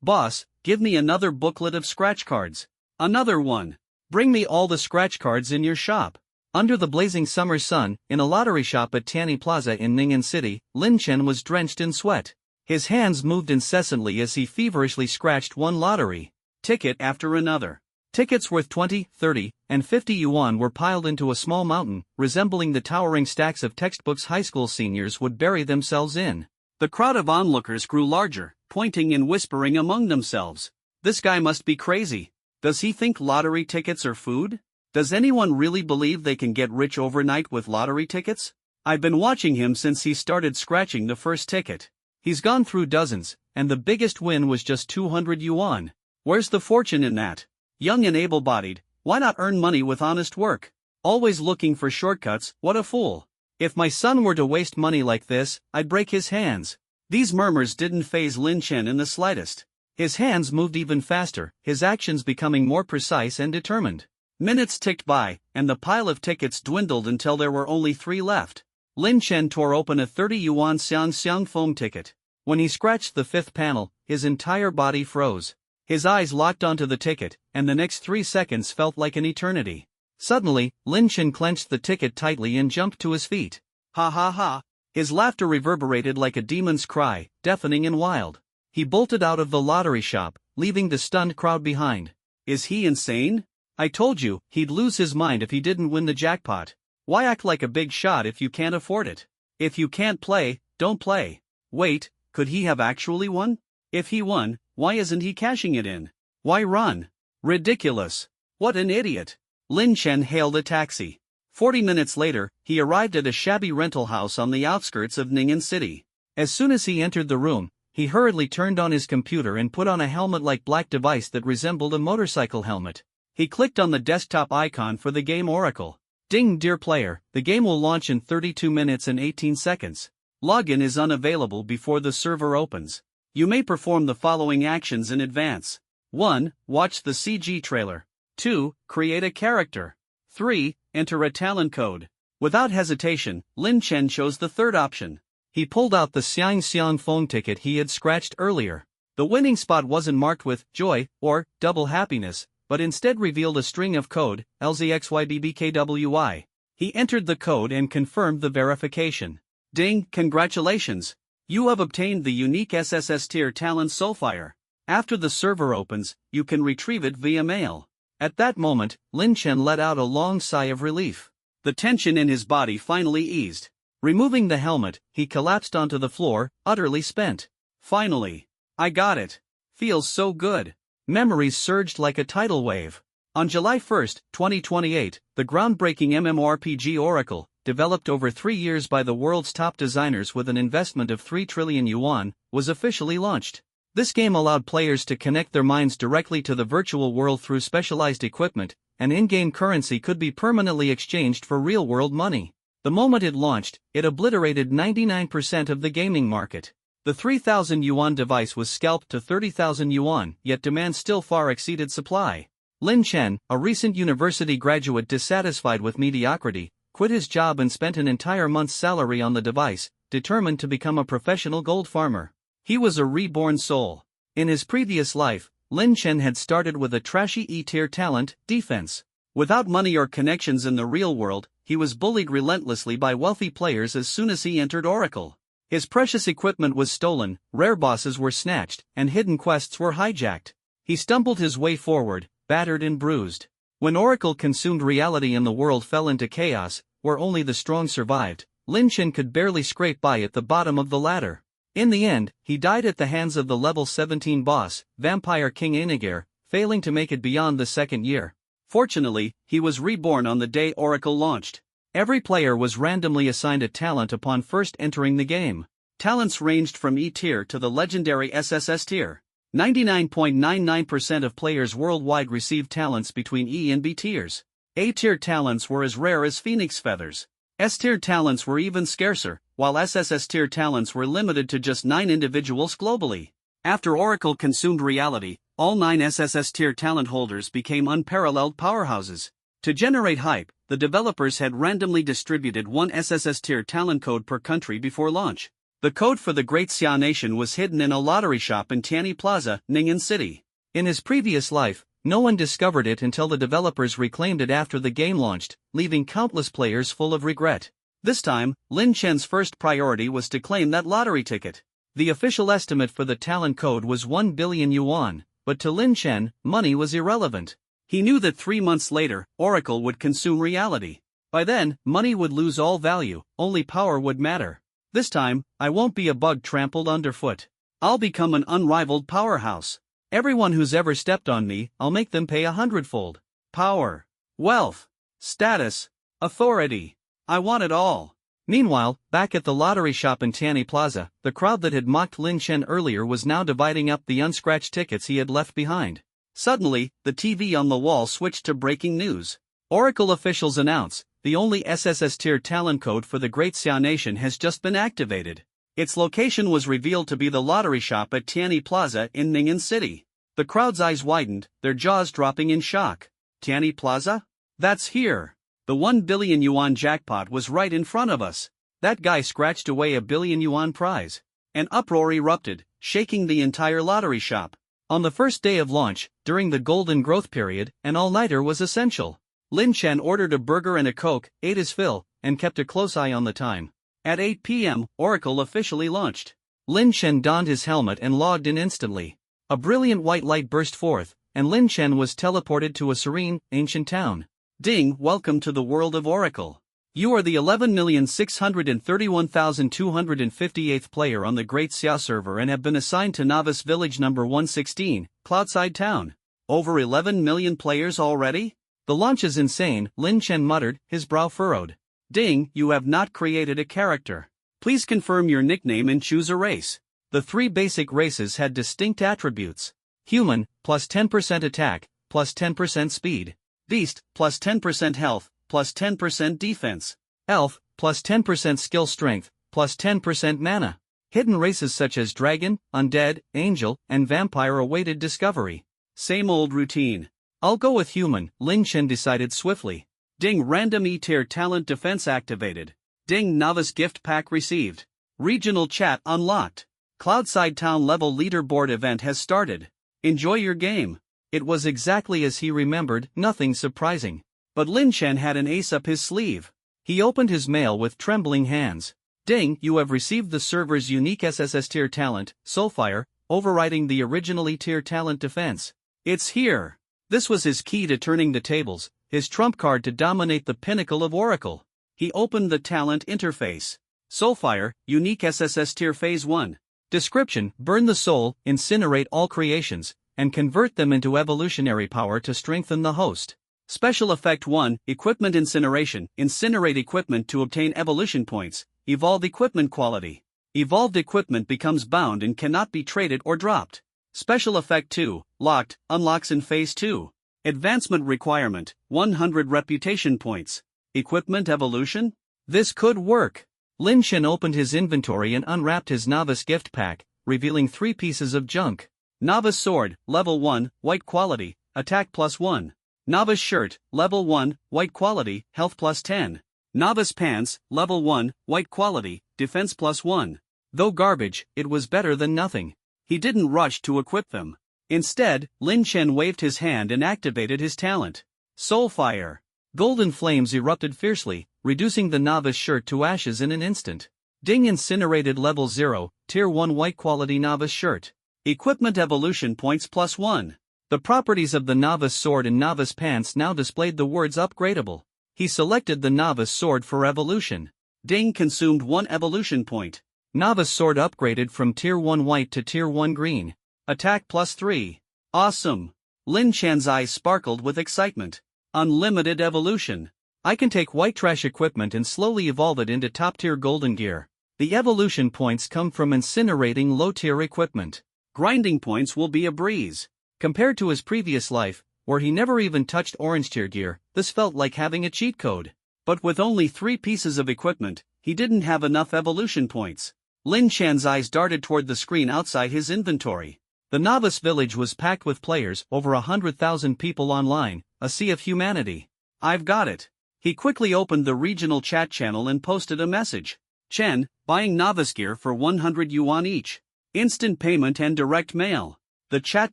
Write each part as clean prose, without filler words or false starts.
Boss, give me another booklet of scratch cards. Another one. Bring me all the scratch cards in your shop. Under the blazing summer sun, in a lottery shop at Tianyi Plaza in Ning'an City, Lin Chen was drenched in sweat. His hands moved incessantly as he feverishly scratched one lottery ticket after another. Tickets worth 20, 30, and 50 yuan were piled into a small mountain, resembling the towering stacks of textbooks high school seniors would bury themselves in. The crowd of onlookers grew larger, pointing and whispering among themselves. This guy must be crazy. Does he think lottery tickets are food? Does anyone really believe they can get rich overnight with lottery tickets? I've been watching him since he started scratching the first ticket. He's gone through dozens, and the biggest win was just 200 yuan. Where's the fortune in that? Young and able-bodied, why not earn money with honest work? Always looking for shortcuts, what a fool. If my son were to waste money like this, I'd break his hands. These murmurs didn't faze Lin Chen in the slightest. His hands moved even faster, his actions becoming more precise and determined. Minutes ticked by, and the pile of tickets dwindled until there were only 3 left. Lin Chen tore open a 30 yuan Xiang foam ticket. When he scratched the 5th panel, his entire body froze. His eyes locked onto the ticket, and the next 3 seconds felt like an eternity. Suddenly, Lin Chen clenched the ticket tightly and jumped to his feet. Ha ha ha! His laughter reverberated like a demon's cry, deafening and wild. He bolted out of the lottery shop, leaving the stunned crowd behind. Is he insane? I told you, he'd lose his mind if he didn't win the jackpot. Why act like a big shot if you can't afford it? If you can't play, don't play. Wait, could he have actually won? If he won, why isn't he cashing it in? Why run? Ridiculous. What an idiot. Lin Chen hailed a taxi. 40 minutes later, he arrived at a shabby rental house on the outskirts of Ning'an City. As soon as he entered the room, he hurriedly turned on his computer and put on a helmet-like black device that resembled a motorcycle helmet. He clicked on the desktop icon for the game Oracle. Ding, dear player, the game will launch in 32 minutes and 18 seconds. Login is unavailable before the server opens. You may perform the following actions in advance. 1. Watch the CG trailer. 2. Create a character. 3. Enter a talent code. Without hesitation, Lin Chen chose the third option. He pulled out the Xiang phone ticket he had scratched earlier. The winning spot wasn't marked with joy or double happiness, but instead revealed a string of code, LZXYBBKWY. He entered the code and confirmed the verification. Ding, congratulations! You have obtained the unique SSS tier talent Soulfire. After the server opens, you can retrieve it via mail. At that moment, Lin Chen let out a long sigh of relief. The tension in his body finally eased. Removing the helmet, he collapsed onto the floor, utterly spent. Finally. I got it. Feels so good. Memories surged like a tidal wave. On July 1, 2028, the groundbreaking MMORPG Oracle, developed over 3 years by the world's top designers with an investment of 3 trillion yuan, was officially launched. This game allowed players to connect their minds directly to the virtual world through specialized equipment, and in-game currency could be permanently exchanged for real-world money. The moment it launched, it obliterated 99% of the gaming market. The 3,000 yuan device was scalped to 30,000 yuan, yet demand still far exceeded supply. Lin Chen, a recent university graduate dissatisfied with mediocrity, quit his job and spent an entire month's salary on the device, determined to become a professional gold farmer. He was a reborn soul. In his previous life, Lin Chen had started with a trashy E-tier talent, defense. Without money or connections in the real world, he was bullied relentlessly by wealthy players as soon as he entered Oracle. His precious equipment was stolen, rare bosses were snatched, and hidden quests were hijacked. He stumbled his way forward, battered and bruised. When Oracle consumed reality and the world fell into chaos, where only the strong survived, Lin Chen could barely scrape by at the bottom of the ladder. In the end, he died at the hands of the level 17 boss, Vampire King Inigar, failing to make it beyond the second year. Fortunately, he was reborn on the day Oracle launched. Every player was randomly assigned a talent upon first entering the game. Talents ranged from E-tier to the legendary SSS tier. 99.99% of players worldwide received talents between E and B tiers. A-tier talents were as rare as phoenix feathers. S-tier talents were even scarcer, while SSS tier talents were limited to just 9 individuals globally. After Oracle consumed reality, all 9 SSS tier talent holders became unparalleled powerhouses. To generate hype, the developers had randomly distributed one SSS tier talent code per country before launch. The code for the Great Xia Nation was hidden in a lottery shop in Tianyi Plaza, Ning'an City. In his previous life, no one discovered it until the developers reclaimed it after the game launched, leaving countless players full of regret. This time, Lin Chen's first priority was to claim that lottery ticket. The official estimate for the talent code was 1 billion yuan, but to Lin Chen, money was irrelevant. He knew that 3 months later, Oracle would consume reality. By then, money would lose all value, only power would matter. This time, I won't be a bug trampled underfoot. I'll become an unrivaled powerhouse. Everyone who's ever stepped on me, I'll make them pay 100-fold. Power, wealth, status, authority. I want it all. Meanwhile, back at the lottery shop in Tianyi Plaza, the crowd that had mocked Lin Chen earlier was now dividing up the unscratched tickets he had left behind. Suddenly, the TV on the wall switched to breaking news. Oracle officials announce, the only SSS tier talent code for the Great Xia Nation has just been activated. Its location was revealed to be the lottery shop at Tianyi Plaza in Ning'an City. The crowd's eyes widened, their jaws dropping in shock. Tianyi Plaza? That's here. The 1 billion yuan jackpot was right in front of us. That guy scratched away a billion yuan prize. An uproar erupted, shaking the entire lottery shop. On the first day of launch, during the golden growth period, an all-nighter was essential. Lin Chen ordered a burger and a Coke, ate his fill, and kept a close eye on the time. At 8 p.m., Oracle officially launched. Lin Chen donned his helmet and logged in instantly. A brilliant white light burst forth, and Lin Chen was teleported to a serene, ancient town. Ding, welcome to the world of Oracle. You are the 11,631,258th player on the Great Xia server and have been assigned to Novice Village number 116, Cloudside Town. Over 11 million players already? The launch is insane, Lin Chen muttered, his brow furrowed. Ding, you have not created a character. Please confirm your nickname and choose a race. The 3 basic races had distinct attributes. Human, plus 10% attack, plus 10% speed. Beast, plus 10% health, plus 10% defense. Elf, plus 10% skill strength, plus 10% mana. Hidden races such as dragon, undead, angel, and vampire awaited discovery. Same old routine. I'll go with human, Lin Chen decided swiftly. Ding, random E-tier talent defense activated. Ding, novice gift pack received. Regional chat unlocked. Cloudside Town level leaderboard event has started. Enjoy your game. It was exactly as he remembered, nothing surprising. But Lin Chen had an ace up his sleeve. He opened his mail with trembling hands. Ding, you have received the server's unique SSS tier talent, Soulfire, overriding the original E-tier talent defense. It's here. This was his key to turning the tables, his trump card to dominate the pinnacle of Oracle. He opened the talent interface. Soulfire, unique SSS tier phase 1. Description: burn the soul, incinerate all creations, and convert them into evolutionary power to strengthen the host. Special effect 1, equipment incineration, incinerate equipment to obtain evolution points, evolve equipment quality. Evolved equipment becomes bound and cannot be traded or dropped. Special effect 2, locked, unlocks in phase 2. Advancement requirement, 100 reputation points. Equipment evolution? This could work. Lin Chen opened his inventory and unwrapped his novice gift pack, revealing 3 pieces of junk. Novice sword, level 1, white quality, attack +1. Novice shirt, level 1, white quality, health +10. Novice pants, level 1, white quality, defense +1. Though garbage, it was better than nothing. He didn't rush to equip them. Instead, Lin Chen waved his hand and activated his talent. Soulfire. Golden flames erupted fiercely, reducing the novice shirt to ashes in an instant. Ding, incinerated level 0, tier 1 white quality novice shirt. Equipment evolution points +1. The properties of the novice sword and novice pants now displayed the words upgradable. He selected the novice sword for evolution. Ding, consumed 1 evolution point. Novice sword upgraded from tier 1 white to tier 1 green. Attack +3. Awesome. Lin Chen's eyes sparkled with excitement. Unlimited evolution. I can take white trash equipment and slowly evolve it into top-tier golden gear. The evolution points come from incinerating low-tier equipment. Grinding points will be a breeze. Compared to his previous life, where he never even touched orange-tier gear, this felt like having a cheat code. But with only 3 pieces of equipment, he didn't have enough evolution points. Lin Chen's eyes darted toward the screen outside his inventory. The novice village was packed with players, over 100,000 people online, a sea of humanity. I've got it. He quickly opened the regional chat channel and posted a message. Chen, buying novice gear for 100 yuan each. Instant payment and direct mail. The chat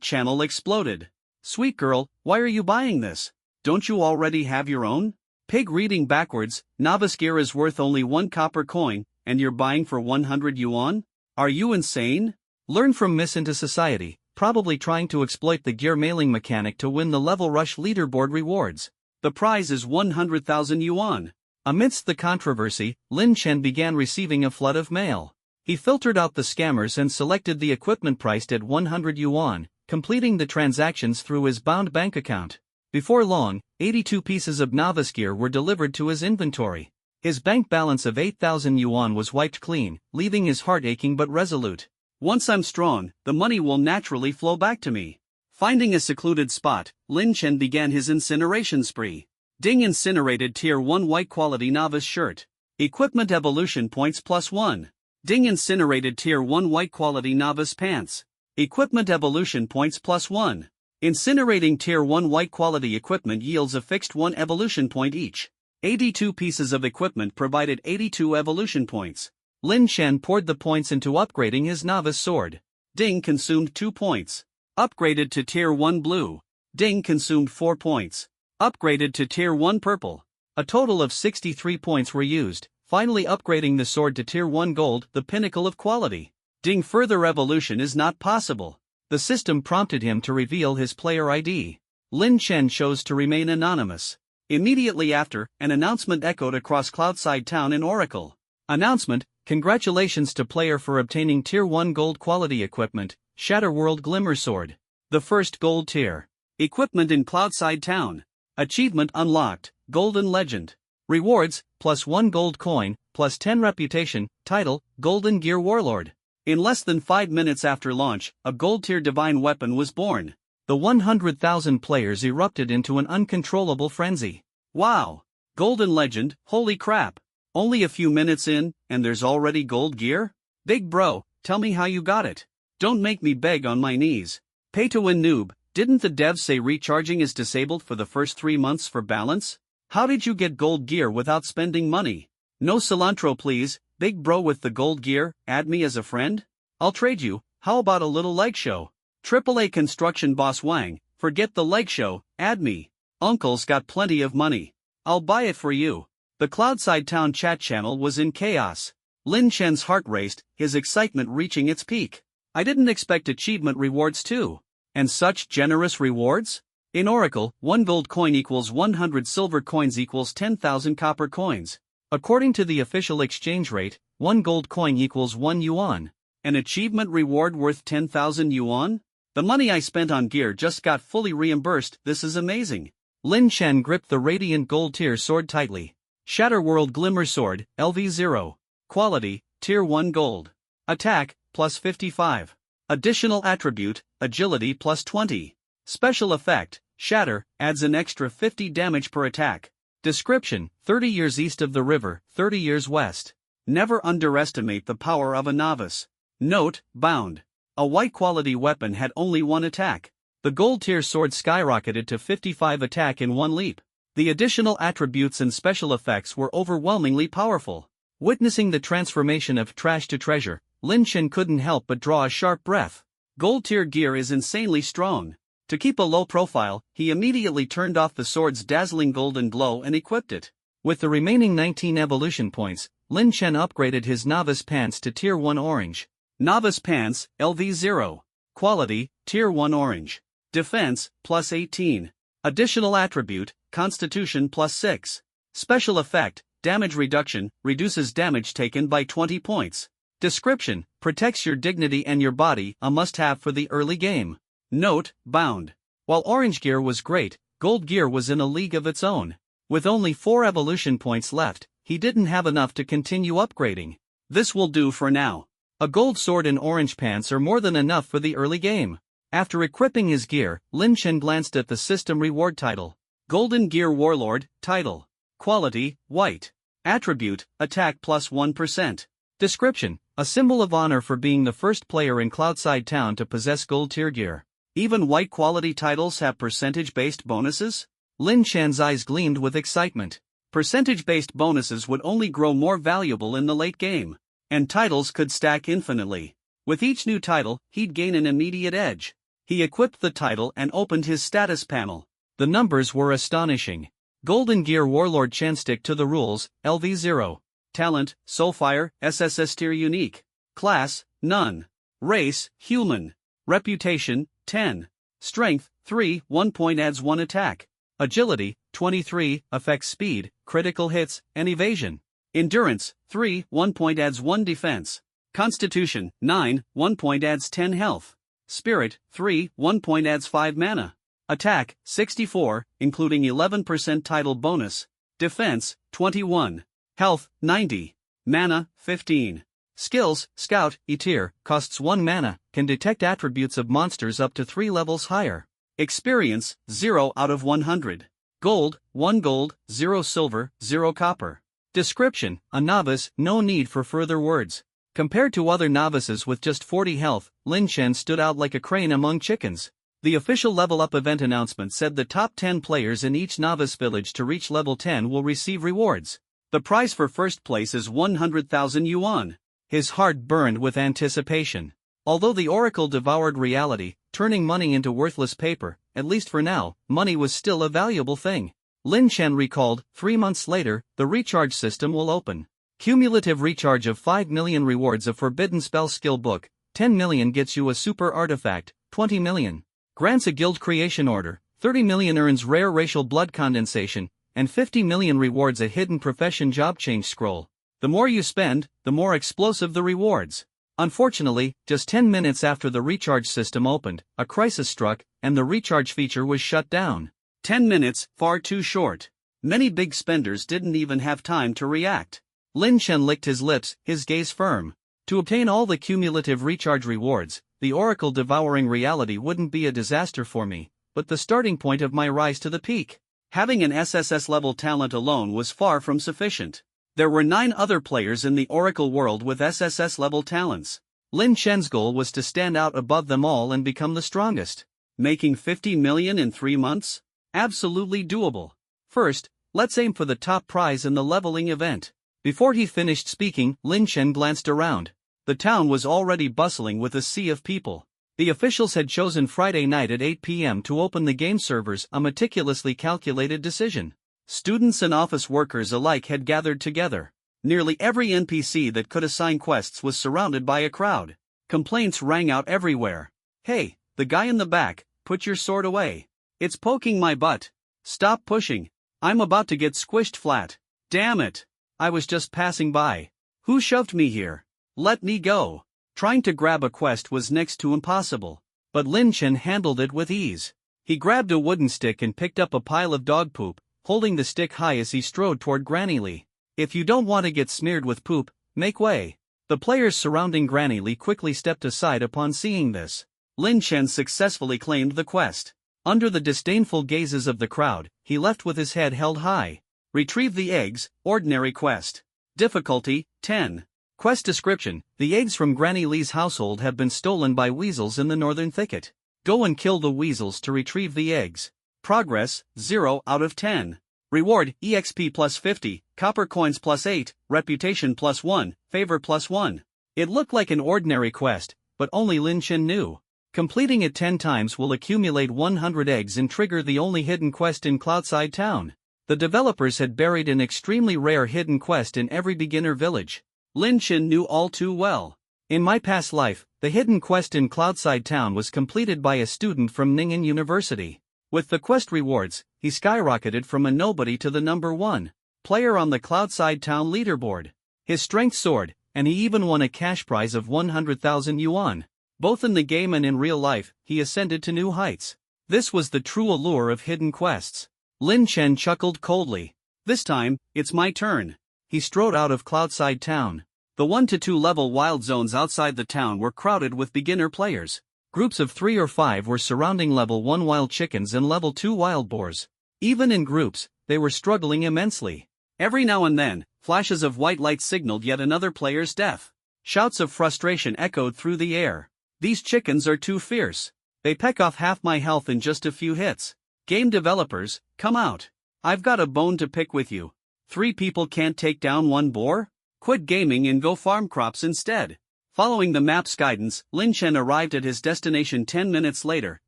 channel exploded. Sweet girl, why are you buying this? Don't you already have your own? Pig reading backwards, novice gear is worth only 1 copper coin, and you're buying for 100 yuan? Are you insane? Learn from Miss into Society, probably trying to exploit the gear mailing mechanic to win the Level Rush leaderboard rewards. The prize is 100,000 yuan. Amidst the controversy, Lin Chen began receiving a flood of mail. He filtered out the scammers and selected the equipment priced at 100 yuan, completing the transactions through his bound bank account. Before long, 82 pieces of novice gear were delivered to his inventory. His bank balance of 8,000 yuan was wiped clean, leaving his heart aching but resolute. Once I'm strong, the money will naturally flow back to me. Finding a secluded spot, Lin Chen began his incineration spree. Ding incinerated Tier 1 white quality novice shirt. Equipment evolution points +1. Ding incinerated Tier 1 white quality novice pants. Equipment evolution points +1. Incinerating Tier 1 white quality equipment yields a fixed 1 evolution point each. 82 pieces of equipment provided 82 evolution points. Lin Chen poured the points into upgrading his novice sword. Ding consumed 2 points. Upgraded to Tier 1 blue. Ding consumed 4 points. Upgraded to Tier 1 purple. A total of 63 points were used, finally upgrading the sword to Tier 1 gold, the pinnacle of quality. Ding further evolution is not possible. The system prompted him to reveal his player ID. Lin Chen chose to remain anonymous. Immediately after, an announcement echoed across Cloudside Town in Oracle. Announcement: congratulations to player for obtaining Tier 1 gold quality equipment, Shatterworld Glimmer Sword. The first gold tier. Equipment in Cloudside Town. Achievement unlocked, Golden Legend. Rewards, +1 gold coin, +10 reputation, title, Golden Gear Warlord. In less than 5 minutes after launch, a gold tier divine weapon was born. The 100,000 players erupted into an uncontrollable frenzy. Wow! Golden Legend, holy crap! Only a few minutes in, and there's already gold gear? Big bro, tell me how you got it. Don't make me beg on my knees. Pay to win noob. Didn't the devs say recharging is disabled for the first 3 months for balance? How did you get gold gear without spending money? No cilantro please, big bro with the gold gear, add me as a friend? I'll trade you, how about a little leg show? AAA construction boss Wang, forget the leg show, add me. Uncle's got plenty of money. I'll buy it for you. The Cloudside Town chat channel was in chaos. Lin Chen's heart raced, his excitement reaching its peak. I didn't expect achievement rewards too. And such generous rewards? In Oracle, 1 gold coin equals 100 silver coins equals 10,000 copper coins. According to the official exchange rate, 1 gold coin equals 1 yuan. An achievement reward worth 10,000 yuan? The money I spent on gear just got fully reimbursed, this is amazing. Lin Chen gripped the radiant gold tier sword tightly. Shatterworld Glimmer Sword, LV0. Quality, Tier 1 gold. Attack, +55. Additional attribute, agility +20. Special effect, shatter, adds an extra 50 damage per attack. Description: 30 years east of the river, 30 years west. Never underestimate the power of a novice. Note: bound. A white quality weapon had only 1 attack. The gold tier sword skyrocketed to 55 attack in 1 leap. The additional attributes and special effects were overwhelmingly powerful. Witnessing the transformation of trash to treasure, Lin Chen couldn't help but draw a sharp breath. Gold tier gear is insanely strong. To keep a low profile, he immediately turned off the sword's dazzling golden glow and equipped it. With the remaining 19 evolution points, Lin Chen upgraded his novice pants to Tier 1 orange. Novice pants, LV0. Quality, Tier 1 orange. Defense, +18. Additional attribute, Constitution +6. Special effect, damage reduction, reduces damage taken by 20 points. Description: protects your dignity and your body, a must-have for the early game. Note: bound. While orange gear was great, gold gear was in a league of its own. With only 4 evolution points left, he didn't have enough to continue upgrading. This will do for now. A gold sword and orange pants are more than enough for the early game. After equipping his gear, Lin Chen glanced at the system reward title. Golden Gear Warlord, title. Quality, white. Attribute, attack +1%. Description: a symbol of honor for being the first player in Cloudside Town to possess gold tier gear. Even white quality titles have percentage-based bonuses? Lin Chen's eyes gleamed with excitement. Percentage-based bonuses would only grow more valuable in the late game. And titles could stack infinitely. With each new title, he'd gain an immediate edge. He equipped the title and opened his status panel. The numbers were astonishing. Golden Gear Warlord Chen stick to the rules, LV0. Talent, Soulfire, SSS tier unique. Class, none. Race, human. Reputation, 10. Strength, 3, 1 point adds 1 attack. Agility, 23, affects speed, critical hits, and evasion. Endurance, 3, 1 point adds 1 defense. Constitution, 9, 1 point adds 10 health. Spirit, 3, 1 point adds 5 mana. Attack, 64, including 11% title bonus. Defense, 21. Health, 90. Mana, 15. Skills, Scout, E tier, costs 1 mana, can detect attributes of monsters up to 3 levels higher. Experience, 0 out of 100. Gold, 1 gold, 0 silver, 0 copper. Description, a novice, no need for further words. Compared to other novices with just 40 health, Lin Chen stood out like a crane among chickens. The official level up event announcement said the top 10 players in each novice village to reach level 10 will receive rewards. The prize for first place is 100,000 yuan. His heart burned with anticipation. Although the oracle devoured reality, turning money into worthless paper, at least for now, money was still a valuable thing. Lin Chen recalled, 3 months later, the recharge system will open. Cumulative recharge of 5 million rewards a forbidden spell skill book, 10 million gets you a super artifact, 20 million. Grants a guild creation order, 30 million earns rare racial blood condensation, and 50 million rewards a hidden profession job change scroll. The more you spend, the more explosive the rewards. Unfortunately, just 10 minutes after the recharge system opened, a crisis struck, and the recharge feature was shut down. 10 minutes, far too short. Many big spenders didn't even have time to react. Lin Chen licked his lips, his gaze firm. To obtain all the cumulative recharge rewards, the oracle devouring reality wouldn't be a disaster for me, but the starting point of my rise to the peak. Having an SSS level talent alone was far from sufficient. There were 9 other players in the oracle world with SSS level talents. Lin Chen's goal was to stand out above them all and become the strongest. Making 50 million in 3 months? Absolutely doable. First, let's aim for the top prize in the leveling event. Before he finished speaking, Lin Chen glanced around. The town was already bustling with a sea of people. The officials had chosen Friday night at 8 p.m. to open the game servers, a meticulously calculated decision. Students and office workers alike had gathered together. Nearly every NPC that could assign quests was surrounded by a crowd. Complaints rang out everywhere. Hey, the guy in the back, put your sword away. It's poking my butt. Stop pushing. I'm about to get squished flat. Damn it. I was just passing by. Who shoved me here? Let me go. Trying to grab a quest was next to impossible. But Lin Chen handled it with ease. He grabbed a wooden stick and picked up a pile of dog poop, holding the stick high as he strode toward Granny Lee. If you don't want to get smeared with poop, make way. The players surrounding Granny Lee quickly stepped aside upon seeing this. Lin Chen successfully claimed the quest. Under the disdainful gazes of the crowd, he left with his head held high. Retrieve the eggs, ordinary quest. Difficulty, 10. Quest description, the eggs from Granny Lee's household have been stolen by weasels in the northern thicket. Go and kill the weasels to retrieve the eggs. Progress, 0 out of 10. Reward, EXP plus 50, copper coins plus 8, reputation plus 1, favor plus 1. It looked like an ordinary quest, but only Lin Chen knew. Completing it 10 times will accumulate 100 eggs and trigger the only hidden quest in Cloudside Town. The developers had buried an extremely rare hidden quest in every beginner village. Lin Chen knew all too well. In my past life, the hidden quest in Cloudside Town was completed by a student from Ning'an University. With the quest rewards, he skyrocketed from a nobody to the number 1 player on the Cloudside Town leaderboard. His strength soared, and he even won a cash prize of 100,000 yuan. Both in the game and in real life, he ascended to new heights. This was the true allure of hidden quests. Lin Chen chuckled coldly. This time, it's my turn. He strode out of Cloudside Town. The 1 to 2 level wild zones outside the town were crowded with beginner players. Groups of 3 or 5 were surrounding level 1 wild chickens and level 2 wild boars. Even in groups, they were struggling immensely. Every now and then, flashes of white light signaled yet another player's death. Shouts of frustration echoed through the air. These chickens are too fierce. They peck off half my health in just a few hits. Game developers, come out. I've got a bone to pick with you. 3 people can't take down 1 boar? Quit gaming and go farm crops instead. Following the map's guidance, Lin Chen arrived at his destination 10 minutes later,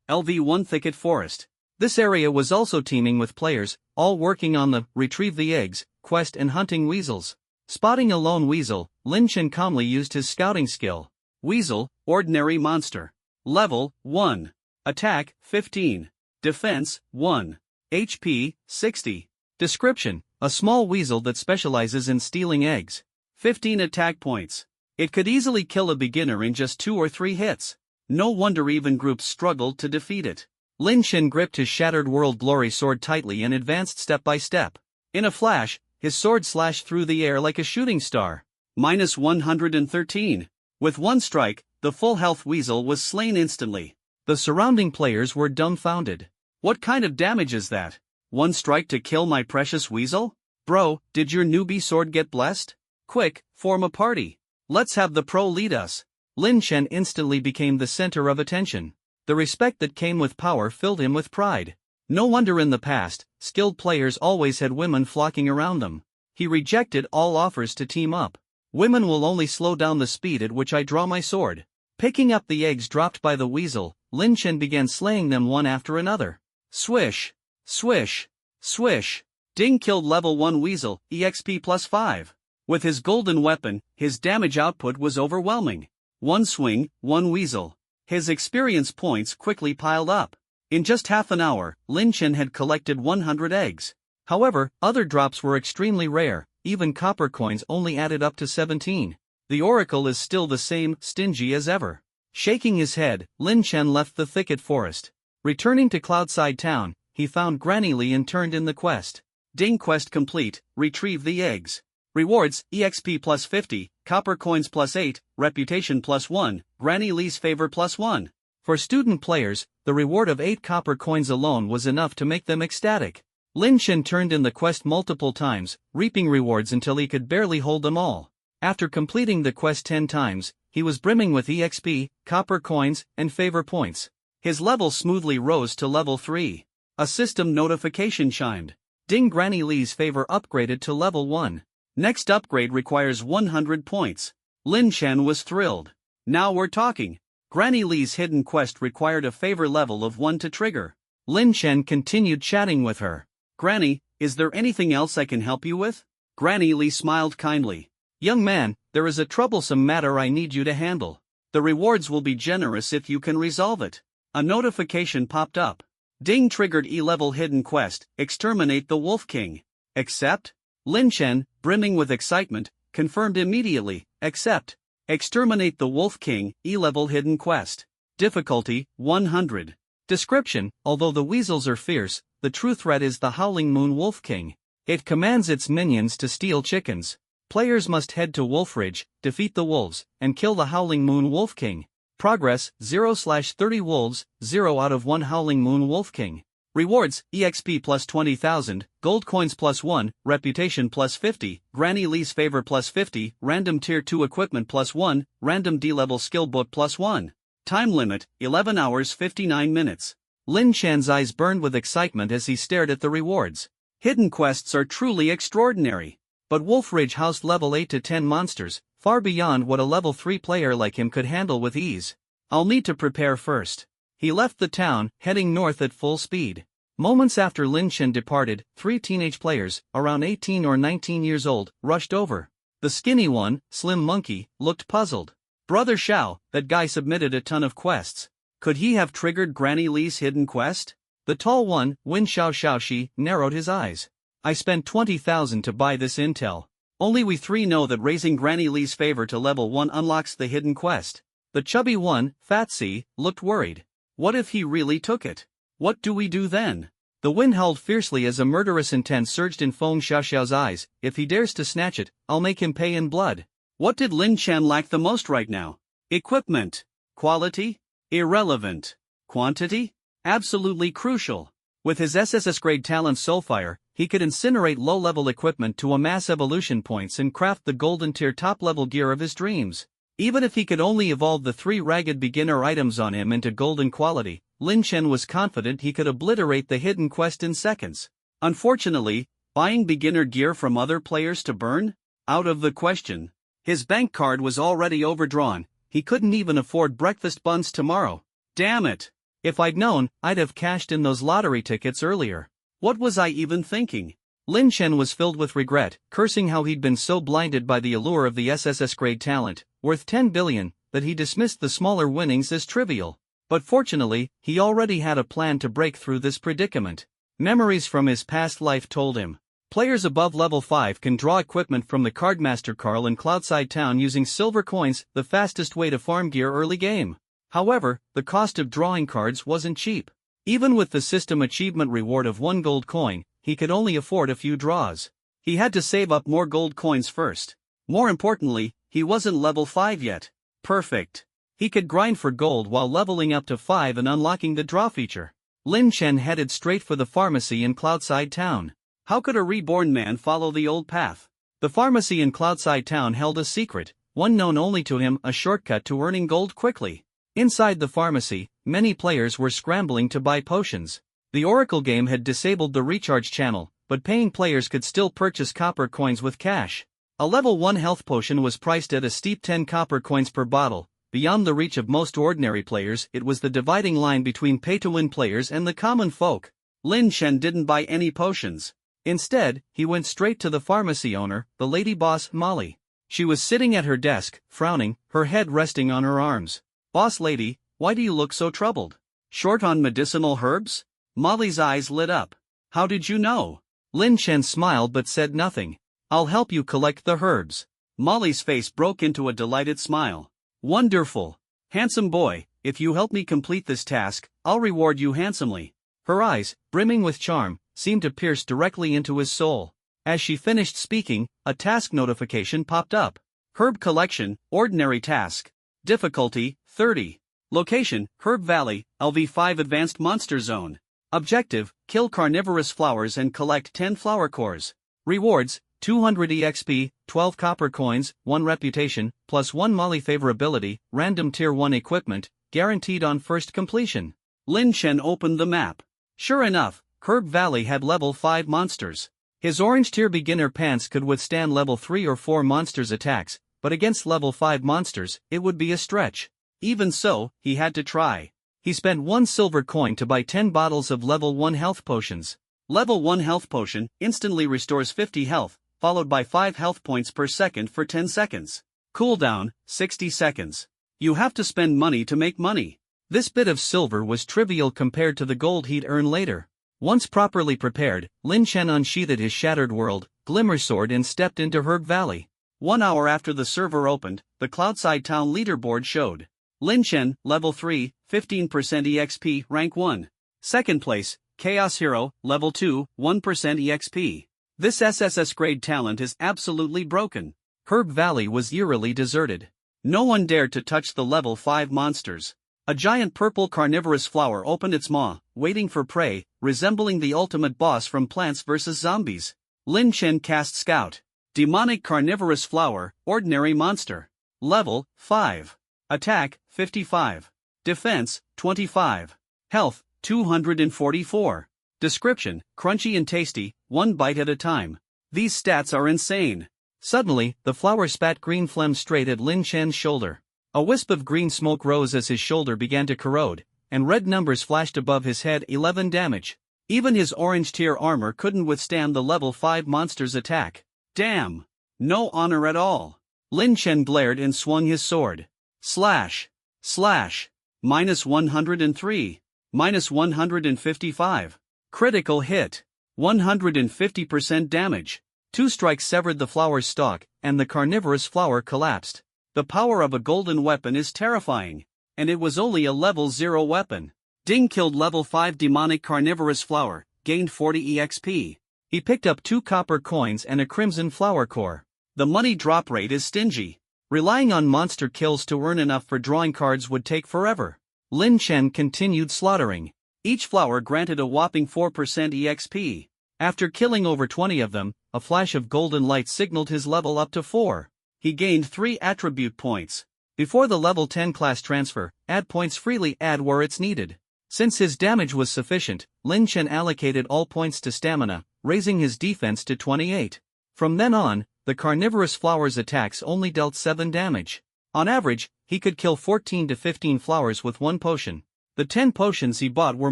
LV1 Thicket Forest. This area was also teeming with players, all working on the Retrieve the Eggs quest and hunting weasels. Spotting a lone weasel, Lin Chen calmly used his scouting skill. Weasel, ordinary monster. Level 1. Attack 15. Defense 1. HP 60. Description: a small weasel that specializes in stealing eggs. 15 attack points. It could easily kill a beginner in just 2 or 3 hits. No wonder even groups struggled to defeat it. Lin Chen gripped his Shattered World Glory sword tightly and advanced step by step. In a flash, his sword slashed through the air like a shooting star. Minus 113. With 1 strike, the full health weasel was slain instantly. The surrounding players were dumbfounded. What kind of damage is that? 1 strike to kill my precious weasel? Bro, did your newbie sword get blessed? Quick, form a party. Let's have the pro lead us. Lin Chen instantly became the center of attention. The respect that came with power filled him with pride. No wonder in the past, skilled players always had women flocking around them. He rejected all offers to team up. Women will only slow down the speed at which I draw my sword. Picking up the eggs dropped by the weasel, Lin Chen began slaying them one after another. Swish! Swish! Swish! Ding killed level 1 weasel, EXP plus 5. With his golden weapon, his damage output was overwhelming. 1 swing, 1 weasel. His experience points quickly piled up. In just half an hour, Lin Chen had collected 100 eggs. However, other drops were extremely rare, even copper coins only added up to 17. The oracle is still the same, stingy as ever. Shaking his head, Lin Chen left the thicket forest. Returning to Cloudside Town, he found Granny Lee interned in the quest. Ding quest complete, retrieve the eggs. Rewards, EXP plus 50, copper coins plus 8, reputation plus 1, Granny Lee's favor plus 1. For student players, the reward of 8 copper coins alone was enough to make them ecstatic. Lin Chen turned in the quest multiple times, reaping rewards until he could barely hold them all. After completing the quest 10 times, he was brimming with EXP, copper coins, and favor points. His level smoothly rose to level 3. A system notification chimed. Ding, Granny Lee's favor upgraded to level 1. Next upgrade requires 100 points. Lin Chen was thrilled. Now we're talking. Granny Lee's hidden quest required a favor level of 1 to trigger. Lin Chen continued chatting with her. Granny, is there anything else I can help you with? Granny Lee smiled kindly. Young man, there is a troublesome matter I need you to handle. The rewards will be generous if you can resolve it. A notification popped up. Ding triggered E-level hidden quest, exterminate the Wolf King. Accept? Lin Chen, brimming with excitement, confirmed immediately, accept. Exterminate the Wolf King, E-level hidden quest. Difficulty, 100. Description: although the weasels are fierce, the true threat is the Howling Moon Wolf King. It commands its minions to steal chickens. Players must head to Wolf Ridge, defeat the wolves, and kill the Howling Moon Wolf King. Progress, 0/30 wolves, 0 out of 1 Howling Moon Wolf King. Rewards, EXP plus 20,000, gold coins plus 1, reputation plus 50, Granny Lee's favor plus 50, random tier 2 equipment plus 1, random D-level skill book plus 1. Time limit, 11 hours 59 minutes. Lin Chen's eyes burned with excitement as he stared at the rewards. Hidden quests are truly extraordinary. But Wolf Ridge housed level 8 to 10 monsters, far beyond what a level 3 player like him could handle with ease. I'll need to prepare first. He left the town, heading north at full speed. Moments after Lin Chen departed, 3 teenage players, around 18 or 19 years old, rushed over. The skinny one, Slim Monkey, looked puzzled. Brother Xiao, that guy submitted a ton of quests. Could he have triggered Granny Lee's hidden quest? The tall one, Win Xiaoxi, narrowed his eyes. I spent 20,000 to buy this intel. Only we 3 know that raising Granny Lee's favor to level 1 unlocks the hidden quest. The chubby one, Fatsy, looked worried. What if he really took it? What do we do then? The wind howled fiercely as a murderous intent surged in Feng Xiaoxiao's eyes. If he dares to snatch it, I'll make him pay in blood. What did Lin Chen lack the most right now? Equipment. Quality? Irrelevant. Quantity? Absolutely crucial. With his SSS grade talent Soulfire, he could incinerate low-level equipment to amass evolution points and craft the golden tier top-level gear of his dreams. Even if he could only evolve the 3 ragged beginner items on him into golden quality, Lin Chen was confident he could obliterate the hidden quest in seconds. Unfortunately, Buying beginner gear from other players to burn? Out of the question. His bank card was already overdrawn, he couldn't even afford breakfast buns tomorrow. Damn it! If I'd known, I'd have cashed in those lottery tickets earlier. What was I even thinking? Lin Chen was filled with regret, cursing how he'd been so blinded by the allure of the SSS grade talent, worth 10 billion, that he dismissed the smaller winnings as trivial. But fortunately, he already had a plan to break through this predicament. Memories from his past life told him. Players above level 5 can draw equipment from the Cardmaster Carl in Cloudside Town using silver coins, the fastest way to farm gear early game. However, the cost of drawing cards wasn't cheap. Even with the system achievement reward of 1 gold coin, he could only afford a few draws. He had to save up more gold coins first. More importantly, he wasn't level 5 yet. Perfect. He could grind for gold while leveling up to 5 and unlocking the draw feature. Lin Chen headed straight for the pharmacy in Cloudside Town. How could a reborn man follow the old path? The pharmacy in Cloudside Town held a secret, one known only to him, a shortcut to earning gold quickly. Inside the pharmacy, many players were scrambling to buy potions. The Oracle game had disabled the recharge channel, but paying players could still purchase copper coins with cash. A level 1 health potion was priced at a steep 10 copper coins per bottle. Beyond the reach of most ordinary players, it was the dividing line between pay-to-win players and the common folk. Lin Chen didn't buy any potions. Instead, he went straight to the pharmacy owner, the lady boss, Molly. She was sitting at her desk, frowning, her head resting on her arms. "Boss lady, why do you look so troubled? Short on medicinal herbs?" Molly's eyes lit up. "How did you know?" Lin Chen smiled but said nothing. "I'll help you collect the herbs." Molly's face broke into a delighted smile. "Wonderful. Handsome boy, if you help me complete this task, I'll reward you handsomely." Her eyes, brimming with charm, seemed to pierce directly into his soul. As she finished speaking, a task notification popped up. Herb collection, ordinary task. Difficulty, 30. Location, Herb Valley, LV5 Advanced Monster Zone. Objective, kill carnivorous flowers and collect 10 flower cores. Rewards, 200 EXP, 12 copper coins, 1 reputation, plus 1 Molly favorability, random tier 1 equipment, guaranteed on first completion. Lin Chen opened the map. Sure enough, Herb Valley had level 5 monsters. His orange tier beginner pants could withstand level 3 or 4 monsters' attacks, but against level 5 monsters, it would be a stretch. Even so, he had to try. He spent 1 silver coin to buy 10 bottles of level 1 health potions. Level 1 health potion instantly restores 50 health, followed by 5 health points per second for 10 seconds. Cooldown, 60 seconds. You have to spend money to make money. This bit of silver was trivial compared to the gold he'd earn later. Once properly prepared, Lin Chen unsheathed his Shattered World, Glimmer Sword and stepped into Herb Valley. 1 hour after the server opened, the Cloudside Town leaderboard showed. Lin Chen, level 3, 15% EXP, rank 1. Second place, Chaos Hero, level 2, 1% EXP. This SSS grade talent is absolutely broken. Herb Valley was eerily deserted. No one dared to touch the level 5 monsters. A giant purple carnivorous flower opened its maw, waiting for prey, resembling the ultimate boss from Plants vs. Zombies. Lin Chen cast Scout. Demonic carnivorous flower, ordinary monster. Level, 5. Attack, 55. Defense, 25. Health, 244. Description, crunchy and tasty, 1 bite at a time. These stats are insane. Suddenly, the flower spat green phlegm straight at Lin Chen's shoulder. A wisp of green smoke rose as his shoulder began to corrode, and red numbers flashed above his head, 11 damage. Even his orange tier armor couldn't withstand the level 5 monster's attack. Damn! No honor at all. Lin Chen glared and swung his sword. Slash! Slash! -103. -155. Critical hit. 150% damage. 2 strikes severed the flower's stalk, and the carnivorous flower collapsed. The power of a golden weapon is terrifying. And it was only a level 0 weapon. Ding killed level 5 demonic carnivorous flower, gained 40 EXP. He picked up 2 copper coins and a crimson flower core. The money drop rate is stingy. Relying on monster kills to earn enough for drawing cards would take forever. Lin Chen continued slaughtering. Each flower granted a whopping 4% EXP. After killing over 20 of them, a flash of golden light signaled his level up to 4. He gained 3 attribute points. Before the level 10 class transfer, add points freely, add where it's needed. Since his damage was sufficient, Lin Chen allocated all points to stamina, raising his defense to 28. From then on, the carnivorous flower's attacks only dealt 7 damage. On average, he could kill 14 to 15 flowers with 1 potion. The 10 potions he bought were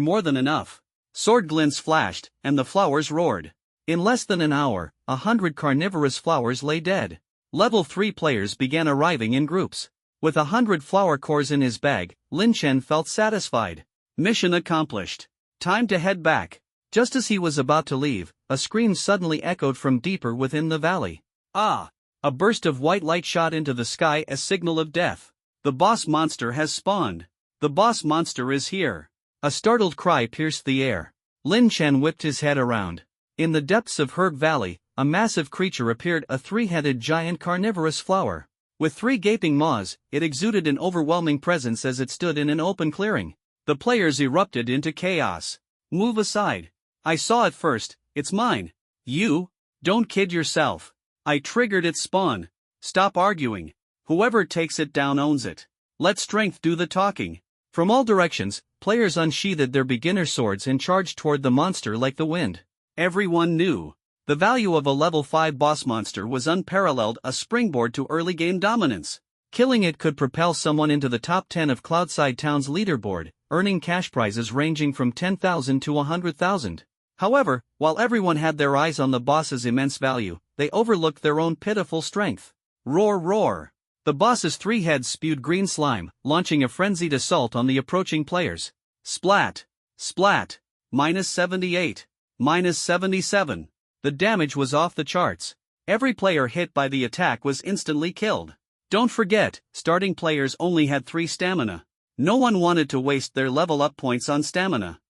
more than enough. Sword glints flashed, and the flowers roared. In less than an hour, 100 carnivorous flowers lay dead. Level 3 players began arriving in groups. With 100 flower cores in his bag, Lin Chen felt satisfied. Mission accomplished. Time to head back. Just as he was about to leave, a scream suddenly echoed from deeper within the valley. Ah! A burst of white light shot into the sky as signal of death. The boss monster has spawned. The boss monster is here. A startled cry pierced the air. Lin Chen whipped his head around. In the depths of Herb Valley, a massive creature appeared, a 3-headed giant carnivorous flower. With 3 gaping maws, it exuded an overwhelming presence as it stood in an open clearing. The players erupted into chaos. Move aside. I saw it first, it's mine. You? Don't kid yourself. I triggered its spawn. Stop arguing. Whoever takes it down owns it. Let strength do the talking. From all directions, players unsheathed their beginner swords and charged toward the monster like the wind. Everyone knew. The value of a level 5 boss monster was unparalleled, a springboard to early game dominance. Killing it could propel someone into the top 10 of Cloudside Town's leaderboard, earning cash prizes ranging from 10,000 to 100,000. However, while everyone had their eyes on the boss's immense value, they overlooked their own pitiful strength. Roar, roar! The boss's 3 heads spewed green slime, launching a frenzied assault on the approaching players. Splat! Splat! -78. -77. The damage was off the charts. Every player hit by the attack was instantly killed. Don't forget, starting players only had 3 stamina. No one wanted to waste their level up points on stamina.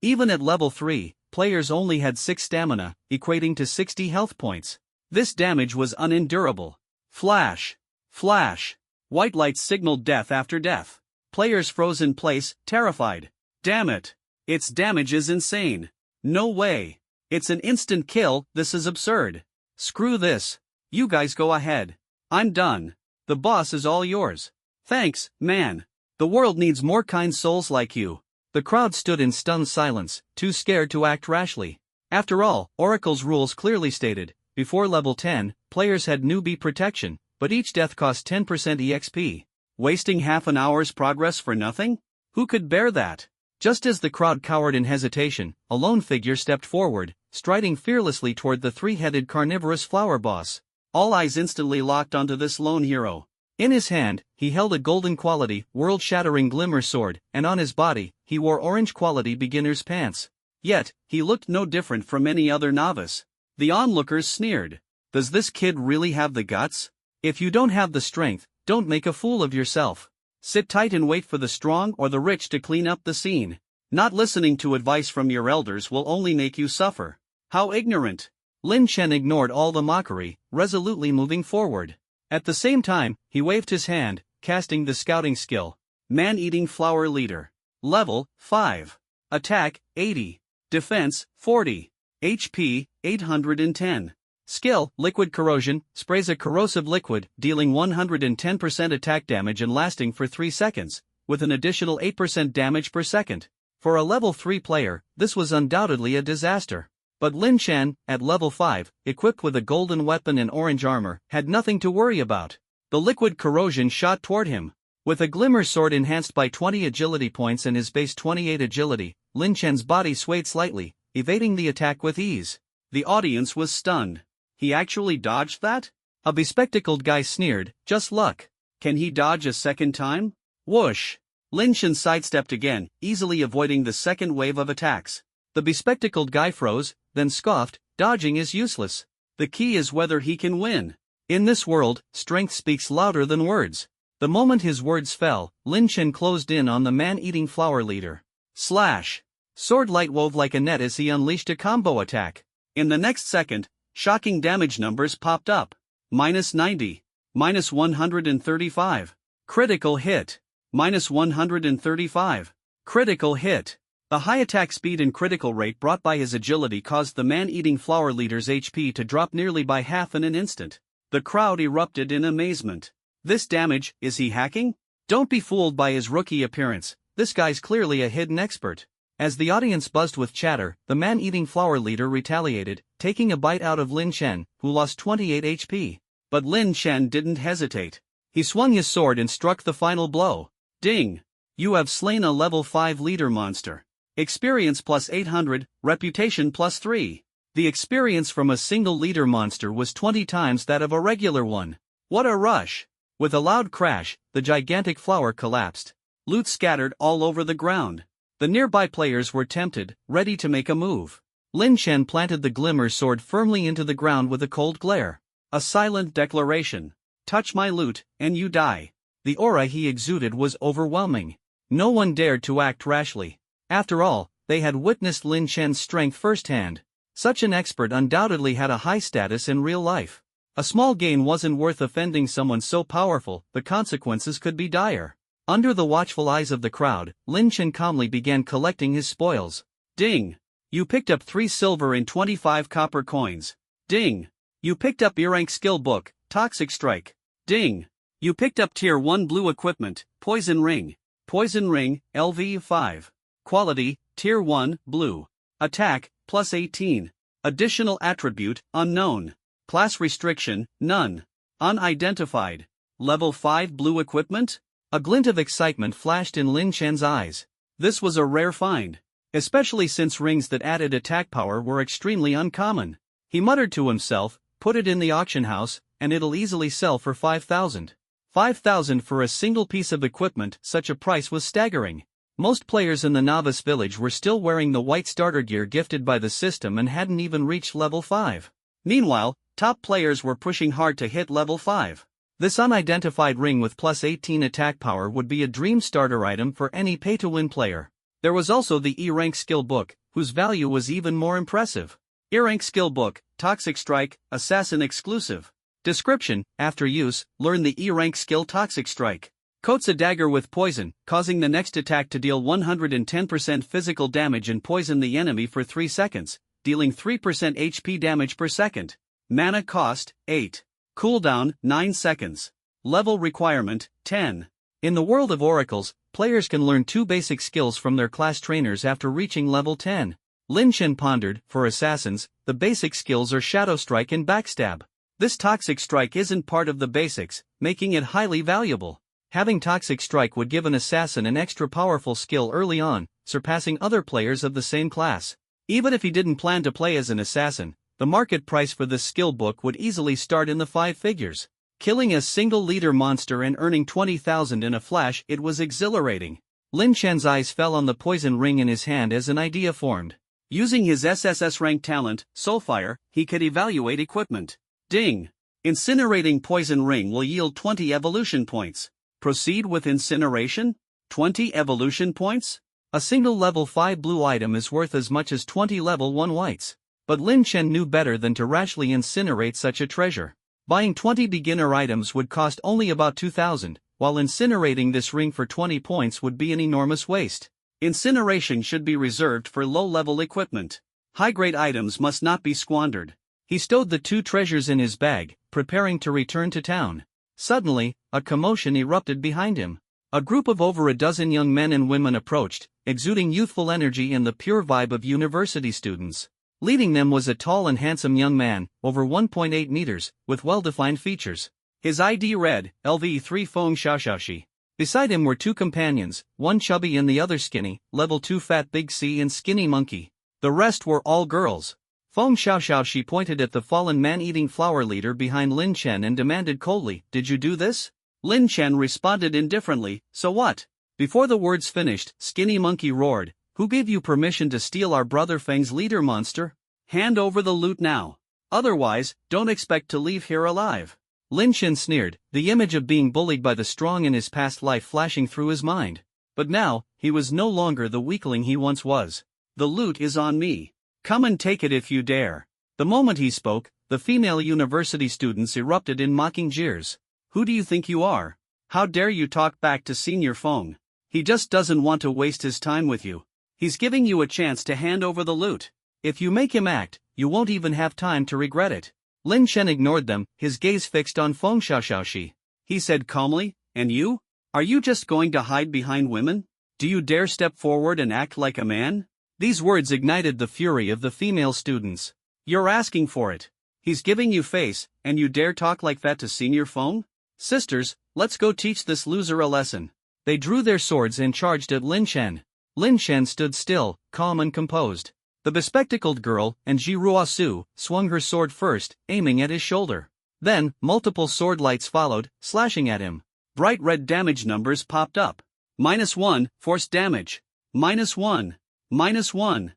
Even at level 3, players only had 6 stamina, equating to 60 health points. This damage was unendurable. Flash! Flash! White lights signaled death after death. Players froze in place, terrified. Damn it! Its damage is insane. No way. It's an instant kill, this is absurd. Screw this. You guys go ahead. I'm done. The boss is all yours. Thanks, man. The world needs more kind souls like you. The crowd stood in stunned silence, too scared to act rashly. After all, Oracle's rules clearly stated, before level 10, players had newbie protection, but each death cost 10% EXP. Wasting half an hour's progress for nothing? Who could bear that? Just as the crowd cowered in hesitation, a lone figure stepped forward, striding fearlessly toward the 3-headed carnivorous flower boss. All eyes instantly locked onto this lone hero. In his hand, he held a golden quality, world-shattering glimmer sword, and on his body, he wore orange quality beginner's pants. Yet, he looked no different from any other novice. The onlookers sneered. Does this kid really have the guts? If you don't have the strength, don't make a fool of yourself. Sit tight and wait for the strong or the rich to clean up the scene. Not listening to advice from your elders will only make you suffer. How ignorant! Lin Chen ignored all the mockery, resolutely moving forward. At the same time, he waved his hand, casting the scouting skill. Man-eating flower leader. Level 5. Attack 80. Defense 40. HP 810. Skill, Liquid Corrosion, sprays a corrosive liquid, dealing 110% attack damage and lasting for 3 seconds, with an additional 8% damage per second. For a level 3 player, this was undoubtedly a disaster. But Lin Chen, at level 5, equipped with a golden weapon and orange armor, had nothing to worry about. The liquid corrosion shot toward him. With a glimmer sword enhanced by 20 agility points and his base 28 agility, Lin Chen's body swayed slightly, evading the attack with ease. The audience was stunned. He actually dodged that? A bespectacled guy sneered, just luck. Can he dodge a second time? Whoosh! Lin Chen sidestepped again, easily avoiding the second wave of attacks. The bespectacled guy froze, then scoffed, dodging is useless. The key is whether he can win. In this world, strength speaks louder than words. The moment his words fell, Lin Chen closed in on the man-eating flower leader. Slash! Sword light wove like a net as he unleashed a combo attack. In the next second, shocking damage numbers popped up. -90. -135. Critical hit. -135. Critical hit. The high attack speed and critical rate brought by his agility caused the man-eating flower leader's HP to drop nearly by half in an instant. The crowd erupted in amazement. This damage, is he hacking? Don't be fooled by his rookie appearance, this guy's clearly a hidden expert. As the audience buzzed with chatter, the man-eating flower leader retaliated, taking a bite out of Lin Chen, who lost 28 HP. But Lin Chen didn't hesitate. He swung his sword and struck the final blow. Ding! You have slain a level 5 leader monster. Experience plus 800, reputation plus 3. The experience from a single leader monster was 20 times that of a regular one. What a rush! With a loud crash, the gigantic flower collapsed. Loot scattered all over the ground. The nearby players were tempted, ready to make a move. Lin Chen planted the glimmer sword firmly into the ground with a cold glare. A silent declaration. Touch my loot, and you die. The aura he exuded was overwhelming. No one dared to act rashly. After all, they had witnessed Lin Chen's strength firsthand. Such an expert undoubtedly had a high status in real life. A small gain wasn't worth offending someone so powerful, the consequences could be dire. Under the watchful eyes of the crowd, Lin Chen calmly began collecting his spoils. Ding! You picked up 3 silver and 25 copper coins. Ding! You picked up E-rank skill book, Toxic Strike. Ding! You picked up tier 1 blue equipment, Poison Ring. Poison Ring, LV5. Quality, tier 1, blue. Attack, plus 18. Additional attribute, unknown. Class restriction, none. Unidentified. Level 5 blue equipment? A glint of excitement flashed in Lin Chen's eyes. This was a rare find, especially since rings that added attack power were extremely uncommon. He muttered to himself, put it in the auction house, and it'll easily sell for 5,000. 5,000 for a single piece of equipment, such a price was staggering. Most players in the novice village were still wearing the white starter gear gifted by the system and hadn't even reached level 5. Meanwhile, top players were pushing hard to hit level 5. This unidentified ring with plus 18 attack power would be a dream starter item for any pay-to-win player. There was also the E-rank skill book, whose value was even more impressive. E-rank skill book, Toxic Strike, Assassin exclusive. Description: after use, learn the E-rank skill Toxic Strike. Coats a dagger with poison, causing the next attack to deal 110% physical damage and poison the enemy for 3 seconds, dealing 3% HP damage per second. Mana cost, 8. Cooldown, 9 seconds. Level requirement, 10. In the world of oracles, players can learn 2 basic skills from their class trainers after reaching level 10. Lin Chen pondered, for assassins, the basic skills are Shadow Strike and Backstab. This Toxic Strike isn't part of the basics, making it highly valuable. Having Toxic Strike would give an assassin an extra powerful skill early on, surpassing other players of the same class. Even if he didn't plan to play as an assassin, the market price for this skill book would easily start in the 5 figures. Killing a single leader monster and earning 20,000 in a flash, it was exhilarating. Lin Chen's eyes fell on the poison ring in his hand as an idea formed. Using his SSS rank talent, Soulfire, he could evaluate equipment. Ding! Incinerating poison ring will yield 20 evolution points. Proceed with incineration? 20 evolution points? A single level 5 blue item is worth as much as 20 level 1 whites. But Lin Chen knew better than to rashly incinerate such a treasure. Buying 20 beginner items would cost only about 2,000, while incinerating this ring for 20 points would be an enormous waste. Incineration should be reserved for low-level equipment. High-grade items must not be squandered. He stowed the 2 treasures in his bag, preparing to return to town. Suddenly, a commotion erupted behind him. A group of over a dozen young men and women approached, exuding youthful energy and the pure vibe of university students. Leading them was a tall and handsome young man, over 1.8 meters, with well-defined features. His ID read, LV3 Feng Xiaoxiaoxi. Beside him were 2 companions, one chubby and the other skinny, level 2 Fat Big C and Skinny Monkey. The rest were all girls. Feng Xiaoxiaoxi pointed at the fallen man-eating flower leader behind Lin Chen and demanded coldly, "Did you do this?" Lin Chen responded indifferently, "So what?" Before the words finished, Skinny Monkey roared, "Who gave you permission to steal our brother Feng's leader, monster? Hand over the loot now. Otherwise, don't expect to leave here alive." Lin Chen sneered, the image of being bullied by the strong in his past life flashing through his mind. But now, he was no longer the weakling he once was. "The loot is on me. Come and take it if you dare." The moment he spoke, the female university students erupted in mocking jeers. "Who do you think you are? How dare you talk back to Senior Feng? He just doesn't want to waste his time with you. He's giving you a chance to hand over the loot. If you make him act, you won't even have time to regret it." Lin Chen ignored them, his gaze fixed on Feng Xiaoxiaoxi. He said calmly, "And you? Are you just going to hide behind women? Do you dare step forward and act like a man?" These words ignited the fury of the female students. You're asking for it. He's giving you face, and you dare talk like that to Senior Feng? Sisters, let's go teach this loser a lesson. They drew their swords and charged at Lin Chen. Lin Chen stood still, calm and composed. The bespectacled girl, and Ji Ruosu, swung her sword first, aiming at his shoulder. Then, multiple sword lights followed, slashing at him. Bright red damage numbers popped up. -1, force damage. -1. -1.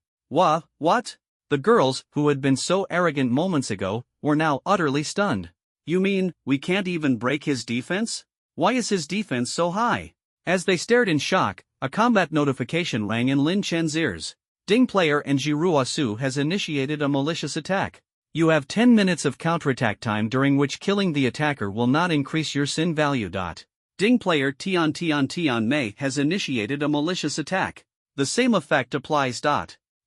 What? The girls, who had been so arrogant moments ago, were now utterly stunned. You mean, we can't even break his defense? Why is his defense so high? As they stared in shock, a combat notification rang in Lin Chen's ears. Ding player and Ji Ruosu has initiated a malicious attack. You have 10 minutes of counterattack time during which killing the attacker will not increase your sin value. Ding player Tian Mei has initiated a malicious attack. The same effect applies.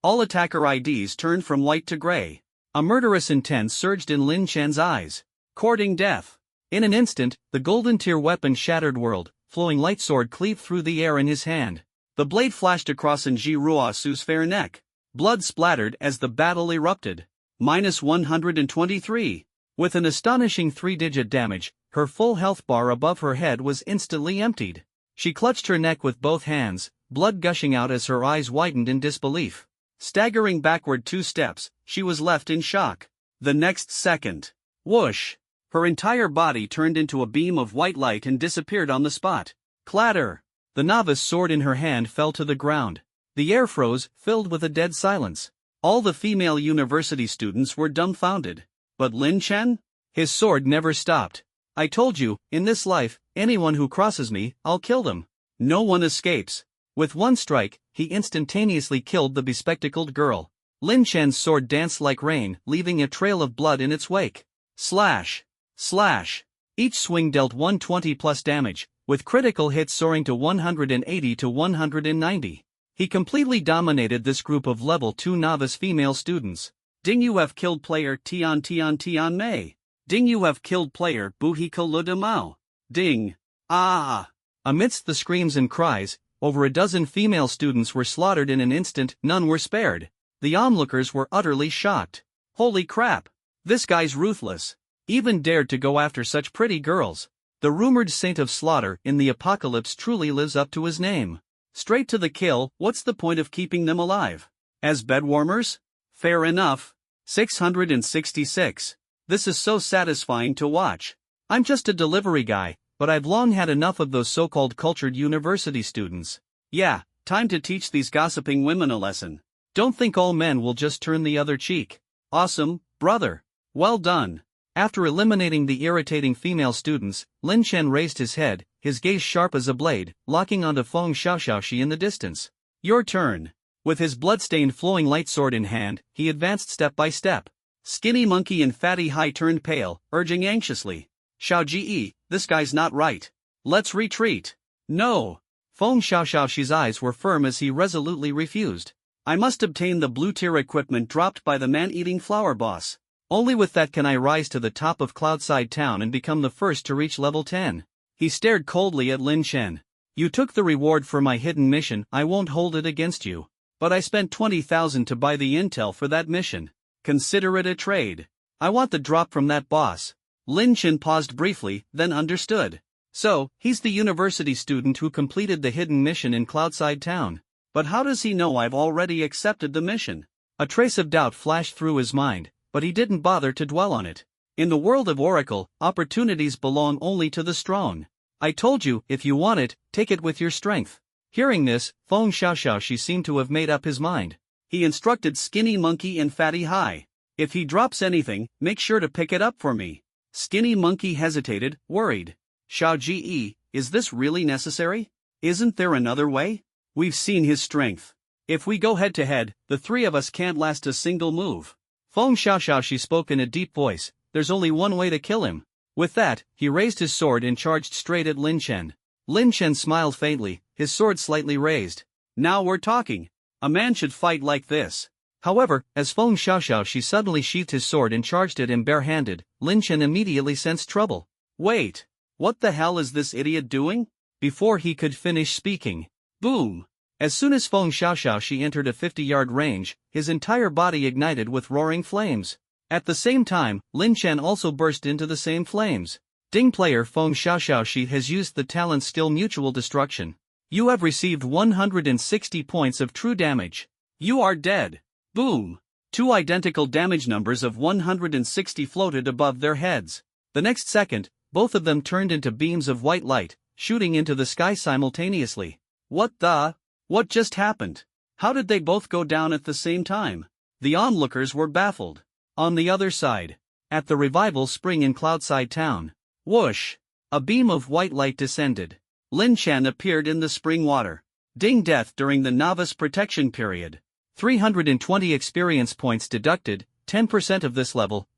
All attacker IDs turned from white to gray. A murderous intent surged in Lin Chen's eyes. Courting death. In an instant, the golden tier weapon shattered world, flowing light sword cleaved through the air in his hand. The blade flashed across Ji Ruosu's fair neck. Blood splattered as the battle erupted. -123. With an astonishing 3-digit damage, her full health bar above her head was instantly emptied. She clutched her neck with both hands, blood gushing out as her eyes widened in disbelief. Staggering backward 2 steps, she was left in shock. The next second, whoosh! Her entire body turned into a beam of white light and disappeared on the spot. Clatter! The novice sword in her hand fell to the ground. The air froze, filled with a dead silence. All the female university students were dumbfounded. But Lin Chen? His sword never stopped. I told you, in this life, anyone who crosses me, I'll kill them. No one escapes. With one strike, he instantaneously killed the bespectacled girl. Lin Chen's sword danced like rain, leaving a trail of blood in its wake. Slash! Slash! Each swing dealt 120 plus damage, with critical hits soaring to 180 to 190. He completely dominated this group of level 2 novice female students. Ding, you have killed player Tian Mei. Ding, you have killed player Buhiko Le De Mao. Ding! Ah! Amidst the screams and cries, over a dozen female students were slaughtered in an instant. None were spared. The onlookers were utterly shocked. Holy crap! This guy's ruthless. Even dared to go after such pretty girls. The rumored saint of slaughter in the apocalypse truly lives up to his name. Straight to the kill. What's the point of keeping them alive? As bedwarmers? Fair enough. 666. This is so satisfying to watch. I'm just a delivery guy, but I've long had enough of those so-called cultured university students. Yeah, time to teach these gossiping women a lesson. Don't think all men will just turn the other cheek. Awesome, brother. Well done. After eliminating the irritating female students, Lin Chen raised his head, his gaze sharp as a blade, locking onto Feng Xiaoxiaoxi in the distance. Your turn. With his blood-stained flowing light sword in hand, he advanced step by step. Skinny Monkey and Fatty Hai turned pale, urging anxiously. Xiao Ji, this guy's not right. Let's retreat. No. Feng Xiaoxiaoxi's eyes were firm as he resolutely refused. I must obtain the blue tier equipment dropped by the man-eating flower boss. Only with that can I rise to the top of Cloudside Town and become the first to reach level 10. He stared coldly at Lin Chen. You took the reward for my hidden mission. I won't hold it against you. But I spent 20,000 to buy the intel for that mission. Consider it a trade. I want the drop from that boss. Lin Chen paused briefly, then understood. So, he's the university student who completed the hidden mission in Cloudside Town. But how does he know I've already accepted the mission? A trace of doubt flashed through his mind, but he didn't bother to dwell on it. In the world of Oracle, opportunities belong only to the strong. I told you, if you want it, take it with your strength. Hearing this, Feng Xiaoxiaoxi seemed to have made up his mind. He instructed Skinny Monkey and Fatty Hai. If he drops anything, make sure to pick it up for me. Skinny Monkey hesitated, worried. Xiao Ji, is this really necessary? Isn't there another way? We've seen his strength. If we go head to head, the three of us can't last a single move. Feng Xiaoxiaoxi spoke in a deep voice. There's only one way to kill him. With that, he raised his sword and charged straight at Lin Chen. Lin Chen smiled faintly, his sword slightly raised. Now we're talking. A man should fight like this. However, as Feng Xiaoxiaoxi suddenly sheathed his sword and charged at him barehanded, Lin Chen immediately sensed trouble. Wait. What the hell is this idiot doing? Before he could finish speaking. Boom. As soon as Feng Xiaoxiao entered a 50-yard range, his entire body ignited with roaring flames. At the same time, Lin Chen also burst into the same flames. Ding player Feng Xiaoxiao has used the talent skill Mutual Destruction. You have received 160 points of true damage. You are dead. Boom. Two identical damage numbers of 160 floated above their heads. The next second, both of them turned into beams of white light, shooting into the sky simultaneously. What just happened? How did they both go down at the same time? The onlookers were baffled. On the other side, at the revival spring in Cloudside Town, whoosh! A beam of white light descended. Lin Chen appeared in the spring water. Ding death during the novice protection period. 320 experience points deducted, 10% of this level.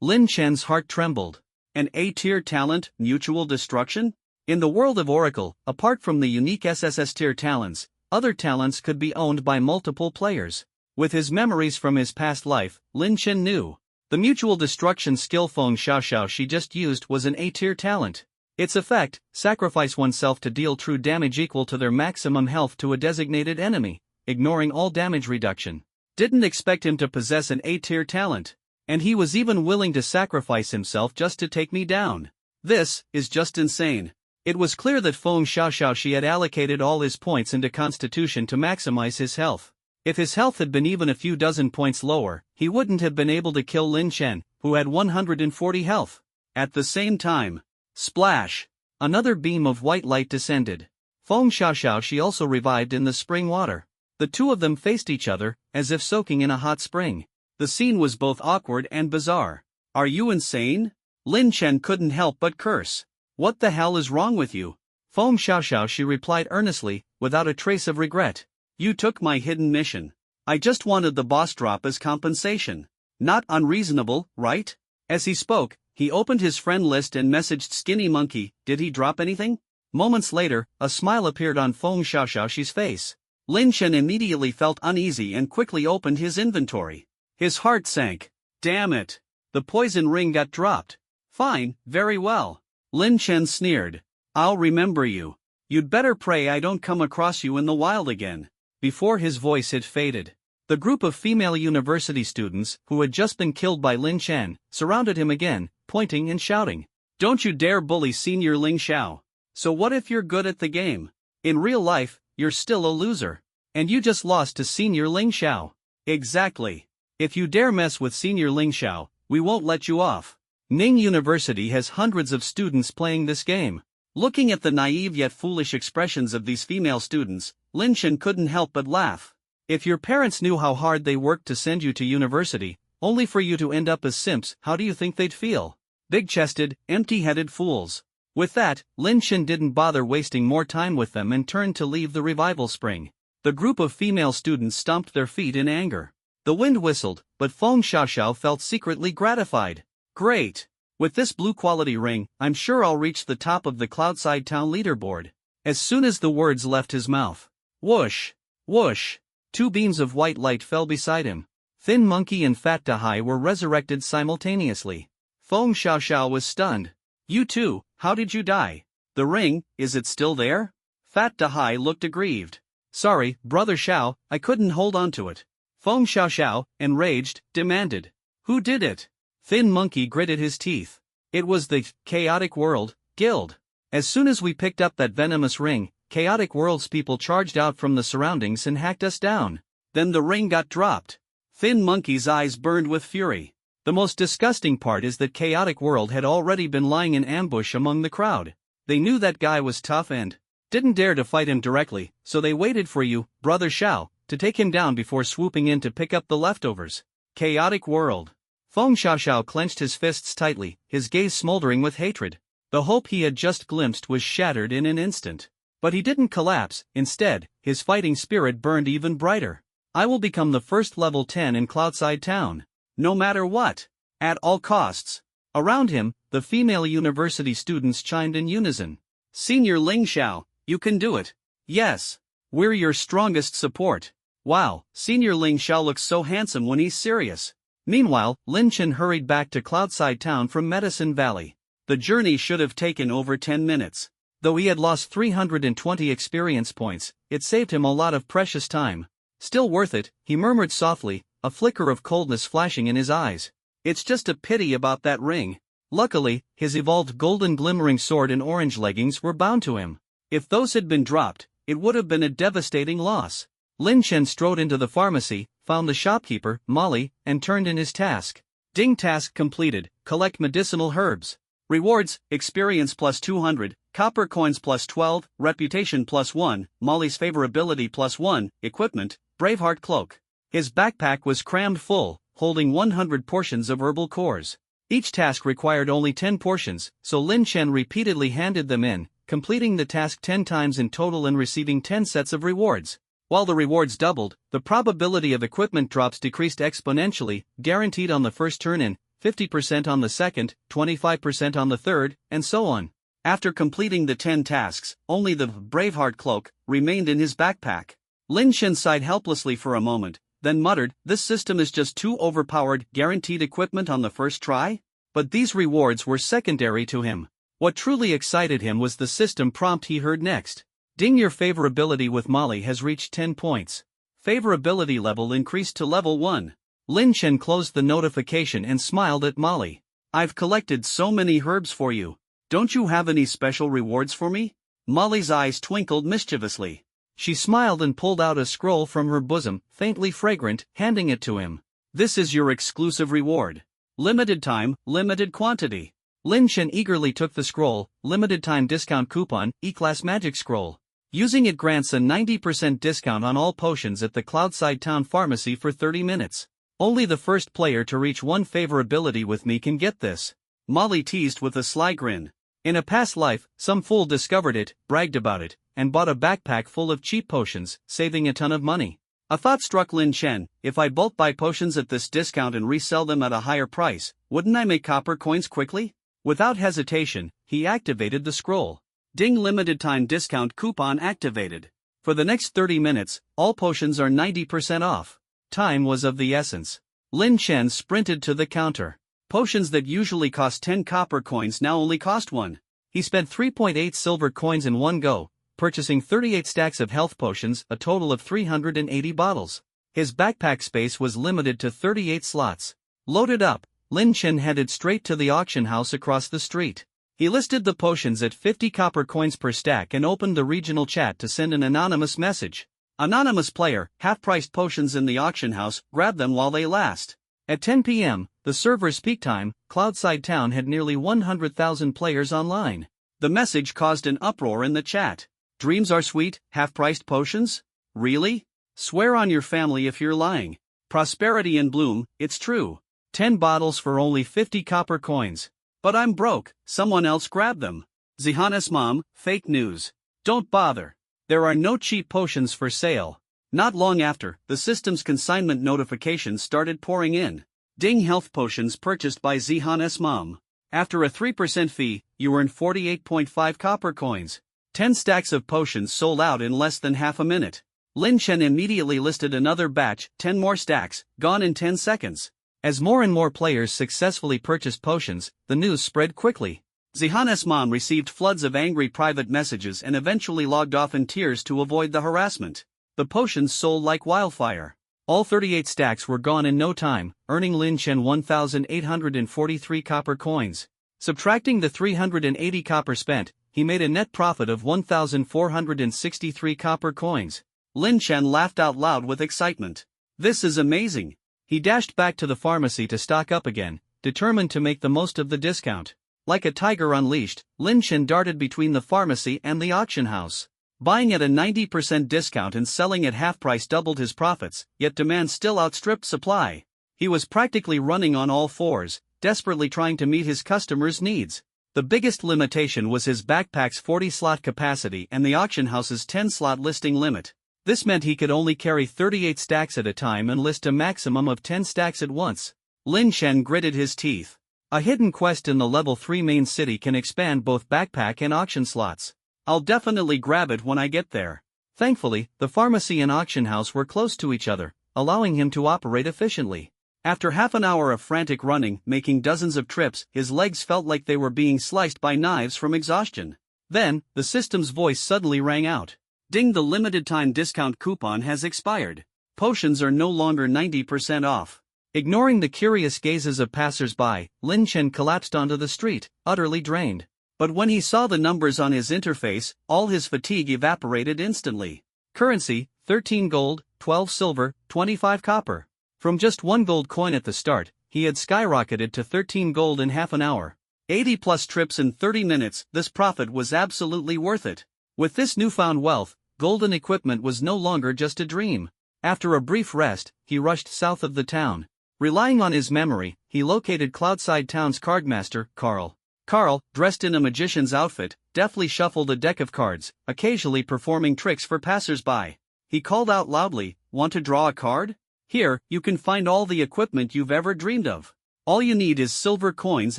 Lin Chen's heart trembled. An A-tier talent, Mutual Destruction? In the world of Oracle, apart from the unique SSS tier talents, other talents could be owned by multiple players. With his memories from his past life, Lin Chen knew. The Mutual Destruction skill Feng Xiaoxiao she just used was an A-tier talent. Its effect, sacrifice oneself to deal true damage equal to their maximum health to a designated enemy, ignoring all damage reduction. Didn't expect him to possess an A-tier talent. And he was even willing to sacrifice himself just to take me down. This is just insane. It was clear that Feng Xiaoxiao had allocated all his points into Constitution to maximize his health. If his health had been even a few dozen points lower, he wouldn't have been able to kill Lin Chen, who had 140 health. At the same time, splash! Another beam of white light descended. Feng Xiaoxiao also revived in the spring water. The two of them faced each other, as if soaking in a hot spring. The scene was both awkward and bizarre. Are you insane? Lin Chen couldn't help but curse. What the hell is wrong with you? Feng Xiaoxiao replied earnestly, without a trace of regret. You took my hidden mission. I just wanted the boss drop as compensation. Not unreasonable, right? As he spoke, he opened his friend list and messaged Skinny Monkey. Did he drop anything? Moments later, a smile appeared on Feng Xiaoxiao's face. Lin Chen immediately felt uneasy and quickly opened his inventory. His heart sank. Damn it. The poison ring got dropped. Fine, very well. Lin Chen sneered. I'll remember you. You'd better pray I don't come across you in the wild again. Before his voice had faded, the group of female university students, who had just been killed by Lin Chen, surrounded him again, pointing and shouting. Don't you dare bully Senior Ling Xiao. So what if you're good at the game? In real life, you're still a loser. And you just lost to Senior Ling Xiao. Exactly. If you dare mess with Senior Ling Xiao, we won't let you off. Ning University has hundreds of students playing this game. Looking at the naive yet foolish expressions of these female students, Lin Chen couldn't help but laugh. If your parents knew how hard they worked to send you to university, only for you to end up as simps, how do you think they'd feel? Big-chested, empty-headed fools. With that, Lin Chen didn't bother wasting more time with them and turned to leave the revival spring. The group of female students stomped their feet in anger. The wind whistled, but Feng Xiaoxiao felt secretly gratified. Great! With this blue-quality ring, I'm sure I'll reach the top of the Cloudside Town leaderboard. As soon as the words left his mouth, whoosh! Whoosh! Two beams of white light fell beside him. Thin Monkey and Fat Dahai were resurrected simultaneously. Feng Xiaoxiao was stunned. You too, how did you die? The ring, is it still there? Fat Dahai looked aggrieved. Sorry, Brother Xiao, I couldn't hold on to it. Feng Xiaoxiao, enraged, demanded. Who did it? Thin Monkey gritted his teeth. It was the Chaotic World Guild. As soon as we picked up that venomous ring, Chaotic World's people charged out from the surroundings and hacked us down. Then the ring got dropped. Thin Monkey's eyes burned with fury. The most disgusting part is that Chaotic World had already been lying in ambush among the crowd. They knew that guy was tough and didn't dare to fight him directly, so they waited for you, Brother Xiao, to take him down before swooping in to pick up the leftovers. Chaotic World. Feng Xiaoxiao clenched his fists tightly, his gaze smoldering with hatred. The hope he had just glimpsed was shattered in an instant. But he didn't collapse, instead, his fighting spirit burned even brighter. I will become the first level 10 in Cloudside Town. No matter what. At all costs. Around him, the female university students chimed in unison. Senior Ling Xiao, you can do it. Yes. We're your strongest support. Wow, Senior Ling Xiao looks so handsome when he's serious. Meanwhile, Lin Chen hurried back to Cloudside Town from Medicine Valley. The journey should have taken over 10 minutes. Though he had lost 320 experience points, it saved him a lot of precious time. Still worth it, he murmured softly, a flicker of coldness flashing in his eyes. It's just a pity about that ring. Luckily, his evolved golden glimmering sword and orange leggings were bound to him. If those had been dropped, it would have been a devastating loss. Lin Chen strode into the pharmacy, found the shopkeeper, Molly, and turned in his task. Ding, task completed, collect medicinal herbs. Rewards, experience plus 200, copper coins plus 12, reputation plus 1, Molly's favorability plus 1, equipment, Braveheart cloak. His backpack was crammed full, holding 100 portions of herbal cores. Each task required only 10 portions, so Lin Chen repeatedly handed them in, completing the task 10 times in total and receiving 10 sets of rewards. While the rewards doubled, the probability of equipment drops decreased exponentially, guaranteed on the first turn-in, 50% on the second, 25% on the third, and so on. After completing the 10 tasks, only the Braveheart cloak remained in his backpack. Lin Chen sighed helplessly for a moment, then muttered, "This system is just too overpowered, guaranteed equipment on the first try?" But these rewards were secondary to him. What truly excited him was the system prompt he heard next. Ding, your favorability with Molly has reached 10 points. Favorability level increased to level 1. Lin Chen closed the notification and smiled at Molly. I've collected so many herbs for you. Don't you have any special rewards for me? Molly's eyes twinkled mischievously. She smiled and pulled out a scroll from her bosom, faintly fragrant, handing it to him. This is your exclusive reward. Limited time, limited quantity. Lin Chen eagerly took the scroll, limited time discount coupon, E-Class Magic Scroll. Using it grants a 90% discount on all potions at the Cloudside Town Pharmacy for 30 minutes. Only the first player to reach 1 favorability with me can get this. Molly teased with a sly grin. In a past life, some fool discovered it, bragged about it, and bought a backpack full of cheap potions, saving a ton of money. A thought struck Lin Chen, if I bulk buy potions at this discount and resell them at a higher price, wouldn't I make copper coins quickly? Without hesitation, he activated the scroll. Ding, limited time discount coupon activated. For the next 30 minutes, all potions are 90% off. Time was of the essence. Lin Chen sprinted to the counter. Potions that usually cost 10 copper coins now only cost 1. He spent 3.8 silver coins in one go, purchasing 38 stacks of health potions, a total of 380 bottles. His backpack space was limited to 38 slots. Loaded up, Lin Chen headed straight to the auction house across the street. He listed the potions at 50 copper coins per stack and opened the regional chat to send an anonymous message. Anonymous player, half-priced potions in the auction house, grab them while they last. At 10 p.m., the server's peak time, Cloudside Town had nearly 100,000 players online. The message caused an uproar in the chat. Dreams are sweet, half-priced potions? Really? Swear on your family if you're lying. Prosperity in bloom, it's true. 10 bottles for only 50 copper coins. But I'm broke, someone else grab them. Zihan's mom, fake news. Don't bother. There are no cheap potions for sale. Not long after, the system's consignment notifications started pouring in. Ding, health potions purchased by Zihan's mom. After a 3% fee, you earn 48.5 copper coins. 10 stacks of potions sold out in less than half a minute. Lin Chen immediately listed another batch, 10 more stacks, gone in 10 seconds. As more and more players successfully purchased potions, the news spread quickly. Zihan's mom received floods of angry private messages and eventually logged off in tears to avoid the harassment. The potions sold like wildfire. All 38 stacks were gone in no time, earning Lin Chen 1,843 copper coins. Subtracting the 380 copper spent, he made a net profit of 1,463 copper coins. Lin Chen laughed out loud with excitement. This is amazing. He dashed back to the pharmacy to stock up again, determined to make the most of the discount. Like a tiger unleashed, Lin Chen darted between the pharmacy and the auction house. Buying at a 90% discount and selling at half price doubled his profits, yet demand still outstripped supply. He was practically running on all fours, desperately trying to meet his customers' needs. The biggest limitation was his backpack's 40-slot capacity and the auction house's 10-slot listing limit. This meant he could only carry 38 stacks at a time and list a maximum of 10 stacks at once. Lin Chen gritted his teeth. A hidden quest in the level 3 main city can expand both backpack and auction slots. I'll definitely grab it when I get there. Thankfully, the pharmacy and auction house were close to each other, allowing him to operate efficiently. After half an hour of frantic running, making dozens of trips, his legs felt like they were being sliced by knives from exhaustion. Then, the system's voice suddenly rang out. Ding, the limited time discount coupon has expired. Potions are no longer 90% off. Ignoring the curious gazes of passers-by, Lin Chen collapsed onto the street, utterly drained. But when he saw the numbers on his interface, all his fatigue evaporated instantly. Currency, 13 gold, 12 silver, 25 copper. From just 1 gold coin at the start, he had skyrocketed to 13 gold in half an hour. 80 plus trips in 30 minutes, this profit was absolutely worth it. With this newfound wealth, golden equipment was no longer just a dream. After a brief rest, he rushed south of the town. Relying on his memory, he located Cloudside Town's cardmaster, Carl. Carl, dressed in a magician's outfit, deftly shuffled a deck of cards, occasionally performing tricks for passers-by. He called out loudly, "Want to draw a card? Here, you can find all the equipment you've ever dreamed of. All you need is silver coins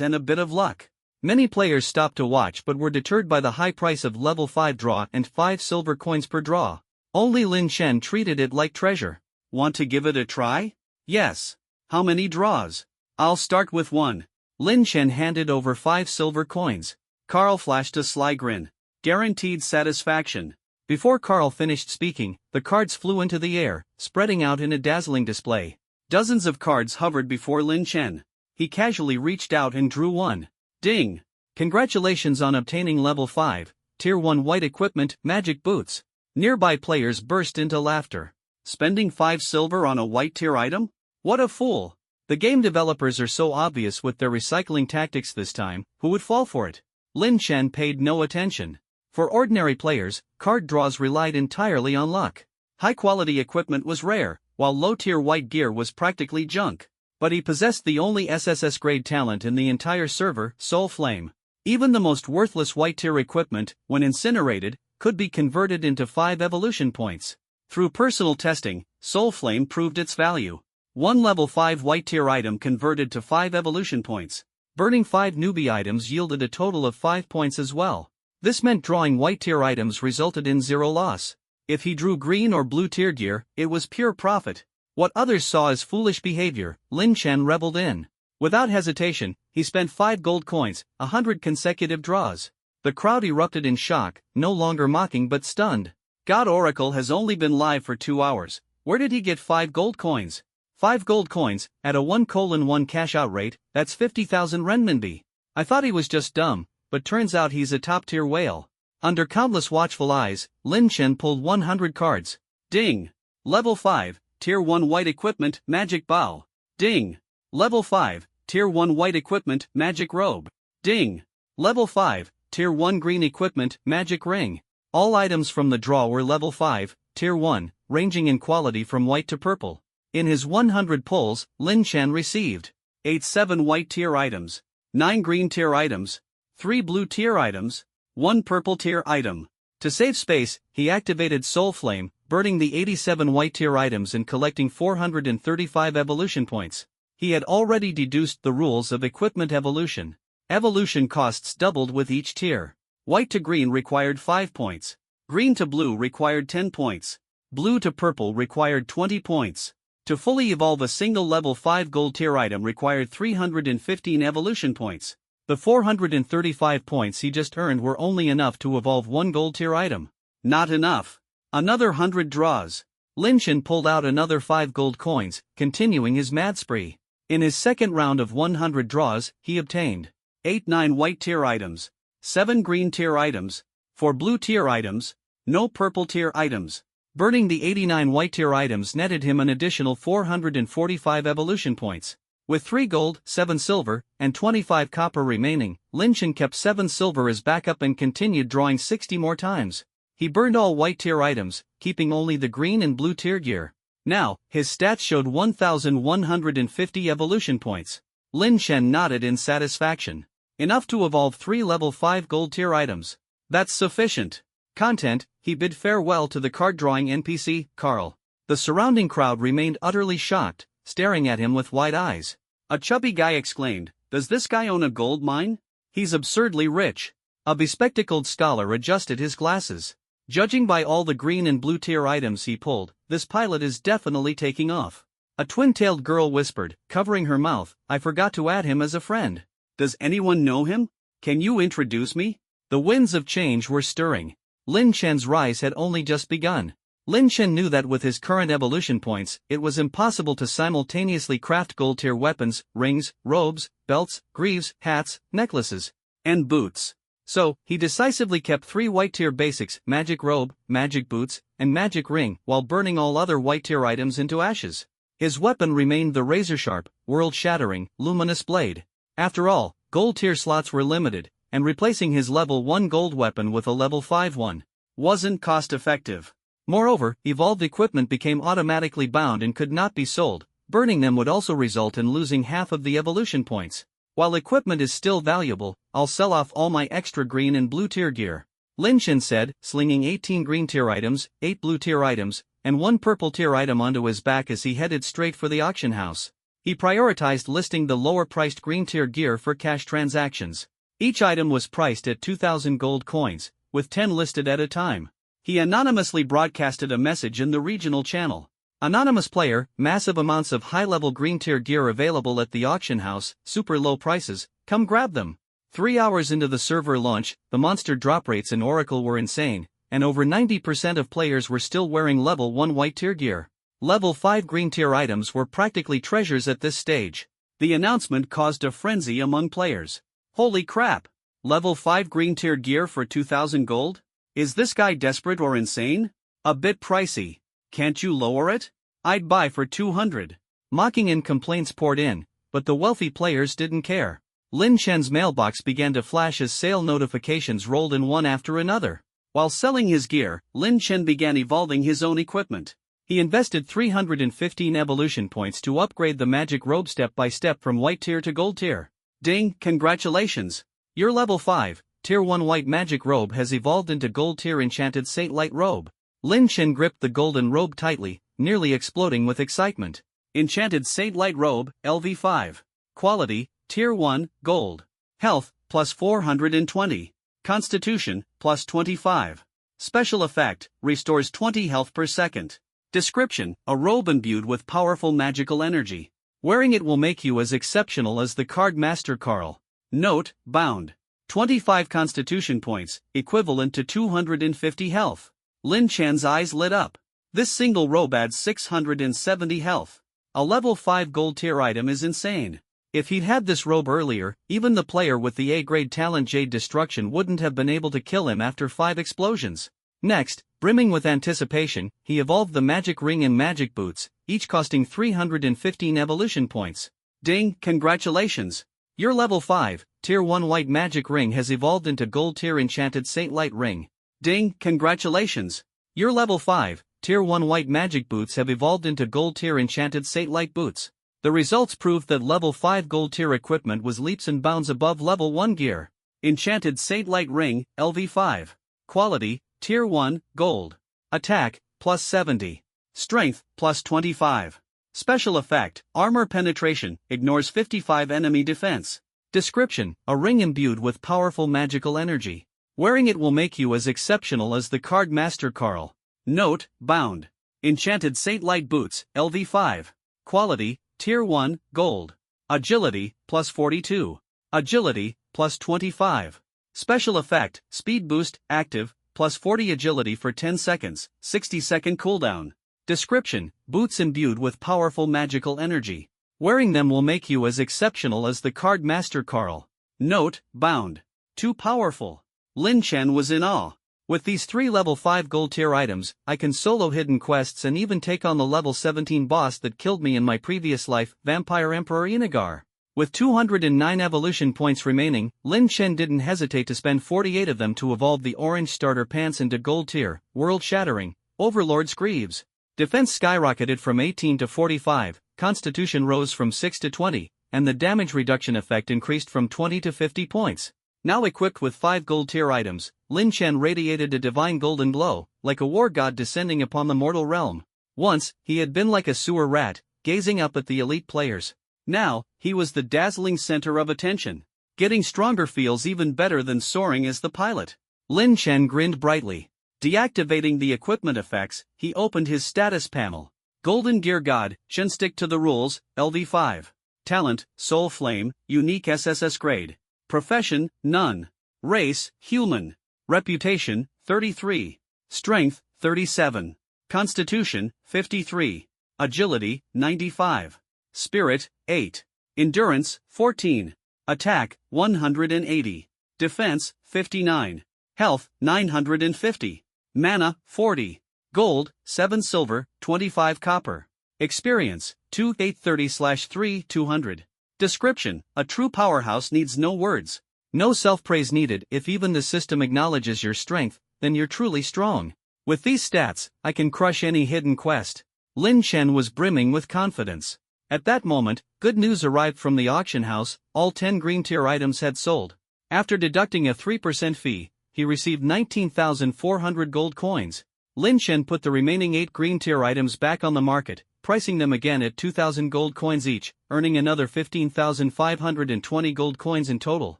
and a bit of luck." Many players stopped to watch but were deterred by the high price of level 5 draw and 5 silver coins per draw. Only Lin Chen treated it like treasure. "Want to give it a try?" "Yes. How many draws?" "I'll start with 1. Lin Chen handed over 5 silver coins. Carl flashed a sly grin. Guaranteed satisfaction. Before Carl finished speaking, the cards flew into the air, spreading out in a dazzling display. Dozens of cards hovered before Lin Chen. He casually reached out and drew one. Ding! Congratulations on obtaining level 5, Tier 1 white equipment, magic boots. Nearby players burst into laughter. Spending 5 silver on a white tier item? What a fool! The game developers are so obvious with their recycling tactics this time, who would fall for it? Lin Chen paid no attention. For ordinary players, card draws relied entirely on luck. High-quality equipment was rare, while low-tier white gear was practically junk. But he possessed the only SSS grade talent in the entire server, Soul Flame. Even the most worthless white-tier equipment, when incinerated, could be converted into 5 evolution points. Through personal testing, Soul Flame proved its value. One level 5 white tier item converted to 5 evolution points. Burning 5 newbie items yielded a total of 5 points as well. This meant drawing white tier items resulted in 0 loss. If he drew green or blue tier gear, it was pure profit. What others saw as foolish behavior, Lin Chen reveled in. Without hesitation, he spent 5 gold coins, 100 consecutive draws. The crowd erupted in shock, no longer mocking but stunned. God Oracle has only been live for 2 hours. Where did he get 5 gold coins? 5 gold coins, at a 1:1 cash-out rate, that's 50,000 renminbi. I thought he was just dumb, but turns out he's a top-tier whale. Under countless watchful eyes, Lin Chen pulled 100 cards. Ding! Level 5, Tier 1 white equipment, magic bow. Ding! Level 5, Tier 1 white equipment, magic robe. Ding! Level 5, Tier 1 green equipment, magic ring. All items from the draw were level 5, Tier 1, ranging in quality from white to purple. In his 100 pulls, Lin Chen received 7 white tier items, 9 green tier items, 3 blue tier items, 1 purple tier item. To save space, he activated Soul Flame, burning the 87 white tier items and collecting 435 evolution points. He had already deduced the rules of equipment evolution. Evolution costs doubled with each tier. White to green required 5 points. Green to blue required 10 points. Blue to purple required 20 points. To fully evolve a single level 5 gold tier item required 315 evolution points. The 435 points he just earned were only enough to evolve 1 gold tier item. Not enough. Another 100 draws. Lin Chen pulled out another 5 gold coins, continuing his mad spree. In his second round of 100 draws, he obtained 9 white tier items, 7 green tier items, 4 blue tier items, no purple tier items. Burning the 89 white tier items netted him an additional 445 evolution points. With 3 gold, 7 silver, and 25 copper remaining, Lin Chen kept 7 silver as backup and continued drawing 60 more times. He burned all white tier items, keeping only the green and blue tier gear. Now, his stats showed 1,150 evolution points. Lin Chen nodded in satisfaction. Enough to evolve 3 level 5 gold tier items. That's sufficient. Content, he bid farewell to the card-drawing NPC, Carl. The surrounding crowd remained utterly shocked, staring at him with wide eyes. A chubby guy exclaimed, "Does this guy own a gold mine? He's absurdly rich." A bespectacled scholar adjusted his glasses. Judging by all the green and blue tier items he pulled, this pilot is definitely taking off. A twin-tailed girl whispered, covering her mouth, "I forgot to add him as a friend. Does anyone know him? Can you introduce me?" The winds of change were stirring. Lin Chen's rise had only just begun. Lin Chen knew that with his current evolution points, it was impossible to simultaneously craft gold-tier weapons, rings, robes, belts, greaves, hats, necklaces, and boots. So, he decisively kept 3 white-tier basics, magic robe, magic boots, and magic ring, while burning all other white-tier items into ashes. His weapon remained the razor-sharp, world-shattering, luminous blade. After all, gold-tier slots were limited, and replacing his level 1 gold weapon with a level 5 one wasn't cost-effective. Moreover, evolved equipment became automatically bound and could not be sold. Burning them would also result in losing half of the evolution points. While equipment is still valuable, I'll sell off all my extra green and blue tier gear, Lin Chen said, slinging 18 green tier items, 8 blue tier items, and 1 purple tier item onto his back as he headed straight for the auction house. He prioritized listing the lower-priced green tier gear for cash transactions. Each item was priced at 2,000 gold coins, with 10 listed at a time. He anonymously broadcasted a message in the regional channel. Anonymous player, massive amounts of high-level green tier gear available at the auction house, super low prices, come grab them. 3 hours into the server launch, the monster drop rates in Oracle were insane, and over 90% of players were still wearing level 1 white tier gear. Level 5 green tier items were practically treasures at this stage. The announcement caused a frenzy among players. Holy crap! Level 5 green tier gear for 2,000 gold? Is this guy desperate or insane? A bit pricey. Can't you lower it? I'd buy for 200. Mocking and complaints poured in, but the wealthy players didn't care. Lin Chen's mailbox began to flash as sale notifications rolled in one after another. While selling his gear, Lin Chen began evolving his own equipment. He invested 315 evolution points to upgrade the magic robe step by step from white tier to gold tier. Ding, congratulations! You're level 5. Tier 1 white magic robe has evolved into gold tier enchanted saint light robe. Lin Chen gripped the golden robe tightly, nearly exploding with excitement. Enchanted saint light robe, LV5. Quality, tier 1, gold. Health, plus 420. Constitution, plus 25. Special effect, restores 20 health per second. Description, a robe imbued with powerful magical energy. Wearing it will make you as exceptional as the card master Carl. Note, bound. 25 constitution points, equivalent to 250 health. Lin Chen's eyes lit up. This single robe adds 670 health. A level 5 gold tier item is insane. If he'd had this robe earlier, even the player with the A-grade talent Jade Destruction wouldn't have been able to kill him after 5 explosions. Next, brimming with anticipation, he evolved the magic ring and magic boots, each costing 315 evolution points. Ding, congratulations! Your level 5, tier 1 white magic ring has evolved into gold tier enchanted saint light ring. Ding, congratulations! Your level 5, tier 1 white magic boots have evolved into gold tier enchanted saint light boots. The results proved that level 5 gold tier equipment was leaps and bounds above level 1 gear. Enchanted saint light ring, LV5. Quality, tier 1, gold. Attack, plus 70. Strength, plus 25. Special effect, armor penetration, ignores 55 enemy defense. Description, a ring imbued with powerful magical energy. Wearing it will make you as exceptional as the card master Carl. Note, bound. Enchanted saint light boots, LV5. Quality, tier 1, gold. Agility, plus 42. Agility, plus 25. Special effect, speed boost, active, plus 40 agility for 10 seconds, 60-second cooldown. Description, boots imbued with powerful magical energy. Wearing them will make you as exceptional as the card master Carl. Note, bound. Too powerful. Lin Chen was in awe. With these 3 level 5 gold tier items, I can solo hidden quests and even take on the level 17 boss that killed me in my previous life, Vampire Emperor Inagar. With 209 evolution points remaining, Lin Chen didn't hesitate to spend 48 of them to evolve the orange starter pants into gold tier, world-shattering, Overlord's Greaves. Defense skyrocketed from 18 to 45, Constitution rose from 6 to 20, and the damage reduction effect increased from 20 to 50 points. Now equipped with 5 gold tier items, Lin Chen radiated a divine golden glow, like a war god descending upon the mortal realm. Once, he had been like a sewer rat, gazing up at the elite players. Now, he was the dazzling center of attention. Getting stronger feels even better than soaring as the pilot. Lin Chen grinned brightly. Deactivating the equipment effects, he opened his status panel. Golden Gear God, Chen stick to the rules, LV5. Talent, Soul Flame, unique SSS grade. Profession, none. Race, human. Reputation, 33. Strength, 37. Constitution, 53. Agility, 95. Spirit, 8. Endurance, 14. Attack, 180. Defense, 59. Health, 950. Mana, 40. Gold, 7 silver, 25 copper. Experience, 2830/3 200. Description: a true powerhouse needs no words. No self-praise needed. If even the system acknowledges your strength, then you're truly strong. With these stats, I can crush any hidden quest. Lin Chen was brimming with confidence. At that moment, good news arrived from the auction house. All 10 green tier items had sold. After deducting a 3% fee, he received 19,400 gold coins. Lin Chen put the remaining 8 green tier items back on the market, pricing them again at 2,000 gold coins each, earning another 15,520 gold coins in total.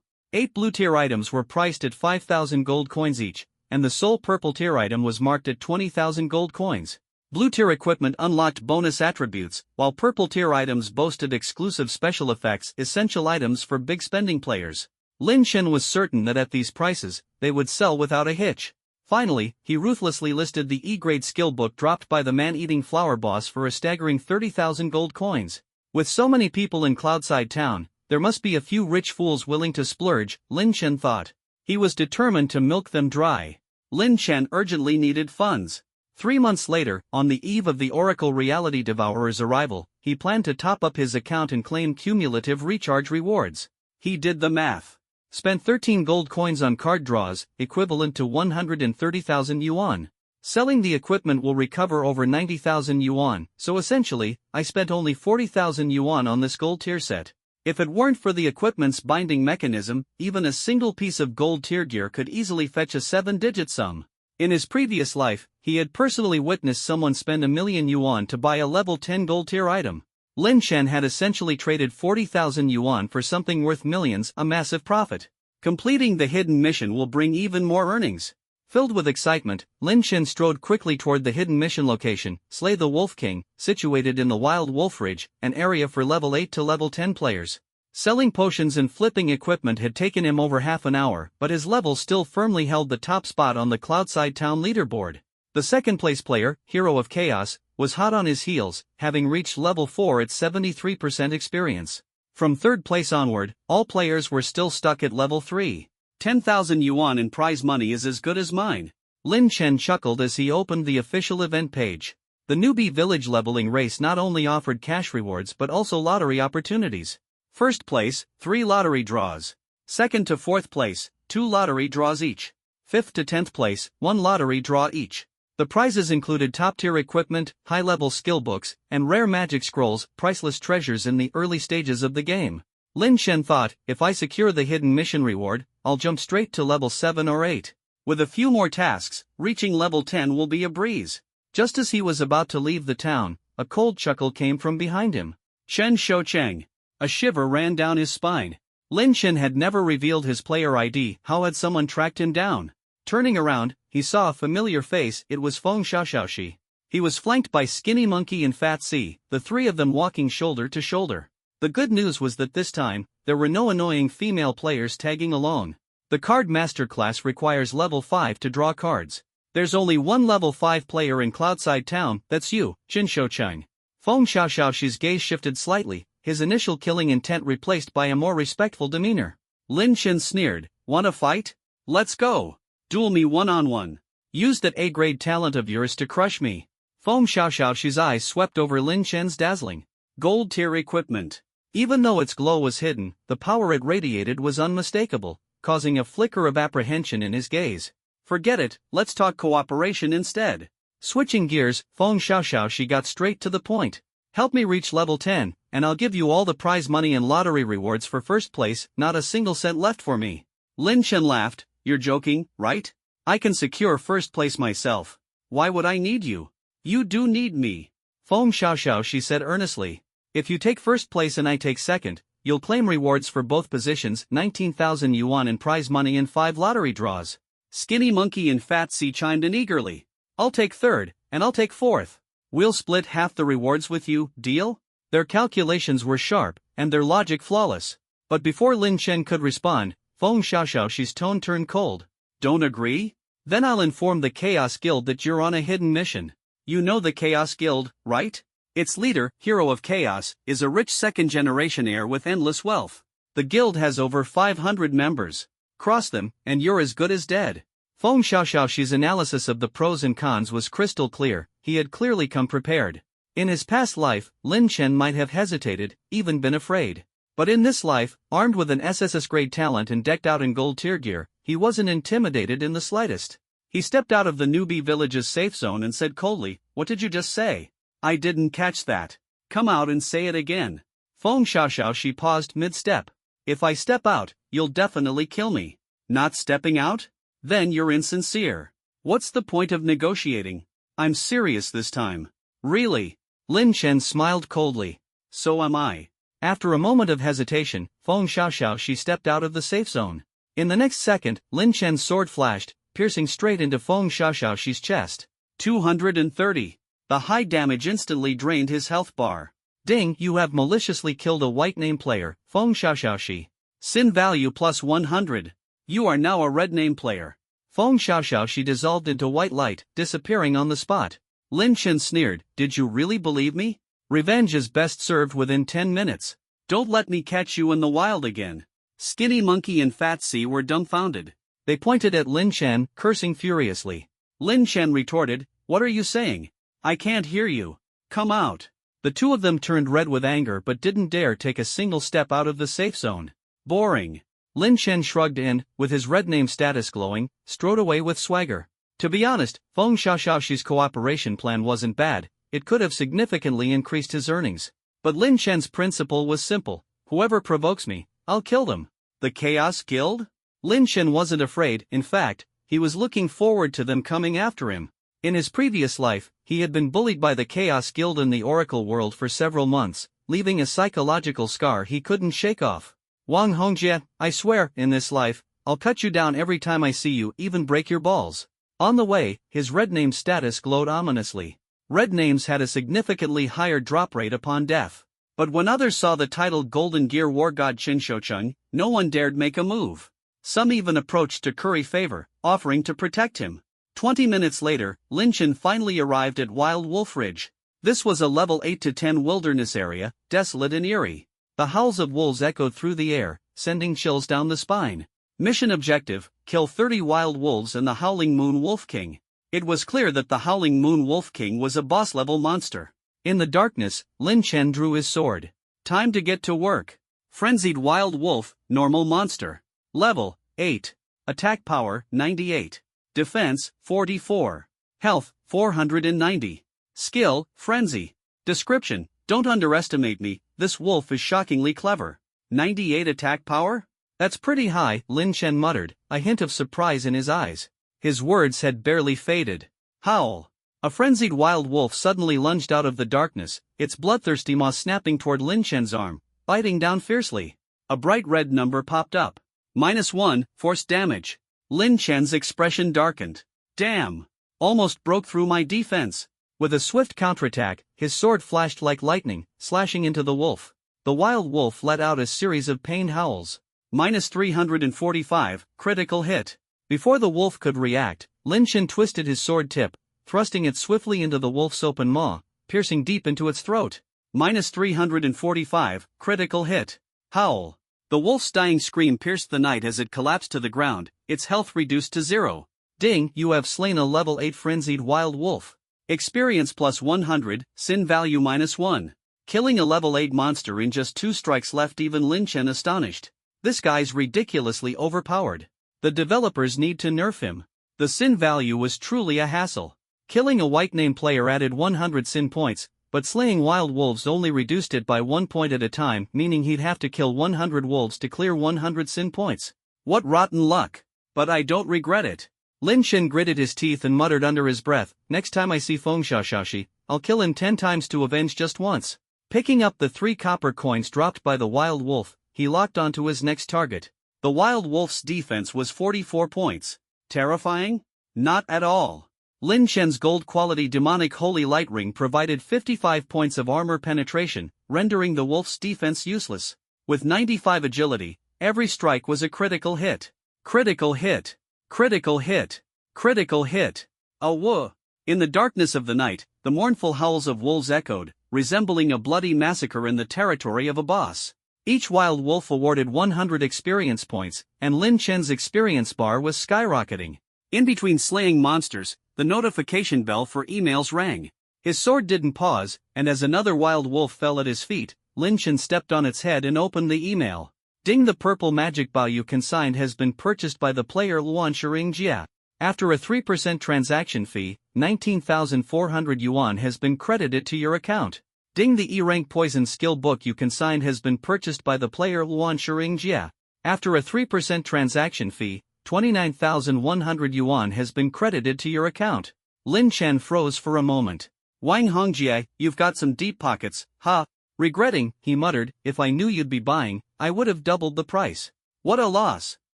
8 blue tier items were priced at 5,000 gold coins each, and the sole purple tier item was marked at 20,000 gold coins. Blue tier equipment unlocked bonus attributes, while purple tier items boasted exclusive special effects, essential items for big spending players. Lin Chen was certain that at these prices, they would sell without a hitch. Finally, he ruthlessly listed the E-grade skill book dropped by the man-eating flower boss for a staggering 30,000 gold coins. With so many people in Cloudside Town, there must be a few rich fools willing to splurge, Lin Chen thought. He was determined to milk them dry. Lin Chen urgently needed funds. 3 months later, on the eve of the Oracle Reality Devourer's arrival, he planned to top up his account and claim cumulative recharge rewards. He did the math. Spent 13 gold coins on card draws, equivalent to 130,000 yuan. Selling the equipment will recover over 90,000 yuan, so essentially, I spent only 40,000 yuan on this gold tier set. If it weren't for the equipment's binding mechanism, even a single piece of gold tier gear could easily fetch a 7-digit sum. In his previous life, he had personally witnessed someone spend 1,000,000 yuan to buy a level 10 gold tier item. Lin Chen had essentially traded 40,000 yuan for something worth millions, a massive profit. Completing the hidden mission will bring even more earnings. Filled with excitement, Lin Chen strode quickly toward the hidden mission location, Slay the Wolf King, situated in the Wild Wolf Ridge, an area for level 8 to level 10 players. Selling potions and flipping equipment had taken him over half an hour, but his level still firmly held the top spot on the Cloudside Town leaderboard. The second-place player, Hero of Chaos, was hot on his heels, having reached level 4 at 73% experience. From third place onward, all players were still stuck at level 3. 10,000 yuan in prize money is as good as mine. Lin Chen chuckled as he opened the official event page. The newbie village leveling race not only offered cash rewards but also lottery opportunities. First place, 3 lottery draws. Second to fourth place, 2 lottery draws each. Fifth to 10th place, 1 lottery draw each. The prizes included top-tier equipment, high-level skill books, and rare magic scrolls, priceless treasures in the early stages of the game. Lin Chen thought, if I secure the hidden mission reward, I'll jump straight to level 7 or 8. With a few more tasks, reaching level 10 will be a breeze. Just as he was about to leave the town, a cold chuckle came from behind him. Chen Shoucheng. A shiver ran down his spine. Lin Chen had never revealed his player ID. How had someone tracked him down? Turning around, he saw a familiar face. It was Feng Xiaoxiaoxi. He was flanked by Skinny Monkey and Fat C, the 3 of them walking shoulder to shoulder. The good news was that this time, there were no annoying female players tagging along. The Card Master class requires level 5 to draw cards. There's only one level 5 player in Cloudside Town, that's you, Jin Shoucheng. Feng Xiaoxiaoxi's gaze shifted slightly, his initial killing intent replaced by a more respectful demeanor. Lin Chen sneered, "Wanna fight? Let's go. Duel me one-on-one. Use that A-grade talent of yours to crush me." Feng Xiaoxiaoxi's eyes swept over Lin Chen's dazzling gold tier equipment. Even though its glow was hidden, the power it radiated was unmistakable, causing a flicker of apprehension in his gaze. "Forget it, let's talk cooperation instead." Switching gears, Feng Xiaoxiaoxi got straight to the point. "Help me reach level 10, and I'll give you all the prize money and lottery rewards for first place, not a single cent left for me." Lin Chen laughed. "You're joking, right? I can secure first place myself. Why would I need you?" "You do need me." Feng Xiaoxiaoxi said earnestly. "If you take first place and I take second, you'll claim rewards for both positions, 19,000 yuan in prize money and 5 lottery draws." Skinny Monkey and Fat C chimed in eagerly. "I'll take third, and I'll take fourth. We'll split half the rewards with you, deal?" Their calculations were sharp, and their logic flawless. But before Lin Chen could respond, Feng Xiaoxiao's tone turned cold. Don't agree? Then I'll inform the Chaos Guild that you're on a hidden mission. You know the Chaos Guild, right? Its leader, Hero of Chaos, is a rich second-generation heir with endless wealth. The guild has over 500 members. Cross them, and you're as good as dead. Feng Xiaoxiao's analysis of the pros and cons was crystal clear. He had clearly come prepared. In his past life, Lin Chen might have hesitated, even been afraid. But in this life, armed with an SSS-grade talent and decked out in gold-tier gear, he wasn't intimidated in the slightest. He stepped out of the newbie village's safe zone and said coldly, "What did you just say? I didn't catch that. Come out and say it again." Feng Xiaoxiao paused mid-step. "If I step out, you'll definitely kill me. Not stepping out? Then you're insincere. What's the point of negotiating? I'm serious this time." "Really?" Lin Chen smiled coldly. "So am I." After a moment of hesitation, Feng Xiaoxiao stepped out of the safe zone. In the next second, Lin Chen's sword flashed, piercing straight into Feng Xiaoxiao's chest. 230. The high damage instantly drained his health bar. "Ding, you have maliciously killed a white name player, Feng Xiaoxiao. Sin value plus 100. You are now a red name player." Feng Xiaoxiao dissolved into white light, disappearing on the spot. Lin Chen sneered, "Did you really believe me? Revenge is best served within 10 minutes. Don't let me catch you in the wild again." Skinny Monkey and Fat Sea were dumbfounded. They pointed at Lin Chen, cursing furiously. Lin Chen retorted, "What are you saying? I can't hear you. Come out." The two of them turned red with anger but didn't dare take a single step out of the safe zone. "Boring." Lin Chen shrugged and, with his red name status glowing, strode away with swagger. To be honest, Feng Xiaoxiao's cooperation plan wasn't bad. It could have significantly increased his earnings. But Lin Chen's principle was simple: whoever provokes me, I'll kill them. The Chaos Guild? Lin Chen wasn't afraid. In fact, he was looking forward to them coming after him. In his previous life, he had been bullied by the Chaos Guild in the Oracle world for several months, leaving a psychological scar he couldn't shake off. "Wang Hongjie, I swear, in this life, I'll cut you down every time I see you, even break your balls." On the way, his red name status glowed ominously. Red names had a significantly higher drop rate upon death. But when others saw the titled Golden Gear War God Qin Shoucheng, no one dared make a move. Some even approached to curry favor, offering to protect him. 20 minutes later, Lin Chen finally arrived at Wild Wolf Ridge. This was a level 8 to 10 wilderness area, desolate and eerie. The howls of wolves echoed through the air, sending chills down the spine. Mission objective: kill 30 wild wolves and the Howling Moon Wolf King. It was clear that the Howling Moon Wolf King was a boss-level monster. In the darkness, Lin Chen drew his sword. Time to get to work. Frenzied Wild Wolf, Normal Monster. Level 8. Attack Power 98. Defense 44. Health 490. Skill, Frenzy. Description: don't underestimate me, this wolf is shockingly clever. 98 attack power? That's pretty high, Lin Chen muttered, a hint of surprise in his eyes. His words had barely faded. Howl. A frenzied wild wolf suddenly lunged out of the darkness, its bloodthirsty maw snapping toward Lin Chen's arm, biting down fiercely. A bright red number popped up. -1, force damage. Lin Chen's expression darkened. Damn! Almost broke through my defense. With a swift counterattack, his sword flashed like lightning, slashing into the wolf. The wild wolf let out a series of pained howls. -345, critical hit. Before the wolf could react, Lin Chen twisted his sword tip, thrusting it swiftly into the wolf's open maw, piercing deep into its throat. -345, critical hit. Howl. The wolf's dying scream pierced the night as it collapsed to the ground, its health reduced to 0. Ding, you have slain a level 8 frenzied wild wolf. Experience plus 100, sin value -1. Killing a level 8 monster in just 2 strikes left even Lin Chen astonished. This guy's ridiculously overpowered. The developers need to nerf him. The sin value was truly a hassle. Killing a white name player added 100 sin points, but slaying wild wolves only reduced it by 1 point at a time, meaning he'd have to kill 100 wolves to clear 100 sin points. What rotten luck! But I don't regret it. Lin Chen gritted his teeth and muttered under his breath, next time I see Feng Xiaoxiao, I'll kill him 10 times to avenge just once. Picking up the 3 copper coins dropped by the wild wolf, he locked onto his next target. The wild wolf's defense was 44 points. Terrifying? Not at all. Lin Chen's gold-quality demonic holy light ring provided 55 points of armor penetration, rendering the wolf's defense useless. With 95 agility, Every strike was a critical hit. Critical hit. Critical hit. Critical hit. A woof. In the darkness of the night, the mournful howls of wolves echoed, resembling a bloody massacre in the territory of a boss. Each wild wolf awarded 100 experience points, and Lin Chen's experience bar was skyrocketing. In between slaying monsters, the notification bell for emails rang. His sword didn't pause, and as another wild wolf fell at his feet, Lin Chen stepped on its head and opened the email. Ding, the purple magic ball you consigned has been purchased by the player Luan Shiringjia. After a 3% transaction fee, 19,400 yuan has been credited to your account. Ding, the E-rank poison skill book you consigned has been purchased by the player Luan Shiringjia. After a 3% transaction fee, 29,100 yuan has been credited to your account. Lin Chen froze for a moment. Wang Hongjie, you've got some deep pockets, huh? Regretting, he muttered, if I knew you'd be buying, I would have doubled the price. What a loss.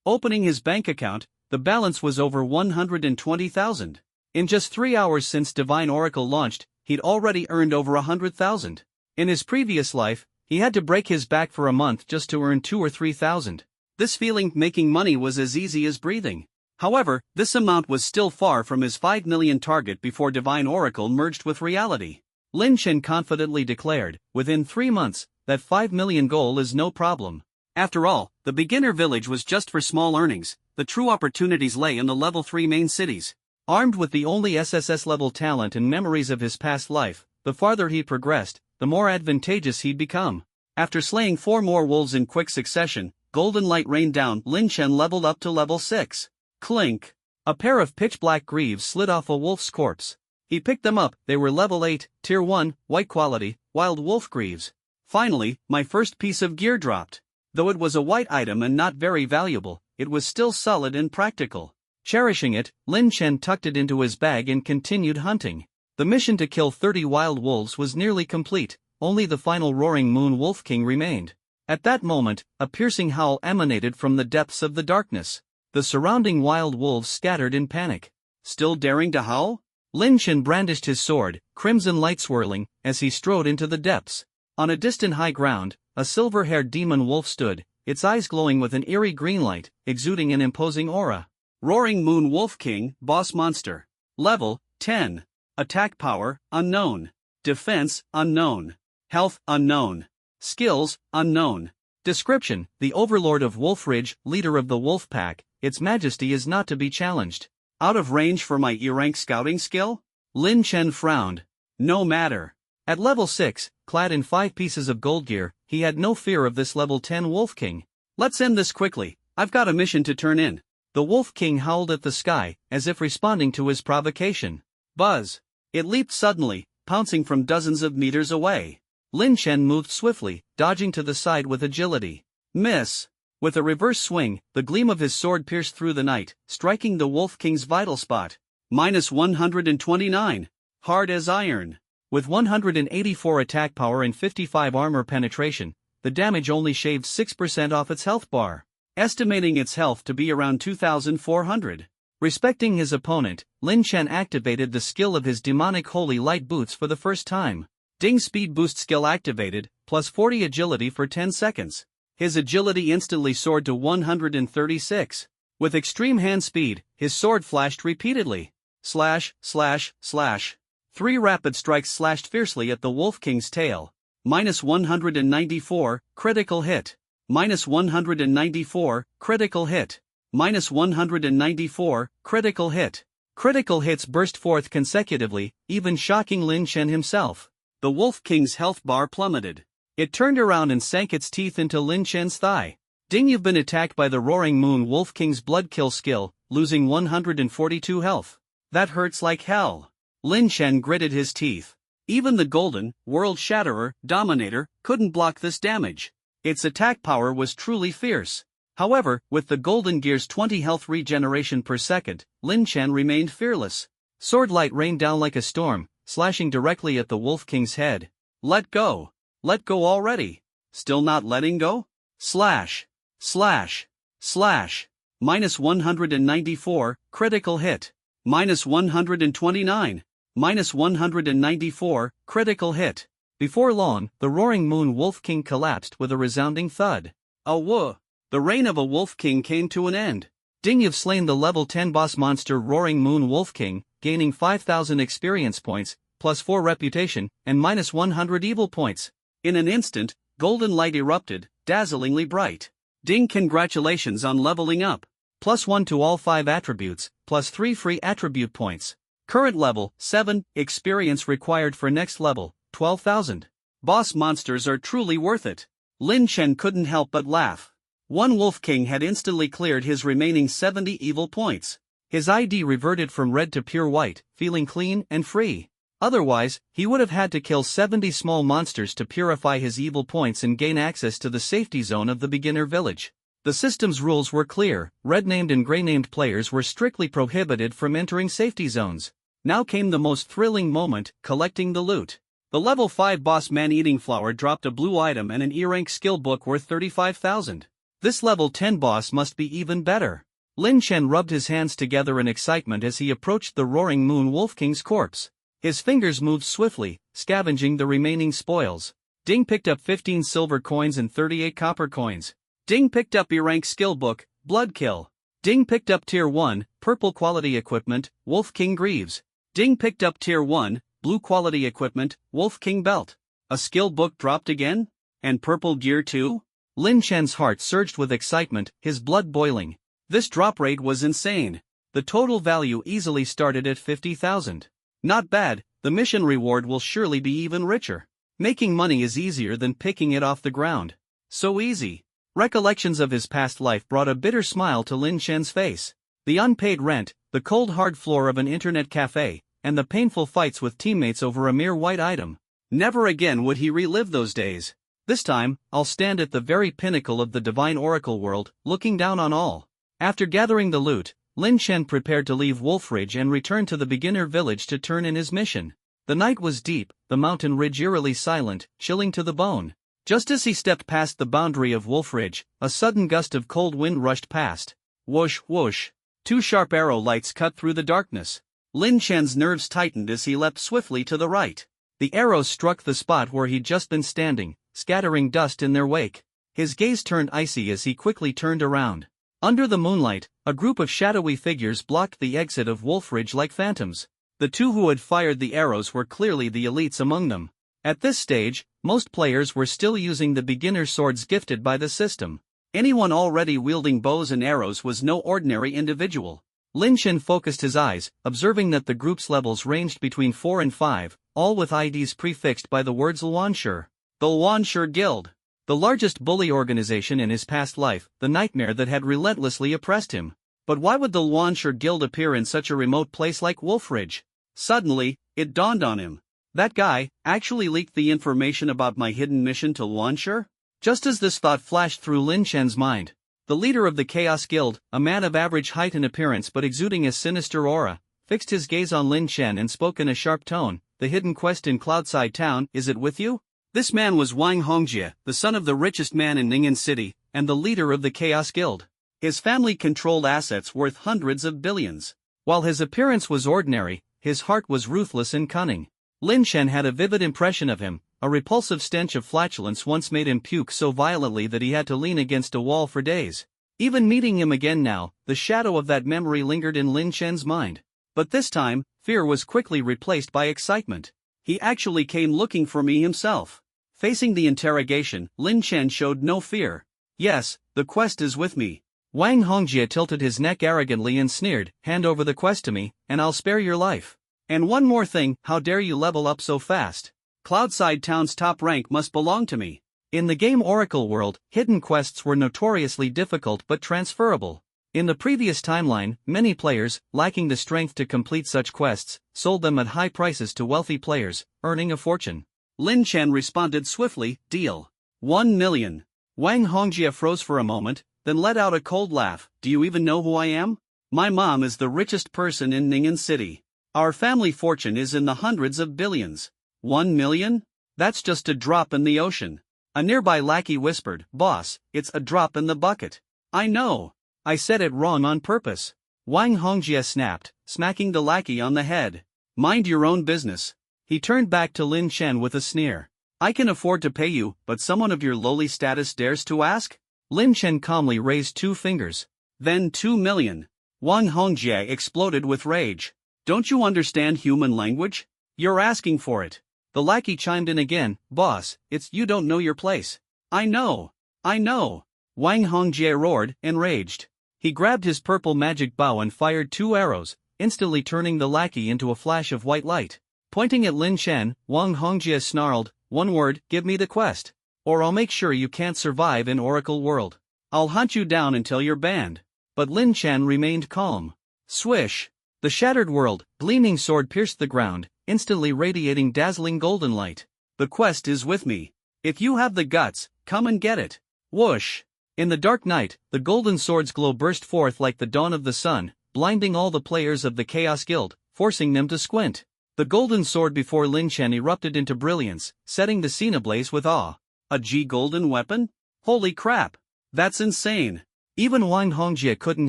Opening his bank account, the balance was over 120,000. In just 3 hours since Divine Oracle launched, he'd already earned over 100,000. In his previous life, he had to break his back for a month just to earn 2,000 or 3,000. This feeling making money was as easy as breathing. However, this amount was still far from his 5 million target before Divine Oracle merged with reality. Lin Chen confidently declared, within 3 months, that 5 million goal is no problem. After all, the beginner village was just for small earnings, the true opportunities lay in the level 3 main cities. Armed with the only SSS level talent and memories of his past life, the farther he progressed, the more advantageous he'd become. After slaying 4 more wolves in quick succession, golden light rained down. Lin Chen leveled up to level 6. Clink. A pair of pitch-black greaves slid off a wolf's corpse. He picked them up. They were level 8, tier 1, white quality, wild wolf greaves. Finally, my first piece of gear dropped. Though it was a white item and not very valuable, it was still solid and practical. Cherishing it, Lin Chen tucked it into his bag and continued hunting. The mission to kill 30 wild wolves was nearly complete, only the final Roaring Moon Wolf King remained. At that moment, a piercing howl emanated from the depths of the darkness. The surrounding wild wolves scattered in panic. Still daring to howl? Lin Chen brandished his sword, crimson light swirling, as he strode into the depths. On a distant high ground, a silver-haired demon wolf stood, its eyes glowing with an eerie green light, exuding an imposing aura. Roaring Moon Wolf King, Boss Monster. Level 10. Attack power, unknown. Defense, unknown. Health, unknown. Skills, unknown. Description: the Overlord of Wolf Ridge, leader of the Wolf Pack, its majesty is not to be challenged. Out of range for my E-rank scouting skill? Lin Chen frowned. No matter. At level 6, clad in 5 pieces of gold gear, he had no fear of this level 10 Wolf King. Let's end this quickly, I've got a mission to turn in. The Wolf King howled at the sky, as if responding to his provocation. Buzz. It leaped suddenly, pouncing from dozens of meters away. Lin Chen moved swiftly, dodging to the side with agility. Miss. With a reverse swing, the gleam of his sword pierced through the night, striking the Wolf King's vital spot. Minus 129. Hard as iron. With 184 attack power and 55 armor penetration, the damage only shaved 6% off its health bar, estimating its health to be around 2,400. Respecting his opponent, Lin Chen activated the skill of his demonic holy light boots for the first time. Ding, speed boost skill activated, plus 40 agility for 10 seconds. His agility instantly soared to 136. With extreme hand speed, his sword flashed repeatedly. Slash, slash, slash. 3 rapid strikes slashed fiercely at the Wolf King's tail. Minus 194, critical hit. Minus 194, critical hit. Minus 194, critical hit. Critical hits burst forth consecutively, even shocking Lin Chen himself. The Wolf King's health bar plummeted. It turned around and sank its teeth into Lin Chen's thigh. Ding, you've been attacked by the Roaring Moon Wolf King's blood kill skill, losing 142 health. That hurts like hell. Lin Chen gritted his teeth. Even the Golden, World Shatterer, Dominator, couldn't block this damage. Its attack power was truly fierce. However, with the Golden Gear's 20 health regeneration per second, Lin Chen remained fearless. Sword light rained down like a storm, slashing directly at the Wolf King's head. Let go. Let go already. Still not letting go? Slash. Slash. Slash. Minus 194, critical hit. Minus 129. Minus 194, critical hit. Before long, the Roaring Moon Wolf King collapsed with a resounding thud. A woof. The reign of a Wolf King came to an end. Ding, you've slain the level 10 boss monster Roaring Moon Wolf King, gaining 5,000 experience points, plus 4 reputation, and minus 100 evil points. In an instant, golden light erupted, dazzlingly bright. Ding, congratulations on leveling up. Plus 1 to all 5 attributes, plus 3 free attribute points. Current level, 7, experience required for next level, 12,000. Boss monsters are truly worth it. Lin Chen couldn't help but laugh. One Wolf King had instantly cleared his remaining 70 evil points. His ID reverted from red to pure white, feeling clean and free. Otherwise, he would have had to kill 70 small monsters to purify his evil points and gain access to the safety zone of the beginner village. The system's rules were clear: red-named and gray-named players were strictly prohibited from entering safety zones. Now came the most thrilling moment, collecting the loot. The level 5 boss man-eating flower dropped a blue item and an E-rank skill book worth 35,000. This level 10 boss must be even better. Lin Chen rubbed his hands together in excitement as he approached the Roaring Moon Wolf King's corpse. His fingers moved swiftly, scavenging the remaining spoils. Ding picked up 15 silver coins and 38 copper coins. Ding picked up E-rank skill book, Blood Kill. Ding picked up Tier 1, purple quality equipment, Wolf King Greaves. Ding picked up Tier 1, blue quality equipment, Wolf King Belt. A skill book dropped again? And purple gear too? Lin Chen's heart surged with excitement, his blood boiling. This drop rate was insane. The total value easily started at 50,000. Not bad, the mission reward will surely be even richer. Making money is easier than picking it off the ground. So easy. Recollections of his past life brought a bitter smile to Lin Chen's face. The unpaid rent, the cold hard floor of an internet cafe, and the painful fights with teammates over a mere white item. Never again would he relive those days. This time, I'll stand at the very pinnacle of the divine oracle world, looking down on all. After gathering the loot, Lin Chen prepared to leave Wolf Ridge and return to the beginner village to turn in his mission. The night was deep, the mountain ridge eerily silent, chilling to the bone. Just as he stepped past the boundary of Wolf Ridge, a sudden gust of cold wind rushed past. Whoosh, whoosh. 2 sharp arrow lights cut through the darkness. Lin Chen's nerves tightened as he leapt swiftly to the right. The arrows struck the spot where he'd just been standing, scattering dust in their wake. His gaze turned icy as he quickly turned around. Under the moonlight, a group of shadowy figures blocked the exit of Wolf Ridge like phantoms. The 2 who had fired the arrows were clearly the elites among them. At this stage, most players were still using the beginner swords gifted by the system. Anyone already wielding bows and arrows was no ordinary individual. Lin Chen focused his eyes, observing that the group's levels ranged between 4 and 5, all with IDs prefixed by the words Luanshi. The Luanshi Guild. The largest bully organization in his past life, the nightmare that had relentlessly oppressed him. But why would the Luanshi Guild appear in such a remote place like Wolf Ridge? Suddenly, it dawned on him. That guy actually leaked the information about my hidden mission to Luanshi? Just as this thought flashed through Lin Chen's mind, the leader of the Chaos Guild, a man of average height and appearance but exuding a sinister aura, fixed his gaze on Lin Chen and spoke in a sharp tone. The hidden quest in Cloudside Town, is it with you? This man was Wang Hongjie, the son of the richest man in Ning'an City, and the leader of the Chaos Guild. His family controlled assets worth hundreds of billions. While his appearance was ordinary, his heart was ruthless and cunning. Lin Chen had a vivid impression of him. A repulsive stench of flatulence once made him puke so violently that he had to lean against a wall for days. Even meeting him again now, the shadow of that memory lingered in Lin Chen's mind. But this time, fear was quickly replaced by excitement. He actually came looking for me himself. Facing the interrogation, Lin Chen showed no fear. Yes, the quest is with me. Wang Hongjie tilted his neck arrogantly and sneered, hand over the quest to me, and I'll spare your life. And one more thing, how dare you level up so fast? Cloudside Town's top rank must belong to me. In the game Oracle world, hidden quests were notoriously difficult but transferable. In the previous timeline, many players, lacking the strength to complete such quests, sold them at high prices to wealthy players, earning a fortune. Lin Chen responded swiftly, deal. 1 million. Wang Hongjie froze for a moment, then let out a cold laugh. Do you even know who I am? My mom is the richest person in Ning'an City. Our family fortune is in the hundreds of billions. 1 million? That's just a drop in the ocean. A nearby lackey whispered, boss, it's a drop in the bucket. I know. I said it wrong on purpose. Wang Hongjie snapped, smacking the lackey on the head. Mind your own business. He turned back to Lin Chen with a sneer. I can afford to pay you, but someone of your lowly status dares to ask? Lin Chen calmly raised 2 fingers. Then 2 million. Wang Hongjie exploded with rage. Don't you understand human language? You're asking for it. The lackey chimed in again. Boss, it's you don't know your place. I know. Wang Hongjie roared, enraged. He grabbed his purple magic bow and fired 2 arrows, instantly turning the lackey into a flash of white light. Pointing at Lin Chen, Wang Hongjie snarled, "One word, give me the quest. Or I'll make sure you can't survive in Oracle World. I'll hunt you down until you're banned." But Lin Chen remained calm. Swish! The shattered world, gleaming sword pierced the ground, instantly radiating dazzling golden light. "The quest is with me. If you have the guts, come and get it." Whoosh! In the dark night, the golden sword's glow burst forth like the dawn of the sun, blinding all the players of the Chaos Guild, forcing them to squint. The golden sword before Lin Chen erupted into brilliance, setting the scene ablaze with awe. A G-golden weapon? Holy crap! That's insane! Even Wang Hongjie couldn't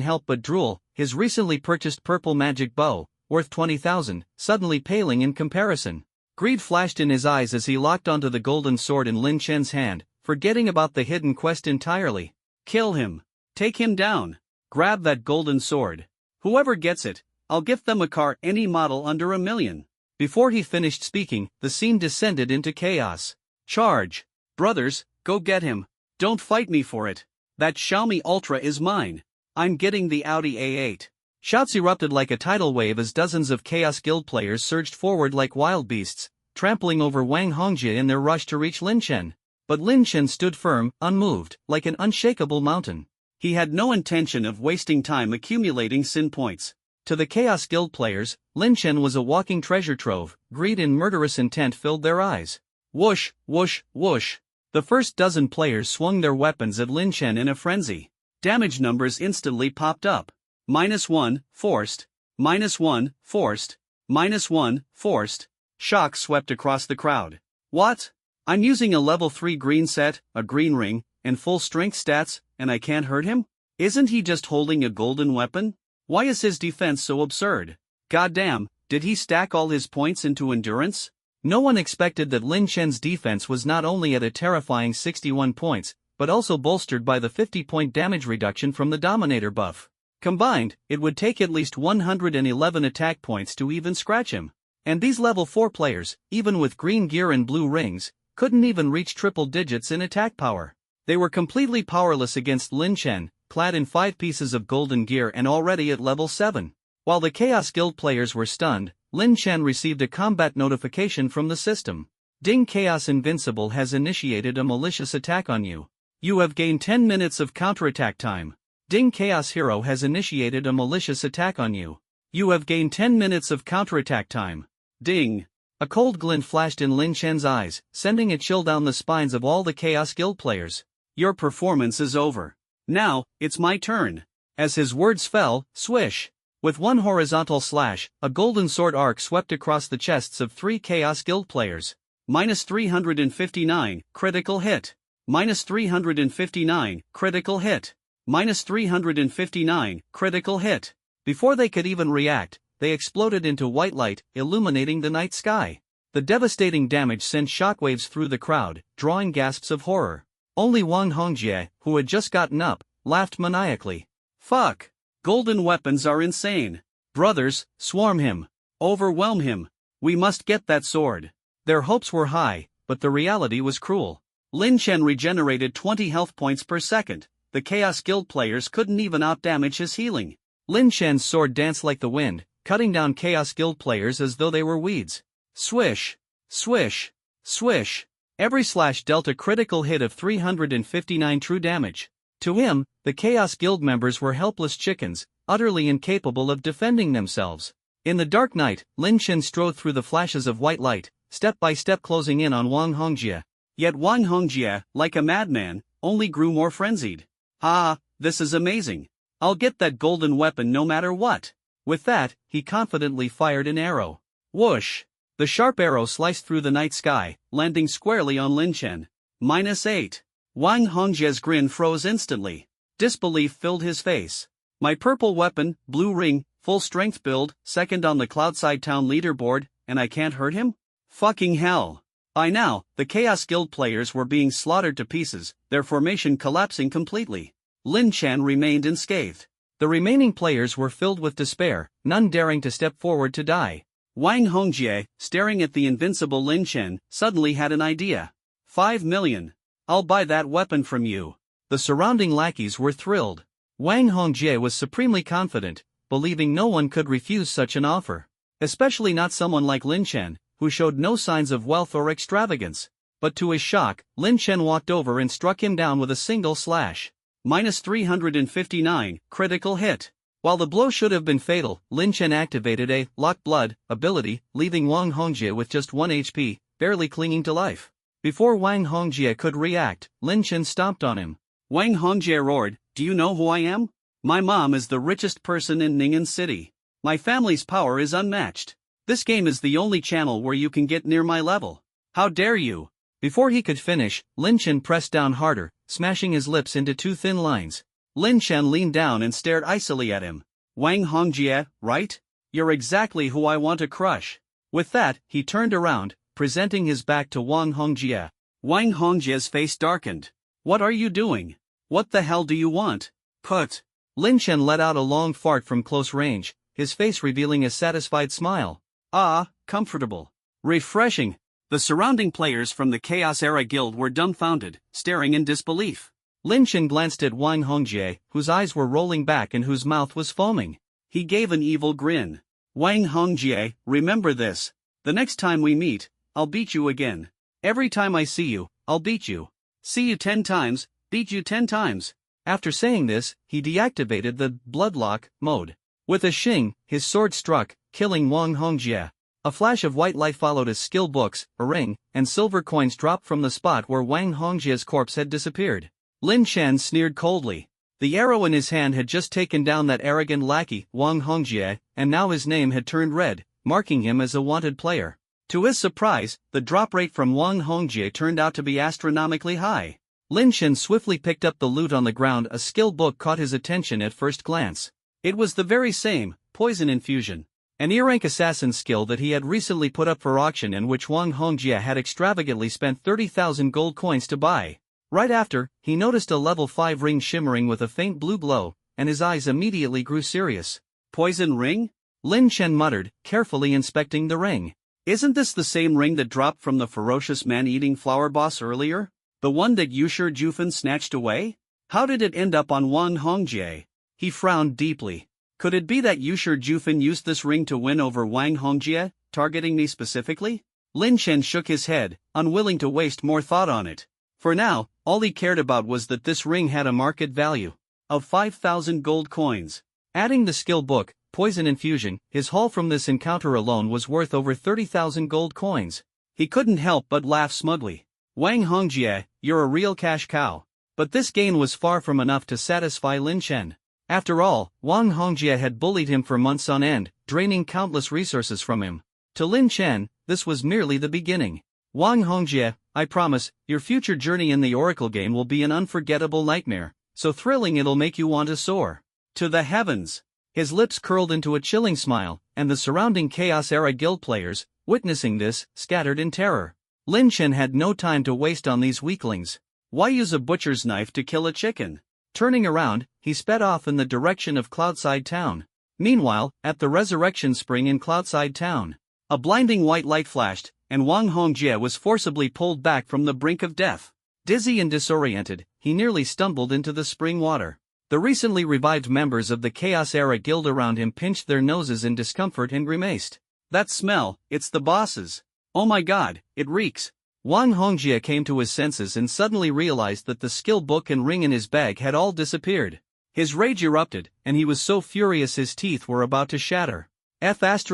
help but drool, his recently purchased purple magic bow, worth 20,000, suddenly paling in comparison. Greed flashed in his eyes as he locked onto the golden sword in Lin Chen's hand, forgetting about the hidden quest entirely. Kill him. Take him down. Grab that golden sword. Whoever gets it, I'll gift them a car any model under $1 million. Before he finished speaking, the scene descended into chaos. Charge! Brothers, go get him. Don't fight me for it. That Xiaomi Ultra is mine. I'm getting the Audi A8. Shouts erupted like a tidal wave as dozens of Chaos Guild players surged forward like wild beasts, trampling over Wang Hongjie in their rush to reach Lin Chen. But Lin Chen stood firm, unmoved, like an unshakable mountain. He had no intention of wasting time accumulating sin points. To the Chaos Guild players, Lin Chen was a walking treasure trove. Greed and murderous intent filled their eyes. Whoosh, whoosh, whoosh. The first dozen players swung their weapons at Lin Chen in a frenzy. Damage numbers instantly popped up. -1, forced. -1, forced. -1, forced. Shock swept across the crowd. What? I'm using a level 3 green set, a green ring, and full strength stats, and I can't hurt him? Isn't he just holding a golden weapon? Why is his defense so absurd? Goddamn, did he stack all his points into endurance? No one expected that Lin Chen's defense was not only at a terrifying 61 points, but also bolstered by the 50-point damage reduction from the Dominator buff. Combined, it would take at least 111 attack points to even scratch him. And these level 4 players, even with green gear and blue rings, couldn't even reach triple digits in attack power. They were completely powerless against Lin Chen, clad in 5 pieces of golden gear and already at level 7. While the Chaos Guild players were stunned, Lin Chen received a combat notification from the system. Ding, Chaos Invincible has initiated a malicious attack on you. You have gained 10 minutes of counterattack time. Ding, Chaos Hero has initiated a malicious attack on you. You have gained 10 minutes of counterattack time. Ding. A cold glint flashed in Lin Chen's eyes, sending a chill down the spines of all the Chaos Guild players. Your performance is over. Now, it's my turn. As his words fell, swish. With one horizontal slash, a golden sword arc swept across the chests of 3 Chaos Guild players. -359, critical hit. -359, critical hit. -359, critical hit. Before they could even react, they exploded into white light, illuminating the night sky. The devastating damage sent shockwaves through the crowd, drawing gasps of horror. Only Wang Hongjie, who had just gotten up, laughed maniacally. Fuck! Golden weapons are insane. Brothers, swarm him. Overwhelm him. We must get that sword. Their hopes were high, but the reality was cruel. Lin Chen regenerated 20 health points per second. The Chaos Guild players couldn't even outdamage his healing. Lin Chen's sword danced like the wind, cutting down Chaos Guild players as though they were weeds. Swish! Swish! Swish! Every slash dealt a critical hit of 359 true damage. To him, the Chaos Guild members were helpless chickens, utterly incapable of defending themselves. In the dark night, Lin Chen strode through the flashes of white light, step by step closing in on Wang Hongjie. Yet Wang Hongjie, like a madman, only grew more frenzied. Ah, this is amazing. I'll get that golden weapon no matter what. With that, he confidently fired an arrow. Whoosh! The sharp arrow sliced through the night sky, landing squarely on Lin Chen. -8. Wang Hongjie's grin froze instantly. Disbelief filled his face. My purple weapon, blue ring, full strength build, second on the Cloudside Town leaderboard, and I can't hurt him? Fucking hell. By now, the Chaos Guild players were being slaughtered to pieces, their formation collapsing completely. Lin Chen remained unscathed. The remaining players were filled with despair, none daring to step forward to die. Wang Hongjie, staring at the invincible Lin Chen, suddenly had an idea. 5 million. I'll buy that weapon from you. The surrounding lackeys were thrilled. Wang Hongjie was supremely confident, believing no one could refuse such an offer. Especially not someone like Lin Chen, who showed no signs of wealth or extravagance. But to his shock, Lin Chen walked over and struck him down with a single slash. -359, critical hit. While the blow should have been fatal, Lin Chen activated a Lock Blood ability, leaving Wang Hongjie with just 1 HP, barely clinging to life. Before Wang Hongjie could react, Lin Chen stomped on him. Wang Hongjie roared, "Do you know who I am? My mom is the richest person in Ning'an City. My family's power is unmatched. This game is the only channel where you can get near my level. How dare you?" Before he could finish, Lin Chen pressed down harder, smashing his lips into 2 thin lines. Lin Chen leaned down and stared icily at him. "Wang Hongjie, right? You're exactly who I want to crush." With that, he turned around, presenting his back to Wang Hongjie. Wang Hongjie's face darkened. "What are you doing? What the hell do you want?" "Put." Lin Chen let out a long fart from close range, his face revealing a satisfied smile. "Ah, comfortable. Refreshing." The surrounding players from the Chaos Era Guild were dumbfounded, staring in disbelief. Lin Chen glanced at Wang Hongjie, whose eyes were rolling back and whose mouth was foaming. He gave an evil grin. "Wang Hongjie, remember this. The next time we meet, I'll beat you again. Every time I see you, I'll beat you. See you 10 times, beat you 10 times. After saying this, he deactivated the Bloodlock mode. With a shing, his sword struck, killing Wang Hongjie. A flash of white light followed as skill books, a ring, and silver coins dropped from the spot where Wang Hongjie's corpse had disappeared. Lin Chen sneered coldly. The arrow in his hand had just taken down that arrogant lackey, Wang Hongjie, and now his name had turned red, marking him as a wanted player. To his surprise, the drop rate from Wang Hongjie turned out to be astronomically high. Lin Chen swiftly picked up the loot on the ground. A skill book caught his attention at first glance. It was the very same, Poison Infusion. An E-rank assassin skill that he had recently put up for auction and which Wang Hongjie had extravagantly spent 30,000 gold coins to buy. Right after, he noticed a level 5 ring shimmering with a faint blue glow, and his eyes immediately grew serious. "Poison ring?" Lin Chen muttered, carefully inspecting the ring. "Isn't this the same ring that dropped from the ferocious man-eating flower boss earlier? The one that Yusher Jufen snatched away? How did it end up on Wang Hongjie?" He frowned deeply. Could it be that Yusher Jufen used this ring to win over Wang Hongjie, targeting me specifically? Lin Chen shook his head, unwilling to waste more thought on it. For now, all he cared about was that this ring had a market value of 5,000 gold coins. Adding the skill book, Poison Infusion, his haul from this encounter alone was worth over 30,000 gold coins. He couldn't help but laugh smugly. "Wang Hongjie, you're a real cash cow." But this gain was far from enough to satisfy Lin Chen. After all, Wang Hongjie had bullied him for months on end, draining countless resources from him. To Lin Chen, this was merely the beginning. "Wang Hongjie, I promise, your future journey in the Oracle game will be an unforgettable nightmare, so thrilling it'll make you want to soar to the heavens." His lips curled into a chilling smile, and the surrounding Chaos Era Guild players, witnessing this, scattered in terror. Lin Chen had no time to waste on these weaklings. Why use a butcher's knife to kill a chicken? Turning around, he sped off in the direction of Cloudside Town. Meanwhile, at the Resurrection Spring in Cloudside Town, a blinding white light flashed, and Wang Hongjie was forcibly pulled back from the brink of death. Dizzy and disoriented, he nearly stumbled into the spring water. The recently revived members of the Chaos Era Guild around him pinched their noses in discomfort and grimaced. "That smell, it's the boss's. Oh my god, it reeks." Wang Hongjie came to his senses and suddenly realized that the skill book and ring in his bag had all disappeared. His rage erupted, and he was so furious his teeth were about to shatter. F*******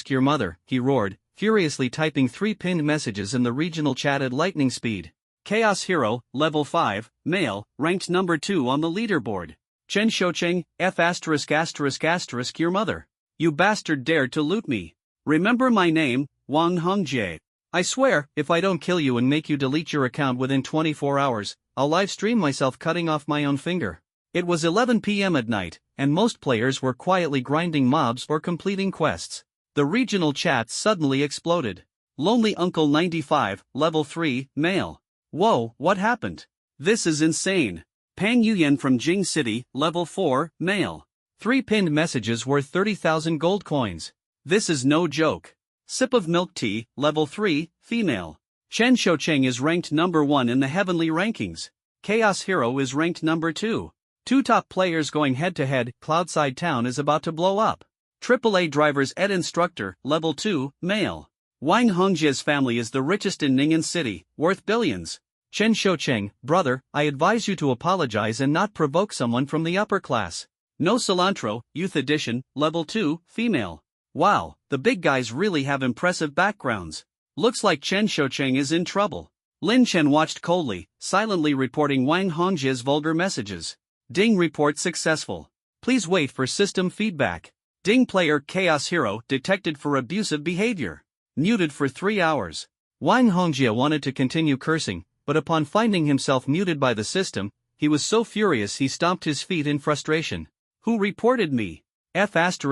your mother, he roared, furiously typing 3 pinned messages in the regional chat at lightning speed. Chaos Hero, Level 5, Male, ranked number 2 on the leaderboard. Chen Shoucheng, F***** your mother. You bastard dared to loot me. Remember my name, Wang Hongjie. I swear, if I don't kill you and make you delete your account within 24 hours, I'll livestream myself cutting off my own finger. It was 11 p.m. at night, and most players were quietly grinding mobs or completing quests. The regional chat suddenly exploded. Lonely Uncle 95, Level 3, Male. Whoa, what happened? This is insane. Pang Yuyan from Jing City, Level 4, Male. 3 pinned messages worth 30,000 gold coins. This is no joke. Sip of Milk Tea, Level 3, Female. Chen Xiaocheng is ranked number 1 in the heavenly rankings. Chaos Hero is ranked number 2. 2 top players going head-to-head. Cloudside Town is about to blow up. AAA Drivers Ed Instructor, Level 2, Male. Wang Hongjie's family is the richest in Ning'an City, worth billions. Chen Xiaocheng, brother, I advise you to apologize and not provoke someone from the upper class. No Cilantro, Youth Edition, Level 2, Female. Wow, the big guys really have impressive backgrounds. Looks like Chen Xiaocheng is in trouble. Lin Chen watched coldly, silently reporting Wang Hongjie's vulgar messages. Ding report successful. Please wait for system feedback. Ding player Chaos Hero detected for abusive behavior. Muted for 3 hours. Wang Hongjie wanted to continue cursing, but upon finding himself muted by the system, he was so furious he stomped his feet in frustration. Who reported me? F*******.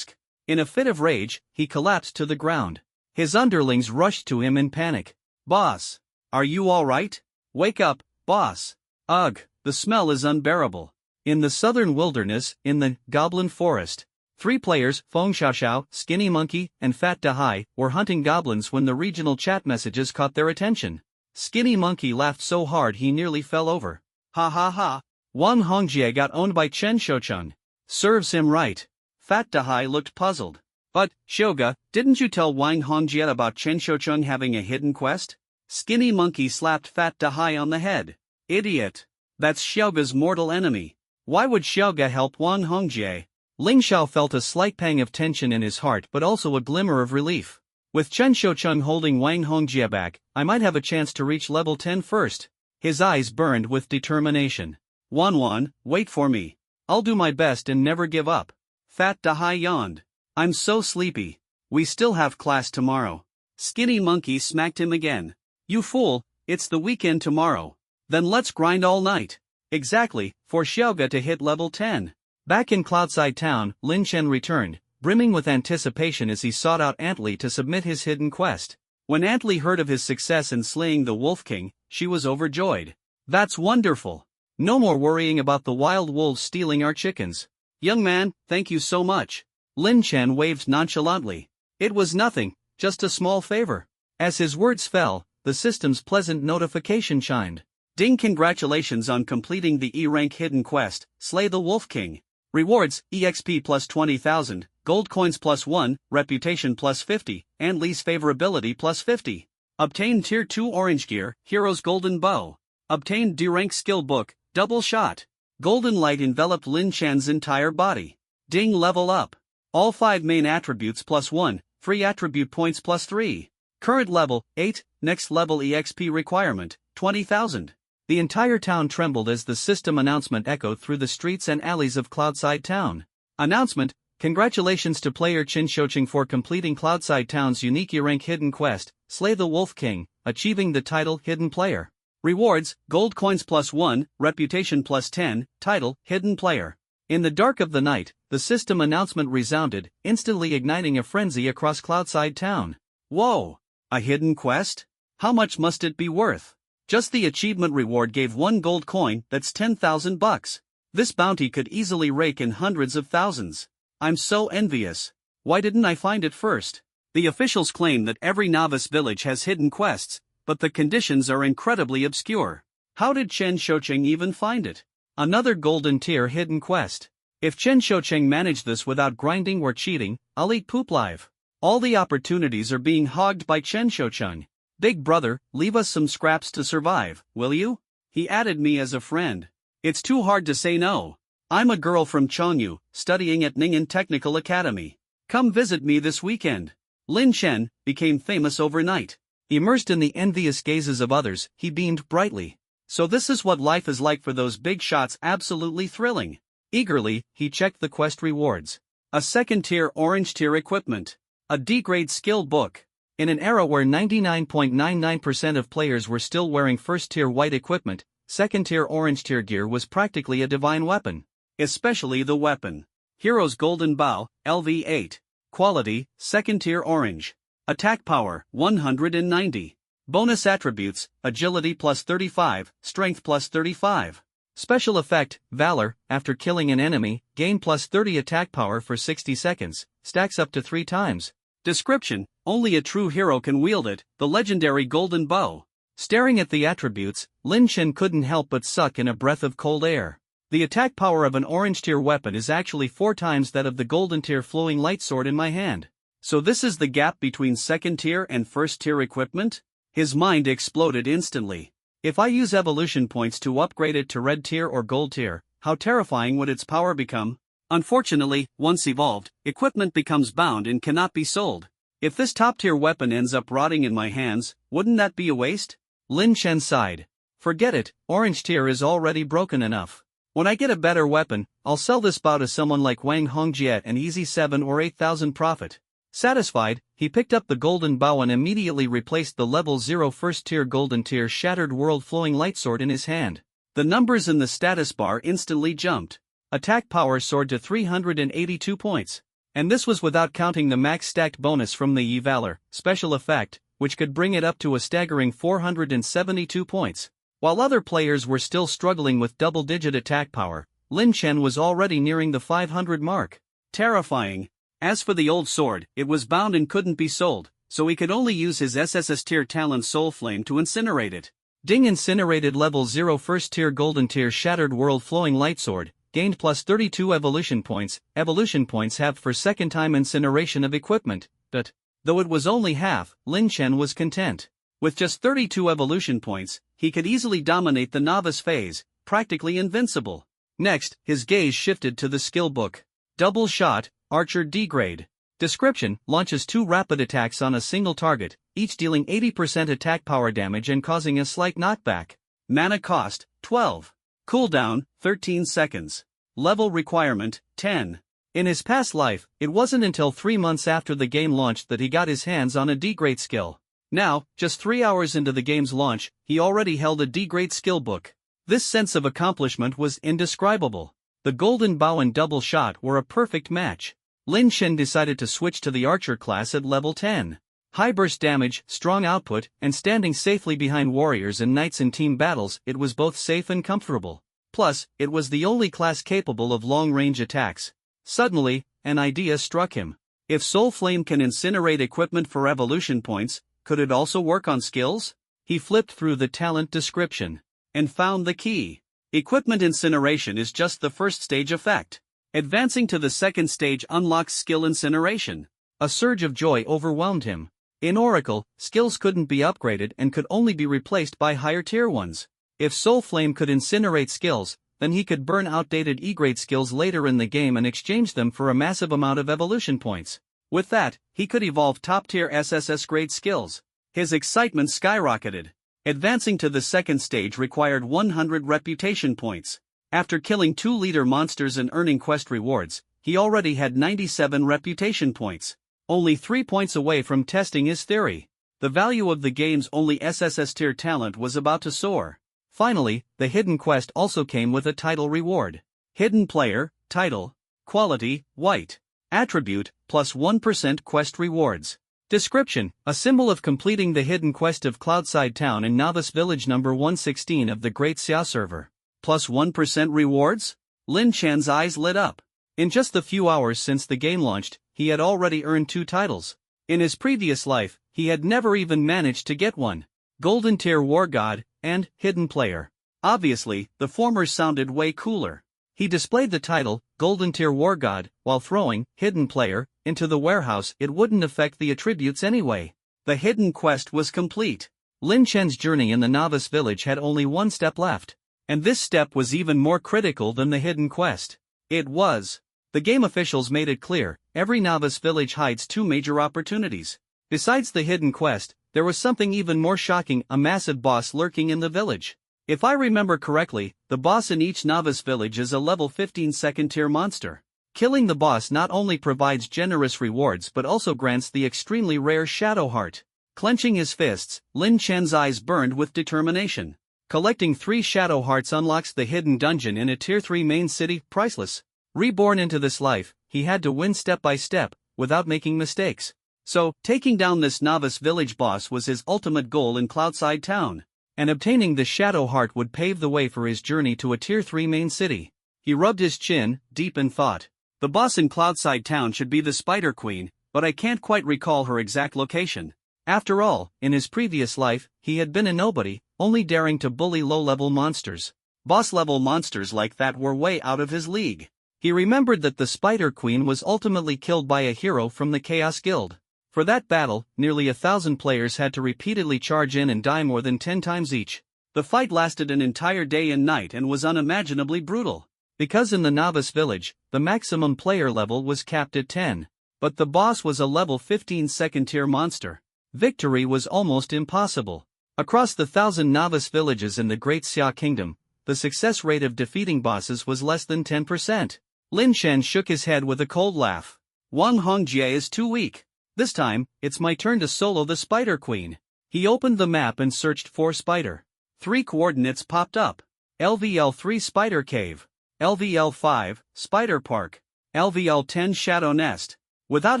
In a fit of rage, he collapsed to the ground. His underlings rushed to him in panic. Boss! Are you alright? Wake up, boss! Ugh, the smell is unbearable. In the southern wilderness, in the Goblin Forest, 3 players, Feng Xiaoxiao, Skinny Monkey, and Fat Dahai, were hunting goblins when the regional chat messages caught their attention. Skinny Monkey laughed so hard he nearly fell over. Ha ha ha! Wang Hongjie got owned by Chen Xiaocheng. Serves him right. Fat Dahai looked puzzled. But, Xiaoga, didn't you tell Wang Hongjie about Chen Xiaocheng having a hidden quest? Skinny Monkey slapped Fat Dahai on the head. Idiot! That's Xiaoga's mortal enemy. Why would Xiaoga help Wang Hongjie? Ling Xiao felt a slight pang of tension in his heart but also a glimmer of relief. With Chen Xiaocheng holding Wang Hongjie back, I might have a chance to reach level 10 first. His eyes burned with determination. Wan, wait for me. I'll do my best and never give up. Fat Dahai yawned. I'm so sleepy. We still have class tomorrow. Skinny Monkey smacked him again. You fool, it's the weekend tomorrow. Then let's grind all night. Exactly, for Xiaoga to hit level 10. Back in Cloudside Town, Lin Chen returned, brimming with anticipation as he sought out Antli to submit his hidden quest. When Antli heard of his success in slaying the Wolf King, she was overjoyed. That's wonderful. No more worrying about the wild wolves stealing our chickens. Young man, thank you so much. Lin Chen waved nonchalantly. It was nothing, just a small favor. As his words fell, the system's pleasant notification chimed. Ding, congratulations on completing the E-rank hidden quest, Slay the Wolf King. Rewards, EXP plus 20,000, gold coins plus 1, reputation plus 50, and Lee's favorability plus 50. Obtained Tier 2 Orange Gear, Hero's Golden Bow. Obtained D-rank skill book, Double Shot. Golden light enveloped Lin Chan's entire body. Ding, level up. All 5 main attributes plus 1, free attribute points plus 3. Current level, 8, next level EXP requirement, 20,000. The entire town trembled as the system announcement echoed through the streets and alleys of Cloudside Town. Announcement: congratulations to player Chen Xiaocheng for completing Cloudside Town's unique E-rank hidden quest, Slay the Wolf King, achieving the title Hidden Player. Rewards: gold coins plus 1, reputation plus 10, title Hidden Player. In the dark of the night, the system announcement resounded, instantly igniting a frenzy across Cloudside Town. Whoa! A hidden quest? How much must it be worth? Just the achievement reward gave 1 gold coin, that's 10,000 bucks. This bounty could easily rake in hundreds of thousands. I'm so envious. Why didn't I find it first? The officials claim that every novice village has hidden quests, but the conditions are incredibly obscure. How did Chen Xiaocheng even find it? Another golden tier hidden quest. If Chen Xiaocheng managed this without grinding or cheating, I'll eat poop live. All the opportunities are being hogged by Chen Xiaocheng. Big brother, leave us some scraps to survive, will you? He added me as a friend. It's too hard to say no. I'm a girl from Chongyu, studying at Ning'an Technical Academy. Come visit me this weekend. Lin Chen became famous overnight. Immersed in the envious gazes of others, he beamed brightly. So this is what life is like for those big shots, absolutely thrilling. Eagerly, he checked the quest rewards. A 2nd tier orange tier equipment. A D-grade skill book. In an era where 99.99% of players were still wearing 1st tier white equipment, 2nd tier orange tier gear was practically a divine weapon. Especially the weapon. Hero's Golden Bow, LV8. Quality, 2nd tier orange. Attack power, 190. Bonus attributes, agility plus 35, strength plus 35. Special effect, Valor, after killing an enemy, gain plus 30 attack power for 60 seconds, stacks up to 3 times. Description, only a true hero can wield it, the legendary golden bow. Staring at the attributes, Lin Chen couldn't help but suck in a breath of cold air. The attack power of an orange tier weapon is actually 4 times that of the golden tier flowing light sword in my hand. So this is the gap between second tier and first tier equipment? His mind exploded instantly. If I use evolution points to upgrade it to red tier or gold tier, how terrifying would its power become? Unfortunately, once evolved, equipment becomes bound and cannot be sold. If this top tier weapon ends up rotting in my hands, wouldn't that be a waste? Lin Chen sighed. Forget it, orange tier is already broken enough. When I get a better weapon, I'll sell this bow to someone like Wang Hongjie at an easy 7 or 8,000 profit. Satisfied, he picked up the golden bow and immediately replaced the level 0 first tier golden tier shattered world flowing light sword in his hand. The numbers in the status bar instantly jumped. Attack power soared to 382 points. And this was without counting the max stacked bonus from the Valor special effect, which could bring it up to a staggering 472 points. While other players were still struggling with double-digit attack power, Lin Chen was already nearing the 500 mark. Terrifying. As for the old sword, it was bound and couldn't be sold, so he could only use his SSS tier talent Soul Flame to incinerate it. Ding incinerated level 0 first tier golden tier shattered world flowing light sword, gained plus 32 evolution points. Evolution points have for second time incineration of equipment, but, though it was only half, Lin Chen was content. With just 32 evolution points, he could easily dominate the novice phase, practically invincible. Next, his gaze shifted to the skill book. Double shot, Archer D grade. Description, launches 2 rapid attacks on a single target, each dealing 80% attack power damage and causing a slight knockback. Mana cost, 12. Cooldown, 13 seconds. Level requirement, 10. In his past life, it wasn't until 3 months after the game launched that he got his hands on a D-grade skill. Now, just 3 hours into the game's launch, he already held a D-grade skill book. This sense of accomplishment was indescribable. The golden bow and double shot were a perfect match. Lin Chen decided to switch to the archer class at level 10. High burst damage, strong output, and standing safely behind warriors and knights in team battles, it was both safe and comfortable. Plus, it was the only class capable of long-range attacks. Suddenly, an idea struck him. If Soul Flame can incinerate equipment for evolution points, could it also work on skills? He flipped through the talent description and found the key. Equipment incineration is just the first stage effect. Advancing to the second stage unlocks skill incineration. A surge of joy overwhelmed him. In Oracle, skills couldn't be upgraded and could only be replaced by higher tier ones. If Soul Flame could incinerate skills, then he could burn outdated E-grade skills later in the game and exchange them for a massive amount of evolution points. With that, he could evolve top-tier SSS grade skills. His excitement skyrocketed. Advancing to the second stage required 100 reputation points. After killing 2 leader monsters and earning quest rewards, he already had 97 reputation points. Only 3 points away from testing his theory. The value of the game's only SSS tier talent was about to soar. Finally, the hidden quest also came with a title reward. Hidden player, title, quality, white. Attribute, plus 1% quest rewards. Description, a symbol of completing the hidden quest of Cloudside Town in Novice Village number 116 of the Great Xia server. Plus 1% rewards? Lin Chen's eyes lit up. In just the few hours since the game launched, he had already earned 2 titles. In his previous life, he had never even managed to get one. Golden Tier War God, and Hidden Player. Obviously, the former sounded way cooler. He displayed the title, Golden Tier War God, while throwing Hidden Player into the warehouse. It wouldn't affect the attributes anyway. The hidden quest was complete. Lin Chen's journey in the Novice Village had only one step left. And this step was even more critical than the hidden quest. It was. The game officials made it clear, every Novice Village hides 2 major opportunities. Besides the hidden quest, there was something even more shocking, a massive boss lurking in the village. If I remember correctly, the boss in each Novice Village is a level 15 second tier monster. Killing the boss not only provides generous rewards but also grants the extremely rare Shadow Heart. Clenching his fists, Lin Chen's eyes burned with determination. Collecting 3 Shadow Hearts unlocks the hidden dungeon in a Tier 3 main city, priceless. Reborn into this life, he had to win step by step, without making mistakes. So, taking down this novice village boss was his ultimate goal in Cloudside Town. And obtaining the Shadow Heart would pave the way for his journey to a Tier 3 main city. He rubbed his chin, deep in thought. The boss in Cloudside Town should be the Spider Queen, but I can't quite recall her exact location. After all, in his previous life, he had been a nobody, only daring to bully low-level monsters. Boss-level monsters like that were way out of his league. He remembered that the Spider Queen was ultimately killed by a hero from the Chaos Guild. For that battle, nearly 1,000 players had to repeatedly charge in and die more than 10 times each. The fight lasted an entire day and night and was unimaginably brutal. Because in the novice village, the maximum player level was capped at 10. But the boss was a level 15 second-tier monster. Victory was almost impossible. Across the 1,000 novice villages in the Great Xia Kingdom, the success rate of defeating bosses was less than 10%. Lin Shen shook his head with a cold laugh. Wang Hongjie is too weak. This time, it's my turn to solo the Spider Queen. He opened the map and searched for Spider. 3 coordinates popped up. LVL3 Spider Cave. LVL5, Spider Park. LVL10 Shadow Nest. Without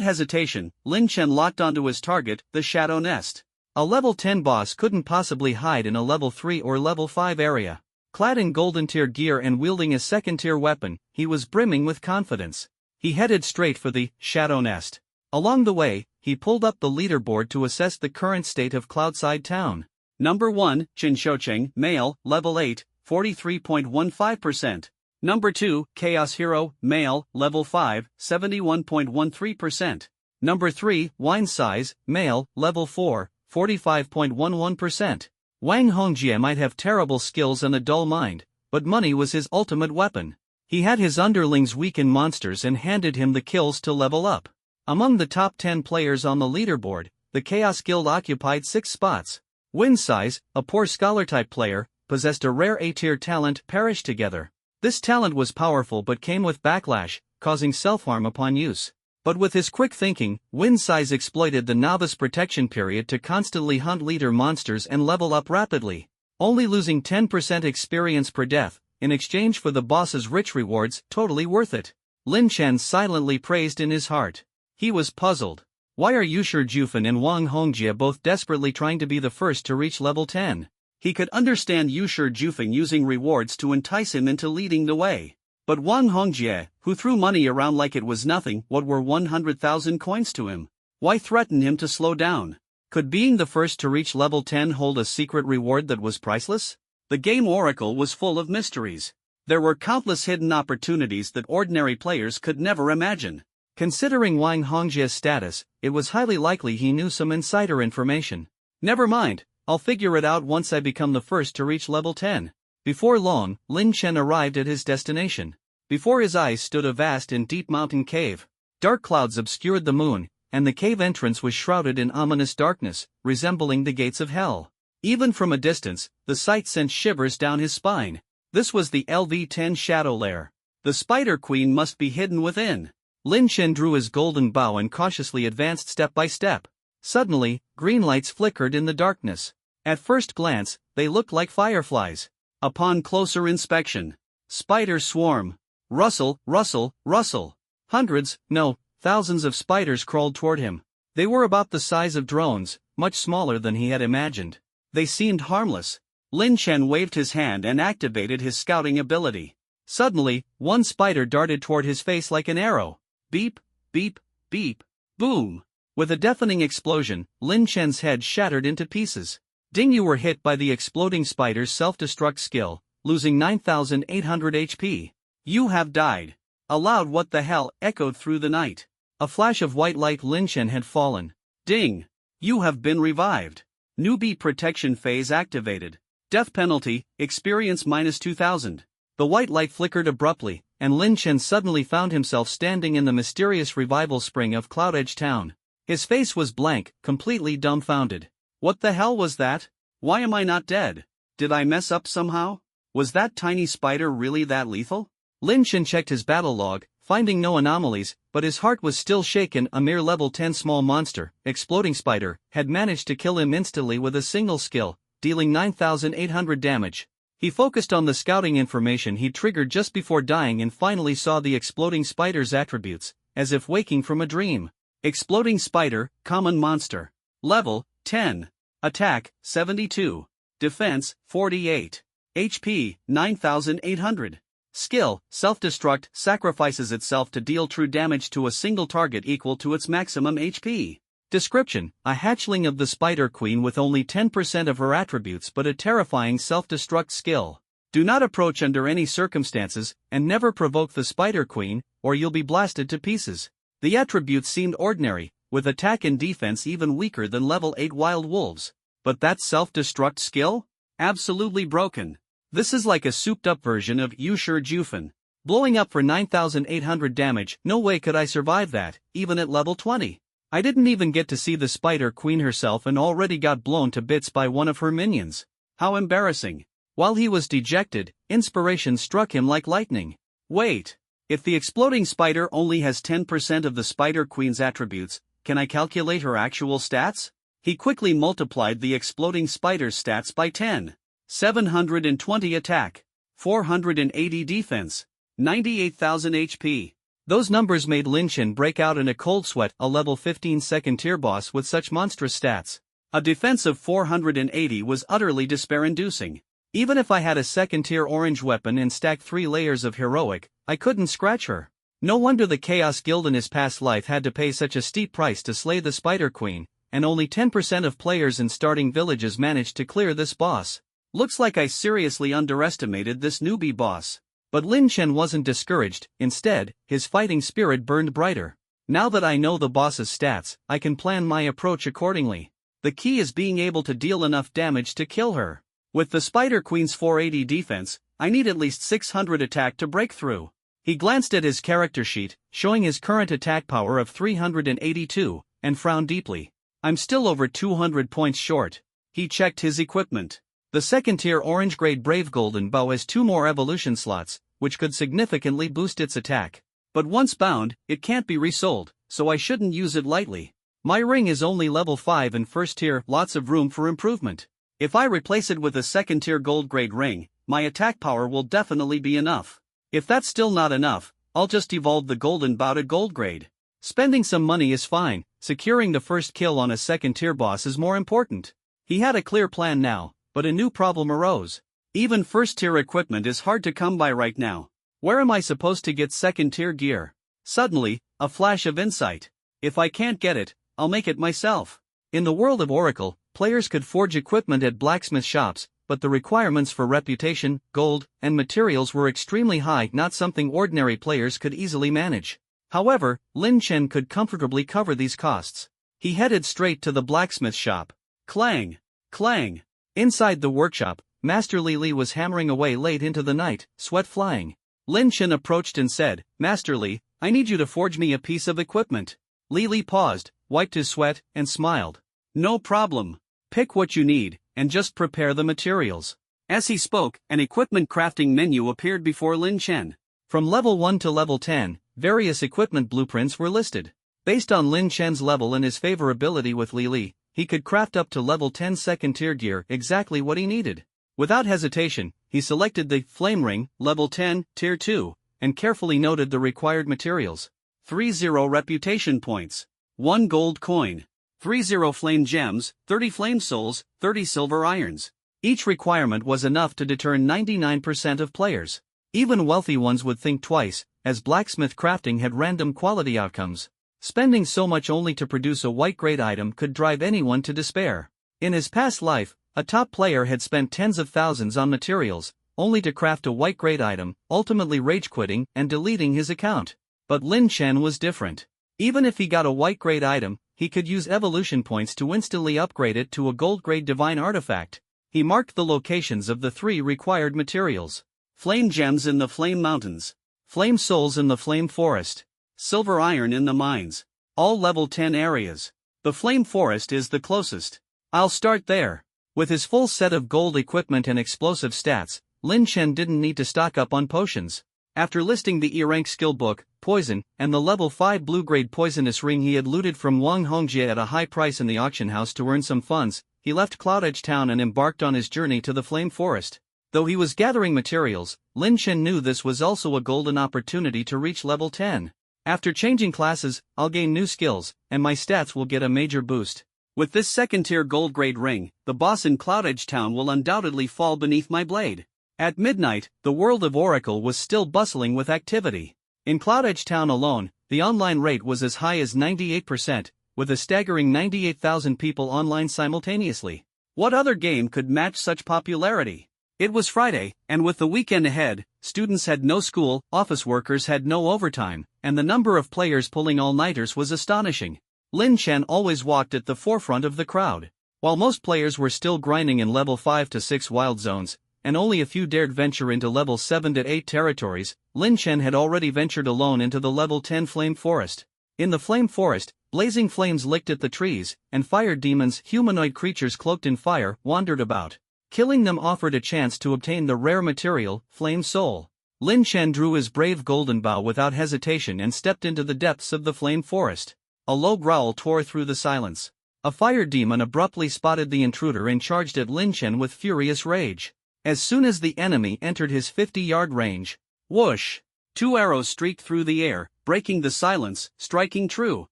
hesitation, Lin Chen locked onto his target, the Shadow Nest. A level 10 boss couldn't possibly hide in a level 3 or level 5 area. Clad in golden tier gear and wielding a second-tier weapon, he was brimming with confidence. He headed straight for the Shadow Nest. Along the way, he pulled up the leaderboard to assess the current state of Cloudside Town. Number 1, Qin Shoucheng, male, level 8, 43.15%. Number 2, Chaos Hero, male, level 5, 71.13%. Number 3, Wine Size, male, level 4, 45.11%. Wang Hongjie might have terrible skills and a dull mind, but money was his ultimate weapon. He had his underlings weaken monsters and handed him the kills to level up. Among the top 10 players on the leaderboard, the Chaos Guild occupied 6 spots. Win Size, a poor scholar-type player, possessed a rare A-tier talent, Perish Together. This talent was powerful but came with backlash, causing self-harm upon use. But with his quick thinking, Win Size exploited the novice protection period to constantly hunt leader monsters and level up rapidly, only losing 10% experience per death, in exchange for the boss's rich rewards, totally worth it. Lin Chen silently praised in his heart. He was puzzled. Why are Yusher Jufan and Wang Hongjie both desperately trying to be the first to reach level 10? He could understand Yusher Jufan using rewards to entice him into leading the way. But Wang Hongjie, who threw money around like it was nothing, what were 100,000 coins to him? Why threaten him to slow down? Could being the first to reach level 10 hold a secret reward that was priceless? The game Oracle was full of mysteries. There were countless hidden opportunities that ordinary players could never imagine. Considering Wang Hongjie's status, it was highly likely he knew some insider information. Never mind, I'll figure it out once I become the first to reach level 10. Before long, Lin Chen arrived at his destination. Before his eyes stood a vast and deep mountain cave. Dark clouds obscured the moon, and the cave entrance was shrouded in ominous darkness, resembling the gates of hell. Even from a distance, the sight sent shivers down his spine. This was the LV-10 Shadow Lair. The Spider Queen must be hidden within. Lin Chen drew his golden bow and cautiously advanced step by step. Suddenly, green lights flickered in the darkness. At first glance, they looked like fireflies. Upon closer inspection, spiders swarm. Rustle, rustle, rustle. Hundreds, no, thousands of spiders crawled toward him. They were about the size of drones, much smaller than he had imagined. They seemed harmless. Lin Chen waved his hand and activated his scouting ability. Suddenly, one spider darted toward his face like an arrow. Beep, beep, beep, boom. With a deafening explosion, Lin Chen's head shattered into pieces. Ding, you were hit by the exploding spider's self-destruct skill, losing 9,800 HP. You have died. A loud "what the hell" echoed through the night. A flash of white light. Lin Chen had fallen. Ding. You have been revived. Newbie protection phase activated. Death penalty, experience -2,000. The white light flickered abruptly, and Lin Chen suddenly found himself standing in the mysterious revival spring of Cloud Edge Town. His face was blank, completely dumbfounded. What the hell was that? Why am I not dead? Did I mess up somehow? Was that tiny spider really that lethal? Lin Chen checked his battle log, finding no anomalies, but his heart was still shaken. A mere level 10 small monster, Exploding Spider, had managed to kill him instantly with a single skill, dealing 9,800 damage. He focused on the scouting information he triggered just before dying and finally saw the Exploding Spider's attributes, as if waking from a dream. Exploding Spider, Common Monster. Level, 10. Attack, 72. Defense, 48. HP, 9800. Skill, Self-Destruct, sacrifices itself to deal true damage to a single target equal to its maximum HP. Description: a hatchling of the Spider Queen with only 10% of her attributes but a terrifying self-destruct skill. Do not approach under any circumstances, and never provoke the Spider Queen, or you'll be blasted to pieces. The attributes seemed ordinary, with attack and defense even weaker than level 8 Wild Wolves. But that self-destruct skill? Absolutely broken. This is like a souped-up version of You Sure Jufen. Blowing up for 9800 damage, no way could I survive that, even at level 20. I didn't even get to see the Spider Queen herself and already got blown to bits by one of her minions. How embarrassing. While he was dejected, inspiration struck him like lightning. Wait. If the exploding spider only has 10% of the Spider Queen's attributes, can I calculate her actual stats? He quickly multiplied the exploding spider's stats by 10. 720 attack, 480 defense, 98,000 HP. Those numbers made Lin Chen break out in a cold sweat, a level 15 second tier boss with such monstrous stats. A defense of 480 was utterly despair-inducing. Even if I had a second tier orange weapon and stacked 3 layers of heroic, I couldn't scratch her. No wonder the Chaos Guild in his past life had to pay such a steep price to slay the Spider Queen, and only 10% of players in starting villages managed to clear this boss. Looks like I seriously underestimated this newbie boss. But Lin Chen wasn't discouraged, instead, his fighting spirit burned brighter. Now that I know the boss's stats, I can plan my approach accordingly. The key is being able to deal enough damage to kill her. With the Spider Queen's 480 defense, I need at least 600 attack to break through. He glanced at his character sheet, showing his current attack power of 382, and frowned deeply. I'm still over 200 points short. He checked his equipment. The second-tier orange-grade Brave Golden Bow has 2 more evolution slots, which could significantly boost its attack. But once bound, it can't be resold, so I shouldn't use it lightly. My ring is only level 5 and first tier, lots of room for improvement. If I replace it with a second-tier gold-grade ring, my attack power will definitely be enough. If that's still not enough, I'll just evolve the Golden Bow to gold grade. Spending some money is fine, securing the first kill on a second-tier boss is more important. He had a clear plan now. But a new problem arose. Even first-tier equipment is hard to come by right now. Where am I supposed to get second-tier gear? Suddenly, a flash of insight. If I can't get it, I'll make it myself. In the world of Oracle, players could forge equipment at blacksmith shops, but the requirements for reputation, gold, and materials were extremely high, not something ordinary players could easily manage. However, Lin Chen could comfortably cover these costs. He headed straight to the blacksmith shop. Clang! Clang! Inside the workshop, Master Li Li was hammering away late into the night, sweat flying. Lin Chen approached and said, "Master Li, I need you to forge me a piece of equipment." Li Li paused, wiped his sweat, and smiled. "No problem. Pick what you need, and just prepare the materials." As he spoke, an equipment crafting menu appeared before Lin Chen. From level 1 to level 10, various equipment blueprints were listed. Based on Lin Chen's level and his favorability with Li Li, he could craft up to level 10 second-tier gear, exactly what he needed. Without hesitation, he selected the Flame Ring, level 10, tier 2, and carefully noted the required materials. 30 reputation points, 1 gold coin, 30 flame gems, 30 flame souls, 30 silver irons. Each requirement was enough to deter 99% of players. Even wealthy ones would think twice, as blacksmith crafting had random quality outcomes. Spending so much only to produce a white-grade item could drive anyone to despair. In his past life, a top player had spent tens of thousands on materials, only to craft a white-grade item, ultimately rage-quitting and deleting his account. But Lin Chen was different. Even if he got a white-grade item, he could use evolution points to instantly upgrade it to a gold-grade divine artifact. He marked the locations of the 3 required materials. Flame gems in the Flame Mountains. Flame souls in the Flame Forest. Silver iron in the mines. All level 10 areas. The Flame Forest is the closest. I'll start there. With his full set of gold equipment and explosive stats, Lin Chen didn't need to stock up on potions. After listing the E-rank skill book, poison, and the level 5 blue-grade poisonous ring he had looted from Wang Hongjie at a high price in the auction house to earn some funds, he left Cloud Edge Town and embarked on his journey to the Flame Forest. Though he was gathering materials, Lin Chen knew this was also a golden opportunity to reach level 10. After changing classes, I'll gain new skills, and my stats will get a major boost. With this second-tier gold grade ring, the boss in Cloud Edge Town will undoubtedly fall beneath my blade. At midnight, the world of Oracle was still bustling with activity. In Cloud Edge Town alone, the online rate was as high as 98%, with a staggering 98,000 people online simultaneously. What other game could match such popularity? It was Friday, and with the weekend ahead, students had no school, office workers had no overtime, and the number of players pulling all-nighters was astonishing. Lin Chen always walked at the forefront of the crowd. While most players were still grinding in level 5 to 6 wild zones, and only a few dared venture into level 7 to 8 territories, Lin Chen had already ventured alone into the level 10 Flame Forest. In the Flame Forest, blazing flames licked at the trees, and fire demons, humanoid creatures cloaked in fire, wandered about. Killing them offered a chance to obtain the rare material, Flame Soul. Lin Chen drew his brave golden bow without hesitation and stepped into the depths of the Flame Forest. A low growl tore through the silence. A fire demon abruptly spotted the intruder and charged at Lin Chen with furious rage. As soon as the enemy entered his 50-yard range, whoosh! 2 arrows streaked through the air, breaking the silence, striking true.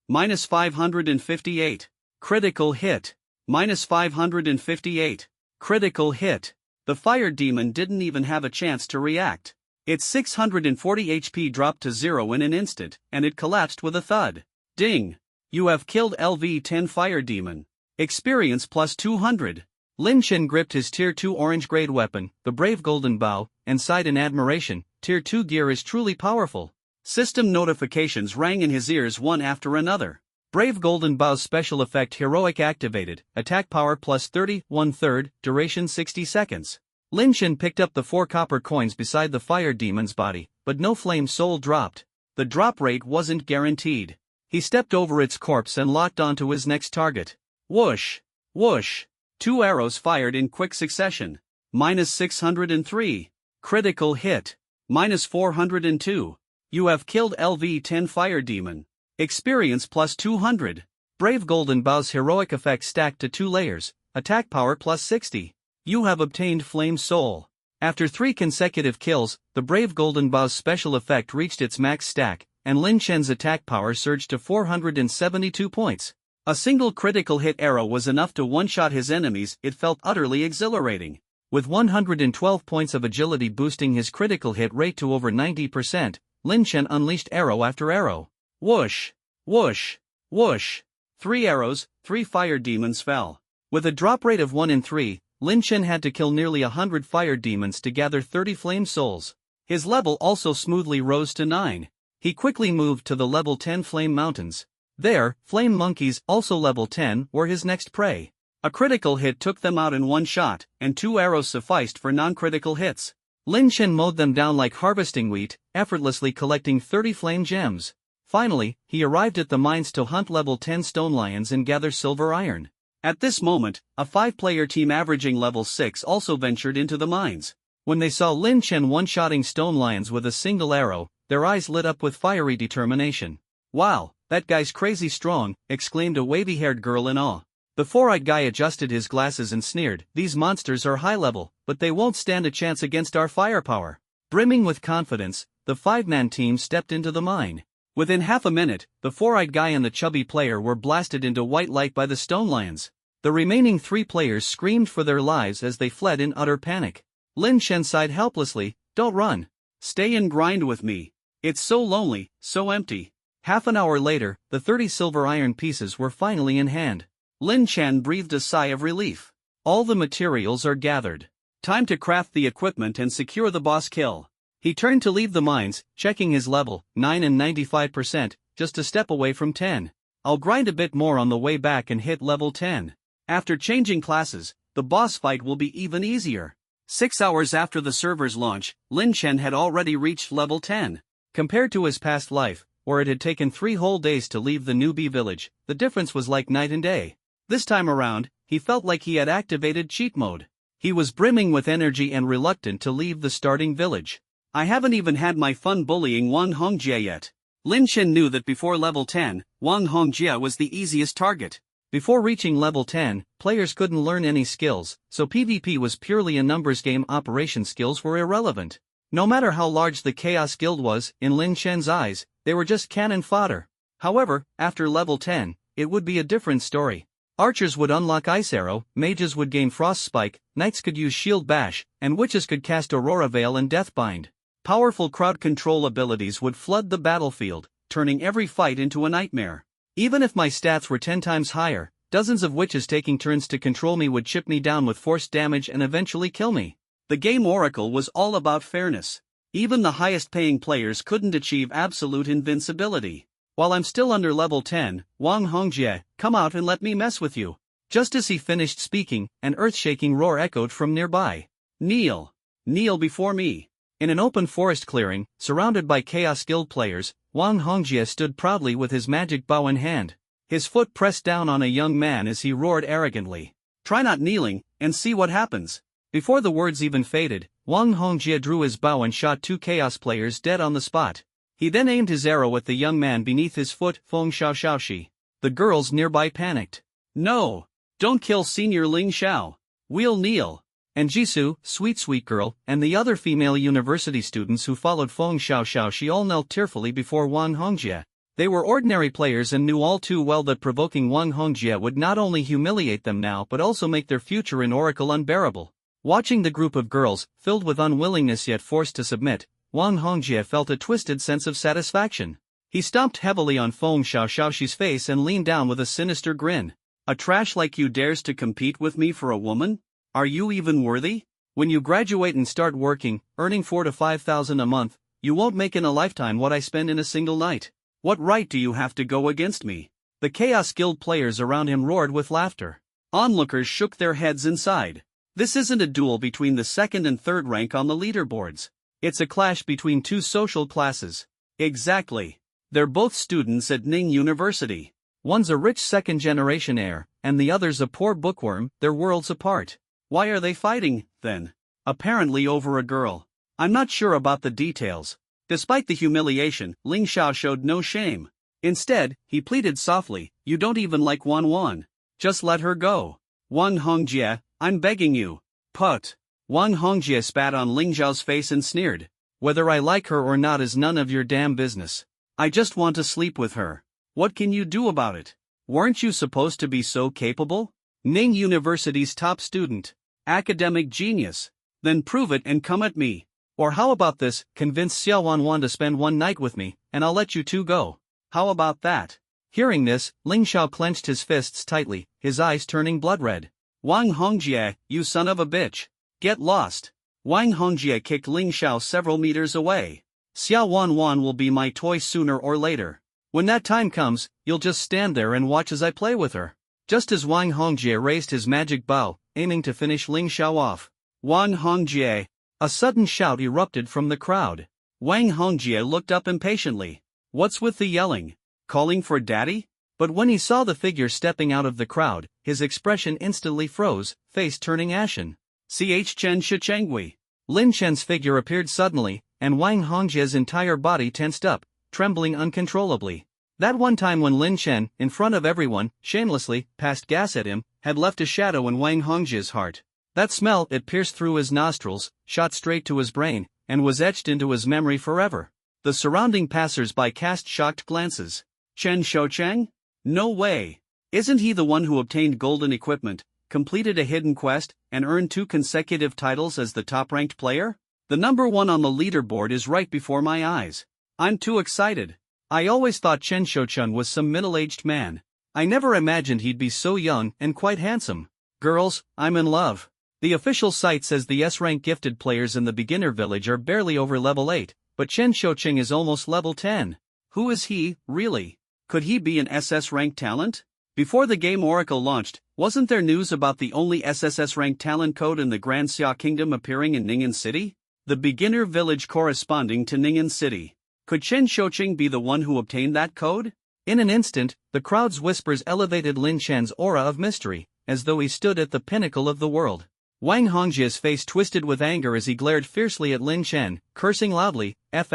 -558. Critical hit. -558. Critical hit. The fire demon didn't even have a chance to react. Its 640 HP dropped to 0 in an instant, and it collapsed with a thud. Ding! You have killed LV-10 Fire Demon. Experience plus 200. Lin Chen gripped his Tier 2 orange-grade weapon, the Brave Golden Bow, and sighed in admiration. Tier 2 gear is truly powerful. System notifications rang in his ears one after another. Brave Golden Bow's special effect Heroic activated, attack power plus 30, 1/3, duration 60 seconds. Lin Chen picked up the 4 copper coins beside the fire demon's body, but no flame soul dropped. The drop rate wasn't guaranteed. He stepped over its corpse and locked onto his next target. Whoosh! Whoosh! 2 arrows fired in quick succession. -603. Critical hit. -402. You have killed LV-10 Fire Demon. Experience plus 200. Brave Golden Bow's heroic effect stacked to 2 layers, attack power plus 60. You have obtained Flame Soul. After 3 consecutive kills, the Brave Golden Bow's special effect reached its max stack, and Lin Chen's attack power surged to 472 points. A single critical hit arrow was enough to one-shot his enemies. It felt utterly exhilarating. With 112 points of agility boosting his critical hit rate to over 90%, Lin Chen unleashed arrow after arrow. Whoosh! Whoosh! Whoosh! 3 arrows, 3 fire demons fell. With a drop rate of 1 in 3, Lin Chen had to kill nearly 100 fire demons to gather 30 flame souls. His level also smoothly rose to 9. He quickly moved to the level 10 Flame Mountains. There, flame monkeys, also level 10, were his next prey. A critical hit took them out in one shot, and 2 arrows sufficed for non-critical hits. Lin Chen mowed them down like harvesting wheat, effortlessly collecting 30 flame gems. Finally, he arrived at the mines to hunt level 10 stone lions and gather silver iron. At this moment, a 5-player team averaging level 6 also ventured into the mines. When they saw Lin Chen one-shotting stone lions with a single arrow, their eyes lit up with fiery determination. "Wow, that guy's crazy strong," exclaimed a wavy-haired girl in awe. The 4-eyed guy adjusted his glasses and sneered, "These monsters are high-level, but they won't stand a chance against our firepower." Brimming with confidence, the 5-man team stepped into the mine. Within half a minute, the 4-eyed guy and the chubby player were blasted into white light by the stone lions. The remaining 3 players screamed for their lives as they fled in utter panic. Lin Chen sighed helplessly, "Don't run. Stay and grind with me. It's so lonely, so empty." Half an hour later, the 30 silver iron pieces were finally in hand. Lin Chen breathed a sigh of relief. All the materials are gathered. Time to craft the equipment and secure the boss kill. He turned to leave the mines, checking his level, 9 and 95%, just a step away from 10. "I'll grind a bit more on the way back and hit level 10. After changing classes, the boss fight will be even easier." 6 hours after the server's launch, Lin Chen had already reached level 10. Compared to his past life, where it had taken 3 whole days to leave the newbie village, the difference was like night and day. This time around, he felt like he had activated cheat mode. He was brimming with energy and reluctant to leave the starting village. "I haven't even had my fun bullying Wang Hongjie yet." Lin Chen knew that before level 10, Wang Hongjie was the easiest target. Before reaching level 10, players couldn't learn any skills, so PvP was purely a numbers game. Operation skills were irrelevant. No matter how large the Chaos Guild was, in Lin Chen's eyes, they were just cannon fodder. However, after level 10, it would be a different story. Archers would unlock Ice Arrow, mages would gain Frost Spike, knights could use Shield Bash, and witches could cast Aurora Veil and Deathbind. Powerful crowd control abilities would flood the battlefield, turning every fight into a nightmare. Even if my stats were 10 times higher, dozens of witches taking turns to control me would chip me down with force damage and eventually kill me. The game Oracle was all about fairness. Even the highest paying players couldn't achieve absolute invincibility. While I'm still under level 10, Wang Hongjie, come out and let me mess with you. Just as he finished speaking, an earth-shaking roar echoed from nearby. Kneel. Kneel before me. In an open forest clearing, surrounded by Chaos Guild players, Wang Hongjie stood proudly with his magic bow in hand. His foot pressed down on a young man as he roared arrogantly. Try not kneeling, and see what happens. Before the words even faded, Wang Hongjie drew his bow and shot 2 Chaos players dead on the spot. He then aimed his arrow at the young man beneath his foot, Feng Xiaoxiaoxi. The girls nearby panicked. No! Don't kill Senior Ling Xiao. We'll kneel. And Jisoo, sweet girl, and the other female university students who followed Feng Xiaoxiaoxi all knelt tearfully before Wang Hongjie. They were ordinary players and knew all too well that provoking Wang Hongjie would not only humiliate them now but also make their future in Oracle unbearable. Watching the group of girls, filled with unwillingness yet forced to submit, Wang Hongjie felt a twisted sense of satisfaction. He stomped heavily on Feng Xiaoxiaoxi's face and leaned down with a sinister grin. A trash like you dares to compete with me for a woman? Are you even worthy? When you graduate and start working, earning 4,000 to 5,000 a month, you won't make in a lifetime what I spend in a single night. What right do you have to go against me? The Chaos Guild players around him roared with laughter. Onlookers shook their heads inside. This isn't a duel between the second and third rank on the leaderboards. It's a clash between 2 social classes. Exactly. They're both students at Ning University. One's a rich second-generation heir, and the other's a poor bookworm. They're worlds apart. Why are they fighting, then? Apparently over a girl. I'm not sure about the details. Despite the humiliation, Ling Xiao showed no shame. Instead, he pleaded softly, you don't even like Wan. Just let her go. Wang Hongjie, I'm begging you. Put. Wang Hongjie spat on Ling Xiao's face and sneered. Whether I like her or not is none of your damn business. I just want to sleep with her. What can you do about it? Weren't you supposed to be so capable? Ning University's top student. Academic genius. Then prove it and come at me. Or how about this, convince Xiao Wanwan to spend one night with me, and I'll let you 2 go. How about that? Hearing this, Ling Xiao clenched his fists tightly, his eyes turning blood red. Wang Hongjie, you son of a bitch. Get lost. Wang Hongjie kicked Ling Xiao several meters away. Xiao Wanwan will be my toy sooner or later. When that time comes, you'll just stand there and watch as I play with her. Just as Wang Hongjie raised his magic bow, aiming to finish Ling Xiao off. Wang Hongjie. A sudden shout erupted from the crowd. Wang Hongjie looked up impatiently. What's with the yelling? Calling for daddy? But when he saw the figure stepping out of the crowd, his expression instantly froze, face turning ashen. Ch Chen Shichengui. Lin Chen's figure appeared suddenly, and Wang Hongjie's entire body tensed up, trembling uncontrollably. That one time when Lin Chen, in front of everyone, shamelessly passed gas at him, had left a shadow in Wang Hongjie's heart. That smell, it pierced through his nostrils, shot straight to his brain, and was etched into his memory forever. The surrounding passers-by cast shocked glances. Chen Shoucheng? No way. Isn't he the one who obtained golden equipment, completed a hidden quest, and earned 2 consecutive titles as the top-ranked player? The number 1 on the leaderboard is right before my eyes. I'm too excited. I always thought Chen Shoucheng was some middle-aged man. I never imagined he'd be so young and quite handsome. Girls, I'm in love. The official site says the S-rank gifted players in the beginner village are barely over level 8, but Chen Shoucheng is almost level 10. Who is he, really? Could he be an SS rank talent? Before the game Oracle launched, wasn't there news about the only SSS rank talent code in the Grand Xia Kingdom appearing in Ning'an City? The beginner village corresponding to Ning'an City. Could Chen Shoucheng be the one who obtained that code? In an instant, the crowd's whispers elevated Lin Chen's aura of mystery, as though he stood at the pinnacle of the world. Wang Hongjie's face twisted with anger as he glared fiercely at Lin Chen, cursing loudly, Chen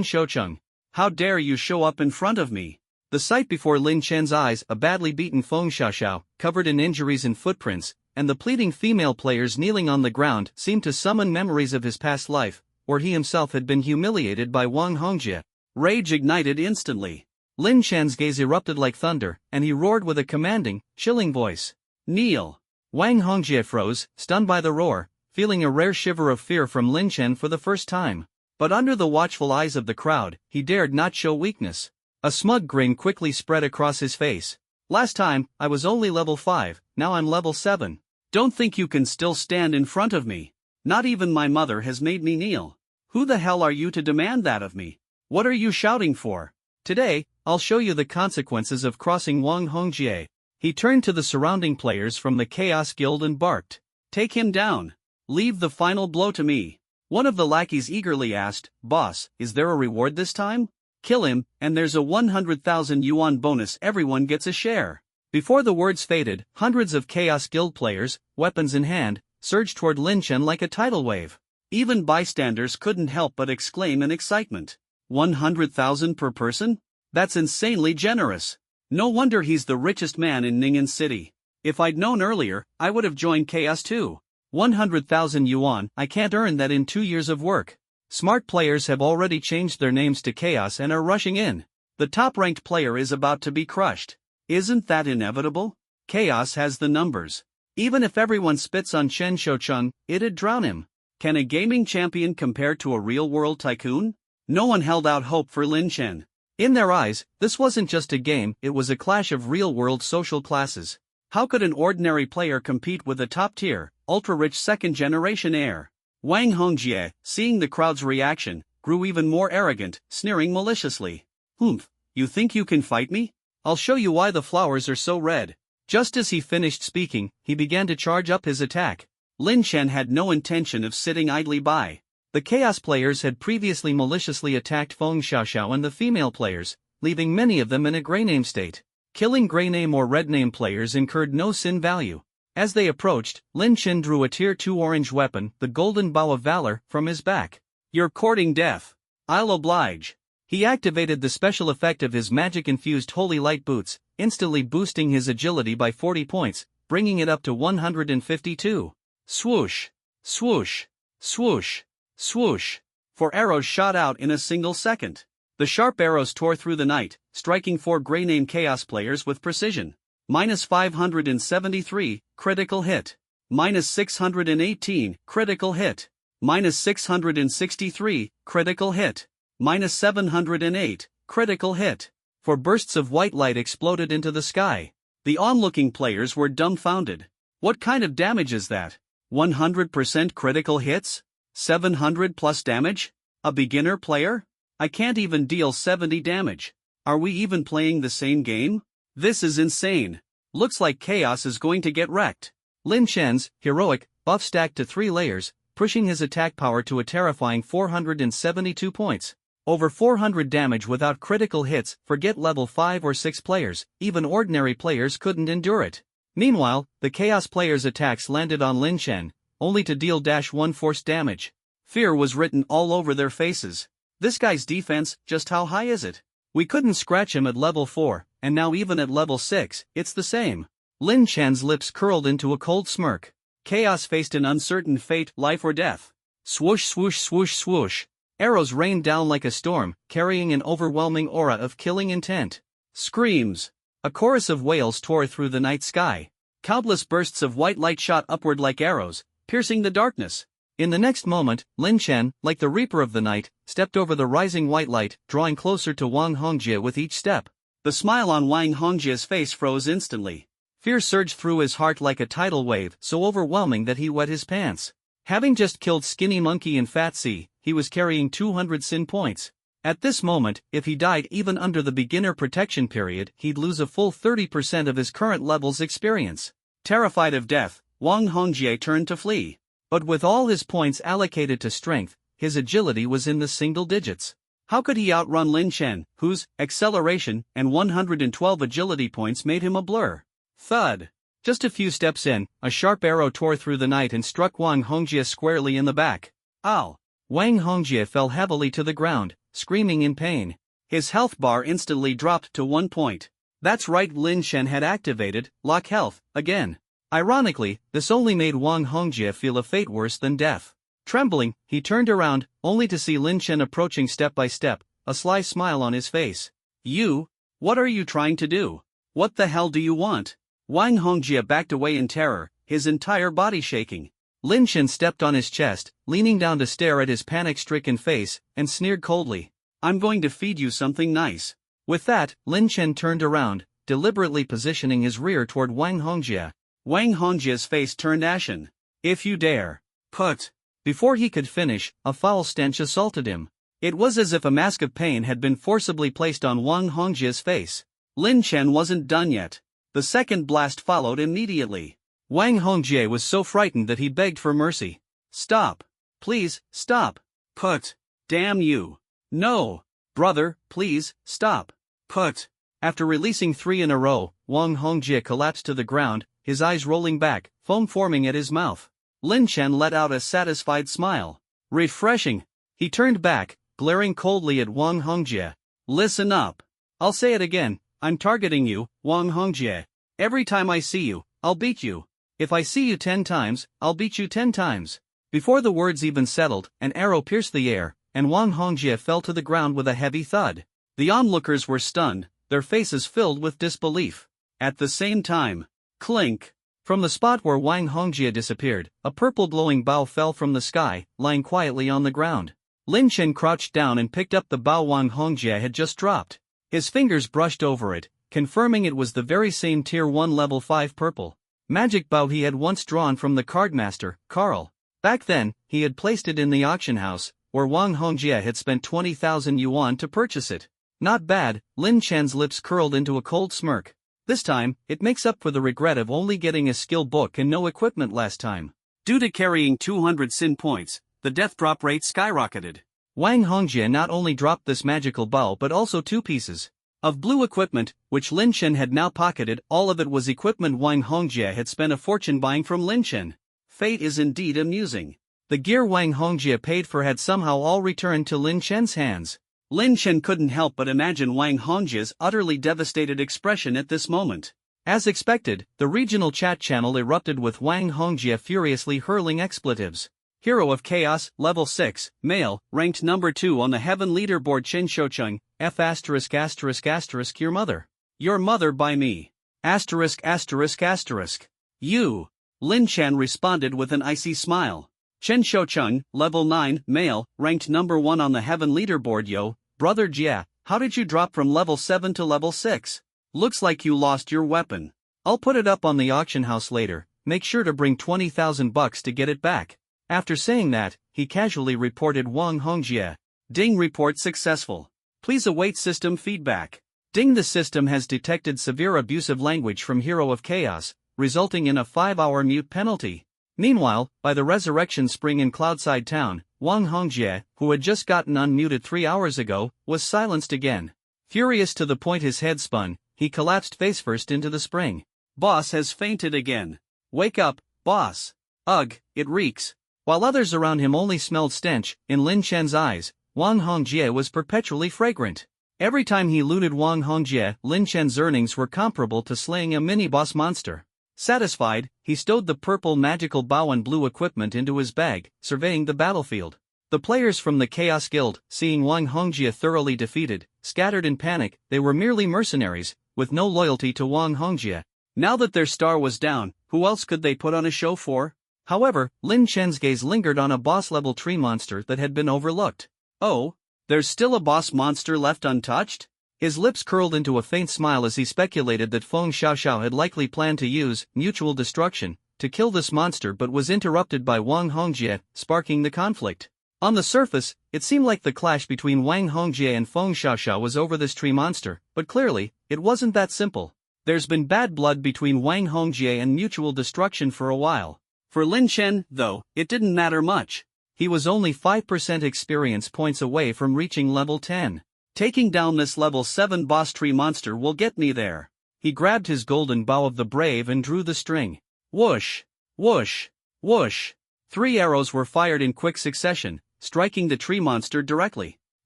Shoucheng. How dare you show up in front of me? The sight before Lin Chen's eyes, a badly beaten Feng Xiaoxiao, covered in injuries and footprints, and the pleading female players kneeling on the ground seemed to summon memories of his past life, where he himself had been humiliated by Wang Hongjie. Rage ignited instantly. Lin Chen's gaze erupted like thunder, and he roared with a commanding, chilling voice. Kneel! Wang Hongjie froze, stunned by the roar, feeling a rare shiver of fear from Lin Chen for the first time. But under the watchful eyes of the crowd, he dared not show weakness. A smug grin quickly spread across his face. Last time, I was only level 5, now I'm level 7. Don't think you can still stand in front of me. Not even my mother has made me kneel. Who the hell are you to demand that of me? What are you shouting for? Today, I'll show you the consequences of crossing Wang Hongjie. He turned to the surrounding players from the Chaos Guild and barked. Take him down. Leave the final blow to me. One of the lackeys eagerly asked, Boss, is there a reward this time? Kill him, and there's a 100,000 yuan bonus, everyone gets a share. Before the words faded, hundreds of Chaos Guild players, weapons in hand, surged toward Lin Chen like a tidal wave. Even bystanders couldn't help but exclaim in excitement. 100,000 per person? That's insanely generous. No wonder he's the richest man in Ning'an City. If I'd known earlier, I would have joined Chaos too. 100,000 yuan, I can't earn that in 2 years of work. Smart players have already changed their names to Chaos and are rushing in. The top-ranked player is about to be crushed. Isn't that inevitable? Chaos has the numbers. Even if everyone spits on Chen Shoucheng, it'd drown him. Can a gaming champion compare to a real-world tycoon? No one held out hope for Lin Chen. In their eyes, this wasn't just a game, it was a clash of real-world social classes. How could an ordinary player compete with a top-tier, ultra-rich second-generation heir? Wang Hongjie, seeing the crowd's reaction, grew even more arrogant, sneering maliciously. Humph, you think you can fight me? I'll show you why the flowers are so red. Just as he finished speaking, he began to charge up his attack. Lin Chen had no intention of sitting idly by. The Chaos players had previously maliciously attacked Feng Xiaoxiao and the female players, leaving many of them in a grey name state. Killing grey name or red name players incurred no sin value. As they approached, Lin Chen drew a tier 2 orange weapon, the Golden Bow of Valor, from his back. You're courting death. I'll oblige. He activated the special effect of his magic-infused Holy Light Boots, instantly boosting his agility by 40 points, bringing it up to 152. Swoosh! Swoosh! Swoosh! Swoosh! 4 arrows shot out in a single second. The sharp arrows tore through the night, striking 4 grey name Chaos players with precision. Minus 573, critical hit. Minus 618, critical hit. Minus 663, critical hit. Minus 708, critical hit. 4 bursts of white light exploded into the sky. The onlooking players were dumbfounded. What kind of damage is that? 100% critical hits? 700 plus damage? A beginner player? I can't even deal 70 damage. Are we even playing the same game? This is insane. Looks like Chaos is going to get wrecked. Lin Chen's heroic buff stacked to 3 layers, pushing his attack power to a terrifying 472 points. Over 400 damage without critical hits, forget level 5 or 6 players, even ordinary players couldn't endure it. Meanwhile, the Chaos players' attacks landed on Lin Chen, only to deal -1 force damage. Fear was written all over their faces. This guy's defense, just how high is it? We couldn't scratch him at level 4, and now even at level 6, it's the same. Lin Chen's lips curled into a cold smirk. Chaos faced an uncertain fate, life or death. Swoosh swoosh swoosh swoosh. Arrows rained down like a storm, carrying an overwhelming aura of killing intent. Screams. A chorus of wails tore through the night sky. Countless bursts of white light shot upward like arrows, piercing the darkness. In the next moment, Lin Chen, like the Reaper of the Night, stepped over the rising white light, drawing closer to Wang Hongjie with each step. The smile on Wang Hongjie's face froze instantly. Fear surged through his heart like a tidal wave, so overwhelming that he wet his pants. Having just killed Skinny Monkey and Fat C, he was carrying 200 sin points. At this moment, if he died even under the beginner protection period, he'd lose a full 30% of his current level's experience. Terrified of death, Wang Hongjie turned to flee. But with all his points allocated to strength, his agility was in the single digits. How could he outrun Lin Chen, whose acceleration and 112 agility points made him a blur? Thud! Just a few steps in, a sharp arrow tore through the night and struck Wang Hongjie squarely in the back. Ow! Wang Hongjie fell heavily to the ground, screaming in pain. His health bar instantly dropped to 1 point. That's right, Lin Chen had activated Lock Health again. Ironically, this only made Wang Hongjie feel a fate worse than death. Trembling, he turned around, only to see Lin Chen approaching step by step, a sly smile on his face. You? What are you trying to do? What the hell do you want? Wang Hongjie backed away in terror, his entire body shaking. Lin Chen stepped on his chest, leaning down to stare at his panic-stricken face, and sneered coldly. I'm going to feed you something nice. With that, Lin Chen turned around, deliberately positioning his rear toward Wang Hongjie. Wang Hongjie's face turned ashen. If you dare. Put. Before he could finish, a foul stench assaulted him. It was as if a mask of pain had been forcibly placed on Wang Hongjie's face. Lin Chen wasn't done yet. The second blast followed immediately. Wang Hongjie was so frightened that he begged for mercy. Stop. Please, stop. Put. Damn you. No. Brother, please, stop. Put. After releasing 3 in a row, Wang Hongjie collapsed to the ground, his eyes rolling back, foam forming at his mouth. Lin Chen let out a satisfied smile. Refreshing. He turned back, glaring coldly at Wang Hongjie. Listen up. I'll say it again, I'm targeting you, Wang Hongjie. Every time I see you, I'll beat you. If I see you 10 times, I'll beat you 10 times. Before the words even settled, an arrow pierced the air, and Wang Hongjie fell to the ground with a heavy thud. The onlookers were stunned, their faces filled with disbelief. At the same time, clink. From the spot where Wang Hongjie disappeared, a purple glowing bow fell from the sky, lying quietly on the ground. Lin Chen crouched down and picked up the bow Wang Hongjie had just dropped. His fingers brushed over it, confirming it was the very same Tier 1 Level 5 purple magic bow he had once drawn from the cardmaster, Carl. Back then, he had placed it in the auction house, where Wang Hongjie had spent 20,000 yuan to purchase it. Not bad, Lin Chen's lips curled into a cold smirk. This time, it makes up for the regret of only getting a skill book and no equipment last time. Due to carrying 200 sin points, the death drop rate skyrocketed. Wang Hongjie not only dropped this magical bow but also 2 pieces of blue equipment, which Lin Chen had now pocketed. All of it was equipment Wang Hongjie had spent a fortune buying from Lin Chen. Fate is indeed amusing. The gear Wang Hongjie paid for had somehow all returned to Lin Chen's hands. Lin Chen couldn't help but imagine Wang Hongjie's utterly devastated expression at this moment. As expected, the regional chat channel erupted with Wang Hongjie furiously hurling expletives. Hero of Chaos, Level 6, Male, ranked number 2 on the Heaven Leaderboard. Chen Shoucheng, F******, your mother. Your mother by me. *****. You. Lin Chen responded with an icy smile. Chen Shoucheng, Level 9, Male, ranked number 1 on the Heaven Leaderboard. Yo, brother Jia, how did you drop from Level 7 to Level 6? Looks like you lost your weapon. I'll put it up on the auction house later, make sure to bring 20,000 bucks to get it back. After saying that, he casually reported Wang Hongjie. Ding, report successful. Please await system feedback. Ding, the system has detected severe abusive language from Hero of Chaos, resulting in a 5-hour mute penalty. Meanwhile, by the Resurrection Spring in Cloudside Town, Wang Hongjie, who had just gotten unmuted 3 hours ago, was silenced again. Furious to the point his head spun, he collapsed face-first into the spring. Boss has fainted again. Wake up, boss. Ugh, it reeks. While others around him only smelled stench, in Lin Chen's eyes, Wang Hongjie was perpetually fragrant. Every time he looted Wang Hongjie, Lin Chen's earnings were comparable to slaying a mini-boss monster. Satisfied, he stowed the purple magical bow and blue equipment into his bag, surveying the battlefield. The players from the Chaos Guild, seeing Wang Hongjie thoroughly defeated, scattered in panic. They were merely mercenaries, with no loyalty to Wang Hongjie. Now that their star was down, who else could they put on a show for? However, Lin Chen's gaze lingered on a boss-level tree monster that had been overlooked. Oh, there's still a boss monster left untouched? His lips curled into a faint smile as he speculated that Feng Xiaoxiao had likely planned to use mutual destruction to kill this monster, but was interrupted by Wang Hongjie, sparking the conflict. On the surface, it seemed like the clash between Wang Hongjie and Feng Xiaoxiao was over this tree monster, but clearly, it wasn't that simple. There's been bad blood between Wang Hongjie and mutual destruction for a while. For Lin Chen, though, it didn't matter much. He was only 5% experience points away from reaching level 10. Taking down this level 7 boss tree monster will get me there. He grabbed his golden bow of the brave and drew the string. Whoosh! Whoosh! Whoosh! 3 arrows were fired in quick succession, striking the tree monster directly.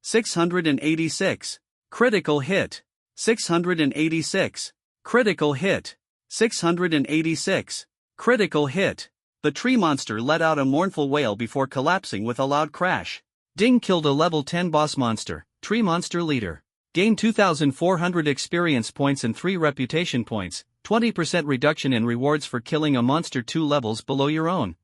686. Critical hit. 686. Critical hit. 686. Critical hit. The tree monster let out a mournful wail before collapsing with a loud crash. Ding killed a level 10 boss monster, tree monster leader. Gain 2,400 experience points and 3 reputation points, 20% reduction in rewards for killing a monster 2 levels below your own.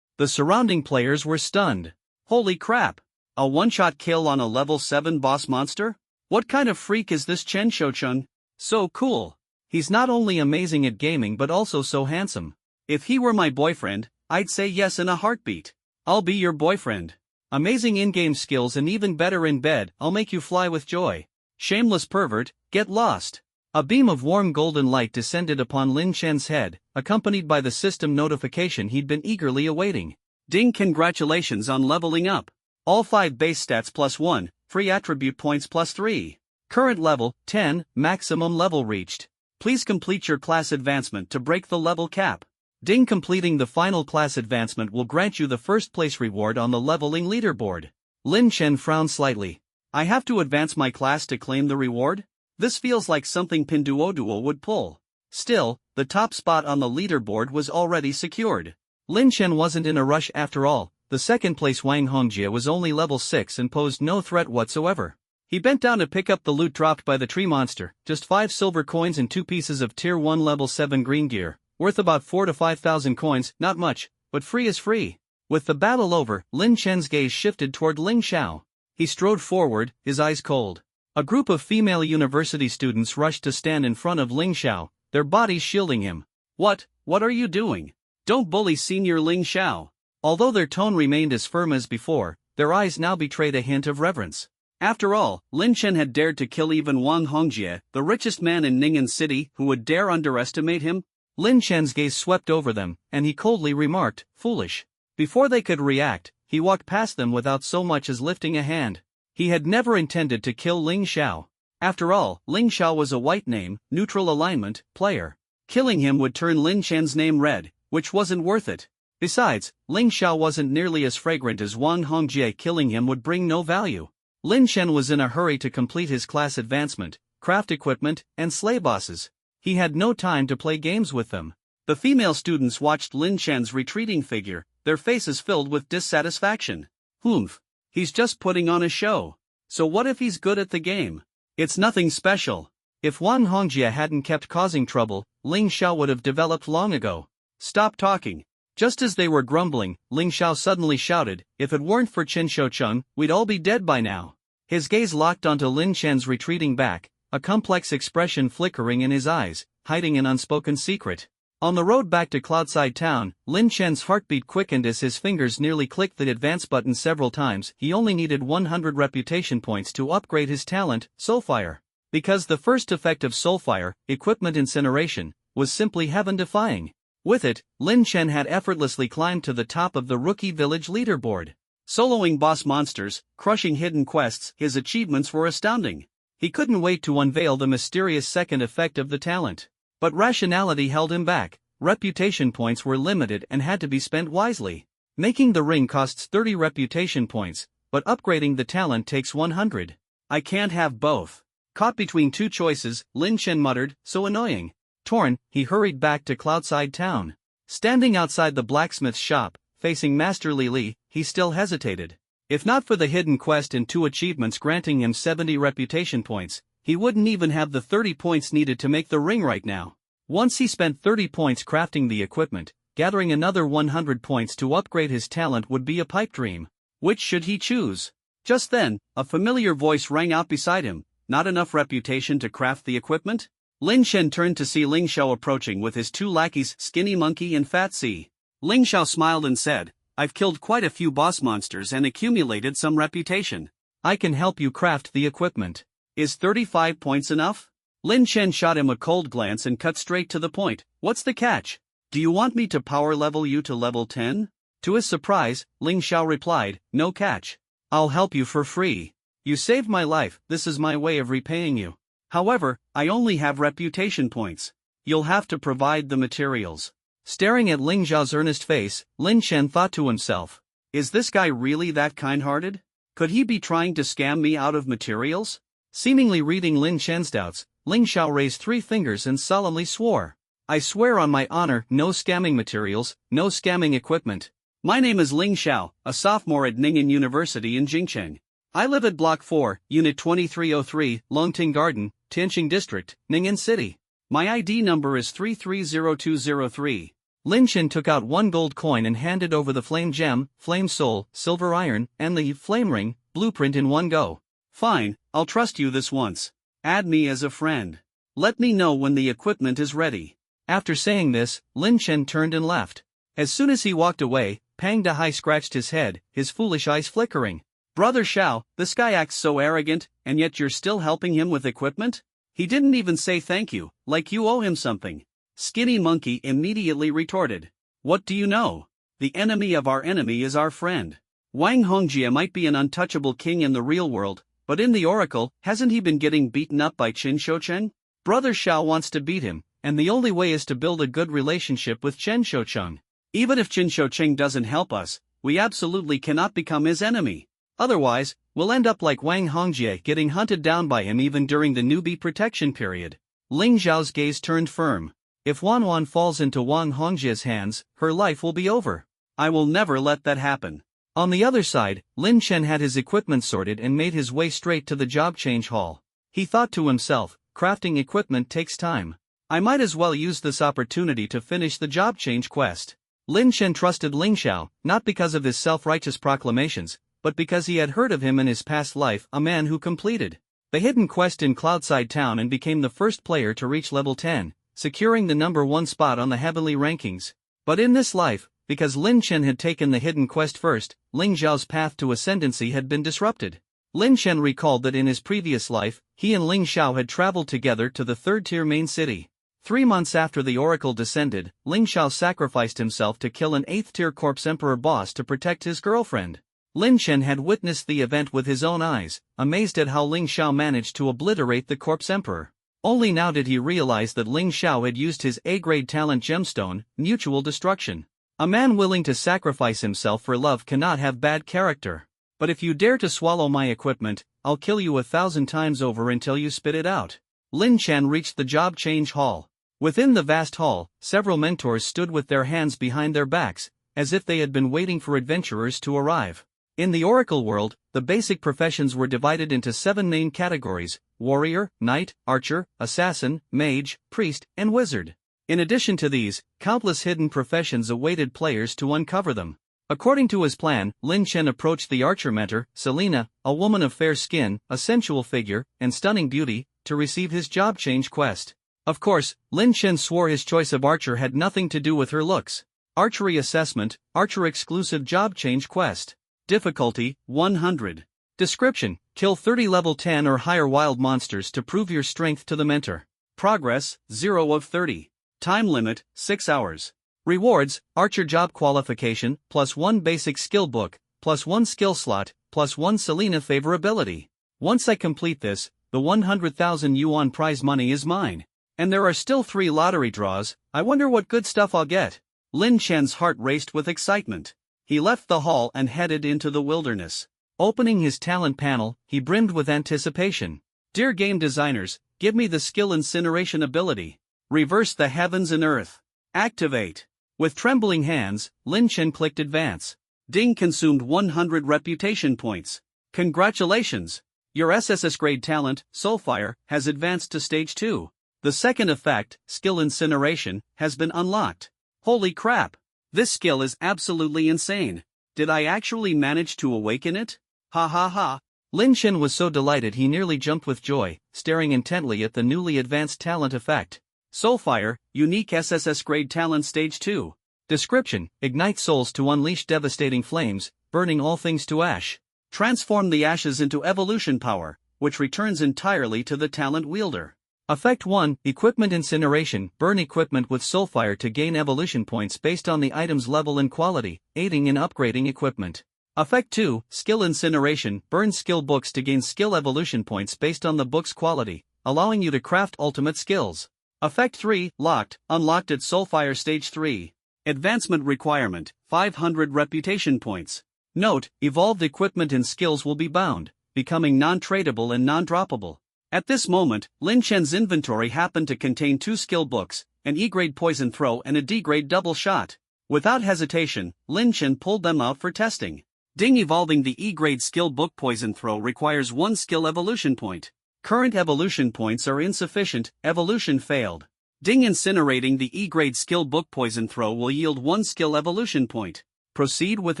The surrounding players were stunned. Holy crap! A one-shot kill on a level 7 boss monster? What kind of freak is this Chen Shouchun? So cool. He's not only amazing at gaming but also so handsome. If he were my boyfriend, I'd say yes in a heartbeat. I'll be your boyfriend. Amazing in-game skills and even better in bed, I'll make you fly with joy. Shameless pervert, get lost. A beam of warm golden light descended upon Lin Chen's head, accompanied by the system notification he'd been eagerly awaiting. Ding, congratulations on leveling up. All 5 base stats plus 1, free attribute points plus 3. Current level, 10, maximum level reached. Please complete your class advancement to break the level cap. Ding, completing the final class advancement will grant you the first place reward on the leveling leaderboard. Lin Chen frowned slightly. I have to advance my class to claim the reward? This feels like something Pinduoduo would pull. Still, the top spot on the leaderboard was already secured. Lin Chen wasn't in a rush after all. The second place Wang Hongjie was only level 6 and posed no threat whatsoever. He bent down to pick up the loot dropped by the tree monster, just 5 silver coins and 2 pieces of tier 1 level 7 green gear, worth about 4 to 5,000 coins, not much, but free is free. With the battle over, Lin Chen's gaze shifted toward Ling Xiao. He strode forward, his eyes cold. A group of female university students rushed to stand in front of Ling Xiao, their bodies shielding him. What are you doing? Don't bully Senior Ling Xiao. Although their tone remained as firm as before, their eyes now betrayed a hint of reverence. After all, Lin Chen had dared to kill even Wang Hongjie, the richest man in Ning'an City, who would dare underestimate him? Lin Chen's gaze swept over them, and he coldly remarked, foolish. Before they could react, he walked past them without so much as lifting a hand. He had never intended to kill Ling Xiao. After all, Ling Xiao was a white name, neutral alignment, player. Killing him would turn Lin Chen's name red, which wasn't worth it. Besides, Ling Xiao wasn't nearly as fragrant as Wang Hongjie. Killing him would bring no value. Lin Chen was in a hurry to complete his class advancement, craft equipment, and slay bosses. He had no time to play games with them. The female students watched Lin Chen's retreating figure, their faces filled with dissatisfaction. Humph. He's just putting on a show. So what if he's good at the game? It's nothing special. If Wang Hongjie hadn't kept causing trouble, Ling Xiao would have developed long ago. Stop talking. Just as they were grumbling, Ling Xiao suddenly shouted, if it weren't for Chen Shouchun, we'd all be dead by now. His gaze locked onto Lin Chen's retreating back, a complex expression flickering in his eyes, hiding an unspoken secret. On the road back to Cloudside Town, Lin Chen's heartbeat quickened as his fingers nearly clicked the advance button several times. He only needed 100 reputation points to upgrade his talent, Soulfire. Because the first effect of Soulfire, equipment incineration, was simply heaven-defying. With it, Lin Chen had effortlessly climbed to the top of the Rookie Village leaderboard. Soloing boss monsters, crushing hidden quests, his achievements were astounding. He couldn't wait to unveil the mysterious second effect of the talent. But rationality held him back. Reputation points were limited and had to be spent wisely. Making the ring costs 30 reputation points, but upgrading the talent takes 100. I can't have both. Caught between two choices, Lin Chen muttered, so annoying. Torn, he hurried back to Cloudside Town. Standing outside the blacksmith's shop, facing Master Li Li, he still hesitated. If not for the hidden quest and 2 achievements granting him 70 reputation points, he wouldn't even have the 30 points needed to make the ring right now. Once he spent 30 points crafting the equipment, gathering another 100 points to upgrade his talent would be a pipe dream. Which should he choose? Just then, a familiar voice rang out beside him. Not enough reputation to craft the equipment? Lin Chen turned to see Ling Xiao approaching with his 2 lackeys, Skinny Monkey and Fat C. Ling Xiao smiled and said, I've killed quite a few boss monsters and accumulated some reputation. I can help you craft the equipment. Is 35 points enough? Lin Chen shot him a cold glance and cut straight to the point. What's the catch? Do you want me to power level you to level 10? To his surprise, Ling Xiao replied, no catch. I'll help you for free. You saved my life, this is my way of repaying you. However, I only have reputation points. You'll have to provide the materials. Staring at Ling Xiao's earnest face, Lin Chen thought to himself, is this guy really that kind-hearted? Could he be trying to scam me out of materials? Seemingly reading Lin Chen's doubts, Ling Xiao raised 3 fingers and solemnly swore. I swear on my honor, no scamming materials, no scamming equipment. My name is Ling Xiao, a sophomore at Ning'an University in Jingcheng. I live at Block 4, Unit 2303, Longting Garden, Tianqing District, Ning'an City. My ID number is 330203. Lin Chen took out one gold coin and handed over the flame gem, flame soul, silver iron, and the flame ring blueprint in one go. Fine, I'll trust you this once. Add me as a friend. Let me know when the equipment is ready. After saying this, Lin Chen turned and left. As soon as he walked away, Pang Dahai scratched his head, his foolish eyes flickering. Brother Xiao, this guy acts so arrogant, and yet you're still helping him with equipment? He didn't even say thank you, like you owe him something. Skinny Monkey immediately retorted. What do you know? The enemy of our enemy is our friend. Wang Hongjie might be an untouchable king in the real world, but in the Oracle, hasn't he been getting beaten up by Qin Shoucheng? Brother Xiao wants to beat him, and the only way is to build a good relationship with Chen Shoucheng. Even if Qin Shoucheng doesn't help us, we absolutely cannot become his enemy. Otherwise, we'll end up like Wang Hongjie getting hunted down by him even during the newbie protection period. Ling Zhao's gaze turned firm. If Wan falls into Wang Hongjie's hands, her life will be over. I will never let that happen. On the other side, Lin Chen had his equipment sorted and made his way straight to the job change hall. He thought to himself, crafting equipment takes time. I might as well use this opportunity to finish the job change quest. Lin Chen trusted Ling Xiao, not because of his self-righteous proclamations, but because he had heard of him in his past life, a man who completed the hidden quest in Cloudside Town and became the first player to reach level 10. Securing the number 1 spot on the heavenly rankings. But in this life, because Lin Chen had taken the hidden quest first, Ling Zhao's path to ascendancy had been disrupted. Lin Chen recalled that in his previous life, he and Ling Xiao had traveled together to the 3rd-tier main city. 3 months after the Oracle descended, Ling Xiao sacrificed himself to kill an 8th-tier Corpse Emperor boss to protect his girlfriend. Lin Chen had witnessed the event with his own eyes, amazed at how Ling Xiao managed to obliterate the Corpse Emperor. Only now did he realize that Ling Xiao had used his A-grade talent gemstone, mutual destruction. A man willing to sacrifice himself for love cannot have bad character. But if you dare to swallow my equipment, I'll kill you 1,000 times over until you spit it out. Lin Chen reached the job change hall. Within the vast hall, several mentors stood with their hands behind their backs, as if they had been waiting for adventurers to arrive. In the Oracle world, the basic professions were divided into 7 main categories: warrior, knight, archer, assassin, mage, priest, and wizard. In addition to these, countless hidden professions awaited players to uncover them. According to his plan, Lin Chen approached the archer mentor, Selena, a woman of fair skin, a sensual figure, and stunning beauty, to receive his job change quest. Of course, Lin Chen swore his choice of archer had nothing to do with her looks. Archery assessment, archer exclusive job change quest. Difficulty, 100. Description: kill 30 level 10 or higher wild monsters to prove your strength to the mentor. Progress, 0 of 30. Time limit, 6 hours. Rewards: archer job qualification, +1 basic skill book, +1 skill slot, +1 Selena favorability. Once I complete this, the 100,000 yuan prize money is mine. And there are still 3 lottery draws. I wonder what good stuff I'll get. Lin Chen's heart raced with excitement. He left the hall and headed into the wilderness. Opening his talent panel, he brimmed with anticipation. Dear game designers, give me the skill incineration ability. Reverse the heavens and earth. Activate. With trembling hands, Lin Chen clicked advance. Ding consumed 100 reputation points. Congratulations! Your SSS grade talent, Soulfire, has advanced to stage 2. The second effect, skill incineration, has been unlocked. Holy crap! This skill is absolutely insane. Did I actually manage to awaken it? Ha ha ha. Lin Chen was so delighted he nearly jumped with joy, staring intently at the newly advanced talent effect. Soulfire, unique SSS grade talent stage 2. Description: ignite souls to unleash devastating flames, burning all things to ash. Transform the ashes into evolution power, which returns entirely to the talent wielder. Effect 1, Equipment Incineration. Burn equipment with Soulfire to gain evolution points based on the item's level and quality, aiding in upgrading equipment. Effect 2, Skill Incineration. Burn skill books to gain skill evolution points based on the book's quality, allowing you to craft ultimate skills. Effect 3, Locked. Unlocked at Soulfire Stage 3. Advancement requirement, 500 reputation points. Note, evolved equipment and skills will be bound, becoming non-tradable and non-droppable. At this moment, Lin Chen's inventory happened to contain 2 skill books, an E-grade poison throw and a D-grade double shot. Without hesitation, Lin Chen pulled them out for testing. Ding. Evolving the E-grade skill book poison throw requires 1 skill evolution point. Current evolution points are insufficient, evolution failed. Ding. Incinerating the E-grade skill book poison throw will yield 1 skill evolution point. Proceed with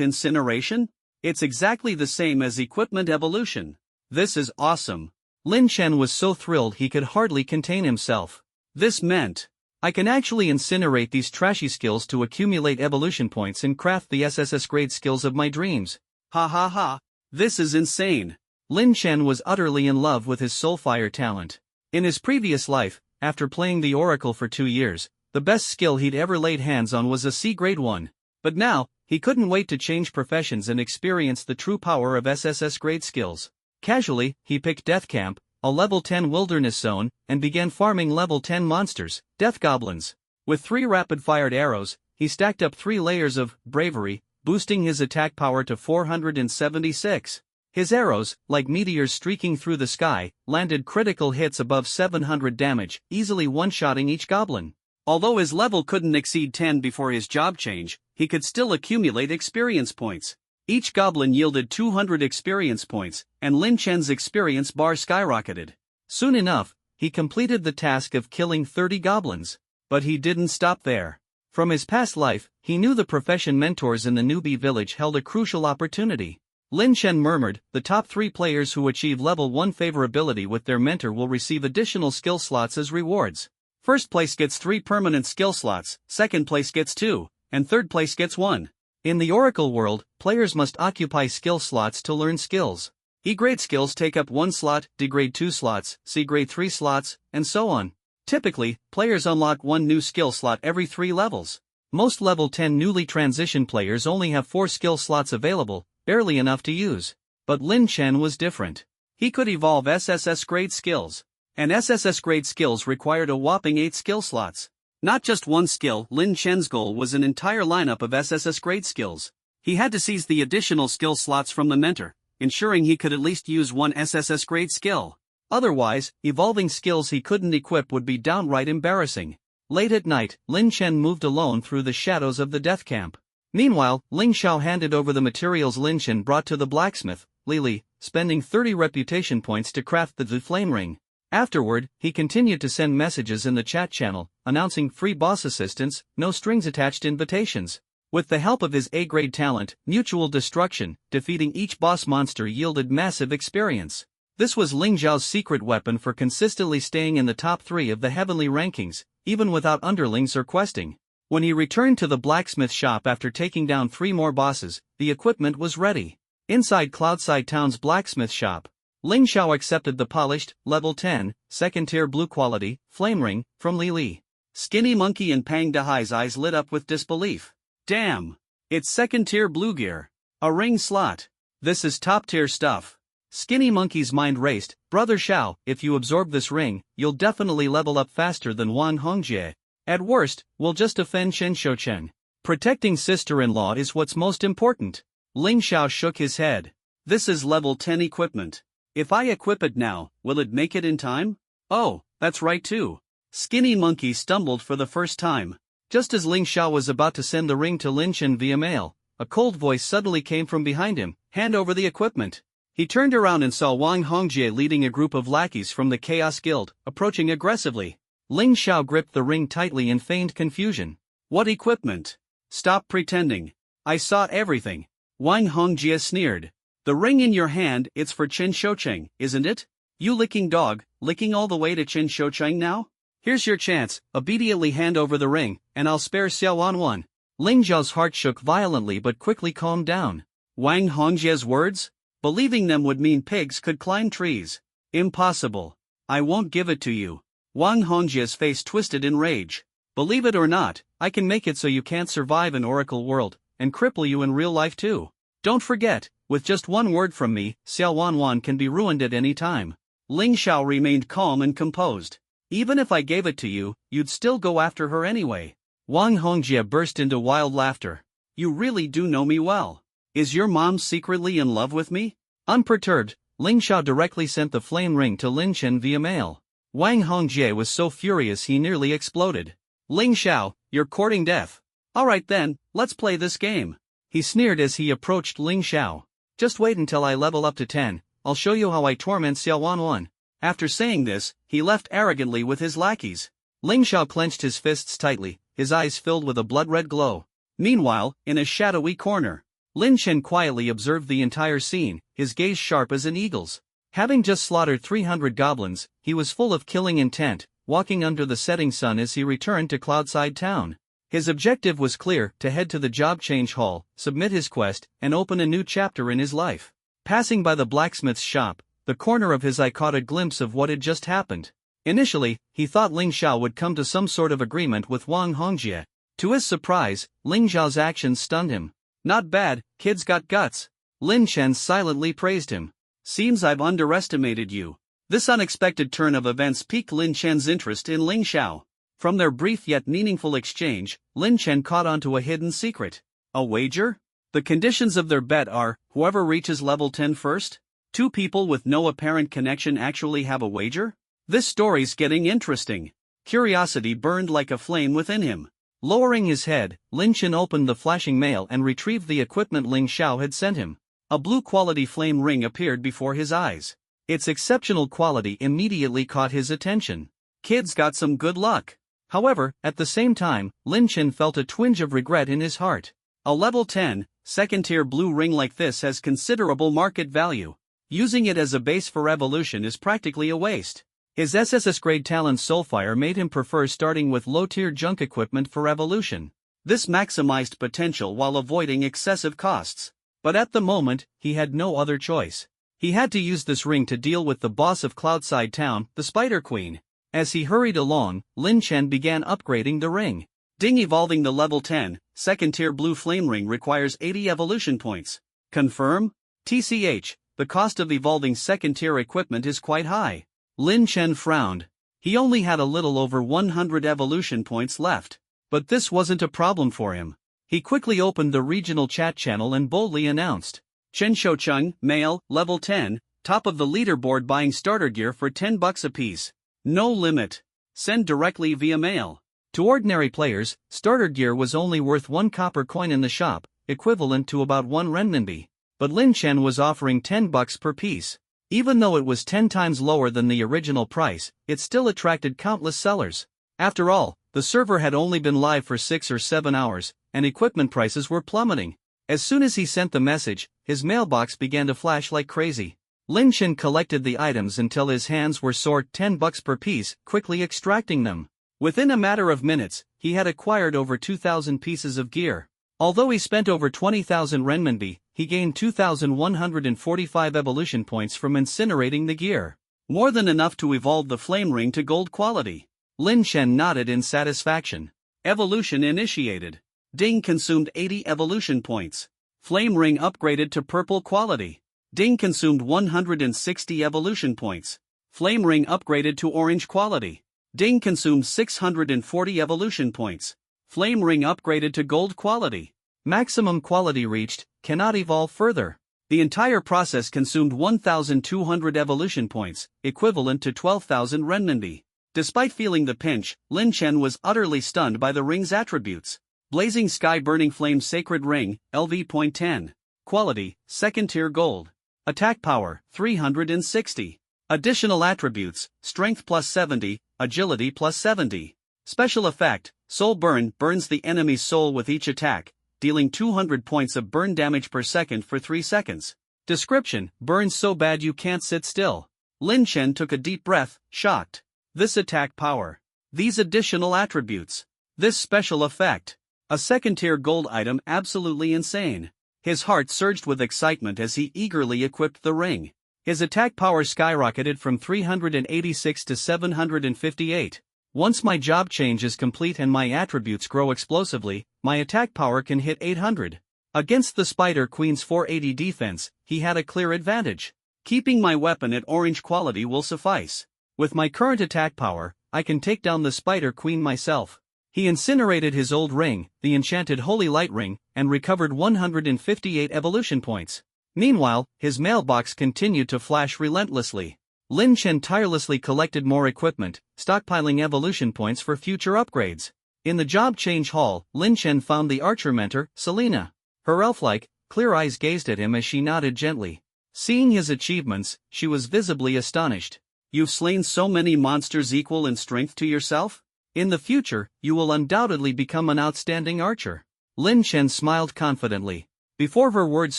incineration? It's exactly the same as equipment evolution. This is awesome. Lin Chen was so thrilled he could hardly contain himself. This meant, I can actually incinerate these trashy skills to accumulate evolution points and craft the SSS grade skills of my dreams. Ha ha ha. This is insane. Lin Chen was utterly in love with his soulfire talent. In his previous life, after playing the Oracle for 2 years, the best skill he'd ever laid hands on was a C-grade one. But now, he couldn't wait to change professions and experience the true power of SSS grade skills. Casually, he picked Death Camp, a level 10 wilderness zone, and began farming level 10 monsters, Death Goblins. With 3 rapid-fired arrows, he stacked up 3 layers of bravery, boosting his attack power to 476. His arrows, like meteors streaking through the sky, landed critical hits above 700 damage, easily one-shotting each goblin. Although his level couldn't exceed 10 before his job change, he could still accumulate experience points. Each goblin yielded 200 experience points, and Lin Chen's experience bar skyrocketed. Soon enough, he completed the task of killing 30 goblins. But he didn't stop there. From his past life, he knew the profession mentors in the newbie village held a crucial opportunity. Lin Chen murmured, the top 3 players who achieve level 1 favorability with their mentor will receive additional skill slots as rewards. First place gets 3 permanent skill slots, second place gets 2, and third place gets 1. In the Oracle world, players must occupy skill slots to learn skills. E-grade skills take up 1 slot, D-grade 2 slots, C-grade 3 slots, and so on. Typically, players unlock 1 new skill slot every 3 levels. Most level 10 newly transitioned players only have 4 skill slots available, barely enough to use. But Lin Chen was different. He could evolve SSS grade skills. And SSS grade skills required a whopping 8 skill slots. Not just 1 skill. Lin Chen's goal was an entire lineup of SSS grade skills. He had to seize the additional skill slots from the mentor, ensuring he could at least use 1 SSS grade skill. Otherwise, evolving skills he couldn't equip would be downright embarrassing. Late at night, Lin Chen moved alone through the shadows of the death camp. Meanwhile, Ling Xiao handed over the materials Lin Chen brought to the blacksmith, Li, spending 30 reputation points to craft the flame ring. Afterward, he continued to send messages in the chat channel, announcing free boss assistance, no strings attached invitations. With the help of his A-grade talent, Mutual Destruction, defeating each boss monster yielded massive experience. This was Ling Xiao's secret weapon for consistently staying in the top 3 of the heavenly rankings, even without underlings or questing. When he returned to the blacksmith shop after taking down 3 more bosses, the equipment was ready. Inside Cloudside Town's blacksmith shop, Ling Xiao accepted the polished, level 10, second-tier blue quality, flame ring, from Li. Skinny Monkey and Pang Dehai's eyes lit up with disbelief. Damn! It's second-tier blue gear. A ring slot. This is top-tier stuff. Skinny Monkey's mind raced. Brother Xiao, if you absorb this ring, you'll definitely level up faster than Wang Hongjie. At worst, we'll just offend Chen Shoucheng. Protecting sister-in-law is what's most important. Ling Xiao shook his head. This is level 10 equipment. If I equip it now, will it make it in time? Oh, that's right too. Skinny Monkey stumbled for the first time. Just as Ling Xiao was about to send the ring to Lin Chen via mail, a cold voice suddenly came from behind him, hand over the equipment. He turned around and saw Wang Hongjie leading a group of lackeys from the Chaos Guild, approaching aggressively. Ling Xiao gripped the ring tightly in feigned confusion. What equipment? Stop pretending. I saw everything. Wang Hongjie sneered. The ring in your hand, it's for Chen Shoucheng, isn't it? You licking dog, licking all the way to Chen Shoucheng now? Here's your chance, obediently hand over the ring, and I'll spare Xiao Wanwan. Ling Xiao's heart shook violently but quickly calmed down. Wang Hongjie's words? Believing them would mean pigs could climb trees. Impossible. I won't give it to you. Wang Hongjie's face twisted in rage. Believe it or not, I can make it so you can't survive an Oracle world, and cripple you in real life too. Don't forget, with just 1 word from me, Xiao Wanwan can be ruined at any time. Ling Xiao remained calm and composed. Even if I gave it to you, you'd still go after her anyway. Wang Hongjie burst into wild laughter. You really do know me well. Is your mom secretly in love with me? Unperturbed, Ling Xiao directly sent the flame ring to Lin Chen via mail. Wang Hongjie was so furious he nearly exploded. Ling Xiao, you're courting death. Alright then, let's play this game. He sneered as he approached Ling Xiao. Just wait until I level up to 10, I'll show you how I torment Xiao Wanwan. After saying this, he left arrogantly with his lackeys. Ling Xiao clenched his fists tightly, his eyes filled with a blood-red glow. Meanwhile, in a shadowy corner, Lin Chen quietly observed the entire scene, his gaze sharp as an eagle's. Having just slaughtered 300 goblins, he was full of killing intent, walking under the setting sun as he returned to Cloudside Town. His objective was clear: to head to the job change hall, submit his quest, and open a new chapter in his life. Passing by the blacksmith's shop, the corner of his eye caught a glimpse of what had just happened. Initially, he thought Ling Xiao would come to some sort of agreement with Wang Hongjie. To his surprise, Ling Xiao's actions stunned him. Not bad, kid's got guts. Lin Chen silently praised him. Seems I've underestimated you. This unexpected turn of events piqued Lin Chen's interest in Ling Xiao. From their brief yet meaningful exchange, Lin Chen caught on to a hidden secret. A wager? The conditions of their bet are, whoever reaches level 10 first? Two people with no apparent connection actually have a wager? This story's getting interesting. Curiosity burned like a flame within him. Lowering his head, Lin Chen opened the flashing mail and retrieved the equipment Ling Xiao had sent him. A blue-quality flame ring appeared before his eyes. Its exceptional quality immediately caught his attention. Kid's got some good luck. However, at the same time, Lin Chen felt a twinge of regret in his heart. A level 10, second-tier blue ring like this has considerable market value. Using it as a base for evolution is practically a waste. His SSS grade Talon Soulfire made him prefer starting with low-tier junk equipment for evolution. This maximized potential while avoiding excessive costs. But at the moment, he had no other choice. He had to use this ring to deal with the boss of Cloudside Town, the Spider Queen. As he hurried along, Lin Chen began upgrading the ring. Evolving the level 10, second-tier blue flame ring requires 80 evolution points. Confirm? TCH, the cost of evolving second-tier equipment is quite high. Lin Chen frowned. He only had a little over 100 evolution points left. But this wasn't a problem for him. He quickly opened the regional chat channel and boldly announced, Chen Shoucheng, male, level 10, top of the leaderboard buying starter gear for $10 apiece. No limit. Send directly via mail. To ordinary players, starter gear was only worth 1 copper coin in the shop, equivalent to about 1 renminbi. But Lin Chen was offering $10 per piece. Even though it was 10 times lower than the original price, it still attracted countless sellers. After all, the server had only been live for 6 or 7 hours, and equipment prices were plummeting. As soon as he sent the message, his mailbox began to flash like crazy. Lin Chen collected the items until his hands were sore $10 per piece, quickly extracting them. Within a matter of minutes, he had acquired over 2,000 pieces of gear. Although he spent over 20,000 renminbi, he gained 2,145 evolution points from incinerating the gear. More than enough to evolve the flame ring to gold quality. Lin Chen nodded in satisfaction. Evolution initiated. Ding consumed 80 evolution points. Flame ring upgraded to purple quality. Ding consumed 160 evolution points. Flame ring upgraded to orange quality. Ding consumed 640 evolution points. Flame ring upgraded to gold quality. Maximum quality reached, cannot evolve further. The entire process consumed 1,200 evolution points, equivalent to 12,000 renminbi. Despite feeling the pinch, Lin Chen was utterly stunned by the ring's attributes. Blazing Sky Burning Flame Sacred Ring, LV.10. Quality, second tier gold. Attack power, 360. Additional attributes, strength plus 70, agility plus 70. Special effect, Soul Burn burns the enemy's soul with each attack, dealing 200 points of burn damage per second for 3 seconds. Description, burns so bad you can't sit still. Lin Chen took a deep breath, shocked. This attack power. These additional attributes. This special effect. A second-tier gold item absolutely insane. His heart surged with excitement as he eagerly equipped the ring. His attack power skyrocketed from 386 to 758. Once my job change is complete and my attributes grow explosively, my attack power can hit 800. Against the Spider Queen's 480 defense, he had a clear advantage. Keeping my weapon at orange quality will suffice. With my current attack power, I can take down the Spider Queen myself. He incinerated his old ring, the enchanted Holy Light Ring, and recovered 158 evolution points. Meanwhile, his mailbox continued to flash relentlessly. Lin Chen tirelessly collected more equipment, stockpiling evolution points for future upgrades. In the job change hall, Lin Chen found the archer mentor, Selena. Her elf-like, clear eyes gazed at him as she nodded gently. Seeing his achievements, she was visibly astonished. You've slain so many monsters equal in strength to yourself? In the future, you will undoubtedly become an outstanding archer. Lin Chen smiled confidently. Before her words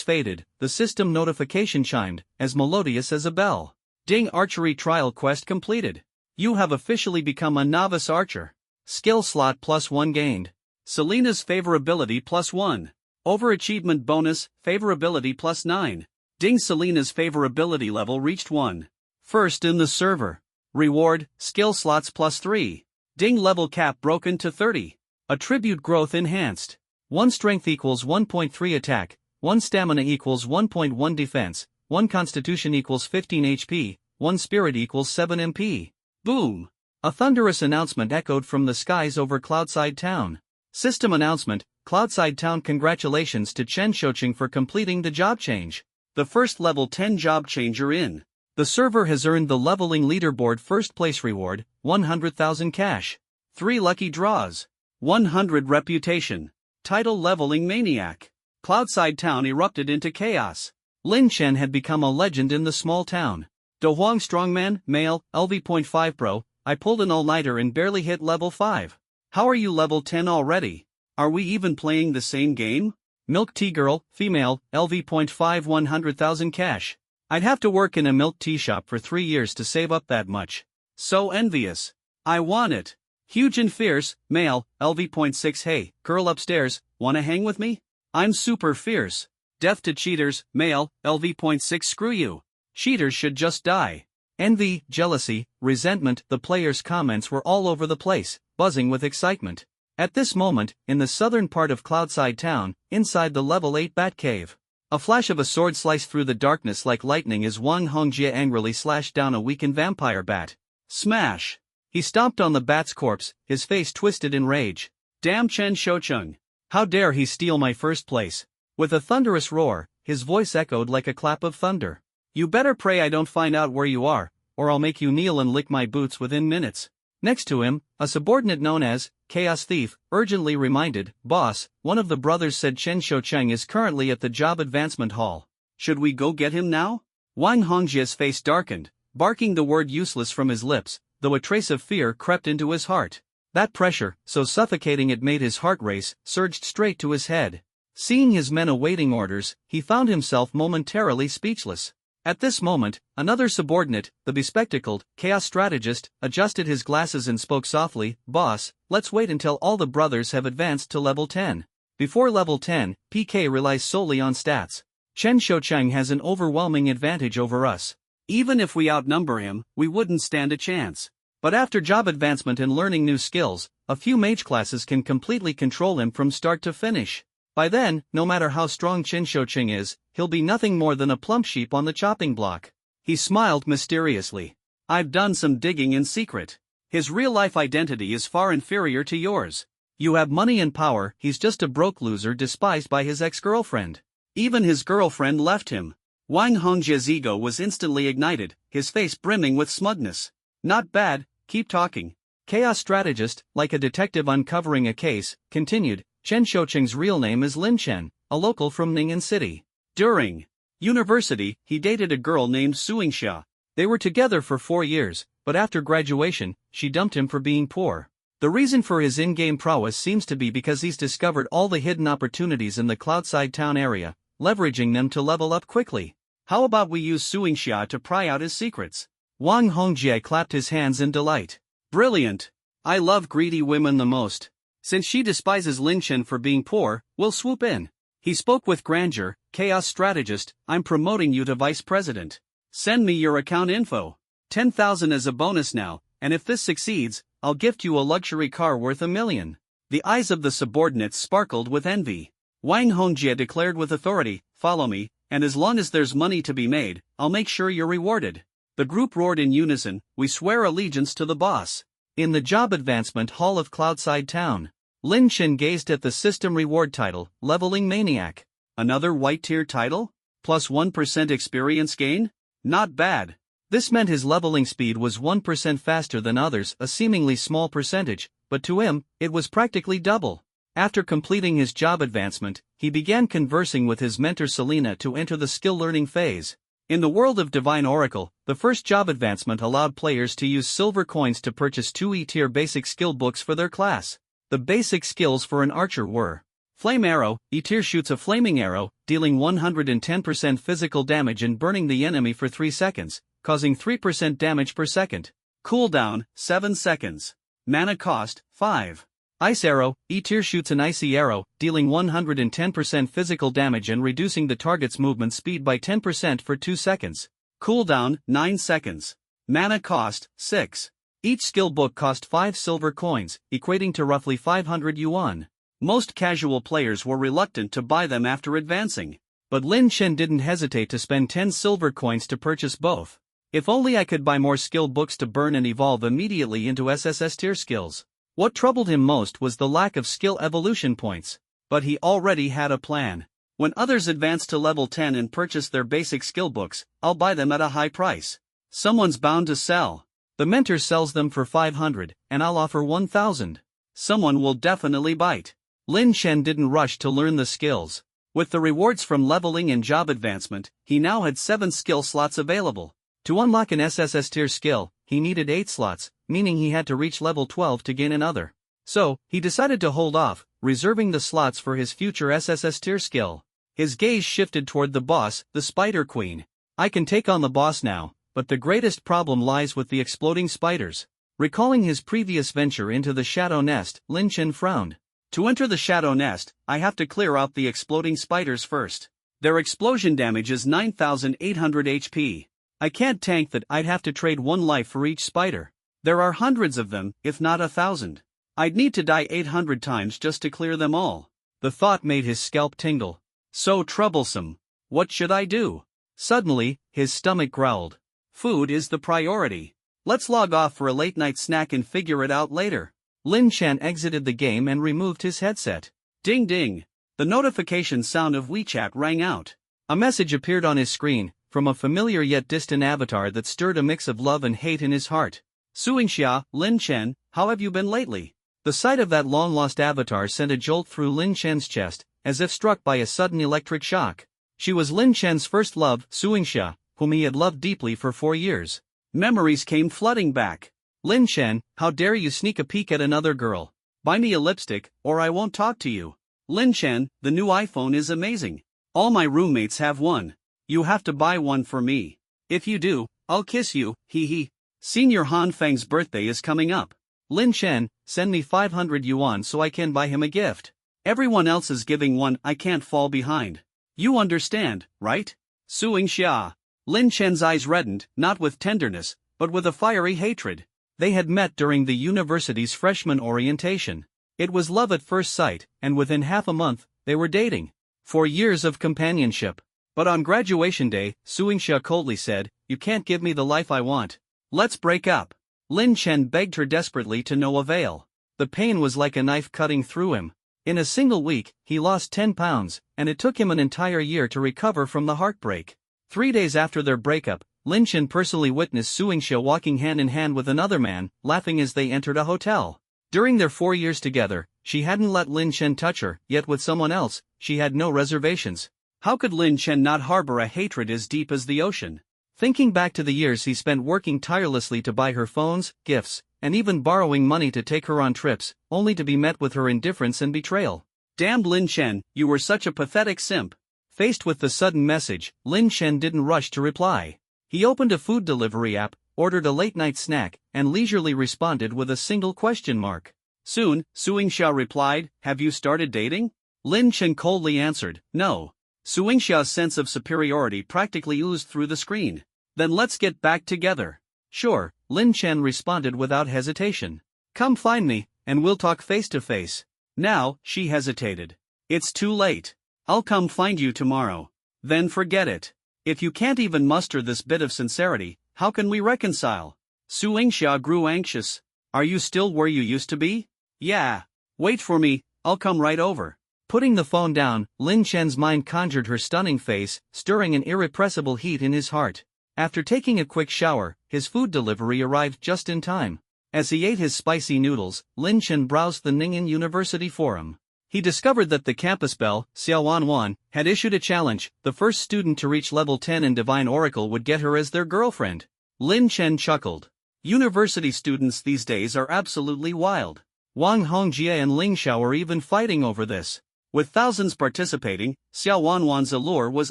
faded, the system notification chimed, as melodious as a bell. Ding, archery trial quest completed. You have officially become a novice archer. Skill slot +1 gained. Selena's favorability +1. Overachievement bonus, favorability +9. Ding, Selena's favorability level reached 1. First in the server. Reward, skill slots +3. Ding, level cap broken to 30. Attribute growth enhanced. 1 strength equals 1.3 attack, 1 stamina equals 1.1 defense, 1 constitution equals 15 HP, 1 spirit equals 7 MP. Boom! A thunderous announcement echoed from the skies over Cloudside Town. System announcement, Cloudside Town, congratulations to Chen Xiaoqing for completing the job change. The first level 10 job changer in. The server has earned the leveling leaderboard first place reward, 100,000 cash. 3 lucky draws. 100 reputation. Title, leveling maniac. Cloudside Town erupted into chaos. Lin Chen had become a legend in the small town. Do Huang strongman, male, LV.5 Pro, I pulled an all-nighter and barely hit level 5. How are you level 10 already? Are we even playing the same game? Milk tea girl, female, LV.5 100,000 cash. I'd have to work in a milk tea shop for 3 years to save up that much. So envious. I want it. Huge and fierce, male, LV.6 hey, girl upstairs, wanna hang with me? I'm super fierce. Death to cheaters, male, LV.6 screw you. Cheaters should just die. Envy, jealousy, resentment, the players' comments were all over the place, buzzing with excitement. At this moment, in the southern part of Cloudside Town, inside the level 8 bat cave, a flash of a sword sliced through the darkness like lightning as Wang Hongjie angrily slashed down a weakened vampire bat. Smash! He stomped on the bat's corpse, his face twisted in rage. Damn Chen Xiaoqing! How dare he steal my first place? With a thunderous roar, his voice echoed like a clap of thunder. You better pray I don't find out where you are, or I'll make you kneel and lick my boots within minutes. Next to him, a subordinate known as Chaos Thief urgently reminded, Boss, one of the brothers said Chen Xiaoqing is currently at the job advancement hall. Should we go get him now? Wang Hongjie's face darkened, barking the word useless from his lips, though a trace of fear crept into his heart. That pressure, so suffocating it made his heart race, surged straight to his head. Seeing his men awaiting orders, he found himself momentarily speechless. At this moment, another subordinate, the bespectacled, chaos strategist, adjusted his glasses and spoke softly, Boss, let's wait until all the brothers have advanced to level 10. Before level 10, PK relies solely on stats. Chen Xiaoqing has an overwhelming advantage over us. Even if we outnumber him, we wouldn't stand a chance. But after job advancement and learning new skills, a few mage classes can completely control him from start to finish. By then, no matter how strong Chen Xiaoqing is, he'll be nothing more than a plump sheep on the chopping block. He smiled mysteriously. I've done some digging in secret. His real-life identity is far inferior to yours. You have money and power, he's just a broke loser despised by his ex-girlfriend. Even his girlfriend left him. Wang Hongjie's ego was instantly ignited, his face brimming with smugness. Not bad, keep talking. Chaos strategist, like a detective uncovering a case, continued, Chen Xiaoqing's real name is Lin Chen, a local from Ning'an City. During university, he dated a girl named Suingxia. They were together for 4 years, but after graduation, she dumped him for being poor. The reason for his in-game prowess seems to be because he's discovered all the hidden opportunities in the Cloudside Town area, leveraging them to level up quickly. How about we use Suingxia to pry out his secrets? Wang Hongjie clapped his hands in delight. Brilliant! I love greedy women the most. Since she despises Lin Chen for being poor, we'll swoop in. He spoke with grandeur, Chaos strategist, I'm promoting you to vice president. Send me your account info. 10,000 as a bonus now, and if this succeeds, I'll gift you a luxury car worth $1 million. The eyes of the subordinates sparkled with envy. Wang Hongjie declared with authority, follow me, and as long as there's money to be made, I'll make sure you're rewarded. The group roared in unison, we swear allegiance to the boss. In the job advancement hall of Cloudside Town, Lin Chen gazed at the system reward title, Leveling Maniac. Another white-tier title? Plus 1% experience gain? Not bad. This meant his leveling speed was 1% faster than others, a seemingly small percentage, but to him, it was practically double. After completing his job advancement, he began conversing with his mentor Selena to enter the skill learning phase. In the world of Divine Oracle, the first job advancement allowed players to use silver coins to purchase 2 E-tier basic skill books for their class. The basic skills for an archer were: Flame Arrow, E-tier shoots a flaming arrow, dealing 110% physical damage and burning the enemy for 3 seconds, causing 3% damage per second. Cooldown, 7 seconds. Mana cost, 5. Ice Arrow, E-tier shoots an icy arrow, dealing 110% physical damage and reducing the target's movement speed by 10% for 2 seconds. Cooldown, 9 seconds. Mana cost, 6. Each skill book cost 5 silver coins, equating to roughly 500 yuan. Most casual players were reluctant to buy them after advancing. But Lin Chen didn't hesitate to spend 10 silver coins to purchase both. If only I could buy more skill books to burn and evolve immediately into SSS tier skills. What troubled him most was the lack of skill evolution points. But he already had a plan. When others advance to level 10 and purchase their basic skill books, I'll buy them at a high price. Someone's bound to sell. The mentor sells them for 500, and I'll offer 1,000. Someone will definitely bite. Lin Chen didn't rush to learn the skills. With the rewards from leveling and job advancement, he now had 7 skill slots available. To unlock an SSS tier skill, he needed 8 slots, meaning he had to reach level 12 to gain another. So, he decided to hold off, reserving the slots for his future SSS tier skill. His gaze shifted toward the boss, the Spider Queen. I can take on the boss now, but the greatest problem lies with the exploding spiders. Recalling his previous venture into the Shadow Nest, Lin Chen frowned. To enter the Shadow Nest, I have to clear out the exploding spiders first. Their explosion damage is 9,800 HP. I can't tank that. I'd have to trade 1 life for each spider. There are hundreds of them, if not 1,000. I'd need to die 800 times just to clear them all. The thought made his scalp tingle. So troublesome. What should I do? Suddenly, his stomach growled. Food is the priority. Let's log off for a late-night snack and figure it out later. Lin Chen exited the game and removed his headset. Ding ding. The notification sound of WeChat rang out. A message appeared on his screen, from a familiar yet distant avatar that stirred a mix of love and hate in his heart. Suingxia, Lin Chen, how have you been lately? The sight of that long-lost avatar sent a jolt through Lin Chen's chest, as if struck by a sudden electric shock. She was Lin Chen's first love, Suingxia, whom he had loved deeply for 4 years. Memories came flooding back. Lin Chen, how dare you sneak a peek at another girl? Buy me a lipstick, or I won't talk to you. Lin Chen, the new iPhone is amazing. All my roommates have one. You have to buy one for me. If you do, I'll kiss you, hee hee. Senior Han Feng's birthday is coming up. Lin Chen, send me 500 yuan so I can buy him a gift. Everyone else is giving one, I can't fall behind. You understand, right? Suingxia. Lin Chen's eyes reddened, not with tenderness, but with a fiery hatred. They had met during the university's freshman orientation. It was love at first sight, and within half a month, they were dating. 4 years of companionship. But on graduation day, Suingxia coldly said, you can't give me the life I want. Let's break up. Lin Chen begged her desperately to no avail. The pain was like a knife cutting through him. In a single week, he lost 10 pounds, and it took him an entire year to recover from the heartbreak. 3 days after their breakup, Lin Chen personally witnessed Suingxia walking hand in hand with another man, laughing as they entered a hotel. During their 4 years together, she hadn't let Lin Chen touch her, yet with someone else, she had no reservations. How could Lin Chen not harbor a hatred as deep as the ocean? Thinking back to the years he spent working tirelessly to buy her phones, gifts, and even borrowing money to take her on trips, only to be met with her indifference and betrayal. Damned Lin Chen, you were such a pathetic simp. Faced with the sudden message, Lin Chen didn't rush to reply. He opened a food delivery app, ordered a late-night snack, and leisurely responded with a single question mark. Soon, Suingxia replied, have you started dating? Lin Chen coldly answered, no. Suingxia's sense of superiority practically oozed through the screen. Then let's get back together. Sure, Lin Chen responded without hesitation. Come find me, and we'll talk face to face. Now, she hesitated. It's too late. I'll come find you tomorrow. Then forget it. If you can't even muster this bit of sincerity, how can we reconcile? Suingxia grew anxious. Are you still where you used to be? Yeah. Wait for me, I'll come right over. Putting the phone down, Lin Chen's mind conjured her stunning face, stirring an irrepressible heat in his heart. After taking a quick shower, his food delivery arrived just in time. As he ate his spicy noodles, Lin Chen browsed the Ning'an University forum. He discovered that the campus belle, Xiao Wanwan, had issued a challenge. The first student to reach level 10 in Divine Oracle would get her as their girlfriend. Lin Chen chuckled. University students these days are absolutely wild. Wang Hongjie and Ling Xiao are even fighting over this. With thousands participating, Xiao Wanwan's allure was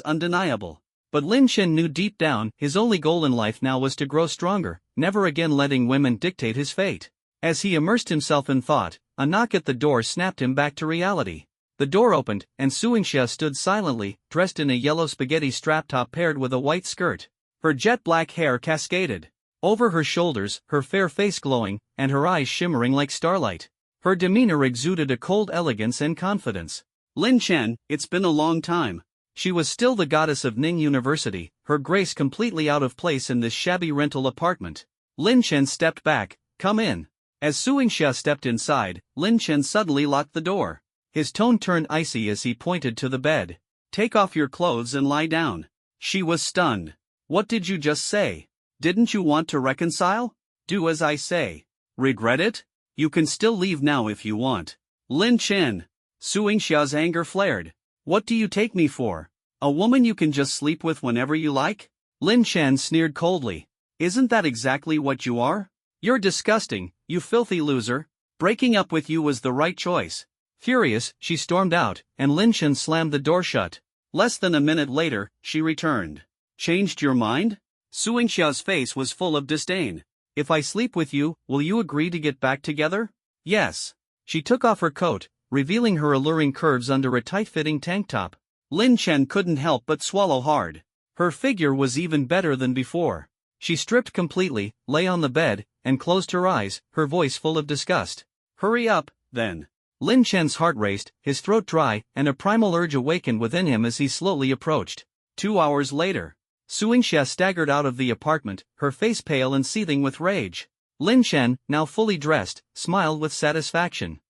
undeniable. But Lin Chen knew deep down his only goal in life now was to grow stronger, never again letting women dictate his fate. As he immersed himself in thought, a knock at the door snapped him back to reality. The door opened, and Suingxia stood silently, dressed in a yellow spaghetti strap top paired with a white skirt. Her jet-black hair cascaded over her shoulders, her fair face glowing, and her eyes shimmering like starlight. Her demeanor exuded a cold elegance and confidence. Lin Chen, it's been a long time. She was still the goddess of Ning University, her grace completely out of place in this shabby rental apartment. Lin Chen stepped back. Come in. As Suingxia stepped inside, Lin Chen suddenly locked the door. His tone turned icy as he pointed to the bed. Take off your clothes and lie down. She was stunned. What did you just say? Didn't you want to reconcile? Do as I say. Regret it? You can still leave now if you want. Lin Chen. Suingxia's anger flared. What do you take me for? A woman you can just sleep with whenever you like? Lin Chen sneered coldly. Isn't that exactly what you are? You're disgusting, you filthy loser. Breaking up with you was the right choice. Furious, she stormed out, and Lin Chen slammed the door shut. Less than a minute later, she returned. Changed your mind? Suingxia's face was full of disdain. If I sleep with you, will you agree to get back together? Yes. She took off her coat, revealing her alluring curves under a tight-fitting tank top. Lin Chen couldn't help but swallow hard. Her figure was even better than before. She stripped completely, lay on the bed, and closed her eyes, her voice full of disgust. Hurry up, then. Lin Chen's heart raced, his throat dry, and a primal urge awakened within him as he slowly approached. 2 hours later, Suingxia staggered out of the apartment, her face pale and seething with rage. Lin Chen, now fully dressed, smiled with satisfaction.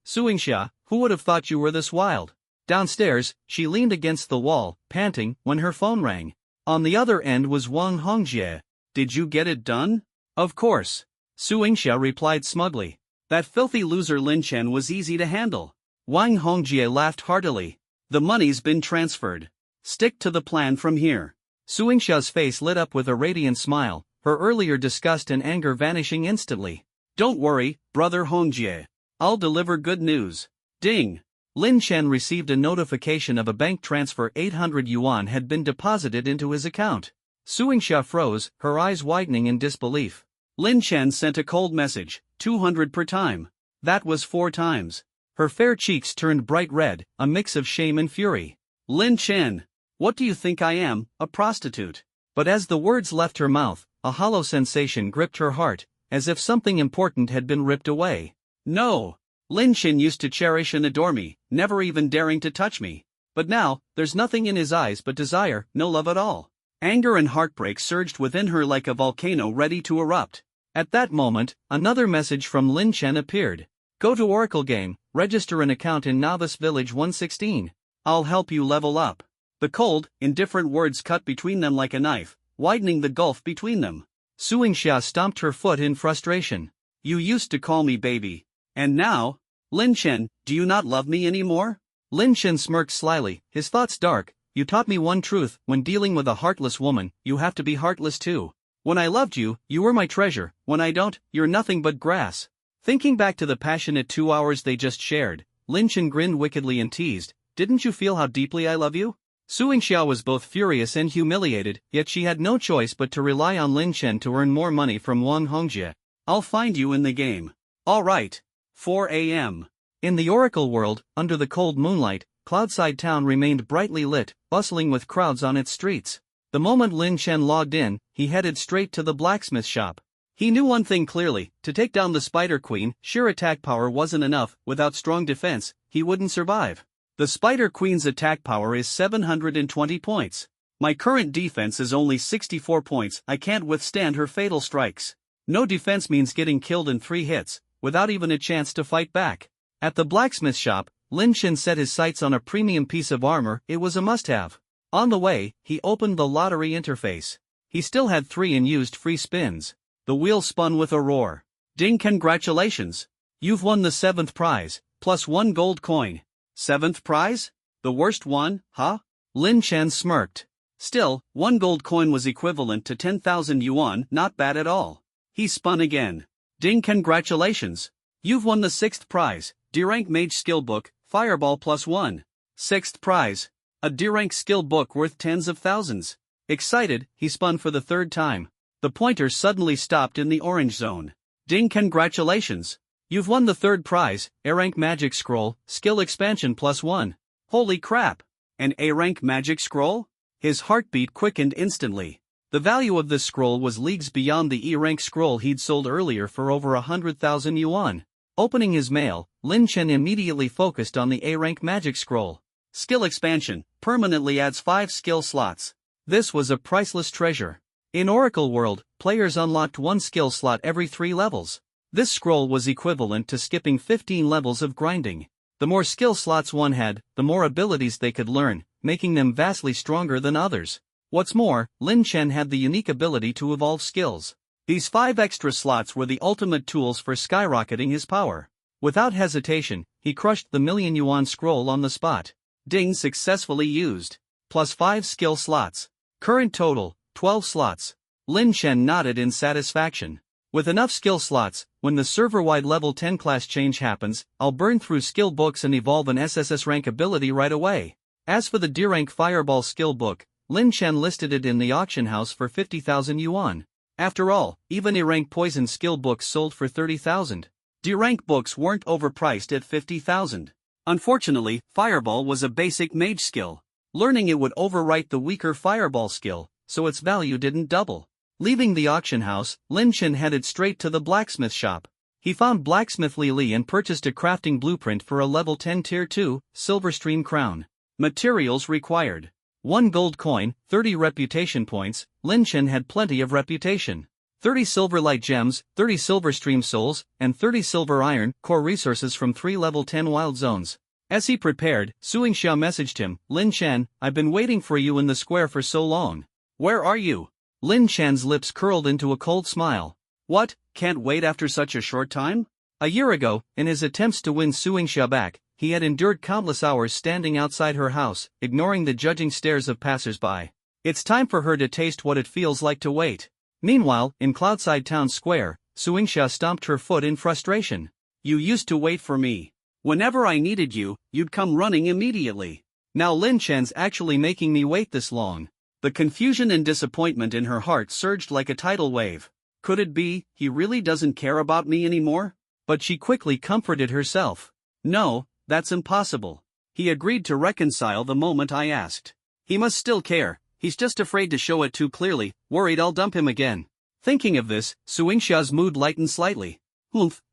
Suingxia, who would have thought you were this wild? Downstairs, she leaned against the wall, panting, when her phone rang. On the other end was Wang Hongjie. Did you get it done? Of course. Suingxia replied smugly. That filthy loser Lin Chen was easy to handle. Wang Hongjie laughed heartily. The money's been transferred. Stick to the plan from here. Suingxia's face lit up with a radiant smile, her earlier disgust and anger vanishing instantly. Don't worry, brother Hongjie. I'll deliver good news. Ding! Lin Chen received a notification of a bank transfer. 800 yuan had been deposited into his account. Suingxia froze, her eyes widening in disbelief. Lin Chen sent a cold message, 200 per time. That was 4 times. Her fair cheeks turned bright red, a mix of shame and fury. Lin Chen! What do you think I am, a prostitute? But as the words left her mouth, a hollow sensation gripped her heart, as if something important had been ripped away. No! Lin Chen used to cherish and adore me, never even daring to touch me. But now, there's nothing in his eyes but desire, no love at all. Anger and heartbreak surged within her like a volcano ready to erupt. At that moment, another message from Lin Chen appeared. Go to Oracle Game, register an account in Novice Village 116. I'll help you level up. The cold, indifferent words cut between them like a knife, widening the gulf between them. Suingxia stomped her foot in frustration. You used to call me baby. And now? Lin Chen, do you not love me anymore? Lin Chen smirked slyly, his thoughts dark. You taught me one truth: when dealing with a heartless woman, you have to be heartless too. When I loved you, you were my treasure. When I don't, you're nothing but grass. Thinking back to the passionate 2 hours they just shared, Lin Chen grinned wickedly and teased, Didn't you feel how deeply I love you? Suingxia was both furious and humiliated, yet she had no choice but to rely on Lin Chen to earn more money from Wang Hongjie. I'll find you in the game. All right. 4 a.m. In the Oracle world, under the cold moonlight, Cloudside Town remained brightly lit, bustling with crowds on its streets. The moment Lin Chen logged in, he headed straight to the blacksmith shop. He knew one thing clearly: to take down the Spider Queen, sheer attack power wasn't enough. Without strong defense, he wouldn't survive. The Spider Queen's attack power is 720 points. My current defense is only 64 points. I can't withstand her fatal strikes. No defense means getting killed in 3 hits, without even a chance to fight back. At the blacksmith shop, Lin Chen set his sights on a premium piece of armor. It was a must-have. On the way, he opened the lottery interface. He still had 3 unused free spins. The wheel spun with a roar. Ding, congratulations! You've won the 7th prize, plus 1 gold coin. 7th prize? The worst one, huh? Lin Chen smirked. Still, 1 gold coin was equivalent to 10,000 yuan, not bad at all. He spun again. Ding, congratulations! You've won the 6th prize, D-rank mage skill book, Fireball plus 1. 6th prize. A D-rank skill book worth tens of thousands. Excited, he spun for the 3rd time. The pointer suddenly stopped in the orange zone. Ding, congratulations! You've won the 3rd prize, A-rank magic scroll, skill expansion plus 1. Holy crap! An A-rank magic scroll? His heartbeat quickened instantly. The value of this scroll was leagues beyond the E-rank scroll he'd sold earlier for over 100,000 yuan. Opening his mail, Lin Chen immediately focused on the A-rank magic scroll. Skill expansion, permanently adds 5 skill slots. This was a priceless treasure. In Oracle World, players unlocked 1 skill slot every 3 levels. This scroll was equivalent to skipping 15 levels of grinding. The more skill slots one had, the more abilities they could learn, making them vastly stronger than others. What's more, Lin Chen had the unique ability to evolve skills. These 5 extra slots were the ultimate tools for skyrocketing his power. Without hesitation, he crushed the million yuan scroll on the spot. Ding, successfully used. Plus 5 skill slots. Current total, 12 slots. Lin Chen nodded in satisfaction. With enough skill slots, when the server-wide level 10 class change happens, I'll burn through skill books and evolve an SSS rank ability right away. As for the D-rank Fireball skill book, Lin Chen listed it in the auction house for 50,000 yuan. After all, even E-rank poison skill books sold for 30,000. D-rank books weren't overpriced at 50,000. Unfortunately, Fireball was a basic mage skill. Learning it would overwrite the weaker Fireball skill, so its value didn't double. Leaving the auction house, Lin Chen headed straight to the blacksmith shop. He found Blacksmith Li Li and purchased a crafting blueprint for a level 10 tier 2, silver stream crown. Materials required. 1 gold coin, 30 reputation points. Lin Chen had plenty of reputation. 30 silver light gems, 30 silver stream souls, and 30 silver iron core resources from 3 level 10 wild zones. As he prepared, Suing Xia messaged him, Lin Chen, I've been waiting for you in the square for so long. Where are you? Lin Chen's lips curled into a cold smile. What, can't wait after such a short time? A year ago, in his attempts to win Suing Xia back, he had endured countless hours standing outside her house, ignoring the judging stares of passers-by. It's time for her to taste what it feels like to wait. Meanwhile, in Cloudside Town Square, Suing Xia stomped her foot in frustration. You used to wait for me. Whenever I needed you, you'd come running immediately. Now Lin Chen's actually making me wait this long. The confusion and disappointment in her heart surged like a tidal wave. Could it be, he really doesn't care about me anymore? But she quickly comforted herself. No, that's impossible. He agreed to reconcile the moment I asked. He must still care, he's just afraid to show it too clearly, worried I'll dump him again. Thinking of this, Suing Xia's mood lightened slightly.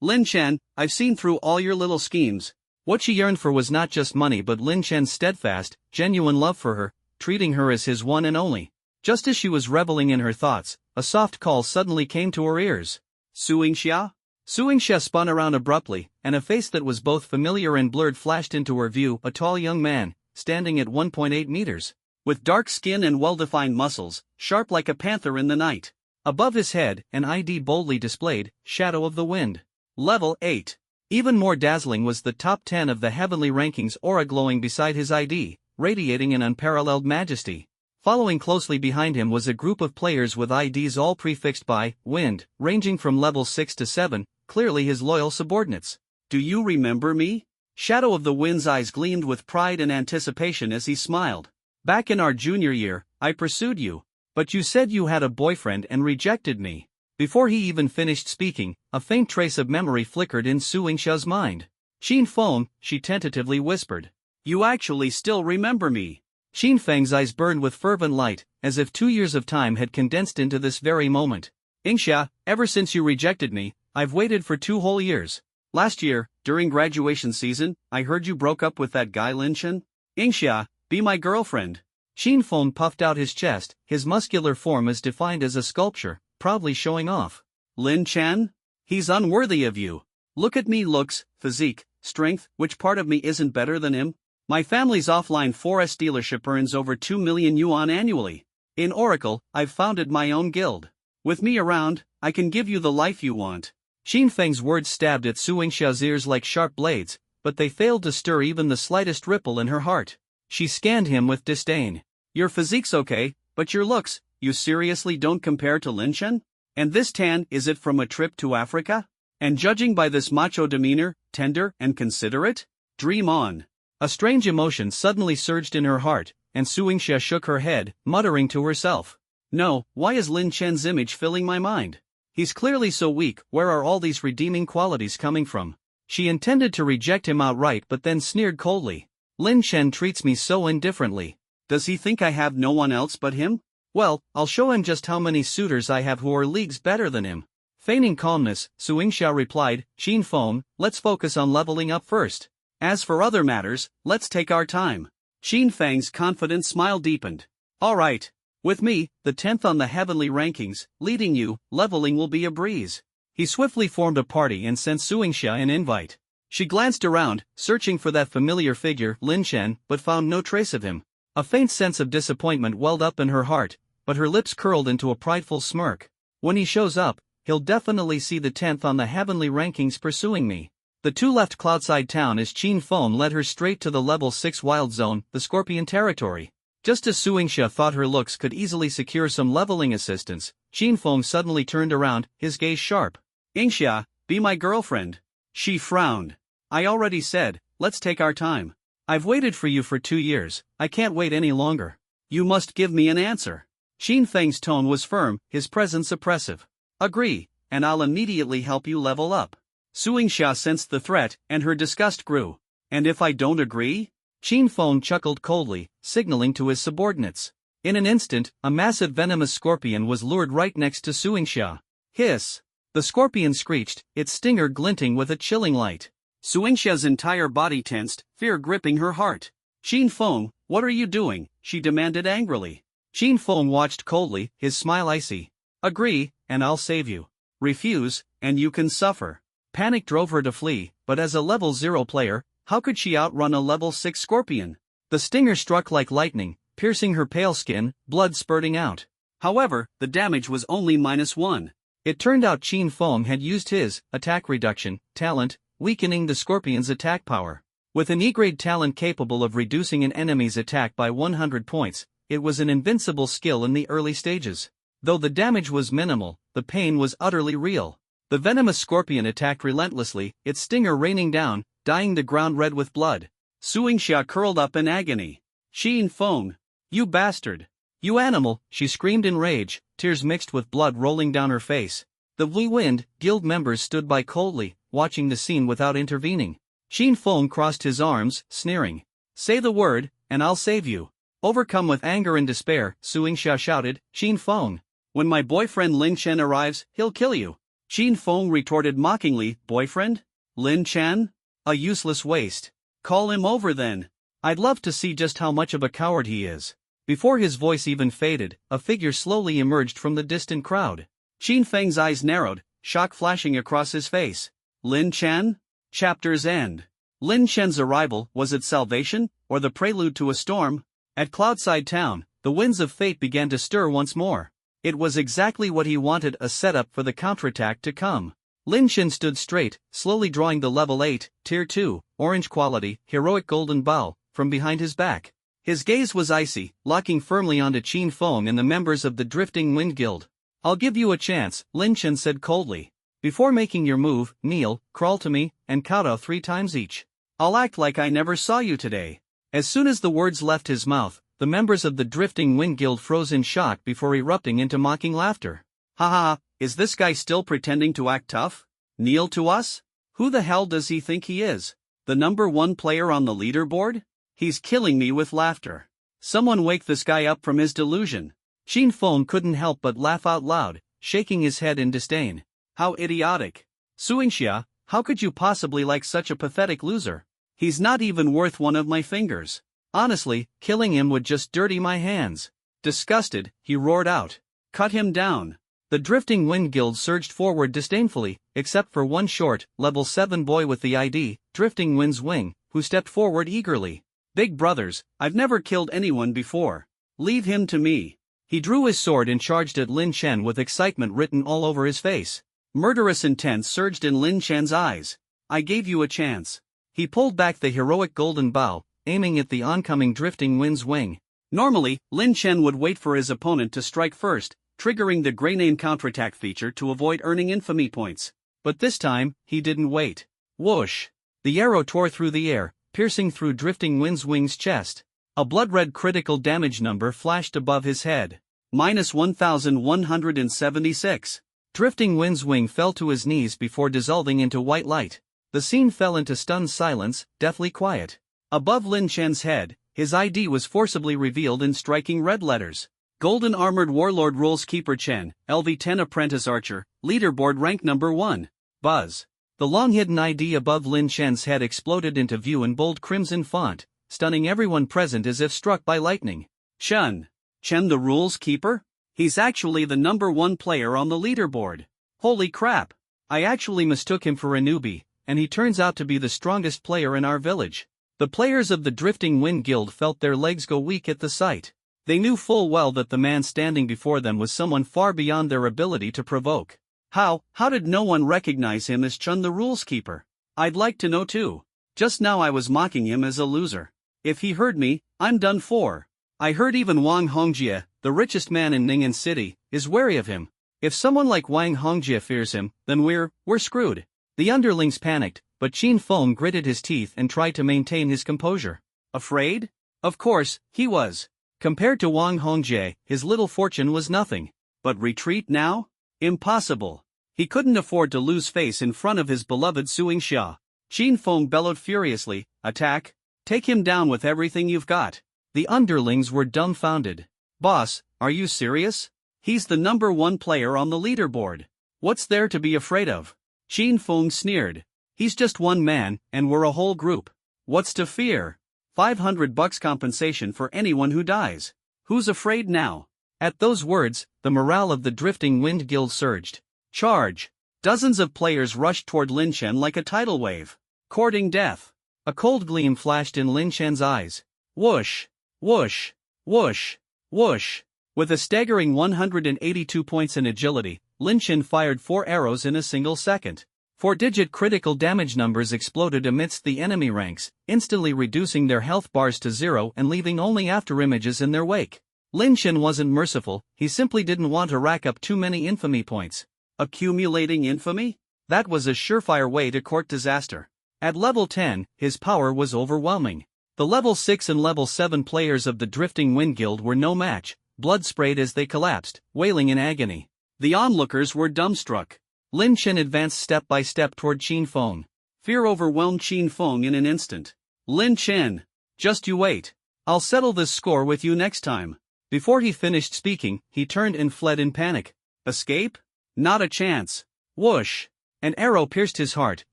Lin Chen, I've seen through all your little schemes. What she yearned for was not just money but Lin Chen's steadfast, genuine love for her, treating her as his one and only. Just as she was reveling in her thoughts, a soft call suddenly came to her ears. Suing Xia? Suing Xia spun around abruptly, and a face that was both familiar and blurred flashed into her view, a tall young man, standing at 1.8 meters. With dark skin and well-defined muscles, sharp like a panther in the night. Above his head, an ID boldly displayed, Shadow of the Wind. Level 8. Even more dazzling was the top 10 of the heavenly rankings aura glowing beside his ID, radiating an unparalleled majesty. Following closely behind him was a group of players with IDs all prefixed by Wind, ranging from level 6 to 7, clearly his loyal subordinates. Do you remember me? Shadow of the Wind's eyes gleamed with pride and anticipation as he smiled. Back in our junior year, I pursued you. But you said you had a boyfriend and rejected me. Before he even finished speaking, a faint trace of memory flickered in Suing Xia's mind. Xin Feng, she tentatively whispered. You actually still remember me. Xin Feng's eyes burned with fervent light, as if 2 years of time had condensed into this very moment. Yingxia, ever since you rejected me, I've waited for 2 whole years. Last year, during graduation season, I heard you broke up with that guy Lin Chen. Yingxia, be my girlfriend. Xin Feng puffed out his chest, his muscular form as defined as a sculpture, proudly showing off. Lin Chen? He's unworthy of you. Look at me, looks, physique, strength, which part of me isn't better than him? My family's offline 4S dealership earns over 2 million yuan annually. In Oracle, I've founded my own guild. With me around, I can give you the life you want. Xin Feng's words stabbed at Su Yingxia's ears like sharp blades, but they failed to stir even the slightest ripple in her heart. She scanned him with disdain. Your physique's okay, but your looks, you seriously don't compare to Lin Chen? And this tan, is it from a trip to Africa? And judging by this macho demeanor, tender and considerate? Dream on. A strange emotion suddenly surged in her heart, and Su Yingxia shook her head, muttering to herself. No, why is Lin Chen's image filling my mind? He's clearly so weak, where are all these redeeming qualities coming from? She intended to reject him outright but then sneered coldly. Lin Chen treats me so indifferently. Does he think I have no one else but him? Well, I'll show him just how many suitors I have who are leagues better than him. Feigning calmness, Su Yingxia replied, Xin Feng, let's focus on leveling up first. As for other matters, let's take our time. Xin Feng's confident smile deepened. All right. With me, the 10th on the heavenly rankings, leading you, leveling will be a breeze. He swiftly formed a party and sent Su Yingxia an invite. She glanced around, searching for that familiar figure, Lin Chen, but found no trace of him. A faint sense of disappointment welled up in her heart, but her lips curled into a prideful smirk. When he shows up, he'll definitely see the 10th on the heavenly rankings pursuing me. The two left Cloudside Town as Xin Feng led her straight to the level 6 wild zone, the Scorpion territory. Just as Su Yingxia thought her looks could easily secure some leveling assistance, Xin Feng suddenly turned around, his gaze sharp. Yingxia, be my girlfriend. She frowned. I already said, let's take our time. I've waited for you for 2 years, I can't wait any longer. You must give me an answer. Xin Feng's tone was firm, his presence oppressive. Agree, and I'll immediately help you level up. Su Yingxia sensed the threat, and her disgust grew. And if I don't agree? Xin Feng chuckled coldly, signaling to his subordinates. In an instant, a massive venomous scorpion was lured right next to Su Yingxia. Hiss! The scorpion screeched, its stinger glinting with a chilling light. Su Yingxia's entire body tensed, fear gripping her heart. Xin Feng, what are you doing? She demanded angrily. Xin Feng watched coldly, his smile icy. Agree, and I'll save you. Refuse, and you can suffer. Panic drove her to flee, but as a level 0 player, how could she outrun a level 6 scorpion? The stinger struck like lightning, piercing her pale skin, blood spurting out. However, the damage was only -1. It turned out Xin Feng had used his attack reduction talent, weakening the scorpion's attack power. With an E-grade talent capable of reducing an enemy's attack by 100 points, it was an invincible skill in the early stages. Though the damage was minimal, the pain was utterly real. The venomous scorpion attacked relentlessly, its stinger raining down, dyeing the ground red with blood. Su Yingxia curled up in agony. Xin Feng! You bastard! You animal! She screamed in rage, tears mixed with blood rolling down her face. The Blue Wind Guild members stood by coldly, watching the scene without intervening. Xin Feng crossed his arms, sneering. Say the word, and I'll save you. Overcome with anger and despair, Su Yingxia shouted, Xin Feng! When my boyfriend Lin Chen arrives, he'll kill you. Xin Feng retorted mockingly, boyfriend? Lin Chen? A useless waste. Call him over then. I'd love to see just how much of a coward he is. Before his voice even faded, a figure slowly emerged from the distant crowd. Xin Feng's eyes narrowed, shock flashing across his face. Lin Chen? Chapter's end. Lin Chen's arrival, was it salvation, or the prelude to a storm? At Cloudside Town, the winds of fate began to stir once more. It was exactly what he wanted, a setup for the counterattack to come. Lin Chen stood straight, slowly drawing the level 8, Tier 2, orange quality, heroic golden bow, from behind his back. His gaze was icy, locking firmly onto Xin Feng and the members of the Drifting Wind Guild. I'll give you a chance, Lin Chen said coldly. Before making your move, kneel, crawl to me, and kowtow 3 times each. I'll act like I never saw you today. As soon as the words left his mouth, the members of the Drifting Wind Guild froze in shock before erupting into mocking laughter. Ha ha, is this guy still pretending to act tough? Kneel to us? Who the hell does he think he is? The number 1 player on the leaderboard? He's killing me with laughter. Someone wake this guy up from his delusion. Xin Feng couldn't help but laugh out loud, shaking his head in disdain. How idiotic. Su Yingxia, how could you possibly like such a pathetic loser? He's not even worth one of my fingers. Honestly, killing him would just dirty my hands. Disgusted, he roared out. Cut him down. The Drifting Wind Guild surged forward disdainfully, except for one short, level 7 boy with the ID, Drifting Wind's Wing, who stepped forward eagerly. Big brothers, I've never killed anyone before. Leave him to me. He drew his sword and charged at Lin Chen with excitement written all over his face. Murderous intent surged in Lin Chen's eyes. I gave you a chance. He pulled back the heroic golden bow, aiming at the oncoming drifting wind's wing. Normally, Lin Chen would wait for his opponent to strike first, triggering the Grenade counterattack feature to avoid earning infamy points. But this time, he didn't wait. Whoosh! The arrow tore through the air, piercing through drifting wind's wing's chest. A blood-red critical damage number flashed above his head. Minus 1,176. Drifting wind's wing fell to his knees before dissolving into white light. The scene fell into stunned silence, deathly quiet. Above Lin Chen's head, his ID was forcibly revealed in striking red letters. Golden Armored Warlord Rules Keeper Chen, LV-10 Apprentice Archer, Leaderboard Rank Number 1. Buzz. The long-hidden ID above Lin Chen's head exploded into view in bold crimson font, stunning everyone present as if struck by lightning. Chen the Rules Keeper? He's actually the number 1 player on the leaderboard. Holy crap! I actually mistook him for a newbie, and he turns out to be the strongest player in our village. The players of the Drifting Wind Guild felt their legs go weak at the sight. They knew full well that the man standing before them was someone far beyond their ability to provoke. How did no one recognize him as Chen the Rules Keeper? I'd like to know too. Just now I was mocking him as a loser. If he heard me, I'm done for. I heard even Wang Hongjie, the richest man in Ning'an City, is wary of him. If someone like Wang Hongjie fears him, then we're screwed. The underlings panicked, but Qin Feng gritted his teeth and tried to maintain his composure. Afraid? Of course, he was. Compared to Wang Hongjie, his little fortune was nothing. But retreat now? Impossible. He couldn't afford to lose face in front of his beloved Suing Xia. Qin Feng bellowed furiously, "Attack! Take him down with everything you've got." The underlings were dumbfounded. "Boss, are you serious? He's the number 1 player on the leaderboard. What's there to be afraid of?" Qin Feng sneered. "He's just one man, and we're a whole group. What's to fear? $500 compensation for anyone who dies. Who's afraid now?" At those words, the morale of the Drifting Wind Guild surged. Charge! Dozens of players rushed toward Lin Chen like a tidal wave, courting death. A cold gleam flashed in Lin Chen's eyes. Whoosh! Whoosh! Whoosh! Whoosh! With a staggering 182 points in agility, Lin Chen fired 4 arrows in a single second. 4-digit critical damage numbers exploded amidst the enemy ranks, instantly reducing their health bars to 0 and leaving only afterimages in their wake. Lin Chen wasn't merciful, he simply didn't want to rack up too many infamy points. Accumulating infamy? That was a surefire way to court disaster. At level 10, his power was overwhelming. The level 6 and level 7 players of the Drifting Wind Guild were no match, blood sprayed as they collapsed, wailing in agony. The onlookers were dumbstruck. Lin Chen advanced step by step toward Qin Feng. Fear overwhelmed Qin Feng in an instant. "Lin Chen, just you wait. I'll settle this score with you next time." Before he finished speaking, he turned and fled in panic. Escape? Not a chance. Whoosh! An arrow pierced his heart,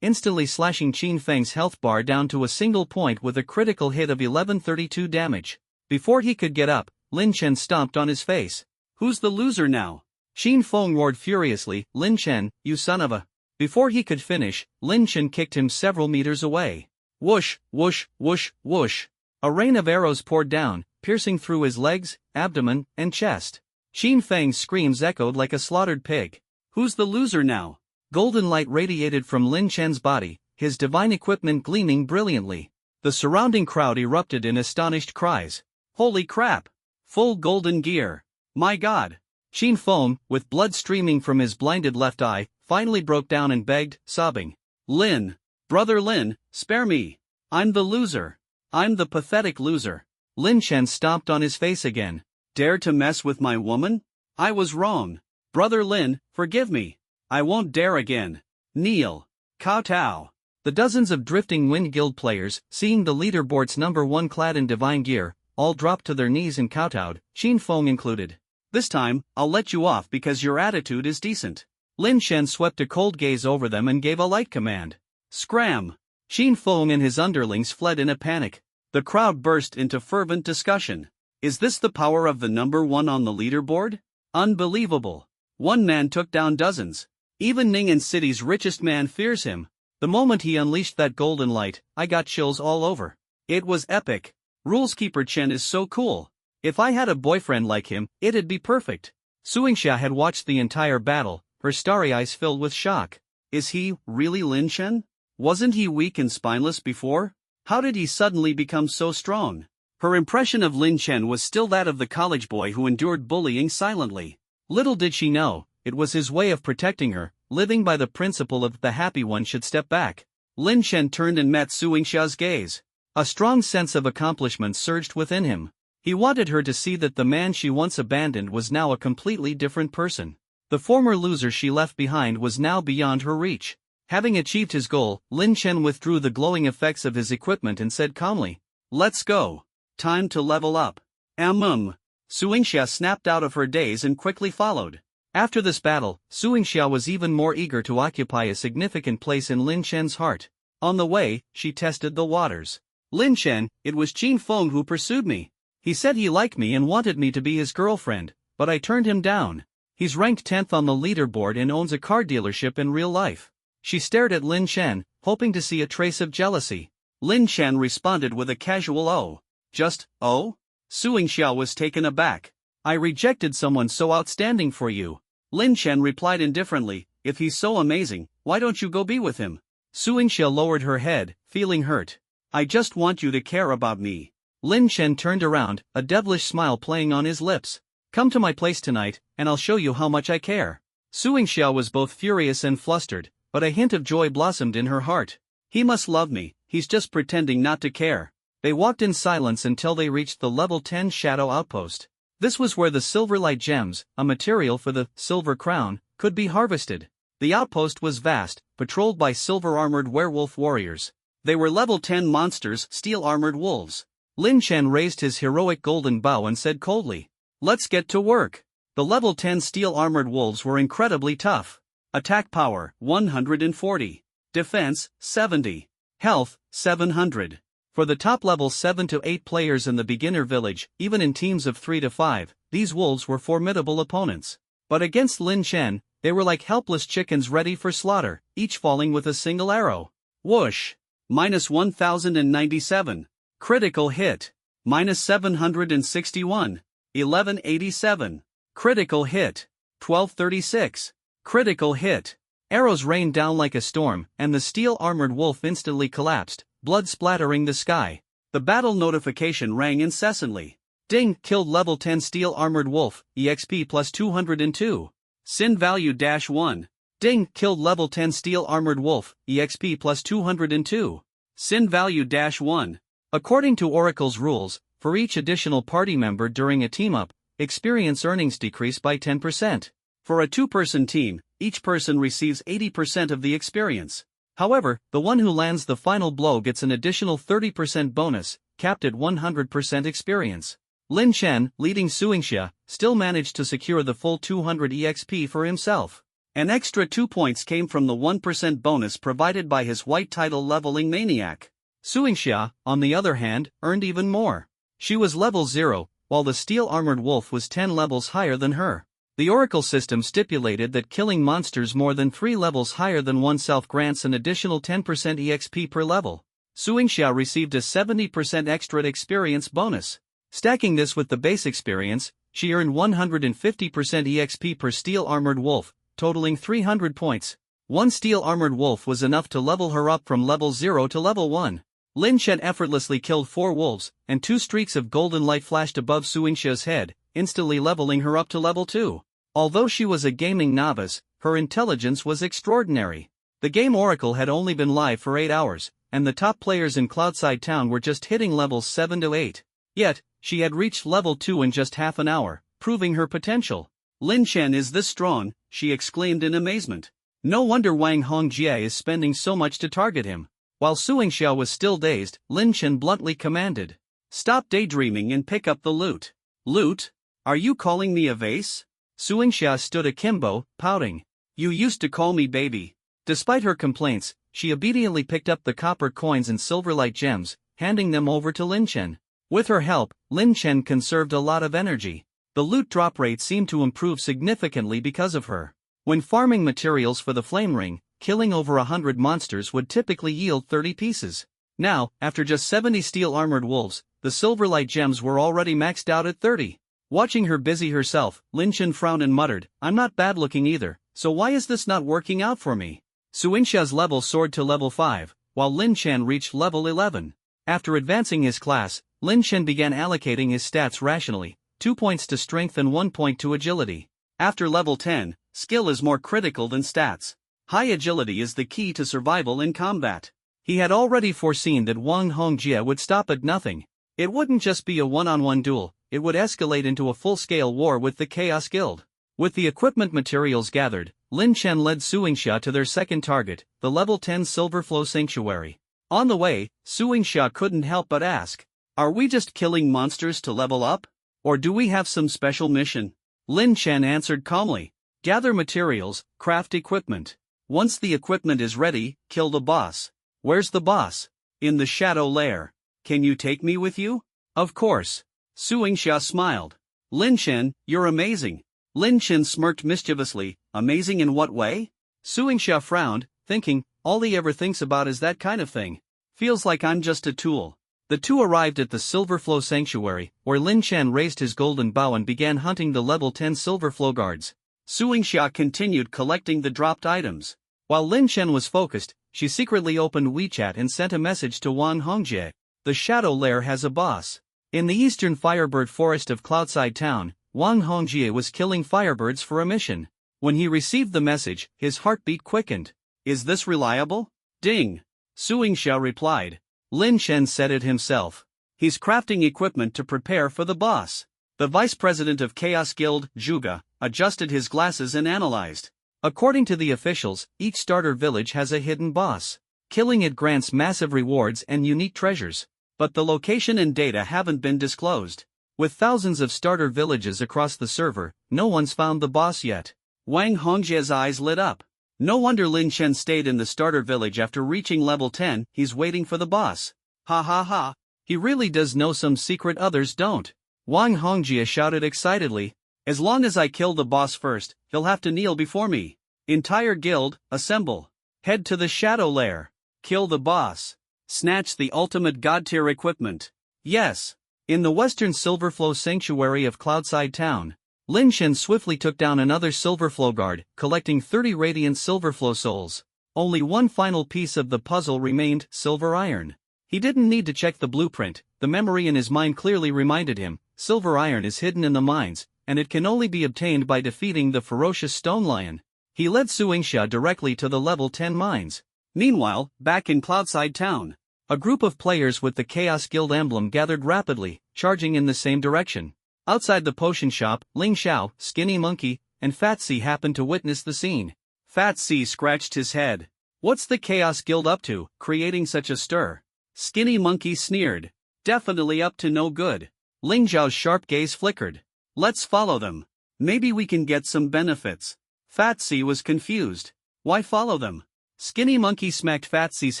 instantly slashing Qin Feng's health bar down to a single point with a critical hit of 1132 damage. Before he could get up, Lin Chen stomped on his face. "Who's the loser now?" Qin Feng roared furiously, "Lin Chen, you son of a..." Before he could finish, Lin Chen kicked him several meters away. Whoosh, whoosh, whoosh, whoosh. A rain of arrows poured down, piercing through his legs, abdomen, and chest. Qin Feng's screams echoed like a slaughtered pig. "Who's the loser now?" Golden light radiated from Lin Chen's body, his divine equipment gleaming brilliantly. The surrounding crowd erupted in astonished cries. "Holy crap! Full golden gear! My God!" Qin Feng, with blood streaming from his blinded left eye, finally broke down and begged, sobbing. "Lin! Brother Lin, spare me! I'm the loser! I'm the pathetic loser!" Lin Chen stomped on his face again. "Dare to mess with my woman? I was wrong. Brother Lin, forgive me. I won't dare again. Kneel. Kowtow." The dozens of Drifting Wind Guild players, seeing the leaderboard's number 1 clad in divine gear, all dropped to their knees and kowtowed, Qin Feng included. "This time, I'll let you off because your attitude is decent." Lin Chen swept a cold gaze over them and gave a light command. "Scram!" Qin Feng and his underlings fled in a panic. The crowd burst into fervent discussion. Is this the power of the number 1 on the leaderboard? Unbelievable. One man took down dozens. Even Ning'an City's richest man fears him. The moment he unleashed that golden light, I got chills all over. It was epic. Ruleskeeper Chen is so cool. If I had a boyfriend like him, it'd be perfect. Suingxia had watched the entire battle, her starry eyes filled with shock. Is he really Lin Chen? Wasn't he weak and spineless before? How did he suddenly become so strong? Her impression of Lin Chen was still that of the college boy who endured bullying silently. Little did she know, it was his way of protecting her, living by the principle of the happy one should step back. Lin Chen turned and met Su Yingxia's gaze. A strong sense of accomplishment surged within him. He wanted her to see that the man she once abandoned was now a completely different person. The former loser she left behind was now beyond her reach. Having achieved his goal, Lin Chen withdrew the glowing effects of his equipment and said calmly, "Let's go. Time to level up." Su Yingxia snapped out of her daze and quickly followed. After this battle, Su Yingxia was even more eager to occupy a significant place in Lin Chen's heart. On the way, she tested the waters. "Lin Chen, it was Qin Feng who pursued me. He said he liked me and wanted me to be his girlfriend, but I turned him down. He's ranked 10th on the leaderboard and owns a car dealership in real life." She stared at Lin Chen, hoping to see a trace of jealousy. Lin Chen responded with a casual "oh." "Just, oh?" Su Yingxia was taken aback. "I rejected someone so outstanding for you." Lin Chen replied indifferently, "If he's so amazing, why don't you go be with him?" Su Yingxia lowered her head, feeling hurt. "I just want you to care about me." Lin Chen turned around, a devilish smile playing on his lips. "Come to my place tonight, and I'll show you how much I care." Su Yingxia was both furious and flustered, but a hint of joy blossomed in her heart. "He must love me, he's just pretending not to care." They walked in silence until they reached the level 10 shadow outpost. This was where the silverlight gems, a material for the silver crown, could be harvested. The outpost was vast, patrolled by silver-armored werewolf warriors. They were level 10 monsters, steel-armored wolves. Lin Chen raised his heroic golden bow and said coldly, "Let's get to work." The level 10 steel-armored wolves were incredibly tough. Attack power, 140. Defense, 70. Health, 700. For the top level 7 to 8 players in the beginner village, even in teams of 3 to 5, these wolves were formidable opponents. But against Lin Chen, they were like helpless chickens ready for slaughter, each falling with a single arrow. Whoosh! Minus 1097. Critical hit. Minus 761. 1187. Critical hit. 1236. Critical hit. Arrows rained down like a storm, and the steel-armored wolf instantly collapsed, blood splattering the sky. The battle notification rang incessantly. Ding! Killed level 10 steel-armored wolf, EXP plus 202. Sin value -1. Ding! Killed level 10 steel-armored wolf, EXP plus 202. Sin value -1. According to Oracle's rules, for each additional party member during a team-up, experience earnings decrease by 10%. For a two-person team, each person receives 80% of the experience. However, the one who lands the final blow gets an additional 30% bonus, capped at 100% experience. Lin Chen, leading Su Yingxia, still managed to secure the full 200 EXP for himself. An extra 2 points came from the 1% bonus provided by his white title leveling maniac. Su Yingxia, on the other hand, earned even more. She was level 0, while the steel-armored wolf was 10 levels higher than her. The Oracle system stipulated that killing monsters more than 3 levels higher than oneself grants an additional 10% EXP per level. Su Yingxia received a 70% extra experience bonus. Stacking this with the base experience, she earned 150% EXP per steel-armored wolf, totaling 300 points. One steel-armored wolf was enough to level her up from level 0 to level 1. Lin Chen effortlessly killed 4 wolves, and 2 streaks of golden light flashed above Su Yingxia's head, instantly leveling her up to level 2. Although she was a gaming novice, her intelligence was extraordinary. The game Oracle had only been live for 8 hours, and the top players in Cloudside Town were just hitting levels 7 to 8. Yet, she had reached level 2 in just half an hour, proving her potential. "Lin Chen is this strong," she exclaimed in amazement. "No wonder Wang Hongjie is spending so much to target him." While Su Yingxia was still dazed, Lin Chen bluntly commanded, "Stop daydreaming and pick up the loot." "Loot? Are you calling me a vase?" Su Yingxia stood akimbo, pouting. "You used to call me baby." Despite her complaints, she obediently picked up the copper coins and silverlight gems, handing them over to Lin Chen. With her help, Lin Chen conserved a lot of energy. The loot drop rate seemed to improve significantly because of her. When farming materials for the flame ring, killing over 100 monsters would typically yield 30 pieces. Now, after just 70 steel-armored wolves, the silverlight gems were already maxed out at 30. Watching her busy herself, Lin Chen frowned and muttered, "I'm not bad-looking either, So why is this not working out for me? Suingxia's level soared to level 5, while Lin Chen reached level 11. After advancing his class, Lin Chen began allocating his stats rationally, 2 points to strength and 1 point to agility. After level 10, skill is more critical than stats. High agility is the key to survival in combat. He had already foreseen that Wang Hongjie would stop at nothing. It wouldn't just be a one-on-one duel, it would escalate into a full-scale war with the Chaos Guild. With the equipment materials gathered, Lin Chen led Suingxia to their second target, the level 10 Silverflow Sanctuary. On the way, Suingxia couldn't help but ask, "Are we just killing monsters to level up? Or do we have some special mission?" Lin Chen answered calmly, "Gather materials, craft equipment. Once the equipment is ready, kill the boss." "Where's the boss?" "In the shadow lair. Can you take me with you?" "Of course." Suingxia smiled. "Lin Chen, you're amazing." Lin Chen smirked mischievously. "Amazing in what way?" Suingxia frowned, thinking, all he ever thinks about is that kind of thing. Feels like I'm just a tool. The two arrived at the Silverflow Sanctuary, where Lin Chen raised his golden bow and began hunting the level 10 Silverflow guards. Suingxia continued collecting the dropped items. While Lin Chen was focused, she secretly opened WeChat and sent a message to Wang Hongjie. "The Shadow Lair has a boss." In the eastern firebird forest of Cloudside Town, Wang Hongjie was killing firebirds for a mission. When he received the message, his heartbeat quickened. "Is this reliable?" "Ding." Suingxia replied. Lin Chen said it himself. "He's crafting equipment to prepare for the boss." The vice president of Chaos Guild, Zhuge, adjusted his glasses and analyzed. According to the officials, each starter village has a hidden boss. Killing it grants massive rewards and unique treasures. But the location and data haven't been disclosed. With thousands of starter villages across the server, no one's found the boss yet. Wang Hongjie's eyes lit up. No wonder Lin Chen stayed in the starter village after reaching level 10, he's waiting for the boss. Ha ha ha. He really does know some secret others don't. Wang Hongjie shouted excitedly. "As long as I kill the boss first, he'll have to kneel before me. Entire guild, assemble. Head to the shadow lair. Kill the boss. Snatch the ultimate god-tier equipment." Yes. In the western Silverflow Sanctuary of Cloudside Town, Lin Chen swiftly took down another Silverflow guard, collecting 30 radiant Silverflow souls. Only one final piece of the puzzle remained, silver iron. He didn't need to check the blueprint, the memory in his mind clearly reminded him, silver iron is hidden in the mines, and it can only be obtained by defeating the ferocious stone lion. He led Suingxia directly to the level 10 mines. Meanwhile, back in Cloudside Town, a group of players with the Chaos Guild emblem gathered rapidly, charging in the same direction. Outside the potion shop, Ling Xiao, Skinny Monkey, and Fat C happened to witness the scene. Fat C scratched his head. What's the Chaos Guild up to, creating such a stir? Skinny Monkey sneered. Definitely up to no good. Ling Xiao's sharp gaze flickered. Let's follow them. Maybe we can get some benefits. Fat C was confused. Why follow them? Skinny Monkey smacked Fat C's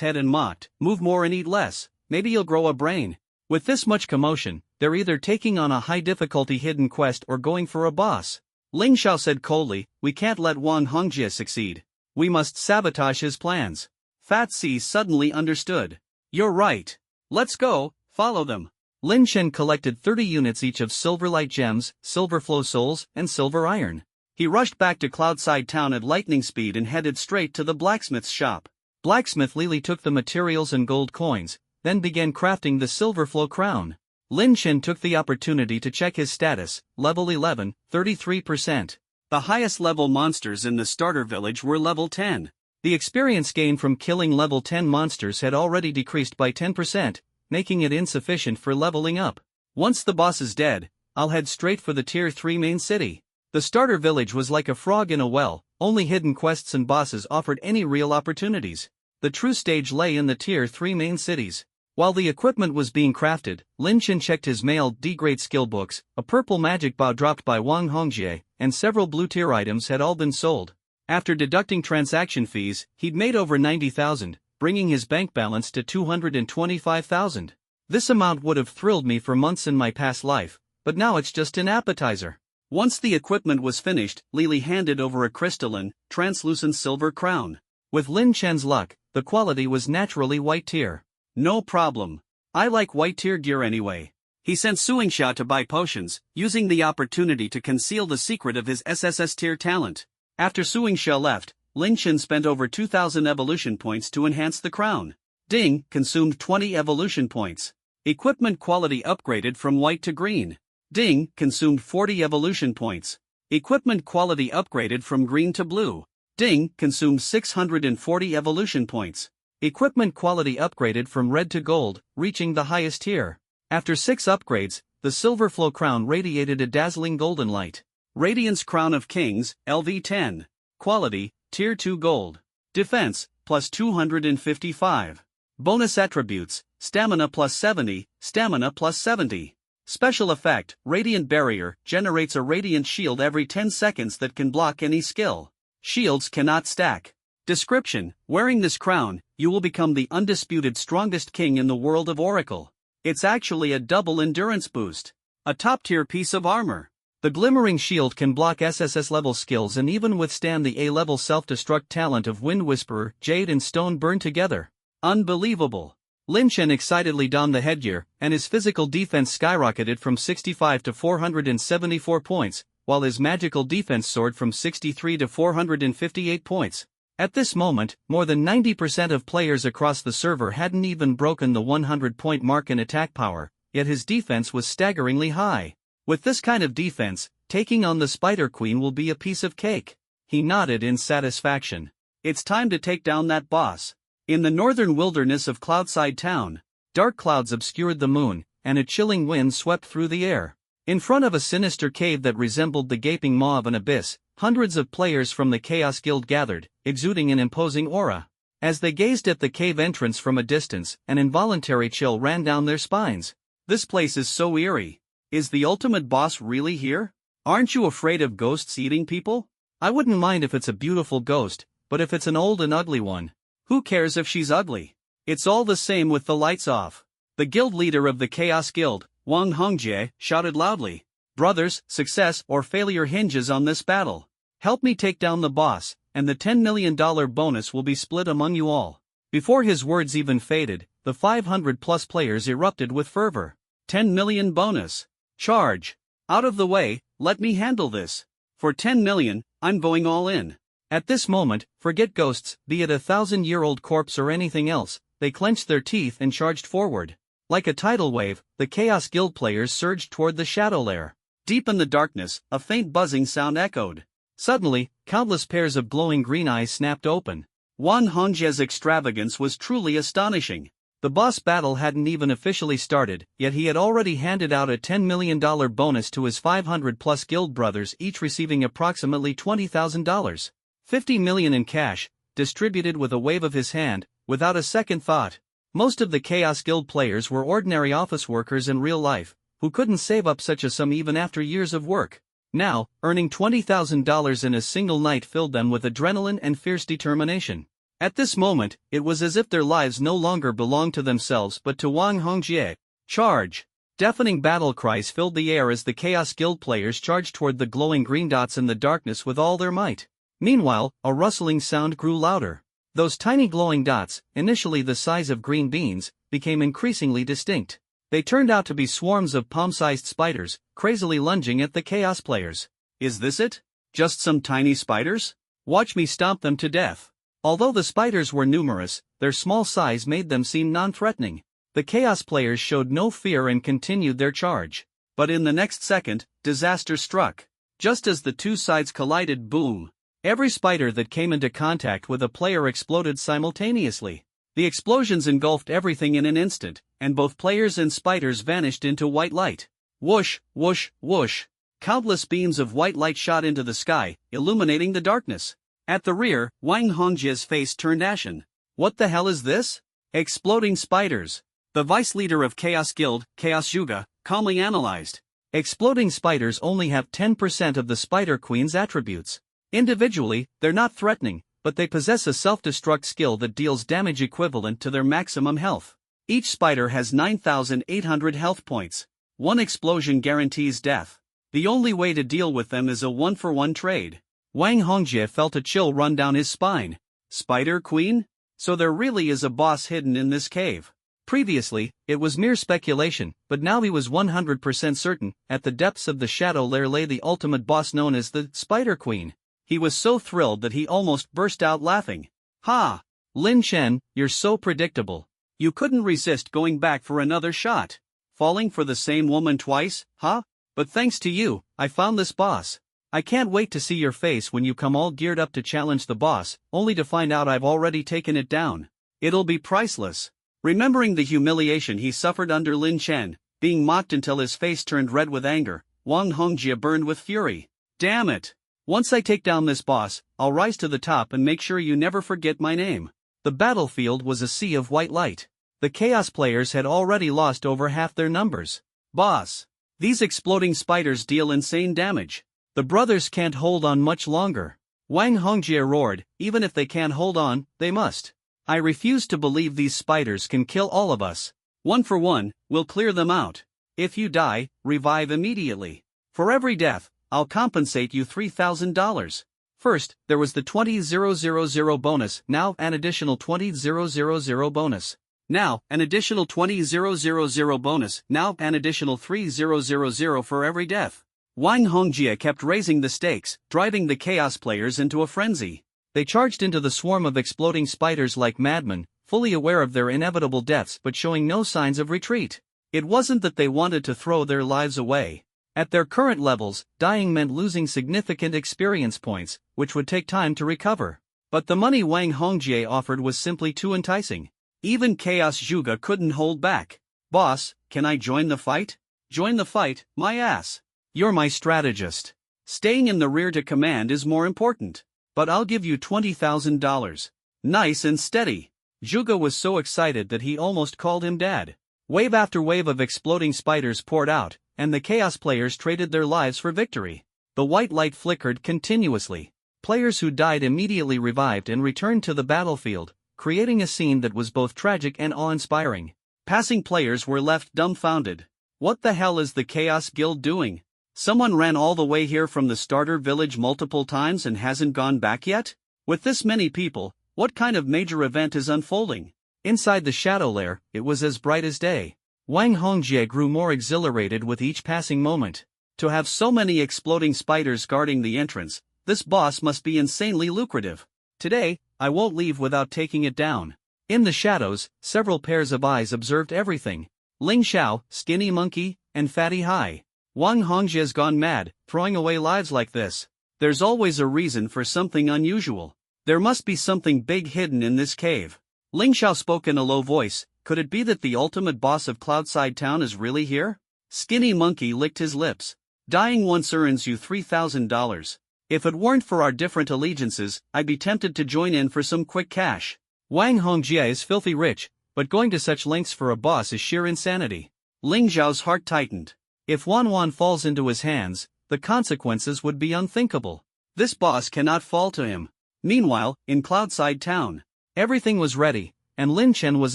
head and mocked, "Move more and eat less, maybe you'll grow a brain." With this much commotion, they're either taking on a high-difficulty hidden quest or going for a boss. Ling Xiao said coldly, "We can't let Wang Hongjie succeed. We must sabotage his plans." Fat C suddenly understood. "You're right. Let's go, follow them." Lin Chen collected 30 units each of Silverlight Gems, Silverflow Souls, and Silver Iron. He rushed back to Cloudside Town at lightning speed and headed straight to the blacksmith's shop. Blacksmith Lily took the materials and gold coins, then began crafting the Silverflow crown. Lin Chen took the opportunity to check his status, level 11, 33%. The highest level monsters in the starter village were level 10. The experience gained from killing level 10 monsters had already decreased by 10%, making it insufficient for leveling up. Once the boss is dead, I'll head straight for the Tier 3 main city. The starter village was like a frog in a well, only hidden quests and bosses offered any real opportunities. The true stage lay in the Tier 3 main cities. While the equipment was being crafted, Lin Chen checked his mailed D-grade skill books, a purple magic bow dropped by Wang Hongjie, and several blue-tier items had all been sold. After deducting transaction fees, he'd made over 90,000, bringing his bank balance to 225,000. This amount would have thrilled me for months in my past life, but now it's just an appetizer. Once the equipment was finished, Lily handed over a crystalline, translucent silver crown. With Lin Chen's luck, the quality was naturally white tier. No problem. I like white tier gear anyway. He sent Suingxia to buy potions, using the opportunity to conceal the secret of his SSS tier talent. After Suing She left, Lin Chen spent over 2,000 evolution points to enhance the crown. Ding consumed 20 evolution points. Equipment quality upgraded from white to green. Ding consumed 40 evolution points. Equipment quality upgraded from green to blue. Ding consumed 640 evolution points. Equipment quality upgraded from red to gold, reaching the highest tier. After 6 upgrades, the Silverflow crown radiated a dazzling golden light. Radiance Crown of Kings, LV10. Quality, Tier 2 Gold. Defense, plus 255. Bonus attributes, Stamina plus 70, Stamina plus 70. Special effect, Radiant Barrier, generates a radiant shield every 10 seconds that can block any skill. Shields cannot stack. Description: wearing this crown, you will become the undisputed strongest king in the world of Oracle. It's actually a double endurance boost. A top-tier piece of armor. The glimmering shield can block SSS level skills and even withstand the A-level self-destruct talent of Wind Whisperer, Jade and Stone burned together. Unbelievable. Lin Chen excitedly donned the headgear, and his physical defense skyrocketed from 65 to 474 points, while his magical defense soared from 63 to 458 points. At this moment, more than 90% of players across the server hadn't even broken the 100-point mark in attack power, yet his defense was staggeringly high. With this kind of defense, taking on the Spider Queen will be a piece of cake. He nodded in satisfaction. It's time to take down that boss. In the northern wilderness of Cloudside Town, dark clouds obscured the moon, and a chilling wind swept through the air. In front of a sinister cave that resembled the gaping maw of an abyss, hundreds of players from the Chaos Guild gathered, exuding an imposing aura. As they gazed at the cave entrance from a distance, an involuntary chill ran down their spines. This place is so eerie. Is the ultimate boss really here? Aren't you afraid of ghosts eating people? I wouldn't mind if it's a beautiful ghost, but if it's an old and ugly one, who cares if she's ugly? It's all the same with the lights off. The guild leader of the Chaos Guild, Wang Hongjie, shouted loudly. Brothers, success or failure hinges on this battle. Help me take down the boss, and the $10 million bonus will be split among you all. Before his words even faded, the 500-plus players erupted with fervor. 10 million bonus. Charge. Out of the way, let me handle this. For 10 million, I'm going all in. At this moment, forget ghosts, be it a 1,000-year-old corpse or anything else, they clenched their teeth and charged forward. Like a tidal wave, the Chaos Guild players surged toward the Shadow Lair. Deep in the darkness, a faint buzzing sound echoed. Suddenly, countless pairs of glowing green eyes snapped open. Wang Hongjie's extravagance was truly astonishing. The boss battle hadn't even officially started, yet he had already handed out a $10 million bonus to his 500-plus guild brothers, each receiving approximately $20,000. 50 million in cash, distributed with a wave of his hand, without a second thought. Most of the Chaos Guild players were ordinary office workers in real life, who couldn't save up such a sum even after years of work. Now, earning $20,000 in a single night filled them with adrenaline and fierce determination. At this moment, it was as if their lives no longer belonged to themselves but to Wang Hongjie. Charge! Deafening battle cries filled the air as the Chaos Guild players charged toward the glowing green dots in the darkness with all their might. Meanwhile, a rustling sound grew louder. Those tiny glowing dots, initially the size of green beans, became increasingly distinct. They turned out to be swarms of palm-sized spiders, crazily lunging at the Chaos players. Is this it? Just some tiny spiders? Watch me stomp them to death. Although the spiders were numerous, their small size made them seem non-threatening. The Chaos players showed no fear and continued their charge. But in the next second, disaster struck. Just as the two sides collided, boom! Every spider that came into contact with a player exploded simultaneously. The explosions engulfed everything in an instant, and both players and spiders vanished into white light. Whoosh, whoosh, whoosh. Countless beams of white light shot into the sky, illuminating the darkness. At the rear, Wang Hongjie's face turned ashen. What the hell is this? Exploding spiders. The vice leader of Chaos Guild, Chaos Yuga, calmly analyzed. Exploding spiders only have 10% of the Spider Queen's attributes. Individually, they're not threatening, but they possess a self-destruct skill that deals damage equivalent to their maximum health. Each spider has 9,800 health points. One explosion guarantees death. The only way to deal with them is a one-for-one trade. Wang Hongjie felt a chill run down his spine. Spider Queen? So there really is a boss hidden in this cave. Previously, it was mere speculation, but now he was 100% certain, at the depths of the Shadow Lair lay the ultimate boss known as the Spider Queen. He was so thrilled that he almost burst out laughing. Ha! Lin Chen, you're so predictable. You couldn't resist going back for another shot. Falling for the same woman twice, huh? But thanks to you, I found this boss. I can't wait to see your face when you come all geared up to challenge the boss, only to find out I've already taken it down. It'll be priceless. Remembering the humiliation he suffered under Lin Chen, being mocked until his face turned red with anger, Wang Hongjie burned with fury. Damn it! Once I take down this boss, I'll rise to the top and make sure you never forget my name. The battlefield was a sea of white light. The Chaos players had already lost over half their numbers. Boss! These exploding spiders deal insane damage. The brothers can't hold on much longer. Wang Hongjie roared, even if they can't hold on, they must. I refuse to believe these spiders can kill all of us. One for one, we'll clear them out. If you die, revive immediately. For every death, I'll compensate you $3,000. First, there was the 20,000 bonus, now an additional 20,000 bonus. Now, an additional 20,000 bonus, now an additional 3,000 for every death. Wang Hongjie kept raising the stakes, driving the Chaos players into a frenzy. They charged into the swarm of exploding spiders like madmen, fully aware of their inevitable deaths but showing no signs of retreat. It wasn't that they wanted to throw their lives away. At their current levels, dying meant losing significant experience points, which would take time to recover. But the money Wang Hongjie offered was simply too enticing. Even Chaos Zhuge couldn't hold back. Boss, can I join the fight? Join the fight, my ass. You're my strategist. Staying in the rear to command is more important. But I'll give you $20,000. Nice and steady. Zhuge was so excited that he almost called him dad. Wave after wave of exploding spiders poured out, and the Chaos players traded their lives for victory. The white light flickered continuously. Players who died immediately revived and returned to the battlefield, creating a scene that was both tragic and awe-inspiring. Passing players were left dumbfounded. What the hell is the Chaos Guild doing? Someone ran all the way here from the starter village multiple times and hasn't gone back yet? With this many people, what kind of major event is unfolding? Inside the shadow lair, it was as bright as day. Wang Hongjie grew more exhilarated with each passing moment. To have so many exploding spiders guarding the entrance, this boss must be insanely lucrative. Today, I won't leave without taking it down. In the shadows, several pairs of eyes observed everything. Ling Xiao, Skinny Monkey, and Fatty Hai. Wang Hongjie's gone mad, throwing away lives like this. There's always a reason for something unusual. There must be something big hidden in this cave. Ling Xiao spoke in a low voice. Could it be that the ultimate boss of Cloudside Town is really here? Skinny Monkey licked his lips. Dying once earns you $3,000. If it weren't for our different allegiances, I'd be tempted to join in for some quick cash. Wang Hongjie is filthy rich, but going to such lengths for a boss is sheer insanity. Ling Xiao's heart tightened. If Wan falls into his hands, the consequences would be unthinkable. This boss cannot fall to him. Meanwhile, in Cloudside Town, everything was ready, and Lin Chen was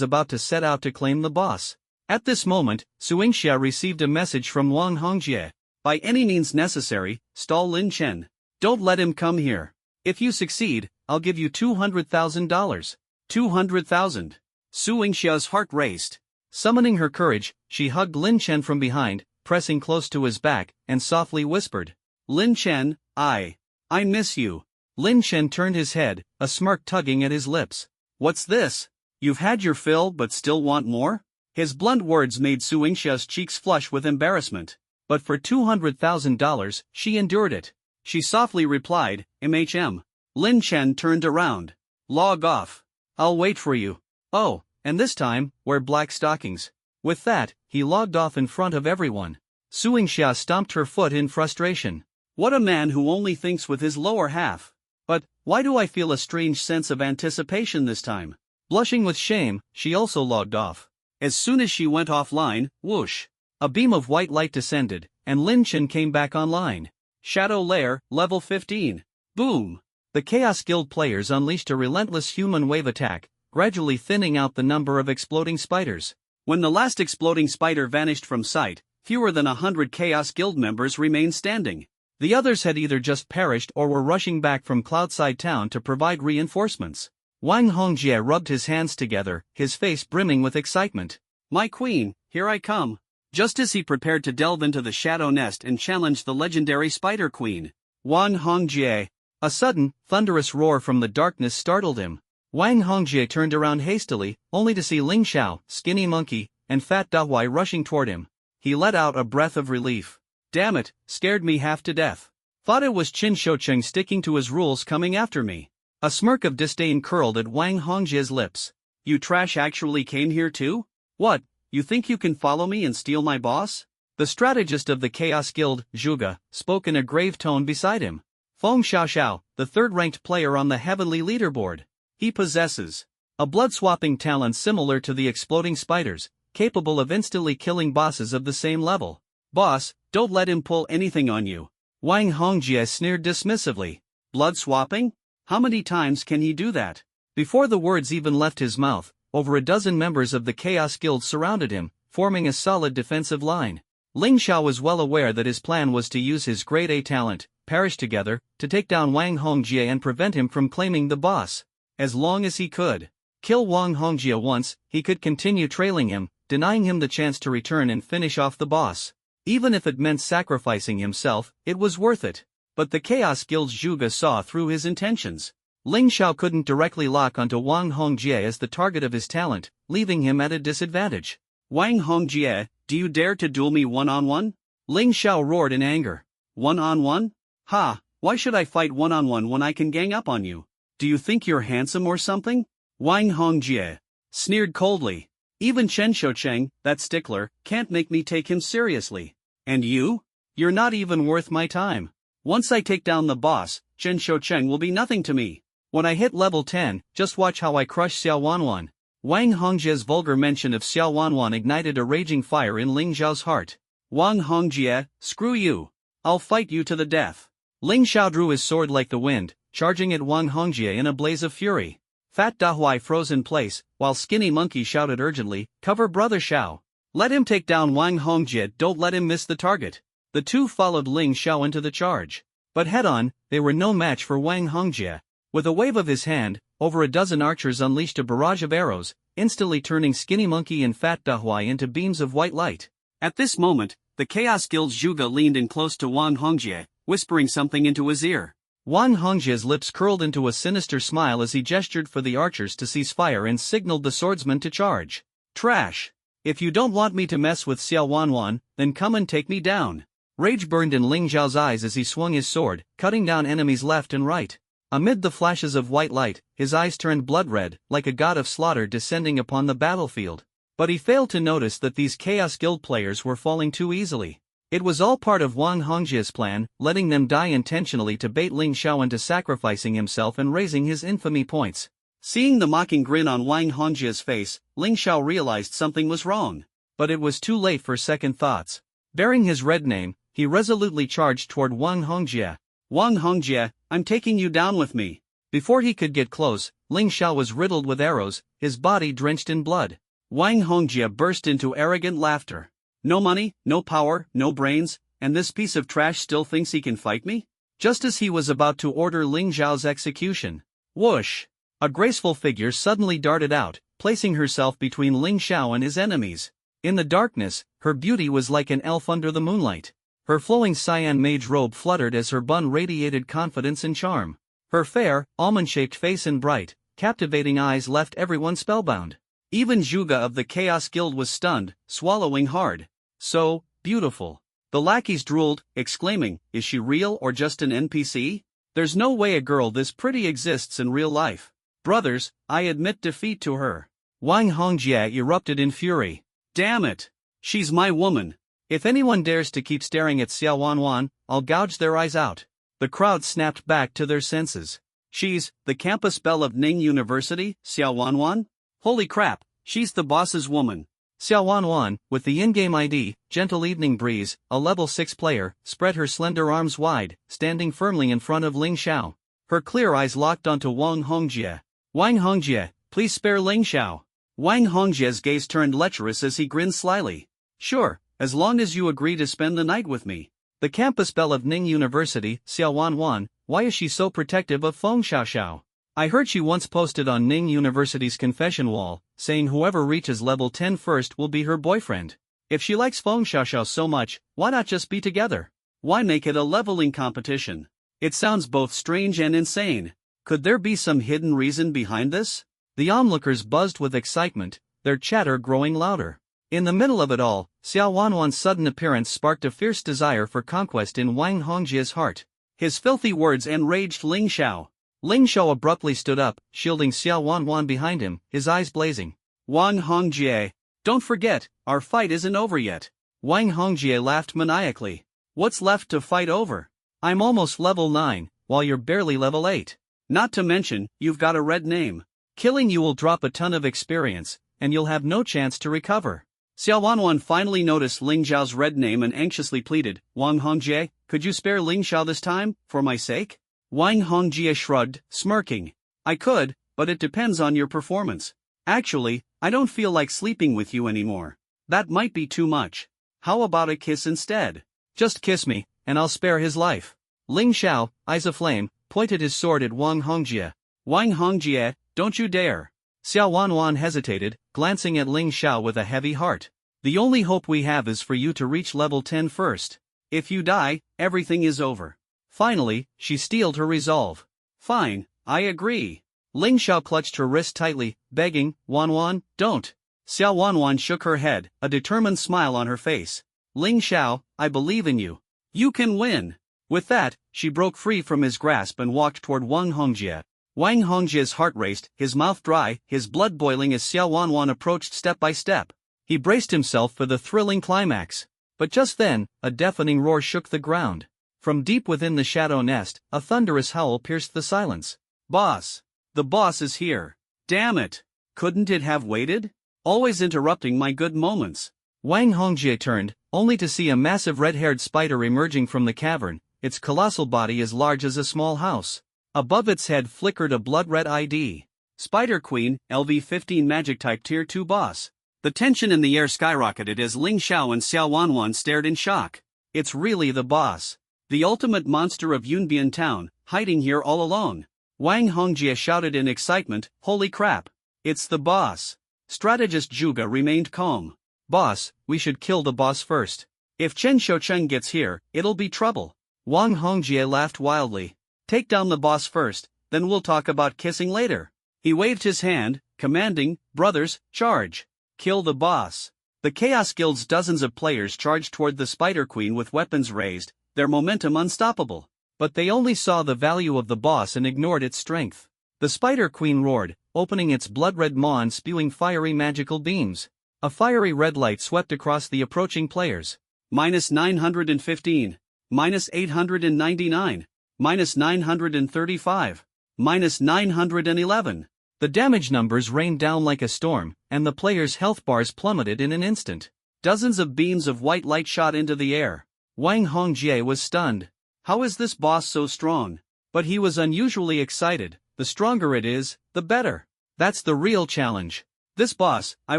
about to set out to claim the boss. At this moment, Suingxia received a message from Wang Hongjie. By any means necessary, stall Lin Chen. Don't let him come here. If you succeed, I'll give you $200,000. 200,000. Suingxia's heart raced. Summoning her courage, she hugged Lin Chen from behind, pressing close to his back, and softly whispered, Lin Chen, I miss you. Lin Chen turned his head, a smirk tugging at his lips. What's this? You've had your fill but still want more? His blunt words made Suingxia's cheeks flush with embarrassment. But for $200,000, she endured it. She softly replied, MHM. Lin Chen turned around. Log off. I'll wait for you. Oh, and this time, wear black stockings. With that, he logged off in front of everyone. Suingxia stomped her foot in frustration. What a man who only thinks with his lower half. But, why do I feel a strange sense of anticipation this time? Blushing with shame, she also logged off. As soon as she went offline, whoosh! A beam of white light descended, and Lin Chen came back online. Shadow Lair, level 15. Boom! The Chaos Guild players unleashed a relentless human wave attack, gradually thinning out the number of exploding spiders. When the last exploding spider vanished from sight, fewer than 100 Chaos Guild members remained standing. The others had either just perished or were rushing back from Cloudside Town to provide reinforcements. Wang Hongjie rubbed his hands together, his face brimming with excitement. My queen, here I come. Just as he prepared to delve into the shadow nest and challenge the legendary Spider Queen, Wang Hongjie. A sudden, thunderous roar from the darkness startled him. Wang Hongjie turned around hastily, only to see Ling Xiao, Skinny Monkey, and Fat Dahuai rushing toward him. He let out a breath of relief. Damn it, scared me half to death. Thought it was Qin Shoucheng sticking to his rules coming after me. A smirk of disdain curled at Wang Hongjie's lips. You trash actually came here too? What, you think you can follow me and steal my boss? The strategist of the Chaos Guild, Zhuge, spoke in a grave tone beside him. Feng Xiaoxiao, the third-ranked player on the heavenly leaderboard. He possesses a blood-swapping talent similar to the exploding spiders, capable of instantly killing bosses of the same level. Boss, don't let him pull anything on you. Wang Hongjie sneered dismissively. Blood-swapping? How many times can he do that? Before the words even left his mouth, over a dozen members of the Chaos Guild surrounded him, forming a solid defensive line. Ling Xiao was well aware that his plan was to use his grade A talent, Perish Together, to take down Wang Hongjie and prevent him from claiming the boss. As long as he could kill Wang Hongjie once, he could continue trailing him, denying him the chance to return and finish off the boss. Even if it meant sacrificing himself, it was worth it. But the Chaos Guild's Zhuge saw through his intentions. Ling Xiao couldn't directly lock onto Wang Hongjie as the target of his talent, leaving him at a disadvantage. Wang Hongjie, do you dare to duel me one-on-one? Ling Xiao roared in anger. One-on-one? Ha, why should I fight one-on-one when I can gang up on you? Do you think you're handsome or something? Wang Hongjie sneered coldly. Even Chen Shoucheng, that stickler, can't make me take him seriously. And you? You're not even worth my time. Once I take down the boss, Chen Shoucheng will be nothing to me. When I hit level 10, just watch how I crush Xiao Wanwan. Wang Hongjie's vulgar mention of Xiao Wanwan ignited a raging fire in Ling Xiao's heart. Wang Hongjie, screw you. I'll fight you to the death. Ling Xiao drew his sword like the wind, charging at Wang Hongjie in a blaze of fury. Fat Dahuai froze in place, while Skinny Monkey shouted urgently, cover Brother Xiao. Let him take down Wang Hongjie, don't let him miss the target. The two followed Ling Xiao into the charge. But head-on, they were no match for Wang Hongjie. With a wave of his hand, over a dozen archers unleashed a barrage of arrows, instantly turning Skinny Monkey and Fat Dahuai into beams of white light. At this moment, the Chaos Guild's Zhuge leaned in close to Wang Hongjie, whispering something into his ear. Wang Hongjie's lips curled into a sinister smile as he gestured for the archers to cease fire and signaled the swordsmen to charge. Trash! If you don't want me to mess with Xiao Wanwan, then come and take me down. Rage burned in Ling Xiao's eyes as he swung his sword, cutting down enemies left and right. Amid the flashes of white light, his eyes turned blood-red, like a god of slaughter descending upon the battlefield. But he failed to notice that these Chaos Guild players were falling too easily. It was all part of Wang Hongjie's plan, letting them die intentionally to bait Ling Xiao into sacrificing himself and raising his infamy points. Seeing the mocking grin on Wang Hongjie's face, Ling Xiao realized something was wrong. But it was too late for second thoughts. Bearing his red name, he resolutely charged toward Wang Hongjie. Wang Hongjie, I'm taking you down with me. Before he could get close, Ling Xiao was riddled with arrows, his body drenched in blood. Wang Hongjie burst into arrogant laughter. No money, no power, no brains, and this piece of trash still thinks he can fight me? Just as he was about to order Ling Xiao's execution. Whoosh! A graceful figure suddenly darted out, placing herself between Ling Xiao and his enemies. In the darkness, her beauty was like an elf under the moonlight. Her flowing cyan mage robe fluttered as her bun radiated confidence and charm. Her fair, almond-shaped face and bright, captivating eyes left everyone spellbound. Even Zhuge of the Chaos Guild was stunned, swallowing hard. So beautiful. The lackeys drooled, exclaiming, is she real or just an NPC? There's no way a girl this pretty exists in real life. Brothers, I admit defeat to her. Wang Hongjie erupted in fury. Damn it! She's my woman. If anyone dares to keep staring at Xiao Wanwan, I'll gouge their eyes out. The crowd snapped back to their senses. She's the campus belle of Ning University, Xiao Wanwan? Holy crap, she's the boss's woman. Xiao Wanwan, with the in-game ID, Gentle Evening Breeze, a level 6 player, spread her slender arms wide, standing firmly in front of Ling Xiao. Her clear eyes locked onto Wang Hongjie. Wang Hongjie, please spare Ling Xiao. Wang Hongjie's gaze turned lecherous as he grinned slyly. Sure, as long as you agree to spend the night with me. The campus belle of Ning University, Xiao Wanwan, why is she so protective of Feng Xiaoxiao? I heard she once posted on Ning University's confession wall, saying whoever reaches level 10 first will be her boyfriend. If she likes Feng Xiaoxiao so much, why not just be together? Why make it a leveling competition? It sounds both strange and insane. Could there be some hidden reason behind this? The onlookers buzzed with excitement, their chatter growing louder. In the middle of it all, Xiao Wanwan's sudden appearance sparked a fierce desire for conquest in Wang Hongjie's heart. His filthy words enraged Ling Xiao. Ling Xiao abruptly stood up, shielding Xiao Wanwan behind him, his eyes blazing. Wang Hongjie, don't forget, our fight isn't over yet. Wang Hongjie laughed maniacally. What's left to fight over? I'm almost level 9, while you're barely level 8. Not to mention, you've got a red name. Killing you will drop a ton of experience, and you'll have no chance to recover. Xiao Wanwan finally noticed Ling Xiao's red name and anxiously pleaded, Wang Hongjie, could you spare Ling Xiao this time, for my sake? Wang Hongjie shrugged, smirking. I could, but it depends on your performance. Actually, I don't feel like sleeping with you anymore. That might be too much. How about a kiss instead? Just kiss me, and I'll spare his life. Ling Xiao, eyes aflame, pointed his sword at Wang Hongjie. Wang Hongjie, don't you dare. Xiao Wanwan hesitated, glancing at Ling Xiao with a heavy heart. The only hope we have is for you to reach level 10 first. If you die, everything is over. Finally, she steeled her resolve. Fine, I agree. Ling Xiao clutched her wrist tightly, begging, Wanwan, don't. Xiao Wanwan shook her head, a determined smile on her face. Ling Xiao, I believe in you. You can win. With that, she broke free from his grasp and walked toward Wang Hongjie. Wang Hongjie's heart raced, his mouth dry, his blood boiling as Xiao Wanwan approached step by step. He braced himself for the thrilling climax. But just then, a deafening roar shook the ground. From deep within the shadow nest, a thunderous howl pierced the silence. Boss! The boss is here. Damn it! Couldn't it have waited? Always interrupting my good moments. Wang Hongjie turned, only to see a massive red-haired spider emerging from the cavern, its colossal body as large as a small house. Above its head flickered a blood-red ID. Spider Queen, LV-15 Magic Type Tier 2 Boss. The tension in the air skyrocketed as Ling Xiao and Xiao Wanwan stared in shock. It's really the boss. The ultimate monster of Yunbian Town, hiding here all alone. Wang Hongjie shouted in excitement, holy crap. It's the boss. Strategist Zhuge remained calm. Boss, we should kill the boss first. If Chen Shoucheng gets here, it'll be trouble. Wang Hongjie laughed wildly. Take down the boss first, then we'll talk about kissing later. He waved his hand, commanding, brothers, charge. Kill the boss. The Chaos Guild's dozens of players charged toward the Spider Queen with weapons raised, their momentum unstoppable. But they only saw the value of the boss and ignored its strength. The Spider Queen roared, opening its blood-red maw and spewing fiery magical beams. A fiery red light swept across the approaching players. -915. -899. -935. -911. The damage numbers rained down like a storm, and the players' health bars plummeted in an instant. Dozens of beams of white light shot into the air. Wang Hongjie was stunned. How is this boss so strong? But he was unusually excited. The stronger it is, the better. That's the real challenge. This boss, I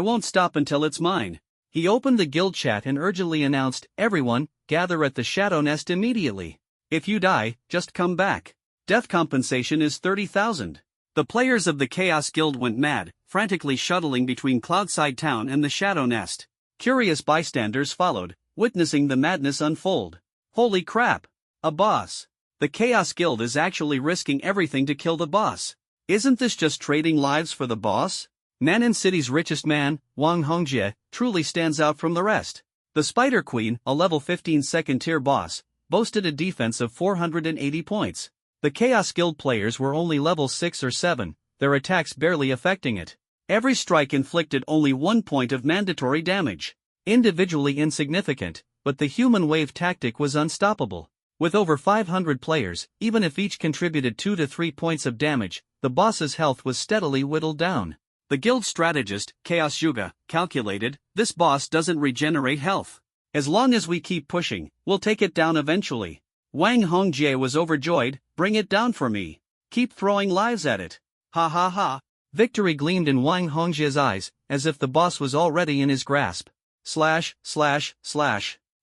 won't stop until it's mine. He opened the guild chat and urgently announced, everyone, gather at the Shadow Nest immediately. If you die, just come back. Death compensation is 30,000. The players of the Chaos Guild went mad, frantically shuttling between Cloudside Town and the Shadow Nest. Curious bystanders followed, witnessing the madness unfold. Holy crap! A boss! The Chaos Guild is actually risking everything to kill the boss. Isn't this just trading lives for the boss? Nanan City's richest man, Wang Hongjie, truly stands out from the rest. The Spider Queen, a level 15 second-tier boss, boasted a defense of 480 points. The Chaos Guild players were only level 6 or 7, their attacks barely affecting it. Every strike inflicted only 1 point of mandatory damage. Individually insignificant, but the human wave tactic was unstoppable. With over 500 players, even if each contributed 2 to 3 points of damage, the boss's health was steadily whittled down. The guild strategist, Chaos Zhuge, calculated, this boss doesn't regenerate health. As long as we keep pushing, we'll take it down eventually. Wang Hongjie was overjoyed, bring it down for me. Keep throwing lives at it. Ha ha ha. Victory gleamed in Wang Hongjie's eyes, as if the boss was already in his grasp. ///.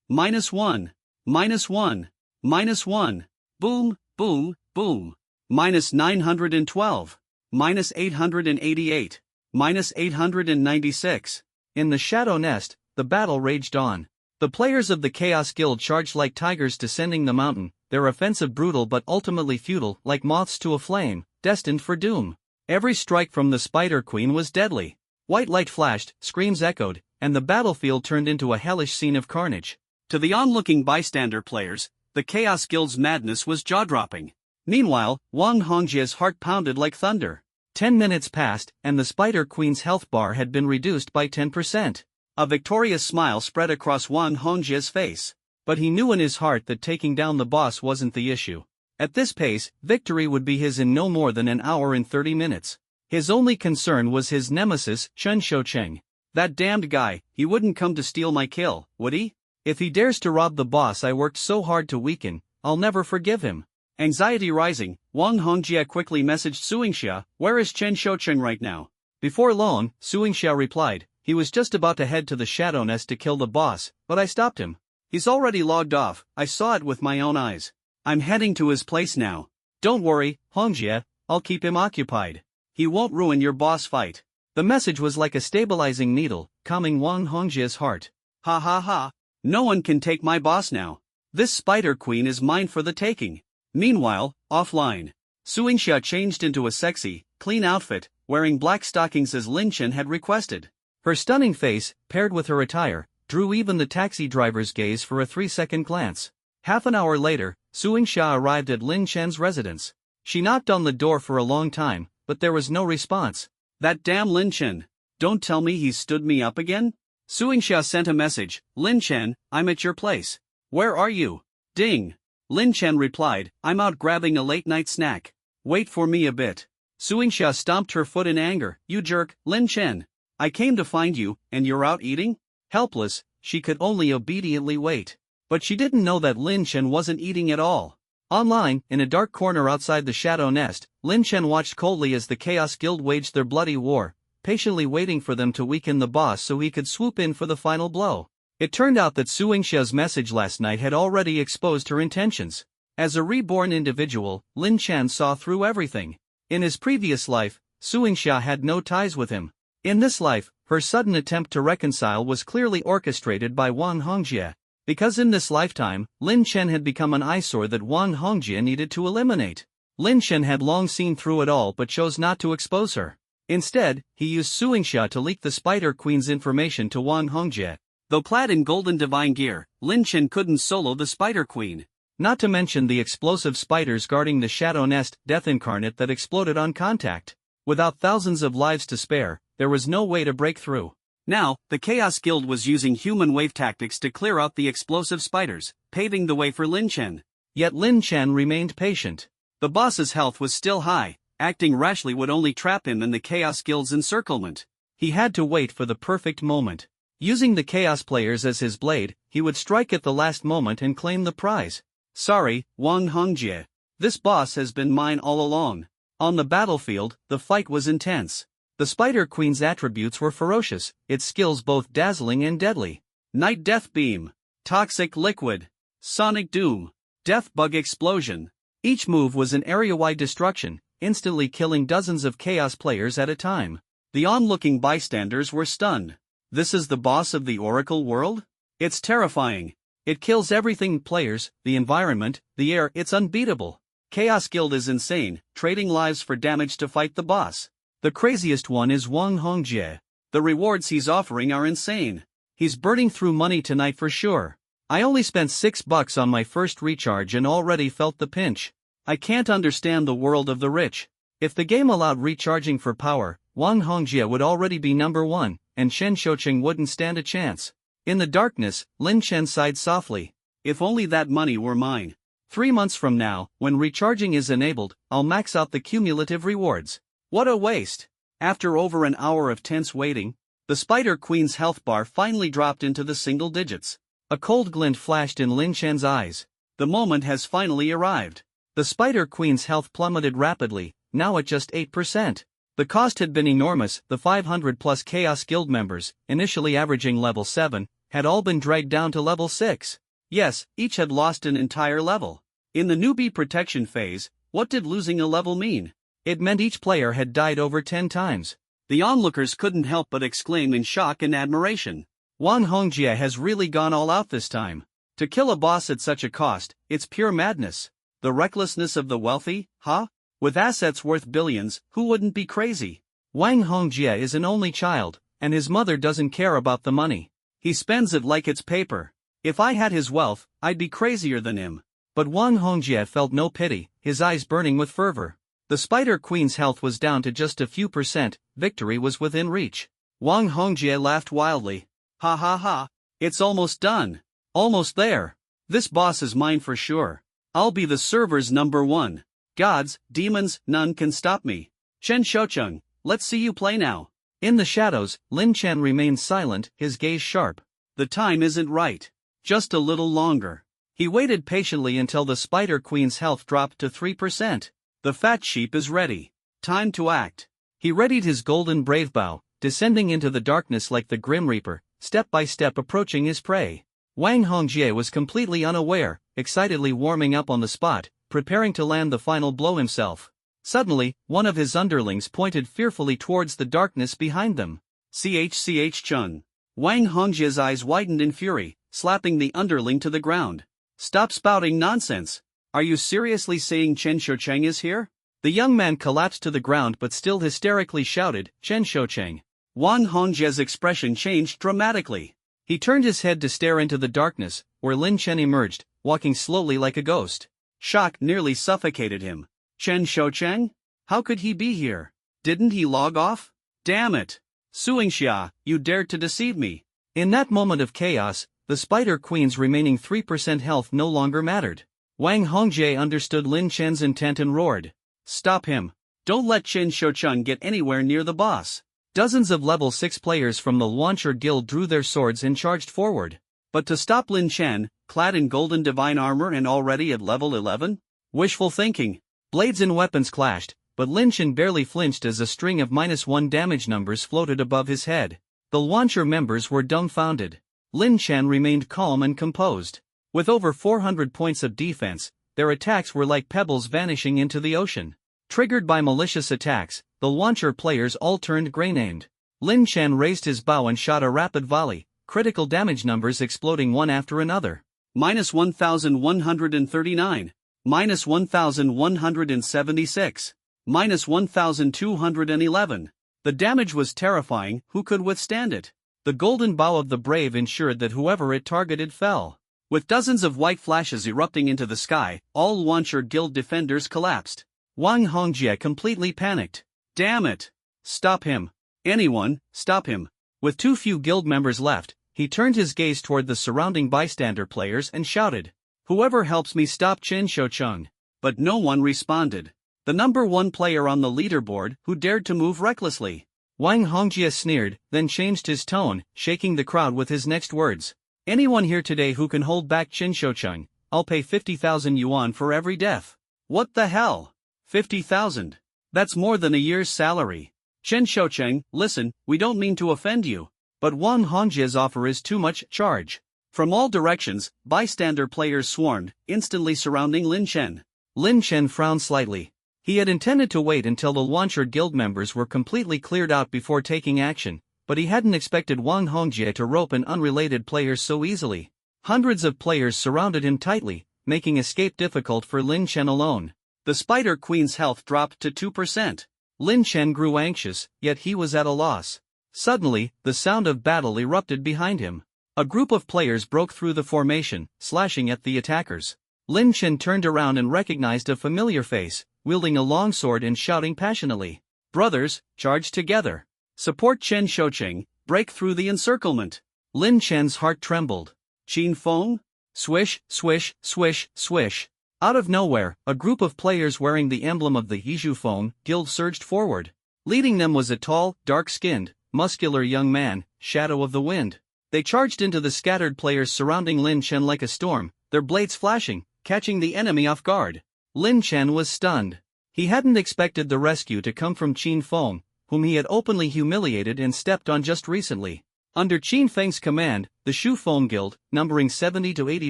-1. -1. -1. Boom, boom, boom. -912. -888. -896. In the Shadow Nest, the battle raged on. The players of the Chaos Guild charged like tigers descending the mountain, their offensive brutal but ultimately futile, like moths to a flame, destined for doom. Every strike from the Spider Queen was deadly. White light flashed, screams echoed, and the battlefield turned into a hellish scene of carnage. To the onlooking bystander players, the Chaos Guild's madness was jaw-dropping. Meanwhile, Wang Hongjie's heart pounded like thunder. 10 minutes passed, and the Spider Queen's health bar had been reduced by 10%. A victorious smile spread across Wang Hongjie's face. But he knew in his heart that taking down the boss wasn't the issue. At this pace, victory would be his in no more than an hour and 30 minutes. His only concern was his nemesis, Chen Shoucheng. That damned guy, he wouldn't come to steal my kill, would he? If he dares to rob the boss I worked so hard to weaken, I'll never forgive him. Anxiety rising, Wang Hongjie quickly messaged Suingxia, "Where is Chen Shoucheng right now?" Before long, Suingxia replied, "He was just about to head to the Shadow Nest to kill the boss, but I stopped him. He's already logged off, I saw it with my own eyes. I'm heading to his place now. Don't worry, Hongjie, I'll keep him occupied. He won't ruin your boss fight." The message was like a stabilizing needle, calming Wang Hongjie's heart. Ha ha ha. No one can take my boss now. This Spider Queen is mine for the taking. Meanwhile, offline, Suingxia changed into a sexy, clean outfit, wearing black stockings as Lin Chen had requested. Her stunning face, paired with her attire, drew even the taxi driver's gaze for a 3-second glance. Half an hour later, Suingxia arrived at Lin Chen's residence. She knocked on the door for a long time, but there was no response. That damn Lin Chen. Don't tell me he's stood me up again? Suingxia sent a message, "Lin Chen, I'm at your place. Where are you?" Ding. Lin Chen replied, "I'm out grabbing a late-night snack. Wait for me a bit." Suingxia stomped her foot in anger, "You jerk, Lin Chen. I came to find you, and you're out eating?" Helpless, she could only obediently wait. But she didn't know that Lin Chen wasn't eating at all. Online, in a dark corner outside the Shadow Nest, Lin Chen watched coldly as the Chaos Guild waged their bloody war, patiently waiting for them to weaken the boss so he could swoop in for the final blow. It turned out that Suingxia's message last night had already exposed her intentions. As a reborn individual, Lin Chen saw through everything. In his previous life, Suingxia had no ties with him. In this life, her sudden attempt to reconcile was clearly orchestrated by Wang Hongjie. Because in this lifetime, Lin Chen had become an eyesore that Wang Hongjie needed to eliminate. Lin Chen had long seen through it all but chose not to expose her. Instead, he used Suingxia to leak the Spider Queen's information to Wang Hongjie. Though clad in golden divine gear, Lin Chen couldn't solo the Spider Queen. Not to mention the explosive spiders guarding the Shadow Nest, Death Incarnate that exploded on contact. Without thousands of lives to spare, there was no way to break through. Now, the Chaos Guild was using human wave tactics to clear out the explosive spiders, paving the way for Lin Chen. Yet Lin Chen remained patient. The boss's health was still high, acting rashly would only trap him in the Chaos Guild's encirclement. He had to wait for the perfect moment. Using the Chaos players as his blade, he would strike at the last moment and claim the prize. Sorry, Wang Hongjie. This boss has been mine all along. On the battlefield, the fight was intense. The Spider Queen's attributes were ferocious, its skills both dazzling and deadly. Night Death Beam, Toxic Liquid, Sonic Doom, Death Bug Explosion. Each move was an area-wide destruction, instantly killing dozens of Chaos players at a time. The onlooking bystanders were stunned. This is the boss of the Oracle world? It's terrifying. It kills everything: players, the environment, the air. It's unbeatable. Chaos Guild is insane, trading lives for damage to fight the boss. The craziest one is Wang Hongjie. The rewards he's offering are insane. He's burning through money tonight for sure. I only spent $6 on my first recharge and already felt the pinch. I can't understand the world of the rich. If the game allowed recharging for power, Wang Hongjie would already be number 1, and Chen Shoucheng wouldn't stand a chance. In the darkness, Lin Chen sighed softly. If only that money were mine. 3 months from now, when recharging is enabled, I'll max out the cumulative rewards. What a waste! After over an hour of tense waiting, the Spider Queen's health bar finally dropped into the single digits. A cold glint flashed in Lin Chen's eyes. The moment has finally arrived. The Spider Queen's health plummeted rapidly, now at just 8%. The cost had been enormous. The 500+ Chaos Guild members, initially averaging level 7, had all been dragged down to level 6. Yes, each had lost an entire level. In the newbie protection phase, what did losing a level mean? It meant each player had died over 10 times. The onlookers couldn't help but exclaim in shock and admiration. Wang Hongjie has really gone all out this time. To kill a boss at such a cost, it's pure madness. The recklessness of the wealthy, huh? With assets worth billions, who wouldn't be crazy? Wang Hongjie is an only child, and his mother doesn't care about the money. He spends it like it's paper. If I had his wealth, I'd be crazier than him. But Wang Hongjie felt no pity, his eyes burning with fervor. The Spider Queen's health was down to just a few percent, victory was within reach. Wang Hongjie laughed wildly. Ha ha ha, it's almost done. Almost there. This boss is mine for sure. I'll be the server's #1. Gods, demons, none can stop me. Chen Shoucheng, let's see you play now. In the shadows, Lin Chen remained silent, his gaze sharp. The time isn't right. Just a little longer. He waited patiently until the Spider Queen's health dropped to 3%. The fat sheep is ready. Time to act. He readied his golden brave bow, descending into the darkness like the Grim Reaper, step by step approaching his prey. Wang Hongjie was completely unaware, excitedly warming up on the spot, preparing to land the final blow himself. Suddenly, one of his underlings pointed fearfully towards the darkness behind them. Ch Chun. Wang Hongjie's eyes widened in fury, slapping the underling to the ground. Stop spouting nonsense. Are you seriously saying Chen Shoucheng is here? The young man collapsed to the ground but still hysterically shouted, Chen Shoucheng. Wang Hongjie's expression changed dramatically. He turned his head to stare into the darkness, where Lin Chen emerged, walking slowly like a ghost. Shock nearly suffocated him. Chen Shoucheng? How could he be here? Didn't he log off? Damn it! Suingxia, you dared to deceive me. In that moment of chaos, the Spider Queen's remaining 3% health no longer mattered. Wang Hongjie understood Lin Chen's intent and roared. Stop him. Don't let Chen Shoucheng get anywhere near the boss. Dozens of level 6 players from the Launcher Guild drew their swords and charged forward. But to stop Lin Chen, clad in golden divine armor and already at level 11? Wishful thinking. Blades and weapons clashed, but Lin Chen barely flinched as a string of -1 damage numbers floated above his head. The Launcher members were dumbfounded. Lin Chen remained calm and composed. With over 400 points of defense, their attacks were like pebbles vanishing into the ocean. Triggered by malicious attacks, the Launcher players all turned gray-named. Lin Chen raised his bow and shot a rapid volley, critical damage numbers exploding one after another. -1,139. -1,176. -1,211. The damage was terrifying, who could withstand it? The golden bow of the brave ensured that whoever it targeted fell. With dozens of white flashes erupting into the sky, all Launcher Guild defenders collapsed. Wang Hongjie completely panicked. Damn it! Stop him. Anyone, stop him. With too few guild members left, he turned his gaze toward the surrounding bystander players and shouted, Whoever helps me stop Chen Shoucheng. But no one responded. The #1 player on the leaderboard, who dared to move recklessly. Wang Hongjie sneered, then changed his tone, shaking the crowd with his next words. Anyone here today who can hold back Chen Shoucheng, I'll pay 50,000 yuan for every death. What the hell? 50,000. That's more than a year's salary. Chen Shoucheng, listen, we don't mean to offend you. But Wang Hongjie's offer is too much charge. From all directions, bystander players swarmed, instantly surrounding Lin Chen. Lin Chen frowned slightly. He had intended to wait until the Launcher Guild members were completely cleared out before taking action, but he hadn't expected Wang Hongjie to rope an unrelated player so easily. Hundreds of players surrounded him tightly, making escape difficult for Lin Chen alone. The Spider Queen's health dropped to 2%. Lin Chen grew anxious, yet he was at a loss. Suddenly, the sound of battle erupted behind him. A group of players broke through the formation, slashing at the attackers. Lin Chen turned around and recognized a familiar face, wielding a longsword and shouting passionately. Brothers, charge together. Support Chen Shoucheng, break through the encirclement. Lin Chen's heart trembled. Qin Feng? Swish, swish, swish, swish. Out of nowhere, a group of players wearing the emblem of the Yizhu Feng Guild surged forward. Leading them was a tall, dark-skinned, muscular young man, Shadow of the Wind. They charged into the scattered players surrounding Lin Chen like a storm, their blades flashing, catching the enemy off guard. Lin Chen was stunned. He hadn't expected the rescue to come from Qin Feng, whom he had openly humiliated and stepped on just recently. Under Qin Feng's command, the Shu Feng Guild, numbering 70 to 80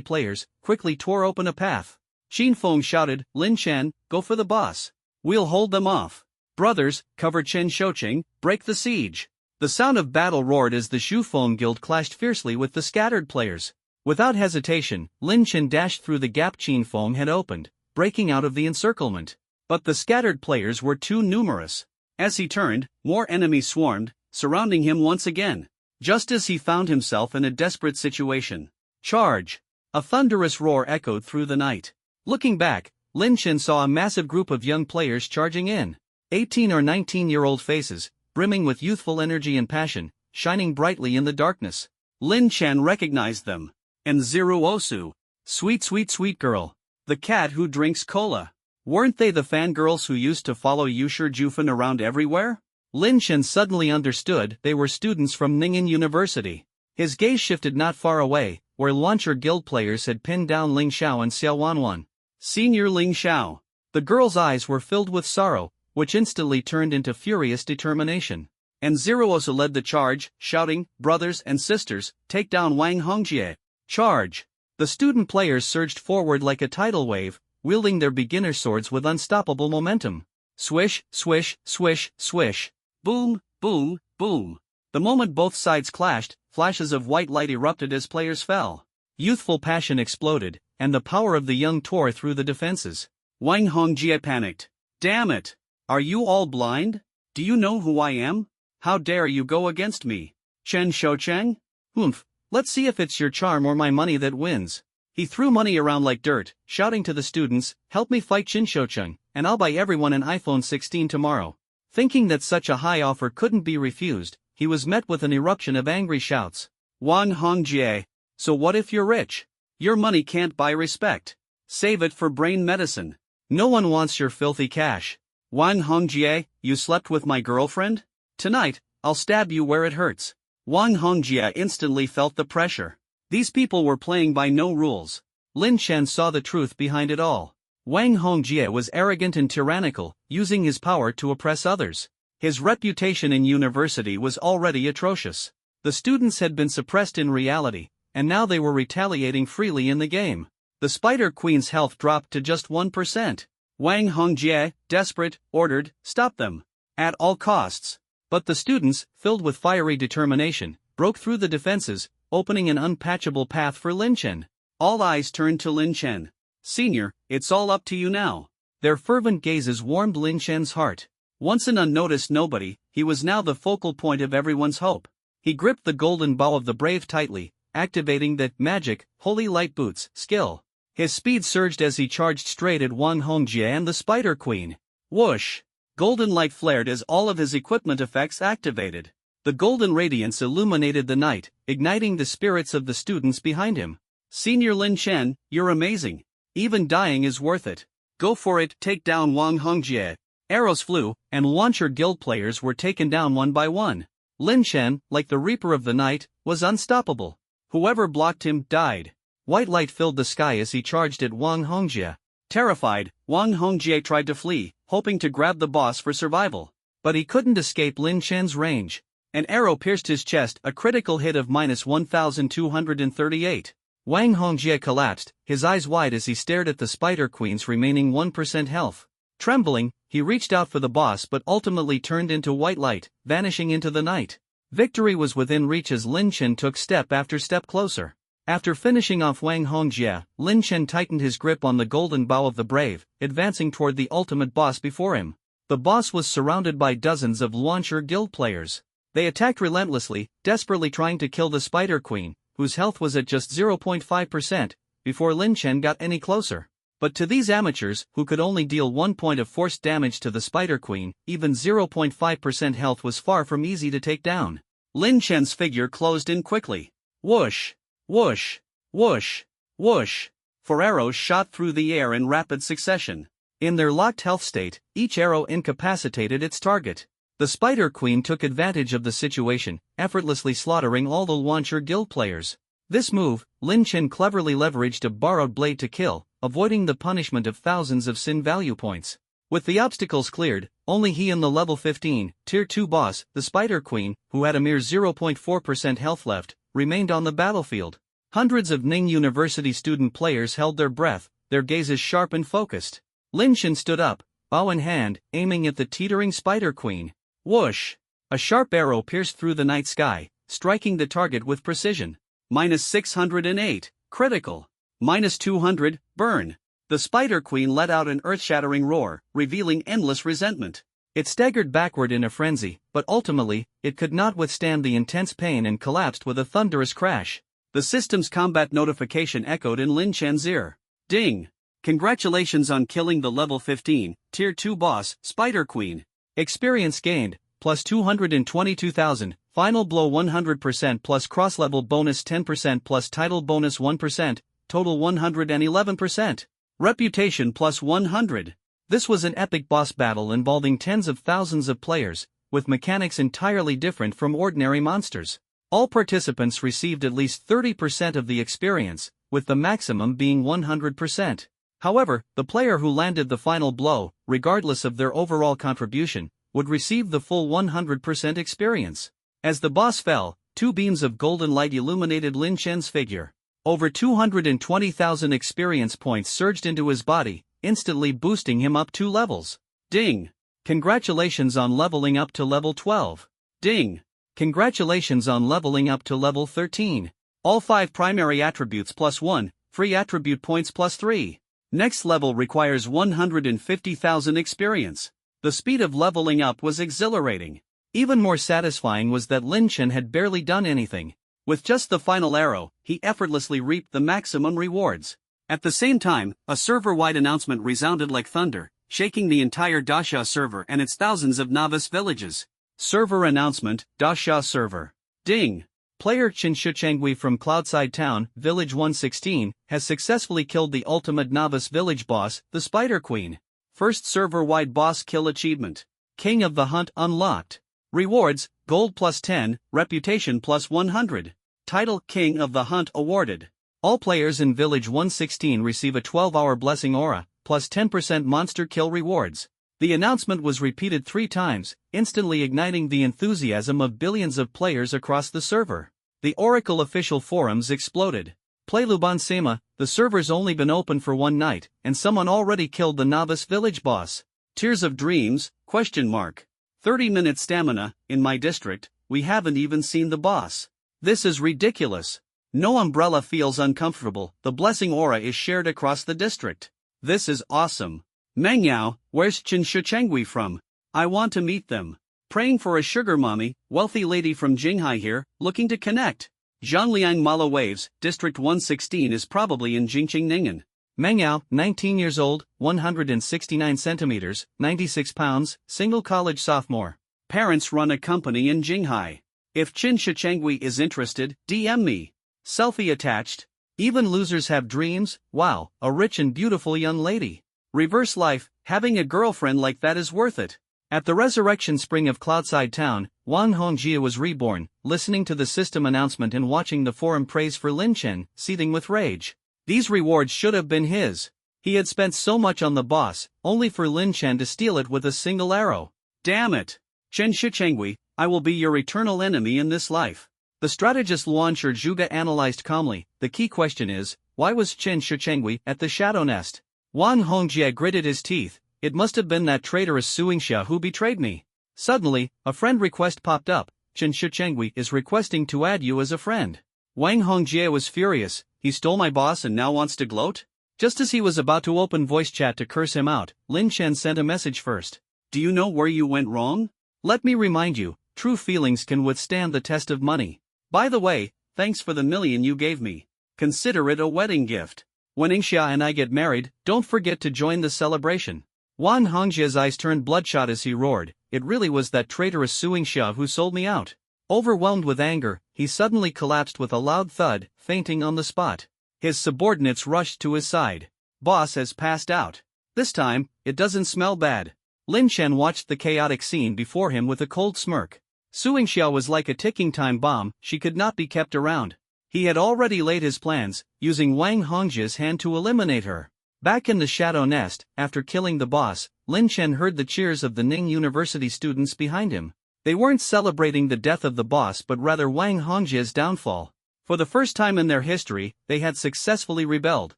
players, quickly tore open a path. Qin Feng shouted, Lin Chen, go for the boss. We'll hold them off. Brothers, cover Chen Shoucheng, break the siege. The sound of battle roared as the Shu Feng Guild clashed fiercely with the scattered players. Without hesitation, Lin Chen dashed through the gap Qin Feng had opened, breaking out of the encirclement. But the scattered players were too numerous. As he turned, more enemies swarmed, surrounding him once again. Just as he found himself in a desperate situation. Charge! A thunderous roar echoed through the night. Looking back, Lin Chen saw a massive group of young players charging in. 18 or 19-year-old faces, brimming with youthful energy and passion, shining brightly in the darkness. Lin Chen recognized them. And Ziru Osu. Sweet sweet sweet girl. The cat who drinks cola. Weren't they the fangirls who used to follow Yusher Jufan around everywhere? Lin Chen suddenly understood they were students from Ning'an University. His gaze shifted not far away, where Launcher Guild players had pinned down Ling Xiao and Xiao Wanwan. Senior Ling Xiao. The girl's eyes were filled with sorrow, which instantly turned into furious determination. And Zeruosa led the charge, shouting, "Brothers and sisters, take down Wang Hongjie! Charge!" The student players surged forward like a tidal wave, wielding their beginner swords with unstoppable momentum. Swish, swish, swish, swish. Boom, boom, boom. The moment both sides clashed, flashes of white light erupted as players fell. Youthful passion exploded, and the power of the young tore through the defenses. Wang Hongjie panicked. "Damn it! Are you all blind? Do you know who I am? How dare you go against me? Chen Shoucheng? Humph, let's see if it's your charm or my money that wins." He threw money around like dirt, shouting to the students, "Help me fight Chen Shoucheng, and I'll buy everyone an iPhone 16 tomorrow." Thinking that such a high offer couldn't be refused, he was met with an eruption of angry shouts. "Wang Hongjie, so what if you're rich? Your money can't buy respect. Save it for brain medicine. No one wants your filthy cash. Wang Hongjie, you slept with my girlfriend? Tonight, I'll stab you where it hurts." Wang Hongjie instantly felt the pressure. These people were playing by no rules. Lin Chen saw the truth behind it all. Wang Hongjie was arrogant and tyrannical, using his power to oppress others. His reputation in university was already atrocious. The students had been suppressed in reality, and now they were retaliating freely in the game. The Spider Queen's health dropped to just 1%. Wang Hongjie, desperate, ordered, "Stop them. At all costs." But the students, filled with fiery determination, broke through the defenses, opening an unpatchable path for Lin Chen. All eyes turned to Lin Chen. "Senior, it's all up to you now." Their fervent gazes warmed Lin Chen's heart. Once an unnoticed nobody, he was now the focal point of everyone's hope. He gripped the golden bow of the brave tightly, activating the magic, holy light boots skill. His speed surged as he charged straight at Wang Hongjie and the Spider Queen. Whoosh! Golden light flared as all of his equipment effects activated. The golden radiance illuminated the night, igniting the spirits of the students behind him. "Senior Lin Chen, you're amazing. Even dying is worth it. Go for it, take down Wang Hongjie." Arrows flew, and Launcher Guild players were taken down one by one. Lin Chen, like the Reaper of the Night, was unstoppable. Whoever blocked him died. White light filled the sky as he charged at Wang Hongjie. Terrified, Wang Hongjie tried to flee, hoping to grab the boss for survival. But he couldn't escape Lin Chen's range. An arrow pierced his chest, a critical hit of -1238. Wang Hongjie collapsed, his eyes wide as he stared at the Spider Queen's remaining 1% health. Trembling, he reached out for the boss but ultimately turned into white light, vanishing into the night. Victory was within reach as Lin Chen took step after step closer. After finishing off Wang Hongjie, Lin Chen tightened his grip on the golden bow of the brave, advancing toward the ultimate boss before him. The boss was surrounded by dozens of Launcher Guild players. They attacked relentlessly, desperately trying to kill the Spider Queen, whose health was at just 0.5%, before Lin Chen got any closer. But to these amateurs, who could only deal 1 point of forced damage to the Spider Queen, even 0.5% health was far from easy to take down. Lin Chen's figure closed in quickly. Whoosh! Whoosh! Whoosh! Whoosh! 4 arrows shot through the air in rapid succession. In their locked health state, each arrow incapacitated its target. The Spider Queen took advantage of the situation, effortlessly slaughtering all the Launcher Guild players. This move, Lin Chen cleverly leveraged a borrowed blade to kill, avoiding the punishment of thousands of sin value points. With the obstacles cleared, only he and the level 15, Tier 2 boss, the Spider Queen, who had a mere 0.4% health left, remained on the battlefield. Hundreds of Ning University student players held their breath, their gazes sharp and focused. Lin Chen stood up, bow in hand, aiming at the teetering Spider Queen. Whoosh! A sharp arrow pierced through the night sky, striking the target with precision. -608. Critical. -200, burn. The Spider Queen let out an earth-shattering roar, revealing endless resentment. It staggered backward in a frenzy, but ultimately, it could not withstand the intense pain and collapsed with a thunderous crash. The system's combat notification echoed in Lin Chen's ear. Ding! Congratulations on killing the level 15, Tier 2 boss, Spider Queen. Experience gained, plus 222,000, final blow 100% plus cross-level bonus 10% plus title bonus 1%, total 111%. Reputation plus 100. This was an epic boss battle involving tens of thousands of players, with mechanics entirely different from ordinary monsters. All participants received at least 30% of the experience, with the maximum being 100%. However, the player who landed the final blow, regardless of their overall contribution, would receive the full 100% experience. As the boss fell, two beams of golden light illuminated Lin Chen's figure. Over 220,000 experience points surged into his body, instantly boosting him up 2 levels. Ding! Congratulations on leveling up to level 12. Ding! Congratulations on leveling up to level 13. All 5 primary attributes plus 1, free attribute points plus 3. Next level requires 150,000 experience. The speed of leveling up was exhilarating. Even more satisfying was that Lin Chen had barely done anything. With just the final arrow, he effortlessly reaped the maximum rewards. At the same time, a server-wide announcement resounded like thunder, shaking the entire Dasha server and its thousands of novice villages. Server announcement, Dasha server. Ding! Player Qin Shuchengui from Cloudside Town, Village 116, has successfully killed the ultimate novice village boss, the Spider Queen. First server-wide boss kill achievement. King of the Hunt unlocked. Rewards, gold plus 10, reputation plus 100. Title King of the Hunt awarded. All players in Village 116 receive a 12-hour blessing aura, plus 10% monster kill rewards. The announcement was repeated 3 times, instantly igniting the enthusiasm of billions of players across the server. The Oracle official forums exploded. Play Luban Sema, the server's only been open for 1 night, and someone already killed the novice village boss. Tears of Dreams, ? 30-minute stamina, in my district, we haven't even seen the boss. This is ridiculous. No umbrella feels uncomfortable, the blessing aura is shared across the district. This is awesome. Mengyao, where's Qin Shuchengui from? I want to meet them. Praying for a sugar mommy, wealthy lady from Jinghai here, looking to connect. Zhangliang Mala Waves, District 116 is probably in Jingqing Ningen. Mengyao, 19 years old, 169 centimeters, 96 pounds, single college sophomore. Parents run a company in Jinghai. If Qin Shuchengui is interested, DM me. Selfie attached. Even losers have dreams. Wow, a rich and beautiful young lady. Reverse life, having a girlfriend like that is worth it. At the resurrection spring of Cloudside Town, Wang Hongjie was reborn, listening to the system announcement and watching the forum praise for Lin Chen, seething with rage. These rewards should have been his. He had spent so much on the boss, only for Lin Chen to steal it with a single arrow. Damn it! Qin Shuchengui, I will be your eternal enemy in this life. The strategist Luan Shizhuga analyzed calmly. The key question is, why was Qin Shuchengui at the shadow nest? Wang Hongjie gritted his teeth. It must have been that traitorous Suingxia who betrayed me. Suddenly, a friend request popped up. Qin Shuchengui is requesting to add you as a friend. Wang Hongjie was furious. He stole my boss and now wants to gloat? Just as he was about to open voice chat to curse him out, Lin Chen sent a message first. Do you know where you went wrong? Let me remind you, true feelings can withstand the test of money. By the way, thanks for the million you gave me. Consider it a wedding gift. When Ingxia and I get married, don't forget to join the celebration. Wang Hongjie's eyes turned bloodshot as he roared. It really was that traitorous Suingxia who sold me out. Overwhelmed with anger, he suddenly collapsed with a loud thud, fainting on the spot. His subordinates rushed to his side. Boss has passed out. This time, it doesn't smell bad. Lin Chen watched the chaotic scene before him with a cold smirk. Suingxia was like a ticking time bomb, she could not be kept around. He had already laid his plans, using Wang Hongjie's hand to eliminate her. Back in the shadow nest, after killing the boss, Lin Chen heard the cheers of the Ning University students behind him. They weren't celebrating the death of the boss but rather Wang Hongjie's downfall. For the first time in their history, they had successfully rebelled,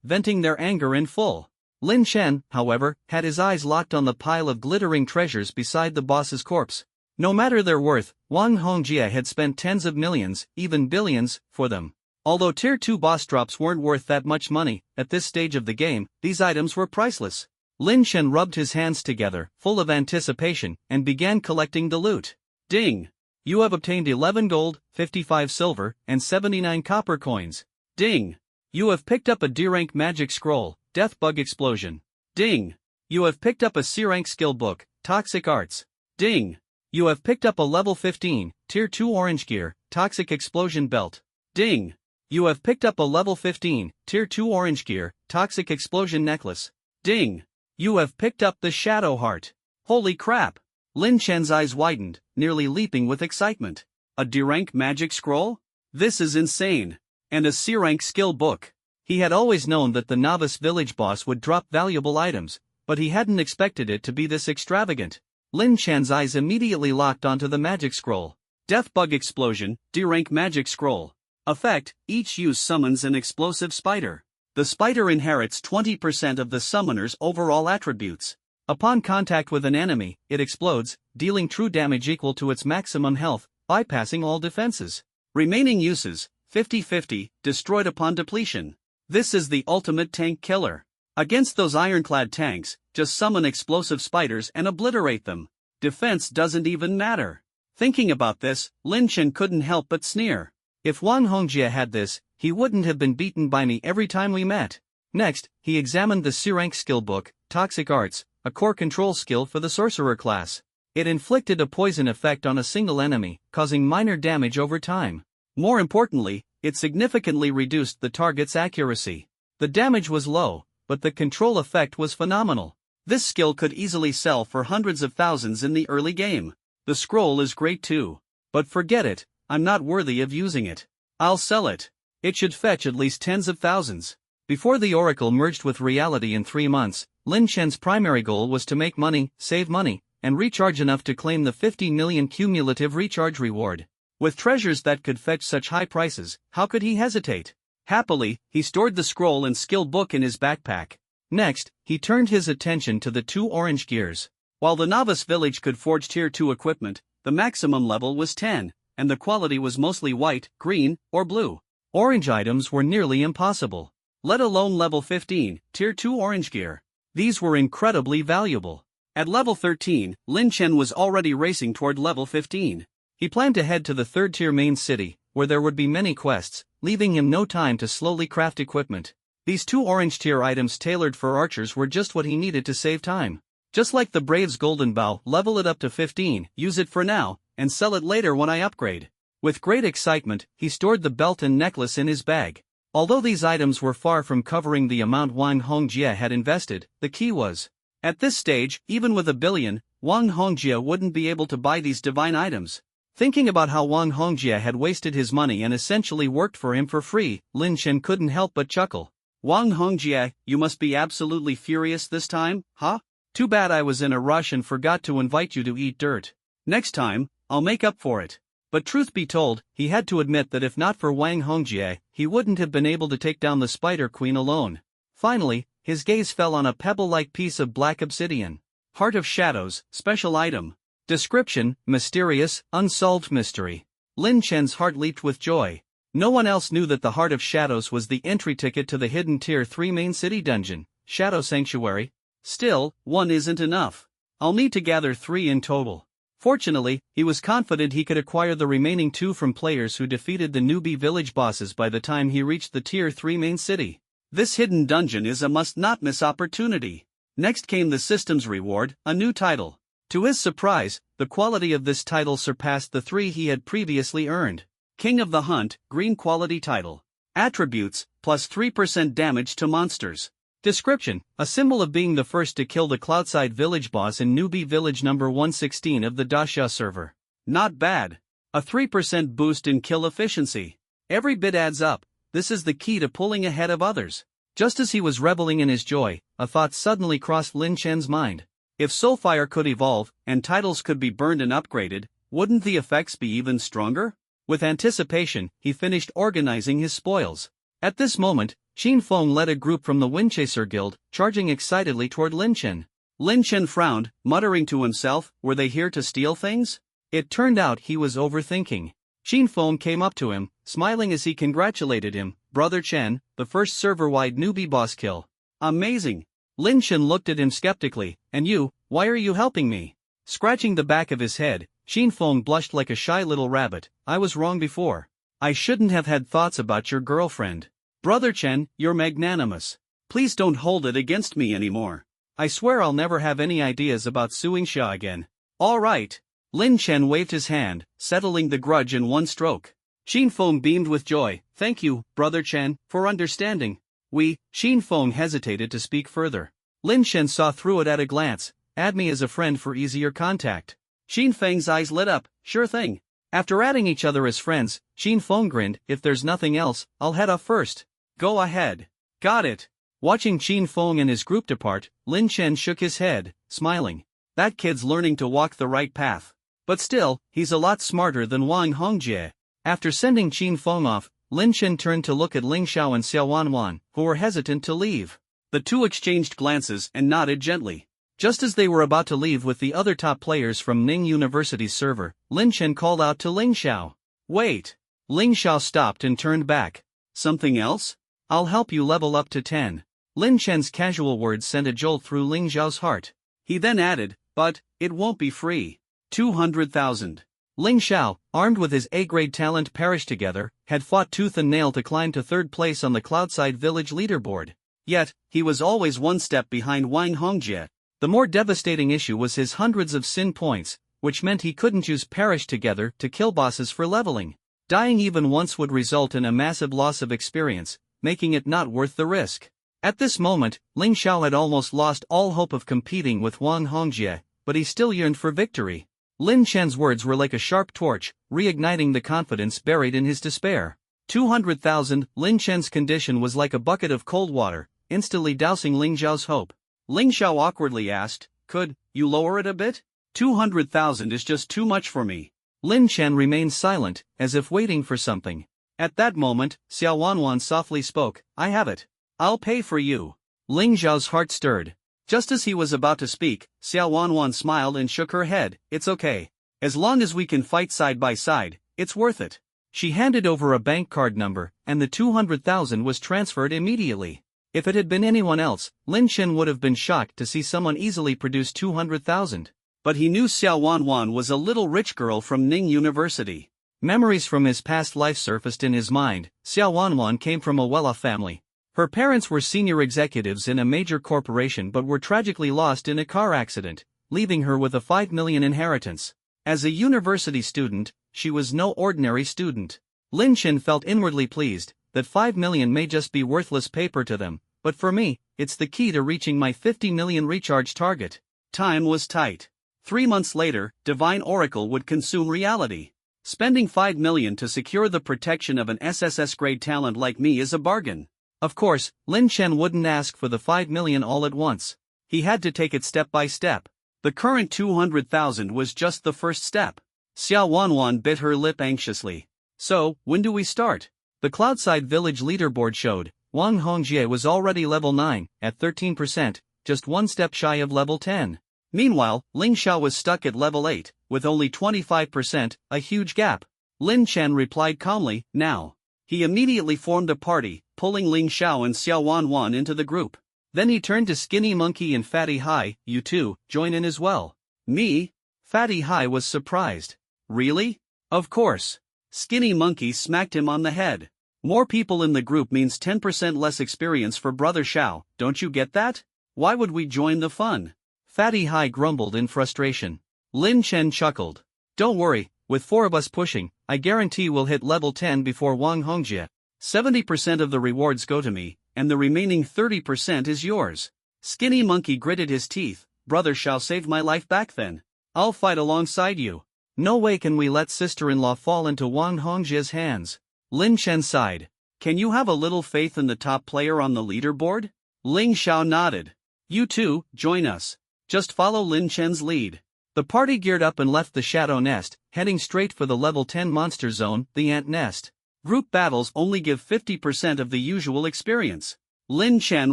venting their anger in full. Lin Chen, however, had his eyes locked on the pile of glittering treasures beside the boss's corpse. No matter their worth, Wang Hongjie had spent tens of millions, even billions, for them. Although Tier 2 boss drops weren't worth that much money, at this stage of the game, these items were priceless. Lin Chen rubbed his hands together, full of anticipation, and began collecting the loot. Ding! You have obtained 11 gold, 55 silver, and 79 copper coins. Ding! You have picked up a D-rank magic scroll, Death Bug Explosion. Ding! You have picked up a C-rank skill book, Toxic Arts. Ding! You have picked up a level 15, Tier 2 orange gear, Toxic Explosion Belt. Ding! You have picked up a level 15, Tier 2 orange gear, Toxic Explosion Necklace. Ding! You have picked up the Shadow Heart. Holy crap! Lin Chen's eyes widened, nearly leaping with excitement. A D-rank magic scroll? This is insane. And a C-rank skill book. He had always known that the novice village boss would drop valuable items, but he hadn't expected it to be this extravagant. Lin Chen's eyes immediately locked onto the magic scroll. Death Bug Explosion, D-rank magic scroll. Effect, each use summons an explosive spider. The spider inherits 20% of the summoner's overall attributes. Upon contact with an enemy, it explodes, dealing true damage equal to its maximum health, bypassing all defenses. Remaining uses, 50-50, destroyed upon depletion. This is the ultimate tank killer. Against those ironclad tanks, just summon explosive spiders and obliterate them. Defense doesn't even matter. Thinking about this, Lin Chen couldn't help but sneer. If Wang Hongjie had this, he wouldn't have been beaten by me every time we met. Next, he examined the C-rank skill book, Toxic Arts, a core control skill for the sorcerer class. It inflicted a poison effect on a single enemy, causing minor damage over time. More importantly, it significantly reduced the target's accuracy. The damage was low, but the control effect was phenomenal. This skill could easily sell for hundreds of thousands in the early game. The scroll is great too. But forget it, I'm not worthy of using it. I'll sell it. It should fetch at least tens of thousands. Before the Oracle merged with reality in 3 months, Lin Chen's primary goal was to make money, save money, and recharge enough to claim the 50 million cumulative recharge reward. With treasures that could fetch such high prices, how could he hesitate? Happily, he stored the scroll and skill book in his backpack. Next, he turned his attention to the 2 orange gears. While the novice village could forge Tier 2 equipment, the maximum level was 10, and the quality was mostly white, green, or blue. Orange items were nearly impossible. Let alone level 15, Tier 2 orange gear. These were incredibly valuable. At level 13, Lin Chen was already racing toward level 15. He planned to head to the 3rd-tier main city, where there would be many quests, leaving him no time to slowly craft equipment. These 2 orange-tier items tailored for archers were just what he needed to save time. Just like the Brave's Golden Bow, level it up to 15, use it for now, and sell it later when I upgrade. With great excitement, he stored the belt and necklace in his bag. Although these items were far from covering the amount Wang Hongjie had invested, the key was, at this stage, even with 1 billion, Wang Hongjie wouldn't be able to buy these divine items. Thinking about how Wang Hongjie had wasted his money and essentially worked for him for free, Lin Chen couldn't help but chuckle. Wang Hongjie, you must be absolutely furious this time, huh? Too bad I was in a rush and forgot to invite you to eat dirt. Next time, I'll make up for it. But truth be told, he had to admit that if not for Wang Hongjie, he wouldn't have been able to take down the Spider Queen alone. Finally, his gaze fell on a pebble-like piece of black obsidian. Heart of Shadows, special item. Description, mysterious, unsolved mystery. Lin Chen's heart leaped with joy. No one else knew that the Heart of Shadows was the entry ticket to the hidden Tier 3 main city dungeon, Shadow Sanctuary. Still, 1 isn't enough. I'll need to gather 3 in total. Fortunately, he was confident he could acquire the remaining 2 from players who defeated the newbie village bosses by the time he reached the Tier 3 main city. This hidden dungeon is a must-not-miss opportunity. Next came the system's reward, a new title. To his surprise, the quality of this title surpassed the 3 he had previously earned. King of the Hunt, green quality title. Attributes, plus 3% damage to monsters. Description, a symbol of being the first to kill the Cloudside village boss in newbie village number 116 of the Dasha server. Not bad. A 3% boost in kill efficiency. Every bit adds up. This is the key to pulling ahead of others. Just as he was reveling in his joy, a thought suddenly crossed Lin Chen's mind. If Soulfire could evolve, and titles could be burned and upgraded, wouldn't the effects be even stronger? With anticipation, he finished organizing his spoils. At this moment, Qin Feng led a group from the Windchaser Guild, charging excitedly toward Lin Chen. Lin Chen frowned, muttering to himself, were they here to steal things? It turned out he was overthinking. Xin Feng came up to him, smiling as he congratulated him. Brother Chen, the first server-wide newbie boss kill. Amazing. Lin Chen looked at him skeptically. And you, why are you helping me? Scratching the back of his head, Xin Feng blushed like a shy little rabbit. I was wrong before. I shouldn't have had thoughts about your girlfriend. Brother Chen, you're magnanimous. Please don't hold it against me anymore. I swear I'll never have any ideas about suing Xia again. All right. Lin Chen waved his hand, settling the grudge in one stroke. Xin Feng beamed with joy. Thank you, Brother Chen, for understanding. Xin Feng hesitated to speak further. Lin Chen saw through it at a glance. Add me as a friend for easier contact. Xin Feng's eyes lit up. Sure thing. After adding each other as friends, Xin Feng grinned. If there's nothing else, I'll head off first. Go ahead. Got it. Watching Xin Feng and his group depart, Lin Chen shook his head, smiling. That kid's learning to walk the right path. But still, he's a lot smarter than Wang Hongjie. After sending Xin Feng off, Lin Chen turned to look at Ling Xiao and Xiao Wanwan, who were hesitant to leave. The two exchanged glances and nodded gently. Just as they were about to leave with the other top players from Ning University's server, Lin Chen called out to Ling Xiao. Wait. Ling Xiao stopped and turned back. Something else? I'll help you level up to 10. Lin Chen's casual words sent a jolt through Ling Xiao's heart. He then added, but, it won't be free. 200,000. Ling Xiao, armed with his A-grade talent perished together, had fought tooth and nail to climb to third place on the Cloudside Village leaderboard. Yet, he was always one step behind Wang Hongjie. The more devastating issue was his hundreds of sin points, which meant he couldn't use perish together to kill bosses for leveling. Dying even once would result in a massive loss of experience, making it not worth the risk. At this moment, Ling Xiao had almost lost all hope of competing with Wang Hongjie, but he still yearned for victory. Lin Chen's words were like a sharp torch, reigniting the confidence buried in his despair. 200,000. Lin Chen's condition was like a bucket of cold water, instantly dousing Ling Xiao's hope. Ling Xiao awkwardly asked, could you lower it a bit? 200,000 is just too much for me. Lin Chen remained silent, as if waiting for something. At that moment, Xiao Wanwan softly spoke, I have it. I'll pay for you. Ling Xiao's heart stirred. Just as he was about to speak, Xiao Wanwan smiled and shook her head. It's okay. As long as we can fight side by side, it's worth it. She handed over a bank card number, and the 200,000 was transferred immediately. If it had been anyone else, Lin Chen would have been shocked to see someone easily produce 200,000. But he knew Xiao Wanwan was a little rich girl from Ning University. Memories from his past life surfaced in his mind. Xiao Wanwan came from a well-off family. Her parents were senior executives in a major corporation but were tragically lost in a car accident, leaving her with a 5 million inheritance. As a university student, she was no ordinary student. Lin Chen felt inwardly pleased that 5 million may just be worthless paper to them, but for me, it's the key to reaching my 50 million recharge target. Time was tight. 3 months later, Divine Oracle would consume reality. Spending 5 million to secure the protection of an SSS grade talent like me is a bargain. Of course, Lin Chen wouldn't ask for the 5 million all at once. He had to take it step by step. The current 200,000 was just the first step. Xiao Wanwan bit her lip anxiously. So, when do we start? The Cloudside Village leaderboard showed, Wang Hongjie was already level 9, at 13%, just one step shy of level 10. Meanwhile, Ling Xiao was stuck at level 8, with only 25%, a huge gap. Lin Chen replied calmly, now. He immediately formed a party, pulling Ling Xiao and Xiao Wanwan into the group. Then he turned to Skinny Monkey and Fatty Hai, you too, join in as well. Me? Fatty Hai was surprised. Really? Of course. Skinny Monkey smacked him on the head. More people in the group means 10% less experience for Brother Xiao, don't you get that? Why would we join the fun? Fatty Hai grumbled in frustration. Lin Chen chuckled. Don't worry, with 4 of us pushing, I guarantee we'll hit level 10 before Wang Hongjie. 70% of the rewards go to me, and the remaining 30% is yours. Skinny Monkey gritted his teeth. Brother Xiao saved my life back then. I'll fight alongside you. No way can we let sister-in-law fall into Wang Hongjie's hands. Lin Chen sighed. Can you have a little faith in the top player on the leaderboard? Ling Xiao nodded. You too, join us. Just follow Lin Chen's lead. The party geared up and left the Shadow Nest, heading straight for the level 10 monster zone, the Ant Nest. Group battles only give 50% of the usual experience. Lin Chen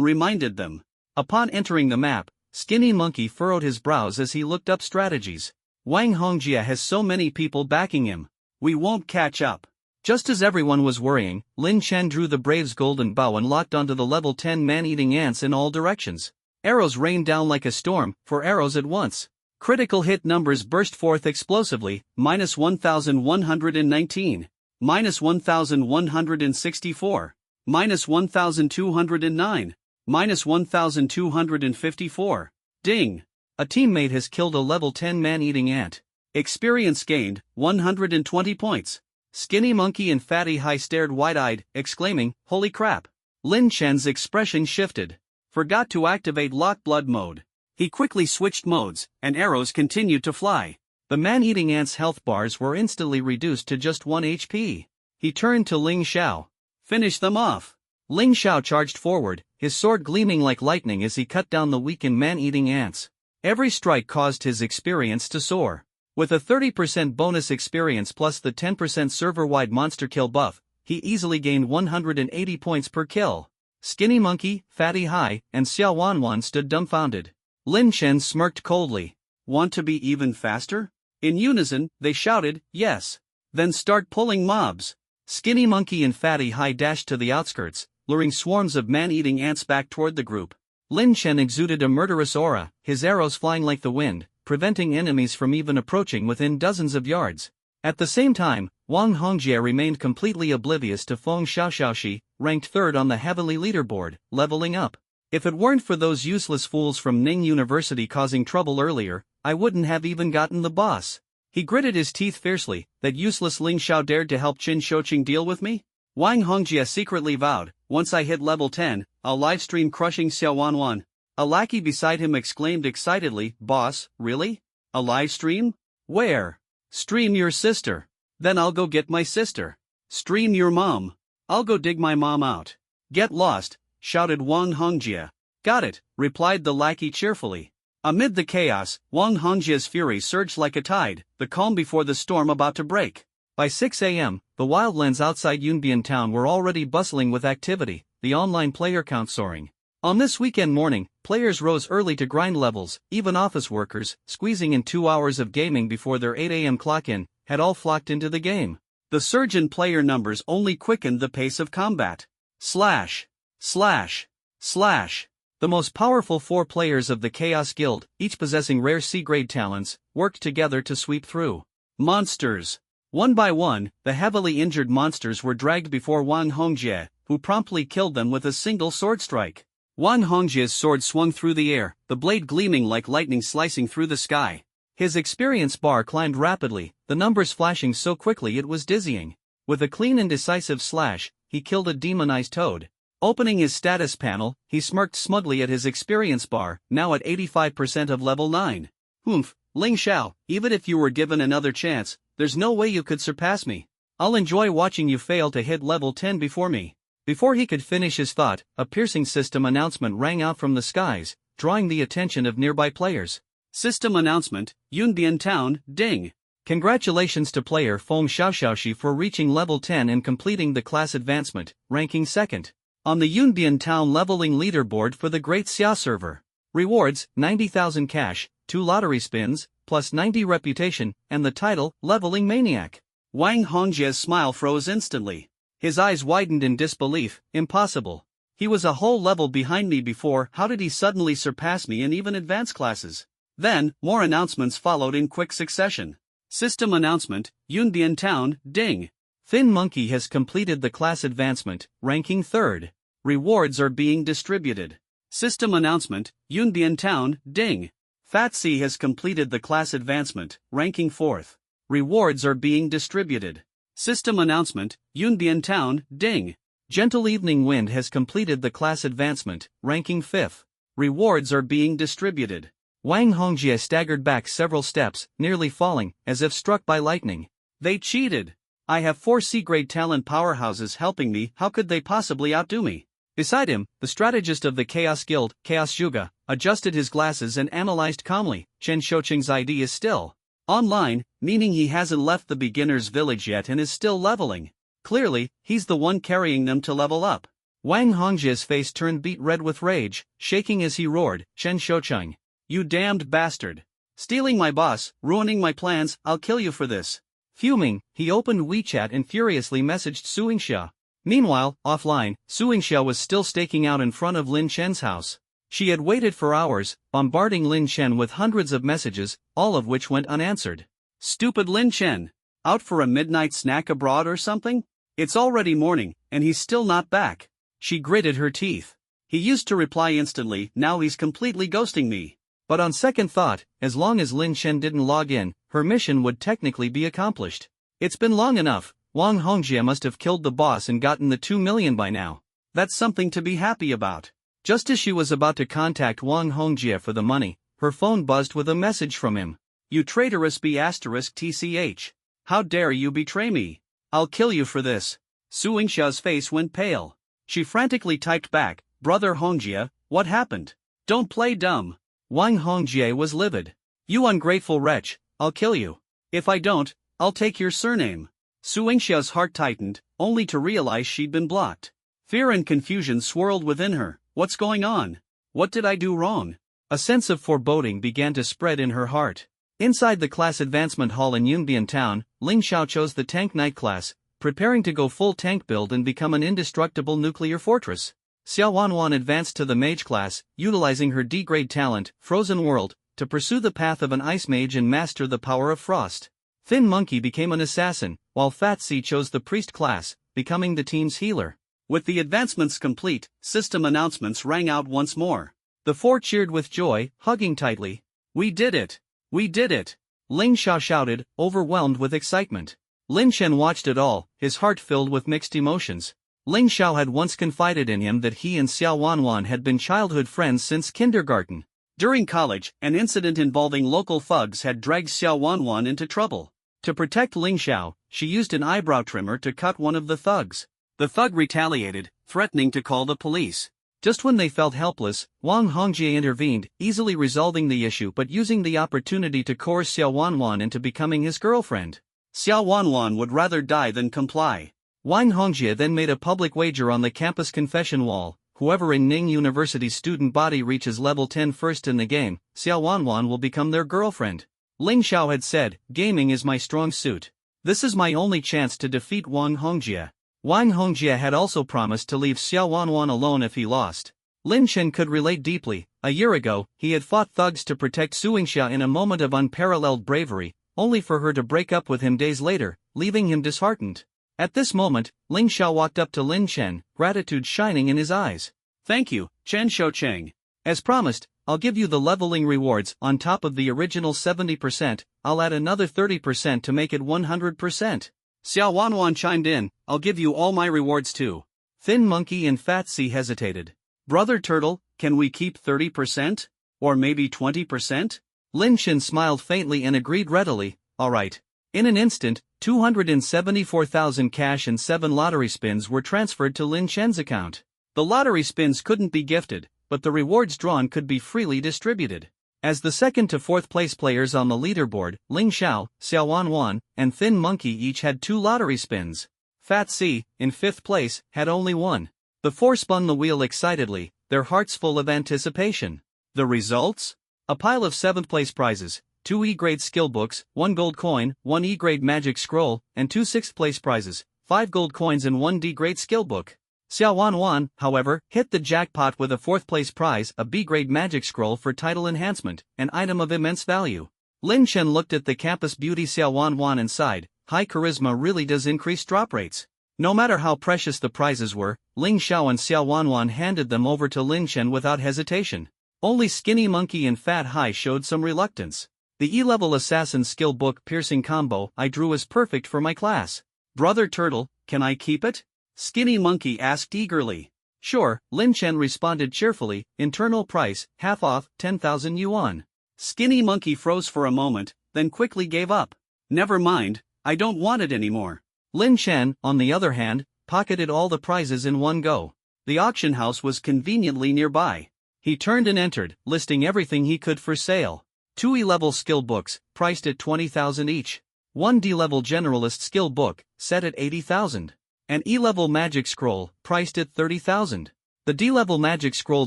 reminded them. Upon entering the map, Skinny Monkey furrowed his brows as he looked up strategies. Wang Hongjie has so many people backing him. We won't catch up. Just as everyone was worrying, Lin Chen drew the Brave's golden bow and locked onto the level 10 man-eating ants in all directions. Arrows rained down like a storm, 4 arrows at once. Critical hit numbers burst forth explosively, -1119, -1164, -1209, -1254. Ding! A teammate has killed a level 10 man-eating ant. Experience gained, 120 points. Skinny Monkey and Fatty High stared wide-eyed, exclaiming, "Holy crap!" Lin Chen's expression shifted. Forgot to activate Lock Blood mode. He quickly switched modes, and arrows continued to fly. The man-eating ant's health bars were instantly reduced to just 1 HP. He turned to Ling Xiao. "Finish them off." Ling Xiao charged forward, his sword gleaming like lightning as he cut down the weakened man-eating ants. Every strike caused his experience to soar. With a 30% bonus experience plus the 10% server-wide monster kill buff, he easily gained 180 points per kill. Skinny Monkey, Fatty High, and Xiao Wanwan stood dumbfounded. Lin Chen smirked coldly. "Want to be even faster?" In unison, they shouted, "Yes." "Then start pulling mobs." Skinny Monkey and Fatty High dashed to the outskirts, luring swarms of man-eating ants back toward the group. Lin Chen exuded a murderous aura, his arrows flying like the wind, preventing enemies from even approaching within dozens of yards. At the same time, Wang Hongjie remained completely oblivious to Feng Xiaoxiaoxi, ranked 3rd on the heavily leaderboard, leveling up. "If it weren't for those useless fools from Ning University causing trouble earlier, I wouldn't have even gotten the boss." He gritted his teeth fiercely. "That useless Ling Xiao dared to help Qin Shouqing deal with me?" Wang Hongjie secretly vowed, "Once I hit level 10, I'll livestream crushing Xiao Wanwan." A lackey beside him exclaimed excitedly, "Boss, really? A live stream? Where?" "Stream your sister." "Then I'll go get my sister." "Stream your mom." "I'll go dig my mom out." "Get lost," shouted Wang Hongjie. "Got it," replied the lackey cheerfully. Amid the chaos, Wang Hongjie's fury surged like a tide, the calm before the storm about to break. By 6 a.m., the wildlands outside Yunbian town were already bustling with activity, the online player count soaring. On this weekend morning, players rose early to grind levels, even office workers, squeezing in 2 hours of gaming before their 8 a.m. clock-in, had all flocked into the game. The surge in player numbers only quickened the pace of combat. Slash. Slash. Slash. The most powerful 4 players of the Chaos Guild, each possessing rare C-grade talents, worked together to sweep through. Monsters. One by one, the heavily injured monsters were dragged before Wang Hongjie, who promptly killed them with a single sword strike. Wang Hongjie's sword swung through the air, the blade gleaming like lightning slicing through the sky. His experience bar climbed rapidly, the numbers flashing so quickly it was dizzying. With a clean and decisive slash, he killed a demonized toad. Opening his status panel, he smirked smugly at his experience bar, now at 85% of level 9. "Oomph, Ling Xiao, even if you were given another chance, there's no way you could surpass me. I'll enjoy watching you fail to hit level 10 before me." Before he could finish his thought, a piercing system announcement rang out from the skies, drawing the attention of nearby players. System announcement, Yunbian Town, ding. Congratulations to player Feng Xiaoxiaoxi for reaching level 10 and completing the class advancement, ranking 2nd. On the Yunbian Town leveling leaderboard for the Great Xia server. Rewards, 90,000 cash, 2 lottery spins, plus 90 reputation, and the title, Leveling Maniac. Wang Hongjie's smile froze instantly. His eyes widened in disbelief. Impossible. He was a whole level behind me before, how did he suddenly surpass me in even advanced classes? Then, more announcements followed in quick succession. System announcement, Yunbian Town, ding. Thin Monkey has completed the class advancement, ranking 3rd. Rewards are being distributed. System announcement, Yunbian Town, ding. Fat C has completed the class advancement, ranking 4th. Rewards are being distributed. System announcement, Yunbian Town, ding. Gentle Evening Wind has completed the class advancement, ranking 5th. Rewards are being distributed. Wang Hongjie staggered back several steps, nearly falling, as if struck by lightning. They cheated. I have 4 C-grade talent powerhouses helping me, how could they possibly outdo me? Beside him, the strategist of the Chaos Guild, Chaos Zhuge, adjusted his glasses and analyzed calmly. Qin Shouqing's ID is still online, meaning he hasn't left the beginner's village yet and is still leveling. Clearly, he's the one carrying them to level up. Wang Hongjie's face turned beet red with rage, shaking as he roared, "Qin Shouqing! You damned bastard! Stealing my boss, ruining my plans, I'll kill you for this." Fuming, he opened WeChat and furiously messaged Suingxia. Meanwhile, offline, Suingxia was still staking out in front of Lin Chen's house. She had waited for hours, bombarding Lin Chen with hundreds of messages, all of which went unanswered. Stupid Lin Chen! Out for a midnight snack abroad or something? It's already morning, and he's still not back. She gritted her teeth. He used to reply instantly, now he's completely ghosting me. But on second thought, as long as Lin Chen didn't log in, her mission would technically be accomplished. It's been long enough. Wang Hongjie must have killed the boss and gotten the 2 million by now. That's something to be happy about. Just as she was about to contact Wang Hongjie for the money, her phone buzzed with a message from him. You traitorous B*TCH. How dare you betray me? I'll kill you for this. Suingxia's face went pale. She frantically typed back, Brother Hongjie, what happened? Don't play dumb. Wang Hongjie was livid. You ungrateful wretch, I'll kill you. If I don't, I'll take your surname. Suingxia's heart tightened, only to realize she'd been blocked. Fear and confusion swirled within her. What's going on? What did I do wrong? A sense of foreboding began to spread in her heart. Inside the class advancement hall in Yunbian town, Ling Xiao chose the tank knight class, preparing to go full tank build and become an indestructible nuclear fortress. Xiao Wanwan advanced to the mage class, utilizing her D-grade talent, Frozen World, to pursue the path of an ice mage and master the power of frost. Thin Monkey became an assassin, while Fat C chose the priest class, becoming the team's healer. With the advancements complete, system announcements rang out once more. The four cheered with joy, hugging tightly. We did it! We did it! Ling Xiao shouted, overwhelmed with excitement. Lin Chen watched it all, his heart filled with mixed emotions. Ling Xiao had once confided in him that he and Xiao Wanwan had been childhood friends since kindergarten. During college, an incident involving local thugs had dragged Xiao Wanwan into trouble. To protect Ling Xiao, she used an eyebrow trimmer to cut one of the thugs. The thug retaliated, threatening to call the police. Just when they felt helpless, Wang Hongjie intervened, easily resolving the issue but using the opportunity to coerce Xiao Wanwan into becoming his girlfriend. Xiao Wanwan would rather die than comply. Wang Hongjie then made a public wager on the campus confession wall. Whoever in Ning University's student body reaches level 10 first in the game, Xiao Wanwan will become their girlfriend. Ling Xiao had said, gaming is my strong suit. This is my only chance to defeat Wang Hongjie. Wang Hongjie had also promised to leave Xiao Wanwan alone if he lost. Lin Chen could relate deeply. A year ago, he had fought thugs to protect Suingxia in a moment of unparalleled bravery, only for her to break up with him days later, leaving him disheartened. At this moment, Ling Xiao walked up to Lin Chen, gratitude shining in his eyes. Thank you, Chen Shoucheng. As promised, I'll give you the leveling rewards. On top of the original 70%, I'll add another 30% to make it 100%. Xiao Wanwan chimed in, I'll give you all my rewards too. Thin Monkey and Fat C hesitated. Brother Turtle, can we keep 30%? Or maybe 20%? Lin Chen smiled faintly and agreed readily, alright. In an instant, 274,000 cash and 7 lottery spins were transferred to Lin Chen's account. The lottery spins couldn't be gifted, but the rewards drawn could be freely distributed. As the second to fourth place players on the leaderboard, Ling Xiao, Xiao Wanwan, and Thin Monkey each had 2 lottery spins. Fat C, in 5th place, had only 1. The four spun the wheel excitedly, their hearts full of anticipation. The results? A pile of 7th place prizes, 2 E-grade skill books, 1 gold coin, 1 E-grade magic scroll, and 2 6th place prizes, 5 gold coins and 1 D-grade skill book. Xiao Wanwan, however, hit the jackpot with a 4th place prize, a B-grade magic scroll for title enhancement, an item of immense value. Lin Chen looked at the campus beauty Xiao Wanwan and sighed, high charisma really does increase drop rates. No matter how precious the prizes were, Ling Xiao and Xiao Wanwan handed them over to Lin Chen without hesitation. Only Skinny Monkey and Fat High showed some reluctance. The E-level assassin skill book piercing combo I drew is perfect for my class. Brother Turtle, can I keep it? Skinny Monkey asked eagerly. Sure, Lin Chen responded cheerfully, internal price, half off, 10,000 yuan. Skinny Monkey froze for a moment, then quickly gave up. Never mind, I don't want it anymore. Lin Chen, on the other hand, pocketed all the prizes in one go. The auction house was conveniently nearby. He turned and entered, listing everything he could for sale. 2 E-level skill books, priced at 20,000 each. 1 D-level generalist skill book, set at 80,000. An E-level magic scroll, priced at 30,000. The D-level magic scroll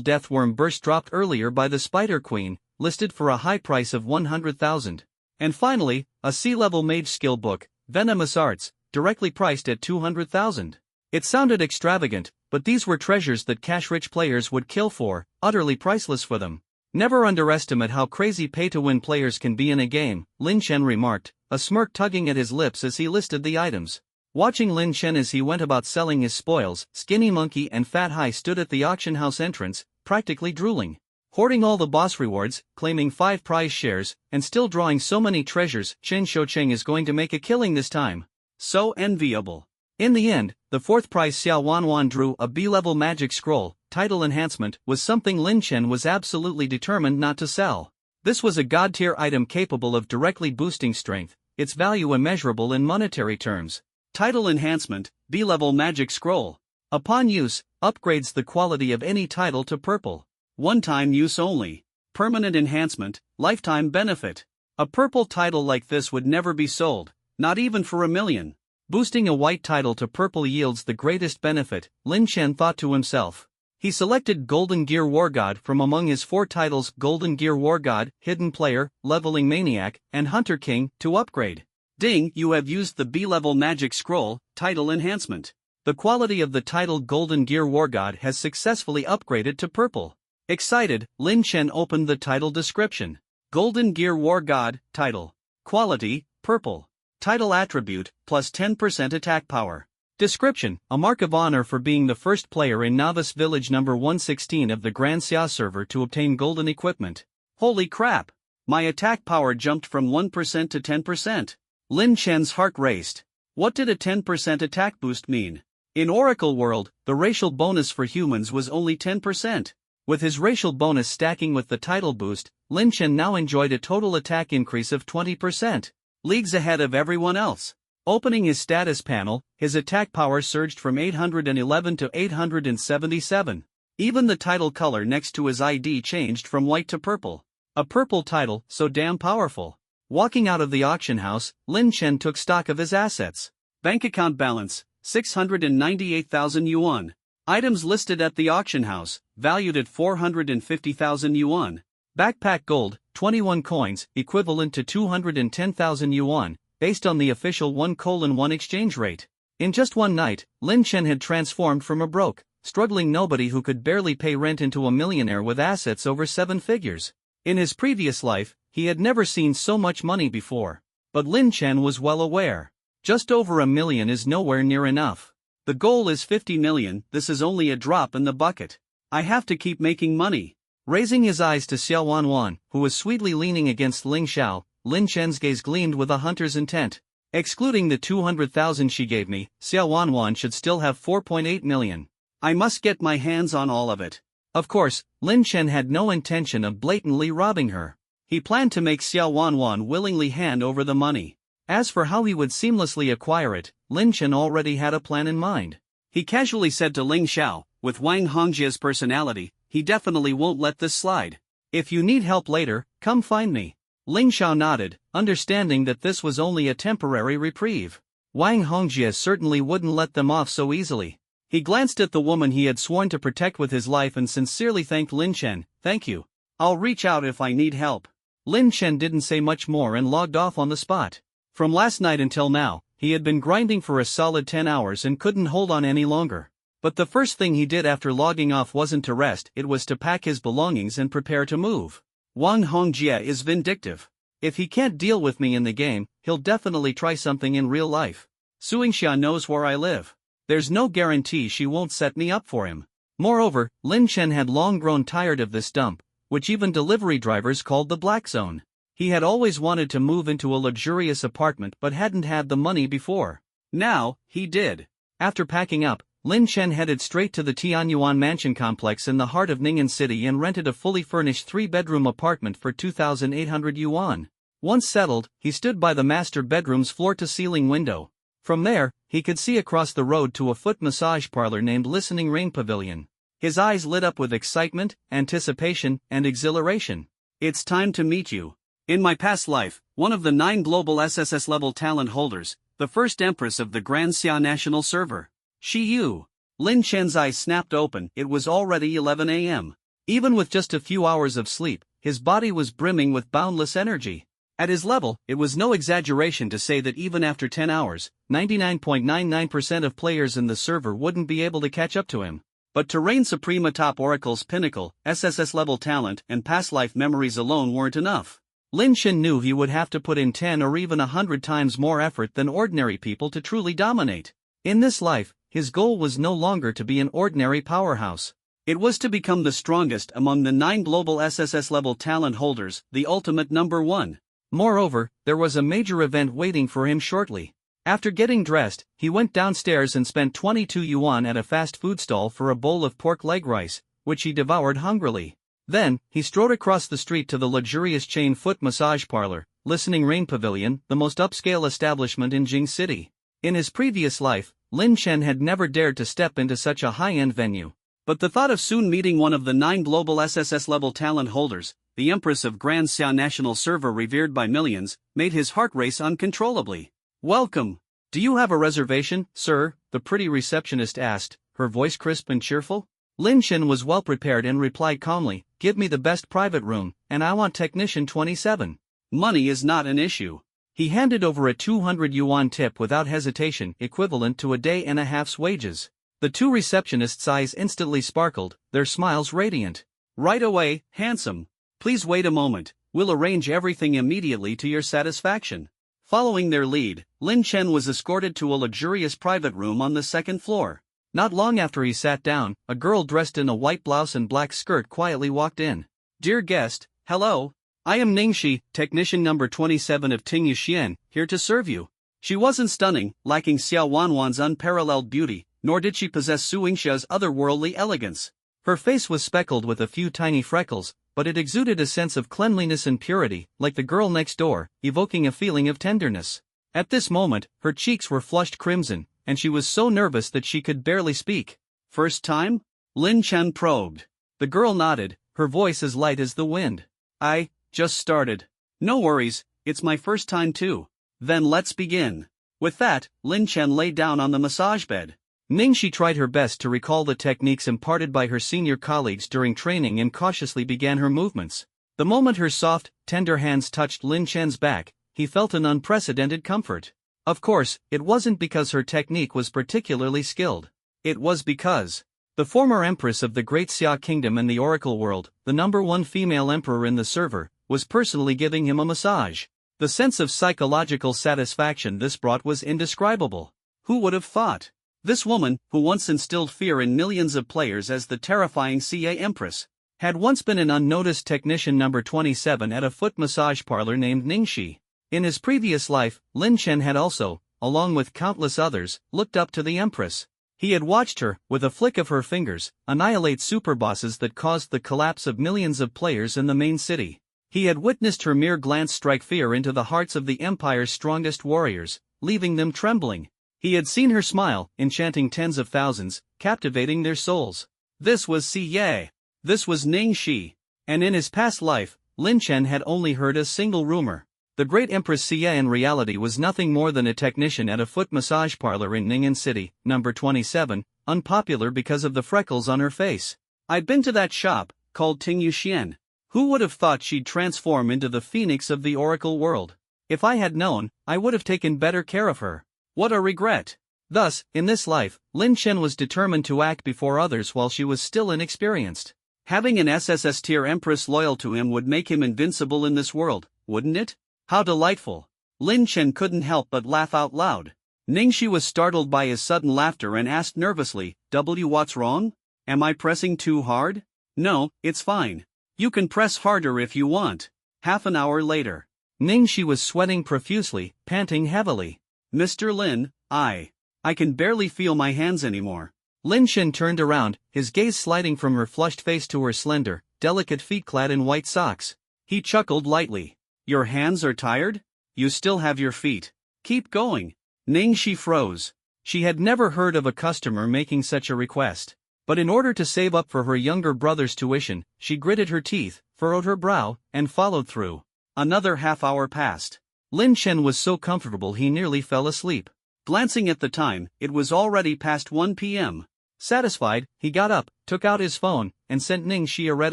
Deathworm Burst dropped earlier by the Spider Queen, listed for a high price of 100,000. And finally, a C-level mage skill book, venomous arts, directly priced at 200,000. It sounded extravagant, but these were treasures that cash-rich players would kill for, utterly priceless for them. Never underestimate how crazy pay-to-win players can be in a game, Lin Chen remarked, a smirk tugging at his lips as he listed the items. Watching Lin Chen as he went about selling his spoils, Skinny Monkey and Fat Hai stood at the auction house entrance, practically drooling. Hoarding all the boss rewards, claiming 5 prize shares, and still drawing so many treasures, Chen Shoucheng is going to make a killing this time. So enviable. In the end, the 4th prize Xiao Wanwan drew a B-level magic scroll, title enhancement, was something Lin Chen was absolutely determined not to sell. This was a god-tier item capable of directly boosting strength, its value immeasurable in monetary terms. Title enhancement, B-level magic scroll. Upon use, upgrades the quality of any title to purple. One-time use only. Permanent enhancement, lifetime benefit. A purple title like this would never be sold, not even for $1 million. Boosting a white title to purple yields the greatest benefit, Lin Chen thought to himself. He selected Golden Gear War God from among his 4 titles: Golden Gear War God, Hidden Player, Leveling Maniac, and Hunter King, to upgrade. Ding, you have used the B-level magic scroll, title enhancement. The quality of the title Golden Gear War God has successfully upgraded to purple. Excited, Lin Chen opened the title description. Golden Gear War God, title. Quality, purple. Title attribute, plus 10% attack power. Description, a mark of honor for being the first player in Novice Village number 116 of the Grand Xia server to obtain golden equipment. Holy crap! My attack power jumped from 1% to 10%. Lin Chen's heart raced. What did a 10% attack boost mean? In Oracle World, the racial bonus for humans was only 10%. With his racial bonus stacking with the title boost, Lin Chen now enjoyed a total attack increase of 20%. Leagues ahead of everyone else. Opening his status panel, his attack power surged from 811 to 877. Even the title color next to his ID changed from white to purple. A purple title, so damn powerful. Walking out of the auction house, Lin Chen took stock of his assets. Bank account balance, 698,000 yuan. Items listed at the auction house, valued at 450,000 yuan. Backpack gold, 21 coins, equivalent to 210,000 yuan, based on the official 1:1 exchange rate. In just one night, Lin Chen had transformed from a broke, struggling nobody who could barely pay rent into a millionaire with assets over 7 figures. In his previous life, he had never seen so much money before. But Lin Chen was well aware. Just over $1 million is nowhere near enough. The goal is 50 million, this is only a drop in the bucket. I have to keep making money. Raising his eyes to Xiao Wanwan, who was sweetly leaning against Ling Xiao, Lin Chen's gaze gleamed with a hunter's intent. Excluding the 200,000 she gave me, Xiao Wanwan should still have 4.8 million. I must get my hands on all of it. Of course, Lin Chen had no intention of blatantly robbing her. He planned to make Xiao Wanwan willingly hand over the money. As for how he would seamlessly acquire it, Lin Chen already had a plan in mind. He casually said to Ling Xiao, with Wang Hongjia's personality, he definitely won't let this slide. If you need help later, come find me. Ling Xiao nodded, understanding that this was only a temporary reprieve. Wang Hongjia certainly wouldn't let them off so easily. He glanced at the woman he had sworn to protect with his life and sincerely thanked Lin Chen. Thank you. I'll reach out if I need help. Lin Chen didn't say much more and logged off on the spot. From last night until now, he had been grinding for a solid 10 hours and couldn't hold on any longer. But the first thing he did after logging off wasn't to rest, it was to pack his belongings and prepare to move. Wang Hongjia is vindictive. If he can't deal with me in the game, he'll definitely try something in real life. Suingxia knows where I live. There's no guarantee she won't set me up for him. Moreover, Lin Chen had long grown tired of this dump, which even delivery drivers called the black zone. He had always wanted to move into a luxurious apartment but hadn't had the money before. Now, he did. After packing up, Lin Chen headed straight to the Tianyuan mansion complex in the heart of Ning'an City and rented a fully furnished 3-bedroom apartment for 2,800 yuan. Once settled, he stood by the master bedroom's floor-to-ceiling window. From there, he could see across the road to a foot massage parlor named Listening Rain Pavilion. His eyes lit up with excitement, anticipation, and exhilaration. It's time to meet you. In my past life, one of the 9 global SSS level talent holders, the first empress of the Grand Xia national server. She you. Lin Chen's eyes snapped open, it was already 11 a.m. Even with just a few hours of sleep, his body was brimming with boundless energy. At his level, it was no exaggeration to say that even after 10 hours, 99.99% of players in the server wouldn't be able to catch up to him. But to reign supreme atop Oracle's pinnacle, SSS level talent and past life memories alone weren't enough. Lin Chen knew he would have to put in 10 or even 100 times more effort than ordinary people to truly dominate. In this life, his goal was no longer to be an ordinary powerhouse. It was to become the strongest among the 9 global SSS level talent holders, the ultimate number 1. Moreover, there was a major event waiting for him shortly. After getting dressed, he went downstairs and spent 22 yuan at a fast food stall for a bowl of pork leg rice, which he devoured hungrily. Then, he strode across the street to the luxurious chain foot massage parlor, Listening Rain Pavilion, the most upscale establishment in Jing City. In his previous life, Lin Chen had never dared to step into such a high-end venue. But the thought of soon meeting one of the 9 global SSS level talent holders, the Empress of Grand Xia National Server revered by millions, made his heart race uncontrollably. "Welcome. Do you have a reservation, sir?" the pretty receptionist asked, her voice crisp and cheerful. Lin Chen was well prepared and replied calmly, "Give me the best private room, and I want technician 27. Money is not an issue." He handed over a 200 yuan tip without hesitation, equivalent to a day and a half's wages. The 2 receptionists' eyes instantly sparkled, their smiles radiant. "Right away, handsome. Please wait a moment, we'll arrange everything immediately to your satisfaction." Following their lead, Lin Chen was escorted to a luxurious private room on the 2nd floor. Not long after he sat down, a girl dressed in a white blouse and black skirt quietly walked in. "Dear guest, hello. I am Ningxi, technician number 27 of Ting Yuxian, here to serve you." She wasn't stunning, lacking Xiao Wanwan's unparalleled beauty, nor did she possess Su Yingxia's otherworldly elegance. Her face was speckled with a few tiny freckles, but it exuded a sense of cleanliness and purity, like the girl next door, evoking a feeling of tenderness. At this moment, her cheeks were flushed crimson, and she was so nervous that she could barely speak. "First time?" Lin Chen probed. The girl nodded, her voice as light as the wind. "I just started." "No worries, it's my first time too." "Then let's begin." With that, Lin Chen lay down on the massage bed. Ningxi tried her best to recall the techniques imparted by her senior colleagues during training and cautiously began her movements. The moment her soft, tender hands touched Lin Chen's back, he felt an unprecedented comfort. Of course, it wasn't because her technique was particularly skilled. It was because the former empress of the Great Xia Kingdom and the Oracle World, the number 1 female emperor in the server, was personally giving him a massage. The sense of psychological satisfaction this brought was indescribable. Who would have thought? This woman, who once instilled fear in millions of players as the terrifying CA Empress, had once been an unnoticed technician number 27 at a foot massage parlor named Ningxi. In his previous life, Lin Chen had also, along with countless others, looked up to the Empress. He had watched her, with a flick of her fingers, annihilate superbosses that caused the collapse of millions of players in the main city. He had witnessed her mere glance strike fear into the hearts of the Empire's strongest warriors, leaving them trembling. He had seen her smile, enchanting tens of thousands, captivating their souls. This was Xie. This was Ningxi. And in his past life, Lin Chen had only heard a single rumor. The great Empress Xie in reality was nothing more than a technician at a foot massage parlor in Ning'an City, number 27, unpopular because of the freckles on her face. "I'd been to that shop, called Ting Yuxian. Who would have thought she'd transform into the phoenix of the Oracle world? If I had known, I would have taken better care of her. What a regret." Thus, in this life, Lin Chen was determined to act before others while she was still inexperienced. Having an SSS tier empress loyal to him would make him invincible in this world, wouldn't it? How delightful. Lin Chen couldn't help but laugh out loud. Ningxi was startled by his sudden laughter and asked nervously, "What's wrong? Am I pressing too hard?" "No, it's fine. You can press harder if you want." Half an hour later, Ningxi was sweating profusely, panting heavily. "Mr. Lin, I can barely feel my hands anymore." Lin Chen turned around, his gaze sliding from her flushed face to her slender, delicate feet clad in white socks. He chuckled lightly. "Your hands are tired? You still have your feet. Keep going." Ningxi froze. She had never heard of a customer making such a request. But in order to save up for her younger brother's tuition, she gritted her teeth, furrowed her brow, and followed through. Another half hour passed. Lin Chen was so comfortable he nearly fell asleep. Glancing at the time, it was already past 1 p.m. Satisfied, he got up, took out his phone, and sent Ningxi a red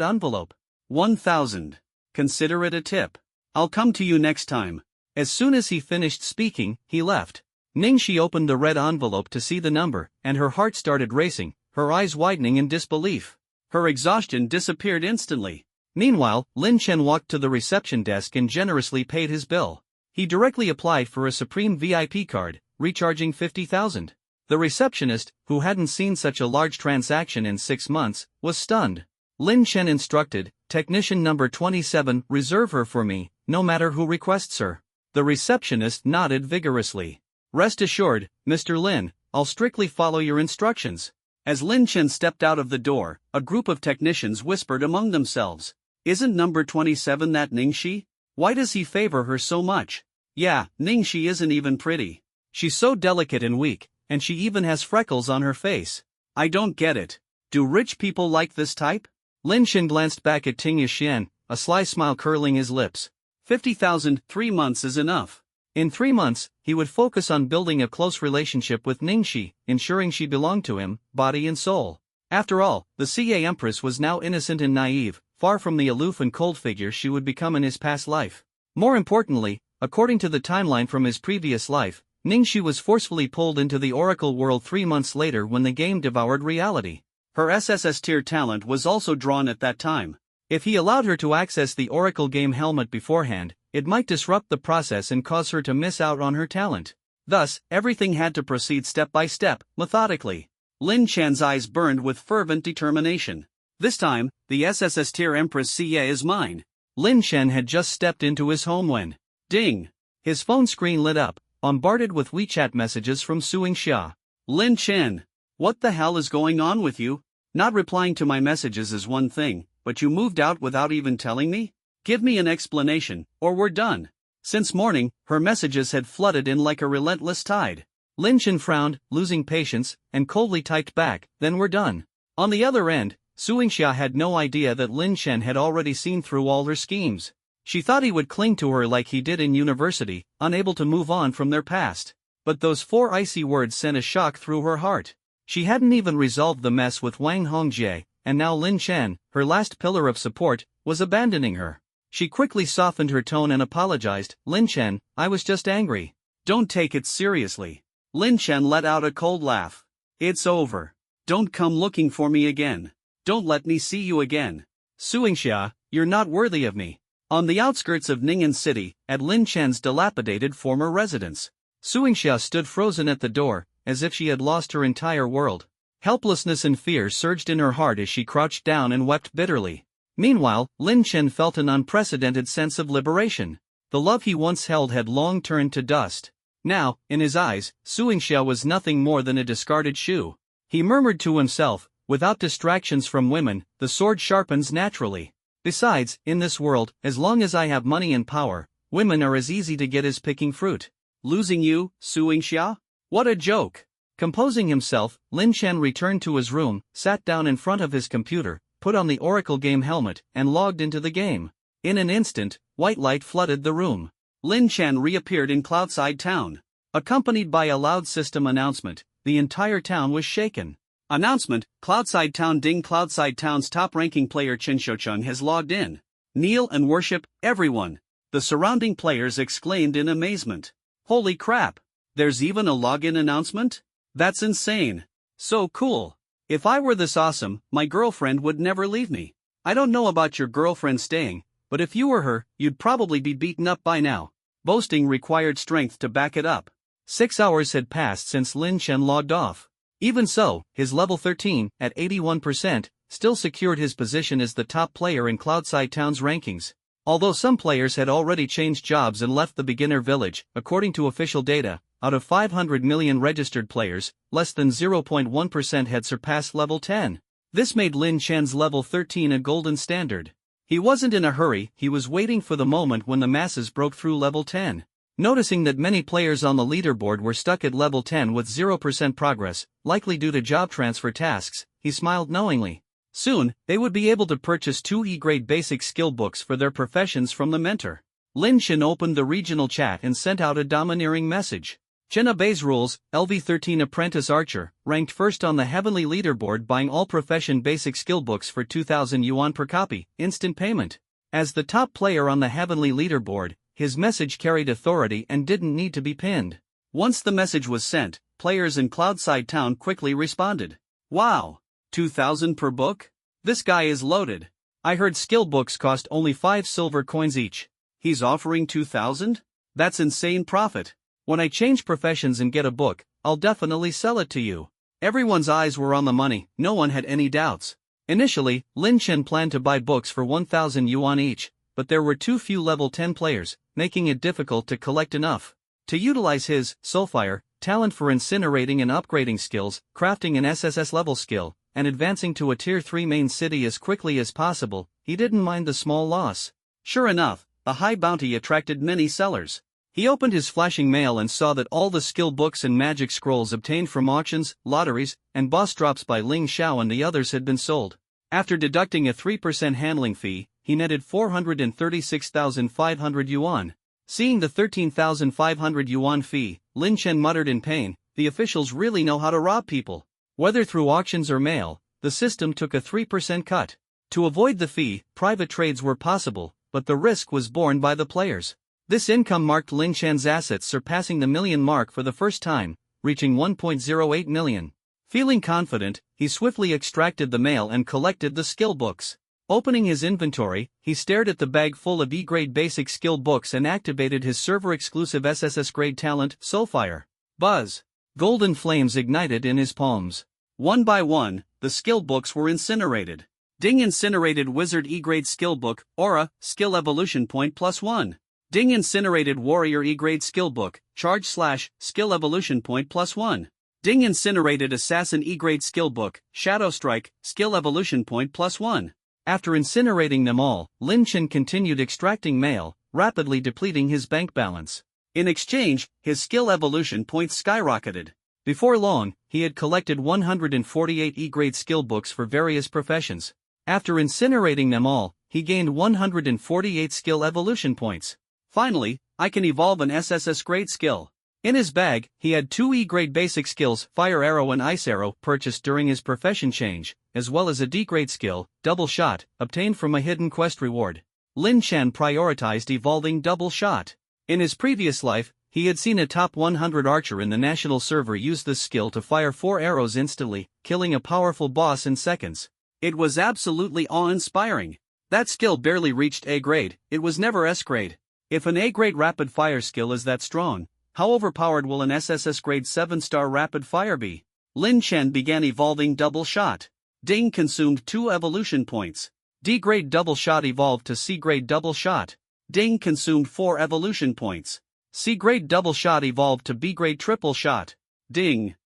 envelope. 1,000. Consider it a tip. I'll come to you next time. As soon as he finished speaking, he left. Ningxi opened the red envelope to see the number, and her heart started racing, her eyes widening in disbelief. Her exhaustion disappeared instantly. Meanwhile, Lin Chen walked to the reception desk and generously paid his bill. He directly applied for a Supreme VIP card, recharging 50,000. The receptionist, who hadn't seen such a large transaction in 6 months, was stunned. Lin Chen instructed, "Technician number 27, reserve her for me, no matter who requests her." The receptionist nodded vigorously. "Rest assured, Mr. Lin, I'll strictly follow your instructions." As Lin Chen stepped out of the door, a group of technicians whispered among themselves. "Isn't number 27 that Ningxi? Why does he favor her so much? Yeah, Ningxi isn't even pretty. She's so delicate and weak, and she even has freckles on her face. I don't get it. Do rich people like this type?" Lin Chen glanced back at Ting Yixuan, a sly smile curling his lips. 50,000, 3 months is enough. In 3 months, he would focus on building a close relationship with Ningxi, ensuring she belonged to him, body and soul. After all, the CA Empress was now innocent and naive, far from the aloof and cold figure she would become in his past life. More importantly, according to the timeline from his previous life, Ningxi was forcefully pulled into the Oracle world 3 months later when the game devoured reality. Her SSS tier talent was also drawn at that time. If he allowed her to access the Oracle game helmet beforehand, it might disrupt the process and cause her to miss out on her talent. Thus, everything had to proceed step by step, methodically. Lin Chan's eyes burned with fervent determination. This time, the SSS tier Empress CA is mine. Lin Chen had just stepped into his home when, ding! His phone screen lit up, bombarded with WeChat messages from Suingxia. "Lin Chen, what the hell is going on with you? Not replying to my messages is one thing, but you moved out without even telling me? Give me an explanation, or we're done." Since morning, her messages had flooded in like a relentless tide. Lin Chen frowned, losing patience, and coldly typed back, "Then we're done." On the other end, Suingxia had no idea that Lin Chen had already seen through all her schemes. She thought he would cling to her like he did in university, unable to move on from their past. But those 4 icy words sent a shock through her heart. She hadn't even resolved the mess with Wang Hongjie, and now Lin Chen, her last pillar of support, was abandoning her. She quickly softened her tone and apologized. "Lin Chen, I was just angry." "Don't take it seriously." Lin Chen let out a cold laugh. "It's over. Don't come looking for me again. Don't let me see you again. Suingxia, you're not worthy of me." On the outskirts of Ning'an City, at Lin Chen's dilapidated former residence, Suingxia stood frozen at the door, as if she had lost her entire world. Helplessness and fear surged in her heart as she crouched down and wept bitterly. Meanwhile, Lin Chen felt an unprecedented sense of liberation. The love he once held had long turned to dust. Now, in his eyes, Suingxia was nothing more than a discarded shoe. He murmured to himself, "Without distractions from women, the sword sharpens naturally. Besides, in this world, as long as I have money and power, women are as easy to get as picking fruit. Losing you, Suingxia? What a joke." Composing himself, Lin Chen returned to his room, sat down in front of his computer, put on the Oracle game helmet, and logged into the game. In an instant, white light flooded the room. Lin Chen reappeared in Cloudside Town. Accompanied by a loud system announcement, the entire town was shaken. Announcement: Cloudside Town ding! Cloudside Town's top-ranking player Chen Xiucheng has logged in. Kneel and worship, everyone. The surrounding players exclaimed in amazement. Holy crap! There's even a login announcement? That's insane. So cool. If I were this awesome, my girlfriend would never leave me. I don't know about your girlfriend staying, but if you were her, you'd probably be beaten up by now. Boasting required strength to back it up. 6 hours had passed since Lin Chen logged off. Even so, his level 13, at 81%, still secured his position as the top player in Cloudside Town's rankings. Although some players had already changed jobs and left the beginner village, according to official data, out of 500 million registered players, less than 0.1% had surpassed level 10. This made Lin Chen's level 13 a golden standard. He wasn't in a hurry, he was waiting for the moment when the masses broke through level 10. Noticing that many players on the leaderboard were stuck at level 10 with 0% progress, likely due to job transfer tasks, he smiled knowingly. Soon, they would be able to purchase 2 E-grade basic skill books for their professions from the mentor. Lin Chen opened the regional chat and sent out a domineering message. Chen obeys rules, LV13 apprentice archer, ranked first on the heavenly leaderboard buying all profession basic skill books for 2,000 yuan per copy, instant payment. As the top player on the heavenly leaderboard, his message carried authority and didn't need to be pinned. Once the message was sent, players in Cloudside Town quickly responded. Wow! 2,000 per book? This guy is loaded. I heard skill books cost only 5 silver coins each. He's offering 2,000? That's insane profit. When I change professions and get a book, I'll definitely sell it to you. Everyone's eyes were on the money, no one had any doubts. Initially, Lin Chen planned to buy books for 1,000 yuan each, but there were too few level 10 players, making it difficult to collect enough. To utilize his Soulfire talent for incinerating and upgrading skills, crafting an SSS level skill, and advancing to a tier 3 main city as quickly as possible, he didn't mind the small loss. Sure enough, the high bounty attracted many sellers. He opened his flashing mail and saw that all the skill books and magic scrolls obtained from auctions, lotteries, and boss drops by Ling Xiao and the others had been sold. After deducting a 3% handling fee, he netted 436,500 yuan. Seeing the 13,500 yuan fee, Lin Chen muttered in pain, the officials really know how to rob people. Whether through auctions or mail, the system took a 3% cut. To avoid the fee, private trades were possible, but the risk was borne by the players. This income marked Lin Chen's assets surpassing the million mark for the first time, reaching 1.08 million. Feeling confident, he swiftly extracted the mail and collected the skill books. Opening his inventory, he stared at the bag full of E-grade basic skill books and activated his server-exclusive SSS grade talent, Soulfire. Buzz! Golden flames ignited in his palms. One by one, the skill books were incinerated. Ding incinerated Wizard E-grade skill book, Aura, skill evolution point +1. Ding incinerated Warrior E-grade skill book, Charge / skill evolution point +1. Ding incinerated Assassin E-grade skill book, Shadow Strike, skill evolution point +1. After incinerating them all, Lin Chen continued extracting mail, rapidly depleting his bank balance. In exchange, his skill evolution points skyrocketed. Before long, he had collected 148 E-grade skill books for various professions. After incinerating them all, he gained 148 skill evolution points. Finally, I can evolve an SSS grade skill. In his bag, he had 2 E-grade basic skills, Fire Arrow and Ice Arrow, purchased during his profession change, as well as a D-grade skill, Double Shot, obtained from a hidden quest reward. Lin Chen prioritized evolving Double Shot. In his previous life, he had seen a top 100 archer in the national server use this skill to fire 4 arrows instantly, killing a powerful boss in seconds. It was absolutely awe-inspiring. That skill barely reached A grade, it was never S grade. If an A-grade rapid-fire skill is that strong, how overpowered will an SSS grade 7-star rapid-fire be? Lin Chen began evolving Double Shot. Ding consumed 2 evolution points. D-grade Double Shot evolved to C-grade Double Shot. Ding consumed 4 evolution points. C-grade Double Shot evolved to B-grade Triple Shot. Ding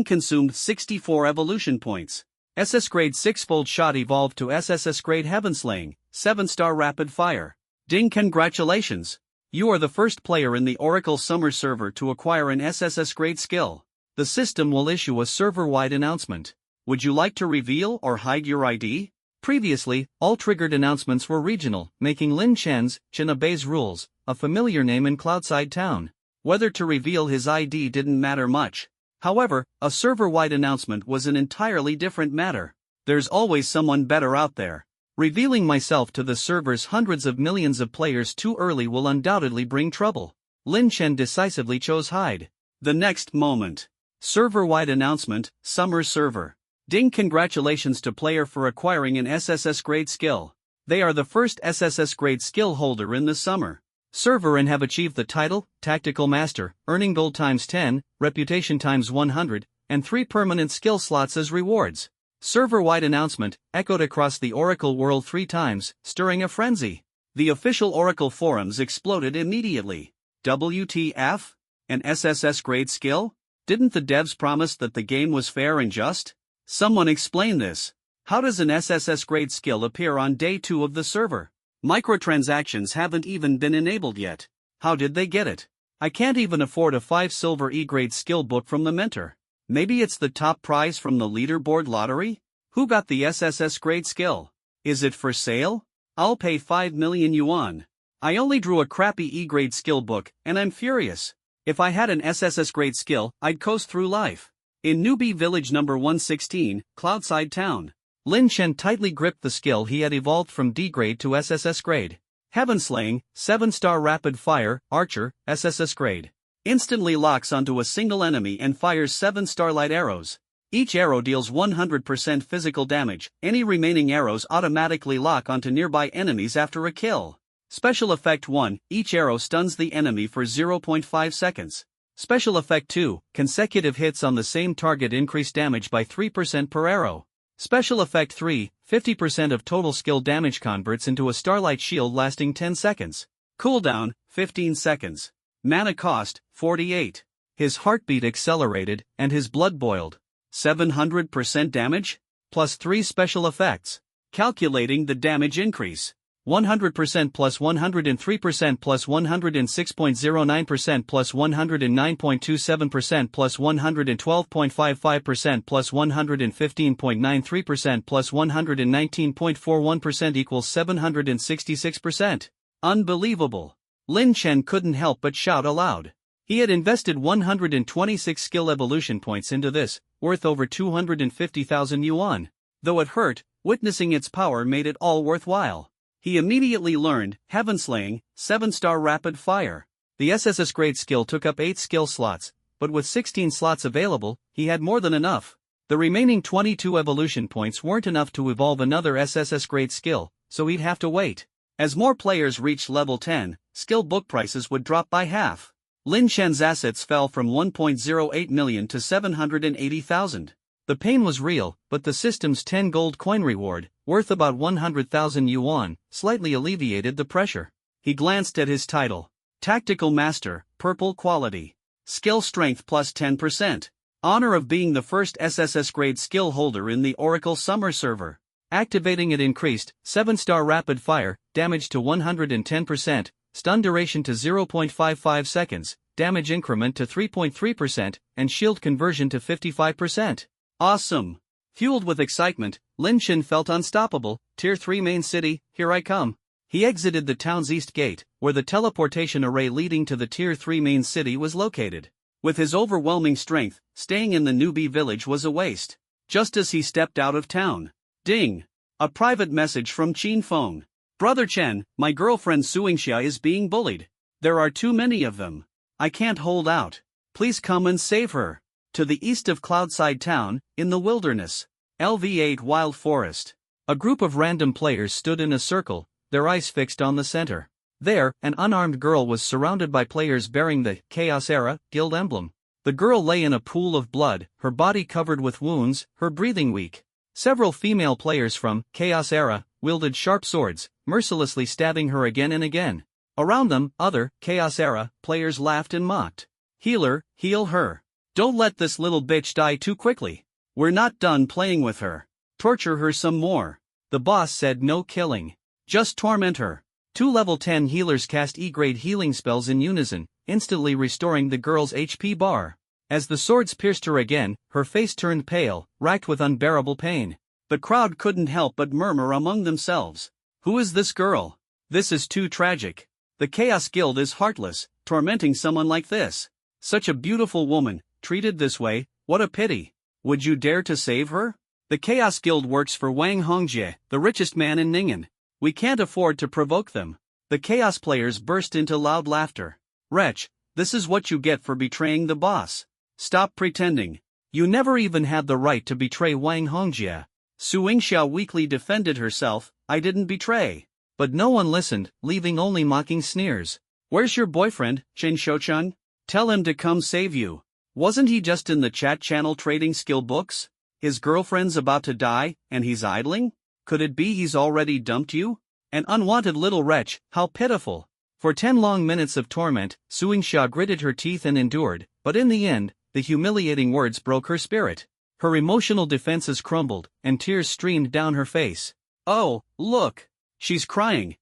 consumed 64 evolution points. SS grade 6-fold Shot evolved to SSS grade Heaven Slaying, 7-star rapid-fire. Ding, congratulations! You are the first player in the Oracle Summer server to acquire an SSS grade skill. The system will issue a server-wide announcement. Would you like to reveal or hide your ID? Previously, all triggered announcements were regional, making Lin Chen's Chinabei's rules a familiar name in Cloudside Town. Whether to reveal his ID didn't matter much. However, a server-wide announcement was an entirely different matter. There's always someone better out there. Revealing myself to the server's hundreds of millions of players too early will undoubtedly bring trouble. Lin Chen decisively chose hide. The next moment. Server-wide announcement, Summer Server. Ding, congratulations to player for acquiring an SSS grade skill. They are the first SSS grade skill holder in the summer server and have achieved the title, Tactical Master, earning gold ×10, reputation ×100, and 3 permanent skill slots as rewards. Server-wide announcement, echoed across the Oracle world 3 times, stirring a frenzy. The official Oracle forums exploded immediately. WTF? An SSS grade skill? Didn't the devs promise that the game was fair and just? Someone explain this. How does an SSS grade skill appear on day 2 of the server? Microtransactions haven't even been enabled yet. How did they get it? I can't even afford a 5 silver E-grade skill book from the mentor. Maybe it's the top prize from the leaderboard lottery? Who got the SSS grade skill? Is it for sale? I'll pay 5 million yuan. I only drew a crappy E-grade skill book, and I'm furious. If I had an SSS grade skill, I'd coast through life. In Newbie Village number 116, Cloudside Town. Lin Chen tightly gripped the skill he had evolved from D grade to SSS grade. Heaven Slaying, 7-star Rapid Fire, Archer, SSS grade. Instantly locks onto a single enemy and fires 7 starlight arrows. Each arrow deals 100% physical damage. Any remaining arrows automatically lock onto nearby enemies after a kill. Special Effect 1, each arrow stuns the enemy for 0.5 seconds. Special Effect 2, consecutive hits on the same target increase damage by 3% per arrow. Special Effect 3, 50% of total skill damage converts into a starlight shield lasting 10 seconds. Cooldown, 15 seconds. Mana cost, 48. His heartbeat accelerated, and his blood boiled. 700% damage? Plus 3 special effects. Calculating the damage increase. 100% plus 103% plus 106.09% plus 109.27% plus 112.55% plus 115.93% plus 119.41% equals 766%. Unbelievable. Lin Chen couldn't help but shout aloud. He had invested 126 skill evolution points into this, worth over 250,000 yuan. Though it hurt, witnessing its power made it all worthwhile. He immediately learned Heaven Slaying, 7-star Rapid Fire. The SSS grade skill took up 8 skill slots, but with 16 slots available, he had more than enough. The remaining 22 evolution points weren't enough to evolve another SSS grade skill, so he'd have to wait. As more players reached level 10, skill book prices would drop by half. Lin Chen's assets fell from 1.08 million to 780,000. The pain was real, but the system's 10 gold coin reward, worth about 100,000 yuan, slightly alleviated the pressure. He glanced at his title. Tactical Master, Purple Quality. Skill Strength plus 10%. Honor of being the first SSS grade skill holder in the Oracle Summer server. Activating it increased, 7-star Rapid Fire, damage to 110%, stun duration to 0.55 seconds, damage increment to 3.3%, and shield conversion to 55%. Awesome! Fueled with excitement, Lin Chen felt unstoppable. Tier 3 main city, here I come. He exited the town's east gate, where the teleportation array leading to the Tier 3 main city was located. With his overwhelming strength, staying in the newbie village was a waste. Just as he stepped out of town. Ding! A private message from Qin Feng. Brother Chen, my girlfriend Suingxia is being bullied. There are too many of them. I can't hold out. Please come and save her. To the east of Cloudside Town, in the wilderness. LV8 Wild Forest. A group of random players stood in a circle, their eyes fixed on the center. There, an unarmed girl was surrounded by players bearing the Chaos Era guild emblem. The girl lay in a pool of blood, her body covered with wounds, her breathing weak. Several female players from Chaos Era wielded sharp swords, mercilessly stabbing her again and again. Around them, other Chaos Era players laughed and mocked. Healer, heal her. Don't let this little bitch die too quickly. We're not done playing with her. Torture her some more. The boss said no killing. Just torment her. 2 level 10 healers cast E-grade healing spells in unison, instantly restoring the girl's HP bar. As the swords pierced her again, her face turned pale, racked with unbearable pain. The crowd couldn't help but murmur among themselves. Who is this girl? This is too tragic. The Chaos Guild is heartless, tormenting someone like this. Such a beautiful woman, treated this way, what a pity. Would you dare to save her? The Chaos Guild works for Wang Hongjie, the richest man in Ningen. We can't afford to provoke them. The Chaos players burst into loud laughter. Wretch, this is what you get for betraying the boss. Stop pretending. You never even had the right to betray Wang Hongjie. Suingxia weakly defended herself, I didn't betray. But no one listened, leaving only mocking sneers. Where's your boyfriend, Chen Shouchun? Tell him to come save you. Wasn't he just in the chat channel trading skill books? His girlfriend's about to die, and he's idling? Could it be he's already dumped you? An unwanted little wretch, how pitiful. For 10 long minutes of torment, Suingxia gritted her teeth and endured, but in the end, the humiliating words broke her spirit. Her emotional defenses crumbled, and tears streamed down her face. Oh, look! She's crying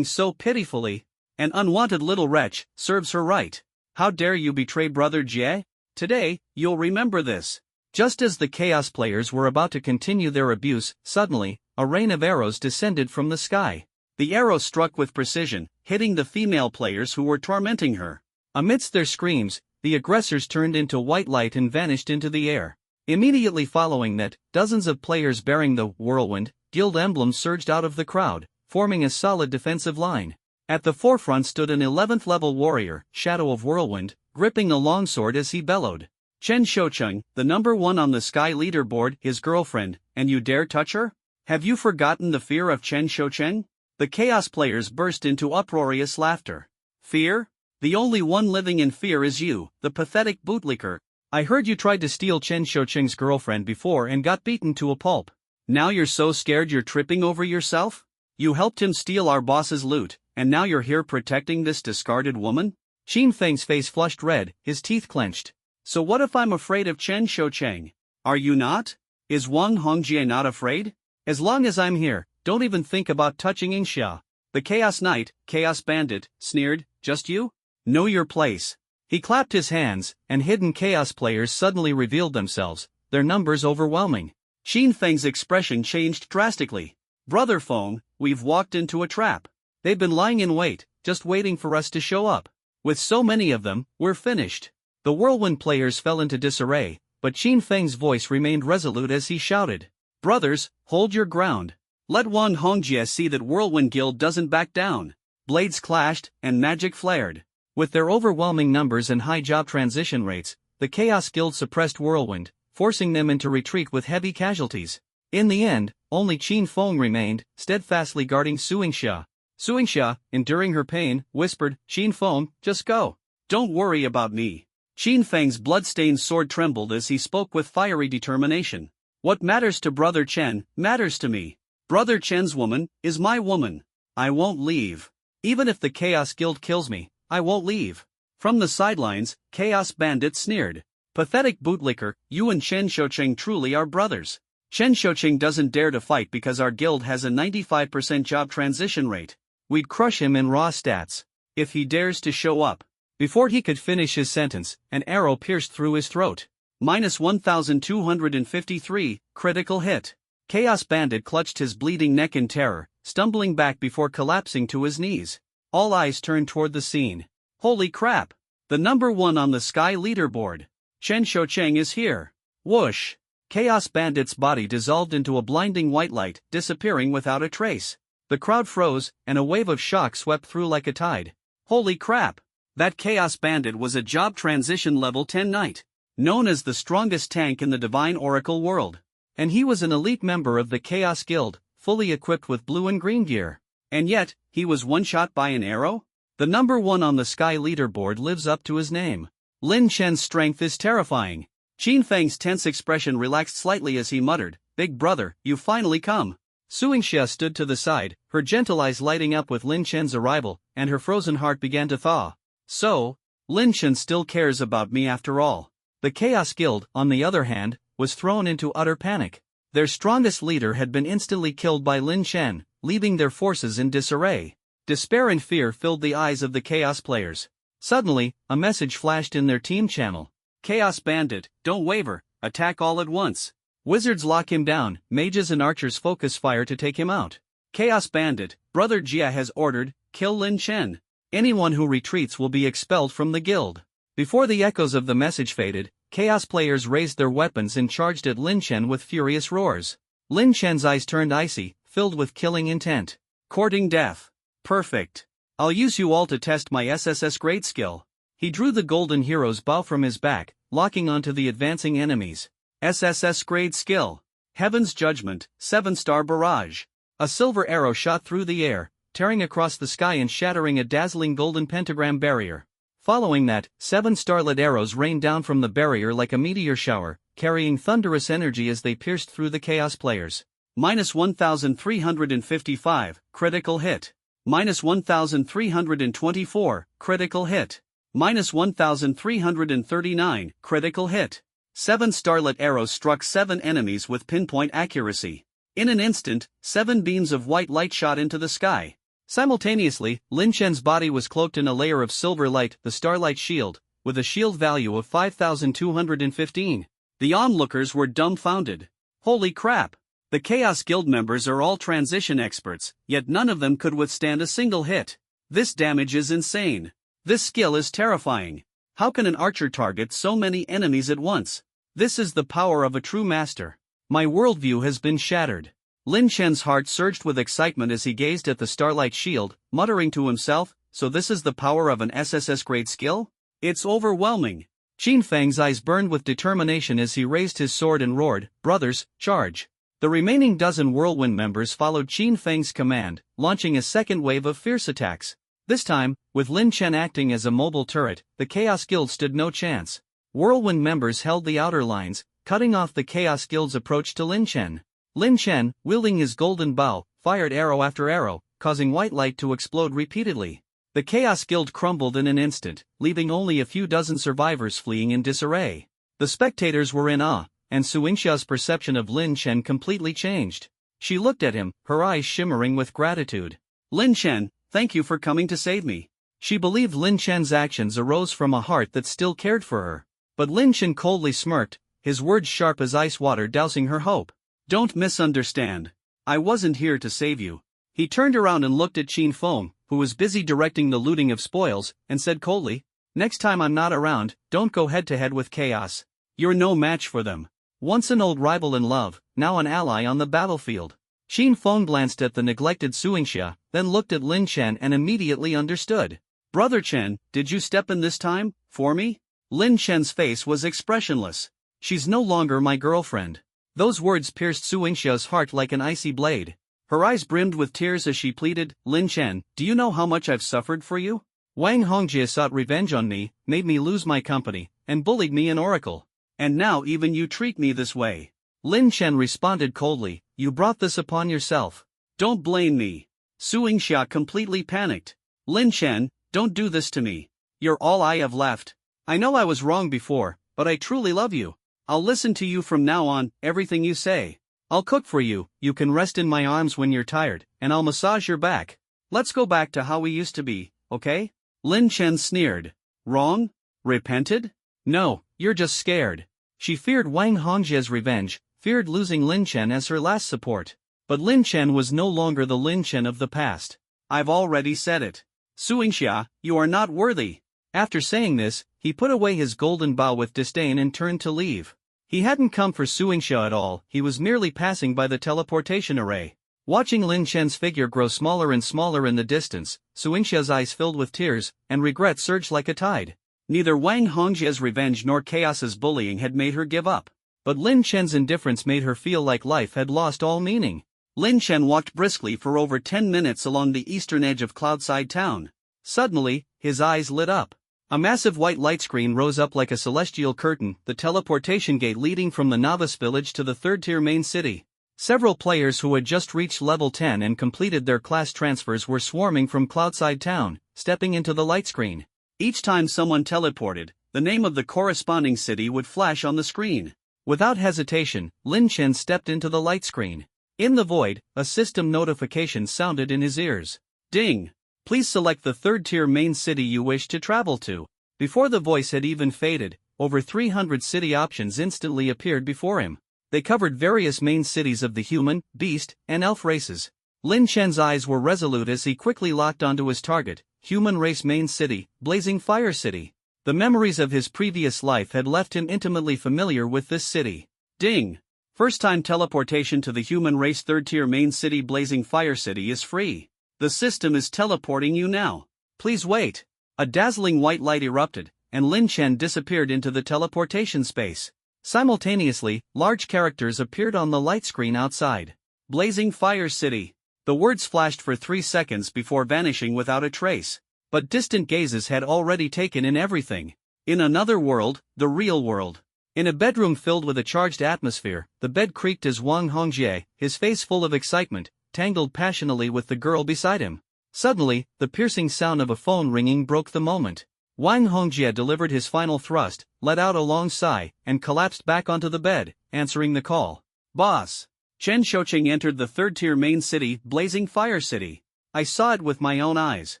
so pitifully. An unwanted little wretch serves her right. How dare you betray Brother Jie? Today, you'll remember this. Just as the Chaos players were about to continue their abuse, suddenly, a rain of arrows descended from the sky. The arrows struck with precision, hitting the female players who were tormenting her. Amidst their screams, the aggressors turned into white light and vanished into the air. Immediately following that, dozens of players bearing the Whirlwind Guild emblem surged out of the crowd, forming a solid defensive line. At the forefront stood an 11th level warrior, Shadow of Whirlwind, gripping a longsword as he bellowed. Chen Shoucheng, the number 1 on the Sky leaderboard, his girlfriend, and you dare touch her? Have you forgotten the fear of Chen Shoucheng? The Chaos players burst into uproarious laughter. Fear? The only one living in fear is you, the pathetic bootlicker. I heard you tried to steal Chen Shoucheng's girlfriend before and got beaten to a pulp. Now you're so scared you're tripping over yourself? You helped him steal our boss's loot, and now you're here protecting this discarded woman? Qin Feng's face flushed red, his teeth clenched. So what if I'm afraid of Chen Shoucheng? Are you not? Is Wang Hongjie not afraid? As long as I'm here, don't even think about touching Yingxia. The Chaos Knight, Chaos Bandit, sneered, just you? Know your place. He clapped his hands, and hidden Chaos players suddenly revealed themselves, their numbers overwhelming. Qin Feng's expression changed drastically. Brother Feng, we've walked into a trap. They've been lying in wait, just waiting for us to show up. With so many of them, we're finished. The Whirlwind players fell into disarray, but Qin Feng's voice remained resolute as he shouted. Brothers, hold your ground. Let Wang Hongjie see that Whirlwind Guild doesn't back down. Blades clashed, and magic flared. With their overwhelming numbers and high job transition rates, the Chaos Guild suppressed Whirlwind, forcing them into retreat with heavy casualties. In the end, only Qin Feng remained, steadfastly guarding Suingxia. Suingxia, enduring her pain, whispered, Qin Feng, just go. Don't worry about me. Qin Feng's blood-stained sword trembled as he spoke with fiery determination. What matters to Brother Chen, matters to me. Brother Chen's woman, is my woman. I won't leave. Even if the Chaos Guild kills me, I won't leave. From the sidelines, Chaos Bandit sneered. Pathetic bootlicker, you and Chen Shoucheng truly are brothers. Chen Shoucheng doesn't dare to fight because our guild has a 95% job transition rate. We'd crush him in raw stats. If he dares to show up. Before he could finish his sentence, an arrow pierced through his throat. Minus 1253, critical hit. Chaos Bandit clutched his bleeding neck in terror, stumbling back before collapsing to his knees. All eyes turned toward the scene. Holy crap! The number 1 on the Sky leaderboard. Chen Shoucheng is here. Whoosh! Chaos Bandit's body dissolved into a blinding white light, disappearing without a trace. The crowd froze, and a wave of shock swept through like a tide. Holy crap! That Chaos Bandit was a job transition level 10 knight, known as the strongest tank in the Divine Oracle world. And he was an elite member of the Chaos Guild, fully equipped with blue and green gear. And yet, he was one-shot by an arrow? The number 1 on the Sky leaderboard lives up to his name. Lin Chen's strength is terrifying. Qin Feng's tense expression relaxed slightly as he muttered, Big brother, you finally come. Suingxia stood to the side, her gentle eyes lighting up with Lin Chen's arrival, and her frozen heart began to thaw. So, Lin Chen still cares about me after all. The Chaos Guild, on the other hand, was thrown into utter panic. Their strongest leader had been instantly killed by Lin Chen, leaving their forces in disarray. Despair and fear filled the eyes of the Chaos players. Suddenly, a message flashed in their team channel. Chaos Bandit, don't waver, attack all at once. Wizards lock him down, mages and archers focus fire to take him out. Chaos Bandit, Brother Jia has ordered, kill Lin Chen. Anyone who retreats will be expelled from the guild. Before the echoes of the message faded, Chaos players raised their weapons and charged at Lin Chen with furious roars. Lin Chen's eyes turned icy, filled with killing intent. Courting death. Perfect. I'll use you all to test my SSS grade skill. He drew the golden hero's bow from his back, locking onto the advancing enemies. SSS grade skill. Heaven's Judgment, 7-star barrage. A silver arrow shot through the air, tearing across the sky and shattering a dazzling golden pentagram barrier. Following that, 7 starlit arrows rained down from the barrier like a meteor shower, carrying thunderous energy as they pierced through the Chaos players. Minus 1355, critical hit. Minus 1324, critical hit. Minus 1339, critical hit. 7 starlit arrows struck 7 enemies with pinpoint accuracy. In an instant, 7 beams of white light shot into the sky. Simultaneously, Lin Chen's body was cloaked in a layer of silver light, the Starlight Shield, with a shield value of 5,215. The onlookers were dumbfounded. Holy crap! The Chaos Guild members are all transition experts, yet none of them could withstand a single hit. This damage is insane. This skill is terrifying. How can an archer target so many enemies at once? This is the power of a true master. My worldview has been shattered. Lin Chen's heart surged with excitement as he gazed at the starlight shield, muttering to himself, so this is the power of an SSS grade skill? It's overwhelming. Qin Feng's eyes burned with determination as he raised his sword and roared, "Brothers, charge!" The remaining dozen whirlwind members followed Qin Feng's command, launching a second wave of fierce attacks. This time, with Lin Chen acting as a mobile turret, the Chaos Guild stood no chance. Whirlwind members held the outer lines, cutting off the Chaos Guild's approach to Lin Chen. Lin Chen, wielding his golden bow, fired arrow after arrow, causing white light to explode repeatedly. The Chaos Guild crumbled in an instant, leaving only a few dozen survivors fleeing in disarray. The spectators were in awe, and Suingxia's perception of Lin Chen completely changed. She looked at him, her eyes shimmering with gratitude. "Lin Chen, thank you for coming to save me." She believed Lin Chen's actions arose from a heart that still cared for her. But Lin Chen coldly smirked, his words sharp as ice water dousing her hope. "Don't misunderstand. I wasn't here to save you." He turned around and looked at Qin Feng, who was busy directing the looting of spoils, and said coldly, "Next time I'm not around, don't go head-to-head with chaos. You're no match for them. Once an old rival in love, now an ally on the battlefield." Qin Feng glanced at the neglected Suingxia, then looked at Lin Chen and immediately understood. "Brother Chen, did you step in this time, for me?" Lin Chen's face was expressionless. "She's no longer my girlfriend." Those words pierced Suingxia's heart like an icy blade. Her eyes brimmed with tears as she pleaded, "Lin Chen, do you know how much I've suffered for you? Wang Hongjie sought revenge on me, made me lose my company, and bullied me in Oracle. And now even you treat me this way." Lin Chen responded coldly, "You brought this upon yourself. Don't blame me." Suingxia completely panicked. "Lin Chen, don't do this to me. You're all I have left. I know I was wrong before, but I truly love you. I'll listen to you from now on, everything you say. I'll cook for you, you can rest in my arms when you're tired, and I'll massage your back. Let's go back to how we used to be, okay?" Lin Chen sneered. "Wrong? Repented? No, you're just scared." She feared Wang Hongjie's revenge, feared losing Lin Chen as her last support. But Lin Chen was no longer the Lin Chen of the past. "I've already said it. Suingxia, you are not worthy." After saying this, he put away his golden bow with disdain and turned to leave. He hadn't come for Suingxia at all, he was merely passing by the teleportation array. Watching Lin Chen's figure grow smaller and smaller in the distance, Suingxia's eyes filled with tears, and regret surged like a tide. Neither Wang Hongjie's revenge nor Chaos's bullying had made her give up. But Lin Chen's indifference made her feel like life had lost all meaning. Lin Chen walked briskly for over 10 minutes along the eastern edge of Cloudside Town. Suddenly, his eyes lit up. A massive white light screen rose up like a celestial curtain, the teleportation gate leading from the novice village to the third-tier main city. Several players who had just reached level 10 and completed their class transfers were swarming from Cloudside Town, stepping into the light screen. Each time someone teleported, the name of the corresponding city would flash on the screen. Without hesitation, Lin Chen stepped into the light screen. In the void, a system notification sounded in his ears. "Ding! Please select the third-tier main city you wish to travel to." Before the voice had even faded, over 300 city options instantly appeared before him. They covered various main cities of the human, beast, and elf races. Lin Chen's eyes were resolute as he quickly locked onto his target, human race main city, Blazing Fire City. The memories of his previous life had left him intimately familiar with this city. Ding! First-time teleportation to the human race third-tier main city Blazing Fire City is free. The system is teleporting you now. Please wait. A dazzling white light erupted, and Lin Chen disappeared into the teleportation space. Simultaneously, large characters appeared on the light screen outside. Blazing Fire City. The words flashed for 3 seconds before vanishing without a trace. But distant gazes had already taken in everything. In another world, the real world. In a bedroom filled with a charged atmosphere, the bed creaked as Wang Hongjie, his face full of excitement, tangled passionately with the girl beside him. Suddenly, the piercing sound of a phone ringing broke the moment. Wang Hongjie delivered his final thrust, let out a long sigh, and collapsed back onto the bed, answering the call. "Boss." Chen Shouqing entered the third-tier main city, Blazing Fire City. "I saw it with my own eyes."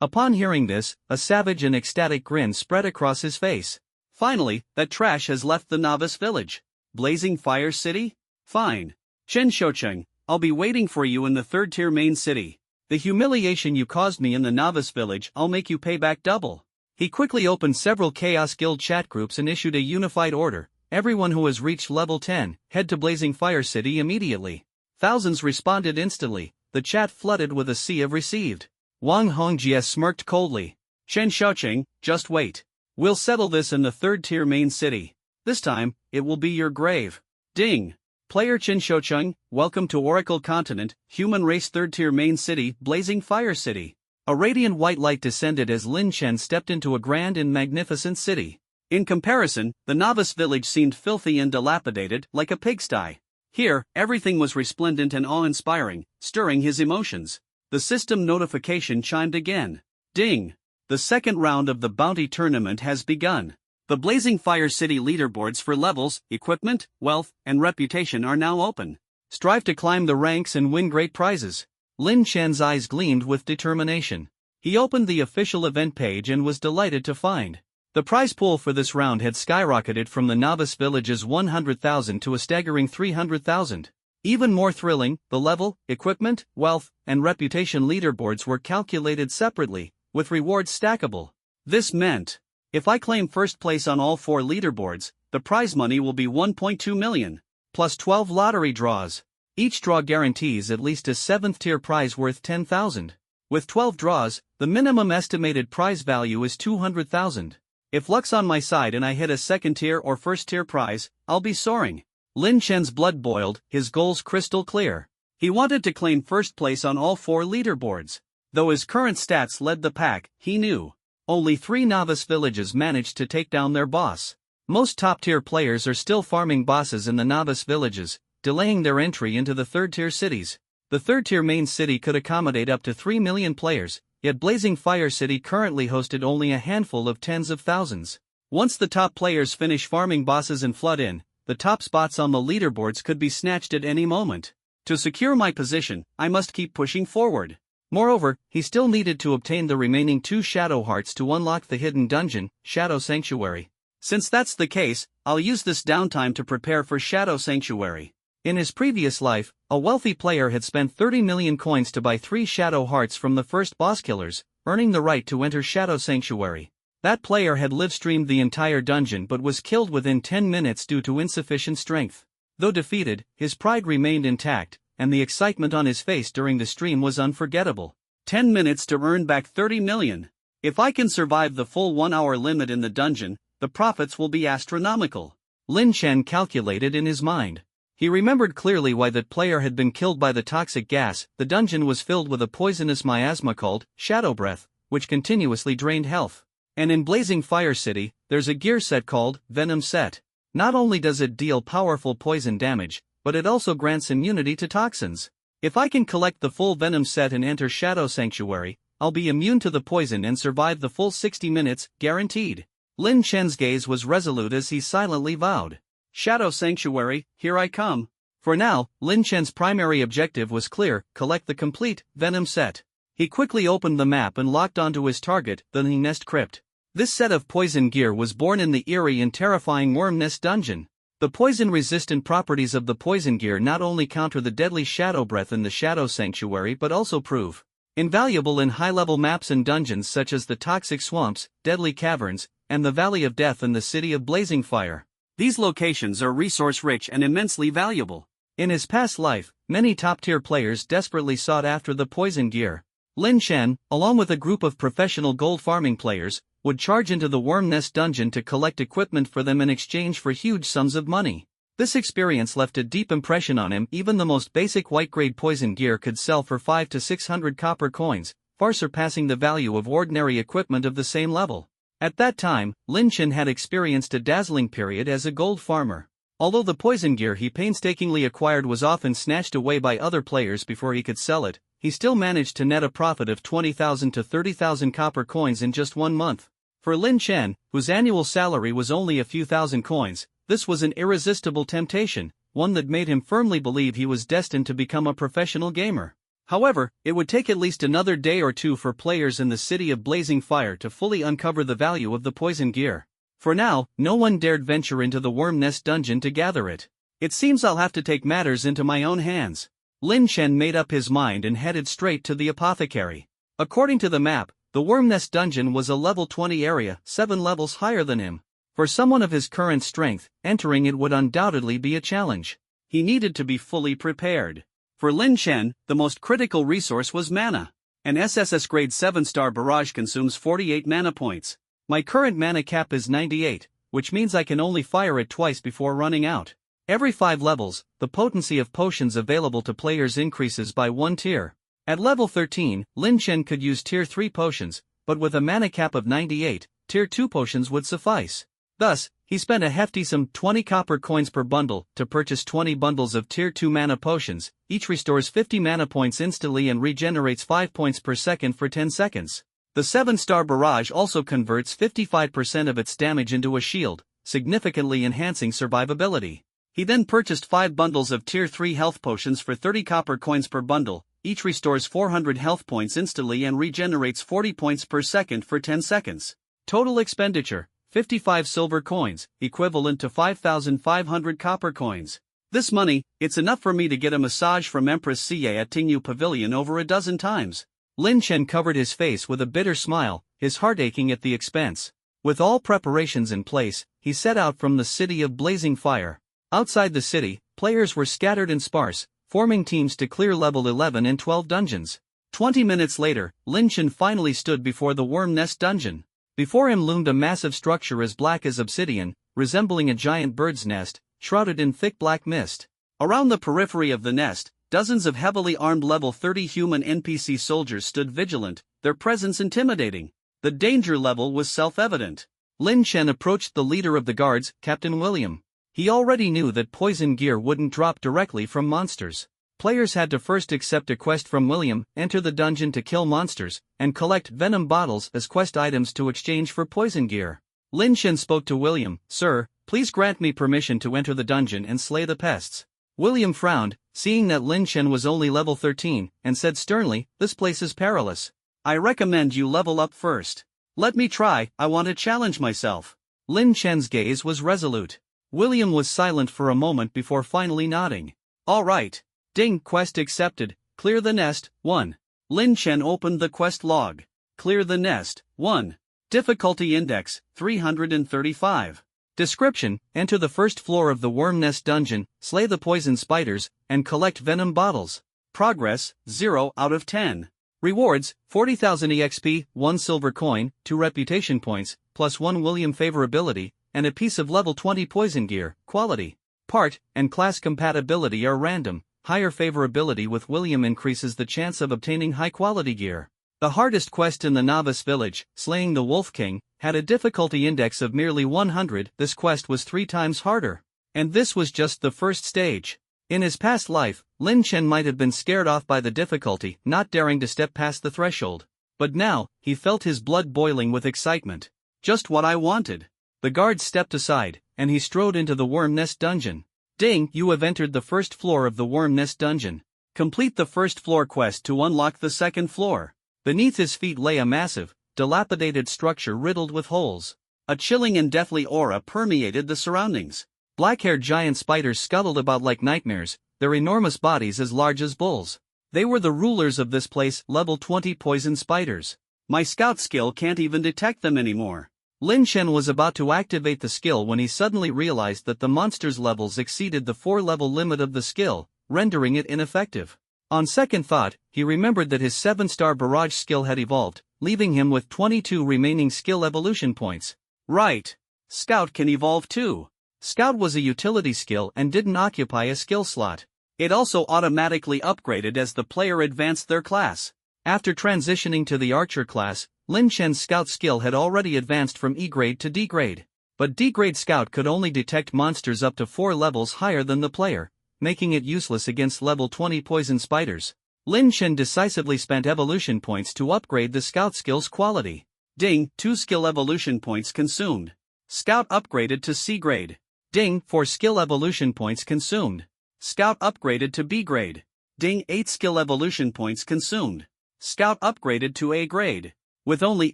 Upon hearing this, a savage and ecstatic grin spread across his face. "Finally, that trash has left the novice village. Blazing Fire City? Fine. Chen Shouqing, I'll be waiting for you in the third-tier main city. The humiliation you caused me in the novice village, I'll make you pay back double." He quickly opened several Chaos Guild chat groups and issued a unified order. everyone who has reached level 10, head to Blazing Fire City immediately. Thousands responded instantly, the chat flooded with a sea of received. Wang Hongjie smirked coldly. Chen Xiaoqing, just wait. We'll settle this in the third-tier main city. This time, it will be your grave. Ding! Player Chen Xiaoqing, welcome to Oracle Continent, Human Race third-tier main city, Blazing Fire City. A radiant white light descended as Lin Chen stepped into a grand and magnificent city. In comparison, the novice village seemed filthy and dilapidated, like a pigsty. Here, everything was resplendent and awe-inspiring, stirring his emotions. The system notification chimed again. Ding! The second round of the bounty tournament has begun. The Blazing Fire City leaderboards for levels, equipment, wealth, and reputation are now open. Strive to climb the ranks and win great prizes. Lin Chen's eyes gleamed with determination. He opened the official event page and was delighted to find the prize pool for this round had skyrocketed from the novice village's 100,000 to a staggering 300,000. Even more thrilling, the level, equipment, wealth, and reputation leaderboards were calculated separately, with rewards stackable. This meant, if I claim first place on all 4 leaderboards, the prize money will be 1.2 million, plus 12 lottery draws. Each draw guarantees at least a 7th-tier prize worth 10,000. With 12 draws, the minimum estimated prize value is 200,000. If luck's on my side and I hit a 2nd-tier or 1st-tier prize, I'll be soaring. Lin Chen's blood boiled, his goals crystal clear. He wanted to claim first place on all 4 leaderboards. Though his current stats led the pack, he knew only 3 novice villages managed to take down their boss. Most top-tier players are still farming bosses in the novice villages, delaying their entry into the third-tier cities. The third-tier main city could accommodate up to 3 million players, yet Blazing Fire City currently hosted only a handful of tens of thousands. Once the top players finish farming bosses and flood in, the top spots on the leaderboards could be snatched at any moment. To secure my position, I must keep pushing forward. Moreover, he still needed to obtain the remaining 2 Shadow Hearts to unlock the hidden dungeon, Shadow Sanctuary. Since that's the case, I'll use this downtime to prepare for Shadow Sanctuary. In his previous life, a wealthy player had spent 30 million coins to buy 3 Shadow Hearts from the first boss killers, earning the right to enter Shadow Sanctuary. That player had live-streamed the entire dungeon but was killed within 10 minutes due to insufficient strength. Though defeated, his pride remained intact, and the excitement on his face during the stream was unforgettable. 10 minutes to earn back 30 million. If I can survive the full 1-hour limit in the dungeon, the profits will be astronomical. Lin Chen calculated in his mind. He remembered clearly why that player had been killed by the toxic gas. The dungeon was filled with a poisonous miasma called Shadow Breath, which continuously drained health. And in Blazing Fire City, there's a gear set called Venom Set. Not only does it deal powerful poison damage, but it also grants immunity to toxins. If I can collect the full Venom Set and enter Shadow Sanctuary, I'll be immune to the poison and survive the full 60 minutes, guaranteed. Lin Chen's gaze was resolute as he silently vowed. Shadow Sanctuary, here I come. For now, Lin Chen's primary objective was clear: collect the complete Venom Set. He quickly opened the map and locked onto his target, the Nest Crypt. This set of poison gear was born in the eerie and terrifying Worm Nest dungeon. The poison-resistant properties of the poison gear not only counter the deadly Shadow Breath in the Shadow Sanctuary but also prove invaluable in high-level maps and dungeons such as the Toxic Swamps, Deadly Caverns, and the Valley of Death in the City of Blazing Fire. These locations are resource-rich and immensely valuable. In his past life, many top-tier players desperately sought after the poison gear. Lin Chen, along with a group of professional gold farming players, would charge into the Worm Nest dungeon to collect equipment for them in exchange for huge sums of money. This experience left a deep impression on him. Even the most basic white-grade poison gear could sell for 500 to 600 copper coins, far surpassing the value of ordinary equipment of the same level. At that time, Lin Chen had experienced a dazzling period as a gold farmer. Although the poison gear he painstakingly acquired was often snatched away by other players before he could sell it, he still managed to net a profit of 20,000 to 30,000 copper coins in just 1 month. For Lin Chen, whose annual salary was only a few thousand coins, this was an irresistible temptation, one that made him firmly believe he was destined to become a professional gamer. However, it would take at least another day or 2 for players in the City of Blazing Fire to fully uncover the value of the poison gear. For now, no one dared venture into the Worm Nest dungeon to gather it. It seems I'll have to take matters into my own hands. Lin Chen made up his mind and headed straight to the apothecary. According to the map, the Worm Nest dungeon was a level 20 area, 7 levels higher than him. For someone of his current strength, entering it would undoubtedly be a challenge. He needed to be fully prepared. For Lin Chen, the most critical resource was mana. An SSS grade 7-star barrage consumes 48 mana points. My current mana cap is 98, which means I can only fire it twice before running out. Every 5 levels, the potency of potions available to players increases by 1 tier. At level 13, Lin Chen could use tier 3 potions, but with a mana cap of 98, tier 2 potions would suffice. Thus, he spent a hefty sum 20 copper coins per bundle to purchase 20 bundles of tier 2 mana potions. Each restores 50 mana points instantly and regenerates 5 points per second for 10 seconds. The 7-star barrage also converts 55% of its damage into a shield, significantly enhancing survivability. He then purchased 5 bundles of tier 3 health potions for 30 copper coins per bundle. Each restores 400 health points instantly and regenerates 40 points per second for 10 seconds. Total expenditure: 55 silver coins, equivalent to 5,500 copper coins. This money, it's enough for me to get a massage from Empress Xie at Tingyu Pavilion over a dozen times. Lin Chen covered his face with a bitter smile, his heart aching at the expense. With all preparations in place, he set out from the city of blazing fire. Outside the city, players were scattered and sparse, forming teams to clear level 11 and 12 dungeons. 20 minutes later, Lin Chen finally stood before the Worm Nest dungeon. Before him loomed a massive structure as black as obsidian, resembling a giant bird's nest, shrouded in thick black mist. Around the periphery of the nest, dozens of heavily armed level 30 human NPC soldiers stood vigilant, their presence intimidating. The danger level was self-evident. Lin Chen approached the leader of the guards, Captain William. He already knew that poison gear wouldn't drop directly from monsters. Players had to first accept a quest from William, enter the dungeon to kill monsters, and collect venom bottles as quest items to exchange for poison gear. Lin Chen spoke to William. "Sir, please grant me permission to enter the dungeon and slay the pests." William frowned, seeing that Lin Chen was only level 13, and said sternly, "This place is perilous. I recommend you level up first." "Let me try, I want to challenge myself." Lin Chen's gaze was resolute. William was silent for a moment before finally nodding. "All right. Ding, quest accepted. Clear the nest, 1. Lin Chen opened the quest log. Clear the nest, 1. Difficulty index, 335. Description: enter the first floor of the Worm Nest dungeon, slay the poison spiders, and collect venom bottles. Progress, 0 out of 10. Rewards: 40,000 EXP, 1 silver coin, 2 reputation points, plus 1 William favorability, and a piece of level 20 poison gear. Quality, part, and class compatibility are random. Higher favorability with William increases the chance of obtaining high-quality gear. The hardest quest in the Novice Village, slaying the Wolf King, had a difficulty index of merely 100. This quest was 3 times harder. And this was just the first stage. In his past life, Lin Chen might have been scared off by the difficulty, not daring to step past the threshold. But now, he felt his blood boiling with excitement. Just what I wanted. The guard stepped aside, and he strode into the Worm Nest dungeon. Ding, you have entered the first floor of the Worm Nest dungeon. Complete the first floor quest to unlock the second floor. Beneath his feet lay a massive, dilapidated structure riddled with holes. A chilling and deathly aura permeated the surroundings. Black-haired giant spiders scuttled about like nightmares, their enormous bodies as large as bulls. They were the rulers of this place, level 20 poison spiders. My scout skill can't even detect them anymore. Lin Chen was about to activate the skill when he suddenly realized that the monster's levels exceeded the 4-level limit of the skill, rendering it ineffective. On second thought, he remembered that his 7-star barrage skill had evolved, leaving him with 22 remaining skill evolution points. Right. Scout can evolve too. Scout was a utility skill and didn't occupy a skill slot. It also automatically upgraded as the player advanced their class. After transitioning to the Archer class, Lin Chen's Scout skill had already advanced from E grade to D grade. But D grade Scout could only detect monsters up to 4 levels higher than the player, making it useless against level 20 poison spiders. Lin Chen decisively spent evolution points to upgrade the Scout skill's quality. Ding, 2 skill evolution points consumed. Scout upgraded to C grade. Ding, 4 skill evolution points consumed. Scout upgraded to B grade. Ding, 8 skill evolution points consumed. Scout upgraded to A grade. With only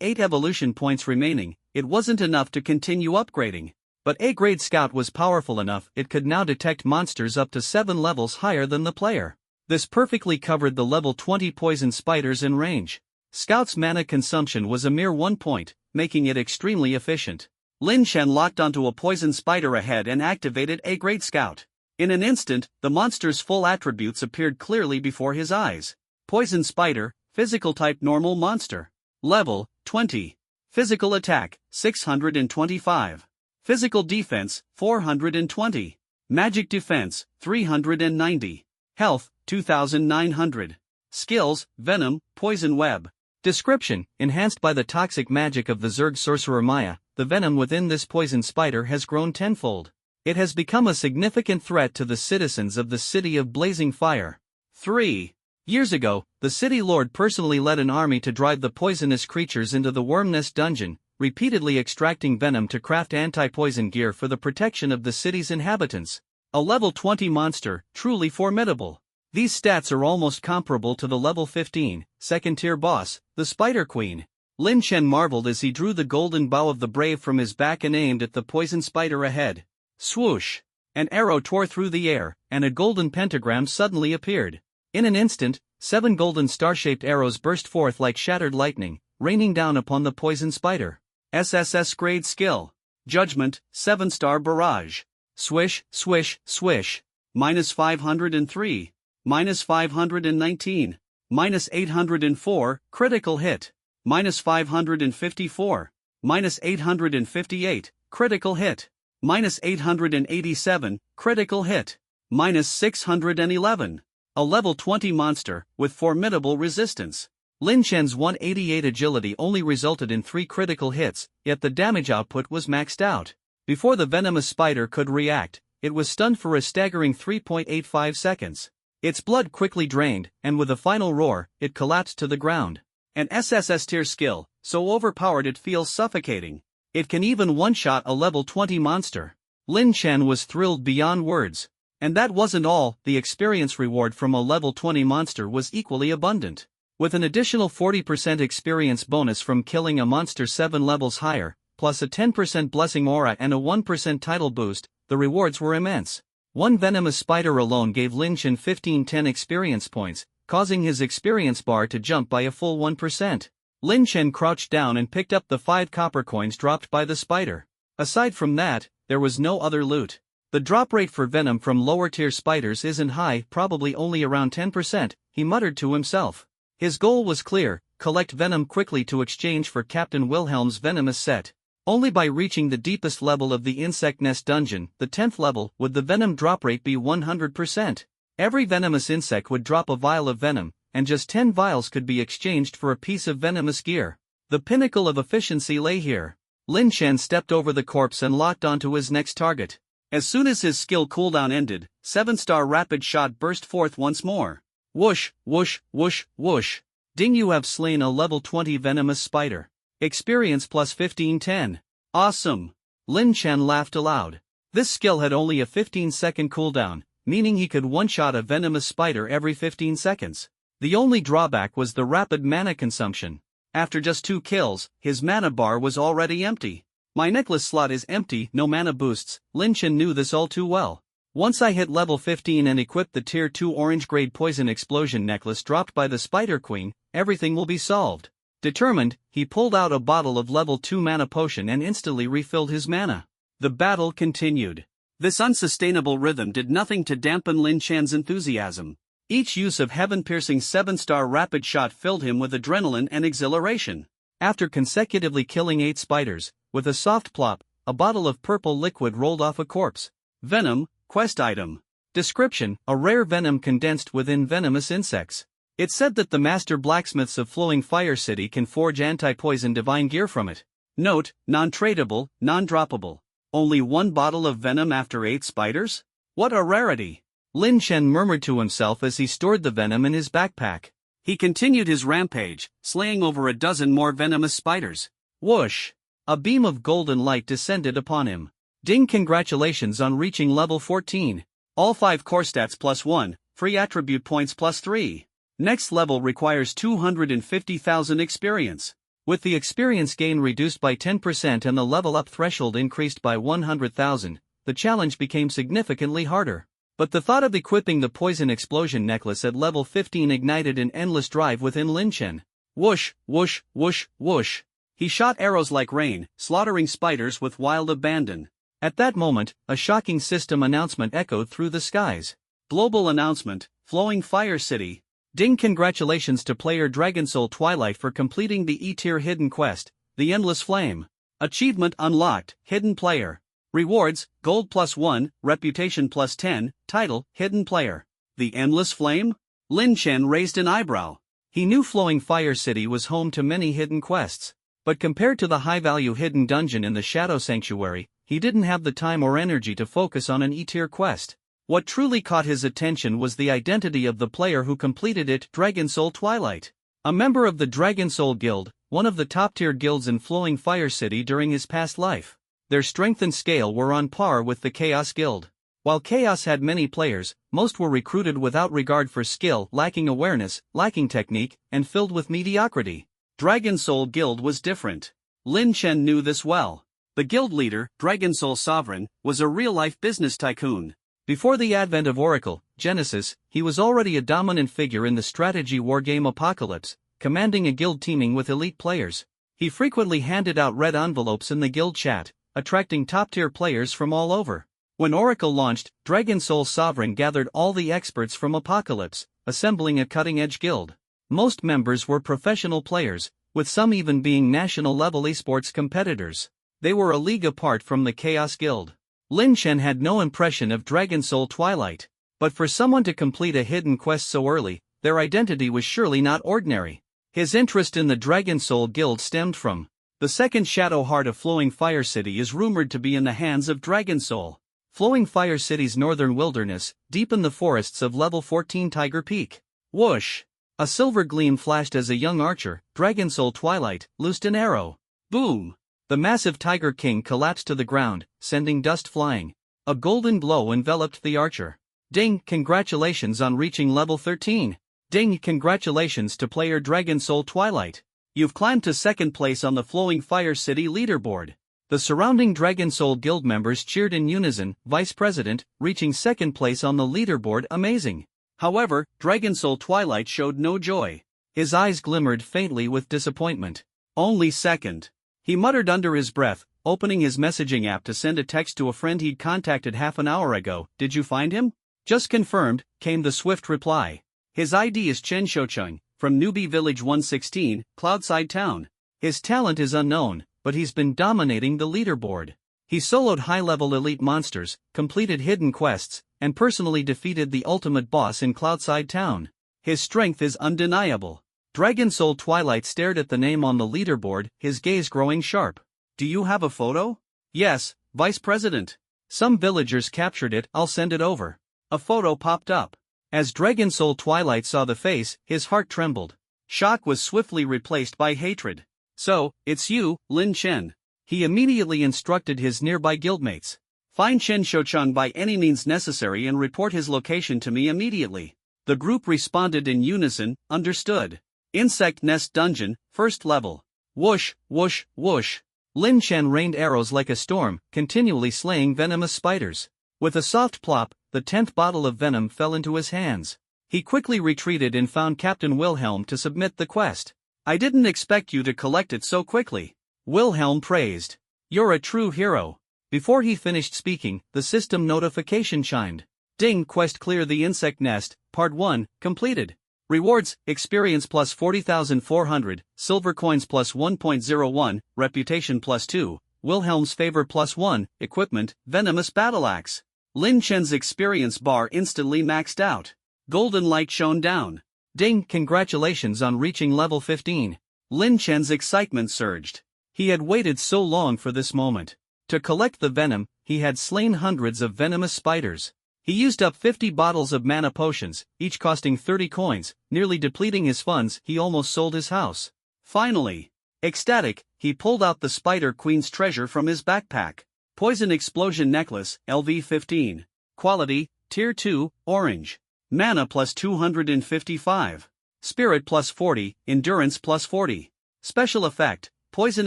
8 evolution points remaining, it wasn't enough to continue upgrading. But A-grade Scout was powerful enough it could now detect monsters up to 7 levels higher than the player. This perfectly covered the level 20 poison spiders in range. Scout's mana consumption was a mere 1 point, making it extremely efficient. Lin Chen locked onto a poison spider ahead and activated a Great Scout. In an instant, the monster's full attributes appeared clearly before his eyes. Poison spider, physical type normal monster. Level, 20. Physical attack, 625. Physical defense, 420. Magic defense, 390. Health, 2900. Skills, venom, poison web. Description: enhanced by the toxic magic of the Zerg sorcerer Maya, the venom within this poison spider has grown tenfold. It has become a significant threat to the citizens of the City of Blazing Fire. 3 years ago, the city lord personally led an army to drive the poisonous creatures into the Wormnest dungeon, repeatedly extracting venom to craft anti-poison gear for the protection of the city's inhabitants. A level 20 monster, truly formidable. These stats are almost comparable to the level 15, second-tier boss, the Spider Queen. Lin Chen marveled as he drew the golden bow of the brave from his back and aimed at the poison spider ahead. Swoosh! An arrow tore through the air, and a golden pentagram suddenly appeared. In an instant, 7 golden star-shaped arrows burst forth like shattered lightning, raining down upon the poison spider. SSS grade skill. Judgment, 7-star barrage. Swish, swish, swish. -503. -519. -804, critical hit. -554. -858, critical hit. -887, critical hit. -611. A level 20 monster, with formidable resistance. Lin Chen's 188 agility only resulted in 3 critical hits, yet the damage output was maxed out. Before the venomous spider could react, it was stunned for a staggering 3.85 seconds. Its blood quickly drained, and with a final roar, it collapsed to the ground. An SSS tier skill, so overpowered it feels suffocating. It can even one-shot a level 20 monster. Lin Chen was thrilled beyond words. And that wasn't all, the experience reward from a level 20 monster was equally abundant. With an additional 40% experience bonus from killing a monster 7 levels higher, plus a 10% blessing aura and a 1% title boost, the rewards were immense. One venomous spider alone gave Lin Chen 1510 experience points, causing his experience bar to jump by a full 1%. Lin Chen crouched down and picked up the 5 copper coins dropped by the spider. Aside from that, there was no other loot. The drop rate for venom from lower-tier spiders isn't high, probably only around 10%, he muttered to himself. His goal was clear: collect venom quickly to exchange for Captain Wilhelm's venomous set. Only by reaching the deepest level of the Insect Nest dungeon, the 10th level, would the venom drop rate be 100%. Every venomous insect would drop a vial of venom, and just 10 vials could be exchanged for a piece of venomous gear. The pinnacle of efficiency lay here. Lin Chen stepped over the corpse and locked onto his next target. As soon as his skill cooldown ended, 7-star rapid shot burst forth once more. Whoosh, whoosh, whoosh, whoosh. Ding, you have slain a level 20 venomous spider. Experience plus 1510. Awesome. Lin Chen laughed aloud. This skill had only a 15-second cooldown, meaning he could one-shot a venomous spider every 15 seconds. The only drawback was the rapid mana consumption. After just 2 kills, his mana bar was already empty. My necklace slot is empty, no mana boosts. Lin Chen knew this all too well. Once I hit level 15 and equip the tier 2 orange grade poison explosion necklace dropped by the Spider Queen, everything will be solved. Determined, he pulled out a bottle of level 2 mana potion and instantly refilled his mana. The battle continued. This unsustainable rhythm did nothing to dampen Lin Chen's enthusiasm. Each use of heaven-piercing 7-star rapid shot filled him with adrenaline and exhilaration. After consecutively killing 8 spiders, with a soft plop, a bottle of purple liquid rolled off a corpse. Venom, quest item. Description: a rare venom condensed within venomous insects. It's said that the master blacksmiths of Flowing Fire City can forge anti-poison divine gear from it. Note: non-tradable, non-droppable. Only 1 bottle of venom after 8 spiders? What a rarity! Lin Chen murmured to himself as he stored the venom in his backpack. He continued his rampage, slaying over a dozen more venomous spiders. Whoosh! A beam of golden light descended upon him. Ding, congratulations on reaching level 14. All 5 core stats plus 1, free attribute points plus 3. Next level requires 250,000 experience. With the experience gain reduced by 10% and the level up threshold increased by 100,000, the challenge became significantly harder. But the thought of equipping the poison explosion necklace at level 15 ignited an endless drive within Lin Chen. Whoosh, whoosh, whoosh, whoosh. He shot arrows like rain, slaughtering spiders with wild abandon. At that moment, a shocking system announcement echoed through the skies. Global announcement, Flowing Fire City. Ding! Congratulations to player Dragonsoul Twilight for completing the E-tier hidden quest, The Endless Flame. Achievement unlocked, Hidden Player. Rewards, Gold +1, Reputation +10, Title, Hidden Player. The Endless Flame? Lin Chen raised an eyebrow. He knew Flowing Fire City was home to many hidden quests. But compared to the high-value hidden dungeon in the Shadow Sanctuary, he didn't have the time or energy to focus on an E-tier quest. What truly caught his attention was the identity of the player who completed it, Dragonsoul Twilight. A member of the Dragonsoul Guild, one of the top-tier guilds in Flowing Fire City during his past life. Their strength and scale were on par with the Chaos Guild. While Chaos had many players, most were recruited without regard for skill, lacking awareness, lacking technique, and filled with mediocrity. Dragonsoul Guild was different. Lin Chen knew this well. The guild leader, Dragonsoul Sovereign, was a real-life business tycoon. Before the advent of Oracle, Genesis, he was already a dominant figure in the strategy wargame Apocalypse, commanding a guild teeming with elite players. He frequently handed out red envelopes in the guild chat, attracting top-tier players from all over. When Oracle launched, Dragonsoul Sovereign gathered all the experts from Apocalypse, assembling a cutting-edge guild. Most members were professional players, with some even being national-level esports competitors. They were a league apart from the Chaos Guild. Lin Chen had no impression of Dragonsoul Twilight, but for someone to complete a hidden quest so early, their identity was surely not ordinary. His interest in the Dragonsoul Guild stemmed from the second Shadow Heart of Flowing Fire City is rumored to be in the hands of Dragonsoul. Flowing Fire City's northern wilderness, deep in the forests of level 14 Tiger Peak. Whoosh! A silver gleam flashed as a young archer, Dragonsoul Twilight, loosed an arrow. Boom! The massive Tiger King collapsed to the ground, sending dust flying. A golden glow enveloped the archer. Ding! Congratulations on reaching level 13. Ding! Congratulations to player Dragonsoul Twilight. You've climbed to second place on the Flowing Fire City leaderboard. The surrounding Dragonsoul Guild members cheered in unison. Vice President, reaching second place on the leaderboard, amazing. However, Dragonsoul Twilight showed no joy. His eyes glimmered faintly with disappointment. Only second. He muttered under his breath, opening his messaging app to send a text to a friend he'd contacted half an hour ago. Did you find him? Just confirmed, came the swift reply. His ID is Chen Shoucheng, from Newbie Village 116, Cloudside Town. His talent is unknown, but he's been dominating the leaderboard. He soloed high-level elite monsters, completed hidden quests, and personally defeated the ultimate boss in Cloudside Town. His strength is undeniable. Dragonsoul Twilight stared at the name on the leaderboard, his gaze growing sharp. Do you have a photo? Yes, Vice President. Some villagers captured it, I'll send it over. A photo popped up. As Dragonsoul Twilight saw the face, his heart trembled. Shock was swiftly replaced by hatred. So, it's you, Lin Chen. He immediately instructed his nearby guildmates. Find Chen Shoucheng by any means necessary and report his location to me immediately. The group responded in unison, understood. Insect Nest Dungeon, first level. Whoosh, whoosh, whoosh. Lin Chen rained arrows like a storm, continually slaying venomous spiders. With a soft plop, the 10th bottle of venom fell into his hands. He quickly retreated and found Captain Wilhelm to submit the quest. I didn't expect you to collect it so quickly. Wilhelm praised. You're a true hero. Before he finished speaking, the system notification chimed. Ding! Quest Clear the Insect Nest, Part 1, completed. Rewards, experience plus 40,400, silver coins plus 1.01, reputation plus 2, Wilhelm's favor plus 1, equipment, venomous battle axe. Lin Chen's experience bar instantly maxed out. Golden light shone down. Ding! Congratulations on reaching level 15. Lin Chen's excitement surged. He had waited so long for this moment. To collect the venom, he had slain hundreds of venomous spiders. He used up 50 bottles of mana potions, each costing 30 coins, nearly depleting his funds. He almost sold his house. Finally, ecstatic, he pulled out the Spider Queen's treasure from his backpack. Poison Explosion Necklace, LV15. Quality, Tier 2, Orange. Mana plus 255. Spirit plus 40, Endurance plus 40. Special effect, Poison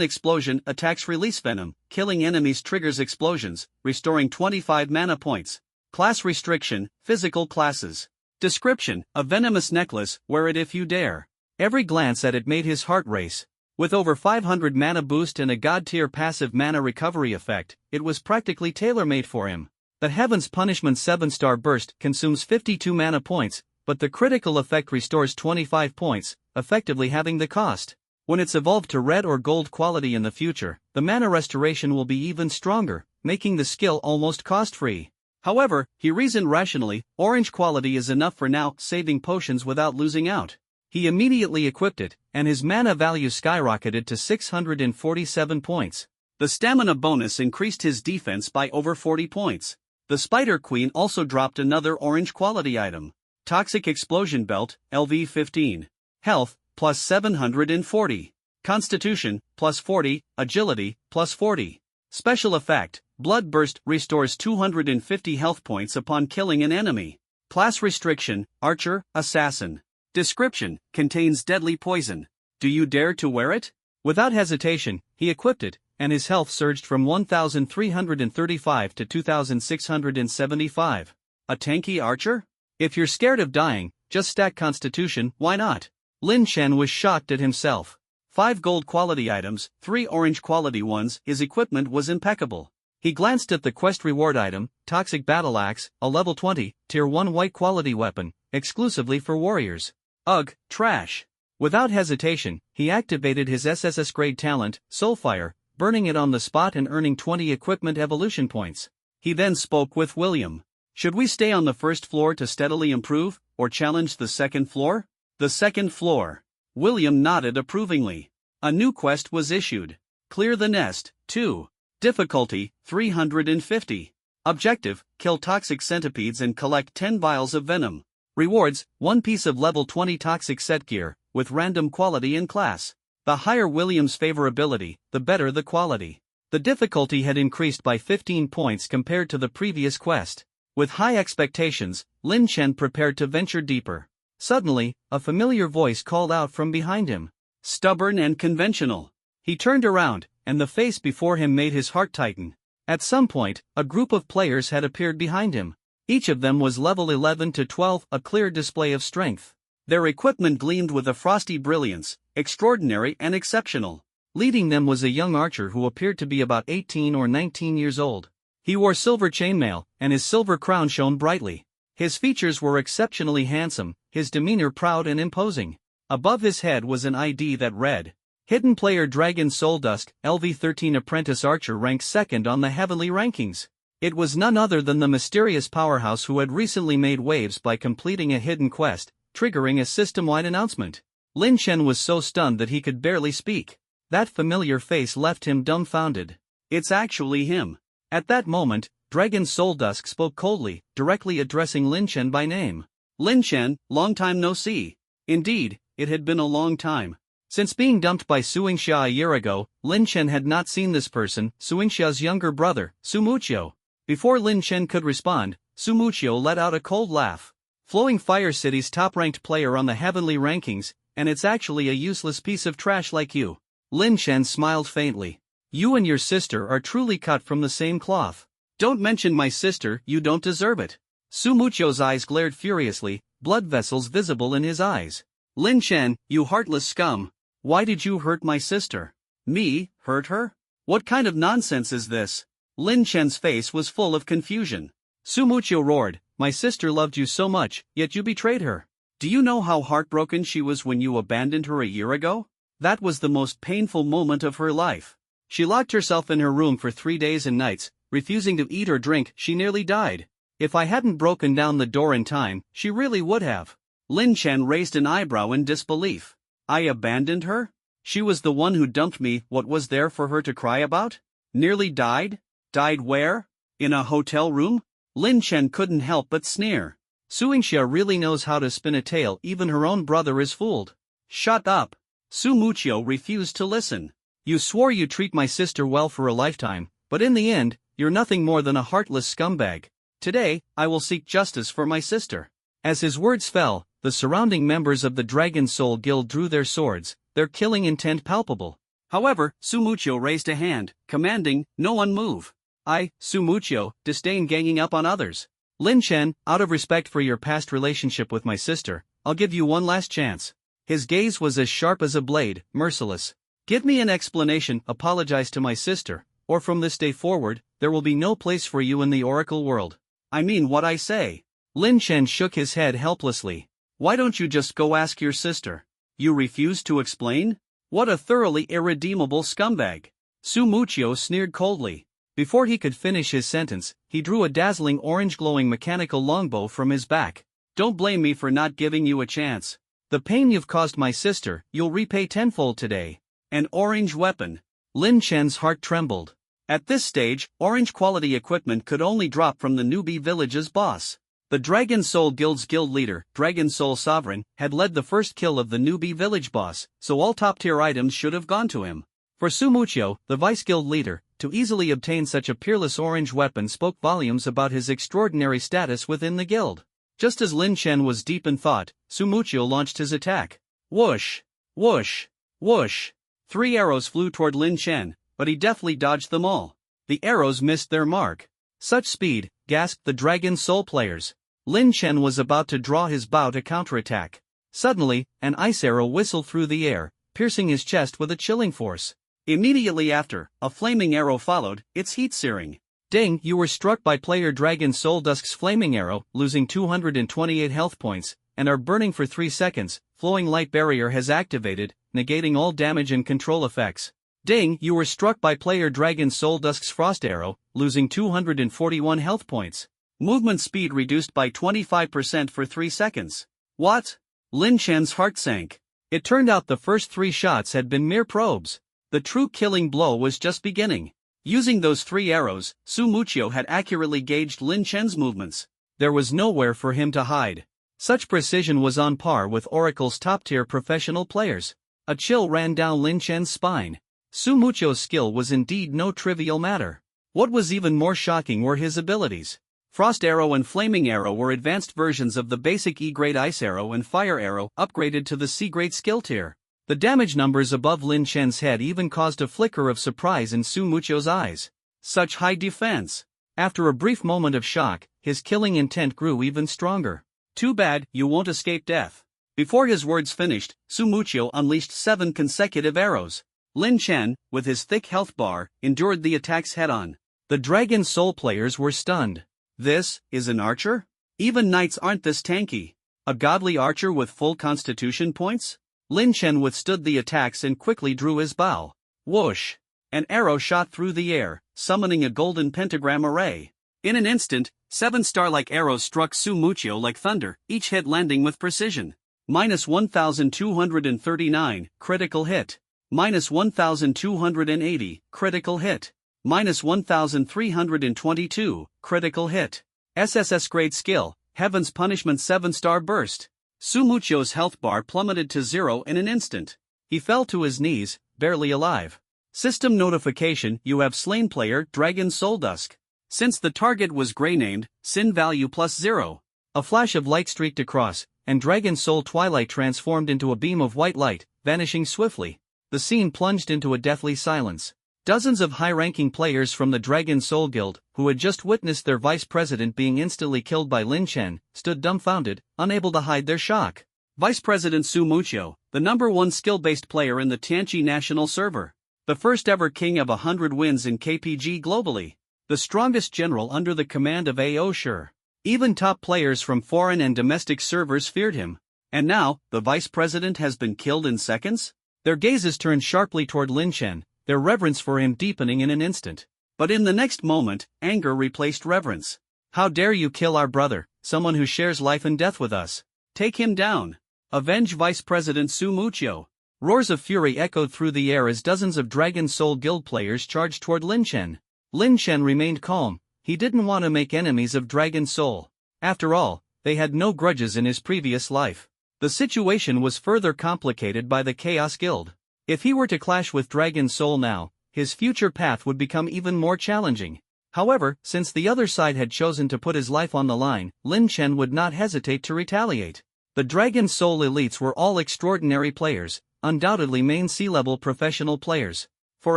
Explosion attacks release venom, killing enemies triggers explosions, restoring 25 mana points. Class restriction, physical classes. Description, a venomous necklace, wear it if you dare. Every glance at it made his heart race. With over 500 mana boost and a god-tier passive mana recovery effect, it was practically tailor-made for him. The Heaven's Punishment 7-star burst consumes 52 mana points, but the critical effect restores 25 points, effectively halving the cost. When it's evolved to red or gold quality in the future, the mana restoration will be even stronger, making the skill almost cost-free. However, he reasoned rationally, orange quality is enough for now, saving potions without losing out. He immediately equipped it, and his mana value skyrocketed to 647 points. The stamina bonus increased his defense by over 40 points. The Spider Queen also dropped another orange quality item. Toxic Explosion Belt, LV 15. Health, plus 740. Constitution, plus 40. Agility, plus 40. Special effect, Blood Burst restores 250 health points upon killing an enemy. Class restriction, Archer, Assassin. Description, contains deadly poison. Do you dare to wear it? Without hesitation, he equipped it, and his health surged from 1,335 to 2,675. A tanky archer? If you're scared of dying, just stack Constitution, why not? Lin Chen was shocked at himself. 5 gold quality items, 3 orange quality ones, his equipment was impeccable. He glanced at the quest reward item, Toxic Battle Axe, a level 20, tier 1 white quality weapon, exclusively for warriors. Ugh, trash. Without hesitation, he activated his SSS grade talent, Soulfire, burning it on the spot and earning 20 equipment evolution points. He then spoke with William. Should we stay on the first floor to steadily improve, or challenge the second floor? The second floor. William nodded approvingly. A new quest was issued. Clear the Nest, 2. Difficulty, 350. Objective, kill toxic centipedes and collect 10 vials of venom. Rewards, 1 piece of level 20 toxic set gear, with random quality and class. The higher William's favorability, the better the quality. The difficulty had increased by 15 points compared to the previous quest. With high expectations, Lin Chen prepared to venture deeper. Suddenly, a familiar voice called out from behind him. Stubborn and conventional. He turned around, and the face before him made his heart tighten. At some point, a group of players had appeared behind him. Each of them was level 11 to 12, a clear display of strength. Their equipment gleamed with a frosty brilliance, extraordinary and exceptional. Leading them was a young archer who appeared to be about 18 or 19 years old. He wore silver chainmail, and his silver crown shone brightly. His features were exceptionally handsome, his demeanor proud and imposing. Above his head was an ID that read, Hidden Player Dragon Soul Dusk, LV13 Apprentice Archer ranks 2nd on the heavenly rankings. It was none other than the mysterious powerhouse who had recently made waves by completing a hidden quest, triggering a system-wide announcement. Lin Chen was so stunned that he could barely speak. That familiar face left him dumbfounded. It's actually him. At that moment, Dragon Soul Dusk spoke coldly, directly addressing Lin Chen by name. Lin Chen, long time no see. Indeed, it had been a long time. Since being dumped by Su Yingxia a year ago, Lin Chen had not seen this person, Su Yingxia's younger brother, Su Muqiu. Before Lin Chen could respond, Su Muqiu let out a cold laugh. Flowing Fire City's top-ranked player on the heavenly rankings, and it's actually a useless piece of trash like you. Lin Chen smiled faintly. You and your sister are truly cut from the same cloth. Don't mention my sister, you don't deserve it. Su Muqiu's eyes glared furiously, blood vessels visible in his eyes. Lin Chen, you heartless scum. Why did you hurt my sister? Me, hurt her? What kind of nonsense is this? Lin Chen's face was full of confusion. Su Muqiu roared, my sister loved you so much, yet you betrayed her. Do you know how heartbroken she was when you abandoned her a year ago? That was the most painful moment of her life. She locked herself in her room for 3 days and nights, refusing to eat or drink. She nearly died. If I hadn't broken down the door in time, she really would have. Lin Chen raised an eyebrow in disbelief. I abandoned her? She was the one who dumped me. What was there for her to cry about? Nearly died? Died where? In a hotel room? Lin Chen couldn't help but sneer. Su Yingxia really knows how to spin a tale. Even her own brother is fooled. Shut up. Su Muqiu refused to listen. You swore you'd treat my sister well for a lifetime, but in the end, you're nothing more than a heartless scumbag. Today, I will seek justice for my sister. As his words fell, the surrounding members of the Dragon Soul Guild drew their swords, their killing intent palpable. However, Su Muqiu raised a hand, commanding, no one move. I, Su Muqiu, disdain ganging up on others. Lin Chen, out of respect for your past relationship with my sister, I'll give you one last chance. His gaze was as sharp as a blade, merciless. Give me an explanation, apologize to my sister, or from this day forward, there will be no place for you in the Oracle world. I mean what I say. Lin Chen shook his head helplessly. Why don't you just go ask your sister? You refuse to explain? What a thoroughly irredeemable scumbag. Su Muchio sneered coldly. Before he could finish his sentence, he drew a dazzling orange glowing mechanical longbow from his back. Don't blame me for not giving you a chance. The pain you've caused my sister, you'll repay tenfold today. An orange weapon. Lin Chen's heart trembled. At this stage, orange quality equipment could only drop from the newbie village's boss. The Dragon Soul Guild's guild leader, Dragon Soul Sovereign, had led the first kill of the newbie village boss, so all top-tier items should have gone to him. For Su Muchio, the vice guild leader, to easily obtain such a peerless orange weapon spoke volumes about his extraordinary status within the guild. Just as Lin Chen was deep in thought, Su Muchio launched his attack. Whoosh! Whoosh! Whoosh! 3 arrows flew toward Lin Chen, but he deftly dodged them all. The arrows missed their mark. Such speed, gasped the Dragon Soul players. Lin Chen was about to draw his bow to counterattack. Suddenly, an ice arrow whistled through the air, piercing his chest with a chilling force. Immediately after, a flaming arrow followed, its heat searing. Ding! You were struck by player Dragon Soul Dusk's flaming arrow, losing 228 health points, and are burning for 3 seconds. Flowing light barrier has activated, negating all damage and control effects. Ding! You were struck by player Dragon Soul Dusk's frost arrow, losing 241 health points. Movement speed reduced by 25% for 3 seconds. What? Lin Chen's heart sank. It turned out the first 3 shots had been mere probes. The true killing blow was just beginning. Using those 3 arrows, Su Muchio had accurately gauged Lin Chen's movements. There was nowhere for him to hide. Such precision was on par with Oracle's top-tier professional players. A chill ran down Lin Chen's spine. Su Muchio's skill was indeed no trivial matter. What was even more shocking were his abilities. Frost Arrow and Flaming Arrow were advanced versions of the basic E-grade Ice Arrow and Fire Arrow upgraded to the C-grade skill tier. The damage numbers above Lin Chen's head even caused a flicker of surprise in Su Muchio's eyes. Such high defense! After a brief moment of shock, his killing intent grew even stronger. Too bad, you won't escape death. Before his words finished, Su Muchio unleashed 7 consecutive arrows. Lin Chen, with his thick health bar, endured the attacks head-on. The Dragon Soul players were stunned. This is an archer? Even knights aren't this tanky. A godly archer with full constitution points? Lin Chen withstood the attacks and quickly drew his bow. Whoosh! An arrow shot through the air, summoning a golden pentagram array. In an instant, 7 star-like arrows struck Su Muchio like thunder, each hit landing with precision. Minus 1,239, critical hit. Minus 1,280, critical hit. Minus 1,322, critical hit. SSS grade skill, Heaven's Punishment 7-star burst. Su Muchio's health bar plummeted to 0 in an instant. He fell to his knees, barely alive. System notification: you have slain player Dragon Soul Dusk. Since the target was gray named, sin value +0. A flash of light streaked across, and Dragon Soul Twilight transformed into a beam of white light, vanishing swiftly. The scene plunged into a deathly silence. Dozens of high-ranking players from the Dragon Soul Guild, who had just witnessed their vice president being instantly killed by Lin Chen, stood dumbfounded, unable to hide their shock. Vice President Su Muchio, the #1 skill-based player in the Tianqi national server. The first ever king of 100 wins in KPG globally. The strongest general under the command of A.O. Sure. Even top players from foreign and domestic servers feared him. And now, the vice president has been killed in seconds? Their gazes turned sharply toward Lin Chen, their reverence for him deepening in an instant. But in the next moment, anger replaced reverence. How dare you kill our brother, someone who shares life and death with us? Take him down. Avenge Vice President Su Muchio. Roars of fury echoed through the air as dozens of Dragon Soul Guild players charged toward Lin Chen. Lin Chen remained calm. He didn't want to make enemies of Dragon Soul. After all, they had no grudges in his previous life. The situation was further complicated by the Chaos Guild. If he were to clash with Dragon Soul now, his future path would become even more challenging. However, since the other side had chosen to put his life on the line, Lin Chen would not hesitate to retaliate. The Dragon Soul elites were all extraordinary players, undoubtedly main C-level professional players. For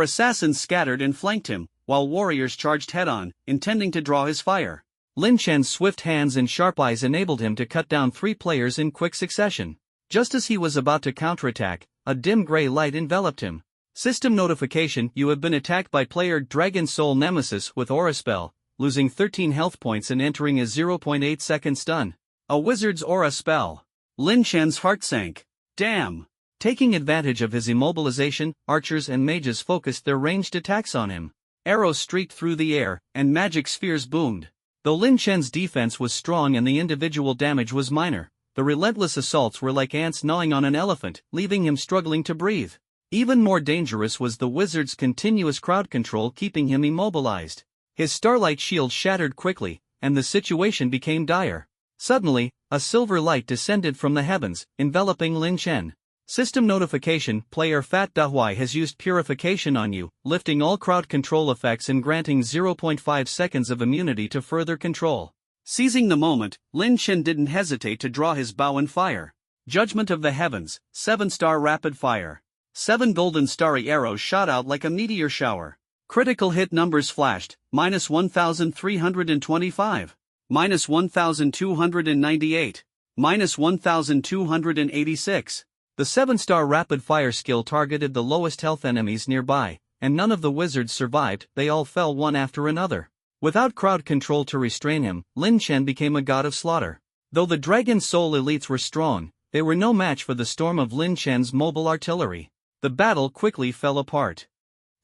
assassins scattered and flanked him, while warriors charged head-on, intending to draw his fire. Lin Chen's swift hands and sharp eyes enabled him to cut down 3 players in quick succession. Just as he was about to counterattack, a dim gray light enveloped him. System notification: you have been attacked by player Dragon Soul Nemesis with Aura Spell, losing 13 health points and entering a 0.8 second stun. A wizard's aura spell. Lin Chen's heart sank. Damn. Taking advantage of his immobilization, archers and mages focused their ranged attacks on him. Arrows streaked through the air, and magic spheres boomed. Though Lin Chen's defense was strong and the individual damage was minor, the relentless assaults were like ants gnawing on an elephant, leaving him struggling to breathe. Even more dangerous was the wizard's continuous crowd control, keeping him immobilized. His starlight shield shattered quickly, and the situation became dire. Suddenly, a silver light descended from the heavens, enveloping Lin Chen. System notification: player Fat Dahui has used purification on you, lifting all crowd control effects and granting 0.5 seconds of immunity to further control. Seizing the moment, Lin Chen didn't hesitate to draw his bow and fire. Judgment of the Heavens, 7-star rapid fire. 7 golden starry arrows shot out like a meteor shower. Critical hit numbers flashed: -1,325, -1,298, -1,286. The 7-star rapid-fire skill targeted the lowest health enemies nearby, and none of the wizards survived. They all fell one after another. Without crowd control to restrain him, Lin Chen became a god of slaughter. Though the Dragon Soul elites were strong, they were no match for the storm of Lin Chen's mobile artillery. The battle quickly fell apart.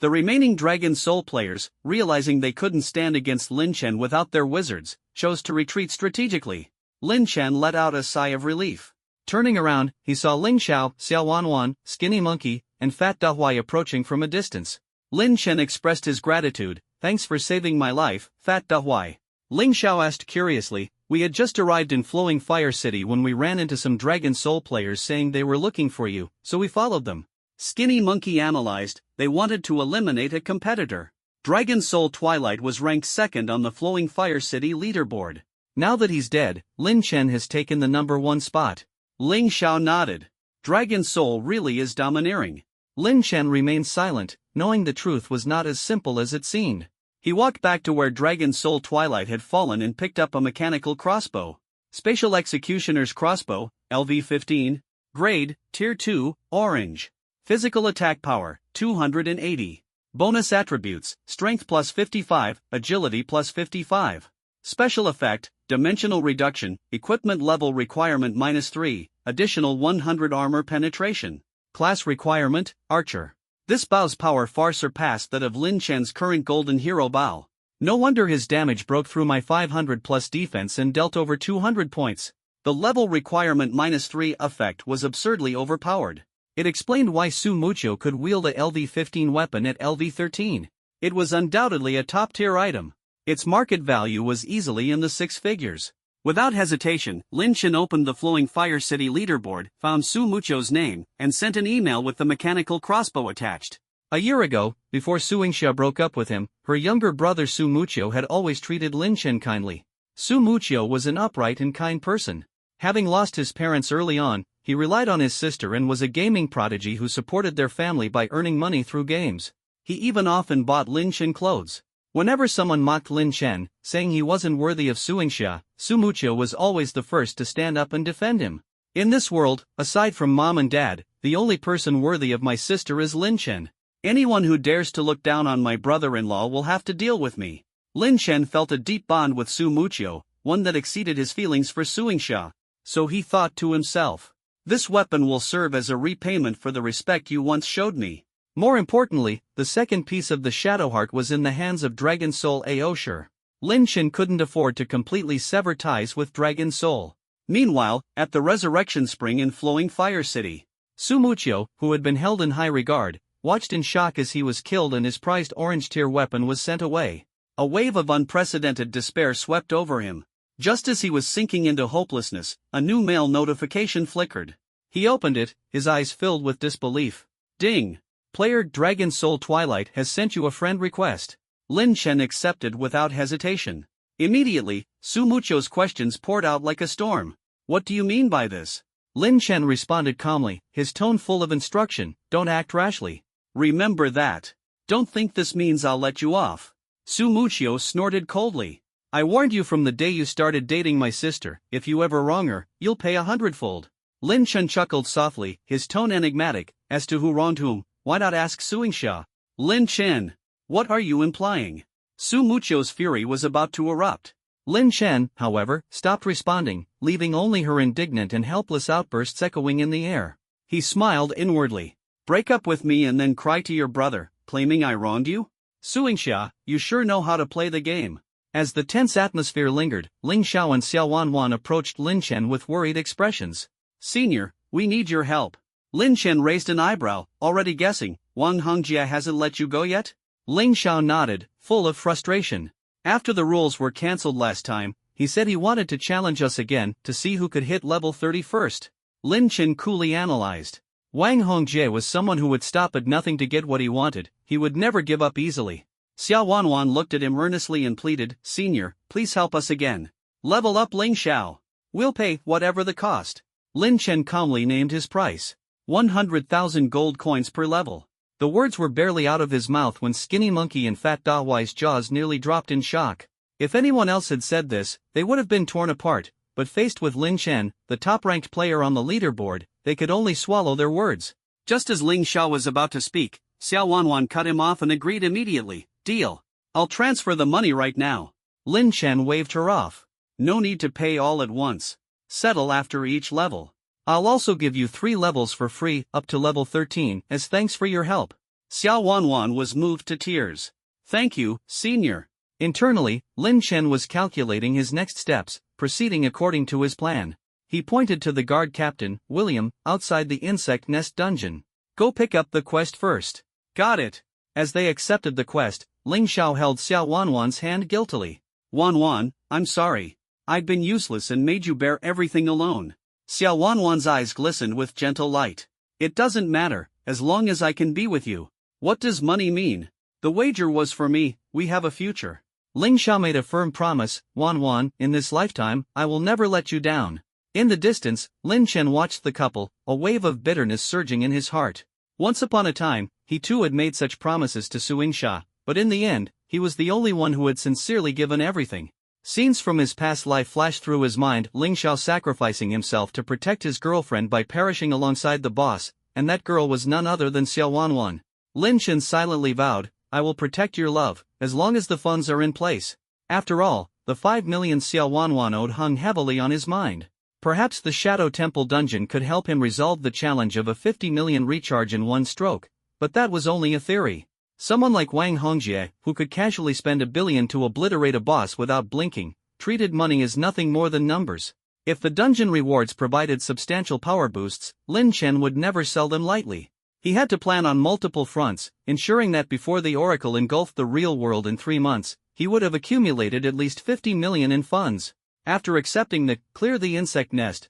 The remaining Dragon Soul players, realizing they couldn't stand against Lin Chen without their wizards, chose to retreat strategically. Lin Chen let out a sigh of relief. Turning around, he saw Ling Xiao, Xiao Wanwan, Skinny Monkey, and Fat Dahui approaching from a distance. Lin Chen expressed his gratitude. "Thanks for saving my life, Fat Dahui." Ling Xiao asked curiously, "We had just arrived in Flowing Fire City when we ran into some Dragon Soul players saying they were looking for you, so we followed them." Skinny Monkey analyzed, "They wanted to eliminate a competitor. Dragon Soul Twilight was ranked second on the Flowing Fire City leaderboard. Now that he's dead, Lin Chen has taken the #1 spot." Ling Xiao nodded. Dragon Soul really is domineering. Lin Chen remained silent, knowing the truth was not as simple as it seemed. He walked back to where Dragon Soul Twilight had fallen and picked up a mechanical crossbow. Spatial Executioner's Crossbow, LV-15. Grade, Tier 2, Orange. Physical attack power, 280. Bonus attributes: Strength plus 55, Agility plus 55. Special effect: Dimensional reduction, equipment level requirement -3, additional 100 armor penetration. Class requirement: Archer. This bow's power far surpassed that of Lin Chen's current Golden Hero bow. No wonder his damage broke through my 500 plus defense and dealt over 200 points. The level requirement -3 effect was absurdly overpowered. It explained why Su Mucho could wield a LV-15 weapon at LV-13. It was undoubtedly a top-tier item. Its market value was easily in the 6 figures. Without hesitation, Lin Chen opened the Flowing Fire City leaderboard, found Su Mucho's name, and sent an email with the mechanical crossbow attached. A year ago, before Su Yingxia broke up with him, her younger brother Su Mucho had always treated Lin Chen kindly. Su Mucho was an upright and kind person. Having lost his parents early on, he relied on his sister and was a gaming prodigy who supported their family by earning money through games. He even often bought Lin Chen clothes. Whenever someone mocked Lin Chen, saying he wasn't worthy of Su Yingxia, Su Mucho was always the first to stand up and defend him. "In this world, aside from mom and dad, the only person worthy of my sister is Lin Chen. Anyone who dares to look down on my brother-in-law will have to deal with me." Lin Chen felt a deep bond with Su Mucho, one that exceeded his feelings for Su Yingxia. So he thought to himself, "This weapon will serve as a repayment for the respect you once showed me." More importantly, the second piece of the Shadow Heart was in the hands of Dragon Soul Aosher. Lin Chen couldn't afford to completely sever ties with Dragon Soul. Meanwhile, at the Resurrection Spring in Flowing Fire City, Su Mucho, who had been held in high regard, watched in shock as he was killed and his prized orange-tier weapon was sent away. A wave of unprecedented despair swept over him. Just as he was sinking into hopelessness, a new mail notification flickered. He opened it, his eyes filled with disbelief. Ding! Player Dragon Soul Twilight has sent you a friend request. Lin Chen accepted without hesitation. Immediately, Su Mucho's questions poured out like a storm. "What do you mean by this?" Lin Chen responded calmly, his tone full of instruction, "Don't act rashly. Remember that. Don't think this means I'll let you off." Su Mucho snorted coldly. "I warned you from the day you started dating my sister, if you ever wrong her, you'll pay 100-fold. Lin Chen chuckled softly, his tone enigmatic. "As to who wronged whom, why not ask Suingsha? Lin Chen. What are you implying? Su Mucho's fury was about to erupt. Lin Chen, however, stopped responding, leaving only her indignant and helpless outbursts echoing in the air. He smiled inwardly. Break up with me and then cry to your brother, claiming I wronged you? Suingsha, you sure know how to play the game. As the tense atmosphere lingered, Ling Xiao and Xiao Wanwan approached Lin Chen with worried expressions. Senior, we need your help. Lin Chen raised an eyebrow, already guessing, Wang Hongjie hasn't let you go yet? Ling Xiao nodded, full of frustration. After the rules were cancelled last time, he said he wanted to challenge us again to see who could hit level 30 first. Lin Chen coolly analyzed. Wang Hongjie was someone who would stop at nothing to get what he wanted, he would never give up easily. Xiao Wanwan looked at him earnestly and pleaded, Senior, please help us again. Level up Ling Xiao. We'll pay whatever the cost. Lin Chen calmly named his price. 100,000 gold coins per level. The words were barely out of his mouth when Skinny Monkey and Fat Dawai's jaws nearly dropped in shock. If anyone else had said this, they would have been torn apart, but faced with Lin Chen, the top-ranked player on the leaderboard, they could only swallow their words. Just as Ling Xiao was about to speak, Xiao Wanwan cut him off and agreed immediately. Deal. I'll transfer the money right now. Lin Chen waved her off. No need to pay all at once. Settle after each level. I'll also give you 3 levels for free, up to level 13, as thanks for your help. Xiao Wanwan was moved to tears. Thank you, Senior. Internally, Lin Chen was calculating his next steps, proceeding according to his plan. He pointed to the guard captain, William, outside the insect nest dungeon. Go pick up the quest first. Got it. As they accepted the quest, Ling Xiao held Xiao Wanwan's hand guiltily. Wanwan, I'm sorry. I've been useless and made you bear everything alone. Xiao Wanwan's eyes glistened with gentle light. It doesn't matter, as long as I can be with you. What does money mean? The wager was for me, we have a future. Ling Xiao made a firm promise, Wanwan, in this lifetime, I will never let you down. In the distance, Lin Chen watched the couple, a wave of bitterness surging in his heart. Once upon a time, he too had made such promises to Suingsha, but in the end, he was the only one who had sincerely given everything. Scenes from his past life flashed through his mind, Ling Xiao sacrificing himself to protect his girlfriend by perishing alongside the boss, and that girl was none other than Xiao Wanwan. Lin Chen silently vowed, I will protect your love, as long as the funds are in place. After all, the 5 million Xiao Wanwan owed hung heavily on his mind. Perhaps the Shadow Temple dungeon could help him resolve the challenge of a 50 million recharge in one stroke, but that was only a theory. Someone like Wang Hongjie, who could casually spend 1 billion to obliterate a boss without blinking, treated money as nothing more than numbers. If the dungeon rewards provided substantial power boosts, Lin Chen would never sell them lightly. He had to plan on multiple fronts, ensuring that before the Oracle engulfed the real world in 3 months, he would have accumulated at least 50 million in funds. After accepting the Clear the Insect Nest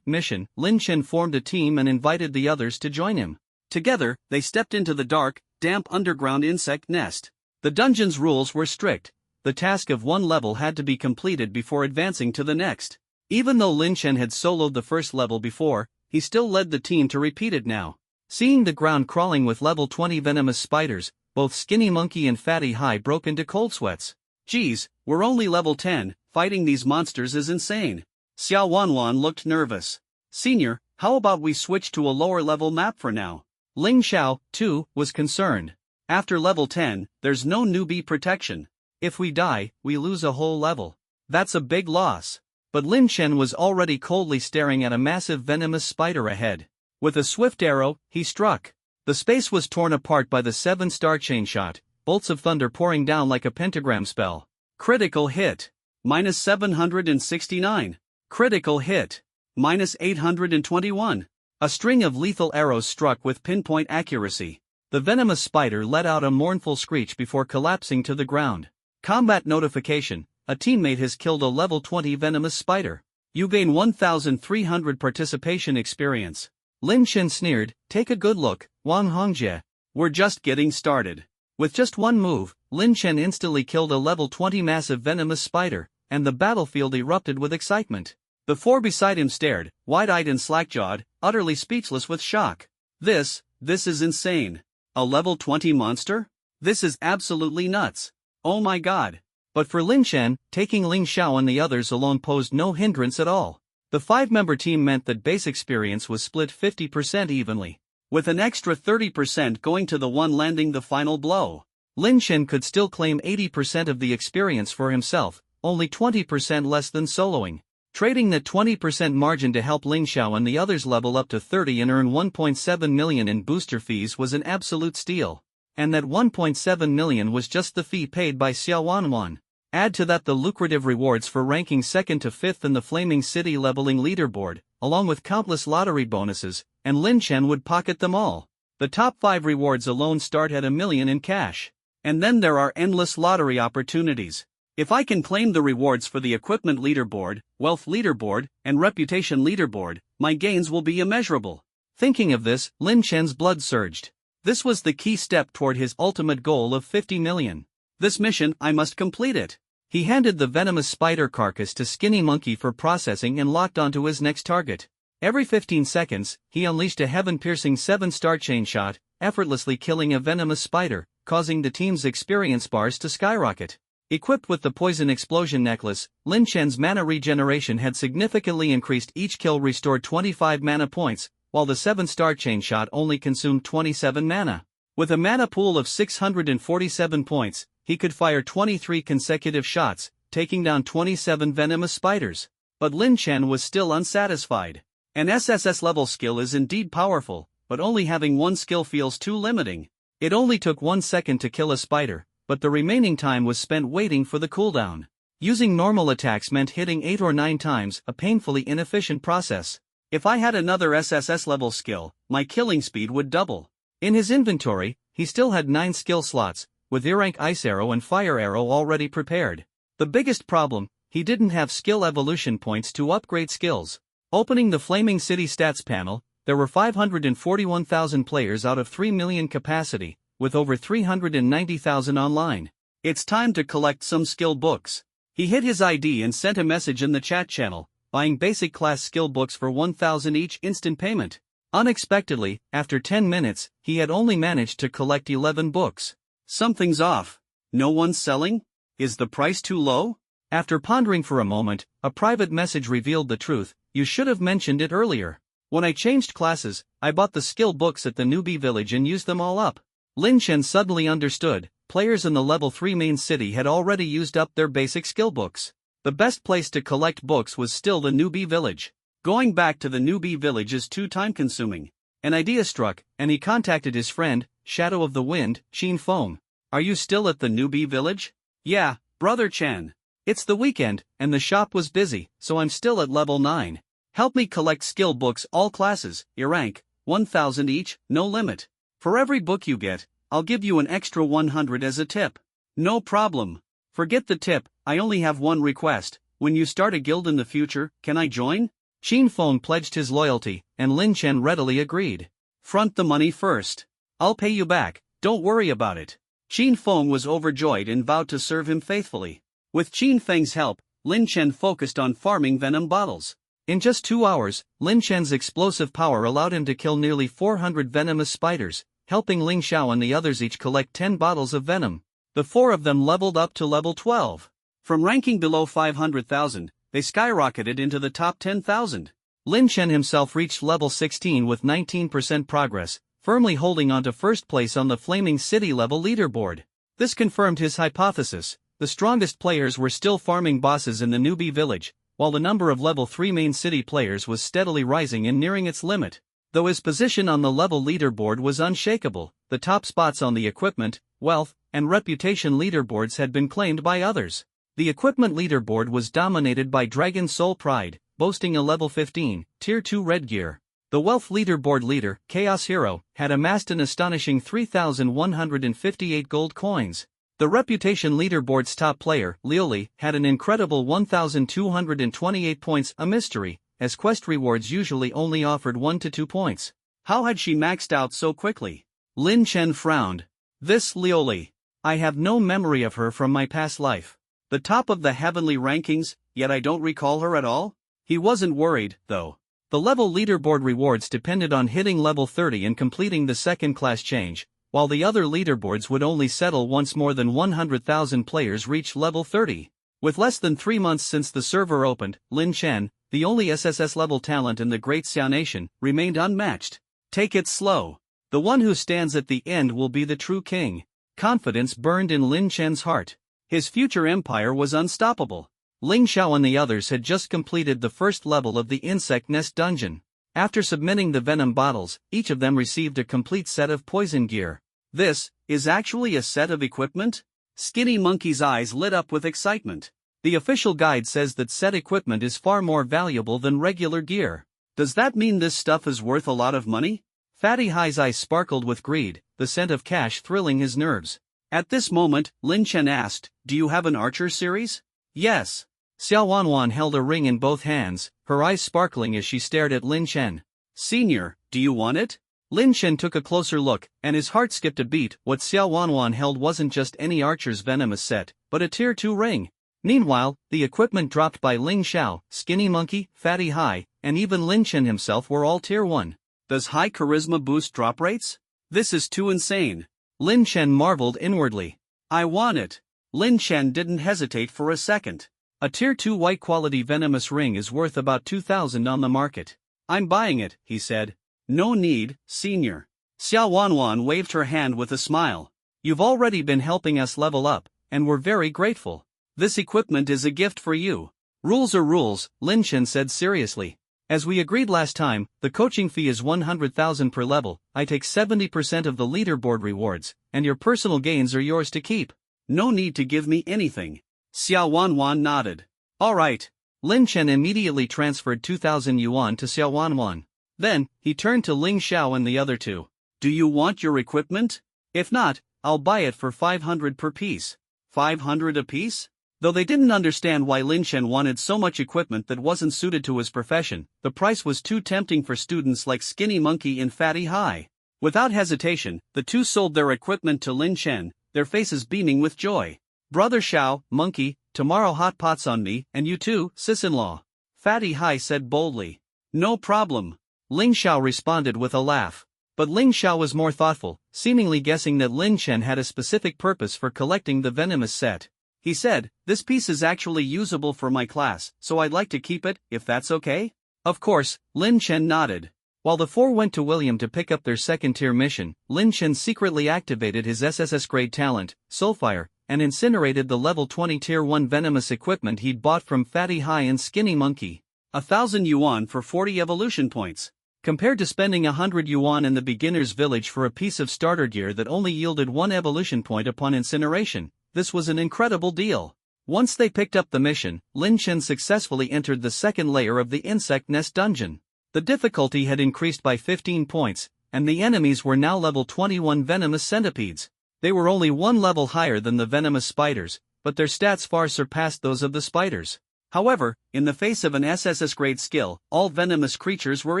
mission, Lin Chen formed a team and invited the others to join him. Together, they stepped into the dark, damp underground insect nest. The dungeon's rules were strict. The task of one level had to be completed before advancing to the next. Even though Lin Chen had soloed the first level before, he still led the team to repeat it now. Seeing the ground crawling with level 20 venomous spiders, both Skinny Monkey and Fatty High broke into cold sweats. Geez, we're only level 10, fighting these monsters is insane. Xiao Wanwan looked nervous. Senior, how about we switch to a lower level map for now? Ling Xiao, too, was concerned. After level 10, there's no newbie protection. If we die, we lose a whole level. That's a big loss. But Lin Chen was already coldly staring at a massive venomous spider ahead. With a swift arrow, he struck. The space was torn apart by the 7-star chain shot, bolts of thunder pouring down like a pentagram spell. Critical hit. Minus 769. Critical hit. Minus 821. A string of lethal arrows struck with pinpoint accuracy. The venomous spider let out a mournful screech before collapsing to the ground. Combat notification: a teammate has killed a level 20 venomous spider. You gain 1,300 participation experience. Lin Chen sneered, take a good look, Wang Hongjie. We're just getting started. With just one move, Lin Chen instantly killed a level 20 massive venomous spider, and the battlefield erupted with excitement. The 4 beside him stared, wide-eyed and slack-jawed, utterly speechless with shock. This is insane. A level 20 monster? This is absolutely nuts. Oh my god. But for Lin Chen, taking Ling Xiao and the others along posed no hindrance at all. The 5-member team meant that base experience was split 50% evenly. with an extra 30% going to the one landing the final blow. Lin Chen could still claim 80% of the experience for himself, only 20% less than soloing. Trading that 20% margin to help Ling Xiao and the others level up to 30 and earn 1.7 million in booster fees was an absolute steal. And that 1.7 million was just the fee paid by Xiao Wanwan. Add to that the lucrative rewards for ranking 2nd to 5th in the Flaming City leveling leaderboard, along with countless lottery bonuses, and Lin Chen would pocket them all. The top 5 rewards alone start at 1 million in cash. And then there are endless lottery opportunities. If I can claim the rewards for the equipment leaderboard, wealth leaderboard, and reputation leaderboard, my gains will be immeasurable. Thinking of this, Lin Chen's blood surged. This was the key step toward his ultimate goal of 50 million. This mission, I must complete it. He handed the venomous spider carcass to Skinny Monkey for processing and locked onto his next target. Every 15 seconds, he unleashed a heaven-piercing 7-star chain shot, effortlessly killing a venomous spider, causing the team's experience bars to skyrocket. Equipped with the poison explosion necklace, Lin Chen's mana regeneration had significantly increased. Each kill restored 25 mana points, while the 7-star chain shot only consumed 27 mana. With a mana pool of 647 points, he could fire 23 consecutive shots, taking down 27 venomous spiders. But Lin Chen was still unsatisfied. An SSS level skill is indeed powerful, but only having one skill feels too limiting. It only took 1 second to kill a spider, but the remaining time was spent waiting for the cooldown. Using normal attacks meant hitting 8 or 9 times, a painfully inefficient process. If I had another SSS level skill, my killing speed would double. In his inventory, he still had 9 skill slots, with E-rank Ice Arrow and Fire Arrow already prepared. The biggest problem, he didn't have skill evolution points to upgrade skills. Opening the Flaming City stats panel, there were 541,000 players out of 3 million capacity, with over 390,000 online. It's time to collect some skill books. He hit his ID and sent a message in the chat channel, buying basic class skill books for 1,000 each, instant payment. Unexpectedly, after 10 minutes, he had only managed to collect 11 books. Something's off. No one's selling? Is the price too low? After pondering for a moment, a private message revealed the truth. You should have mentioned it earlier. When I changed classes, I bought the skill books at the newbie village and used them all up. Lin Chen suddenly understood. Players in the level 3 main city had already used up their basic skill books. The best place to collect books was still the newbie village. Going back to the newbie village is too time-consuming. An idea struck, and he contacted his friend, Shadow of the Wind, Qin Feng. Are you still at the newbie village? Yeah, Brother Chen. It's the weekend, and the shop was busy, so I'm still at level 9. Help me collect skill books all classes, E-rank, 1,000 each, no limit. For every book you get, I'll give you an extra 100 as a tip. No problem. Forget the tip, I only have one request. When you start a guild in the future, can I join? Qin Feng pledged his loyalty, and Lin Chen readily agreed. Front the money first. I'll pay you back, don't worry about it. Qin Feng was overjoyed and vowed to serve him faithfully. With Qin Feng's help, Lin Chen focused on farming venom bottles. In just 2 hours, Lin Chen's explosive power allowed him to kill nearly 400 venomous spiders, helping Ling Xiao and the others each collect 10 bottles of venom. The 4 of them leveled up to level 12. From ranking below 500,000, they skyrocketed into the top 10,000. Lin Chen himself reached level 16 with 19% progress, firmly holding on to first place on the Flaming City level leaderboard. This confirmed his hypothesis. The strongest players were still farming bosses in the newbie village, while the number of level 3 main city players was steadily rising and nearing its limit. Though his position on the level leaderboard was unshakable, the top spots on the equipment, wealth, and reputation leaderboards had been claimed by others. The equipment leaderboard was dominated by Dragon Soul Pride, boasting a level 15, Tier 2 red gear. The wealth leaderboard leader, Chaos Hero, had amassed an astonishing 3,158 gold coins. The reputation leaderboard's top player, Liuli, had an incredible 1,228 points, a mystery, as quest rewards usually only offered 1 to 2 points. How had she maxed out so quickly? Lin Chen frowned. This Liuli. I have no memory of her from my past life. The top of the heavenly rankings, yet I don't recall her at all? He wasn't worried, though. The level leaderboard rewards depended on hitting level 30 and completing the second class change, while the other leaderboards would only settle once more than 100,000 players reached level 30. With less than 3 months since the server opened, Lin Chen, the only SSS level talent in the Great Xia Nation, remained unmatched. Take it slow. The one who stands at the end will be the true king. Confidence burned in Lin Chen's heart. His future empire was unstoppable. Ling Xiao and the others had just completed the first level of the insect nest dungeon. After submitting the venom bottles, each of them received a complete set of poison gear. This is actually a set of equipment? Skinny Monkey's eyes lit up with excitement. The official guide says that set equipment is far more valuable than regular gear. Does that mean this stuff is worth a lot of money? Fatty High's eyes sparkled with greed, the scent of cash thrilling his nerves. At this moment, Lin Chen asked, "Do you have an archer series?" "Yes." Xiao Wanwan held a ring in both hands, her eyes sparkling as she stared at Lin Chen. "Senior, do you want it?" Lin Chen took a closer look, and his heart skipped a beat. What Xiao Wanwan held wasn't just any archer's venomous set, but a tier 2 ring. Meanwhile, the equipment dropped by Ling Xiao, Skinny Monkey, Fatty High, and even Lin Chen himself were all tier 1. Does high charisma boost drop rates? This is too insane. Lin Chen marveled inwardly. I want it. Lin Chen didn't hesitate for a second. A tier 2 white quality venomous ring is worth about 2,000 on the market. I'm buying it, he said. No need, senior. Xiao Wanwan waved her hand with a smile. You've already been helping us level up, and we're very grateful. This equipment is a gift for you. Rules are rules, Lin Chen said seriously. As we agreed last time, the coaching fee is 100,000 per level. I take 70% of the leaderboard rewards, and your personal gains are yours to keep. No need to give me anything. Xiao Wanwan nodded. All right. Lin Chen immediately transferred 2,000 yuan to Xiao Wanwan. Then, he turned to Ling Xiao and the other two. Do you want your equipment? If not, I'll buy it for 500 per piece. 500 apiece? Though they didn't understand why Lin Chen wanted so much equipment that wasn't suited to his profession, the price was too tempting for students like Skinny Monkey and Fatty High. Without hesitation, the two sold their equipment to Lin Chen, their faces beaming with joy. Brother Xiao, Monkey, tomorrow hot pots on me, and you too, sis-in-law. Fatty High said boldly. No problem. Ling Xiao responded with a laugh. But Ling Xiao was more thoughtful, seemingly guessing that Lin Chen had a specific purpose for collecting the venomous set. He said, this piece is actually usable for my class, so I'd like to keep it, if that's okay? Of course, Lin Chen nodded. While the four went to William to pick up their second-tier mission, Lin Chen secretly activated his SSS grade talent, Soulfire, and incinerated the level 20 tier 1 venomous equipment he'd bought from Fatty High and Skinny Monkey. 1,000 yuan for 40 evolution points. Compared to spending 100 yuan in the beginner's village for a piece of starter gear that only yielded 1 evolution point upon incineration, this was an incredible deal. Once they picked up the mission, Lin Chen successfully entered the second layer of the insect nest dungeon. The difficulty had increased by 15 points, and the enemies were now level 21 venomous centipedes. They were only one level higher than the venomous spiders, but their stats far surpassed those of the spiders. However, in the face of an SSS grade skill, all venomous creatures were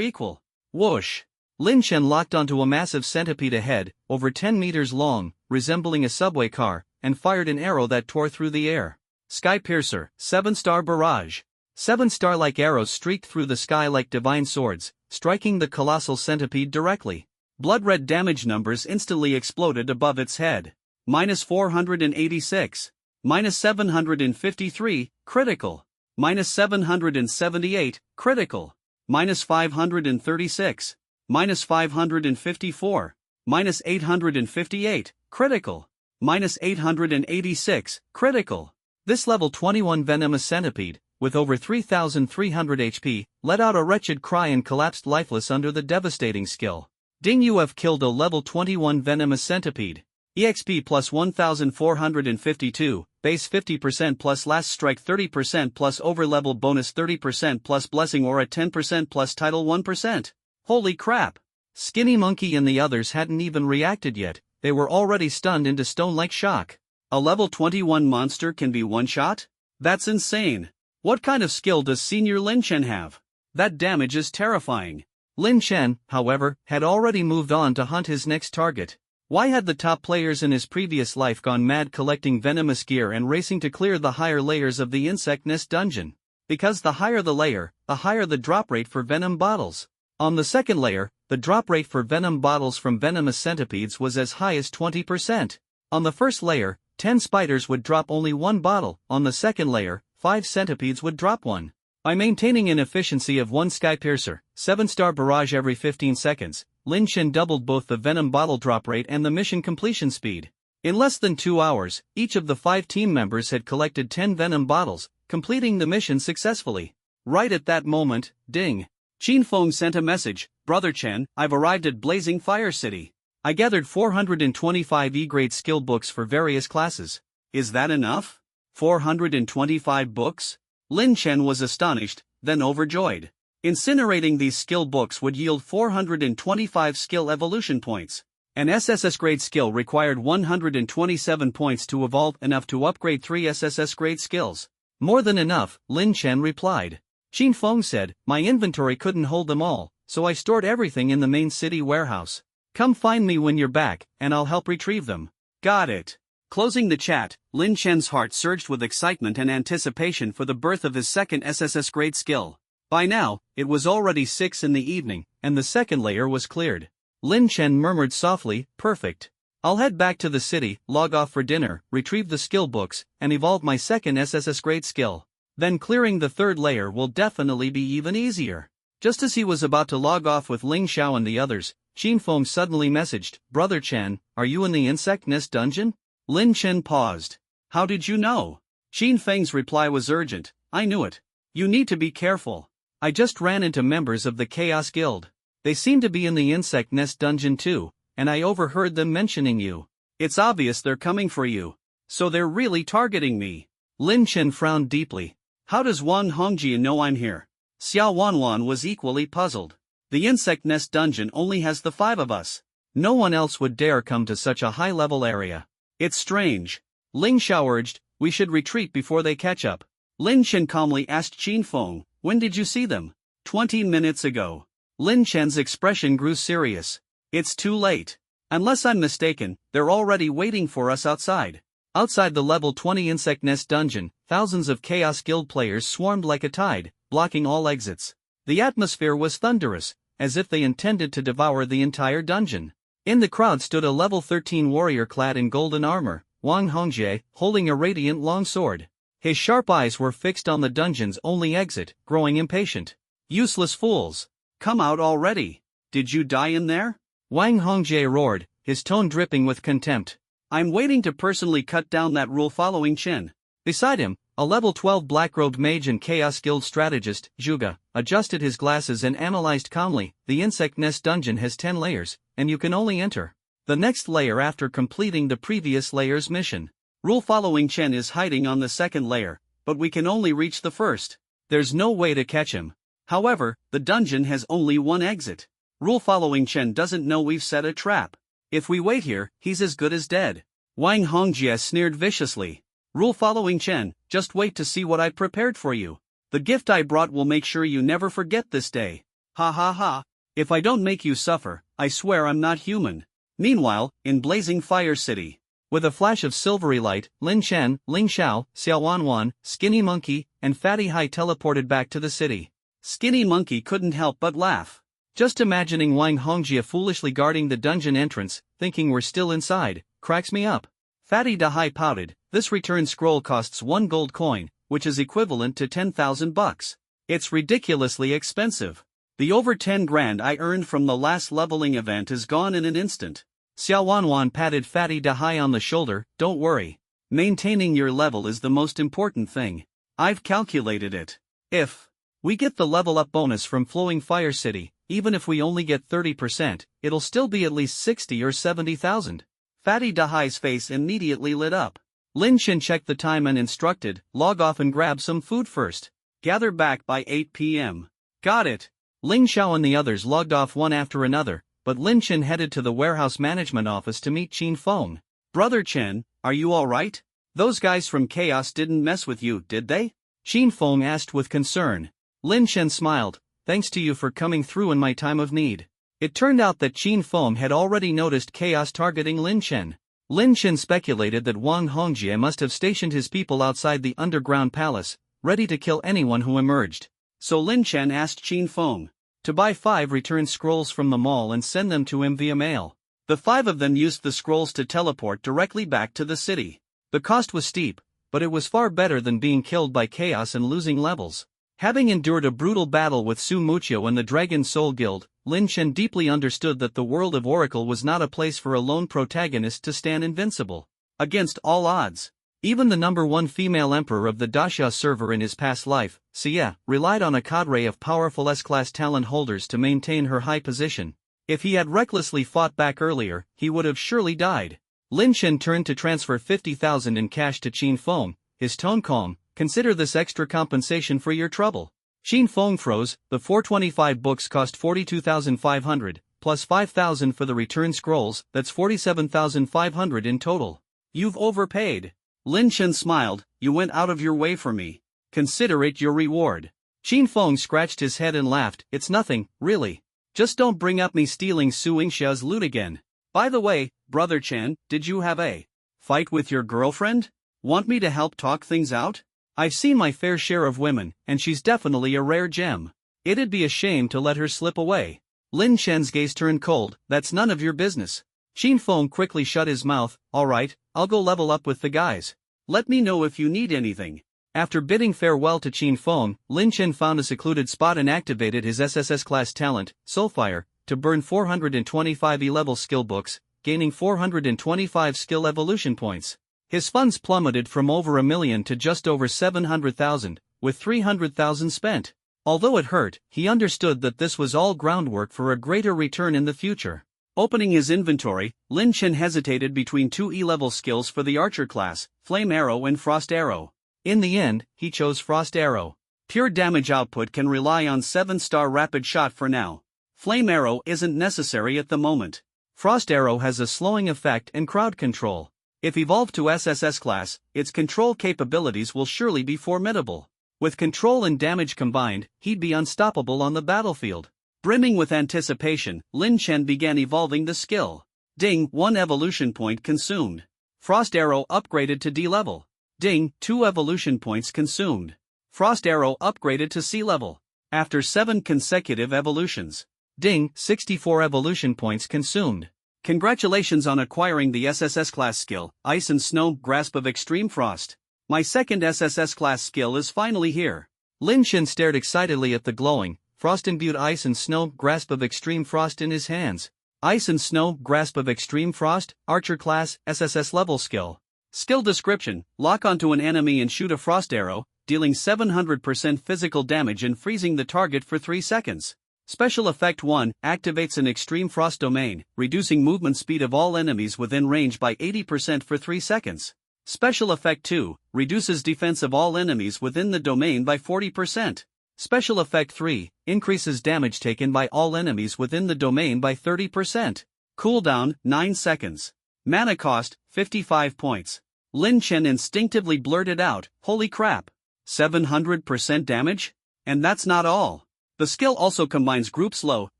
equal. Whoosh! Lin Chen locked onto a massive centipede ahead, over 10 meters long, resembling a subway car, and fired an arrow that tore through the air. Sky Piercer, 7-star barrage. 7 star-like arrows streaked through the sky like divine swords, striking the colossal centipede directly. Blood-red damage numbers instantly exploded above its head. -486. -753, critical. -778, critical. -536. -554. -858, critical. -886, critical. This level 21 venomous centipede, with over 3,300 HP, let out a wretched cry and collapsed lifeless under the devastating skill. Ding, you have killed a level 21 venomous centipede. EXP plus 1,452, base 50% plus last strike 30% plus overlevel bonus 30% plus blessing aura 10% plus title 1%. Holy crap! Skinny Monkey and the others hadn't even reacted yet, they were already stunned into stone-like shock. A level 21 monster can be one-shot? That's insane. What kind of skill does Senior Lin Chen have? That damage is terrifying. Lin Chen, however, had already moved on to hunt his next target. Why had the top players in his previous life gone mad collecting venomous gear and racing to clear the higher layers of the insect nest dungeon? Because the higher the layer, the higher the drop rate for venom bottles. On the second layer, the drop rate for venom bottles from venomous centipedes was as high as 20%. On the first layer, 10 spiders would drop only 1 bottle, on the second layer, 5 centipedes would drop 1. By maintaining an efficiency of 1 Skypiercer, 7-star barrage every 15 seconds, Lin Chen doubled both the venom bottle drop rate and the mission completion speed. In less than 2 hours, each of the 5 team members had collected 10 venom bottles, completing the mission successfully. Right at that moment, ding! Qin Feng sent a message, "Brother Chen, I've arrived at Blazing Fire City. I gathered 425 E-grade skill books for various classes." Is that enough? 425 books? Lin Chen was astonished, then overjoyed. Incinerating these skill books would yield 425 skill evolution points. An SSS grade skill required 127 points to evolve, enough to upgrade 3 SSS grade skills. More than enough, Lin Chen replied. Qin Feng said, "My inventory couldn't hold them all, so I stored everything in the main city warehouse. Come find me when you're back, and I'll help retrieve them." Got it. Closing the chat, Lin Chen's heart surged with excitement and anticipation for the birth of his second SSS grade skill. By now, it was already 6 in the evening, and the second layer was cleared. Lin Chen murmured softly, "Perfect. I'll head back to the city, log off for dinner, retrieve the skill books, and evolve my second SSS grade skill. Then clearing the third layer will definitely be even easier." Just as he was about to log off with Ling Xiao and the others, Qin Feng suddenly messaged, "Brother Chen, are you in the insect nest dungeon?" Lin Chen paused. "How did you know?" Qin Feng's reply was urgent, "I knew it. You need to be careful. I just ran into members of the Chaos Guild. They seem to be in the insect nest dungeon too, and I overheard them mentioning you. It's obvious they're coming for you. So they're really targeting me." Lin Chen frowned deeply. "How does Wang Hongjie know I'm here?" Xiao Wanwan was equally puzzled. "The insect nest dungeon only has the 5 of us. No one else would dare come to such a high-level area. It's strange." Ling Xiao urged, "We should retreat before they catch up." Lin Chen calmly asked Qin Feng, "When did you see them?" 20 minutes ago. Lin Chen's expression grew serious. "It's too late. Unless I'm mistaken, they're already waiting for us outside." Outside the level 20 insect nest dungeon, thousands of Chaos Guild players swarmed like a tide, blocking all exits. The atmosphere was thunderous, as if they intended to devour the entire dungeon. In the crowd stood a level 13 warrior clad in golden armor, Wang Hongjie, holding a radiant long sword. His sharp eyes were fixed on the dungeon's only exit, growing impatient. "Useless fools! Come out already! Did you die in there?" Wang Hongjie roared, his tone dripping with contempt. "I'm waiting to personally cut down that rule-following Chen." Beside him, a level 12 black-robed mage and Chaos Guild strategist, Zhuge, adjusted his glasses and analyzed calmly, "The insect nest dungeon has 10 layers, and you can only enter the next layer after completing the previous layer's mission. Rule-following Chen is hiding on the second layer, but we can only reach the first. There's no way to catch him. However, the dungeon has only 1 exit. Rule-following Chen doesn't know we've set a trap. If we wait here, he's as good as dead." Wang Hongjie sneered viciously. "Rule-following Chen, just wait to see what I prepared for you. The gift I brought will make sure you never forget this day. Ha ha ha. If I don't make you suffer, I swear I'm not human." Meanwhile, in Blazing Fire City, with a flash of silvery light, Lin Chen, Ling Xiao, Xiao Wanwan, Skinny Monkey, and Fatty Hai teleported back to the city. Skinny Monkey couldn't help but laugh. "Just imagining Wang Hongjie foolishly guarding the dungeon entrance, thinking we're still inside, cracks me up." Fatty Hai pouted, "This return scroll costs 1 gold coin, which is equivalent to 10,000 bucks. It's ridiculously expensive. The over 10 grand I earned from the last leveling event is gone in an instant." Xiao Wanwan patted Fatty Hai on the shoulder, "Don't worry. Maintaining your level is the most important thing. I've calculated it. If we get the level up bonus from Flowing Fire City, even if we only get 30%, it'll still be at least 60 or 70,000. Fatty Hai's face immediately lit up. Lin Chen checked the time and instructed, "Log off and grab some food first. Gather back by 8 p.m. Got it. Ling Xiao and the others logged off one after another, but Lin Chen headed to the warehouse management office to meet Qin Feng. "Brother Chen, are you alright? Those guys from Chaos didn't mess with you, did they?" Qin Feng asked with concern. Lin Chen smiled, "Thanks to you for coming through in my time of need." It turned out that Qin Feng had already noticed Chaos targeting Lin Chen. Lin Chen speculated that Wang Hongjie must have stationed his people outside the underground palace, ready to kill anyone who emerged. So Lin Chen asked Qin Feng to buy 5 return scrolls from the mall and send them to him via mail. The 5 of them used the scrolls to teleport directly back to the city. The cost was steep, but it was far better than being killed by Chaos and losing levels. Having endured a brutal battle with Su Mucho and the Dragon Soul Guild, Lin Chen deeply understood that the world of Oracle was not a place for a lone protagonist to stand invincible against all odds. Even the #1 female emperor of the Dasha server in his past life, Xia, relied on a cadre of powerful S-class talent holders to maintain her high position. If he had recklessly fought back earlier, he would have surely died. Lin Chen turned to transfer 50,000 in cash to Qin Feng, his tone calm. Consider this extra compensation for your trouble. Qin Feng froze. The 425 books cost 42,500, plus 5,000 for the return scrolls, that's 47,500 in total. You've overpaid. Lin Chen smiled, you went out of your way for me. Consider it your reward. Qin Feng scratched his head and laughed, it's nothing, really. Just don't bring up me stealing Su Yingxia's loot again. By the way, Brother Chen, did you have a fight with your girlfriend? Want me to help talk things out? I've seen my fair share of women, and she's definitely a rare gem. It'd be a shame to let her slip away. Lin Chen's gaze turned cold, that's none of your business. Qin Feng quickly shut his mouth, alright, I'll go level up with the guys. Let me know if you need anything. After bidding farewell to Qin Feng, Lin Chen found a secluded spot and activated his SSS class talent, Soulfire, to burn 425 E-level skill books, gaining 425 skill evolution points. His funds plummeted from over 1 million to just over 700,000, with 300,000 spent. Although it hurt, he understood that this was all groundwork for a greater return in the future. Opening his inventory, Lin Chen hesitated between 2 E-level skills for the Archer class, Flame Arrow and Frost Arrow. In the end, he chose Frost Arrow. Pure damage output can rely on 7-star rapid shot for now. Flame Arrow isn't necessary at the moment. Frost Arrow has a slowing effect and crowd control. If evolved to SSS class, its control capabilities will surely be formidable. With control and damage combined, he'd be unstoppable on the battlefield. Brimming with anticipation, Lin Chen began evolving the skill. Ding, 1 evolution point consumed. Frost Arrow upgraded to D level. Ding, 2 evolution points consumed. Frost Arrow upgraded to C level. After 7 consecutive evolutions. Ding, 64 evolution points consumed. Congratulations on acquiring the SSS class skill, Ice and Snow Grasp of Extreme Frost. My second SSS class skill is finally here. Lin Chen stared excitedly at the glowing, frost-imbued Ice and Snow Grasp of Extreme Frost in his hands. Ice and Snow Grasp of Extreme Frost, Archer class, SSS level skill. Skill description, lock onto an enemy and shoot a frost arrow, dealing 700% physical damage and freezing the target for 3 seconds. Special Effect 1, activates an extreme frost domain, reducing movement speed of all enemies within range by 80% for 3 seconds. Special Effect 2, reduces defense of all enemies within the domain by 40%. Special Effect 3, increases damage taken by all enemies within the domain by 30%. Cooldown, 9 seconds. Mana cost, 55 points. Lin Chen instinctively blurted out, holy crap. 700% damage? And that's not all. The skill also combines group slow,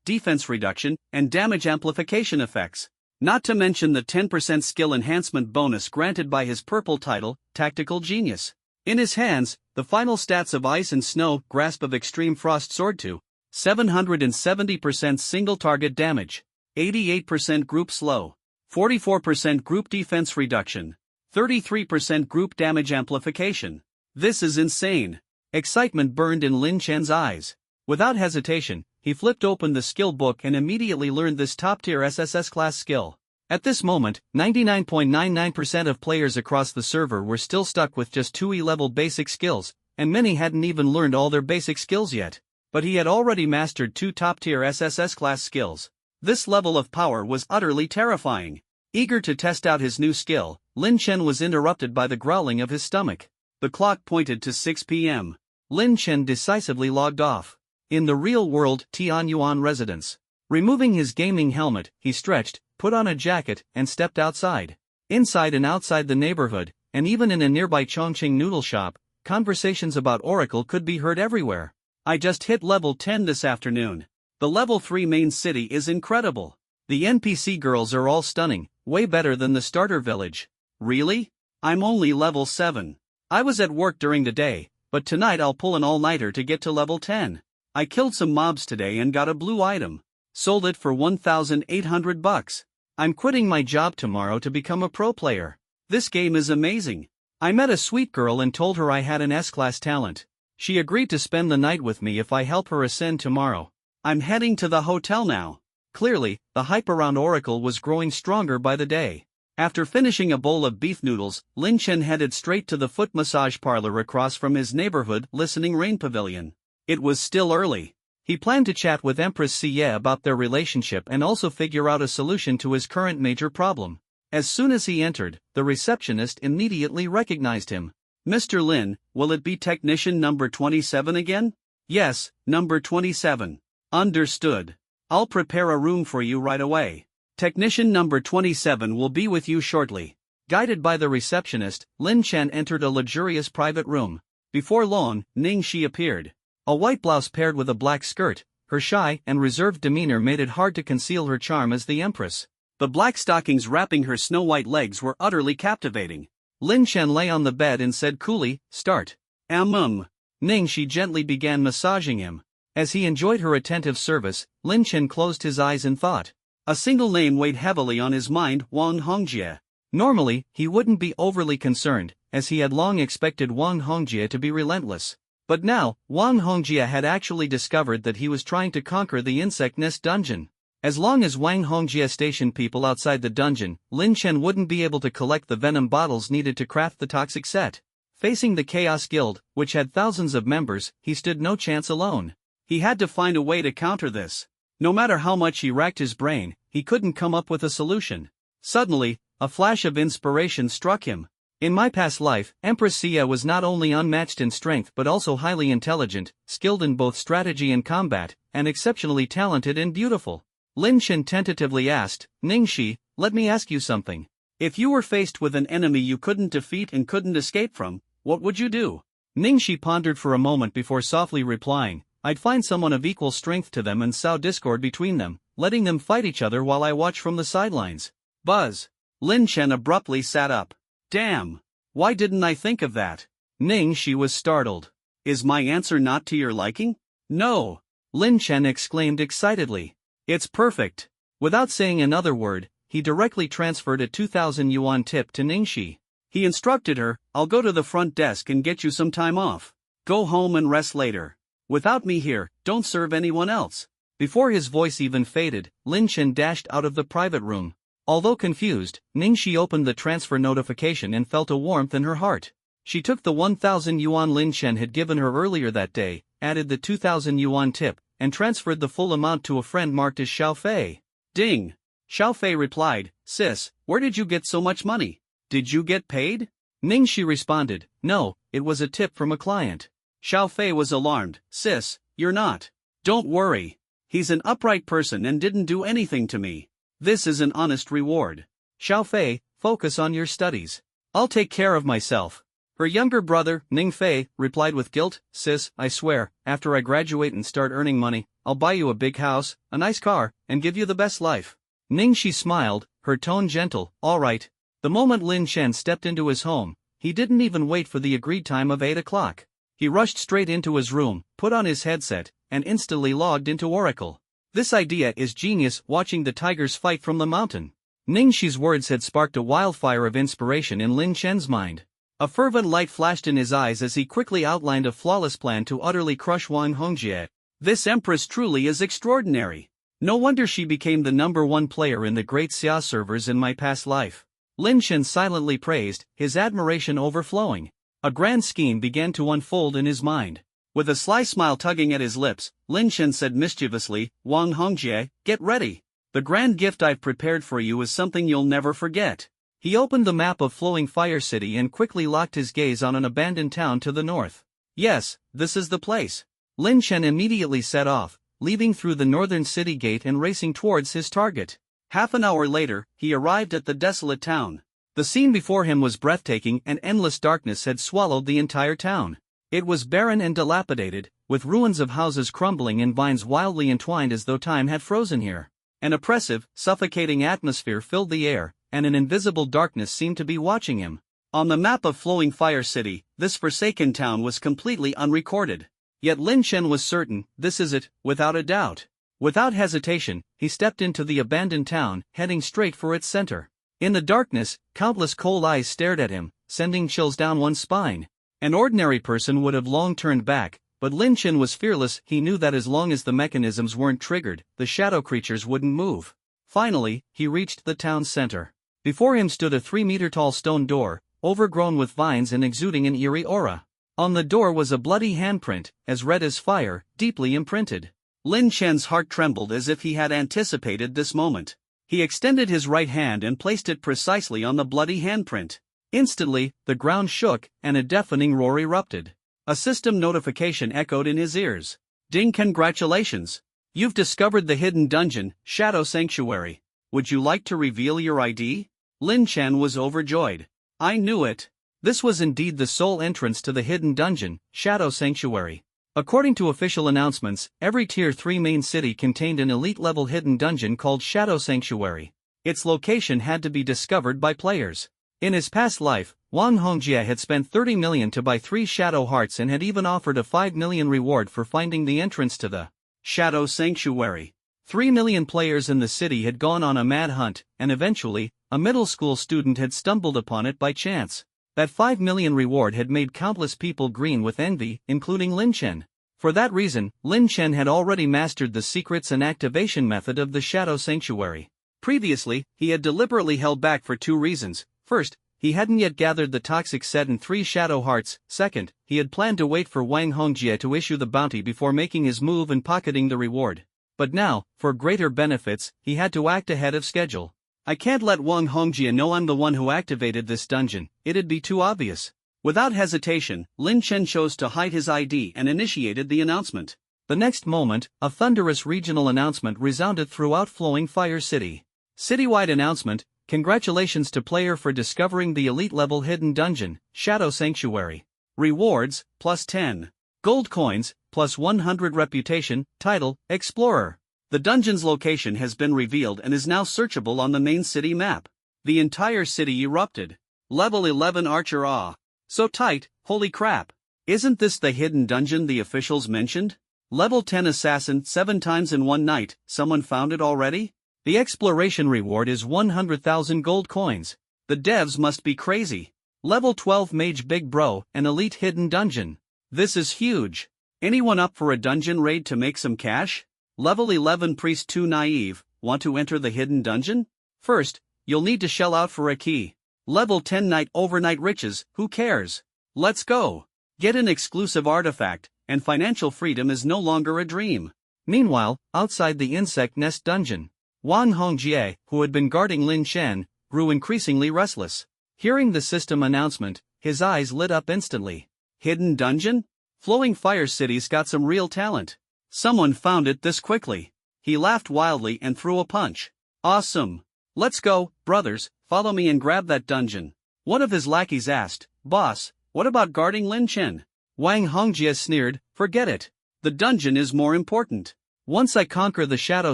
defense reduction, and damage amplification effects. Not to mention the 10% skill enhancement bonus granted by his purple title, Tactical Genius. In his hands, the final stats of Ice and Snow Grasp of Extreme Frost soared to 770% single target damage, 88% group slow, 44% group defense reduction, 33% group damage amplification. This is insane. Excitement burned in Lin Chen's eyes. Without hesitation, he flipped open the skill book and immediately learned this top-tier SSS class skill. At this moment, 99.99% of players across the server were still stuck with just 2 E-level basic skills, and many hadn't even learned all their basic skills yet. But he had already mastered 2 top-tier SSS class skills. This level of power was utterly terrifying. Eager to test out his new skill, Lin Chen was interrupted by the growling of his stomach. The clock pointed to 6 p.m. Lin Chen decisively logged off. In the real-world Tianyuan residence. Removing his gaming helmet, he stretched, put on a jacket, and stepped outside. Inside and outside the neighborhood, and even in a nearby Chongqing noodle shop, conversations about Oracle could be heard everywhere. I just hit level 10 this afternoon. The level 3 main city is incredible. The NPC girls are all stunning, way better than the starter village. Really? I'm only level 7. I was at work during the day, but tonight I'll pull an all-nighter to get to level 10. I killed some mobs today and got a blue item. Sold it for 1,800 bucks. I'm quitting my job tomorrow to become a pro player. This game is amazing. I met a sweet girl and told her I had an S-class talent. She agreed to spend the night with me if I help her ascend tomorrow. I'm heading to the hotel now. Clearly, the hype around Oracle was growing stronger by the day. After finishing a bowl of beef noodles, Lin Chen headed straight to the foot massage parlor across from his neighborhood Listening Rain Pavilion. It was still early. He planned to chat with Empress Xie about their relationship and also figure out a solution to his current major problem. As soon as he entered, the receptionist immediately recognized him. "Mr. Lin, will it be technician number 27 again?" "Yes, number 27. Understood. I'll prepare a room for you right away. Technician number 27 will be with you shortly." Guided by the receptionist, Lin Chen entered a luxurious private room. Before long, Ning Shi appeared. A white blouse paired with a black skirt, her shy and reserved demeanor made it hard to conceal her charm as the empress. The black stockings wrapping her snow-white legs were utterly captivating. Lin Chen lay on the bed and said coolly, "Start." Ning Shi gently began massaging him. As he enjoyed her attentive service, Lin Chen closed his eyes in thought. A single name weighed heavily on his mind, Wang Hongjie. Normally, he wouldn't be overly concerned, as he had long expected Wang Hongjie to be relentless. But now, Wang Hongjie had actually discovered that he was trying to conquer the insect nest dungeon. As long as Wang Hongjie stationed people outside the dungeon, Lin Chen wouldn't be able to collect the venom bottles needed to craft the toxic set. Facing the Chaos Guild, which had thousands of members, he stood no chance alone. He had to find a way to counter this. No matter how much he racked his brain, he couldn't come up with a solution. Suddenly, a flash of inspiration struck him. In my past life, Empress Xie was not only unmatched in strength but also highly intelligent, skilled in both strategy and combat, and exceptionally talented and beautiful. Lin Chen tentatively asked, "Ning Shi, let me ask you something. If you were faced with an enemy you couldn't defeat and couldn't escape from, what would you do?" Ning Shi pondered for a moment before softly replying, "I'd find someone of equal strength to them and sow discord between them, letting them fight each other while I watch from the sidelines." Buzz. Lin Chen abruptly sat up. "Damn! Why didn't I think of that?" Ning Shi was startled. "Is my answer not to your liking?" "No!" Lin Chen exclaimed excitedly. "It's perfect." Without saying another word, he directly transferred a 2,000 yuan tip to Ning Shi. He instructed her, "I'll go to the front desk and get you some time off. Go home and rest later. Without me here, don't serve anyone else." Before his voice even faded, Lin Chen dashed out of the private room. Although confused, Ning Shi opened the transfer notification and felt a warmth in her heart. She took the 1,000 yuan Lin Chen had given her earlier that day, added the 2,000 yuan tip, and transferred the full amount to a friend marked as Xiao Fei. Ding! Xiao Fei replied, "Sis, where did you get so much money? Did you get paid?" Ning Shi responded, "No, it was a tip from a client." Xiao Fei was alarmed, "Sis, you're not." "Don't worry. He's an upright person and didn't do anything to me. This is an honest reward." "Xiao Fei, focus on your studies. I'll take care of myself." Her younger brother, Ning Fei, replied with guilt, "Sis, I swear, after I graduate and start earning money, I'll buy you a big house, a nice car, and give you the best life." Ning Shi smiled, her tone gentle, "All right." The moment Lin Chen stepped into his home, he didn't even wait for the agreed time of 8 o'clock. He rushed straight into his room, put on his headset, and instantly logged into Oracle. "This idea is genius, watching the tigers fight from the mountain." Ning Shi's words had sparked a wildfire of inspiration in Lin Chen's mind. A fervent light flashed in his eyes as he quickly outlined a flawless plan to utterly crush Wang Hongjie. This empress truly is extraordinary. No wonder she became the #1 player in the great Xia servers in my past life. Lin Chen silently praised, his admiration overflowing. A grand scheme began to unfold in his mind. With a sly smile tugging at his lips, Lin Chen said mischievously, "Wang Hongjie, get ready. The grand gift I've prepared for you is something you'll never forget." He opened the map of Flowing Fire City and quickly locked his gaze on an abandoned town to the north. "Yes, this is the place." Lin Chen immediately set off, leaving through the northern city gate and racing towards his target. Half an hour later, he arrived at the desolate town. The scene before him was breathtaking, and endless darkness had swallowed the entire town. It was barren and dilapidated, with ruins of houses crumbling and vines wildly entwined as though time had frozen here. An oppressive, suffocating atmosphere filled the air, and an invisible darkness seemed to be watching him. On the map of Flowing Fire City, this forsaken town was completely unrecorded. Yet Lin Chen was certain, this is it, without a doubt. Without hesitation, he stepped into the abandoned town, heading straight for its center. In the darkness, countless cold eyes stared at him, sending chills down one's spine. An ordinary person would have long turned back, but Lin Chen was fearless. He knew that as long as the mechanisms weren't triggered, the shadow creatures wouldn't move. Finally, he reached the town's center. Before him stood a 3-meter-tall stone door, overgrown with vines and exuding an eerie aura. On the door was a bloody handprint, as red as fire, deeply imprinted. Lin Chen's heart trembled as if he had anticipated this moment. He extended his right hand and placed it precisely on the bloody handprint. Instantly, the ground shook, and a deafening roar erupted. A system notification echoed in his ears. Ding, congratulations! You've discovered the hidden dungeon, Shadow Sanctuary. Would you like to reveal your ID? Lin Chen was overjoyed. I knew it. This was indeed the sole entrance to the hidden dungeon, Shadow Sanctuary. According to official announcements, every Tier 3 main city contained an elite-level hidden dungeon called Shadow Sanctuary. Its location had to be discovered by players. In his past life, Wang Hongjie had spent 30 million to buy 3 Shadow Hearts and had even offered a 5 million reward for finding the entrance to the Shadow Sanctuary. 3 million players in the city had gone on a mad hunt, and eventually, a middle school student had stumbled upon it by chance. That 5 million reward had made countless people green with envy, including Lin Chen. For that reason, Lin Chen had already mastered the secrets and activation method of the Shadow Sanctuary. Previously, he had deliberately held back for 2 reasons. First, he hadn't yet gathered the toxic set and 3 Shadow Hearts. Second, he had planned to wait for Wang Hongjie to issue the bounty before making his move and pocketing the reward. But now, for greater benefits, he had to act ahead of schedule. I can't let Wang Hongjie know I'm the one who activated this dungeon, it'd be too obvious. Without hesitation, Lin Chen chose to hide his ID and initiated the announcement. The next moment, a thunderous regional announcement resounded throughout Flowing Fire City. Citywide announcement: congratulations to player for discovering the elite-level hidden dungeon, Shadow Sanctuary. Rewards, plus 10. Gold coins, plus 100 reputation, title, Explorer. The dungeon's location has been revealed and is now searchable on the main city map. The entire city erupted. Level 11 Archer. So tight, holy crap. Isn't this the hidden dungeon the officials mentioned? Level 10 Assassin 7 times in one night, someone found it already? The exploration reward is 100,000 gold coins. The devs must be crazy. Level 12 Mage Big Bro, an elite hidden dungeon. This is huge. Anyone up for a dungeon raid to make some cash? Level 11 Priest 2 Naive, want to enter the hidden dungeon? First, you'll need to shell out for a key. Level 10 Night Overnight Riches, who cares? Let's go. Get an exclusive artifact, and financial freedom is no longer a dream. Meanwhile, outside the insect nest dungeon, Wang Hongjie, who had been guarding Lin Chen, grew increasingly restless. Hearing the system announcement, his eyes lit up instantly. Hidden dungeon? Flowing Fire City's got some real talent. Someone found it this quickly. He laughed wildly and threw a punch. Awesome. Let's go, brothers, follow me and grab that dungeon. One of his lackeys asked, Boss, what about guarding Lin Chen? Wang Hongjie sneered, forget it. The dungeon is more important. Once I conquer the Shadow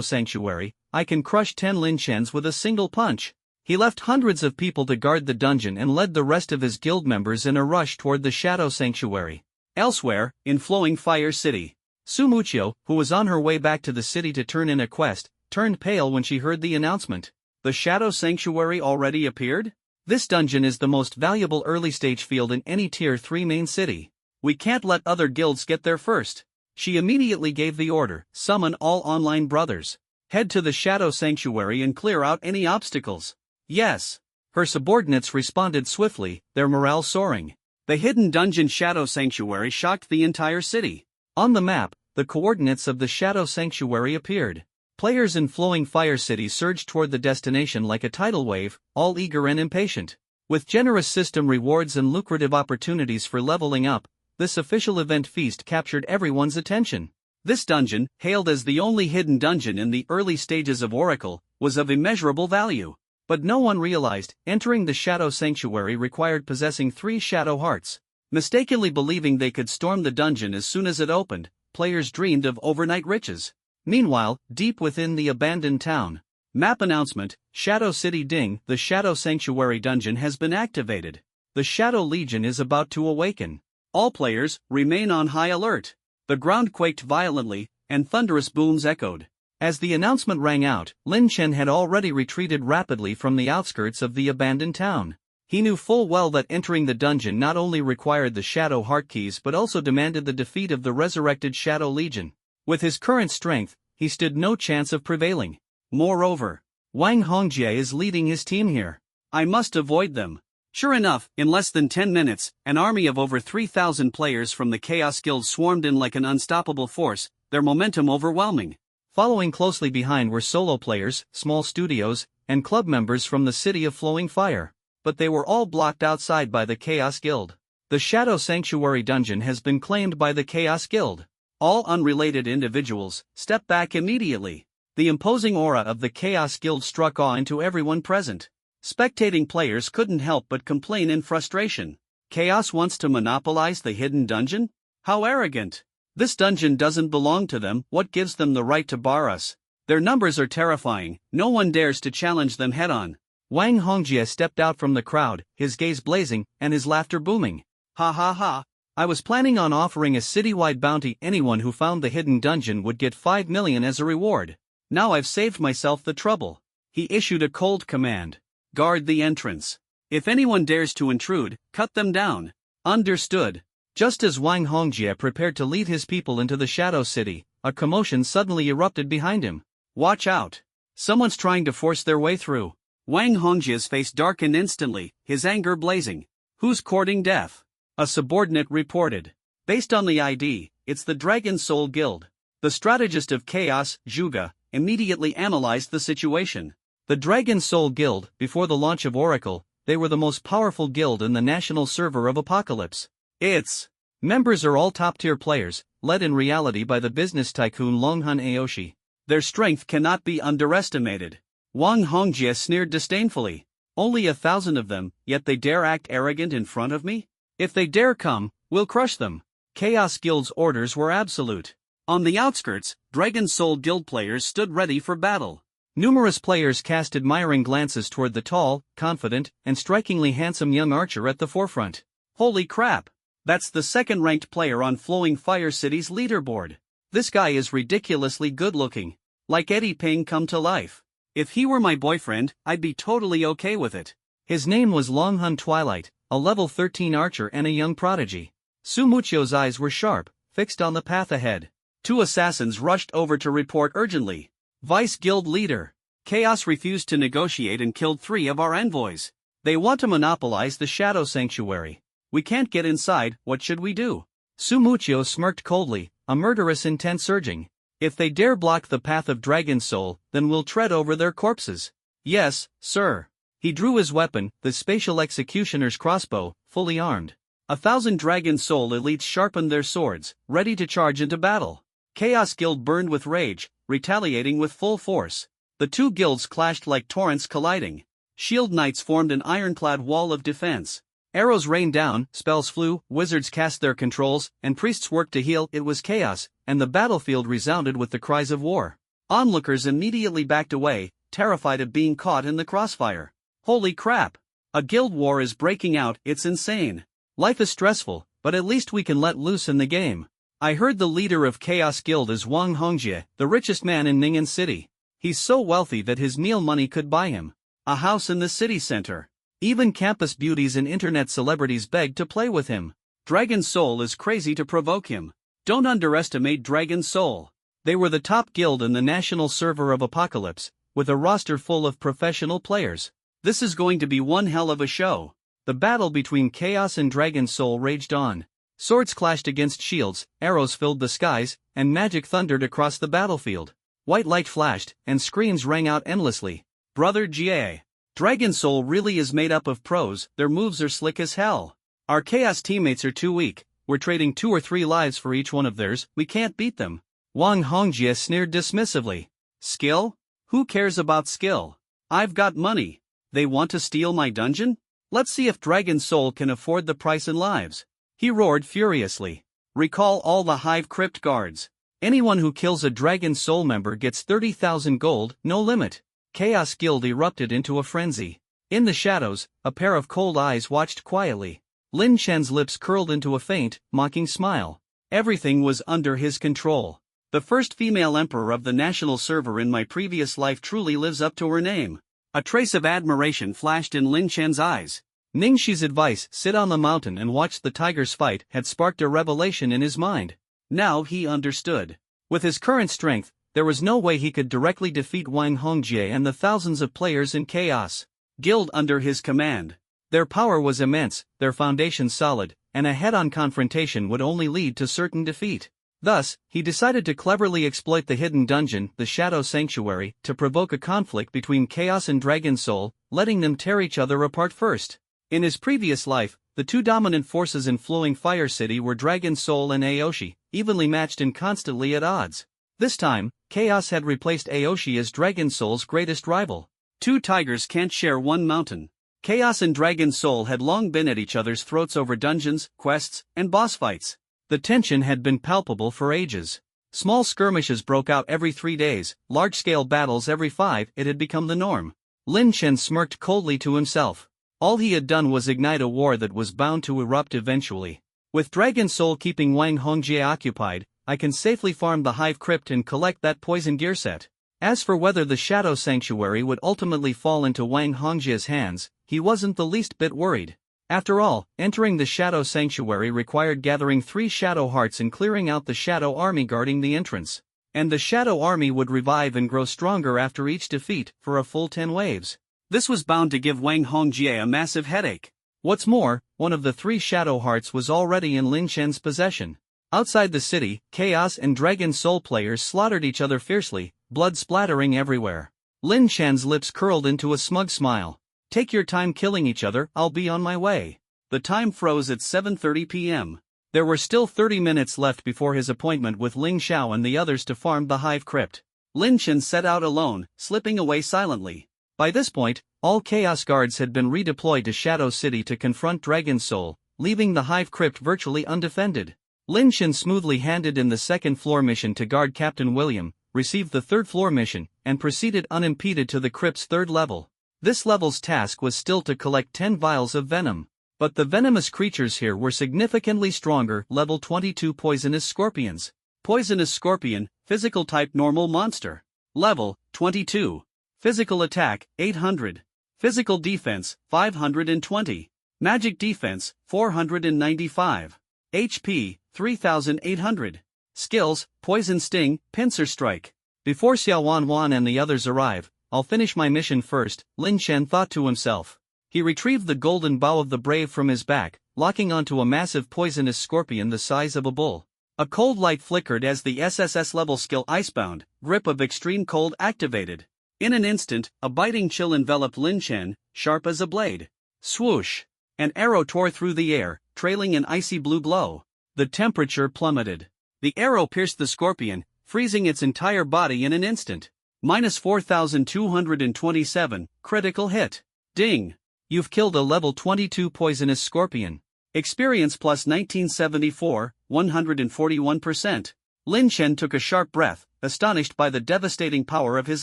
Sanctuary, I can crush 10 Lin Chens with a single punch. He left hundreds of people to guard the dungeon and led the rest of his guild members in a rush toward the Shadow Sanctuary. Elsewhere, in Flowing Fire City, Sumuchio, who was on her way back to the city to turn in a quest, turned pale when she heard the announcement. The Shadow Sanctuary already appeared? This dungeon is the most valuable early-stage field in any Tier 3 main city. We can't let other guilds get there first. She immediately gave the order, summon all online brothers. Head to the Shadow Sanctuary and clear out any obstacles. Yes. Her subordinates responded swiftly, their morale soaring. The hidden dungeon Shadow Sanctuary shocked the entire city. On the map, the coordinates of the Shadow Sanctuary appeared. Players in Flowing Fire City surged toward the destination like a tidal wave, all eager and impatient. With generous system rewards and lucrative opportunities for leveling up, this official event feast captured everyone's attention. This dungeon, hailed as the only hidden dungeon in the early stages of Oracle, was of immeasurable value. But no one realized, entering the Shadow Sanctuary required possessing 3 Shadow Hearts. Mistakenly believing they could storm the dungeon as soon as it opened, players dreamed of overnight riches. Meanwhile, deep within the abandoned town. Map announcement, Shadow City Ding, the Shadow Sanctuary dungeon has been activated. The Shadow Legion is about to awaken. All players, remain on high alert. The ground quaked violently, and thunderous booms echoed. As the announcement rang out, Lin Chen had already retreated rapidly from the outskirts of the abandoned town. He knew full well that entering the dungeon not only required the Shadow Heart Keys but also demanded the defeat of the resurrected Shadow Legion. With his current strength, he stood no chance of prevailing. Moreover, Wang Hongjie is leading his team here. I must avoid them. Sure enough, in less than 10 minutes, an army of over 3,000 players from the Chaos Guild swarmed in like an unstoppable force, their momentum overwhelming. Following closely behind were solo players, small studios, and club members from the City of Flowing Fire. But they were all blocked outside by the Chaos Guild. The Shadow Sanctuary dungeon has been claimed by the Chaos Guild. All unrelated individuals step back immediately. The imposing aura of the Chaos Guild struck awe into everyone present. Spectating players couldn't help but complain in frustration. Chaos wants to monopolize the hidden dungeon? How arrogant! This dungeon doesn't belong to them. What gives them the right to bar us? Their numbers are terrifying, no one dares to challenge them head-on. Wang Hongjie stepped out from the crowd, his gaze blazing, and his laughter booming. Ha ha ha! I was planning on offering a citywide bounty. Anyone who found the hidden dungeon would get 5 million as a reward. Now I've saved myself the trouble. He issued a cold command. Guard the entrance. If anyone dares to intrude, cut them down. Understood. Just as Wang Hongjie prepared to lead his people into the Shadow City, a commotion suddenly erupted behind him. Watch out! Someone's trying to force their way through. Wang Hongjie's face darkened instantly, his anger blazing. Who's courting death? A subordinate reported. Based on the ID, it's the Dragon Soul Guild. The strategist of Chaos, Zhuge, immediately analyzed the situation. The Dragon Soul Guild, before the launch of Oracle, they were the most powerful guild in the national server of Apocalypse. Its members are all top-tier players, led in reality by the business tycoon Longhun Aoshi. Their strength cannot be underestimated. Wang Hongjie sneered disdainfully. Only 1,000 of them, yet they dare act arrogant in front of me? If they dare come, we'll crush them. Chaos Guild's orders were absolute. On the outskirts, Dragon Soul Guild players stood ready for battle. Numerous players cast admiring glances toward the tall, confident, and strikingly handsome young archer at the forefront. Holy crap! That's the second-ranked player on Flowing Fire City's leaderboard. This guy is ridiculously good-looking. Like Eddie Ping come to life. If he were my boyfriend, I'd be totally okay with it. His name was Longhun Twilight, a level 13 archer and a young prodigy. Su Muchio's eyes were sharp, fixed on the path ahead. 2 assassins rushed over to report urgently. Vice Guild Leader. Chaos refused to negotiate and killed 3 of our envoys. They want to monopolize the Shadow Sanctuary. We can't get inside, what should we do? Su Muchio smirked coldly, a murderous intent surging. If they dare block the path of Dragon Soul, then we'll tread over their corpses. Yes, sir. He drew his weapon, the Spatial Executioner's crossbow, fully armed. 1,000 Dragon Soul elites sharpened their swords, ready to charge into battle. Chaos Guild burned with rage, retaliating with full force. The 2 guilds clashed like torrents colliding. Shield Knights formed an ironclad wall of defense. Arrows rained down, spells flew, wizards cast their controls, and priests worked to heal. It was chaos, and the battlefield resounded with the cries of war. Onlookers immediately backed away, terrified of being caught in the crossfire. Holy crap! A guild war is breaking out, it's insane. Life is stressful, but at least we can let loose in the game. I heard the leader of Chaos Guild is Wang Hongjie, the richest man in Ning'an City. He's so wealthy that his meal money could buy him a house in the city center. Even campus beauties and internet celebrities begged to play with him. Dragon Soul is crazy to provoke him. Don't underestimate Dragon Soul. They were the top guild in the national server of Apocalypse, with a roster full of professional players. This is going to be one hell of a show. The battle between Chaos and Dragon Soul raged on. Swords clashed against shields, arrows filled the skies, and magic thundered across the battlefield. White light flashed, and screams rang out endlessly. Brother Jie. Dragon Soul really is made up of pros, their moves are slick as hell. Our Chaos teammates are too weak, we're trading 2 or 3 lives for each one of theirs, we can't beat them. Wang Hongjie sneered dismissively. Skill? Who cares about skill? I've got money. They want to steal my dungeon? Let's see if Dragon Soul can afford the price in lives. He roared furiously. Recall all the Hive Crypt guards. Anyone who kills a Dragon Soul member gets 30,000 gold, no limit. Chaos Guild erupted into a frenzy. In the shadows, a pair of cold eyes watched quietly. Lin Chen's lips curled into a faint, mocking smile. Everything was under his control. The first female emperor of the national server in my previous life truly lives up to her name. A trace of admiration flashed in Lin Chen's eyes. Ningxi's advice, sit on the mountain and watch the tigers fight, had sparked a revelation in his mind. Now he understood. With his current strength, there was no way he could directly defeat Wang Hongjie and the thousands of players in Chaos Guild under his command. Their power was immense, their foundation solid, and a head-on confrontation would only lead to certain defeat. Thus, he decided to cleverly exploit the hidden dungeon, the Shadow Sanctuary, to provoke a conflict between Chaos and Dragon Soul, letting them tear each other apart first. In his previous life, the two dominant forces in Flowing Fire City were Dragon Soul and Aoshi, evenly matched and constantly at odds. This time, Chaos had replaced Aoshi as Dragon Soul's greatest rival. Two tigers can't share one mountain. Chaos and Dragon Soul had long been at each other's throats over dungeons, quests, and boss fights. The tension had been palpable for ages. Small skirmishes broke out every 3 days, large-scale battles every 5, it had become the norm. Lin Chen smirked coldly to himself. All he had done was ignite a war that was bound to erupt eventually. With Dragon Soul keeping Wang Hongjie occupied, I can safely farm the Hive Crypt and collect that poison gear set. As for whether the Shadow Sanctuary would ultimately fall into Wang Hongjie's hands, he wasn't the least bit worried. After all, entering the Shadow Sanctuary required gathering 3 Shadow Hearts and clearing out the Shadow Army guarding the entrance. And the Shadow Army would revive and grow stronger after each defeat, for a full 10 waves. This was bound to give Wang Hongjie a massive headache. What's more, one of the 3 Shadow Hearts was already in Lin Chen's possession. Outside the city, Chaos and Dragon Soul players slaughtered each other fiercely, blood splattering everywhere. Lin Chen's lips curled into a smug smile. Take your time killing each other, I'll be on my way. The time froze at 7:30 p.m. There were still 30 minutes left before his appointment with Ling Xiao and the others to farm the Hive Crypt. Lin Chen set out alone, slipping away silently. By this point, all Chaos Guards had been redeployed to Shadow City to confront Dragon Soul, leaving the Hive Crypt virtually undefended. Lin Chen smoothly handed in the second floor mission to guard Captain William, received the third floor mission, and proceeded unimpeded to the crypt's third level. This level's task was still to collect 10 vials of venom. But the venomous creatures here were significantly stronger, level 22 poisonous scorpions. Poisonous scorpion, physical type normal monster. Level, 22. Physical attack, 800. Physical defense, 520. Magic defense, 495. HP, 3800. Skills, poison sting, pincer strike. Before Xiao Wan and the others arrive, I'll finish my mission first, Lin Chen thought to himself. He retrieved the golden bow of the brave from his back, locking onto a massive poisonous scorpion the size of a bull. A cold light flickered as the SSS level skill Icebound, Grip of Extreme Cold activated. In an instant, a biting chill enveloped Lin Chen, sharp as a blade. Swoosh! An arrow tore through the air, trailing an icy blue glow. The temperature plummeted. The arrow pierced the scorpion, freezing its entire body in an instant. Minus 4,227, critical hit. Ding! You've killed a level 22 poisonous scorpion. Experience plus 1974, 141%. Lin Chen took a sharp breath, astonished by the devastating power of his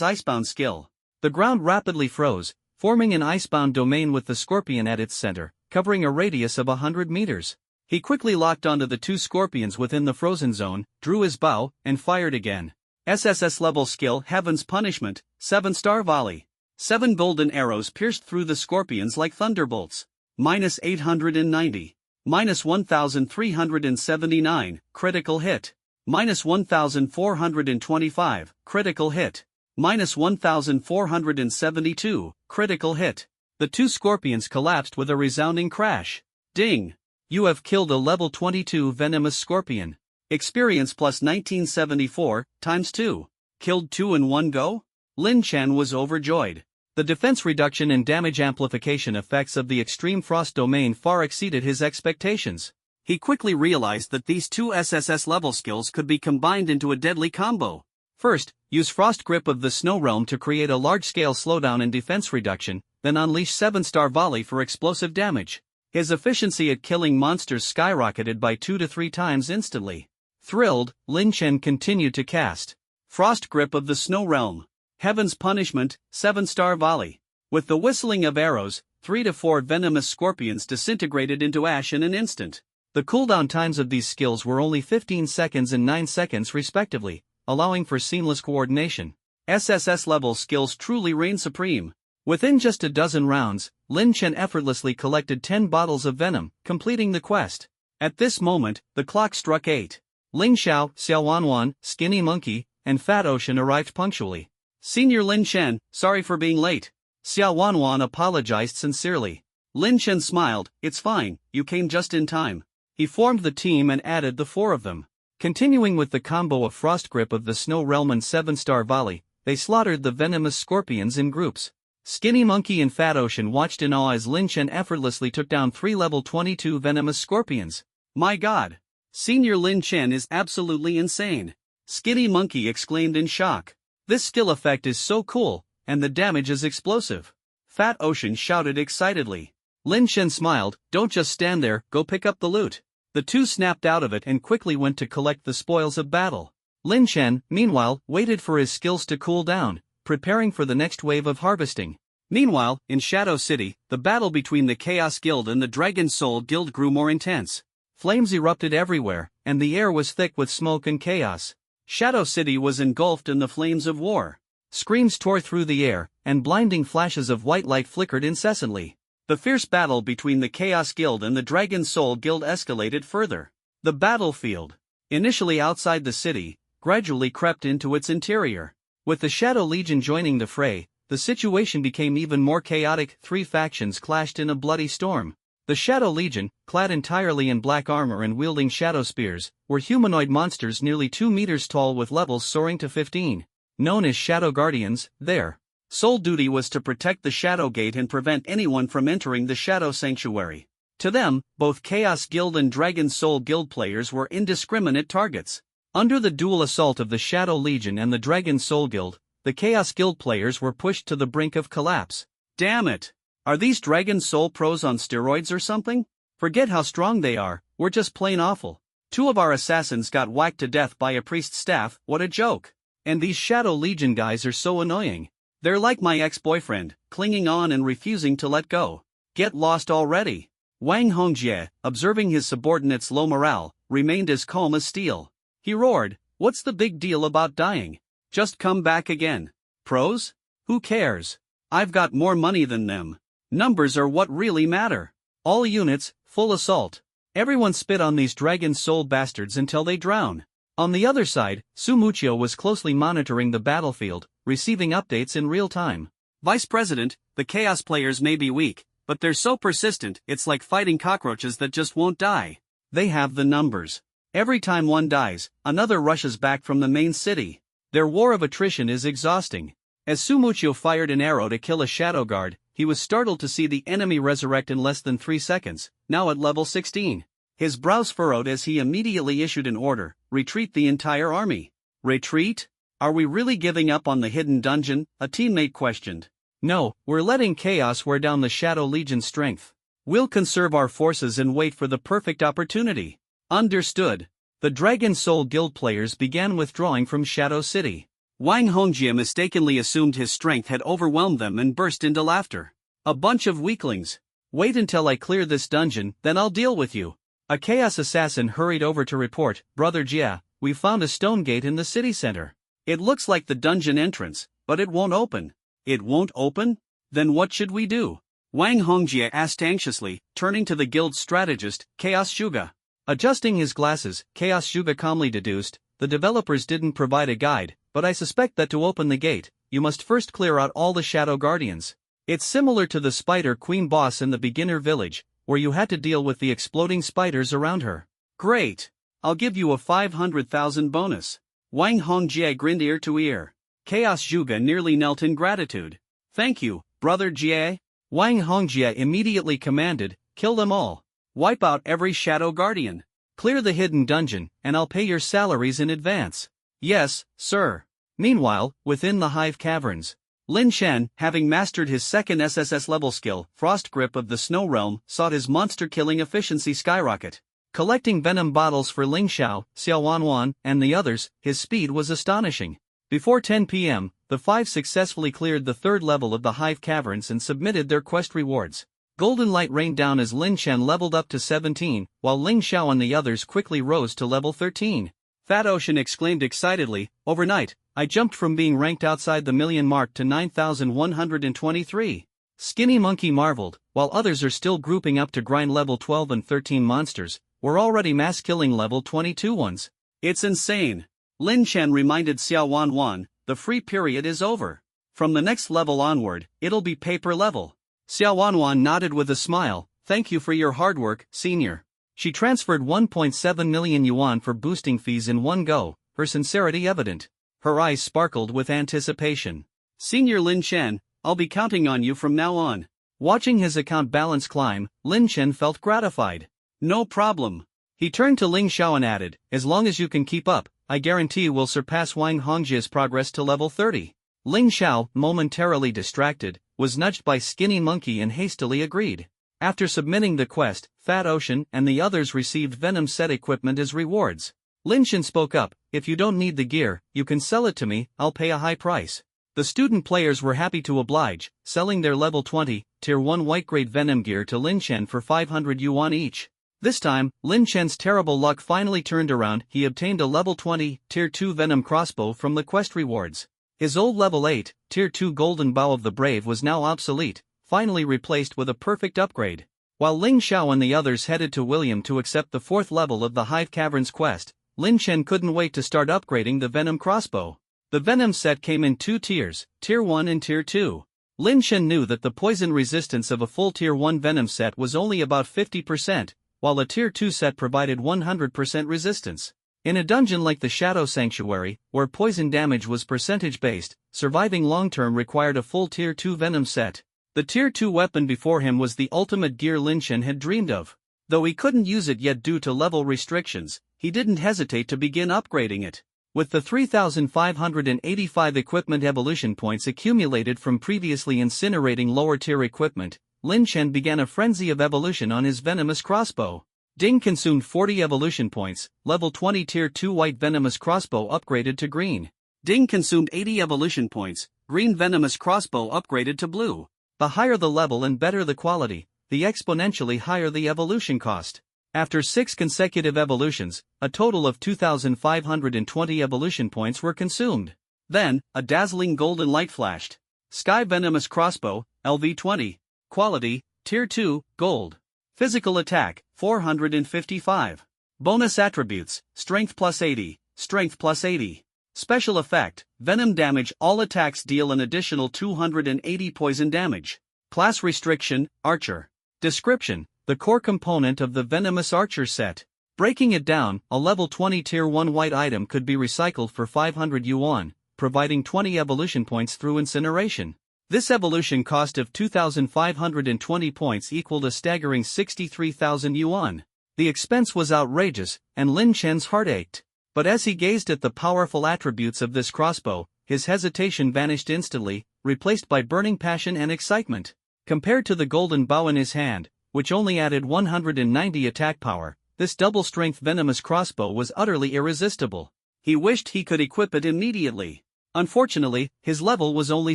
Icebound skill. The ground rapidly froze, forming an Icebound domain with the scorpion at its center, covering a radius of 100 meters. He quickly locked onto the 2 scorpions within the frozen zone, drew his bow, and fired again. SSS level skill Heaven's Punishment, 7-star volley. 7 golden arrows pierced through the scorpions like thunderbolts. Minus 890. Minus 1,379, critical hit. Minus 1,425, critical hit. Minus 1,472, critical hit. The 2 scorpions collapsed with a resounding crash. Ding! You have killed a level 22 venomous scorpion. Experience plus 1974, times 2. Killed 2 in one go? Lin Chen was overjoyed. The defense reduction and damage amplification effects of the Extreme Frost domain far exceeded his expectations. He quickly realized that these 2 SSS level skills could be combined into a deadly combo. First, use Frost Grip of the Snow Realm to create a large-scale slowdown and defense reduction, then unleash 7-star volley for explosive damage. His efficiency at killing monsters skyrocketed by 2 to 3 times instantly. Thrilled, Lin Chen continued to cast Frost Grip of the Snow Realm. Heaven's Punishment, 7-star volley. With the whistling of arrows, 3 to 4 venomous scorpions disintegrated into ash in an instant. The cooldown times of these skills were only 15 seconds and 9 seconds respectively, allowing for seamless coordination. SSS level skills truly reign supreme. Within just a dozen rounds, Lin Chen effortlessly collected 10 bottles of venom, completing the quest. At this moment, the clock struck 8. Ling Xiao, Xiao Wanwan, Skinny Monkey, and Fat Ocean arrived punctually. Senior Lin Chen, sorry for being late. Xiao Wanwan apologized sincerely. Lin Chen smiled, it's fine, you came just in time. He formed the team and added the 4 of them. Continuing with the combo of Frost Grip of the Snow Realm and 7-star Volley, they slaughtered the venomous scorpions in groups. Skinny Monkey and Fat Ocean watched in awe as Lin Chen effortlessly took down 3 level 22 venomous scorpions. My god! Senior Lin Chen is absolutely insane. Skinny Monkey exclaimed in shock. This skill effect is so cool, and the damage is explosive. Fat Ocean shouted excitedly. Lin Chen smiled, don't just stand there, go pick up the loot. The two snapped out of it and quickly went to collect the spoils of battle. Lin Chen, meanwhile, waited for his skills to cool down, preparing for the next wave of harvesting. Meanwhile, in Shadow City, the battle between the Chaos Guild and the Dragon Soul Guild grew more intense. Flames erupted everywhere, and the air was thick with smoke and chaos. Shadow City was engulfed in the flames of war. Screams tore through the air, and blinding flashes of white light flickered incessantly. The fierce battle between the Chaos Guild and the Dragon Soul Guild escalated further. The battlefield, initially outside the city, gradually crept into its interior. With the Shadow Legion joining the fray, the situation became even more chaotic. 3 factions clashed in a bloody storm. The Shadow Legion, clad entirely in black armor and wielding shadow spears, were humanoid monsters nearly 2 meters tall with levels soaring to 15. Known as Shadow Guardians, their sole duty was to protect the Shadow Gate and prevent anyone from entering the Shadow Sanctuary. To them, both Chaos Guild and Dragon Soul Guild players were indiscriminate targets. Under the dual assault of the Shadow Legion and the Dragon Soul Guild, the Chaos Guild players were pushed to the brink of collapse. Damn it! Are these Dragon Soul pros on steroids or something? Forget how strong they are, we're just plain awful. 2 of our assassins got whacked to death by a priest's staff, what a joke. And these Shadow Legion guys are so annoying. They're like my ex-boyfriend, clinging on and refusing to let go. Get lost already. Wang Hongjie, observing his subordinates' low morale, remained as calm as steel. He roared, what's the big deal about dying? Just come back again. Pros? Who cares? I've got more money than them. Numbers are what really matter. All units, full assault. Everyone spit on these Dragon Soul bastards until they drown. On the other side, Su Muchio was closely monitoring the battlefield, receiving updates in real time. Vice President, the Chaos players may be weak, but they're so persistent it's like fighting cockroaches that just won't die. They have the numbers. Every time one dies, another rushes back from the main city. Their war of attrition is exhausting. As Su Muchio fired an arrow to kill a Shadow Guard, he was startled to see the enemy resurrect in less than 3 seconds, now at level 16. His brows furrowed as he immediately issued an order, retreat the entire army. Retreat? Are we really giving up on the hidden dungeon? A teammate questioned. No, we're letting chaos wear down the Shadow Legion's strength. We'll conserve our forces and wait for the perfect opportunity. Understood. The Dragon Soul Guild players began withdrawing from Shadow City. Wang Hongjie mistakenly assumed his strength had overwhelmed them and burst into laughter. A bunch of weaklings. Wait until I clear this dungeon, then I'll deal with you. A Chaos Assassin hurried over to report, Brother Jia, we found a stone gate in the city center. It looks like the dungeon entrance, but it won't open. It won't open? Then what should we do? Wang Hongjie asked anxiously, turning to the guild's strategist, Chaos Shuga. Adjusting his glasses, Chaos Shuga calmly deduced, the developers didn't provide a guide, but I suspect that to open the gate, you must first clear out all the Shadow Guardians. It's similar to the Spider Queen boss in the beginner village, where you had to deal with the exploding spiders around her. Great! I'll give you a 500,000 bonus. Wang Hongjie grinned ear to ear. Chaos Shuga nearly knelt in gratitude. Thank you, Brother Jie. Wang Hongjie immediately commanded, kill them all. Wipe out every Shadow Guardian. Clear the hidden dungeon, and I'll pay your salaries in advance. Yes, sir. Meanwhile, within the Hive Caverns, Lin Chen, having mastered his second SSS level skill, Frost Grip of the Snow Realm, saw his monster-killing efficiency skyrocket. Collecting venom bottles for Ling Xiao, Xiao Wanwan, and the others, his speed was astonishing. Before 10 p.m., the 5 successfully cleared the 3rd level of the Hive Caverns and submitted their quest rewards. Golden light rained down as Lin Chen leveled up to 17, while Ling Xiao and the others quickly rose to level 13. Fat Ocean exclaimed excitedly, overnight, I jumped from being ranked outside the million mark to 9,123. Skinny Monkey marveled, while others are still grouping up to grind level 12 and 13 monsters, we're already mass killing level 22 ones. It's insane. Lin Chen reminded Xiao Wanwan, the free period is over. From the next level onward, it'll be paper level. Xiao Wanwan nodded with a smile, thank you for your hard work, senior. She transferred 1.7 million yuan for boosting fees in one go, her sincerity evident. Her eyes sparkled with anticipation. Senior Lin Chen, I'll be counting on you from now on. Watching his account balance climb, Lin Chen felt gratified. No problem. He turned to Ling Xiao and added, as long as you can keep up, I guarantee we'll surpass Wang Hongjia's progress to level 30. Ling Xiao, momentarily distracted, was nudged by Skinny Monkey and hastily agreed. After submitting the quest, Fat Ocean and the others received Venom set equipment as rewards. Lin Chen spoke up, if you don't need the gear, you can sell it to me, I'll pay a high price. The student players were happy to oblige, selling their level 20, tier 1 white-grade Venom gear to Lin Chen for 500 yuan each. This time, Lin Chen's terrible luck finally turned around, he obtained a level 20, tier 2 Venom crossbow from the quest rewards. His old level 8, tier 2 golden bow of the brave was now obsolete, finally replaced with a perfect upgrade. While Ling Xiao and the others headed to William to accept the 4th level of the Hive Caverns quest, Lin Chen couldn't wait to start upgrading the Venom crossbow. The Venom set came in 2 tiers, tier 1 and tier 2. Lin Chen knew that the poison resistance of a full tier 1 Venom set was only about 50%, while a tier 2 set provided 100% resistance. In a dungeon like the Shadow Sanctuary, where poison damage was percentage-based, surviving long-term required a full tier 2 Venom set. The tier 2 weapon before him was the ultimate gear Lin Chen had dreamed of. Though he couldn't use it yet due to level restrictions, he didn't hesitate to begin upgrading it. With the 3,585 equipment evolution points accumulated from previously incinerating lower-tier equipment, Lin Chen began a frenzy of evolution on his venomous crossbow. Ding consumed 40 evolution points, level 20 tier 2 white venomous crossbow upgraded to green. Ding consumed 80 evolution points, green venomous crossbow upgraded to blue. The higher the level and better the quality, the exponentially higher the evolution cost. After 6 consecutive evolutions, a total of 2,520 evolution points were consumed. Then, a dazzling golden light flashed. Sky Venomous Crossbow, LV20. Quality, Tier 2, Gold. Physical attack, 455. Bonus attributes, Strength plus 80, Strength plus 80. Special effect, Venom damage. All attacks deal an additional 280 poison damage. Class restriction, Archer. Description, the core component of the Venomous Archer set. Breaking it down, a level 20 tier 1 white item could be recycled for 500 yuan, providing 20 evolution points through incineration. This evolution cost of 2,520 points equaled a staggering 63,000 yuan. The expense was outrageous, and Lin Chen's heart ached. But as he gazed at the powerful attributes of this crossbow, his hesitation vanished instantly, replaced by burning passion and excitement. Compared to the golden bow in his hand, which only added 190 attack power, this double-strength venomous crossbow was utterly irresistible. He wished he could equip it immediately. Unfortunately, his level was only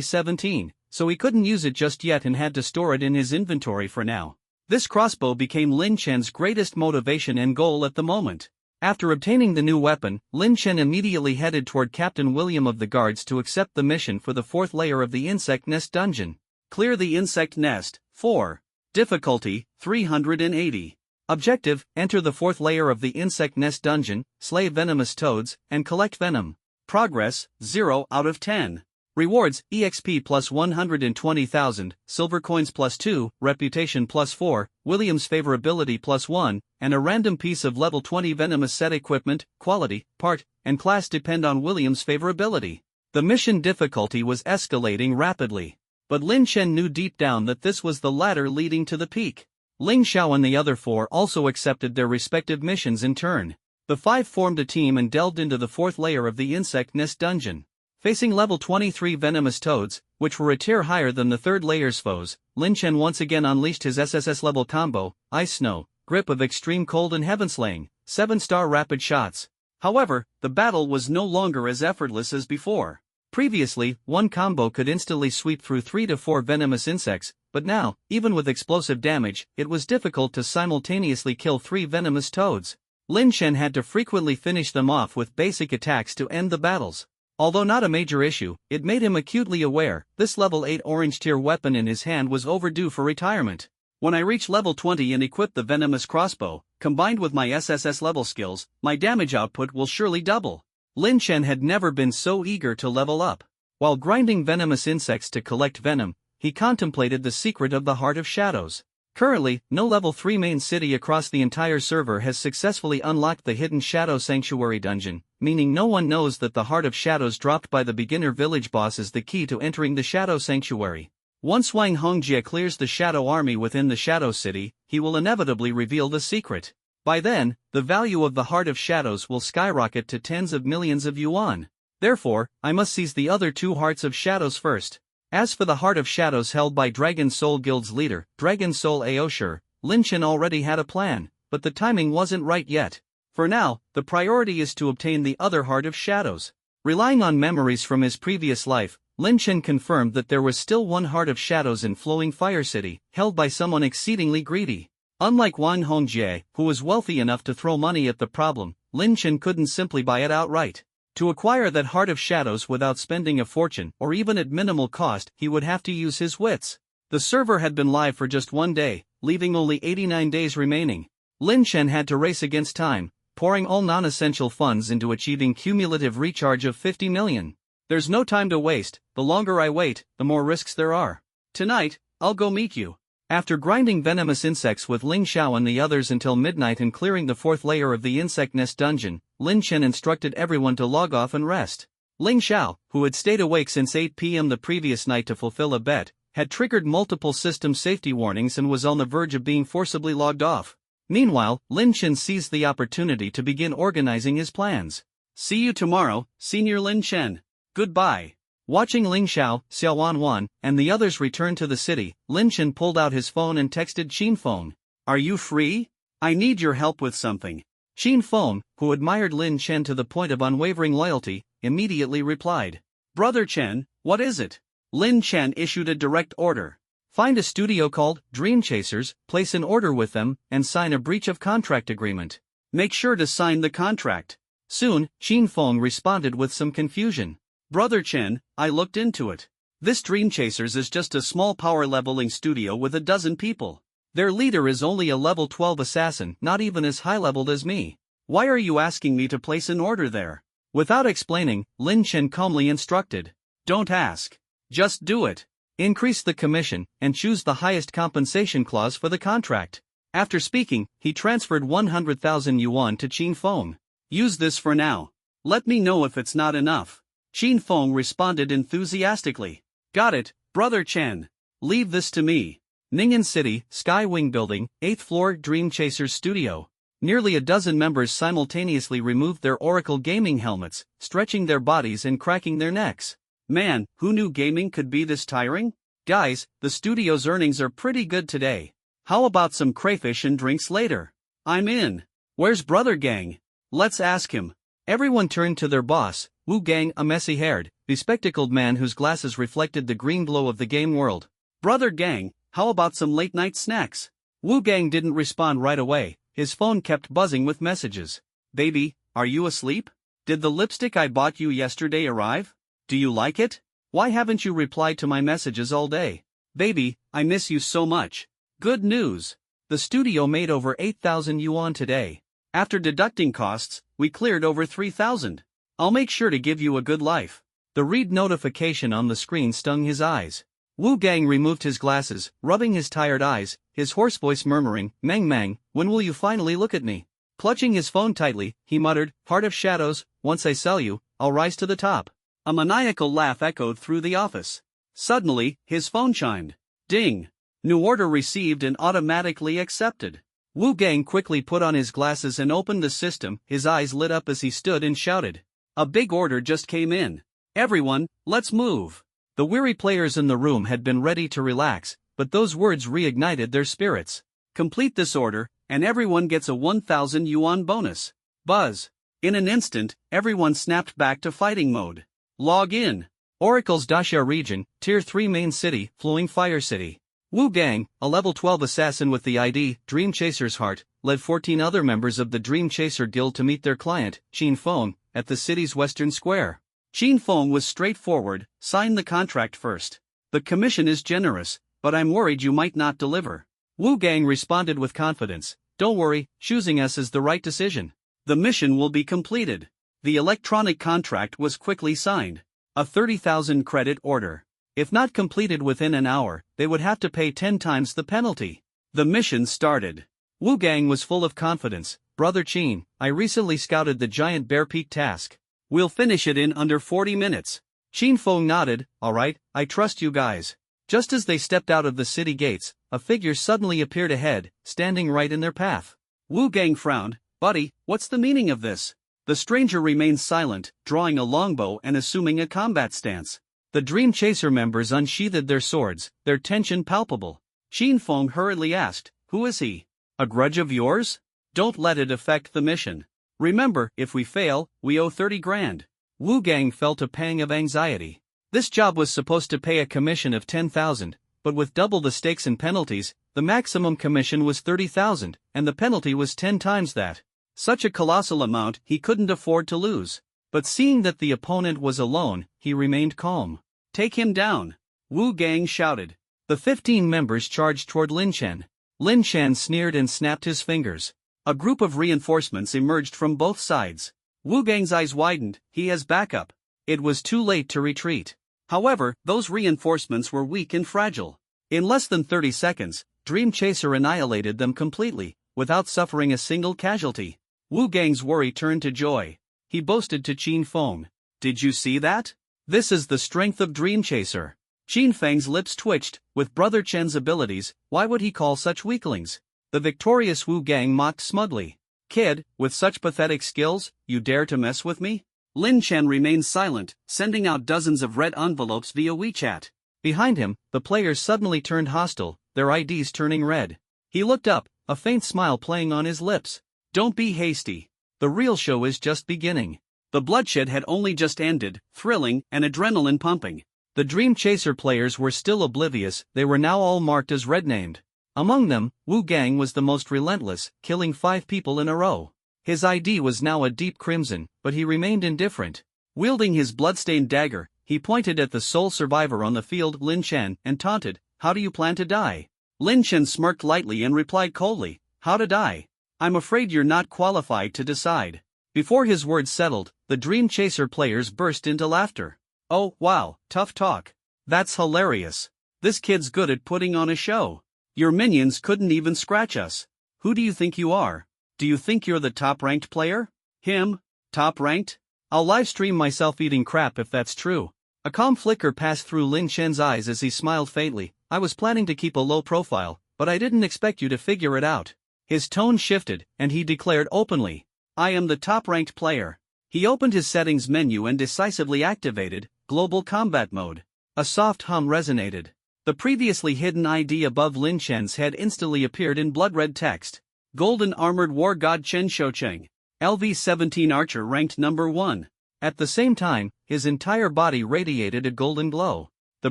17, so he couldn't use it just yet and had to store it in his inventory for now. This crossbow became Lin Chen's greatest motivation and goal at the moment. After obtaining the new weapon, Lin Chen immediately headed toward Captain William of the Guards to accept the mission for the 4th layer of the Insect Nest dungeon. Clear the Insect Nest, 4. Difficulty, 380. Objective, enter the 4th layer of the Insect Nest dungeon, slay venomous toads, and collect venom. Progress, 0 out of 10. Rewards, EXP plus 120,000, silver coins plus 2, reputation plus 4, William's favorability plus 1, and a random piece of level 20 venomous set equipment. Quality, part, and class depend on William's favorability. The mission difficulty was escalating rapidly. But Lin Chen knew deep down that this was the ladder leading to the peak. Ling Xiao and the other 4 also accepted their respective missions in turn. The 5 formed a team and delved into the 4th layer of the Insect Nest dungeon. Facing level 23 venomous toads, which were a tier higher than the 3rd layer's foes, Lin Chen once again unleashed his SSS level combo, Ice Snow, Grip of Extreme Cold and Heaven Slaying, 7-star rapid shots. However, the battle was no longer as effortless as before. Previously, one combo could instantly sweep through 3 to 4 venomous insects, but now, even with explosive damage, it was difficult to simultaneously kill 3 venomous toads. Lin Chen had to frequently finish them off with basic attacks to end the battles. Although not a major issue, it made him acutely aware this level 8 orange tier weapon in his hand was overdue for retirement. When I reach level 20 and equip the venomous crossbow, combined with my SSS level skills, my damage output will surely double. Lin Chen had never been so eager to level up. While grinding venomous insects to collect venom, he contemplated the secret of the Heart of Shadows. Currently, no level 3 main city across the entire server has successfully unlocked the hidden Shadow Sanctuary dungeon, meaning no one knows that the Heart of Shadows dropped by the beginner village boss is the key to entering the Shadow Sanctuary. Once Wang Hongjie clears the Shadow Army within the Shadow City, he will inevitably reveal the secret. By then, the value of the Heart of Shadows will skyrocket to tens of millions of yuan. Therefore, I must seize the other 2 Hearts of Shadows first. As for the Heart of Shadows held by Dragon Soul Guild's leader, Dragon Soul Aosher, Lin Chen already had a plan, but the timing wasn't right yet. For now, the priority is to obtain the other Heart of Shadows. Relying on memories from his previous life, Lin Chen confirmed that there was still one Heart of Shadows in Flowing Fire City, held by someone exceedingly greedy. Unlike Wang Hongjie, who was wealthy enough to throw money at the problem, Lin Chen couldn't simply buy it outright. To acquire that Heart of Shadows without spending a fortune or even at minimal cost, he would have to use his wits. The server had been live for just 1 day, leaving only 89 days remaining. Lin Chen had to race against time, pouring all non-essential funds into achieving cumulative recharge of 50 million. There's no time to waste, the longer I wait, the more risks there are. Tonight, I'll go meet you. After grinding venomous insects with Ling Xiao and the others until midnight and clearing the 4th layer of the insect nest dungeon, Lin Chen instructed everyone to log off and rest. Ling Xiao, who had stayed awake since 8 p.m. the previous night to fulfill a bet, had triggered multiple system safety warnings and was on the verge of being forcibly logged off. Meanwhile, Lin Chen seized the opportunity to begin organizing his plans. See you tomorrow, Senior Lin Chen. Goodbye. Watching Ling Xiao, Xiao Wanwan, and the others return to the city, Lin Chen pulled out his phone and texted Qin Feng. Are you free? I need your help with something. Qin Feng, who admired Lin Chen to the point of unwavering loyalty, immediately replied. Brother Chen, what is it? Lin Chen issued a direct order. Find a studio called Dream Chasers, place an order with them, and sign a breach of contract agreement. Make sure to sign the contract. Soon, Qin Feng responded with some confusion. Brother Chen, I looked into it. This Dream Chasers is just a small power leveling studio with a dozen people. Their leader is only a level 12 assassin, not even as high leveled as me. Why are you asking me to place an order there? Without explaining, Lin Chen calmly instructed. Don't ask. Just do it. Increase the commission, and choose the highest compensation clause for the contract. After speaking, he transferred 100,000 yuan to Qin Feng. Use this for now. Let me know if it's not enough. Qin Feng responded enthusiastically. Got it, Brother Chen. Leave this to me. Ning'an City, Sky Wing Building, 8th floor, Dream Chasers Studio. Nearly a dozen members simultaneously removed their Oracle gaming helmets, stretching their bodies and cracking their necks. Man, who knew gaming could be this tiring? Guys, the studio's earnings are pretty good today. How about some crayfish and drinks later? I'm in. Where's Brother Gang? Let's ask him. Everyone turned to their boss, Wu Gang, a messy-haired, bespectacled man whose glasses reflected the green glow of the game world. Brother Gang, how about some late-night snacks? Wu Gang didn't respond right away, his phone kept buzzing with messages. Baby, are you asleep? Did the lipstick I bought you yesterday arrive? Do you like it? Why haven't you replied to my messages all day? Baby, I miss you so much. Good news. The studio made over 8,000 yuan today. After deducting costs, we cleared over 3,000. I'll make sure to give you a good life. The read notification on the screen stung his eyes. Wu Gang removed his glasses, rubbing his tired eyes, his hoarse voice murmuring, Meng Meng, when will you finally look at me? Clutching his phone tightly, he muttered, Heart of Shadows, once I sell you, I'll rise to the top. A maniacal laugh echoed through the office. Suddenly, his phone chimed. Ding! New order received and automatically accepted. Wu Gang quickly put on his glasses and opened the system, his eyes lit up as he stood and shouted. A big order just came in. Everyone, let's move. The weary players in the room had been ready to relax, but those words reignited their spirits. Complete this order, and everyone gets a 1,000 yuan bonus. Buzz. In an instant, everyone snapped back to fighting mode. Log in. Oracle's Daxia region, Tier 3 main city, Flowing Fire City. Wu Gang, a level 12 assassin with the ID, Dream Chaser's Heart, led 14 other members of the Dream Chaser Guild to meet their client, Qin Feng, at the city's western square. Qin Feng was straightforward: sign the contract first. The commission is generous, but I'm worried you might not deliver. Wu Gang responded with confidence: don't worry, choosing us is the right decision. The mission will be completed. The electronic contract was quickly signed. A 30,000 credit order. If not completed within an hour, they would have to pay 10 times the penalty. The mission started. Wu Gang was full of confidence. Brother Qin, I recently scouted the giant Bear Peak task. We'll finish it in under 40 minutes. Qin Feng nodded. Alright, I trust you guys. Just as they stepped out of the city gates, a figure suddenly appeared ahead, standing right in their path. Wu Gang frowned. Buddy, what's the meaning of this? The stranger remained silent, drawing a longbow and assuming a combat stance. The Dream Chaser members unsheathed their swords, their tension palpable. Qin Feng hurriedly asked, who is he? A grudge of yours? Don't let it affect the mission. Remember, if we fail, we owe 30 grand. Wu Gang felt a pang of anxiety. This job was supposed to pay a commission of 10,000, but with double the stakes and penalties, the maximum commission was 30,000, and the penalty was 10 times that. Such a colossal amount he couldn't afford to lose. But seeing that the opponent was alone, he remained calm. Take him down! Wu Gang shouted. The 15 members charged toward Lin Chen. Lin Chen sneered and snapped his fingers. A group of reinforcements emerged from both sides. Wu Gang's eyes widened. He has backup. It was too late to retreat. However, those reinforcements were weak and fragile. In less than 30 seconds, Dream Chaser annihilated them completely, without suffering a single casualty. Wu Gang's worry turned to joy. He boasted to Qin Feng. Did you see that? This is the strength of Dream Chaser. Qin Feng's lips twitched. With Brother Chen's abilities, why would he call such weaklings? The victorious Wu Gang mocked smugly. Kid, with such pathetic skills, you dare to mess with me? Lin Chen remained silent, sending out dozens of red envelopes via WeChat. Behind him, the players suddenly turned hostile, their IDs turning red. He looked up, a faint smile playing on his lips. Don't be hasty. The real show is just beginning. The bloodshed had only just ended, thrilling and adrenaline pumping. The Dream Chaser players were still oblivious, they were now all marked as red-named. Among them, Wu Gang was the most relentless, killing 5 people in a row. His ID was now a deep crimson, but he remained indifferent. Wielding his bloodstained dagger, he pointed at the sole survivor on the field, Lin Chen, and taunted, how do you plan to die? Lin Chen smirked lightly and replied coldly, how to die? I'm afraid you're not qualified to decide. Before his words settled, the Dream Chaser players burst into laughter. Oh, wow, tough talk. That's hilarious. This kid's good at putting on a show. Your minions couldn't even scratch us. Who do you think you are? Do you think you're the top-ranked player? Him? Top-ranked? I'll livestream myself eating crap if that's true. A calm flicker passed through Lin Chen's eyes as he smiled faintly. I was planning to keep a low profile, but I didn't expect you to figure it out. His tone shifted, and he declared openly, I am the top-ranked player. He opened his settings menu and decisively activated Global Combat Mode. A soft hum resonated. The previously hidden ID above Lin Chen's head instantly appeared in blood-red text. Golden Armored War God Chen Shoucheng. LV-17 Archer ranked number 1. At the same time, his entire body radiated a golden glow. The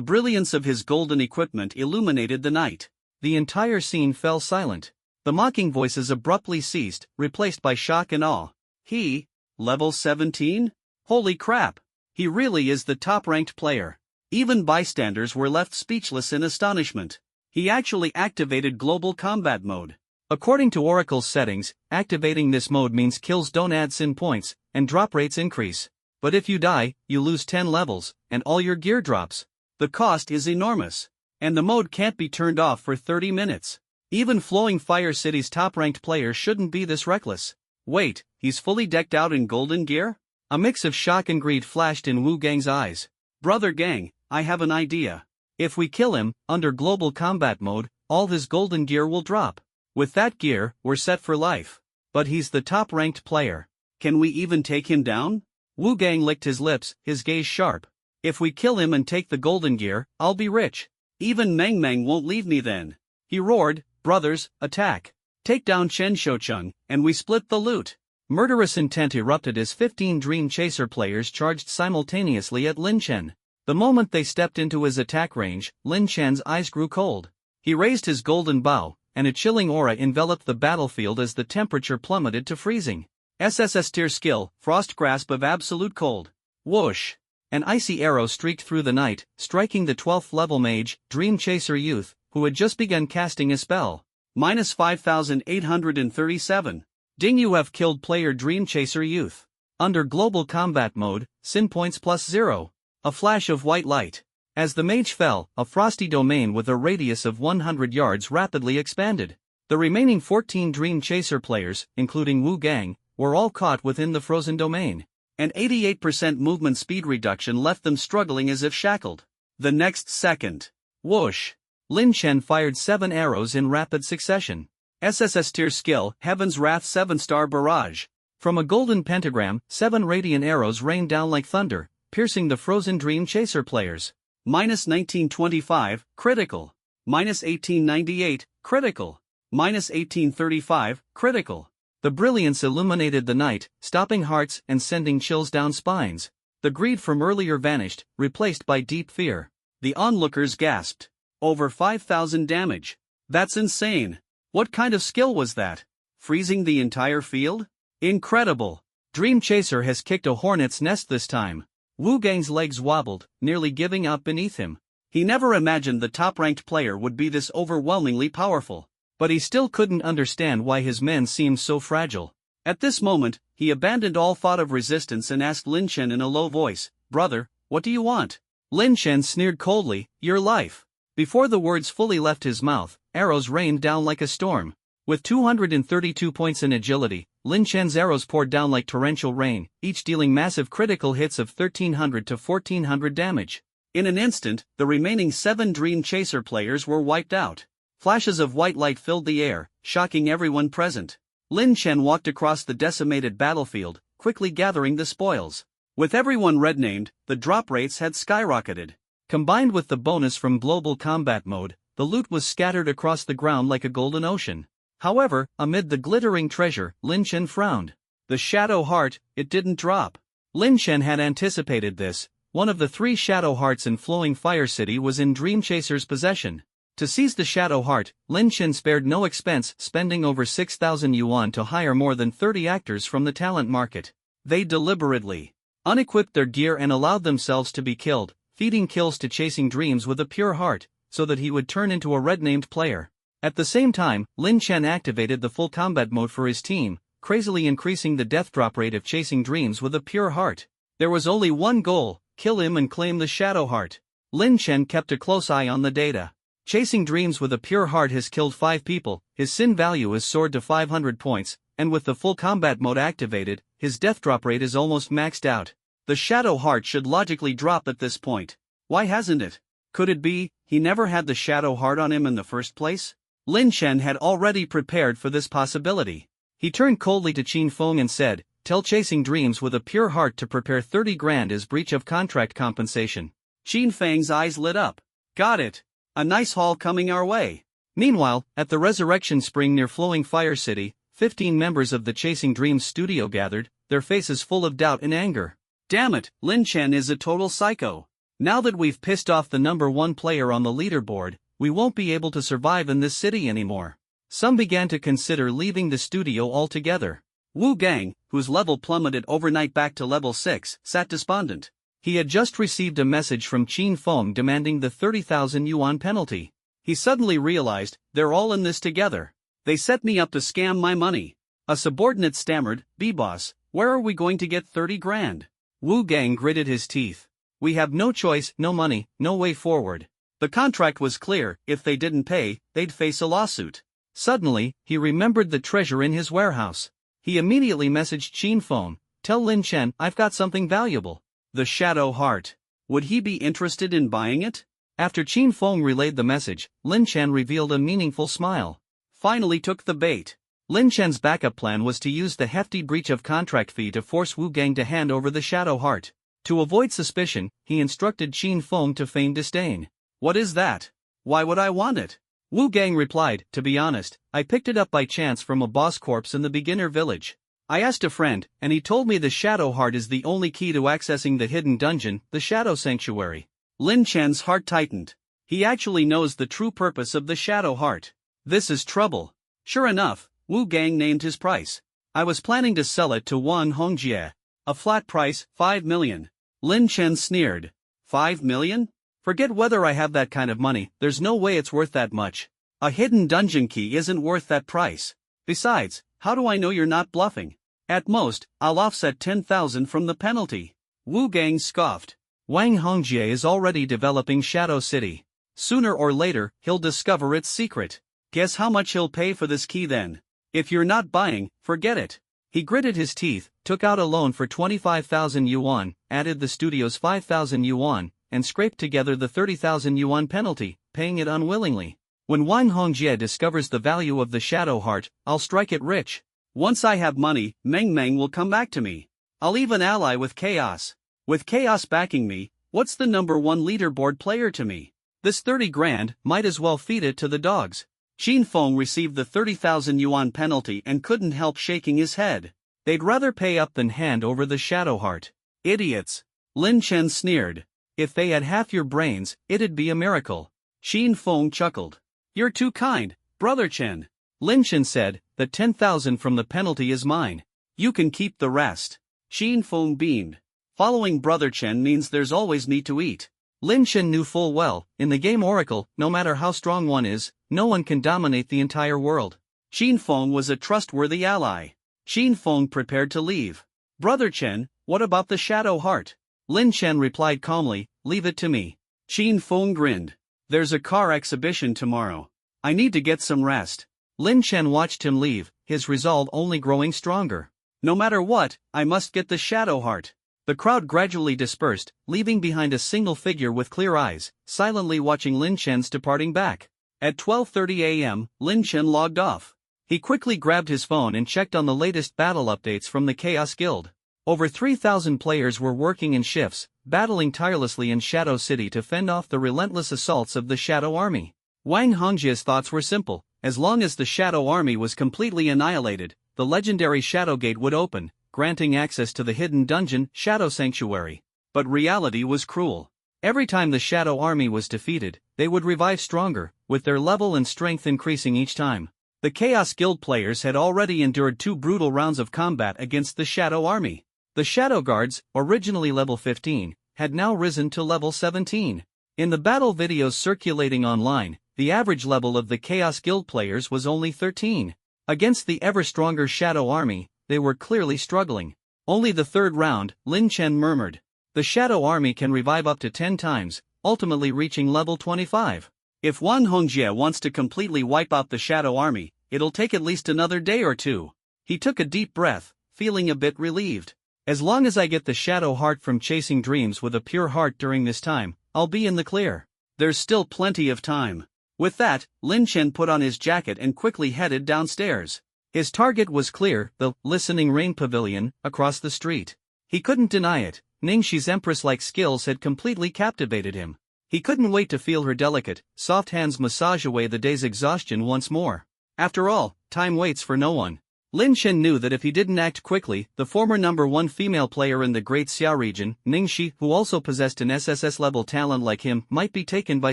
brilliance of his golden equipment illuminated the night. The entire scene fell silent. The mocking voices abruptly ceased, replaced by shock and awe. He? Level 17? Holy crap! He really is the top-ranked player. Even bystanders were left speechless in astonishment. He actually activated Global Combat Mode. According to Oracle's settings, activating this mode means kills don't add sin points, and drop rates increase. But if you die, you lose 10 levels, and all your gear drops. The cost is enormous. And the mode can't be turned off for 30 minutes. Even Flowing Fire City's top-ranked player shouldn't be this reckless. Wait, he's fully decked out in golden gear? A mix of shock and greed flashed in Wu Gang's eyes. Brother Gang, I have an idea. If we kill him, under Global Combat Mode, all his golden gear will drop. With that gear, we're set for life. But he's the top-ranked player. Can we even take him down? Wu Gang licked his lips, his gaze sharp. If we kill him and take the golden gear, I'll be rich. Even Meng Meng won't leave me then. He roared, brothers, attack. Take down Chen Shoucheng, and we split the loot. Murderous intent erupted as 15 Dream Chaser players charged simultaneously at Lin Chen. The moment they stepped into his attack range, Lin Chen's eyes grew cold. He raised his golden bow, and a chilling aura enveloped the battlefield as the temperature plummeted to freezing. SSS tier skill, Frost Grasp of Absolute Cold. Whoosh! An icy arrow streaked through the night, striking the 12th level mage, Dream Chaser Youth, who had just begun casting a spell. Minus 5,837. Ding, you have killed player Dream Chaser Youth. Under global combat mode, sin points plus 0. A flash of white light. As the mage fell, a frosty domain with a radius of 100 yards rapidly expanded. The remaining 14 Dream Chaser players, including Wu Gang, were all caught within the frozen domain. An 88% movement speed reduction left them struggling as if shackled. The next second. Whoosh! Lin Chen fired 7 arrows in rapid succession. SSS tier skill, Heaven's Wrath 7-star Barrage. From a golden pentagram, 7 radiant arrows rained down like thunder, piercing the frozen Dream Chaser players. Minus 1925, critical. Minus 1898, critical. Minus 1835, critical. The brilliance illuminated the night, stopping hearts and sending chills down spines. The greed from earlier vanished, replaced by deep fear. The onlookers gasped. Over 5,000 damage. That's insane. What kind of skill was that? Freezing the entire field? Incredible. Dream Chaser has kicked a hornet's nest this time. Wu Gang's legs wobbled, nearly giving up beneath him. He never imagined the top-ranked player would be this overwhelmingly powerful. But he still couldn't understand why his men seemed so fragile. At this moment, he abandoned all thought of resistance and asked Lin Chen in a low voice, "Brother, what do you want?" Lin Chen sneered coldly, "Your life." Before the words fully left his mouth, arrows rained down like a storm. With 232 points in agility, Lin Chen's arrows poured down like torrential rain, each dealing massive critical hits of 1,300 to 1,400 damage. In an instant, the remaining 7 Dream Chaser players were wiped out. Flashes of white light filled the air, shocking everyone present. Lin Chen walked across the decimated battlefield, quickly gathering the spoils. With everyone red-named, the drop rates had skyrocketed. Combined with the bonus from global combat mode, the loot was scattered across the ground like a golden ocean. However, amid the glittering treasure, Lin Chen frowned. The Shadow Heart, it didn't drop. Lin Chen had anticipated this. One of the 3 Shadow Hearts in Flowing Fire City was in Dream Chaser's possession. To seize the Shadow Heart, Lin Chen spared no expense, spending over 6,000 yuan to hire more than 30 actors from the talent market. They deliberately unequipped their gear and allowed themselves to be killed, feeding kills to Chasing Dreams with a pure heart, so that he would turn into a red-named player. At the same time, Lin Chen activated the full combat mode for his team, crazily increasing the death drop rate of Chasing Dreams with a pure heart. There was only one goal: kill him and claim the Shadow Heart. Lin Chen kept a close eye on the data. Chasing Dreams with a pure heart has killed 5 people, his sin value has soared to 500 points, and with the full combat mode activated, his death drop rate is almost maxed out. The Shadow Heart should logically drop at this point. Why hasn't it? Could it be he never had the Shadow Heart on him in the first place? Lin Chen had already prepared for this possibility. He turned coldly to Qin Feng and said, "Tell Chasing Dreams with a pure heart to prepare 30 grand as breach of contract compensation." Qin Feng's eyes lit up. Got it. A nice haul coming our way. Meanwhile, at the Resurrection Spring near Flowing Fire City, 15 members of the Chasing Dreams studio gathered, their faces full of doubt and anger. Damn it, Lin Chen is a total psycho. Now that we've pissed off the #1 player on the leaderboard, we won't be able to survive in this city anymore. Some began to consider leaving the studio altogether. Wu Gang, whose level plummeted overnight back to level 6, sat despondent. He had just received a message from Qin Feng demanding the 30,000 yuan penalty. He suddenly realized, they're all in this together. They set me up to scam my money. A subordinate stammered, "B-boss, where are we going to get 30 grand? Wu Gang gritted his teeth. "We have no choice, no money, no way forward." The contract was clear: if they didn't pay, they'd face a lawsuit. Suddenly, he remembered the treasure in his warehouse. He immediately messaged Qin Feng, "Tell Lin Chen I've got something valuable. The Shadow Heart. Would he be interested in buying it?" After Qin Feng relayed the message, Lin Chen revealed a meaningful smile. Finally took the bait. Lin Chen's backup plan was to use the hefty breach of contract fee to force Wu Gang to hand over the Shadow Heart. To avoid suspicion, he instructed Qin Feng to feign disdain. "What is that? Why would I want it?" Wu Gang replied, "To be honest, I picked it up by chance from a boss corpse in the beginner village. I asked a friend, and he told me the Shadow Heart is the only key to accessing the hidden dungeon, the Shadow Sanctuary." Lin Chen's heart tightened. He actually knows the true purpose of the Shadow Heart. This is trouble. Sure enough, Wu Gang named his price. I was planning to sell it to Wan Hongjie. A flat price, 5 million. Lin Chen sneered. 5 million? Forget whether I have that kind of money, there's no way it's worth that much. A hidden dungeon key isn't worth that price. Besides, how do I know you're not bluffing? At most, I'll offset 10,000 from the penalty. Wu Gang scoffed. Wang Hongjie is already developing Shadow City. Sooner or later, he'll discover its secret. Guess how much he'll pay for this key then? If you're not buying, forget it. He gritted his teeth, took out a loan for 25,000 yuan, added the studio's 5,000 yuan, and scraped together the 30,000 yuan penalty, paying it unwillingly. When Wang Hongjie discovers the value of the Shadow Heart, I'll strike it rich. Once I have money, Meng Meng will come back to me. I'll even ally with Chaos. With Chaos backing me, what's the number one leaderboard player to me? This 30 grand, might as well feed it to the dogs. Xin Feng received the 30,000 yuan penalty and couldn't help shaking his head. They'd rather pay up than hand over the Shadow Heart. Idiots. Lin Chen sneered. If they had half your brains, it'd be a miracle. Xin Feng chuckled. You're too kind, Brother Chen. Lin Chen said, the 10,000 from the penalty is mine. You can keep the rest. Xin Feng beamed. Following Brother Chen means there's always meat to eat. Lin Chen knew full well, in the game Oracle, no matter how strong one is, no one can dominate the entire world. Xin Feng was a trustworthy ally. Xin Feng prepared to leave. Brother Chen, what about the Shadow Heart? Lin Chen replied calmly, leave it to me. Xin Feng grinned. There's a car exhibition tomorrow. I need to get some rest. Lin Chen watched him leave, his resolve only growing stronger. No matter what, I must get the Shadow Heart. The crowd gradually dispersed, leaving behind a single figure with clear eyes, silently watching Lin Chen's departing back. At 12:30 a.m., Lin Chen logged off. He quickly grabbed his phone and checked on the latest battle updates from the Chaos Guild. Over 3,000 players were working in shifts, battling tirelessly in Shadow City to fend off the relentless assaults of the Shadow Army. Wang Hongjie's thoughts were simple: as long as the Shadow Army was completely annihilated, the legendary Shadow Gate would open, granting access to the hidden dungeon, Shadow Sanctuary. But reality was cruel. Every time the Shadow Army was defeated, they would revive stronger, with their level and strength increasing each time. The Chaos Guild players had already endured 2 brutal rounds of combat against the Shadow Army. The Shadow Guards, originally level 15, had now risen to level 17. In the battle videos circulating online, the average level of the Chaos Guild players was only 13. Against the ever-stronger Shadow Army, they were clearly struggling. Only the third round, Lin Chen murmured. The Shadow Army can revive up to 10 times, ultimately reaching level 25. If Wan Hongjie wants to completely wipe out the Shadow Army, it'll take at least another day or two. He took a deep breath, feeling a bit relieved. As long as I get the Shadow Heart from chasing dreams with a pure heart during this time, I'll be in the clear. There's still plenty of time. With that, Lin Chen put on his jacket and quickly headed downstairs. His target was clear, the Listening Rain Pavilion, across the street. He couldn't deny it, Ningxi's Empress-like skills had completely captivated him. He couldn't wait to feel her delicate, soft hands massage away the day's exhaustion once more. After all, time waits for no one. Lin Chen knew that if he didn't act quickly, the former number 1 female player in the Great Xia region, Ningxi, who also possessed an SSS-level talent like him, might be taken by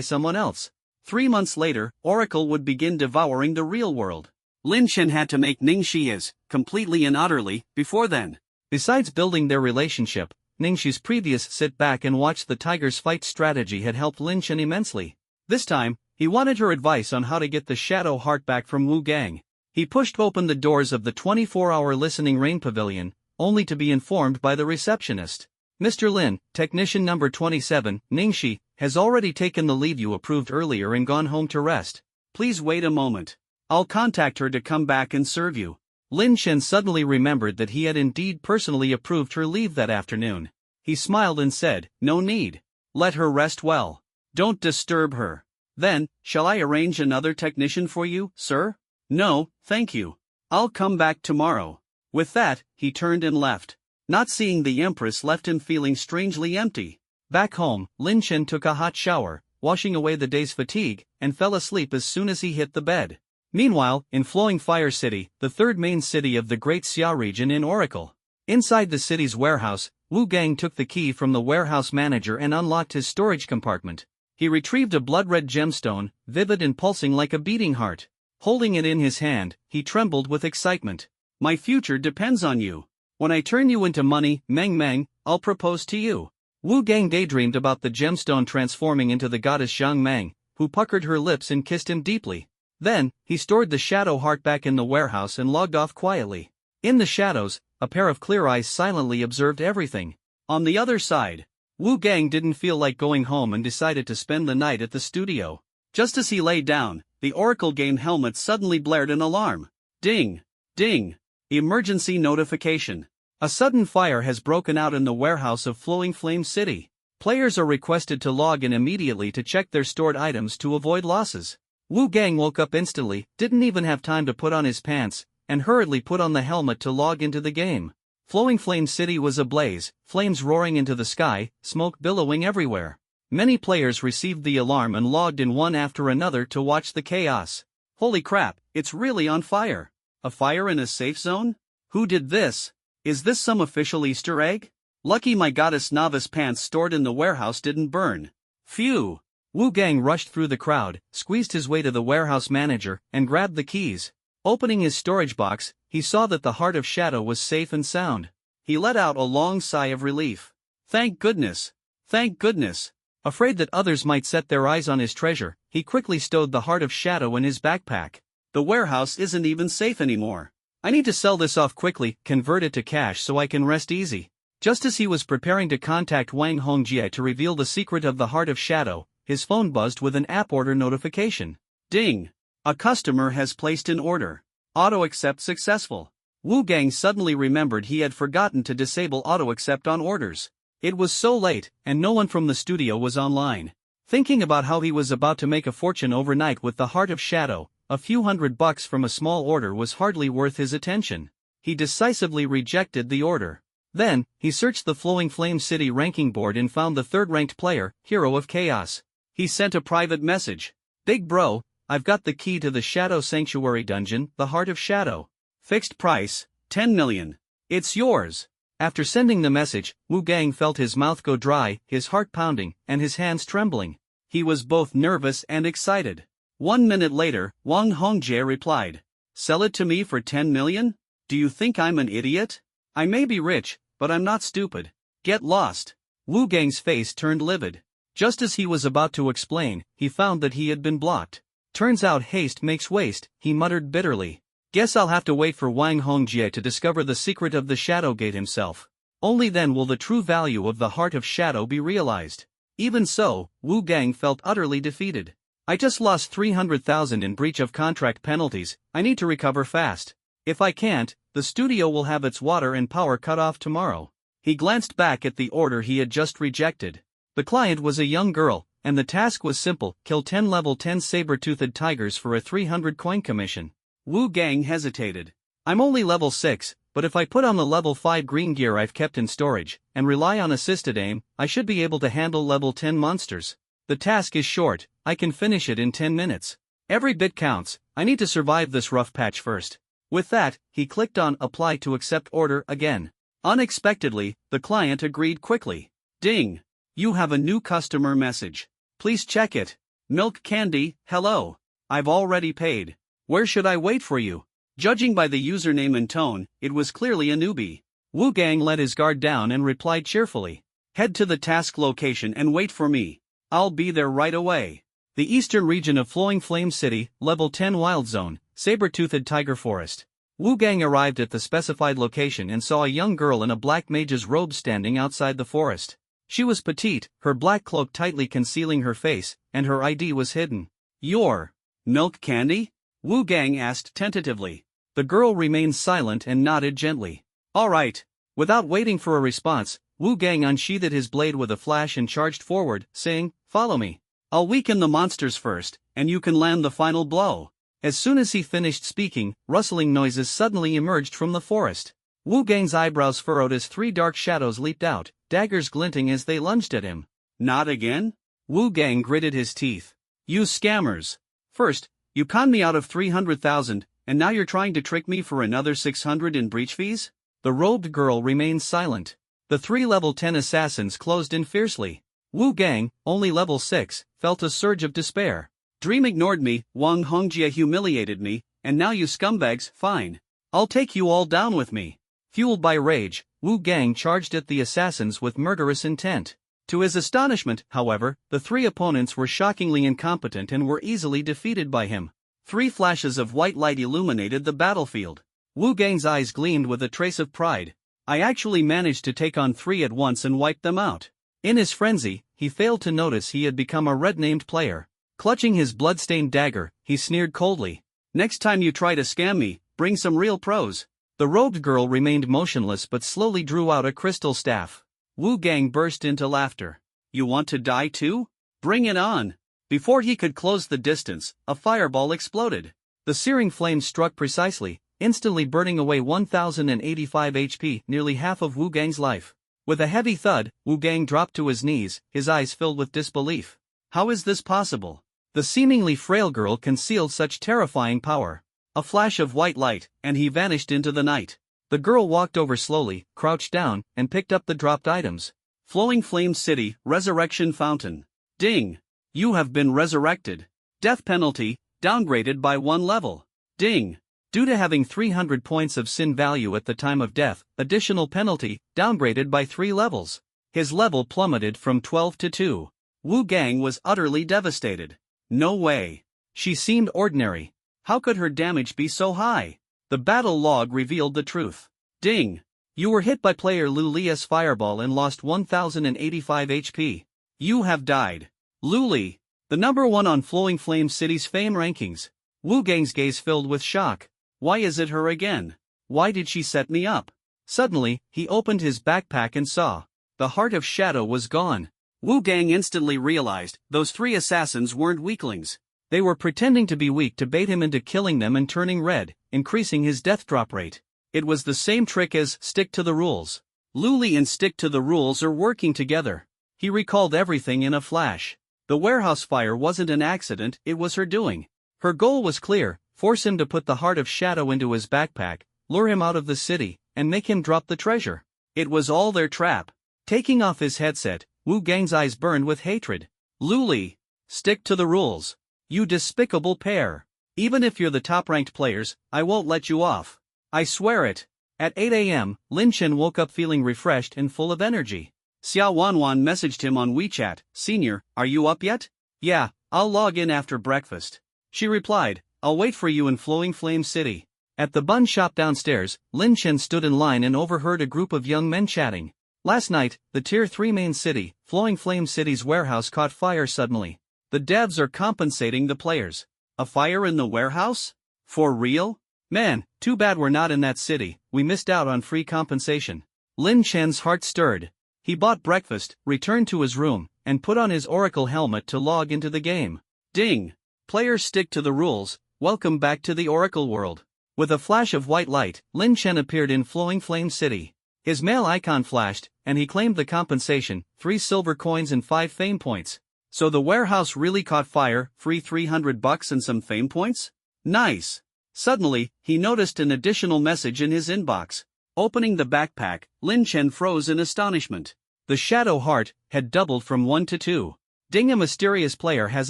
someone else. 3 months later, Oracle would begin devouring the real world. Lin Chen had to make Ningxi his, completely and utterly, before then. Besides building their relationship, Ningxi's previous sit-back-and-watch-the-tigers fight strategy had helped Lin Chen immensely. This time, he wanted her advice on how to get the Shadow Heart back from Wu Gang. He pushed open the doors of the 24-hour Listening Rain Pavilion, only to be informed by the receptionist. Mr. Lin, technician number 27, Ningxi, has already taken the leave you approved earlier and gone home to rest. Please wait a moment. I'll contact her to come back and serve you. Lin Chen suddenly remembered that he had indeed personally approved her leave that afternoon. He smiled and said, no need. Let her rest well. Don't disturb her. Then, shall I arrange another technician for you, sir? No, thank you. I'll come back tomorrow. With that, he turned and left. Not seeing the Empress left him feeling strangely empty. Back home, Lin Chen took a hot shower, washing away the day's fatigue, and fell asleep as soon as he hit the bed. Meanwhile, in Flowing Fire City, the third main city of the Great Xia region in Oracle. Inside the city's warehouse, Wu Gang took the key from the warehouse manager and unlocked his storage compartment. He retrieved a blood-red gemstone, vivid and pulsing like a beating heart. Holding it in his hand, he trembled with excitement. My future depends on you. When I turn you into money, Meng Meng, I'll propose to you. Wu Gang daydreamed about the gemstone transforming into the goddess Zhang Meng, who puckered her lips and kissed him deeply. Then, he stored the shadow heart back in the warehouse and logged off quietly. In the shadows, a pair of clear eyes silently observed everything. On the other side, Wu Gang didn't feel like going home and decided to spend the night at the studio. Just as he lay down, the Oracle game helmet suddenly blared an alarm. Ding! Ding! Emergency notification. A sudden fire has broken out in the warehouse of Flowing Flame City. Players are requested to log in immediately to check their stored items to avoid losses. Wu Gang woke up instantly, didn't even have time to put on his pants, and hurriedly put on the helmet to log into the game. Flowing Flame City was ablaze, flames roaring into the sky, smoke billowing everywhere. Many players received the alarm and logged in one after another to watch the chaos. Holy crap, it's really on fire. A fire in a safe zone? Who did this? Is this some official Easter egg? Lucky my goddess novice pants stored in the warehouse didn't burn. Phew! Wu Gang rushed through the crowd, squeezed his way to the warehouse manager, and grabbed the keys. Opening his storage box, he saw that the Heart of Shadow was safe and sound. He let out a long sigh of relief. Thank goodness! Thank goodness! Afraid that others might set their eyes on his treasure, he quickly stowed the Heart of Shadow in his backpack. The warehouse isn't even safe anymore. I need to sell this off quickly, convert it to cash so I can rest easy. Just as he was preparing to contact Wang Hongjie to reveal the secret of the Heart of Shadow, his phone buzzed with an app order notification. Ding! A customer has placed an order. Auto accept successful. Wu Gang suddenly remembered he had forgotten to disable auto accept on orders. It was so late, and no one from the studio was online. Thinking about how he was about to make a fortune overnight with the Heart of Shadow, a few $100 from a small order was hardly worth his attention. He decisively rejected the order. Then, he searched the Flowing Flame City ranking board and found the third-ranked player, Hero of Chaos. He sent a private message. Big bro, I've got the key to the Shadow Sanctuary dungeon, the Heart of Shadow. Fixed price, 10 million. It's yours. After sending the message, Wu Gang felt his mouth go dry, his heart pounding, and his hands trembling. He was both nervous and excited. 1 minute later, Wang Hongjie replied. Sell it to me for 10 million? Do you think I'm an idiot? I may be rich, but I'm not stupid. Get lost. Wu Gang's face turned livid. Just as he was about to explain, he found that he had been blocked. Turns out haste makes waste, he muttered bitterly. Guess I'll have to wait for Wang Hongjie to discover the secret of the Shadow Gate himself. Only then will the true value of the Heart of Shadow be realized. Even so, Wu Gang felt utterly defeated. I just lost 300,000 in breach of contract penalties, I need to recover fast. If I can't, the studio will have its water and power cut off tomorrow. He glanced back at the order he had just rejected. The client was a young girl, and the task was simple, kill 10 level 10 saber-toothed tigers for a 300 coin commission. Wu Gang hesitated. I'm only level 6, but if I put on the level 5 green gear I've kept in storage, and rely on assisted aim, I should be able to handle level 10 monsters. The task is short, I can finish it in 10 minutes. Every bit counts, I need to survive this rough patch first. With that, he clicked on Apply to accept order again. Unexpectedly, the client agreed quickly. Ding! You have a new customer message. Please check it. Milk Candy, hello. I've already paid. Where should I wait for you? Judging by the username and tone, it was clearly a newbie. Wu Gang let his guard down and replied cheerfully. Head to the task location and wait for me. I'll be there right away. The eastern region of Flowing Flame City, level 10 Wild Zone, Saber-Toothed Tiger Forest. Wu Gang arrived at the specified location and saw a young girl in a black mage's robe standing outside the forest. She was petite, her black cloak tightly concealing her face, and her ID was hidden. You're Milk Candy? Wu Gang asked tentatively. The girl remained silent and nodded gently. All right. Without waiting for a response, Wu Gang unsheathed his blade with a flash and charged forward, saying, Follow me. I'll weaken the monsters first, and you can land the final blow. As soon as he finished speaking, rustling noises suddenly emerged from the forest. Wu Gang's eyebrows furrowed as 3 dark shadows leaped out, daggers glinting as they lunged at him. Not again? Wu Gang gritted his teeth. You scammers. First, you conned me out of 300,000, and now you're trying to trick me for another 600 in breach fees? The robed girl remained silent. The 3 level 10 assassins closed in fiercely. Wu Gang, only level 6, felt a surge of despair. Dream ignored me, Wang Hongjie humiliated me, and now you scumbags, fine. I'll take you all down with me. Fueled by rage, Wu Gang charged at the assassins with murderous intent. To his astonishment, however, the three opponents were shockingly incompetent and were easily defeated by him. 3 flashes of white light illuminated the battlefield. Wu Gang's eyes gleamed with a trace of pride. I actually managed to take on 3 at once and wipe them out. In his frenzy, he failed to notice he had become a red-named player. Clutching his blood-stained dagger, he sneered coldly. Next time you try to scam me, bring some real pros. The robed girl remained motionless but slowly drew out a crystal staff. Wu Gang burst into laughter. You want to die too? Bring it on. Before he could close the distance, a fireball exploded. The searing flame struck precisely, instantly burning away 1085 HP, nearly half of Wu Gang's life. With a heavy thud, Wu Gang dropped to his knees, his eyes filled with disbelief. How is this possible? The seemingly frail girl concealed such terrifying power. A flash of white light, and he vanished into the night. The girl walked over slowly, crouched down, and picked up the dropped items. Flowing Flame City, Resurrection Fountain. Ding! You have been resurrected. Death penalty, downgraded by 1 level. Ding! Due to having 300 points of sin value at the time of death, additional penalty, downgraded by 3 levels. His level plummeted from 12 to 2. Wu Gang was utterly devastated. No way. She seemed ordinary. How could her damage be so high? The battle log revealed the truth. Ding! You were hit by player Lu Li's fireball and lost 1085 HP. You have died. Lu Li, the number 1 on Flowing Flame City's fame rankings. Wu Gang's gaze filled with shock. Why is it her again? Why did she set me up? Suddenly, he opened his backpack and saw. The Heart of Shadow was gone. Wu Gang instantly realized those 3 assassins weren't weaklings. They were pretending to be weak to bait him into killing them and turning red, increasing his death drop rate. It was the same trick as stick to the rules. Lu Li and stick to the rules are working together. He recalled everything in a flash. The warehouse fire wasn't an accident, it was her doing. Her goal was clear: force him to put the Heart of Shadow into his backpack, lure him out of the city, and make him drop the treasure. It was all their trap. Taking off his headset, Wu Gang's eyes burned with hatred. Lu Li, stick to the rules. You despicable pair. Even if you're the top-ranked players, I won't let you off. I swear it. At 8 a.m., Lin Chen woke up feeling refreshed and full of energy. Xiao Wanwan messaged him on WeChat, Senior, are you up yet? Yeah, I'll log in after breakfast. She replied, I'll wait for you in Flowing Flame City. At the bun shop downstairs, Lin Chen stood in line and overheard a group of young men chatting. Last night, the Tier 3 main city, Flowing Flame City's warehouse caught fire suddenly. The devs are compensating the players. A fire in the warehouse? For real? Man, too bad we're not in that city, we missed out on free compensation. Lin Chen's heart stirred. He bought breakfast, returned to his room, and put on his Oracle helmet to log into the game. Ding! Players stick to the rules, welcome back to the Oracle world. With a flash of white light, Lin Chen appeared in Flowing Flame City. His mail icon flashed, and he claimed the compensation, 3 silver coins and 5 fame points. So the warehouse really caught fire, free $300 and some fame points? Nice! Suddenly, he noticed an additional message in his inbox. Opening the backpack, Lin Chen froze in astonishment. The Shadow Heart had doubled from 1 to 2. Ding! A mysterious player has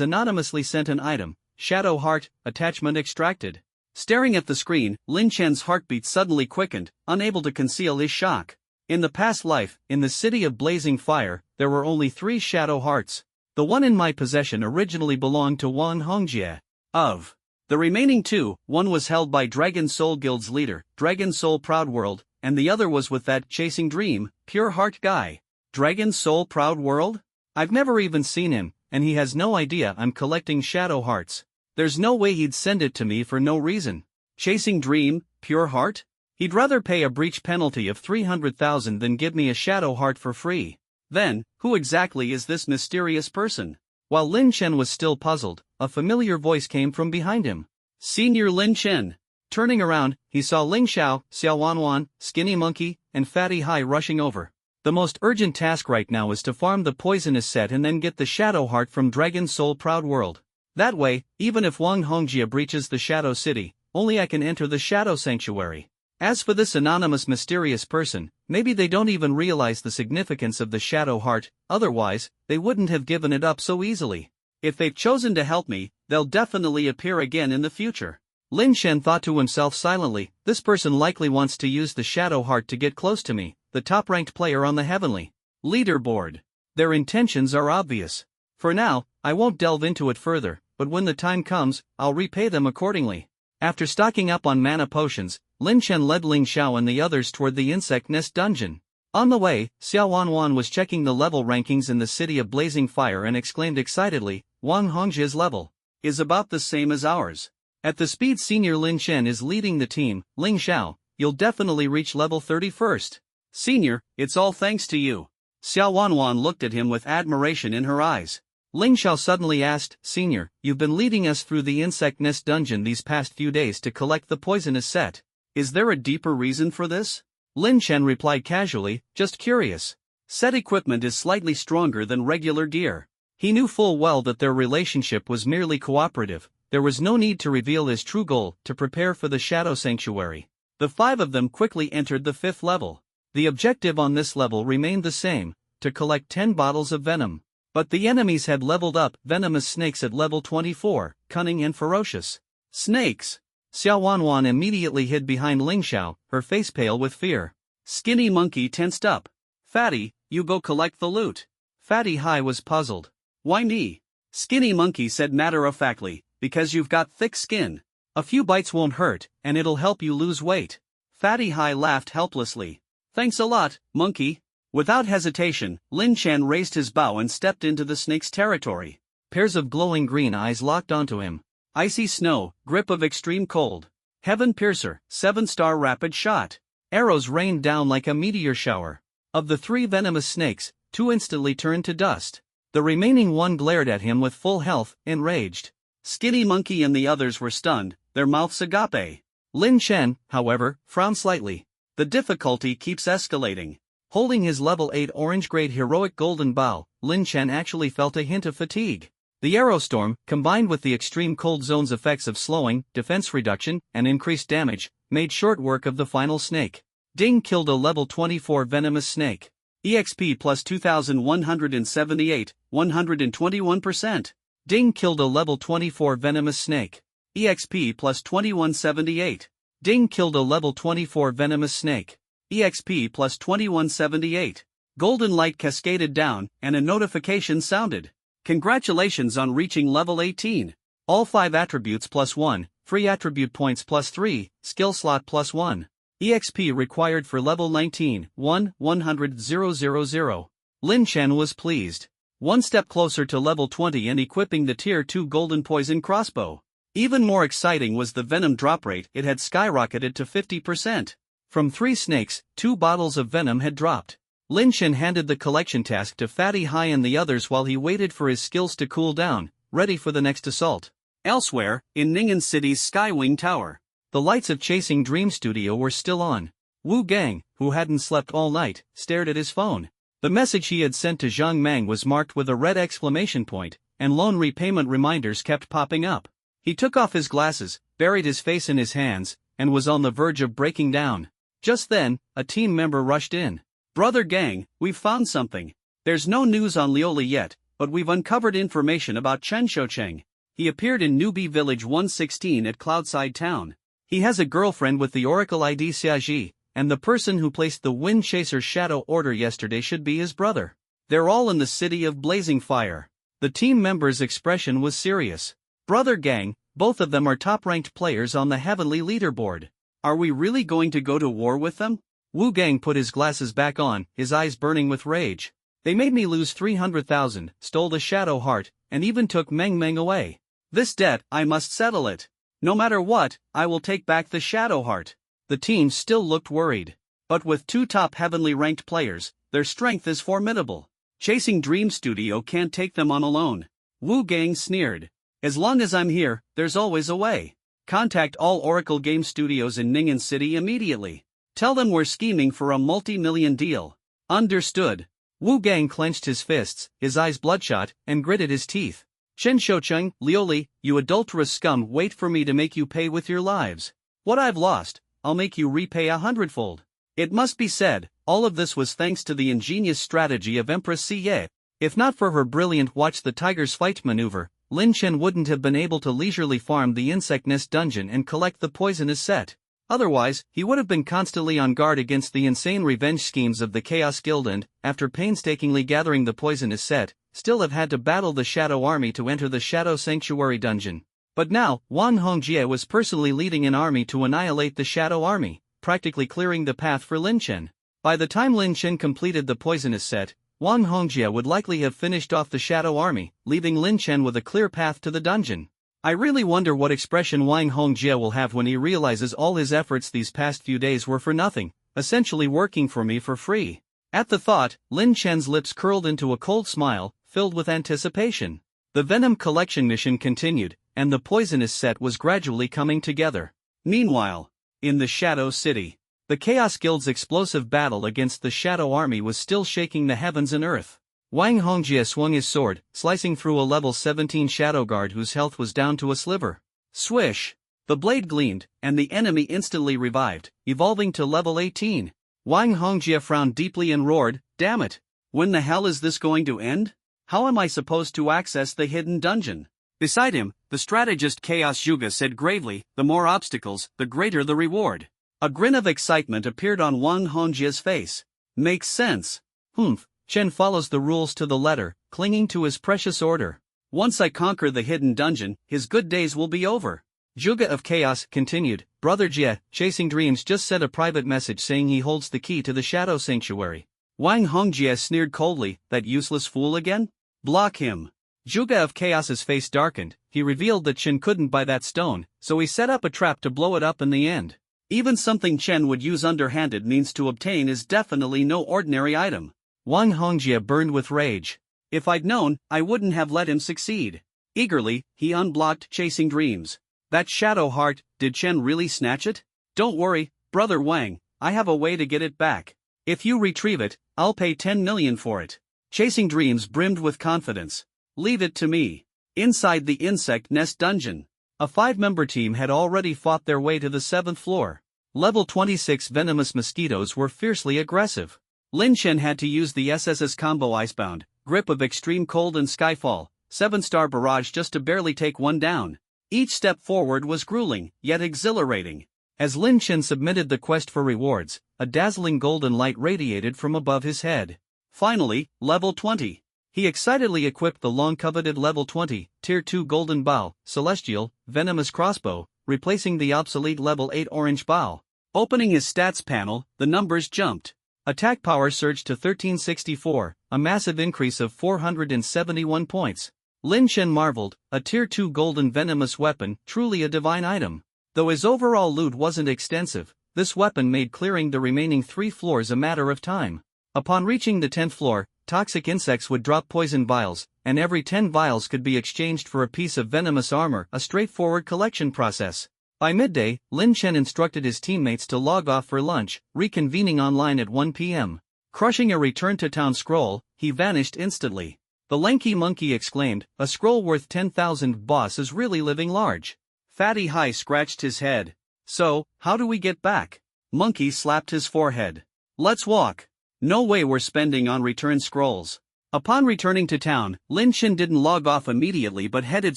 anonymously sent an item, Shadow Heart, attachment extracted. Staring at the screen, Lin Chen's heartbeat suddenly quickened, unable to conceal his shock. In the past life, in the city of blazing fire, there were only 3 Shadow Hearts. The one in my possession originally belonged to Wang Hongjie. Of the remaining 2, one was held by Dragon Soul Guild's leader, Dragon Soul Proud World, and the other was with that chasing dream, pure heart guy. Dragon Soul Proud World? I've never even seen him, and he has no idea I'm collecting Shadow Hearts. There's no way he'd send it to me for no reason. Chasing dream, pure heart? He'd rather pay a breach penalty of 300,000 than give me a Shadow Heart for free. Then, who exactly is this mysterious person? While Lin Chen was still puzzled, a familiar voice came from behind him. Senior Lin Chen. Turning around, he saw Ling Xiao, Xiao Wanwan, Skinny Monkey, and Fatty Hai rushing over. The most urgent task right now is to farm the poisonous set and then get the Shadow Heart from Dragon Soul Proud World. That way, even if Wang Hongjie breaches the Shadow City, only I can enter the Shadow Sanctuary. As for this anonymous mysterious person, maybe they don't even realize the significance of the Shadow Heart, otherwise, they wouldn't have given it up so easily. If they've chosen to help me, they'll definitely appear again in the future. Lin Shen thought to himself silently, this person likely wants to use the Shadow Heart to get close to me, the top-ranked player on the heavenly leaderboard. Their intentions are obvious. For now, I won't delve into it further, but when the time comes, I'll repay them accordingly. After stocking up on mana potions, Lin Shen led Ling Xiao and the others toward the insect nest dungeon. On the way, Xiao Wanwan was checking the level rankings in the City of Blazing Fire and exclaimed excitedly, Wang Hongzhi's level is about the same as ours. At the speed Senior Lin Shen is leading the team, Ling Xiao, you'll definitely reach level 31st. Senior, it's all thanks to you. Xiao Wanwan looked at him with admiration in her eyes. Ling Xiao suddenly asked, Senior, you've been leading us through the insect nest dungeon these past few days to collect the poisonous set. Is there a deeper reason for this? Lin Shen replied casually, just curious. Set equipment is slightly stronger than regular gear. He knew full well that their relationship was merely cooperative. There was no need to reveal his true goal, to prepare for the Shadow Sanctuary. The 5 of them quickly entered the 5th level. The objective on this level remained the same, to collect 10 bottles of venom. But the enemies had leveled up, venomous snakes at level 24, cunning and ferocious. Snakes! Xiao Wanwan immediately hid behind Ling Xiao, her face pale with fear. Skinny Monkey tensed up. Fatty, you go collect the loot. Fatty Hai was puzzled. Why me? Skinny Monkey said matter-of-factly, because you've got thick skin. A few bites won't hurt, and it'll help you lose weight. Fatty Hai laughed helplessly. Thanks a lot, Monkey. Without hesitation, Lin Shen raised his bow and stepped into the snake's territory. Pairs of glowing green eyes locked onto him. Icy snow, grip of extreme cold. Heaven Piercer, 7-star rapid shot. Arrows rained down like a meteor shower. Of the 3 venomous snakes, 2 instantly turned to dust. The remaining one glared at him with full health, enraged. Skinny Monkey and the others were stunned, their mouths agape. Lin Shen, however, frowned slightly. The difficulty keeps escalating. Holding his level 8 orange-grade heroic golden bow, Lin Shen actually felt a hint of fatigue. The arrow storm, combined with the extreme cold zone's effects of slowing, defense reduction, and increased damage, made short work of the final snake. Ding killed a level 24 venomous snake. EXP plus 2178, 121%. Ding killed a level 24 venomous snake. EXP plus 2178. Ding killed a level 24 venomous snake. EXP plus 2178. Golden light cascaded down, and a notification sounded. Congratulations on reaching level 18. All 5 attributes plus 1, free attribute points plus 3, skill slot plus 1. EXP required for level 19, 100,000. Lin Shen was pleased. One step closer to level 20 and equipping the tier 2 golden poison crossbow. Even more exciting was the venom drop rate. It had skyrocketed to 50%. From 3 snakes, 2 bottles of venom had dropped. Lin Shen handed the collection task to Fatty Hai and the others while he waited for his skills to cool down, ready for the next assault. Elsewhere, in Ning'an City's Skywing Tower, the lights of Chasing Dream Studio were still on. Wu Gang, who hadn't slept all night, stared at his phone. The message he had sent to Zhang Mang was marked with a red exclamation point, and loan repayment reminders kept popping up. He took off his glasses, buried his face in his hands, and was on the verge of breaking down. Just then, a team member rushed in. Brother Gang, we've found something. There's no news on Lioli yet, but we've uncovered information about Chen Shoucheng. He appeared in Newbie Village 116 at Cloudside Town. He has a girlfriend with the Oracle ID Xiaji, and the person who placed the Wind Chaser's shadow order yesterday should be his brother. They're all in the City of Blazing Fire. The team member's expression was serious. Brother Gang, both of them are top-ranked players on the heavenly leaderboard. Are we really going to go to war with them? Wu Gang put his glasses back on, his eyes burning with rage. They made me lose 300,000, stole the Shadow Heart, and even took Meng Meng away. This debt, I must settle it. No matter what, I will take back the Shadow Heart. The team still looked worried. But with 2 top heavenly ranked players, their strength is formidable. Chasing Dream Studio can't take them on alone. Wu Gang sneered. As long as I'm here, there's always a way. Contact all Oracle Game Studios in Ning'an City immediately. Tell them we're scheming for a multi-million deal. Understood. Wu Gang clenched his fists, his eyes bloodshot, and gritted his teeth. Chen Shoucheng, Lioli, you adulterous scum, wait for me to make you pay with your lives. What I've lost, I'll make you repay 100-fold. It must be said, all of this was thanks to the ingenious strategy of Empress Siye. If not for her brilliant watch the tigers fight maneuver, Lin Chen wouldn't have been able to leisurely farm the insect nest dungeon and collect the poisonous set. Otherwise, he would have been constantly on guard against the insane revenge schemes of the Chaos Guild and, after painstakingly gathering the poisonous set, still have had to battle the Shadow Army to enter the Shadow Sanctuary dungeon. But now, Wang Hongjie was personally leading an army to annihilate the Shadow Army, practically clearing the path for Lin Chen. By the time Lin Chen completed the poisonous set, Wang Hongjie would likely have finished off the Shadow Army, leaving Lin Chen with a clear path to the dungeon. I really wonder what expression Wang Hongjie will have when he realizes all his efforts these past few days were for nothing, essentially working for me for free. At the thought, Lin Chen's lips curled into a cold smile, filled with anticipation. The Venom Collection mission continued, and the poisonous set was gradually coming together. Meanwhile, in the Shadow City, the Chaos Guild's explosive battle against the Shadow Army was still shaking the heavens and earth. Wang Hongjie swung his sword, slicing through a level 17 Shadow Guard whose health was down to a sliver. Swish! The blade gleamed, and the enemy instantly revived, evolving to level 18. Wang Hongjie frowned deeply and roared, "Damn it! When the hell is this going to end? How am I supposed to access the hidden dungeon?" Beside him, the strategist Chaos Zhuge said gravely, "The more obstacles, the greater the reward." A grin of excitement appeared on Wang Hongjie's face. "Makes sense. Humph. Chen follows the rules to the letter, clinging to his precious order. Once I conquer the hidden dungeon, his good days will be over." Zhuge of Chaos continued, "Brother Jie, Chasing Dreams just sent a private message saying he holds the key to the Shadow Sanctuary." Wang Hongjie sneered coldly, "That useless fool again? Block him." Zhuge of Chaos's face darkened. He revealed that Chen couldn't buy that stone, so he set up a trap to blow it up in the end. Even something Chen would use underhanded means to obtain is definitely no ordinary item. Wang Hongjie burned with rage. If I'd known, I wouldn't have let him succeed. Eagerly, he unblocked Chasing Dreams. That shadow heart, did Chen really snatch it? Don't worry, Brother Wang, I have a way to get it back. If you retrieve it, I'll pay 10 million for it. Chasing Dreams brimmed with confidence. Leave it to me. Inside the insect nest dungeon, a 5-member team had already fought their way to the 7th floor. Level 26 venomous mosquitoes were fiercely aggressive. Lin Chen had to use the SSS combo Icebound, Grip of Extreme Cold and Skyfall, 7-star barrage just to barely take one down. Each step forward was grueling, yet exhilarating. As Lin Chen submitted the quest for rewards, a dazzling golden light radiated from above his head. Finally, level 20. He excitedly equipped the long-coveted level 20, Tier 2 Golden Bow, Celestial, Venomous Crossbow, replacing the obsolete level 8 Orange Bow. Opening his stats panel, the numbers jumped. Attack power surged to 1364, a massive increase of 471 points. Lin Chen marveled, a Tier 2 Golden Venomous weapon, truly a divine item. Though his overall loot wasn't extensive, this weapon made clearing the remaining 3 floors a matter of time. Upon reaching the 10th floor, toxic insects would drop poison vials, and every 10 vials could be exchanged for a piece of venomous armor, a straightforward collection process. By midday, Lin Chen instructed his teammates to log off for lunch, reconvening online at 1 p.m. Crushing a return to town scroll, he vanished instantly. The lanky monkey exclaimed, "A scroll worth 10,000 boss is really living large." Fatty High scratched his head. "So, how do we get back?" Monkey slapped his forehead. "Let's walk. No way we're spending on return scrolls." Upon returning to town, Lin Chen didn't log off immediately but headed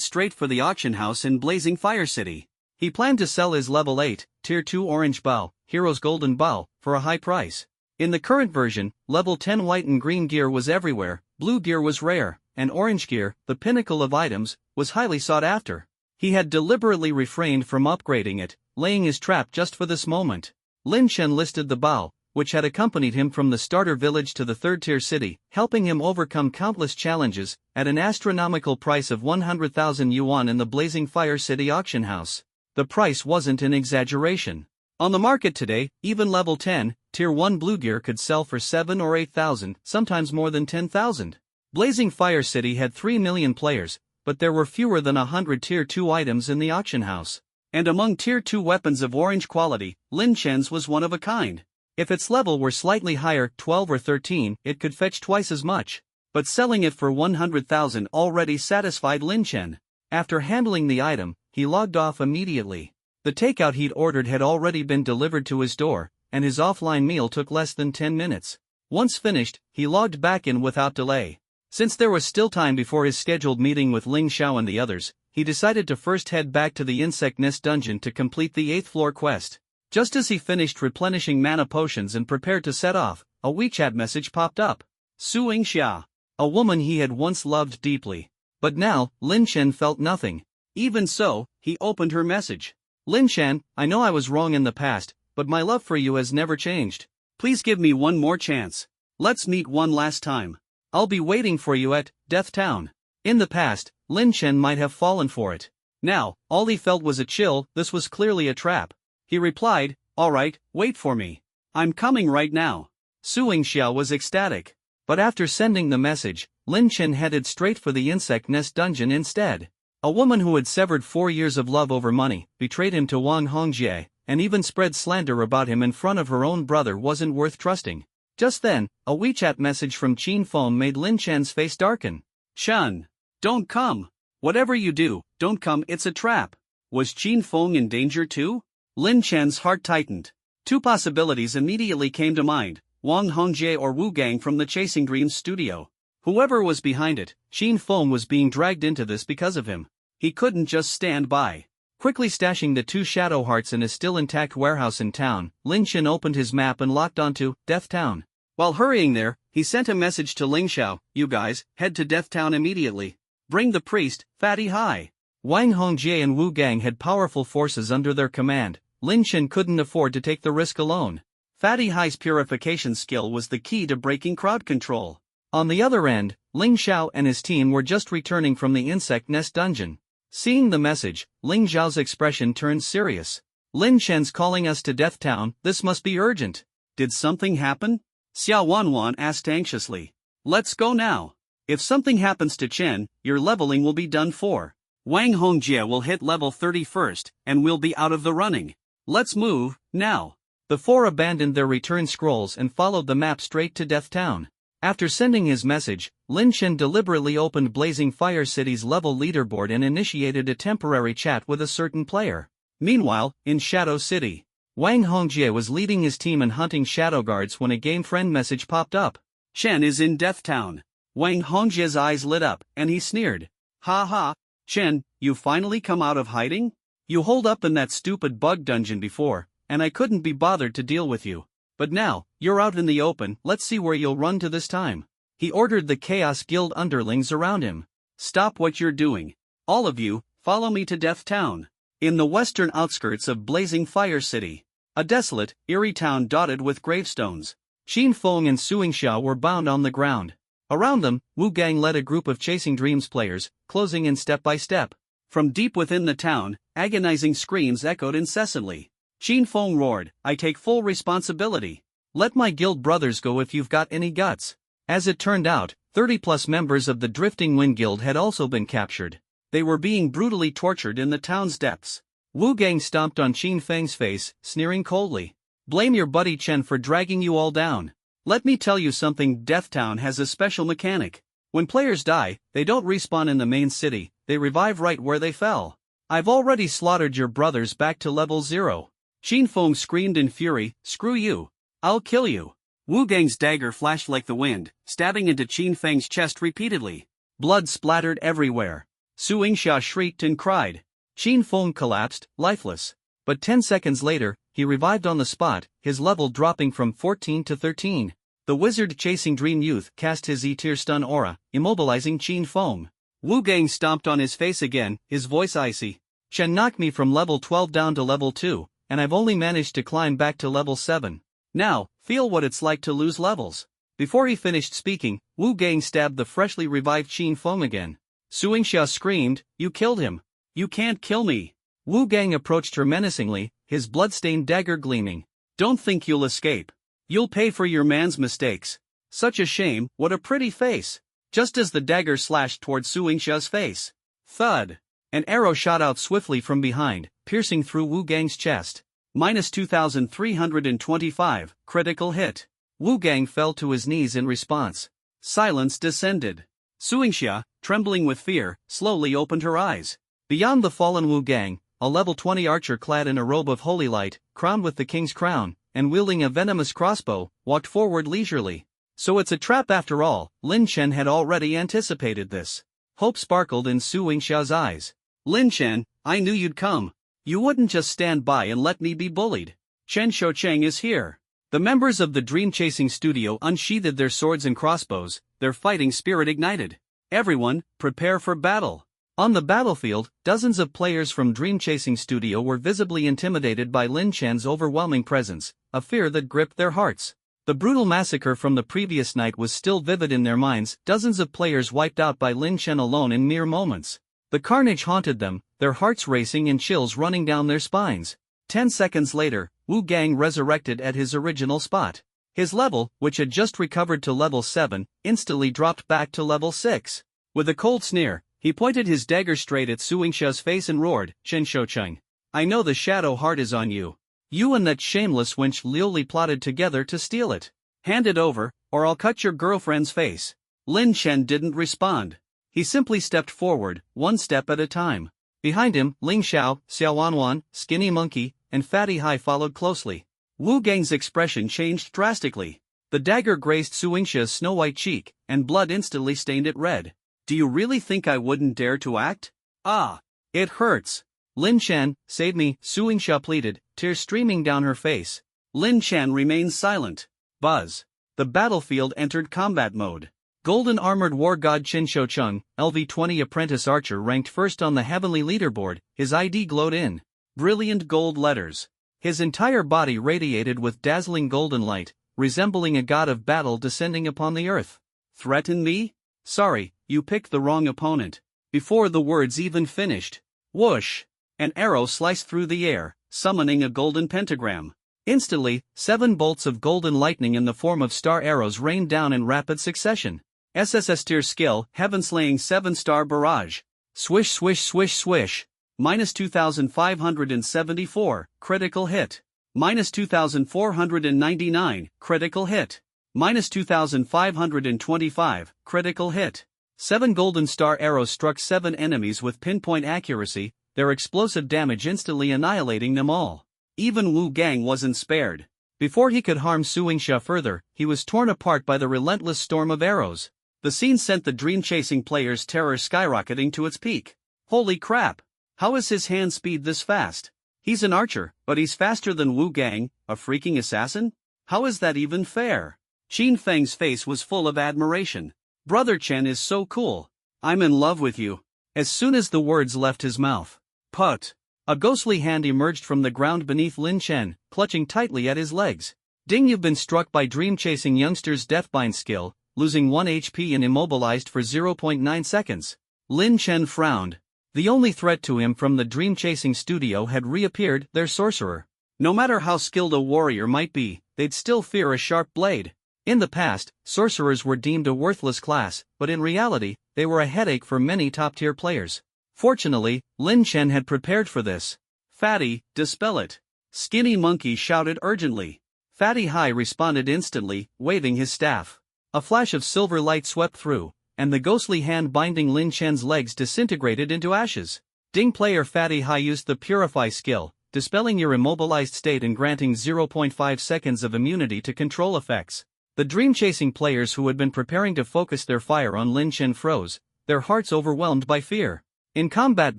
straight for the auction house in Blazing Fire City. He planned to sell his level 8, Tier 2 Orange Bow, Hero's Golden Bow, for a high price. In the current version, level 10 white and green gear was everywhere, blue gear was rare, and orange gear, the pinnacle of items, was highly sought after. He had deliberately refrained from upgrading it, laying his trap just for this moment. Lin Chen listed the bow, which had accompanied him from the starter village to the 3rd-tier city, helping him overcome countless challenges, at an astronomical price of 100,000 yuan in the Blazing Fire City auction house. The price wasn't an exaggeration. On the market today, even level 10, Tier 1 blue gear could sell for 7 or 8,000, sometimes more than 10,000. Blazing Fire City had 3 million players, but there were fewer than 100 Tier 2 items in the auction house. And among Tier 2 weapons of orange quality, Lin Chen's was one of a kind. If its level were slightly higher, 12 or 13, it could fetch twice as much. But selling it for 100,000 already satisfied Lin Chen. After handling the item, he logged off immediately. The takeout he'd ordered had already been delivered to his door, and his offline meal took less than 10 minutes. Once finished, he logged back in without delay. Since there was still time before his scheduled meeting with Ling Xiao and the others, he decided to first head back to the insect nest dungeon to complete the 8th floor quest. Just as he finished replenishing mana potions and prepared to set off, a WeChat message popped up. Su Yingxia, a woman he had once loved deeply. But now, Lin Chen felt nothing. Even so, he opened her message. Lin Chen, I know I was wrong in the past, but my love for you has never changed. Please give me one more chance. Let's meet one last time. I'll be waiting for you at Death Town. In the past, Lin Chen might have fallen for it. Now, all he felt was a chill. This was clearly a trap. He replied, alright, wait for me. I'm coming right now. Su Yingxia was ecstatic. But after sending the message, Lin Chen headed straight for the insect nest dungeon instead. A woman who had severed 4 years of love over money, betrayed him to Wang Hongjie, and even spread slander about him in front of her own brother wasn't worth trusting. Just then, a WeChat message from Qin Feng made Lin Chen's face darken. Chen, don't come. Whatever you do, don't come, it's a trap. Was Qin Feng in danger too? Lin Chen's heart tightened. Two possibilities immediately came to mind, Wang Hongjie or Wu Gang from the Chasing Dreams studio. Whoever was behind it, Qin Feng was being dragged into this because of him. He couldn't just stand by. Quickly stashing the 2 shadow hearts in a still intact warehouse in town, Lin Chen opened his map and locked onto Death Town. While hurrying there, he sent a message to Ling Xiao, you guys, head to Death Town immediately. Bring the priest, Fatty Hai. Wang Hongjie and Wu Gang had powerful forces under their command. Lin Chen couldn't afford to take the risk alone. Fatty Hai's purification skill was the key to breaking crowd control. On the other end, Ling Xiao and his team were just returning from the insect nest dungeon. Seeing the message, Ling Xiao's expression turned serious. Lin Chen's calling us to Death Town, this must be urgent. Did something happen? Xiao Wanwan asked anxiously. Let's go now. If something happens to Chen, your leveling will be done for. Wang Hongjie will hit level 30 first, and we'll be out of the running. Let's move, now. The four abandoned their return scrolls and followed the map straight to Death Town. After sending his message, Lin Chen deliberately opened Blazing Fire City's level leaderboard and initiated a temporary chat with a certain player. Meanwhile, in Shadow City, Wang Hongjie was leading his team and hunting shadow guards when a game friend message popped up. Chen is in Death Town. Wang Hongjie's eyes lit up, and he sneered. Ha ha, Chen, you finally come out of hiding? You holed up in that stupid bug dungeon before, and I couldn't be bothered to deal with you. But now, you're out in the open, let's see where you'll run to this time. He ordered the Chaos Guild underlings around him. Stop what you're doing. All of you, follow me to Death Town. In the western outskirts of Blazing Fire City, a desolate, eerie town dotted with gravestones. Qin Feng and Su Yingxia were bound on the ground. Around them, Wu Gang led a group of Chasing Dreams players, closing in step by step. From deep within the town, agonizing screams echoed incessantly. Qin Feng roared, I take full responsibility. Let my guild brothers go if you've got any guts. As it turned out, 30+ members of the Drifting Wind Guild had also been captured. They were being brutally tortured in the town's depths. Wu Gang stomped on Qin Feng's face, sneering coldly. Blame your buddy Chen for dragging you all down. Let me tell you something, Death Town has a special mechanic. When players die, they don't respawn in the main city, they revive right where they fell. I've already slaughtered your brothers back to level 0. Qin Feng screamed in fury, screw you. I'll kill you. Wu Gang's dagger flashed like the wind, stabbing into Qin Feng's chest repeatedly. Blood splattered everywhere. Su Yingxia shrieked and cried. Qin Feng collapsed, lifeless. But 10 seconds later, he revived on the spot, his level dropping from 14 to 13. The wizard Chasing Dream Youth cast his E-tier stun aura, immobilizing Qin Feng. Wu Gang stomped on his face again, his voice icy. Chen knocked me from level 12 down to level 2. And I've only managed to climb back to level 7. Now, feel what it's like to lose levels. Before he finished speaking, Wu Gang stabbed the freshly revived Qin Feng again. Su Yingxia screamed, you killed him. You can't kill me. Wu Gang approached her menacingly, his blood-stained dagger gleaming. Don't think you'll escape. You'll pay for your man's mistakes. Such a shame, what a pretty face. Just as the dagger slashed toward Su Yingxia's face. Thud. An arrow shot out swiftly from behind, piercing through Wu Gang's chest. Minus 2,325, critical hit. Wu Gang fell to his knees in response. Silence descended. Su Yingxia, trembling with fear, slowly opened her eyes. Beyond the fallen Wu Gang, a level 20 archer clad in a robe of holy light, crowned with the king's crown, and wielding a venomous crossbow, walked forward leisurely. So it's a trap after all. Lin Chen had already anticipated this. Hope sparkled in Su Yingxia's eyes. Lin Chen, I knew you'd come. You wouldn't just stand by and let me be bullied. Chen Shoucheng is here. The members of the Dream Chasing Studio unsheathed their swords and crossbows, their fighting spirit ignited. Everyone, prepare for battle. On the battlefield, dozens of players from Dream Chasing Studio were visibly intimidated by Lin Chen's overwhelming presence, a fear that gripped their hearts. The brutal massacre from the previous night was still vivid in their minds, dozens of players wiped out by Lin Chen alone in mere moments. The carnage haunted them, their hearts racing and chills running down their spines. 10 seconds later, Wu Gang resurrected at his original spot. His level, which had just recovered to level 7, instantly dropped back to level 6. With a cold sneer, he pointed his dagger straight at Su Yingxia's face and roared, Chen Shoucheng, I know the shadow heart is on you. You and that shameless wench Liu Li plotted together to steal it. Hand it over, or I'll cut your girlfriend's face. Lin Chen didn't respond. He simply stepped forward, one step at a time. Behind him, Ling Xiao, Xiao Wanwan, Skinny Monkey, and Fatty Hai followed closely. Wu Gang's expression changed drastically. The dagger grazed Su Yingxia's snow-white cheek, and blood instantly stained it red. Do you really think I wouldn't dare to act? Ah! It hurts. Lin Chen, save me, Su Yingxia pleaded, tears streaming down her face. Lin Chen remained silent. Buzz. The battlefield entered combat mode. Golden Armored War God Chen Shoucheng, LV-20 apprentice archer ranked first on the heavenly leaderboard, his ID glowed in brilliant gold letters. His entire body radiated with dazzling golden light, resembling a god of battle descending upon the earth. Threaten me? Sorry, you picked the wrong opponent. Before the words even finished, whoosh! An arrow sliced through the air, summoning a golden pentagram. Instantly, 7 bolts of golden lightning in the form of star arrows rained down in rapid succession. SSS tier skill, Heaven-Slaying 7-star barrage. Swish swish swish swish. Minus 2,574, critical hit. Minus 2,499, critical hit. Minus 2,525, critical hit. 7 golden star arrows struck 7 enemies with pinpoint accuracy, their explosive damage instantly annihilating them all. Even Wu Gang wasn't spared. Before he could harm Su Yingxia further, he was torn apart by the relentless storm of arrows. The scene sent the dream-chasing players' terror skyrocketing to its peak. Holy crap! How is his hand speed this fast? He's an archer, but he's faster than Wu Gang, a freaking assassin? How is that even fair? Qin Feng's face was full of admiration. Brother Chen is so cool. I'm in love with you. As soon as the words left his mouth, put! A ghostly hand emerged from the ground beneath Lin Chen, clutching tightly at his legs. Ding, you've been struck by dream-chasing youngster's deathbind skill, losing 1 HP and immobilized for 0.9 seconds. Lin Chen frowned. The only threat to him from the dream-chasing studio had reappeared, their sorcerer. No matter how skilled a warrior might be, they'd still fear a sharp blade. In the past, sorcerers were deemed a worthless class, but in reality, they were a headache for many top-tier players. Fortunately, Lin Chen had prepared for this. Fatty, dispel it. Skinny Monkey shouted urgently. Fatty Hai responded instantly, waving his staff. A flash of silver light swept through, and the ghostly hand binding Lin Chen's legs disintegrated into ashes. Ding player Fatty Hai used the Purify skill, dispelling your immobilized state and granting 0.5 seconds of immunity to control effects. The dream-chasing players who had been preparing to focus their fire on Lin Chen froze, their hearts overwhelmed by fear. In combat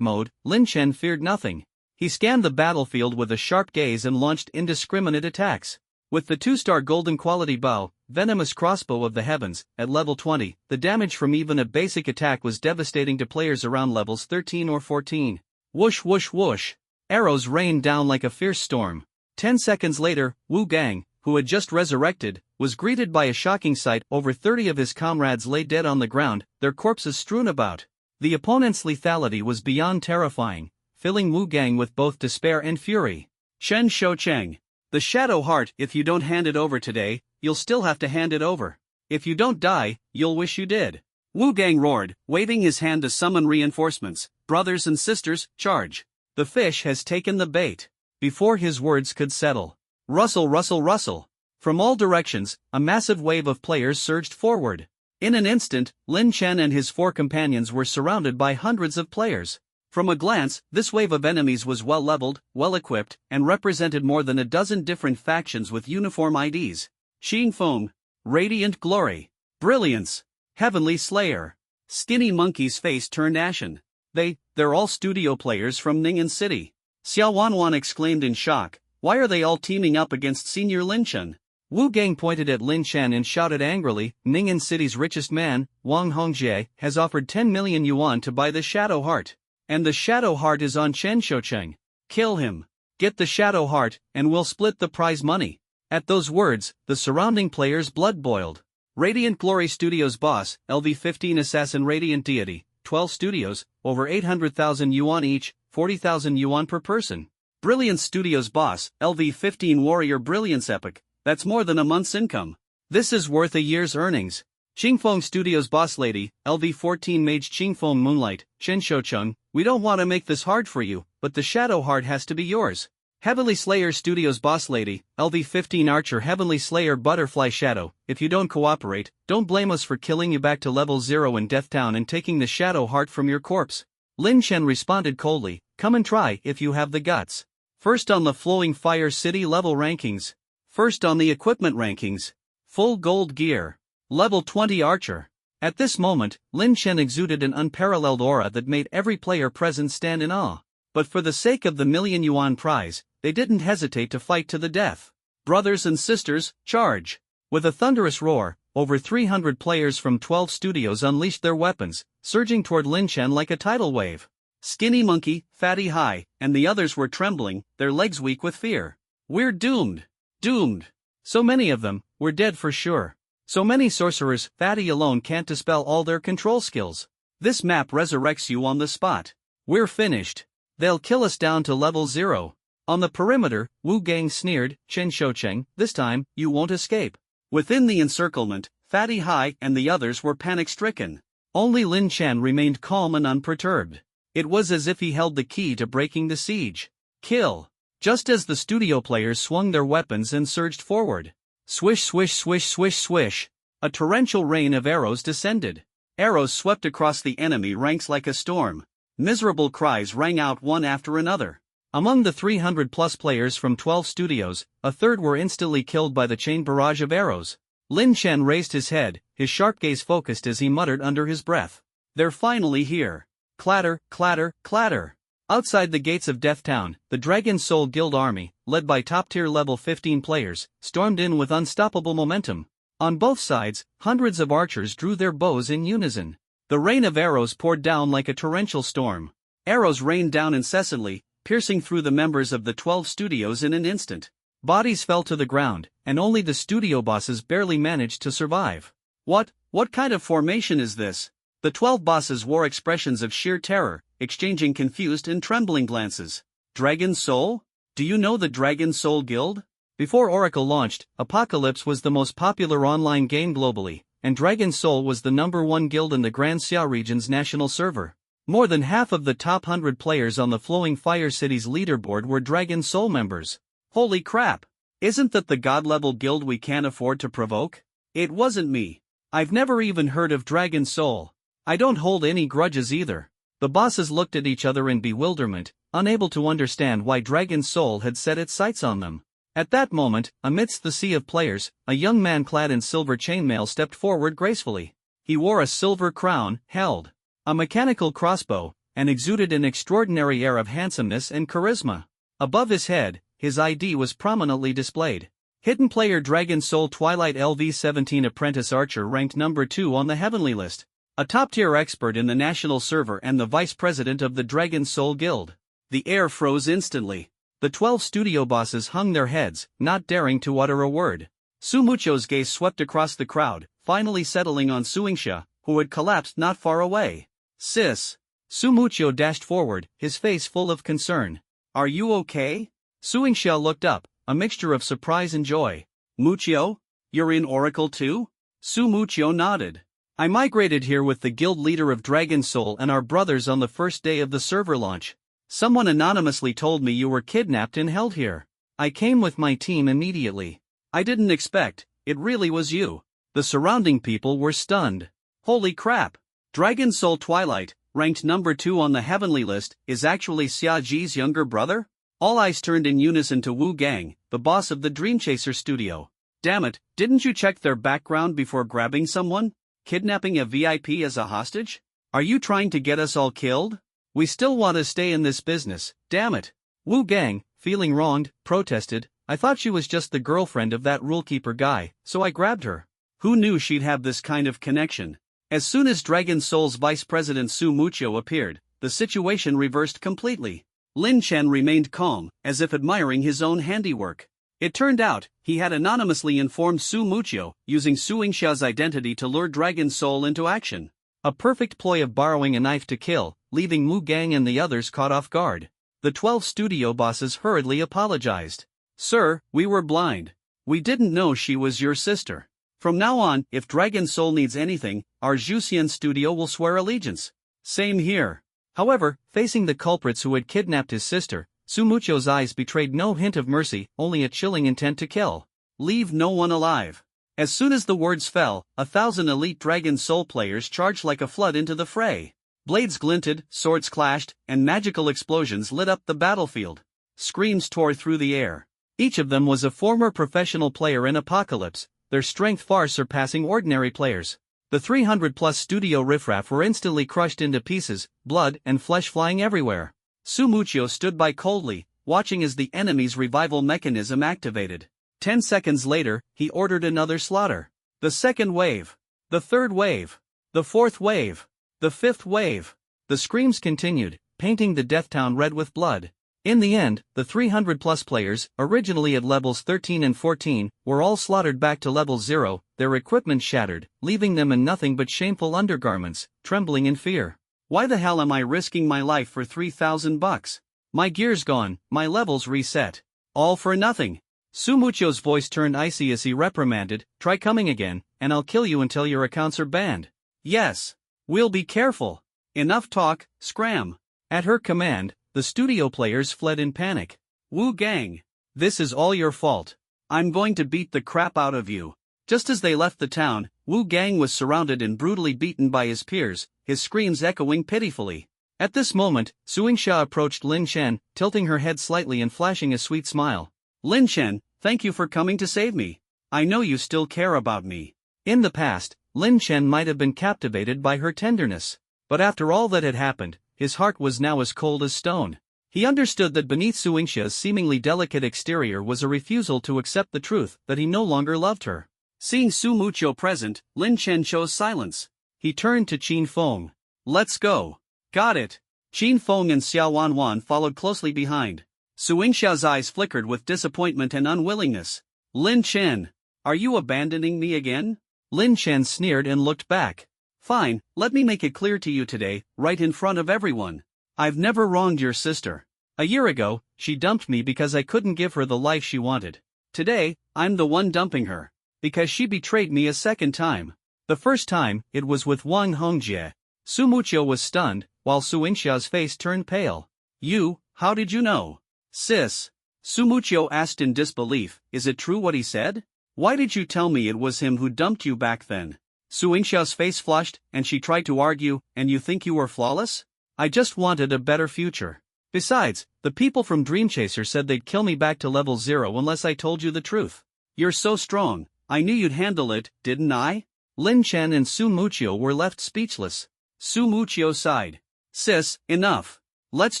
mode, Lin Chen feared nothing. He scanned the battlefield with a sharp gaze and launched indiscriminate attacks. With the 2-star golden quality bow, Venomous Crossbow of the Heavens, at level 20, the damage from even a basic attack was devastating to players around levels 13 or 14. Whoosh whoosh whoosh. Arrows rained down like a fierce storm. 10 seconds later, Wu Gang, who had just resurrected, was greeted by a shocking sight. Over 30 of his comrades lay dead on the ground, their corpses strewn about. The opponent's lethality was beyond terrifying, filling Wu Gang with both despair and fury. Chen Shoucheng. The Shadow Heart, if you don't hand it over today, you'll still have to hand it over. If you don't die, you'll wish you did. Wu Gang roared, waving his hand to summon reinforcements. Brothers and sisters, charge. The fish has taken the bait. Before his words could settle. Rustle, rustle, rustle. From all directions, a massive wave of players surged forward. In an instant, Lin Chen and his 4 companions were surrounded by hundreds of players. From a glance, this wave of enemies was well-leveled, well-equipped, and represented more than a dozen different factions with uniform IDs. Xing Feng. Radiant Glory. Brilliance. Heavenly Slayer. Skinny Monkey's face turned ashen. They're all studio players from Ning'an City. Xiao Wanwan exclaimed in shock. Why are they all teaming up against Senior Lin Chen? Wu Gang pointed at Lin Chen and shouted angrily, Ning'an City's richest man, Wang Hongjie, has offered 10 million yuan to buy the Shadow Heart. And the Shadow Heart is on Chen Shoucheng. Kill him. Get the Shadow Heart, and we'll split the prize money. At those words, the surrounding players' blood boiled. Radiant Glory Studios boss, LV-15 Assassin Radiant Deity, 12 studios, over 800,000 yuan each, 40,000 yuan per person. Brilliance Studios boss, LV-15 Warrior Brilliance Epic, that's more than a month's income. This is worth a year's earnings. Qingfeng Studios boss lady, LV-14 Mage Qingfeng Moonlight, Chen Shoucheng, we don't want to make this hard for you, but the Shadow Heart has to be yours. Heavenly Slayer Studios boss lady, LV-15 Archer Heavenly Slayer Butterfly Shadow, if you don't cooperate, don't blame us for killing you back to level 0 in Death Town and taking the Shadow Heart from your corpse. Lin Chen responded coldly, come and try if you have the guts. First on the Flowing Fire City level rankings. First on the equipment rankings. Full gold gear. Level 20 Archer. At this moment, Lin Chen exuded an unparalleled aura that made every player present stand in awe. But for the sake of the million yuan prize, they didn't hesitate to fight to the death. Brothers and sisters, charge! With a thunderous roar, over 300 players from 12 studios unleashed their weapons, surging toward Lin Chen like a tidal wave. Skinny Monkey, Fatty High, and the others were trembling, their legs weak with fear. We're doomed. Doomed. So many of them, we're dead for sure. So many sorcerers, Fatty alone can't dispel all their control skills. This map resurrects you on the spot. We're finished. They'll kill us down to level 0. On the perimeter, Wu Gang sneered, Chen Shoucheng, this time, you won't escape. Within the encirclement, Fatty High and the others were panic-stricken. Only Lin Chen remained calm and unperturbed. It was as if he held the key to breaking the siege. Kill. Just as the studio players swung their weapons and surged forward. Swish swish swish swish swish. A torrential rain of arrows descended. Arrows swept across the enemy ranks like a storm. Miserable cries rang out one after another. Among the 300-plus players from 12 studios, a third were instantly killed by the chain barrage of arrows. Lin Chen raised his head, his sharp gaze focused as he muttered under his breath. They're finally here. Clatter, clatter, clatter. Outside the gates of Death Town, the Dragon Soul Guild army, led by top-tier level 15 players, stormed in with unstoppable momentum. On both sides, hundreds of archers drew their bows in unison. The rain of arrows poured down like a torrential storm. Arrows rained down incessantly, piercing through the members of the 12 studios in an instant. Bodies fell to the ground, and only the studio bosses barely managed to survive. What kind of formation is this? The 12 bosses wore expressions of sheer terror, exchanging confused and trembling glances. Dragon Soul? Do you know the Dragon Soul Guild? Before Oracle launched, Apocalypse was the most popular online game globally, and Dragon Soul was the #1 guild in the Grand Xia region's national server. More than half of the top 100 players on the Flowing Fire City's leaderboard were Dragon Soul members. Holy crap! Isn't that the god-level guild we can't afford to provoke? It wasn't me. I've never even heard of Dragon Soul. I don't hold any grudges either. The bosses looked at each other in bewilderment, unable to understand why Dragon Soul had set its sights on them. At that moment, amidst the sea of players, a young man clad in silver chainmail stepped forward gracefully. He wore a silver crown, held a mechanical crossbow, and exuded an extraordinary air of handsomeness and charisma. Above his head, his ID was prominently displayed. Hidden player Dragon Soul Twilight LV-17 Apprentice Archer ranked #2 on the Heavenly list. A top-tier expert in the national server and the vice president of the Dragon Soul Guild. The air froze instantly. The 12 studio bosses hung their heads, not daring to utter a word. Su Mucho's gaze swept across the crowd, finally settling on Suingsha, who had collapsed not far away. Sis. Su Mucho dashed forward, his face full of concern. Are you okay? Suingsha looked up, a mixture of surprise and joy. Mucho? You're in Oracle too? Su Mucho nodded. I migrated here with the guild leader of Dragon Soul and our brothers on the first day of the server launch. Someone anonymously told me you were kidnapped and held here. I came with my team immediately. I didn't expect, it really was you. The surrounding people were stunned. Holy crap! Dragon Soul Twilight, ranked #2 on the Heavenly list, is actually Xia Ji's younger brother? All eyes turned in unison to Wu Gang, the boss of the Dreamchaser studio. Damn it, didn't you check their background before grabbing someone? Kidnapping a VIP as a hostage? Are you trying to get us all killed? We still want to stay in this business, damn it. Wu Gang, feeling wronged, protested, I thought she was just the girlfriend of that rulekeeper guy, so I grabbed her. Who knew she'd have this kind of connection? As soon as Dragon Soul's vice president Su Mucho appeared, the situation reversed completely. Lin Chen remained calm, as if admiring his own handiwork. It turned out, he had anonymously informed Su Mucho, using Su Yingxia's identity to lure Dragon Soul into action. A perfect ploy of borrowing a knife to kill, leaving Wu Gang and the others caught off guard. The 12 studio bosses hurriedly apologized. Sir, we were blind. We didn't know she was your sister. From now on, if Dragon Soul needs anything, our Juxian studio will swear allegiance. Same here. However, facing the culprits who had kidnapped his sister, Su Mucho's eyes betrayed no hint of mercy, only a chilling intent to kill. Leave no one alive. As soon as the words fell, 1,000 elite Dragon Soul players charged like a flood into the fray. Blades glinted, swords clashed, and magical explosions lit up the battlefield. Screams tore through the air. Each of them was a former professional player in Apocalypse, their strength far surpassing ordinary players. The 300-plus studio riffraff were instantly crushed into pieces, blood and flesh flying everywhere. Su Mucho stood by coldly, watching as the enemy's revival mechanism activated. 10 seconds later, he ordered another slaughter. The second wave. The third wave. The fourth wave. The fifth wave. The screams continued, painting the Death Town red with blood. In the end, the 300-plus players, originally at levels 13 and 14, were all slaughtered back to level 0, their equipment shattered, leaving them in nothing but shameful undergarments, trembling in fear. Why the hell am I risking my life for 3,000 bucks? My gear's gone, my levels reset. All for nothing. Su Mucho's voice turned icy as he reprimanded, try coming again, and I'll kill you until your accounts are banned. Yes. We'll be careful. Enough talk, scram. At her command, the studio players fled in panic. Wu Gang. This is all your fault. I'm going to beat the crap out of you. Just as they left the town, Wu Gang was surrounded and brutally beaten by his peers, his screams echoing pitifully. At this moment, Su Yingxia approached Lin Chen, tilting her head slightly and flashing a sweet smile. Lin Chen, thank you for coming to save me. I know you still care about me. In the past, Lin Chen might have been captivated by her tenderness. But after all that had happened, his heart was now as cold as stone. He understood that beneath Su Yingxia's seemingly delicate exterior was a refusal to accept the truth that he no longer loved her. Seeing Su Mucho present, Lin Chen chose silence. He turned to Qin Feng. Let's go. Got it. Qin Feng and Xiao Wanwan followed closely behind. Su Yingxia's eyes flickered with disappointment and unwillingness. Lin Chen, are you abandoning me again? Lin Chen sneered and looked back. Fine, let me make it clear to you today, right in front of everyone. I've never wronged your sister. A year ago, she dumped me because I couldn't give her the life she wanted. Today, I'm the one dumping her. Because she betrayed me a second time. The first time, it was with Wang Hongjie. Su Mucho was stunned, while Su Yingxia's face turned pale. You, how did you know? Sis. Su Mucho asked in disbelief, is it true what he said? Why did you tell me it was him who dumped you back then? Su Yingxia's face flushed, and she tried to argue, and you think you were flawless? I just wanted a better future. Besides, the people from Dream Chaser said they'd kill me back to level 0 unless I told you the truth. You're so strong, I knew you'd handle it, didn't I? Lin Chen and Su Mucho were left speechless. Su Mucho sighed. Sis, enough. Let's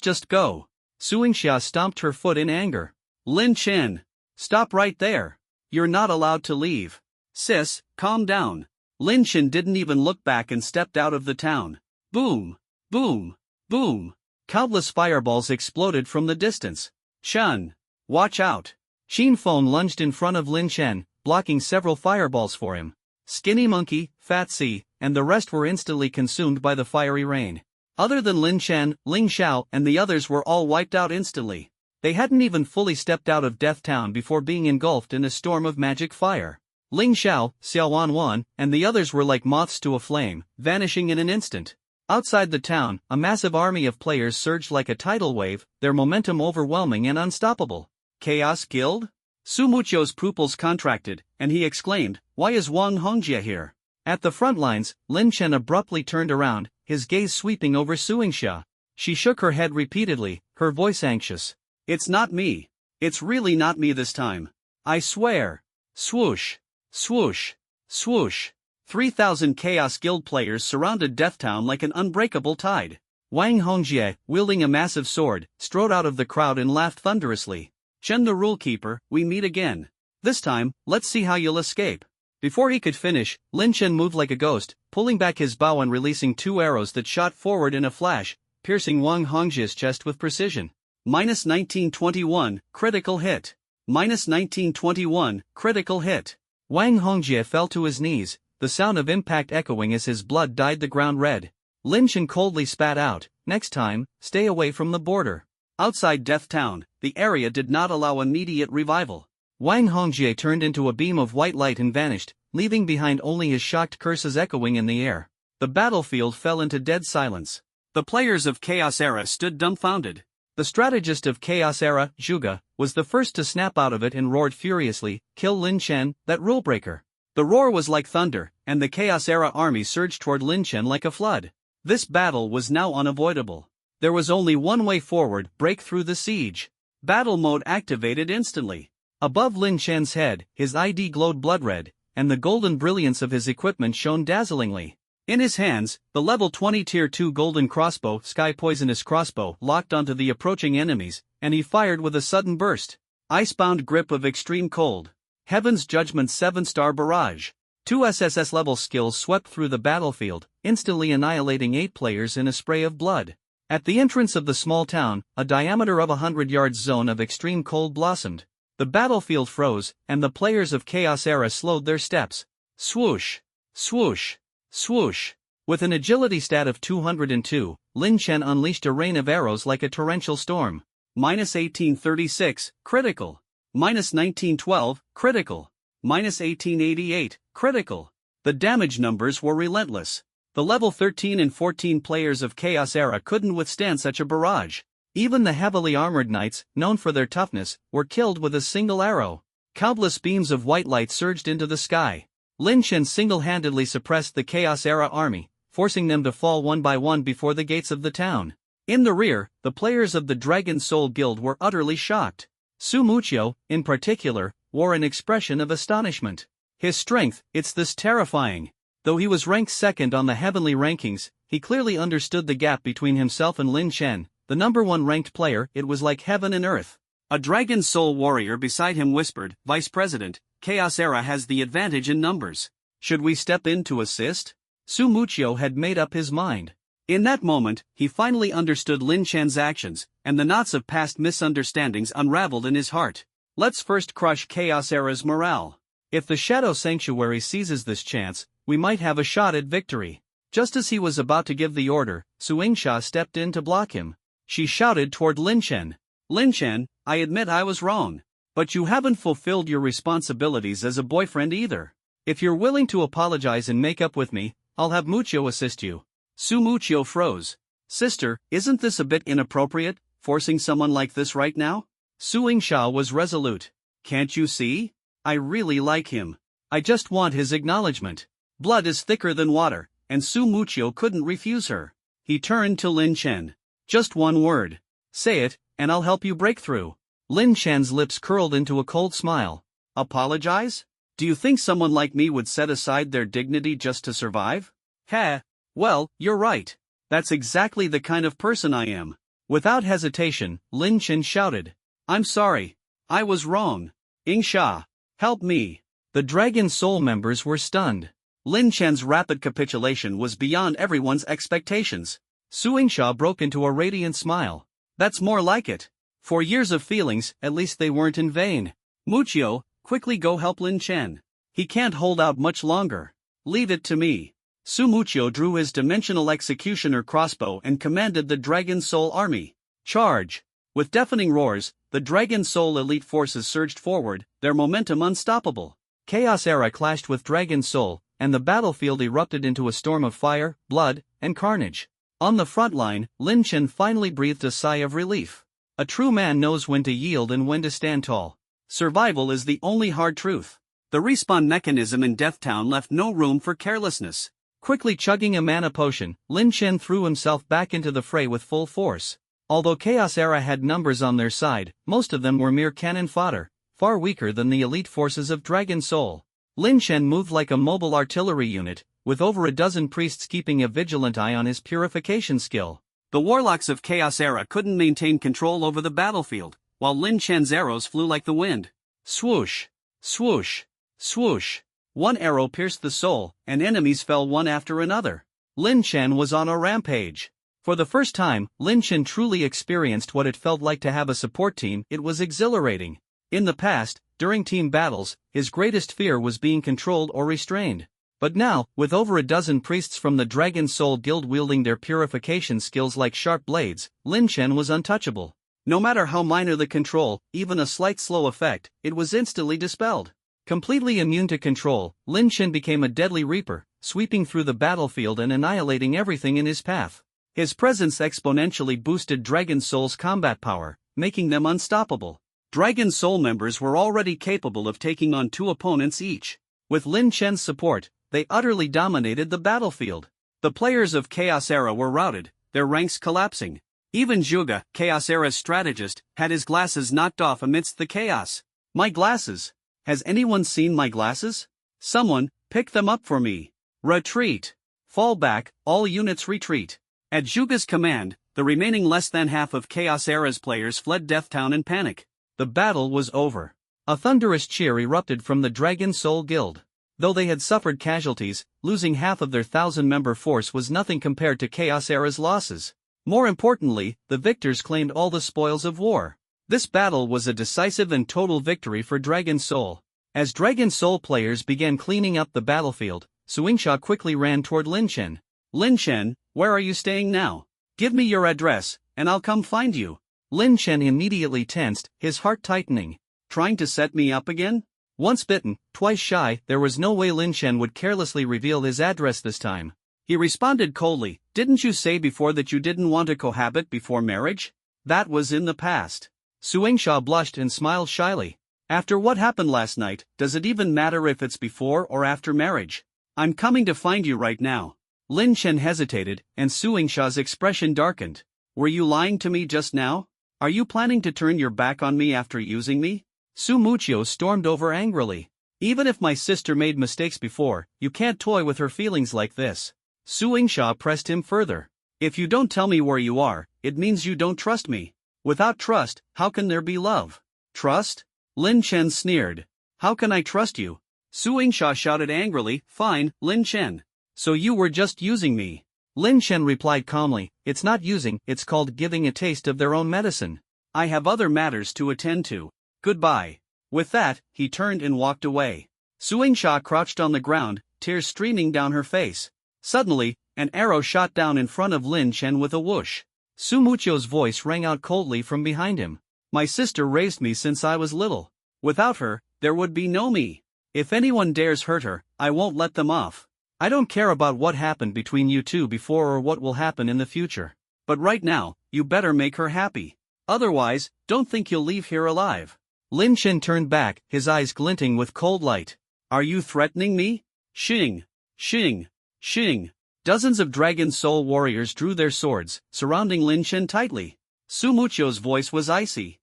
just go. Su Yingxia stomped her foot in anger. Lin Chen. Stop right there. You're not allowed to leave. Sis, calm down. Lin Chen didn't even look back and stepped out of the town. Boom. Boom. Boom. Countless fireballs exploded from the distance. Chun. Watch out. Qin Feng lunged in front of Lin Chen, blocking several fireballs for him. Skinny Monkey, Fat C, and the rest were instantly consumed by the fiery rain. Other than Lin Chen, Ling Xiao and the others were all wiped out instantly. They hadn't even fully stepped out of Death Town before being engulfed in a storm of magic fire. Ling Xiao, Xiao Wanwan, and the others were like moths to a flame, vanishing in an instant. Outside the town, a massive army of players surged like a tidal wave, their momentum overwhelming and unstoppable. Chaos Guild? Su Mucho's pupils contracted, and he exclaimed, why is Wang Hongjie here? At the front lines, Lin Chen abruptly turned around, his gaze sweeping over Su Yingxia. She shook her head repeatedly, her voice anxious. It's not me. It's really not me this time. I swear. Swoosh, swoosh, swoosh. 3,000 Chaos Guild players surrounded Deathtown like an unbreakable tide. Wang Hongjie, wielding a massive sword, strode out of the crowd and laughed thunderously. Chen the Rule Keeper, we meet again. This time, let's see how you'll escape. Before he could finish, Lin Chen moved like a ghost, pulling back his bow and releasing 2 arrows that shot forward in a flash, piercing Wang Hongjie's chest with precision. -1921, critical hit. -1921, critical hit. Wang Hongjie fell to his knees, the sound of impact echoing as his blood dyed the ground red. Lin Chen coldly spat out, next time, stay away from the border. Outside Death Town, the area did not allow immediate revival. Wang Hongjie turned into a beam of white light and vanished, leaving behind only his shocked curses echoing in the air. The battlefield fell into dead silence. The players of Chaos Era stood dumbfounded. The strategist of Chaos Era, Zhuge, was the first to snap out of it and roared furiously, "Kill Lin Chen, that rulebreaker." The roar was like thunder, and the Chaos Era army surged toward Lin Chen like a flood. This battle was now unavoidable. There was only one way forward: break through the siege. Battle mode activated instantly. Above Lin Chen's head, his ID glowed blood red, and the golden brilliance of his equipment shone dazzlingly. In his hands, the level 20 Tier 2 golden crossbow, Sky Poisonous Crossbow, locked onto the approaching enemies, and he fired with a sudden burst. Icebound Grip of Extreme Cold. Heaven's Judgment 7-star Barrage. 2 SSS level skills swept through the battlefield, instantly annihilating 8 players in a spray of blood. At the entrance of the small town, a diameter of 100 yards zone of extreme cold blossomed. The battlefield froze, and the players of Chaos Era slowed their steps. Swoosh, swoosh, swoosh. With an agility stat of 202, Lin Chen unleashed a rain of arrows like a torrential storm. -1836, critical. -1912, critical. -1888, critical. The damage numbers were relentless. The level 13 and 14 players of Chaos Era couldn't withstand such a barrage. Even the heavily armored knights, known for their toughness, were killed with a single arrow. Countless beams of white light surged into the sky. Lin Chen single-handedly suppressed the Chaos Era army, forcing them to fall one by one before the gates of the town. In the rear, the players of the Dragon Soul Guild were utterly shocked. Su Muqiu, in particular, wore an expression of astonishment. His strength, it's this terrifying. Though he was ranked second on the heavenly rankings, he clearly understood the gap between himself and Lin Chen, the number 1 ranked player. It was like heaven and earth. A Dragon Soul warrior beside him whispered, "Vice President, Chaos Era has the advantage in numbers. Should we step in to assist?" Su Muqiu had made up his mind. In that moment, he finally understood Lin Chen's actions, and the knots of past misunderstandings unraveled in his heart. Let's first crush Chaos Era's morale. If the Shadow Sanctuary seizes this chance, we might have a shot at victory. Just as he was about to give the order, Su Yingsha stepped in to block him. She shouted toward Lin Chen. "Lin Chen, I admit I was wrong. But you haven't fulfilled your responsibilities as a boyfriend either. If you're willing to apologize and make up with me, I'll have Muqiu assist you." Su Muqiu froze. "Sister, isn't this a bit inappropriate, forcing someone like this right now?" Su Yingsha was resolute. "Can't you see? I really like him. I just want his acknowledgement." Blood is thicker than water, and Su Muqiu couldn't refuse her. He turned to Lin Chen. "Just one word. Say it, and I'll help you break through." Lin Chen's lips curled into a cold smile. "Apologize? Do you think someone like me would set aside their dignity just to survive?" "Heh. Well, you're right. That's exactly the kind of person I am." Without hesitation, Lin Chen shouted, "I'm sorry. I was wrong. Yingsha, help me." The Dragon Soul members were stunned. Lin Chen's rapid capitulation was beyond everyone's expectations. Su Yingsha broke into a radiant smile. "That's more like it. 4 years of feelings, at least they weren't in vain. Muqiu, quickly go help Lin Chen. He can't hold out much longer. Leave it to me." Su Muqiu drew his dimensional executioner crossbow and commanded the Dragon Soul army. "Charge!" With deafening roars, the Dragon Soul elite forces surged forward, their momentum unstoppable. Chaos Era clashed with Dragon Soul, and the battlefield erupted into a storm of fire, blood, and carnage. On the front line, Lin Chen finally breathed a sigh of relief. A true man knows when to yield and when to stand tall. Survival is the only hard truth. The respawn mechanism in Deathtown left no room for carelessness. Quickly chugging a mana potion, Lin Chen threw himself back into the fray with full force. Although Chaos Era had numbers on their side, most of them were mere cannon fodder, far weaker than the elite forces of Dragon Soul. Lin Chen moved like a mobile artillery unit, with over a dozen priests keeping a vigilant eye on his purification skill. The warlocks of Chaos Era couldn't maintain control over the battlefield, while Lin Chen's arrows flew like the wind. Swoosh! Swoosh! Swoosh! One arrow pierced the soul, and enemies fell one after another. Lin Chen was on a rampage. For the first time, Lin Chen truly experienced what it felt like to have a support team. It was exhilarating. In the past, during team battles, his greatest fear was being controlled or restrained. But now, with over a dozen priests from the Dragon Soul Guild wielding their purification skills like sharp blades, Lin Chen was untouchable. No matter how minor the control, even a slight slow effect, it was instantly dispelled. Completely immune to control, Lin Chen became a deadly reaper, sweeping through the battlefield and annihilating everything in his path. His presence exponentially boosted Dragon Soul's combat power, making them unstoppable. Dragon Soul members were already capable of taking on 2 opponents each. With Lin Chen's support, they utterly dominated the battlefield. The players of Chaos Era were routed, their ranks collapsing. Even Zhuge, Chaos Era's strategist, had his glasses knocked off amidst the chaos. My glasses! Has anyone seen my glasses? Someone, pick them up for me. Retreat! Fall back, all units retreat. At Zhuge's command, the remaining less than half of Chaos Era's players fled Deathtown in panic. The battle was over. A thunderous cheer erupted from the Dragon Soul Guild. Though they had suffered casualties, losing half of their 1,000-member force was nothing compared to Chaos Era's losses. More importantly, the victors claimed all the spoils of war. This battle was a decisive and total victory for Dragon Soul. As Dragon Soul players began cleaning up the battlefield, Suingsha quickly ran toward Lin Chen. Lin Chen, where are you staying now? Give me your address, and I'll come find you. Lin Chen immediately tensed, his heart tightening. Trying to set me up again? Once bitten, twice shy, there was no way Lin Chen would carelessly reveal his address this time. He responded coldly, didn't you say before that you didn't want to cohabit before marriage? That was in the past. Suingsha blushed and smiled shyly. After what happened last night, does it even matter if it's before or after marriage? I'm coming to find you right now. Lin Chen hesitated, and Suingsha's expression darkened. Were you lying to me just now? Are you planning to turn your back on me after using me? Su Muchio stormed over angrily. Even if my sister made mistakes before, you can't toy with her feelings like this. Suingsha pressed him further. If you don't tell me where you are, it means you don't trust me. Without trust, how can there be love? Trust? Lin Chen sneered. How can I trust you? Suingsha shouted angrily, fine, Lin Chen. So you were just using me. Lin Chen replied calmly, it's not using, it's called giving a taste of their own medicine. I have other matters to attend to. Goodbye. With that, he turned and walked away. Suingsha crouched on the ground, tears streaming down her face. Suddenly, an arrow shot down in front of Lin Chen with a whoosh. Su Muchio's voice rang out coldly from behind him. My sister raised me since I was little. Without her, there would be no me. If anyone dares hurt her, I won't let them off. I don't care about what happened between you two before or what will happen in the future. But right now, you better make her happy. Otherwise, don't think you'll leave here alive. Lin Chen turned back, his eyes glinting with cold light. Are you threatening me? Shing! Shing! Shing! Dozens of Dragon Soul warriors drew their swords, surrounding Lin Chen tightly. Su Muchio's voice was icy.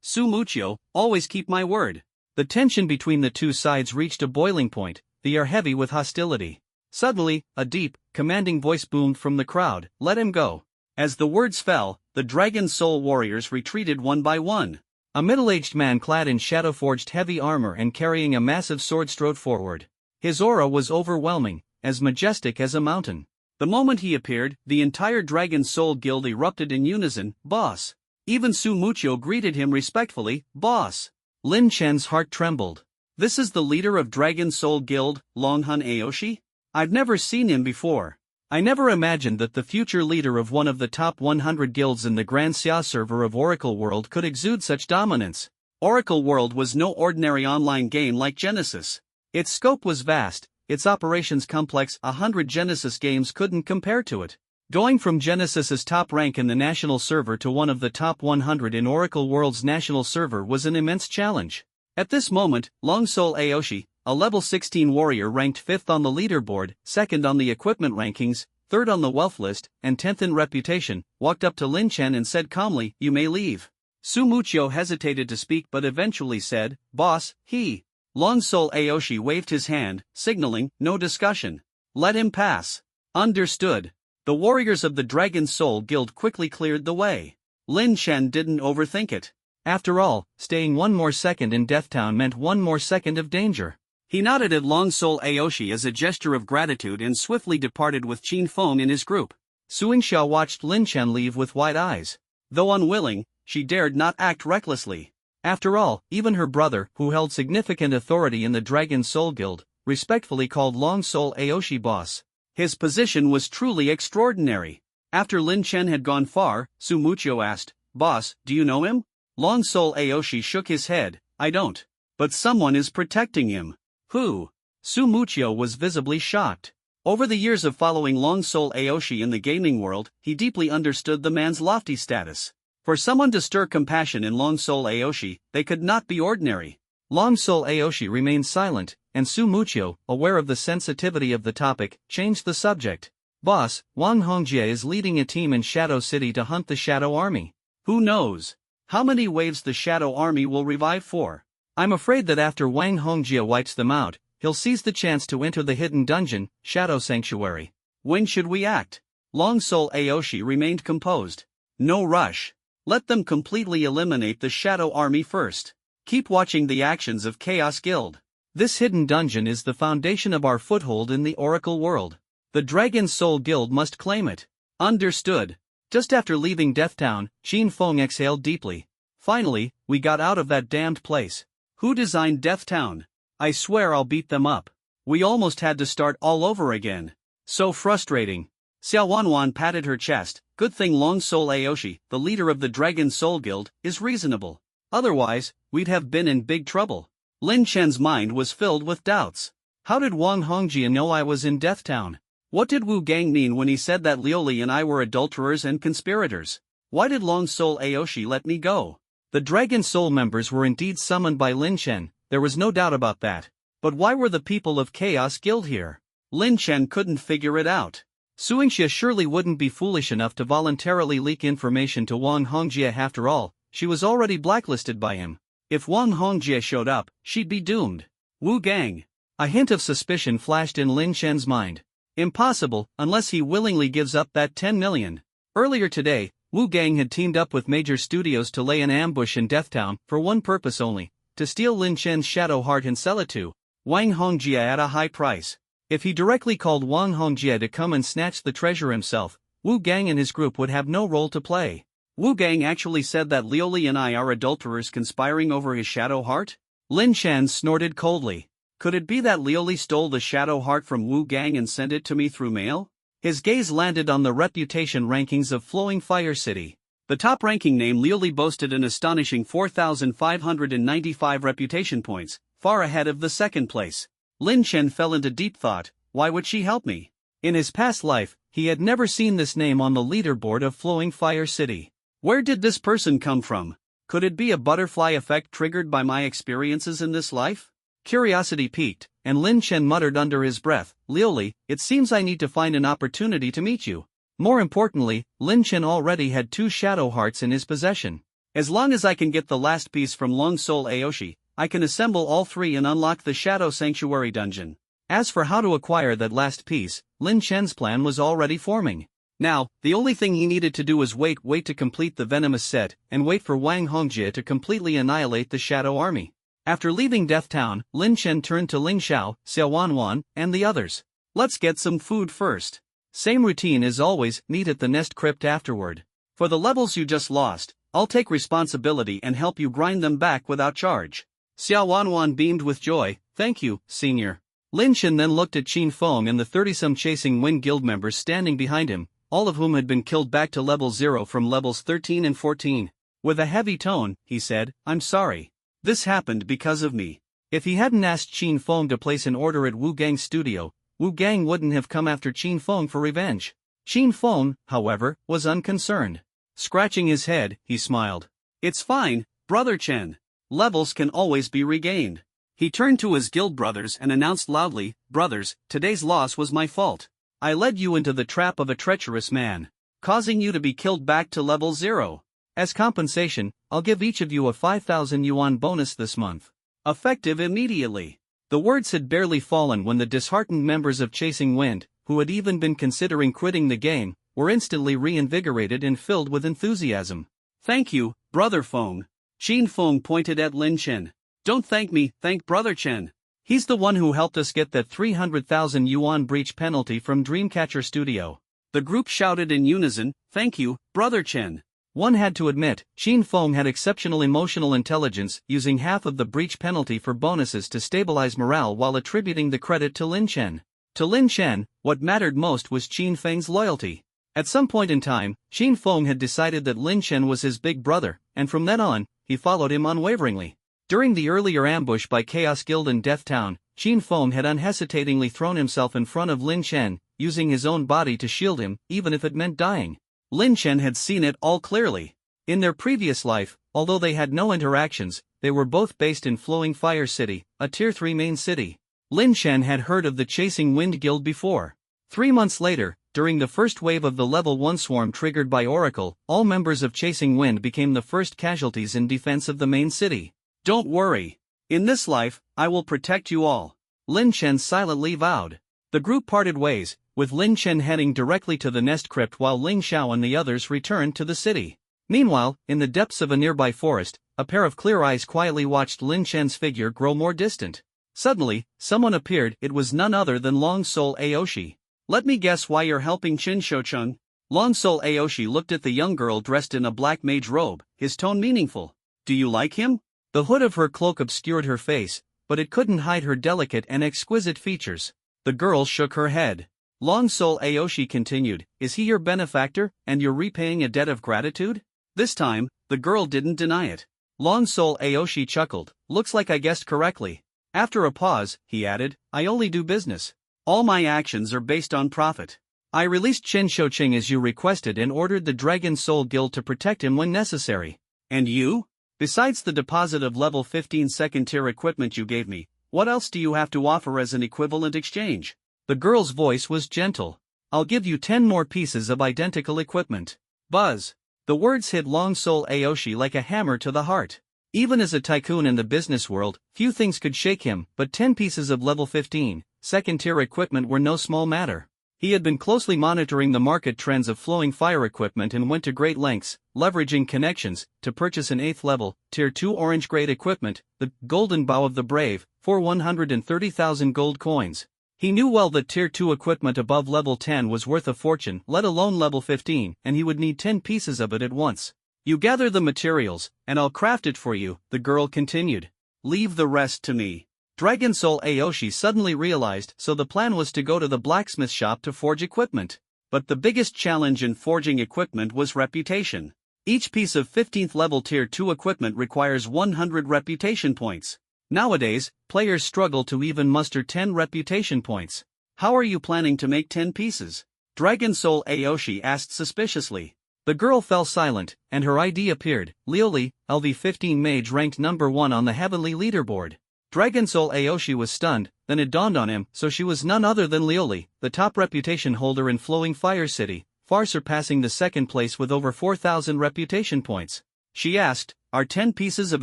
Su Muchio, always keep my word. The tension between the two sides reached a boiling point, the air heavy with hostility. Suddenly, a deep, commanding voice boomed from the crowd, let him go. As the words fell, the Dragon Soul warriors retreated one by one. A middle-aged man clad in shadow-forged heavy armor and carrying a massive sword strode forward. His aura was overwhelming, as majestic as a mountain. The moment he appeared, the entire Dragon Soul Guild erupted in unison, boss. Even Su Muchio greeted him respectfully, boss. Lin Chen's heart trembled. This is the leader of Dragon Soul Guild, Longhun Aoshi? I've never seen him before. I never imagined that the future leader of one of the top 100 guilds in the Grand Xia server of Oracle World could exude such dominance. Oracle World was no ordinary online game like Genesis. Its scope was vast, its operations complex. 100 Genesis games couldn't compare to it. Going from Genesis's top rank in the national server to one of the top 100 in Oracle World's national server was an immense challenge. At this moment, Long Soul Aoshi, a level 16 warrior ranked 5th on the leaderboard, 2nd on the equipment rankings, 3rd on the wealth list, and 10th in reputation, walked up to Lin Chen and said calmly, you may leave. Su Mucho hesitated to speak but eventually said, "Boss, he." Long Soul Aoshi waved his hand, signaling, "No discussion. Let him pass." "Understood." The warriors of the Dragon Soul Guild quickly cleared the way. Lin Chen didn't overthink it. After all, staying one more second in Death Town meant one more second of danger. He nodded at Long Soul Aoshi as a gesture of gratitude and swiftly departed with Qin Feng in his group. Su Yingxiao watched Lin Chen leave with wide eyes. Though unwilling, she dared not act recklessly. After all, even her brother, who held significant authority in the Dragon Soul Guild, respectfully called Long Soul Aoshi boss. His position was truly extraordinary. After Lin Chen had gone far, Su Mucho asked, "Boss, do you know him?" Long Soul Aoshi shook his head, "I don't. But someone is protecting him." "Who?" Su Mucho was visibly shocked. Over the years of following Long Soul Aoshi in the gaming world, he deeply understood the man's lofty status. For someone to stir compassion in Long Soul Aoshi, they could not be ordinary. Long Soul Aoshi remained silent, and Su Mucho, aware of the sensitivity of the topic, changed the subject. "Boss, Wang Hongjie is leading a team in Shadow City to hunt the Shadow Army. Who knows how many waves the Shadow Army will revive for? I'm afraid that after Wang Hongjie wipes them out, he'll seize the chance to enter the hidden dungeon, Shadow Sanctuary. When should we act?" Long Soul Aoshi remained composed. "No rush. Let them completely eliminate the Shadow Army first. Keep watching the actions of Chaos Guild. This hidden dungeon is the foundation of our foothold in the Oracle world. The Dragon Soul Guild must claim it." "Understood." Just after leaving Death Town, Qin Feng exhaled deeply. "Finally, we got out of that damned place. Who designed Death Town? I swear I'll beat them up. We almost had to start all over again. So frustrating." Xiao Wanwan patted her chest. "Good thing Long Soul Aoshi, the leader of the Dragon Soul Guild, is reasonable. Otherwise, we'd have been in big trouble." Lin Chen's mind was filled with doubts. How did Wang Hongjie know I was in Death Town? What did Wu Gang mean when he said that Liuli and I were adulterers and conspirators? Why did Long Soul Aoshi let me go? The Dragon Soul members were indeed summoned by Lin Chen, there was no doubt about that. But why were the people of Chaos Guild here? Lin Chen couldn't figure it out. Su Yingxia surely wouldn't be foolish enough to voluntarily leak information to Wang Hongjie after all, she was already blacklisted by him. If Wang Hongjie showed up, she'd be doomed. Wu Gang. A hint of suspicion flashed in Lin Chen's mind. Impossible, unless he willingly gives up that 10 million. Earlier today, Wu Gang had teamed up with major studios to lay an ambush in Death Town for one purpose only, to steal Lin Chen's Shadow Heart and sell it to Wang Hongjie at a high price. If he directly called Wang Hongjie to come and snatch the treasure himself, Wu Gang and his group would have no role to play. Wu Gang actually said that Liuli and I are adulterers conspiring over his Shadow Heart? Lin Chen snorted coldly. Could it be that Liuli stole the Shadow Heart from Wu Gang and sent it to me through mail? His gaze landed on the reputation rankings of Flowing Fire City. The top-ranking name Liuli boasted an astonishing 4,595 reputation points, far ahead of the second place. Lin Chen fell into deep thought. Why would she help me? In his past life, he had never seen this name on the leaderboard of Flowing Fire City. Where did this person come from? Could it be a butterfly effect triggered by my experiences in this life? Curiosity piqued, and Lin Chen muttered under his breath, "Liuli, it seems I need to find an opportunity to meet you." More importantly, Lin Chen already had 2 Shadow Hearts in his possession. As long as I can get the last piece from Long Soul Aoshi, I can assemble all 3 and unlock the Shadow Sanctuary dungeon. As for how to acquire that last piece, Lin Chen's plan was already forming. Now, the only thing he needed to do was wait to complete the venomous set, and wait for Wang Hongjie to completely annihilate the Shadow Army. After leaving Death Town, Lin Chen turned to Ling Xiao, Xiao Wanwan, and the others. "Let's get some food first. Same routine as always, meet at the nest crypt afterward. For the levels you just lost, I'll take responsibility and help you grind them back without charge." Xiao Wanwan beamed with joy. "Thank you, senior." Lin Chen then looked at Qin Feng and the 30-some Chasing Wind Guild members standing behind him, all of whom had been killed back to level 0 from levels 13 and 14. With a heavy tone, he said, "I'm sorry. This happened because of me." If he hadn't asked Qin Feng to place an order at Wu Gang's studio, Wu Gang wouldn't have come after Qin Feng for revenge. Qin Feng, however, was unconcerned. Scratching his head, he smiled. "It's fine, Brother Chen. Levels can always be regained." He turned to his guild brothers and announced loudly, "Brothers, today's loss was my fault. I led you into the trap of a treacherous man, causing you to be killed back to level 0. As compensation, I'll give each of you a 5,000 yuan bonus this month. Effective immediately. The words had barely fallen when the disheartened members of Chasing Wind, who had even been considering quitting the game, were instantly reinvigorated and filled with enthusiasm. Thank you, Brother Feng. Qin Feng pointed at Lin Chen. Don't thank me, thank Brother Chen. He's the one who helped us get that 300,000 yuan breach penalty from Dreamcatcher Studio. The group shouted in unison, thank you, Brother Chen. One had to admit, Qin Feng had exceptional emotional intelligence, using half of the breach penalty for bonuses to stabilize morale while attributing the credit to Lin Chen. To Lin Chen, what mattered most was Qin Feng's loyalty. At some point in time, Qin Feng had decided that Lin Chen was his big brother, and from then on, he followed him unwaveringly. During the earlier ambush by Chaos Guild in Death Town, Qin Feng had unhesitatingly thrown himself in front of Lin Chen, using his own body to shield him, even if it meant dying. Lin Chen had seen it all clearly. In their previous life, although they had no interactions, they were both based in Flowing Fire City, a Tier 3 main city. Lin Chen had heard of the Chasing Wind Guild before. 3 months later, during the first wave of the Level 1 swarm triggered by Oracle, all members of Chasing Wind became the first casualties in defense of the main city. Don't worry. In this life, I will protect you all. Lin Chen silently vowed. The group parted ways, with Lin Chen heading directly to the nest crypt while Ling Xiao and the others returned to the city. Meanwhile, in the depths of a nearby forest, a pair of clear eyes quietly watched Lin Chen's figure grow more distant. Suddenly, someone appeared. It was none other than Long Soul Aoshi. Let me guess why you're helping Qin Shoucheng. Long Soul Aoshi looked at the young girl dressed in a black mage robe, his tone meaningful. Do you like him? The hood of her cloak obscured her face, but it couldn't hide her delicate and exquisite features. The girl shook her head. Long Soul Aoshi continued, is he your benefactor, and you're repaying a debt of gratitude? This time, the girl didn't deny it. Long Soul Aoshi chuckled, looks like I guessed correctly. After a pause, he added, I only do business. All my actions are based on profit. I released Qin Shoucheng as you requested and ordered the Dragon Soul Guild to protect him when necessary. And you? Besides the deposit of level 15 second-tier equipment you gave me, what else do you have to offer as an equivalent exchange? The girl's voice was gentle. I'll give you 10 more pieces of identical equipment. Buzz. The words hit Long Soul Aoshi like a hammer to the heart. Even as a tycoon in the business world, few things could shake him, but 10 pieces of level 15, second-tier equipment were no small matter. He had been closely monitoring the market trends of flowing fire equipment and went to great lengths, leveraging connections, to purchase an 8th level, Tier 2 orange-grade equipment, the Golden Bow of the Brave, for 130,000 gold coins. He knew well that Tier 2 equipment above level 10 was worth a fortune, let alone level 15, and he would need 10 pieces of it at once. You gather the materials, and I'll craft it for you, the girl continued. Leave the rest to me. Dragon Soul Aoshi suddenly realized, so the plan was to go to the blacksmith shop to forge equipment. But the biggest challenge in forging equipment was reputation. Each piece of 15th level Tier 2 equipment requires 100 reputation points. Nowadays, players struggle to even muster 10 reputation points. How are you planning to make 10 pieces? Dragon Soul Aoshi asked suspiciously. The girl fell silent, and her ID appeared, Liuli, LV15 mage ranked number 1 on the heavenly leaderboard. Dragon Soul Aoshi was stunned, then it dawned on him, so she was none other than Liuli, the top reputation holder in Flowing Fire City, far surpassing the second place with over 4,000 reputation points. She asked, are 10 pieces of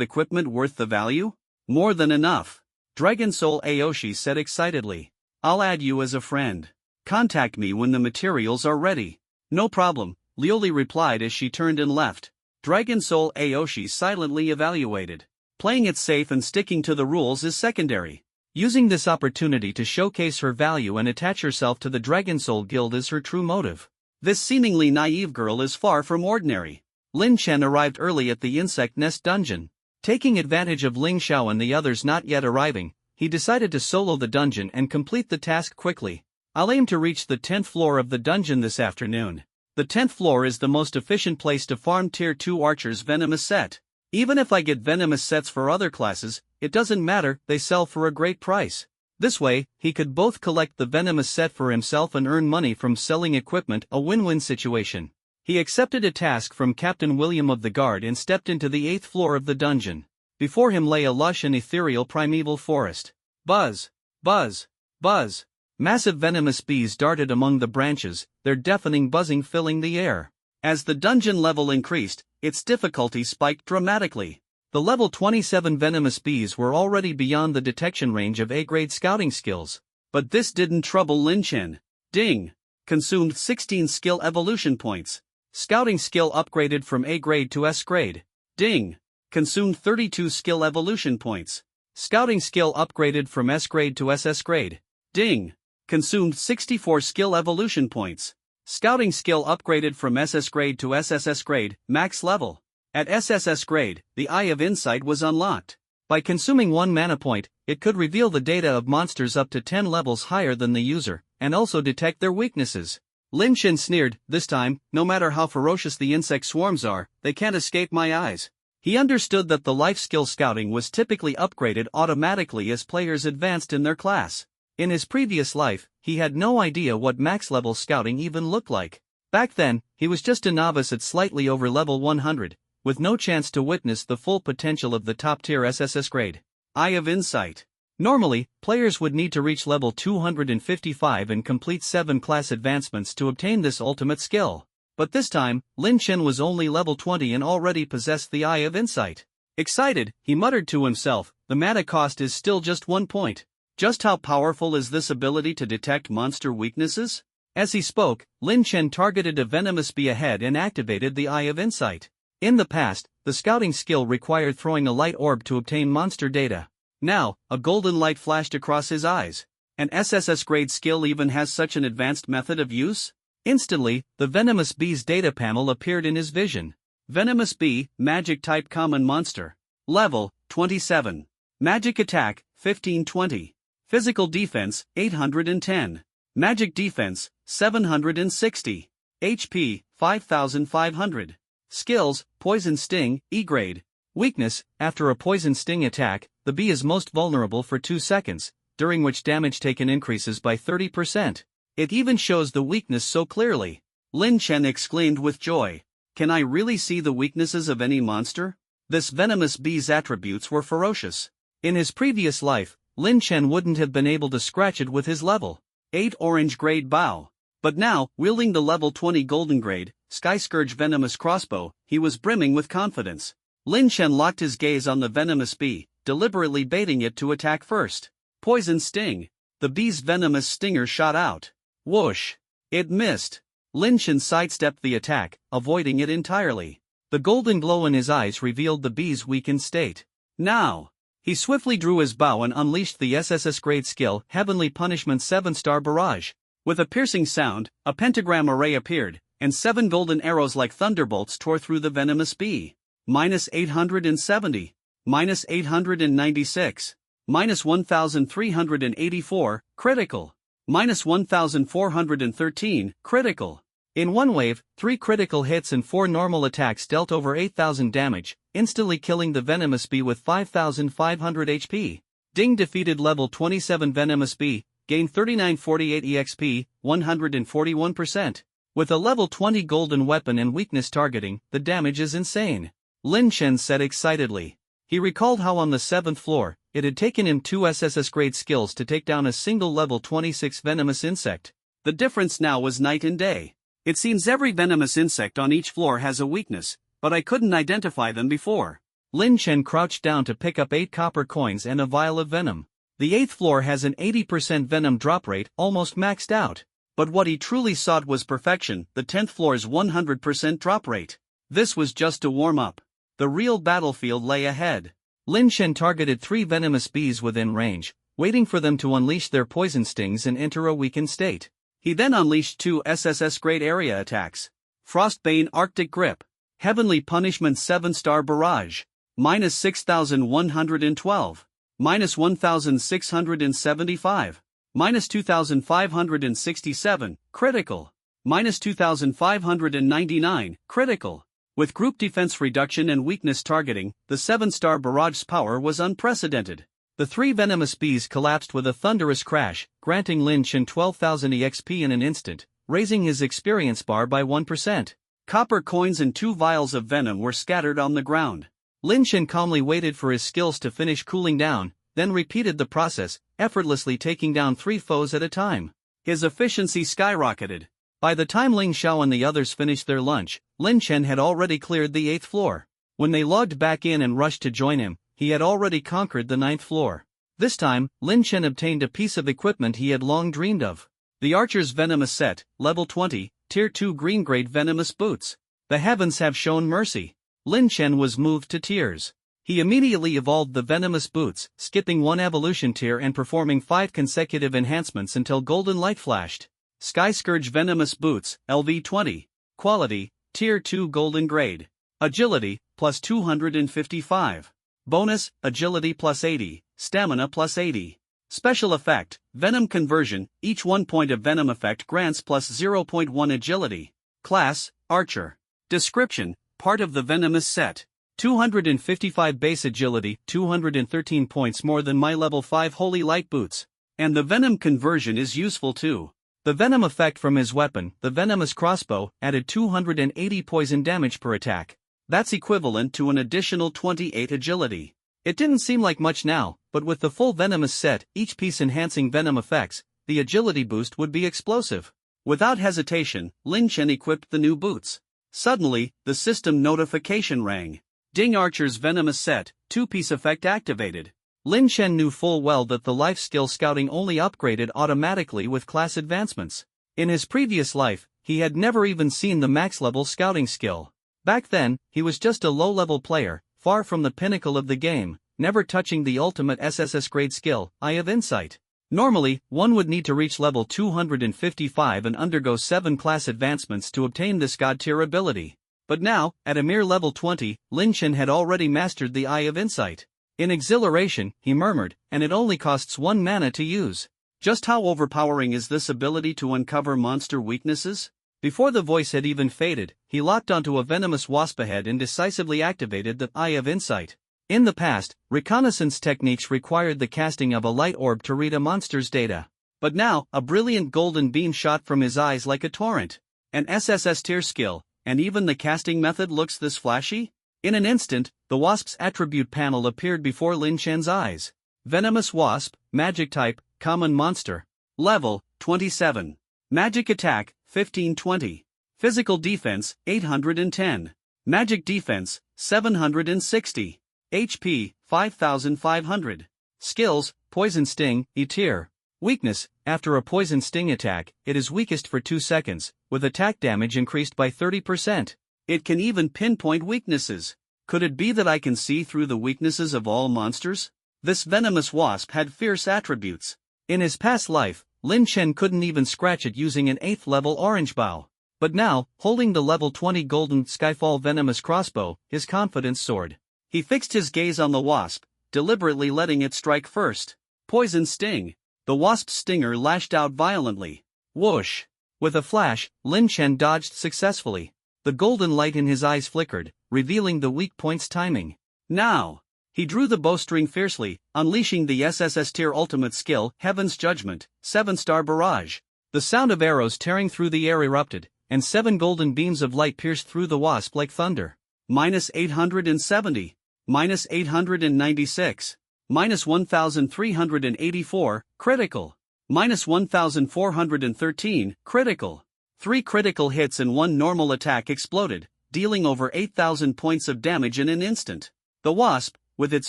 equipment worth the value? More than enough. Dragon Soul Aoshi said excitedly. I'll add you as a friend. Contact me when the materials are ready. No problem, Liuli replied as she turned and left. Dragon Soul Aoshi silently evaluated. Playing it safe and sticking to the rules is secondary. Using this opportunity to showcase her value and attach herself to the Dragon Soul Guild is her true motive. This seemingly naive girl is far from ordinary. Lin Chen arrived early at the insect nest dungeon. Taking advantage of Ling Xiao and the others not yet arriving, he decided to solo the dungeon and complete the task quickly. I'll aim to reach the 10th floor of the dungeon this afternoon. The 10th floor is the most efficient place to farm Tier 2 Archer's Venomous set. Even if I get Venomous sets for other classes, it doesn't matter, they sell for a great price. This way, he could both collect the Venomous set for himself and earn money from selling equipment, a win-win situation. He accepted a task from Captain William of the Guard and stepped into the 8th floor of the dungeon. Before him lay a lush and ethereal primeval forest. Buzz! Buzz! Buzz! Massive venomous bees darted among the branches, their deafening buzzing filling the air. As the dungeon level increased, its difficulty spiked dramatically. The level 27 venomous bees were already beyond the detection range of A-grade scouting skills. But this didn't trouble Lin Chen. Ding! Consumed 16 skill evolution points. Scouting skill upgraded from A grade to S grade. Ding! Consumed 32 skill evolution points. Scouting skill upgraded from S grade to SS grade. Ding! Consumed 64 skill evolution points. Scouting skill upgraded from SS grade to SSS grade, max level. At SSS grade, the Eye of Insight was unlocked. By consuming 1 mana point, it could reveal the data of monsters up to 10 levels higher than the user, and also detect their weaknesses. Lin Chen sneered, this time, no matter how ferocious the insect swarms are, they can't escape my eyes. He understood that the life skill scouting was typically upgraded automatically as players advanced in their class. In his previous life, he had no idea what max-level scouting even looked like. Back then, he was just a novice at slightly over level 100, with no chance to witness the full potential of the top-tier SSS grade. Eye of Insight. Normally, players would need to reach level 255 and complete 7 class advancements to obtain this ultimate skill. But this time, Lin Chen was only level 20 and already possessed the Eye of Insight. Excited, he muttered to himself, the mana cost is still just 1 point. Just how powerful is this ability to detect monster weaknesses? As he spoke, Lin Chen targeted a venomous bee ahead and activated the Eye of Insight. In the past, the scouting skill required throwing a light orb to obtain monster data. Now, a golden light flashed across his eyes. An SSS grade skill even has such an advanced method of use? Instantly, the venomous bee's data panel appeared in his vision. Venomous bee, magic type common monster. Level, 27. Magic attack, 1520. Physical defense, 810. Magic defense, 760. HP, 5500. Skills, poison sting, E grade. Weakness, after a poison sting attack, the bee is most vulnerable for 2 seconds, during which damage taken increases by 30%. It even shows the weakness so clearly. Lin Chen exclaimed with joy. Can I really see the weaknesses of any monster? This venomous bee's attributes were ferocious. In his previous life, Lin Chen wouldn't have been able to scratch it with his level 8 orange grade bow. But now, wielding the level 20 golden grade, Sky Scourge venomous crossbow, he was brimming with confidence. Lin Chen locked his gaze on the venomous bee, deliberately baiting it to attack first. Poison sting. The bee's venomous stinger shot out. Whoosh! It missed. Lin Chen sidestepped the attack, avoiding it entirely. The golden glow in his eyes revealed the bee's weakened state. Now! He swiftly drew his bow and unleashed the SSS grade skill, Heavenly Punishment 7-star Barrage. With a piercing sound, a pentagram array appeared, and 7 golden arrows like thunderbolts tore through the venomous bee. -870. -896. -1384, critical. -1413, critical. In one wave, 3 critical hits and 4 normal attacks dealt over 8,000 damage, instantly killing the venomous bee with 5,500 HP. Ding defeated level 27 venomous bee, gained 3948 EXP, 141%. With a level 20 golden weapon and weakness targeting, the damage is insane. Lin Chen said excitedly. He recalled how on the 7th floor, it had taken him 2 SSS grade skills to take down a single level 26 venomous insect. The difference now was night and day. It seems every venomous insect on each floor has a weakness, but I couldn't identify them before. Lin Chen crouched down to pick up 8 copper coins and a vial of venom. The 8th floor has an 80% venom drop rate, almost maxed out. But what he truly sought was perfection, the 10th floor's 100% drop rate. This was just a warm-up. The real battlefield lay ahead. Lin Chen targeted 3 venomous bees within range, waiting for them to unleash their poison stings and enter a weakened state. He then unleashed 2 SSS grade area attacks. Frostbane Arctic Grip. Heavenly Punishment 7-star Barrage. -6112. -1675. -2567, critical. -2599, critical. With group defense reduction and weakness targeting, the 7-star Barrage's power was unprecedented. The 3 venomous bees collapsed with a thunderous crash, granting Lin Chen 12,000 EXP in an instant, raising his experience bar by 1%. Copper coins and 2 vials of venom were scattered on the ground. Lin Chen calmly waited for his skills to finish cooling down, then repeated the process, effortlessly taking down 3 foes at a time. His efficiency skyrocketed. By the time Ling Xiao and the others finished their lunch, Lin Chen had already cleared the 8th floor. When they logged back in and rushed to join him, he had already conquered the 9th floor. This time, Lin Chen obtained a piece of equipment he had long dreamed of. The Archer's Venomous Set, Level 20, Tier 2 Green-Grade Venomous Boots. The heavens have shown mercy. Lin Chen was moved to tears. He immediately evolved the Venomous Boots, skipping one evolution tier and performing 5 consecutive enhancements until golden light flashed. Sky Scourge Venomous Boots, LV20. Quality, Tier 2 Golden Grade. Agility, plus 255. Bonus, Agility plus 80, Stamina plus 80. Special Effect, Venom Conversion, each 1 point of Venom Effect grants plus 0.1 Agility. Class, Archer. Description, part of the Venomous Set. 255 base agility, 213 points more than my level 5 Holy Light Boots. And the Venom Conversion is useful too. The Venom effect from his weapon, the Venomous Crossbow, added 280 poison damage per attack. That's equivalent to an additional 28 agility. It didn't seem like much now, but with the full Venomous set, each piece enhancing Venom effects, the agility boost would be explosive. Without hesitation, Lin Chen equipped the new boots. Suddenly, the system notification rang. Ding, Archer's Venomous Set, 2-piece effect activated. Lin Chen knew full well that the life skill scouting only upgraded automatically with class advancements. In his previous life, he had never even seen the max-level scouting skill. Back then, he was just a low-level player, far from the pinnacle of the game, never touching the ultimate SSS grade skill, Eye of Insight. Normally, one would need to reach level 255 and undergo 7 class advancements to obtain this god-tier ability. But now, at a mere level 20, Lin Chen had already mastered the Eye of Insight. In exhilaration, he murmured, and it only costs 1 mana to use. Just how overpowering is this ability to uncover monster weaknesses? Before the voice had even faded, he locked onto a venomous wasp ahead and decisively activated the Eye of Insight. In the past, reconnaissance techniques required the casting of a light orb to read a monster's data. But now, a brilliant golden beam shot from his eyes like a torrent. An SSS tier skill, and even the casting method looks this flashy? In an instant, the wasp's attribute panel appeared before Lin Chen's eyes. Venomous Wasp, Magic Type, Common Monster. Level, 27. Magic Attack, 1520. Physical Defense, 810. Magic Defense, 760. HP, 5500. Skills, Poison Sting, E tier. Weakness, after a poison sting attack, it is weakest for 2 seconds, with attack damage increased by 30%. It can even pinpoint weaknesses. Could it be that I can see through the weaknesses of all monsters? This venomous wasp had fierce attributes. In his past life, Lin Chen couldn't even scratch it using an 8th level orange bow. But now, holding the level 20 golden Skyfall venomous crossbow, his confidence soared. He fixed his gaze on the wasp, deliberately letting it strike first. Poison Sting. The wasp's stinger lashed out violently. Whoosh! With a flash, Lin Chen dodged successfully. The golden light in his eyes flickered, revealing the weak point's timing. Now! He drew the bowstring fiercely, unleashing the SSS tier ultimate skill, Heaven's Judgment, 7-star barrage. The sound of arrows tearing through the air erupted, and 7 golden beams of light pierced through the wasp like thunder. -870. -896. -1384, critical. -1413, critical. 3 critical hits and 1 normal attack exploded, dealing over 8,000 points of damage in an instant. The wasp, with its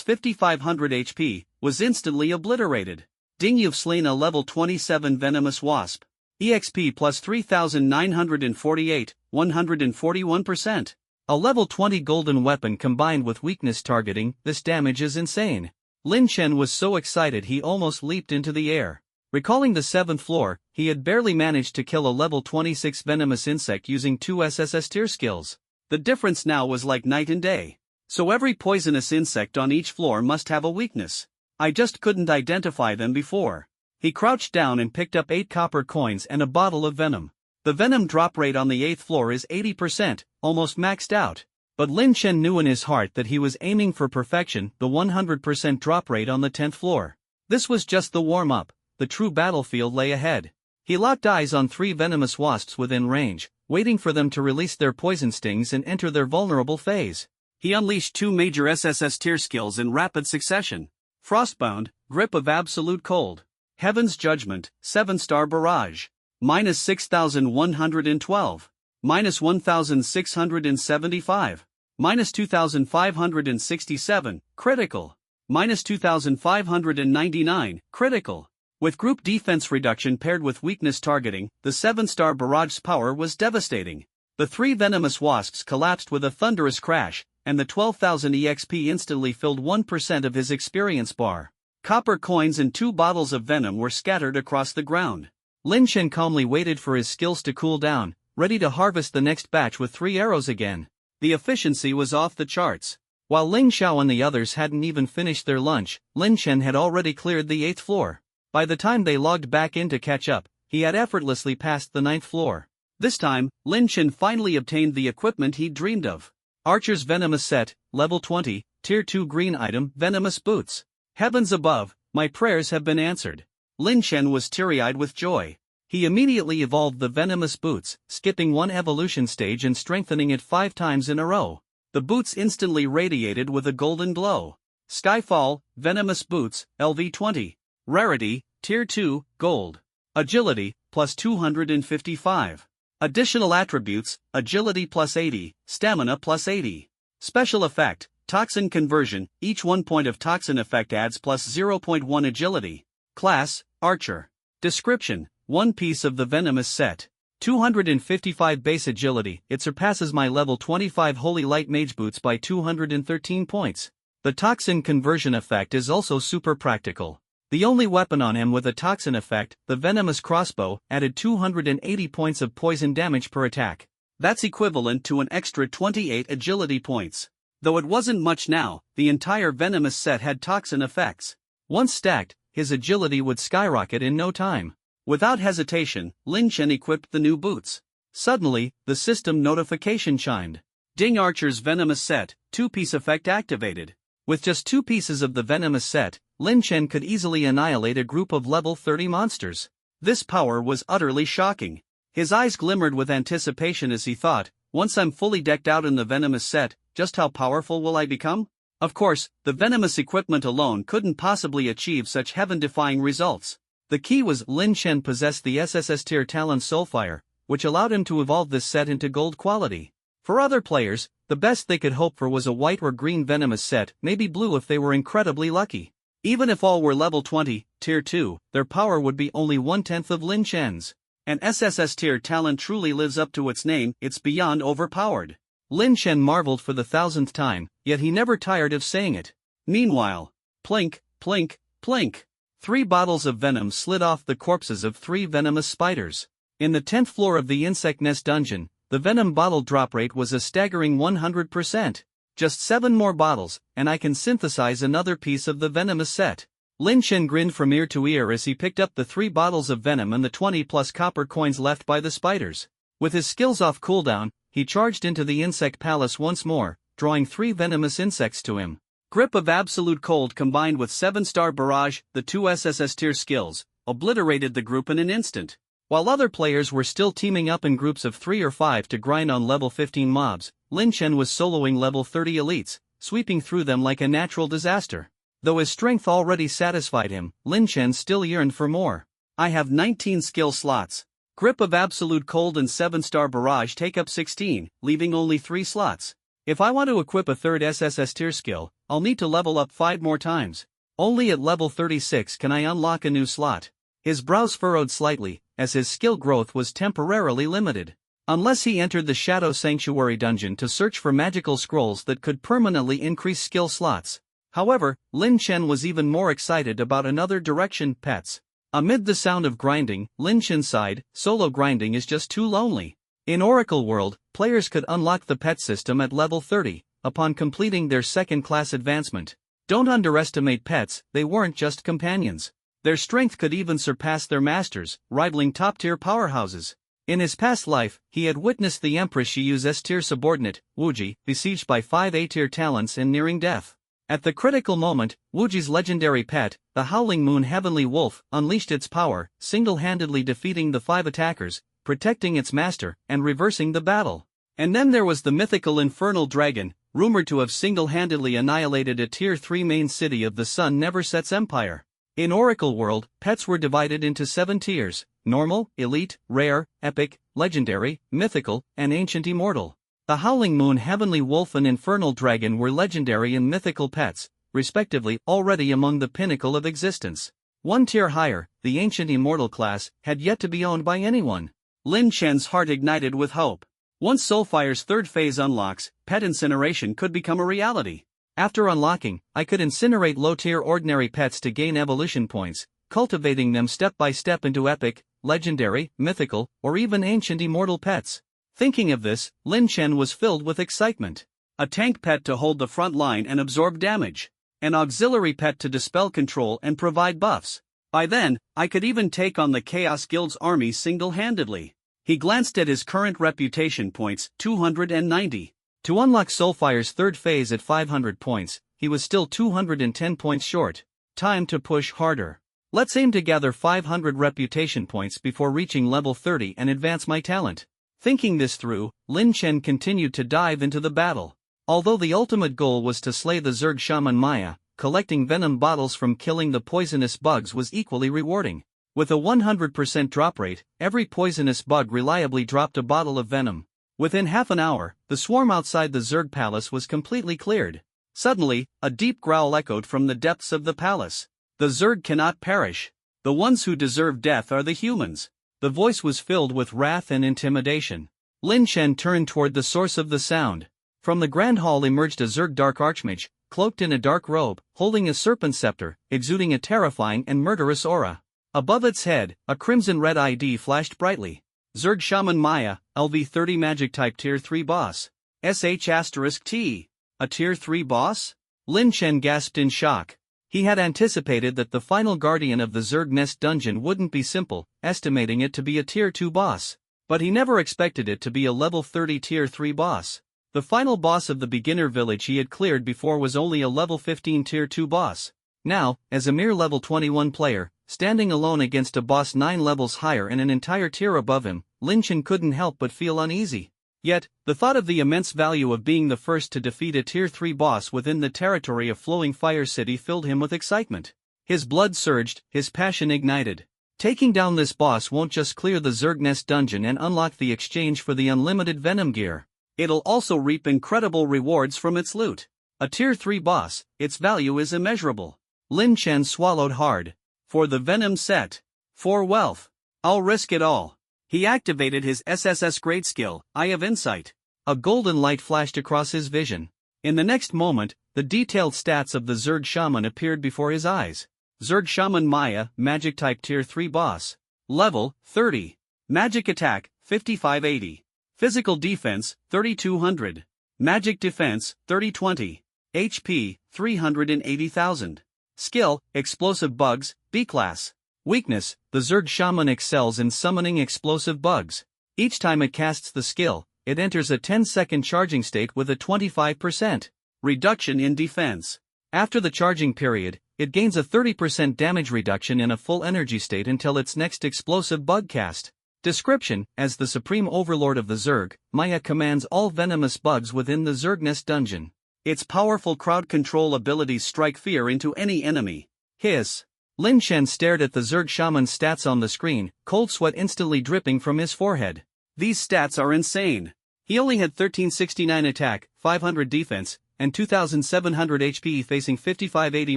5500 HP, was instantly obliterated. Ding, you've slain a level 27 venomous wasp. EXP plus 3948, 141%. A level 20 golden weapon combined with weakness targeting, this damage is insane. Lin Chen was so excited he almost leaped into the air. Recalling the 7th floor, he had barely managed to kill a level 26 venomous insect using 2 SSS tier skills. The difference now was like night and day. So every poisonous insect on each floor must have a weakness. I just couldn't identify them before. He crouched down and picked up 8 copper coins and a bottle of venom. The venom drop rate on the 8th floor is 80%, almost maxed out. But Lin Chen knew in his heart that he was aiming for perfection, the 100% drop rate on the 10th floor. This was just the warm-up, the true battlefield lay ahead. He locked eyes on 3 venomous wasps within range, waiting for them to release their poison stings and enter their vulnerable phase. He unleashed 2 major SSS tier skills in rapid succession. Frostbound, Grip of Absolute Cold. Heaven's Judgment, 7-star barrage. minus 6112, minus 1675, minus 2567, critical, minus 2599, critical. With group defense reduction paired with weakness targeting, the 7-star barrage's power was devastating. The 3 venomous wasps collapsed with a thunderous crash, and the 12,000 EXP instantly filled 1% of his experience bar. Copper coins and 2 bottles of venom were scattered across the ground. Lin Chen calmly waited for his skills to cool down, ready to harvest the next batch with 3 arrows again. The efficiency was off the charts. While Ling Xiao and the others hadn't even finished their lunch, Lin Chen had already cleared the 8th floor. By the time they logged back in to catch up, he had effortlessly passed the 9th floor. This time, Lin Chen finally obtained the equipment he'd dreamed of. Archer's Venomous Set, Level 20, Tier 2 green item, Venomous Boots. Heavens above, my prayers have been answered. Lin Chen was teary-eyed with joy. He immediately evolved the Venomous Boots, skipping 1 evolution stage and strengthening it 5 times in a row. The boots instantly radiated with a golden glow. Skyfall, Venomous Boots, LV20. Rarity, Tier 2, Gold. Agility, plus 255. Additional attributes, Agility plus 80, Stamina plus 80. Special effect, Toxin Conversion, each 1 point of toxin effect adds plus 0.1 agility. Class, Archer. Description, 1 piece of the Venomous Set. 255 base agility, it surpasses my level 25 Holy Light Mage Boots by 213 points. The Toxin Conversion effect is also super practical. The only weapon on him with a toxin effect, the Venomous Crossbow, added 280 points of poison damage per attack. That's equivalent to an extra 28 agility points. Though it wasn't much now, the entire Venomous Set had toxin effects. Once stacked, his agility would skyrocket in no time. Without hesitation, Lin Chen equipped the new boots. Suddenly, the system notification chimed. Ding, Archer's Venomous Set, 2-piece effect activated. With just 2 pieces of the Venomous Set, Lin Chen could easily annihilate a group of level 30 monsters. This power was utterly shocking. His eyes glimmered with anticipation as he thought, once I'm fully decked out in the Venomous Set, just how powerful will I become? Of course, the Venomous equipment alone couldn't possibly achieve such heaven-defying results. The key was Lin Chen possessed the SSS tier Talon Soulfire, which allowed him to evolve this set into gold quality. For other players, the best they could hope for was a white or green Venomous Set, maybe blue if they were incredibly lucky. Even if all were level 20, tier 2, their power would be only 1/10 of Lin Chen's. An SSS tier Talon truly lives up to its name, it's beyond overpowered. Lin Chen marveled for the 1000th time, yet he never tired of saying it. Meanwhile, plink, plink, plink. 3 bottles of venom slid off the corpses of 3 venomous spiders. In the 10th floor of the Insect Nest dungeon, the venom bottle drop rate was a staggering 100%. Just 7 more bottles, and I can synthesize another piece of the Venomous Set. Lin Chen grinned from ear to ear as he picked up the 3 bottles of venom and the 20+ copper coins left by the spiders. With his skills off cooldown, he charged into the Insect Palace once more, drawing 3 venomous insects to him. Grip of Absolute Cold combined with 7-star Barrage, the 2 SSS tier skills, obliterated the group in an instant. While other players were still teaming up in groups of 3 or 5 to grind on level 15 mobs, Lin Chen was soloing level 30 elites, sweeping through them like a natural disaster. Though his strength already satisfied him, Lin Chen still yearned for more. I have 19 skill slots. Grip of Absolute Cold and 7-star Barrage take up 16, leaving only 3 slots. If I want to equip a 3rd SSS tier skill, I'll need to level up 5 more times. Only at level 36 can I unlock a new slot. His brows furrowed slightly, as his skill growth was temporarily limited. Unless he entered the Shadow Sanctuary dungeon to search for magical scrolls that could permanently increase skill slots. However, Lin Chen was even more excited about another direction: pets. Amid the sound of grinding, Lin Chen sighed, solo grinding is just too lonely. In Oracle World, players could unlock the pet system at level 30, upon completing their 2nd class advancement. Don't underestimate pets, they weren't just companions. Their strength could even surpass their masters, rivaling top-tier powerhouses. In his past life, he had witnessed the Empress Shiyu's S-tier subordinate, Wuji, besieged by 5 A-tier talents and nearing death. At the critical moment, Wuji's legendary pet, the Howling Moon Heavenly Wolf, unleashed its power, single-handedly defeating the 5 attackers, protecting its master, and reversing the battle. And then there was the mythical Infernal Dragon, rumored to have single-handedly annihilated a Tier 3 main city of the Sun Never Sets Empire. In Oracle World, pets were divided into 7 tiers: normal, elite, rare, epic, legendary, mythical, and ancient immortal. The Howling Moon, Heavenly Wolf, and Infernal Dragon were legendary and mythical pets, respectively, already among the pinnacle of existence. One tier higher, the Ancient Immortal class, had yet to be owned by anyone. Lin Chen's heart ignited with hope. Once Soulfire's third phase unlocks, pet incineration could become a reality. After unlocking, I could incinerate low-tier ordinary pets to gain evolution points, cultivating them step by step into epic, legendary, mythical, or even ancient immortal pets. Thinking of this, Lin Chen was filled with excitement. A tank pet to hold the front line and absorb damage. An auxiliary pet to dispel control and provide buffs. By then, I could even take on the Chaos Guild's army single-handedly. He glanced at his current reputation points, 290. To unlock Soulfire's third phase at 500 points, he was still 210 points short. Time to push harder. Let's aim to gather 500 reputation points before reaching level 30 and advance my talent. Thinking this through, Lin Chen continued to dive into the battle. Although the ultimate goal was to slay the Zerg Shaman Maya, collecting venom bottles from killing the poisonous bugs was equally rewarding. With a 100% drop rate, every poisonous bug reliably dropped a bottle of venom. Within half an hour, the swarm outside the Zerg palace was completely cleared. Suddenly, a deep growl echoed from the depths of the palace. The Zerg cannot perish. The ones who deserve death are the humans. The voice was filled with wrath and intimidation. Lin Chen turned toward the source of the sound. From the Grand Hall emerged a Zerg Dark Archmage, cloaked in a dark robe, holding a serpent scepter, exuding a terrifying and murderous aura. Above its head, a crimson-red ID flashed brightly. Zerg Shaman Maya, LV30 Magic Type Tier 3 Boss. SH*T. A Tier 3 boss? Lin Chen gasped in shock. He had anticipated that the final guardian of the Zerg Nest dungeon wouldn't be simple, estimating it to be a Tier 2 boss. But he never expected it to be a level 30 Tier 3 boss. The final boss of the beginner village he had cleared before was only a level 15 Tier 2 boss. Now, as a mere level 21 player, standing alone against a boss 9 levels higher and an entire tier above him, Lin Chen couldn't help but feel uneasy. Yet, the thought of the immense value of being the first to defeat a Tier 3 boss within the territory of Flowing Fire City filled him with excitement. His blood surged, his passion ignited. Taking down this boss won't just clear the Zerg Nest dungeon and unlock the exchange for the unlimited venom gear. It'll also reap incredible rewards from its loot. A Tier 3 boss, its value is immeasurable. Lin Chen swallowed hard. For the venom set. For wealth. I'll risk it all. He activated his SSS grade skill, Eye of Insight. A golden light flashed across his vision. In the next moment, the detailed stats of the Zerg Shaman appeared before his eyes. Zerg Shaman Maya, Magic Type Tier 3 Boss. Level, 30. Magic Attack, 5580. Physical Defense, 3200. Magic Defense, 3020. HP, 380,000. Skill, Explosive Bugs, B-Class. Weakness, the Zerg Shaman excels in summoning explosive bugs. Each time it casts the skill, it enters a 10-second charging state with a 25% reduction in defense. After the charging period, it gains a 30% damage reduction in a full energy state until its next explosive bug cast. Description: as the supreme overlord of the Zerg, Maya commands all venomous bugs within the Zerg Nest dungeon. Its powerful crowd control abilities strike fear into any enemy. Hiss. Lin Chen stared at the Zerg Shaman's stats on the screen, cold sweat instantly dripping from his forehead. These stats are insane. He only had 1369 attack, 500 defense, and 2700 HP facing 5580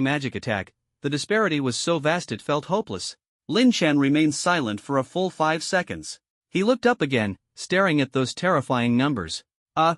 magic attack. The disparity was so vast it felt hopeless. Lin Chen remained silent for a full 5 seconds. He looked up again, staring at those terrifying numbers.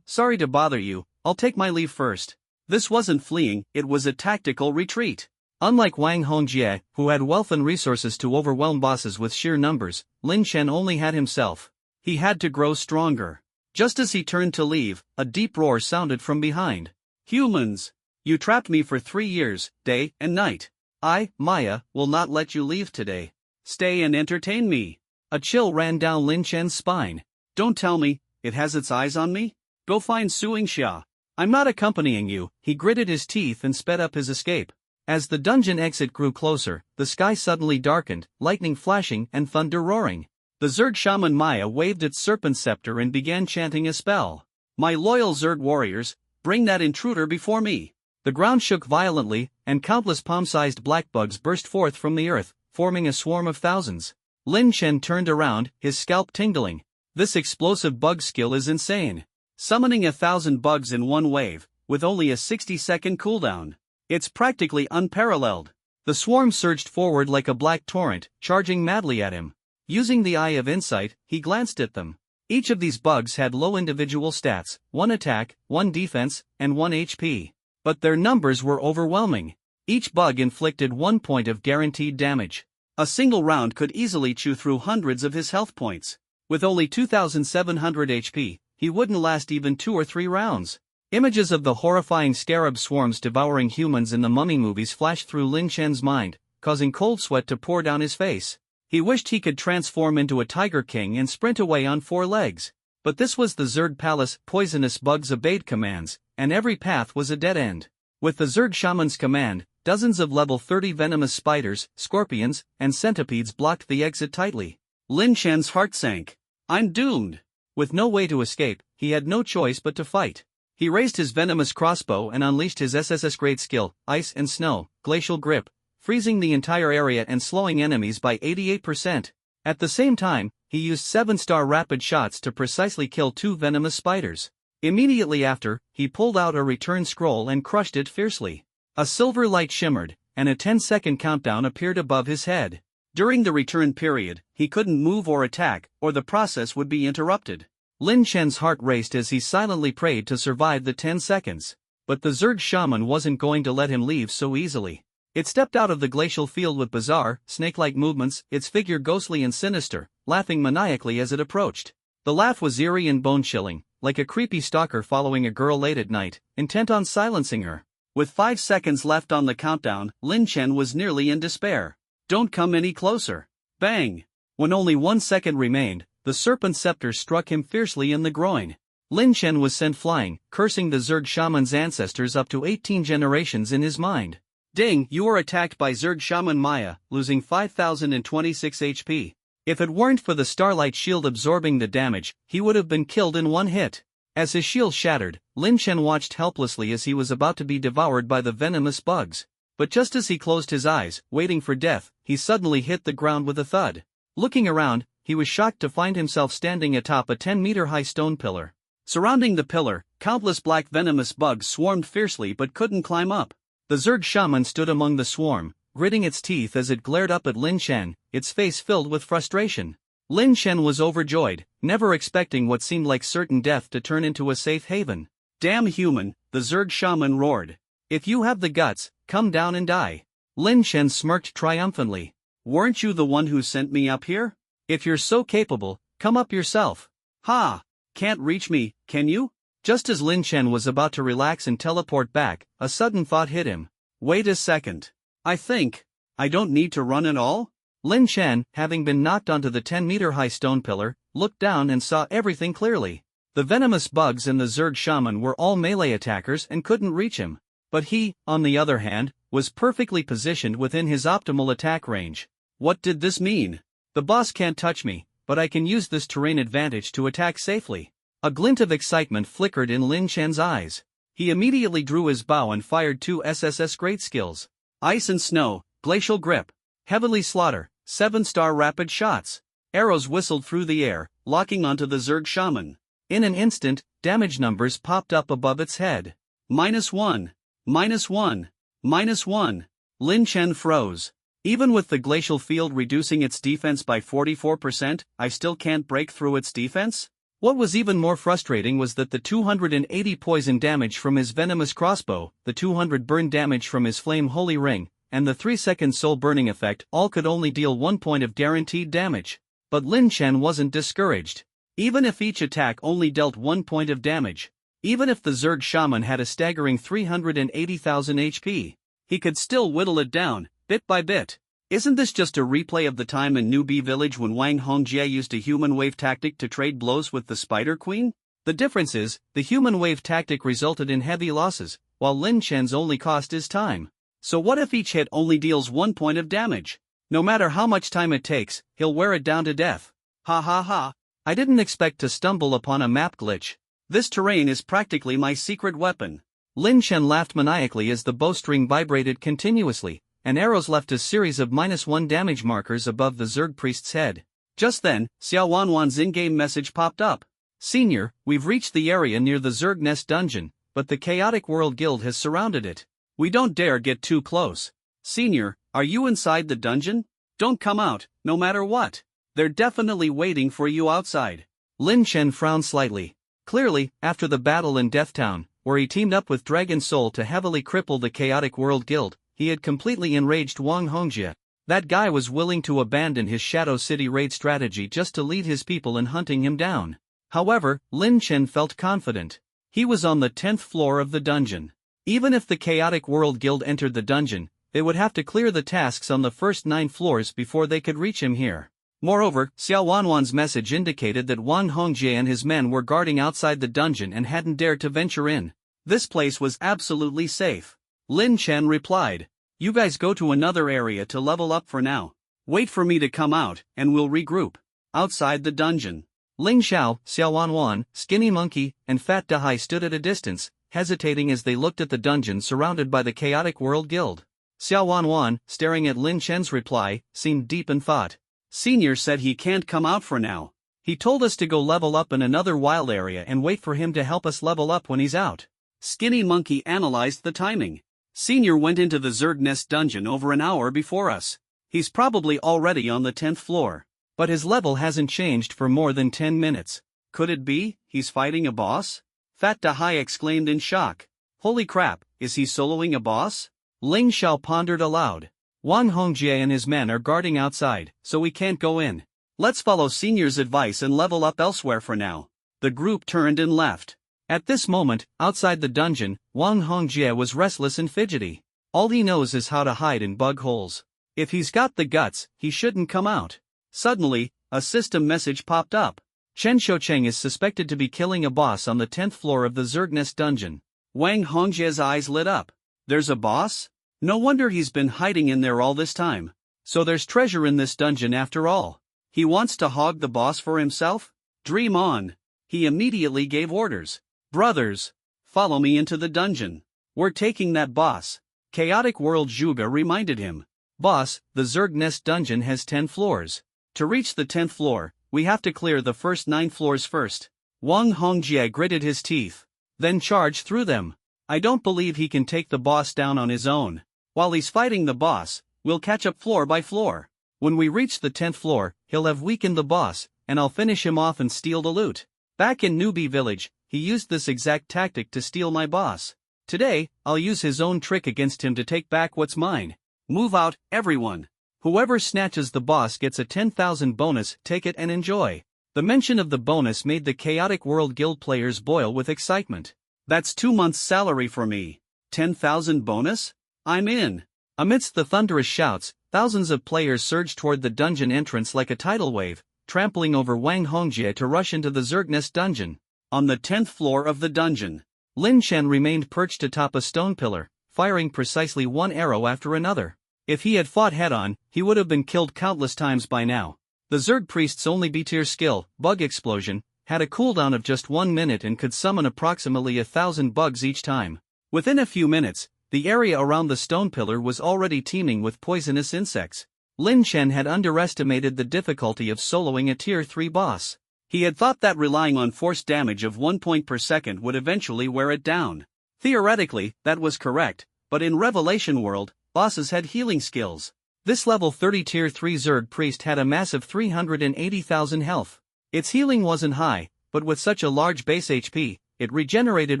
Sorry to bother you, I'll take my leave first. This wasn't fleeing, it was a tactical retreat. Unlike Wang Hongjie, who had wealth and resources to overwhelm bosses with sheer numbers, Lin Chen only had himself. He had to grow stronger. Just as he turned to leave, a deep roar sounded from behind. Humans! You trapped me for 3 years, day and night. I, Maya, will not let you leave today. Stay and entertain me. A chill ran down Lin Chen's spine. Don't tell me, it has its eyes on me? Go find Suing Xia. I'm not accompanying you. He gritted his teeth and sped up his escape. As the dungeon exit grew closer, the sky suddenly darkened, lightning flashing and thunder roaring. The Zerg Shaman Maya waved its serpent scepter and began chanting a spell. My loyal Zerg warriors, bring that intruder before me. The ground shook violently, and countless palm-sized black bugs burst forth from the earth, forming a swarm of thousands. Lin Chen turned around, his scalp tingling. This explosive bug skill is insane. Summoning 1,000 bugs in one wave, with only a 60-second cooldown. It's practically unparalleled. The swarm surged forward like a black torrent, charging madly at him. Using the Eye of Insight, he glanced at them. Each of these bugs had low individual stats, 1 attack, 1 defense, and 1 HP. But their numbers were overwhelming. Each bug inflicted 1 point of guaranteed damage. A single round could easily chew through hundreds of his health points. With only 2,700 HP, he wouldn't last even 2 or 3 rounds. Images of the horrifying scarab swarms devouring humans in the Mummy movies flashed through Lin Chen's mind, causing cold sweat to pour down his face. He wished he could transform into a Tiger King and sprint away on 4 legs. But this was the Zerg Palace. Poisonous bugs obeyed commands, and every path was a dead end. With the Zerg Shaman's command, dozens of level 30 venomous spiders, scorpions, and centipedes blocked the exit tightly. Lin Chen's heart sank. I'm doomed. With no way to escape, he had no choice but to fight. He raised his venomous crossbow and unleashed his SSS grade skill, Ice and Snow, Glacial Grip, freezing the entire area and slowing enemies by 88%. At the same time, he used 7-star rapid shots to precisely kill 2 venomous spiders. Immediately after, he pulled out a return scroll and crushed it fiercely. A silver light shimmered, and a 10-second countdown appeared above his head. During the return period, he couldn't move or attack, or the process would be interrupted. Lin Chen's heart raced as he silently prayed to survive the 10 seconds. But the Zerg Shaman wasn't going to let him leave so easily. It stepped out of the glacial field with bizarre, snake-like movements, its figure ghostly and sinister, laughing maniacally as it approached. The laugh was eerie and bone-chilling, like a creepy stalker following a girl late at night, intent on silencing her. With 5 seconds left on the countdown, Lin Chen was nearly in despair. Don't come any closer. Bang! When only 1 second remained, the serpent scepter struck him fiercely in the groin. Lin Chen was sent flying, cursing the Zerg Shaman's ancestors up to 18 generations in his mind. Ding! You were attacked by Zerg Shaman Maya, losing 5,026 HP. If it weren't for the Starlight Shield absorbing the damage, he would have been killed in 1 hit. As his shield shattered, Lin Chen watched helplessly as he was about to be devoured by the venomous bugs. But just as he closed his eyes, waiting for death, he suddenly hit the ground with a thud. Looking around, he was shocked to find himself standing atop a 10-meter-high stone pillar. Surrounding the pillar, countless black venomous bugs swarmed fiercely but couldn't climb up. The Zerg Shaman stood among the swarm, gritting its teeth as it glared up at Lin Chen, its face filled with frustration. Lin Chen was overjoyed, never expecting what seemed like certain death to turn into a safe haven. Damn human, the Zerg Shaman roared. If you have the guts, come down and die. Lin Chen smirked triumphantly. Weren't you the one who sent me up here? If you're so capable, come up yourself. Ha! Can't reach me, can you? Just as Lin Chen was about to relax and teleport back, a sudden thought hit him. Wait a second. I think I don't need to run at all? Lin Chen, having been knocked onto the 10-meter-high stone pillar, looked down and saw everything clearly. The venomous bugs and the Zerg Shaman were all melee attackers and couldn't reach him. But he, on the other hand, was perfectly positioned within his optimal attack range. What did this mean? The boss can't touch me, but I can use this terrain advantage to attack safely. A glint of excitement flickered in Lin Chen's eyes. He immediately drew his bow and fired 2 SSS great skills. Ice and Snow, Glacial Grip, Heavenly Slaughter, 7-star rapid shots. Arrows whistled through the air, locking onto the Zerg Shaman. In an instant, damage numbers popped up above its head. -1, -1, -1. Lin Chen froze. Even with the glacial field reducing its defense by 44%, I still can't break through its defense? What was even more frustrating was that the 280 poison damage from his venomous crossbow, the 200 burn damage from his flame holy ring, and the 3-second soul burning effect all could only deal 1 point of guaranteed damage. But Lin Chen wasn't discouraged. Even if each attack only dealt 1 point of damage, even if the Zerg Shaman had a staggering 380,000 HP, he could still whittle it down, bit by bit. Isn't this just a replay of the time in New Bee Village when Wang Hongjie used a human wave tactic to trade blows with the Spider Queen? The difference is, the human wave tactic resulted in heavy losses, while Lin Chen's only cost is time. So what if each hit only deals 1 point of damage? No matter how much time it takes, he'll wear it down to death. Ha ha ha. I didn't expect to stumble upon a map glitch. This terrain is practically my secret weapon. Lin Chen laughed maniacally as the bowstring vibrated continuously, and arrows left a series of -1 damage markers above the Zerg priest's head. Just then, Xiao Wanwan's in-game message popped up. Senior, we've reached the area near the Zerg Nest dungeon, but the Chaotic World Guild has surrounded it. We don't dare get too close. Senior, are you inside the dungeon? Don't come out, no matter what. They're definitely waiting for you outside. Lin Chen frowned slightly. Clearly, after the battle in Death Town, where he teamed up with Dragon Soul to heavily cripple the Chaotic World Guild, he had completely enraged Wang Hongjie. That guy was willing to abandon his Shadow City raid strategy just to lead his people in hunting him down. However, Lin Chen felt confident. He was on the 10th floor of the dungeon. Even if the Chaotic World Guild entered the dungeon, they would have to clear the tasks on the first 9 floors before they could reach him here. Moreover, Xiao Wanwan's message indicated that Wang Hongjie and his men were guarding outside the dungeon and hadn't dared to venture in. This place was absolutely safe. Lin Chen replied, "You guys go to another area to level up for now. Wait for me to come out, and we'll regroup. Outside the dungeon." Ling Xiao, Xiao Wanwan, Skinny Monkey, and Fat Dahai stood at a distance, hesitating as they looked at the dungeon surrounded by the Chaotic World Guild. Xiao Wanwan, staring at Lin Chen's reply, seemed deep in thought. Senior said he can't come out for now. He told us to go level up in another wild area and wait for him to help us level up when he's out. Skinny Monkey analyzed the timing. Senior went into the Zerg Nest dungeon over an hour before us. He's probably already on the 10th floor. But his level hasn't changed for more than 10 minutes. Could it be he's fighting a boss? Fat Dahai exclaimed in shock. Holy crap, is he soloing a boss? Ling Xiao pondered aloud. Wang Hongjie and his men are guarding outside, so we can't go in. Let's follow Senior's advice and level up elsewhere for now. The group turned and left. At this moment, outside the dungeon, Wang Hongjie was restless and fidgety. All he knows is how to hide in bug holes. If he's got the guts, he shouldn't come out. Suddenly, a system message popped up. Chen Shoucheng is suspected to be killing a boss on the 10th floor of the Zerg Nest dungeon. Wang Hongjie's eyes lit up. There's a boss? No wonder he's been hiding in there all this time. So there's treasure in this dungeon after all. He wants to hog the boss for himself? Dream on. He immediately gave orders. Brothers, follow me into the dungeon. We're taking that boss. Chaotic World Zhuge reminded him. Boss, the Zerg Nest dungeon has 10 floors. To reach the 10th floor, we have to clear the first 9 floors first. Wang Hongjie gritted his teeth. Then charge through them. I don't believe he can take the boss down on his own. While he's fighting the boss, we'll catch up floor by floor. When we reach the 10th floor, he'll have weakened the boss, and I'll finish him off and steal the loot. Back in Newbie Village, he used this exact tactic to steal my boss. Today, I'll use his own trick against him to take back what's mine. Move out, everyone. Whoever snatches the boss gets a 10,000 bonus, take it and enjoy. The mention of the bonus made the Chaotic World Guild players boil with excitement. That's 2 months' salary for me. 10,000 bonus? I'm in. Amidst the thunderous shouts, thousands of players surged toward the dungeon entrance like a tidal wave, trampling over Wang Hongjie to rush into the Zerg Nest dungeon. On the 10th floor of the dungeon, Lin Chen remained perched atop a stone pillar, firing precisely one arrow after another. If he had fought head-on, he would have been killed countless times by now. The Zerg priest's only B-tier skill, Bug Explosion, had a cooldown of just 1 minute and could summon approximately 1,000 bugs each time. Within a few minutes, the area around the stone pillar was already teeming with poisonous insects. Lin Chen had underestimated the difficulty of soloing a tier 3 boss. He had thought that relying on force damage of 1 point per second would eventually wear it down. Theoretically, that was correct, but in Revelation World, bosses had healing skills. This level 30 tier 3 Zerg priest had a massive 380,000 health. Its healing wasn't high, but with such a large base HP, it regenerated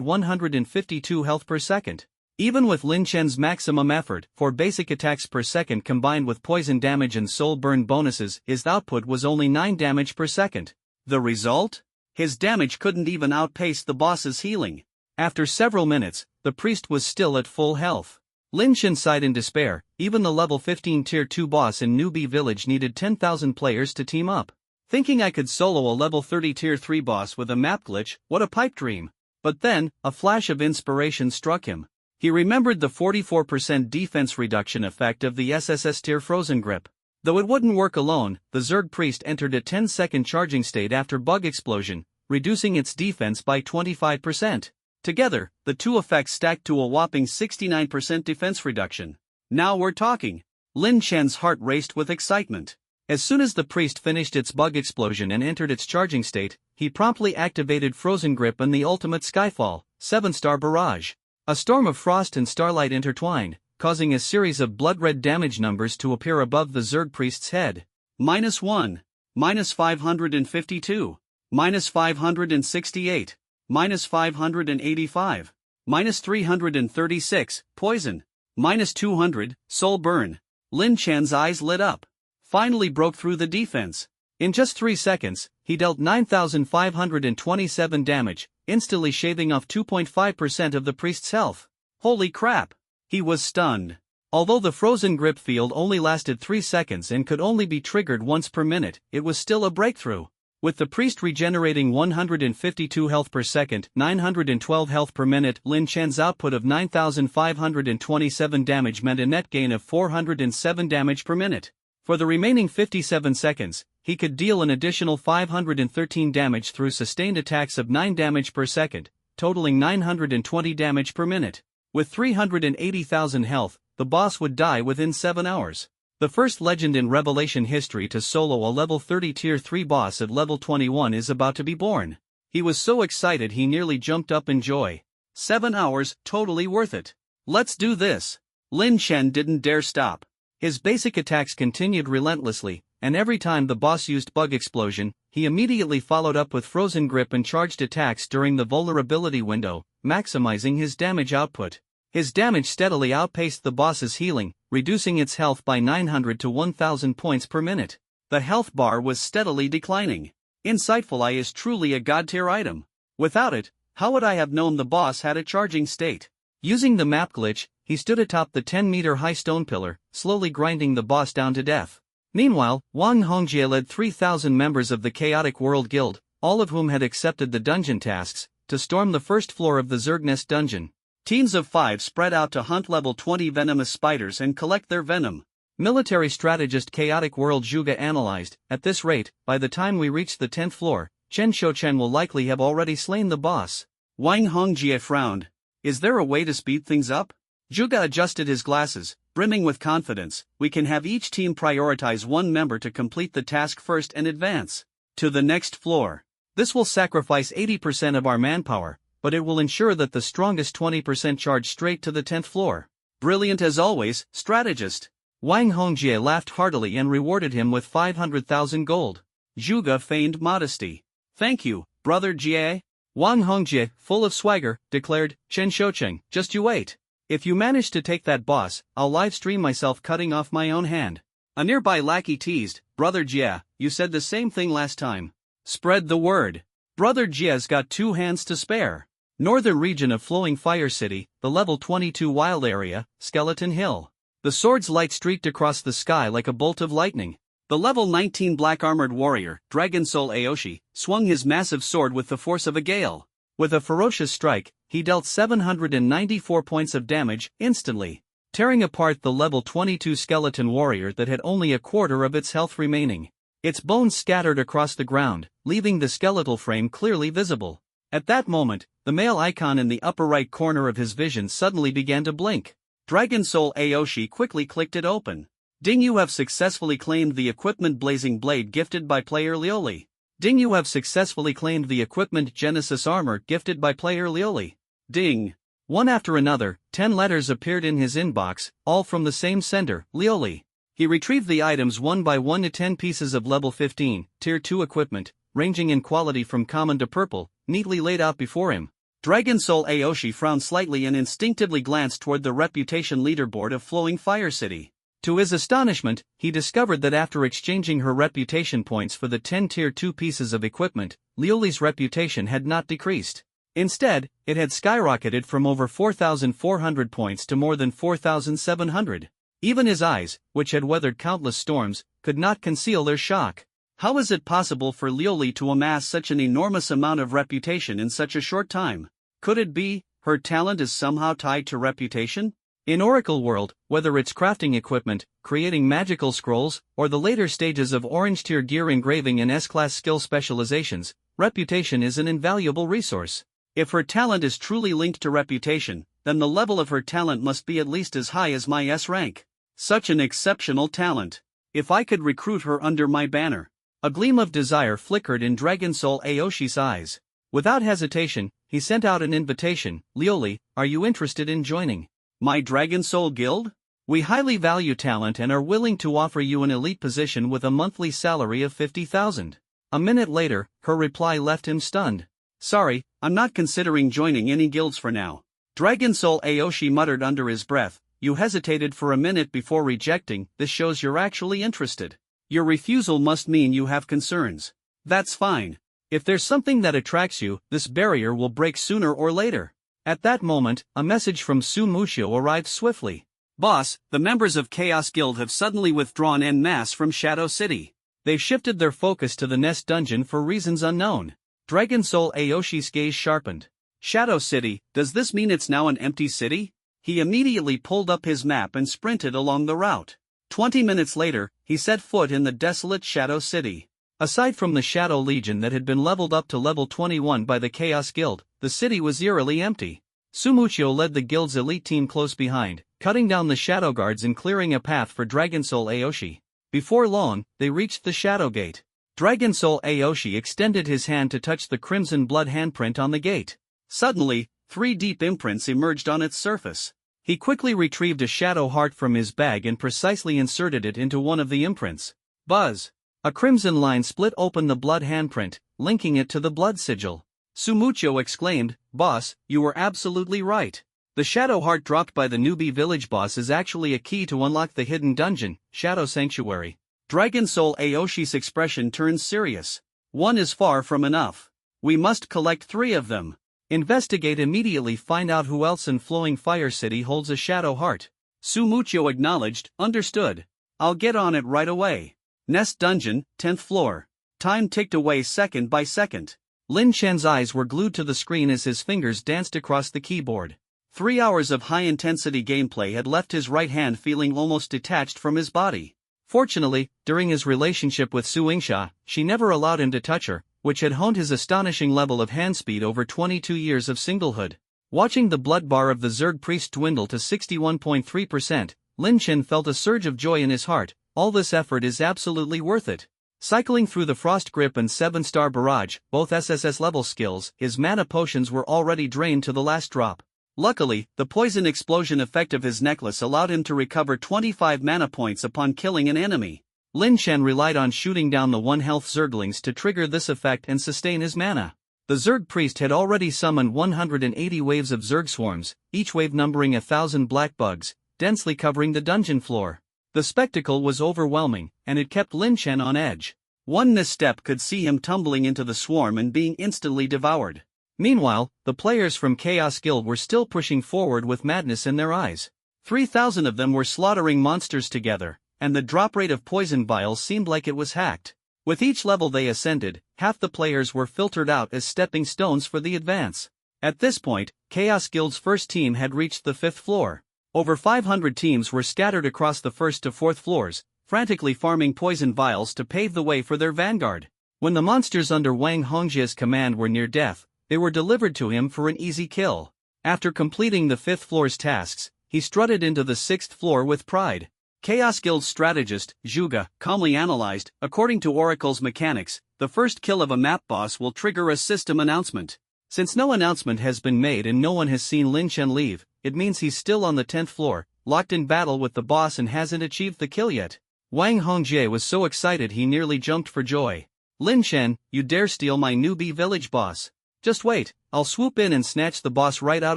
152 health per second. Even with Lin Chen's maximum effort for basic attacks per second combined with poison damage and soul burn bonuses, his output was only 9 damage per second. The result? His damage couldn't even outpace the boss's healing. After several minutes, the priest was still at full health. Lin Chen sighed in despair. Even the level 15 tier 2 boss in Newbie Village needed 10,000 players to team up. Thinking I could solo a level 30 tier 3 boss with a map glitch, what a pipe dream. But then, a flash of inspiration struck him. He remembered the 44% defense reduction effect of the SSS tier frozen grip. Though it wouldn't work alone, the Zerg priest entered a 10-second charging state after Bug Explosion, reducing its defense by 25%. Together, the two effects stacked to a whopping 69% defense reduction. Now we're talking. Lin Chen's heart raced with excitement. As soon as the priest finished its bug explosion and entered its charging state, he promptly activated Frozen Grip and the ultimate Skyfall, 7-star barrage. A storm of frost and starlight intertwined, causing a series of blood-red damage numbers to appear above the Zerg priest's head. -1, -552, -568, -585, -336, poison, -200, soul burn. Lin Chen's eyes lit up. Finally broke through the defense. In just 3 seconds, he dealt 9,527 damage, instantly shaving off 2.5% of the priest's health. Holy crap! He was stunned. Although the frozen grip field only lasted 3 seconds and could only be triggered once per minute, it was still a breakthrough. With the priest regenerating 152 health per second, 912 health per minute, Lin Chen's output of 9,527 damage meant a net gain of 407 damage per minute. For the remaining 57 seconds, he could deal an additional 513 damage through sustained attacks of 9 damage per second, totaling 920 damage per minute. With 380,000 health, the boss would die within 7 hours. The first legend in Revelation history to solo a level 30 tier 3 boss at level 21 is about to be born. He was so excited he nearly jumped up in joy. 7 hours, totally worth it. Let's do this. Lin Chen didn't dare stop. His basic attacks continued relentlessly, and every time the boss used bug explosion, he immediately followed up with frozen grip and charged attacks during the vulnerability window, maximizing his damage output. His damage steadily outpaced the boss's healing, reducing its health by 900 to 1000 points per minute. The health bar was steadily declining. Insightful Eye is truly a god-tier item. Without it, how would I have known the boss had a charging state? Using the map glitch, he stood atop the 10-meter-high stone pillar, slowly grinding the boss down to death. Meanwhile, Wang Hongjie led 3,000 members of the Chaotic World Guild, all of whom had accepted the dungeon tasks, to storm the first floor of the Zerg Nest dungeon. Teams of 5 spread out to hunt level 20 venomous spiders and collect their venom. Military strategist Chaotic World Zhuge analyzed, at this rate, by the time we reach the 10th floor, Chen Shouchen will likely have already slain the boss. Wang Hongjie frowned. Is there a way to speed things up? Zhuge adjusted his glasses, brimming with confidence. We can have each team prioritize one member to complete the task first and advance to the next floor. This will sacrifice 80% of our manpower, but it will ensure that the strongest 20% charge straight to the 10th floor. Brilliant as always, strategist. Wang Hongjie laughed heartily and rewarded him with 500,000 gold. Zhuge feigned modesty. Thank you, brother Jie. Wang Hongjie, full of swagger, declared, Chen Shoucheng, just you wait. If you manage to take that boss, I'll livestream myself cutting off my own hand. A nearby lackey teased, Brother Jie, you said the same thing last time. Spread the word. Brother Jie's got 2 hands to spare. Northern region of Flowing Fire City, the level 22 wild area, Skeleton Hill. The sword's light streaked across the sky like a bolt of lightning. The level 19 black-armored warrior, Dragon Soul Aoshi, swung his massive sword with the force of a gale. With a ferocious strike, he dealt 794 points of damage instantly, tearing apart the level 22 skeleton warrior that had only a quarter of its health remaining. Its bones scattered across the ground, leaving the skeletal frame clearly visible. At that moment, the male icon in the upper right corner of his vision suddenly began to blink. Dragon Soul Aoshi quickly clicked it open. Ding, you have successfully claimed the equipment Blazing Blade gifted by player Lioli. Ding, you have successfully claimed the equipment Genesis Armor gifted by player Lioli. Ding. One after another, 10 letters appeared in his inbox, all from the same sender, Lioli. He retrieved the items one by one to 10 pieces of level 15, tier 2 equipment, ranging in quality from common to purple, neatly laid out before him. Dragon Soul Aoshi frowned slightly and instinctively glanced toward the reputation leaderboard of Flowing Fire City. To his astonishment, he discovered that after exchanging her reputation points for the 10 tier 2 pieces of equipment, Lioli's reputation had not decreased. Instead, it had skyrocketed from over 4,400 points to more than 4,700. Even his eyes, which had weathered countless storms, could not conceal their shock. How is it possible for Lioli to amass such an enormous amount of reputation in such a short time? Could it be her talent is somehow tied to reputation? In Oracle World, whether it's crafting equipment, creating magical scrolls, or the later stages of orange tier gear engraving and S-class skill specializations, reputation is an invaluable resource. If her talent is truly linked to reputation, then the level of her talent must be at least as high as my S rank. Such an exceptional talent. If I could recruit her under my banner. A gleam of desire flickered in Dragon Soul Aoshi's eyes. Without hesitation, he sent out an invitation. Lioli, are you interested in joining my Dragon Soul Guild? We highly value talent and are willing to offer you an elite position with a monthly salary of 50,000. A minute later, her reply left him stunned. Sorry, I'm not considering joining any guilds for now. Dragon Soul Aoshi muttered under his breath. You hesitated for a minute before rejecting. This shows you're actually interested. Your refusal must mean you have concerns. That's fine. If there's something that attracts you, this barrier will break sooner or later. At that moment, a message from Sumushio arrived swiftly. Boss, the members of Chaos Guild have suddenly withdrawn en masse from Shadow City. They've shifted their focus to the Nest Dungeon for reasons unknown. Dragon Soul Aoshi's gaze sharpened. Shadow City, does this mean it's now an empty city? He immediately pulled up his map and sprinted along the route. 20 minutes later, he set foot in the desolate Shadow City. Aside from the Shadow Legion that had been leveled up to level 21 by the Chaos Guild, the city was eerily empty. Sumushio led the guild's elite team close behind, cutting down the Shadow Guards and clearing a path for Dragon Soul Aoshi. Before long, they reached the Shadow Gate. Dragon Soul Aoshi extended his hand to touch the crimson blood handprint on the gate. Suddenly, 3 deep imprints emerged on its surface. He quickly retrieved a shadow heart from his bag and precisely inserted it into one of the imprints. Buzz! A crimson line split open the blood handprint, linking it to the blood sigil. Sumushio exclaimed, Boss, you were absolutely right. The shadow heart dropped by the newbie village boss is actually a key to unlock the hidden dungeon, Shadow Sanctuary. Dragon Soul Aoshi's expression turns serious. One is far from enough. We must collect 3 of them. Investigate immediately, find out who else in Flowing Fire City holds a shadow heart. Sumushio acknowledged, understood. I'll get on it right away. Nest Dungeon, 10th floor. Time ticked away second by second. Lin Chen's eyes were glued to the screen as his fingers danced across the keyboard. 3 hours of high-intensity gameplay had left his right hand feeling almost detached from his body. Fortunately, during his relationship with Su Yingxia, she never allowed him to touch her, which had honed his astonishing level of hand speed over 22 years of singlehood. Watching the blood bar of the Zerg priest dwindle to 61.3%, Lin Chen felt a surge of joy in his heart. All this effort is absolutely worth it. Cycling through the Frost Grip and 7-star Barrage, both SSS level skills, his mana potions were already drained to the last drop. Luckily, the poison explosion effect of his necklace allowed him to recover 25 mana points upon killing an enemy. Lin Chen relied on shooting down the 1-health Zerglings to trigger this effect and sustain his mana. The Zerg priest had already summoned 180 waves of Zerg swarms, each wave numbering 1,000 black bugs, densely covering the dungeon floor. The spectacle was overwhelming, and it kept Lin Chen on edge. One misstep could see him tumbling into the swarm and being instantly devoured. Meanwhile, the players from Chaos Guild were still pushing forward with madness in their eyes. 3,000 of them were slaughtering monsters together, and the drop rate of poison vials seemed like it was hacked. With each level they ascended, half the players were filtered out as stepping stones for the advance. At this point, Chaos Guild's first team had reached the 5th floor. Over 500 teams were scattered across the 1st to 4th floors, frantically farming poison vials to pave the way for their vanguard. When the monsters under Wang Hongjie's command were near death, they were delivered to him for an easy kill. After completing the 5th floor's tasks, he strutted into the 6th floor with pride. Chaos Guild's strategist, Zhuge, calmly analyzed, according to Oracle's mechanics, the first kill of a map boss will trigger a system announcement. Since no announcement has been made and no one has seen Lin Chen leave, it means he's still on the 10th floor, locked in battle with the boss and hasn't achieved the kill yet. Wang Hongjie was so excited he nearly jumped for joy. Lin Chen, you dare steal my newbie village boss. Just wait, I'll swoop in and snatch the boss right out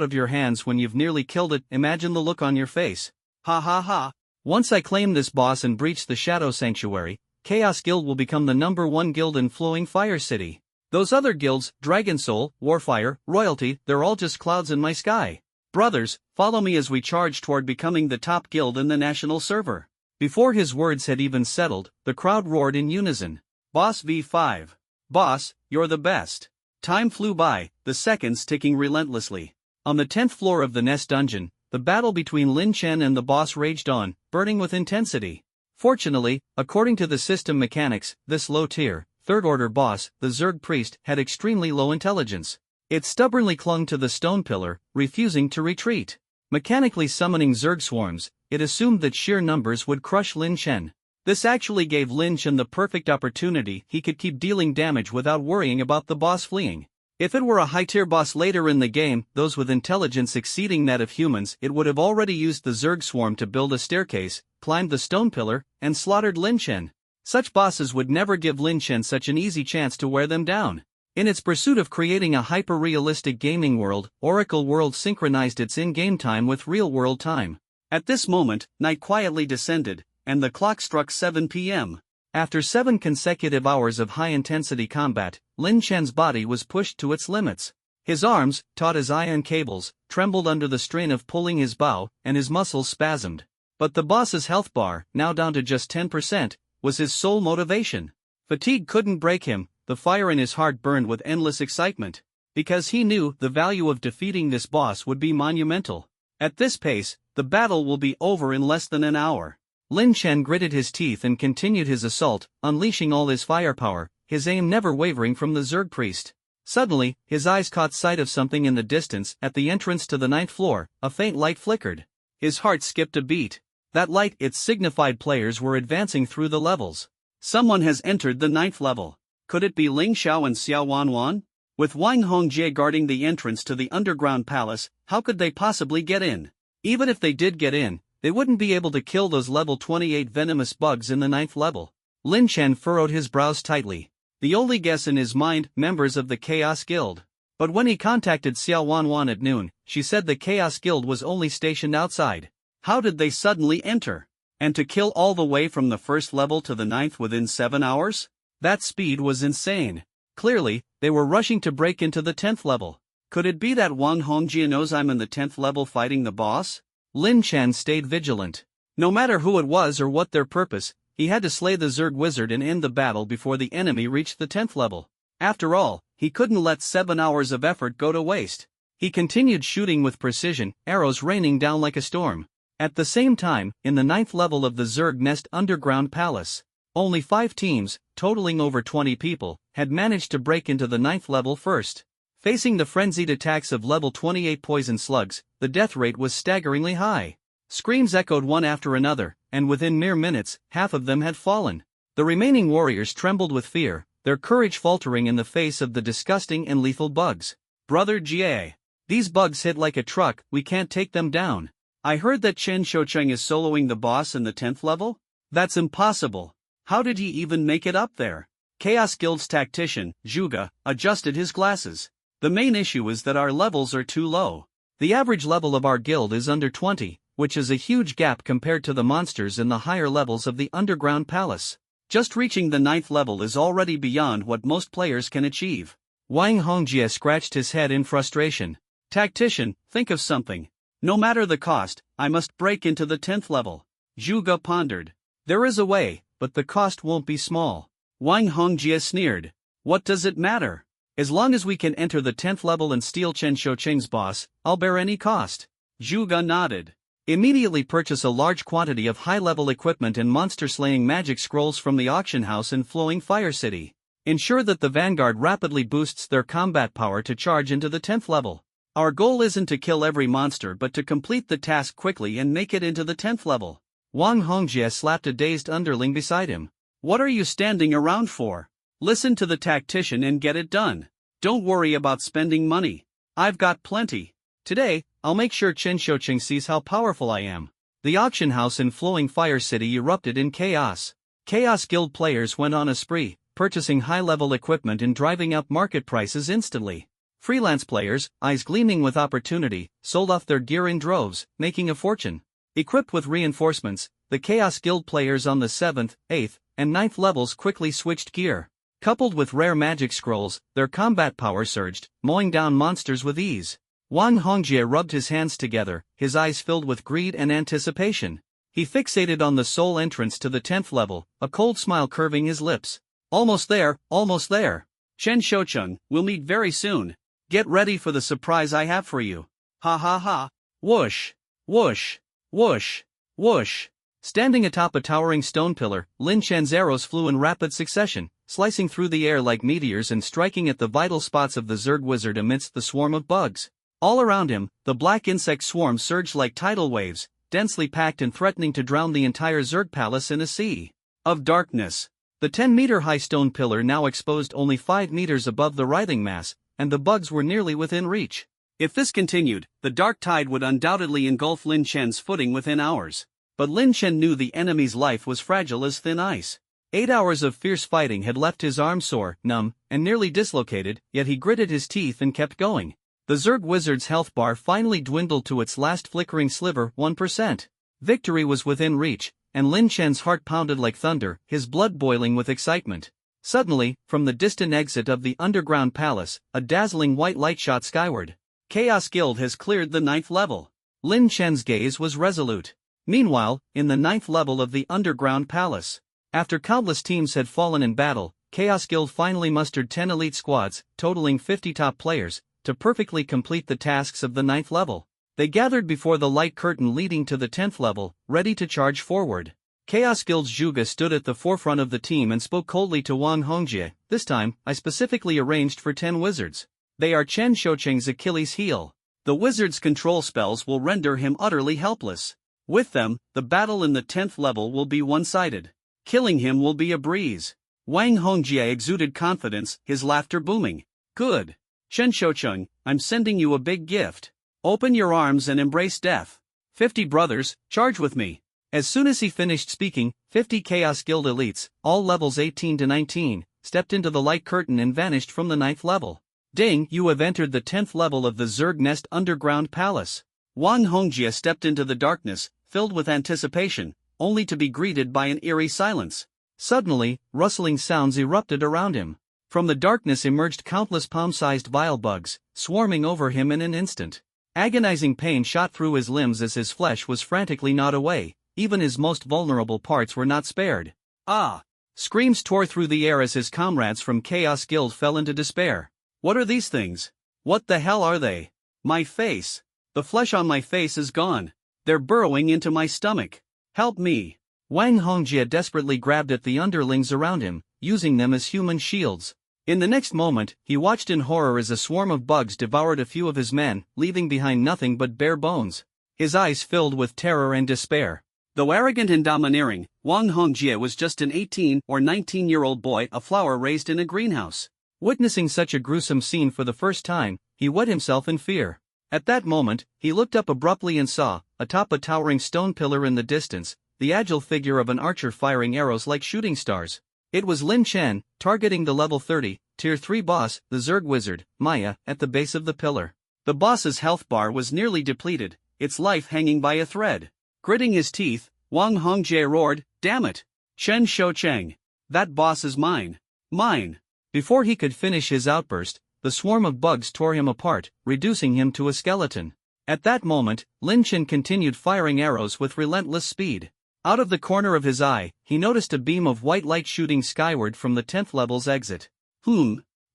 of your hands when you've nearly killed it. Imagine the look on your face. Ha ha ha. Once I claim this boss and breach the Shadow Sanctuary, Chaos Guild will become the #1 guild in Flowing Fire City. Those other guilds, Dragon Soul, Warfire, Royalty, they're all just clouds in my sky. Brothers, follow me as we charge toward becoming the top guild in the national server. Before his words had even settled, the crowd roared in unison. Boss V5. Boss, you're the best. Time flew by, the seconds ticking relentlessly. On the 10th floor of the Nest Dungeon, the battle between Lin Chen and the boss raged on, burning with intensity. Fortunately, according to the system mechanics, this low-tier, third-order boss, the Zerg priest, had extremely low intelligence. It stubbornly clung to the stone pillar, refusing to retreat. Mechanically summoning Zerg swarms, it assumed that sheer numbers would crush Lin Chen. This actually gave Lin Chen the perfect opportunity. He could keep dealing damage without worrying about the boss fleeing. If it were a high-tier boss later in the game, those with intelligence exceeding that of humans, it would have already used the Zerg swarm to build a staircase, climbed the stone pillar, and slaughtered Lin Chen. Such bosses would never give Lin Chen such an easy chance to wear them down. In its pursuit of creating a hyper-realistic gaming world, Oracle World synchronized its in-game time with real-world time. At this moment, night quietly descended, and the clock struck 7 p.m. After 7 consecutive hours of high-intensity combat, Lin Chen's body was pushed to its limits. His arms, taut as iron cables, trembled under the strain of pulling his bow, and his muscles spasmed. But the boss's health bar, now down to just 10%, was his sole motivation. Fatigue couldn't break him. The fire in his heart burned with endless excitement. Because he knew the value of defeating this boss would be monumental. At this pace, the battle will be over in less than an hour. Lin Chen gritted his teeth and continued his assault, unleashing all his firepower, his aim never wavering from the Zerg priest. Suddenly, his eyes caught sight of something in the distance. At the entrance to the 9th floor, a faint light flickered. His heart skipped a beat. That light, it signified players were advancing through the levels. Someone has entered the 9th level. Could it be Ling Xiao and Xiao Wanwan? With Wang Hongjie guarding the entrance to the underground palace, how could they possibly get in? Even if they did get in, they wouldn't be able to kill those level 28 venomous bugs in the 9th level. Lin Chen furrowed his brows tightly. The only guess in his mind, members of the Chaos Guild. But when he contacted Xiao Wanwan at noon, she said the Chaos Guild was only stationed outside. How did they suddenly enter? And to kill all the way from the 1st level to the 9th within 7 hours? That speed was insane. Clearly, they were rushing to break into the 10th level. Could it be that Wang Hongjie knows I'm in the 10th level fighting the boss? Lin Chen stayed vigilant. No matter who it was or what their purpose, he had to slay the Zerg wizard and end the battle before the enemy reached the 10th level. After all, he couldn't let 7 hours of effort go to waste. He continued shooting with precision, arrows raining down like a storm. At the same time, in the 9th level of the Zerg Nest underground palace, only 5 teams, totaling over 20 people, had managed to break into the 9th level first. Facing the frenzied attacks of level 28 poison slugs, the death rate was staggeringly high. Screams echoed one after another, and within mere minutes, half of them had fallen. The remaining warriors trembled with fear, their courage faltering in the face of the disgusting and lethal bugs. Brother Jie. These bugs hit like a truck, we can't take them down. I heard that Chen Shoucheng is soloing the boss in the 10th level? That's impossible. How did he even make it up there? Chaos Guild's tactician, Zhuge, adjusted his glasses. The main issue is that our levels are too low. The average level of our guild is under 20, which is a huge gap compared to the monsters in the higher levels of the underground palace. Just reaching the 9th level is already beyond what most players can achieve. Wang Hongjie scratched his head in frustration. Tactician, think of something. No matter the cost, I must break into the 10th level. Zhuge pondered. There is a way, but the cost won't be small. Wang Hongjie sneered. What does it matter? As long as we can enter the 10th level and steal Chen Shoucheng's boss, I'll bear any cost. Zhuge nodded. Immediately purchase a large quantity of high-level equipment and monster-slaying magic scrolls from the auction house in Flowing Fire City. Ensure that the Vanguard rapidly boosts their combat power to charge into the 10th level. Our goal isn't to kill every monster but to complete the task quickly and make it into the 10th level. Wang Hongjie slapped a dazed underling beside him. What are you standing around for? Listen to the tactician and get it done. Don't worry about spending money. I've got plenty. Today, I'll make sure Chen Shoucheng sees how powerful I am. The auction house in Flowing Fire City erupted in chaos. Chaos Guild players went on a spree, purchasing high-level equipment and driving up market prices instantly. Freelance players, eyes gleaming with opportunity, sold off their gear in droves, making a fortune. Equipped with reinforcements, the Chaos Guild players on the 7th, 8th, and 9th levels quickly switched gear. Coupled with rare magic scrolls, their combat power surged, mowing down monsters with ease. Wang Hongjie rubbed his hands together, his eyes filled with greed and anticipation. He fixated on the sole entrance to the 10th level, a cold smile curving his lips. Almost there, almost there. Chen Shoucheng, we'll meet very soon. Get ready for the surprise I have for you. Ha ha ha. Whoosh, whoosh, whoosh, whoosh. Standing atop a towering stone pillar, Lin Chen's arrows flew in rapid succession, slicing through the air like meteors and striking at the vital spots of the Zerg wizard amidst the swarm of bugs. All around him, the black insect swarm surged like tidal waves, densely packed and threatening to drown the entire Zerg palace in a sea of darkness. The 10-meter-high stone pillar now exposed only 5 meters above the writhing mass, and the bugs were nearly within reach. If this continued, the dark tide would undoubtedly engulf Lin Chen's footing within hours. But Lin Chen knew the enemy's life was fragile as thin ice. 8 hours of fierce fighting had left his arm sore, numb, and nearly dislocated, yet he gritted his teeth and kept going. The Zerg wizard's health bar finally dwindled to its last flickering sliver, 1%. Victory was within reach, and Lin Chen's heart pounded like thunder, his blood boiling with excitement. Suddenly, from the distant exit of the underground palace, a dazzling white light shot skyward. Chaos Guild has cleared the 9th level. Lin Chen's gaze was resolute. Meanwhile, in the 9th level of the underground palace, after countless teams had fallen in battle, Chaos Guild finally mustered 10 elite squads, totaling 50 top players, to perfectly complete the tasks of the 9th level. They gathered before the light curtain leading to the 10th level, ready to charge forward. Chaos Guild's Zhuge stood at the forefront of the team and spoke coldly to Wang Hongjie. "This time, I specifically arranged for 10 wizards. They are Chen Shoucheng's Achilles heel. The wizard's control spells will render him utterly helpless. With them, the battle in the 10th level will be one-sided. Killing him will be a breeze." Wang Hongjie exuded confidence, his laughter booming. "Good. Chen Shoucheng, I'm sending you a big gift. Open your arms and embrace death. 50 brothers, charge with me." As soon as he finished speaking, 50 Chaos Guild elites, all levels 18 to 19, stepped into the light curtain and vanished from the 9th level. "Ding, you have entered the 10th level of the Zerg Nest underground palace." Wang Hongjie stepped into the darkness, filled with anticipation, only to be greeted by an eerie silence. Suddenly, rustling sounds erupted around him. From the darkness emerged countless palm-sized vile bugs, swarming over him in an instant. Agonizing pain shot through his limbs as his flesh was frantically gnawed away. Even his most vulnerable parts were not spared. "Ah!" Screams tore through the air as his comrades from Chaos Guild fell into despair. "What are these things? What the hell are they? My face! The flesh on my face is gone. They're burrowing into my stomach. Help me!" Wang Hongjie desperately grabbed at the underlings around him, using them as human shields. In the next moment, he watched in horror as a swarm of bugs devoured a few of his men, leaving behind nothing but bare bones. His eyes filled with terror and despair. Though arrogant and domineering, Wang Hongjie was just an 18 or 19-year-old boy, a flower raised in a greenhouse. Witnessing such a gruesome scene for the first time, he wet himself in fear. At that moment, he looked up abruptly and saw, atop a towering stone pillar in the distance, the agile figure of an archer firing arrows like shooting stars. It was Lin Chen, targeting the level 30, tier 3 boss, the Zerg wizard, Maya, at the base of the pillar. The boss's health bar was nearly depleted, its life hanging by a thread. Gritting his teeth, Wang Hongjie roared, "Damn it! Chen Shoucheng! That boss is mine! Mine!" Before he could finish his outburst, the swarm of bugs tore him apart, reducing him to a skeleton. At that moment, Lin Chen continued firing arrows with relentless speed. Out of the corner of his eye, he noticed a beam of white light shooting skyward from the 10th level's exit.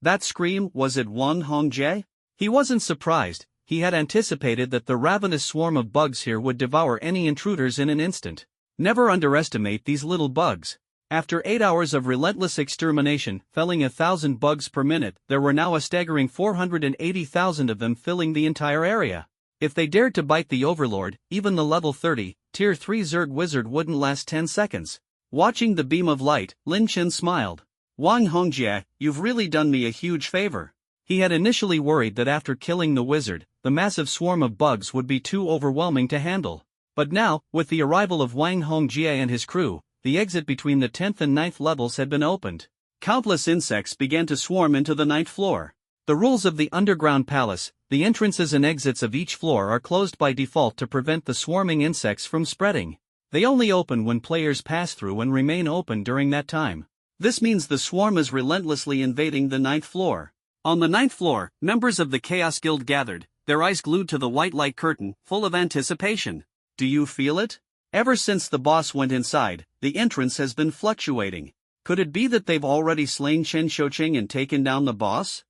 That scream, was it Wang Hongjie? He wasn't surprised. He had anticipated that the ravenous swarm of bugs here would devour any intruders in an instant. Never underestimate these little bugs. After 8 hours of relentless extermination, felling 1,000 bugs per minute, there were now a staggering 480,000 of them filling the entire area. If they dared to bite the Overlord, even the level 30, tier 3 Zerg wizard wouldn't last 10 seconds. Watching the beam of light, Lin Chen smiled. "Wang Hongjie, you've really done me a huge favor." He had initially worried that after killing the wizard, the massive swarm of bugs would be too overwhelming to handle. But now, with the arrival of Wang Hongjie and his crew, the exit between the 10th and 9th levels had been opened. Countless insects began to swarm into the 9th floor. The rules of the underground palace: the entrances and exits of each floor are closed by default to prevent the swarming insects from spreading. They only open when players pass through and remain open during that time. This means the swarm is relentlessly invading the 9th floor. On the 9th floor, members of the Chaos Guild gathered, their eyes glued to the white light curtain, full of anticipation. Do you feel it? Ever since the boss went inside, the entrance has been fluctuating. Could it be that they've already slain Chen Shoucheng and taken down the boss?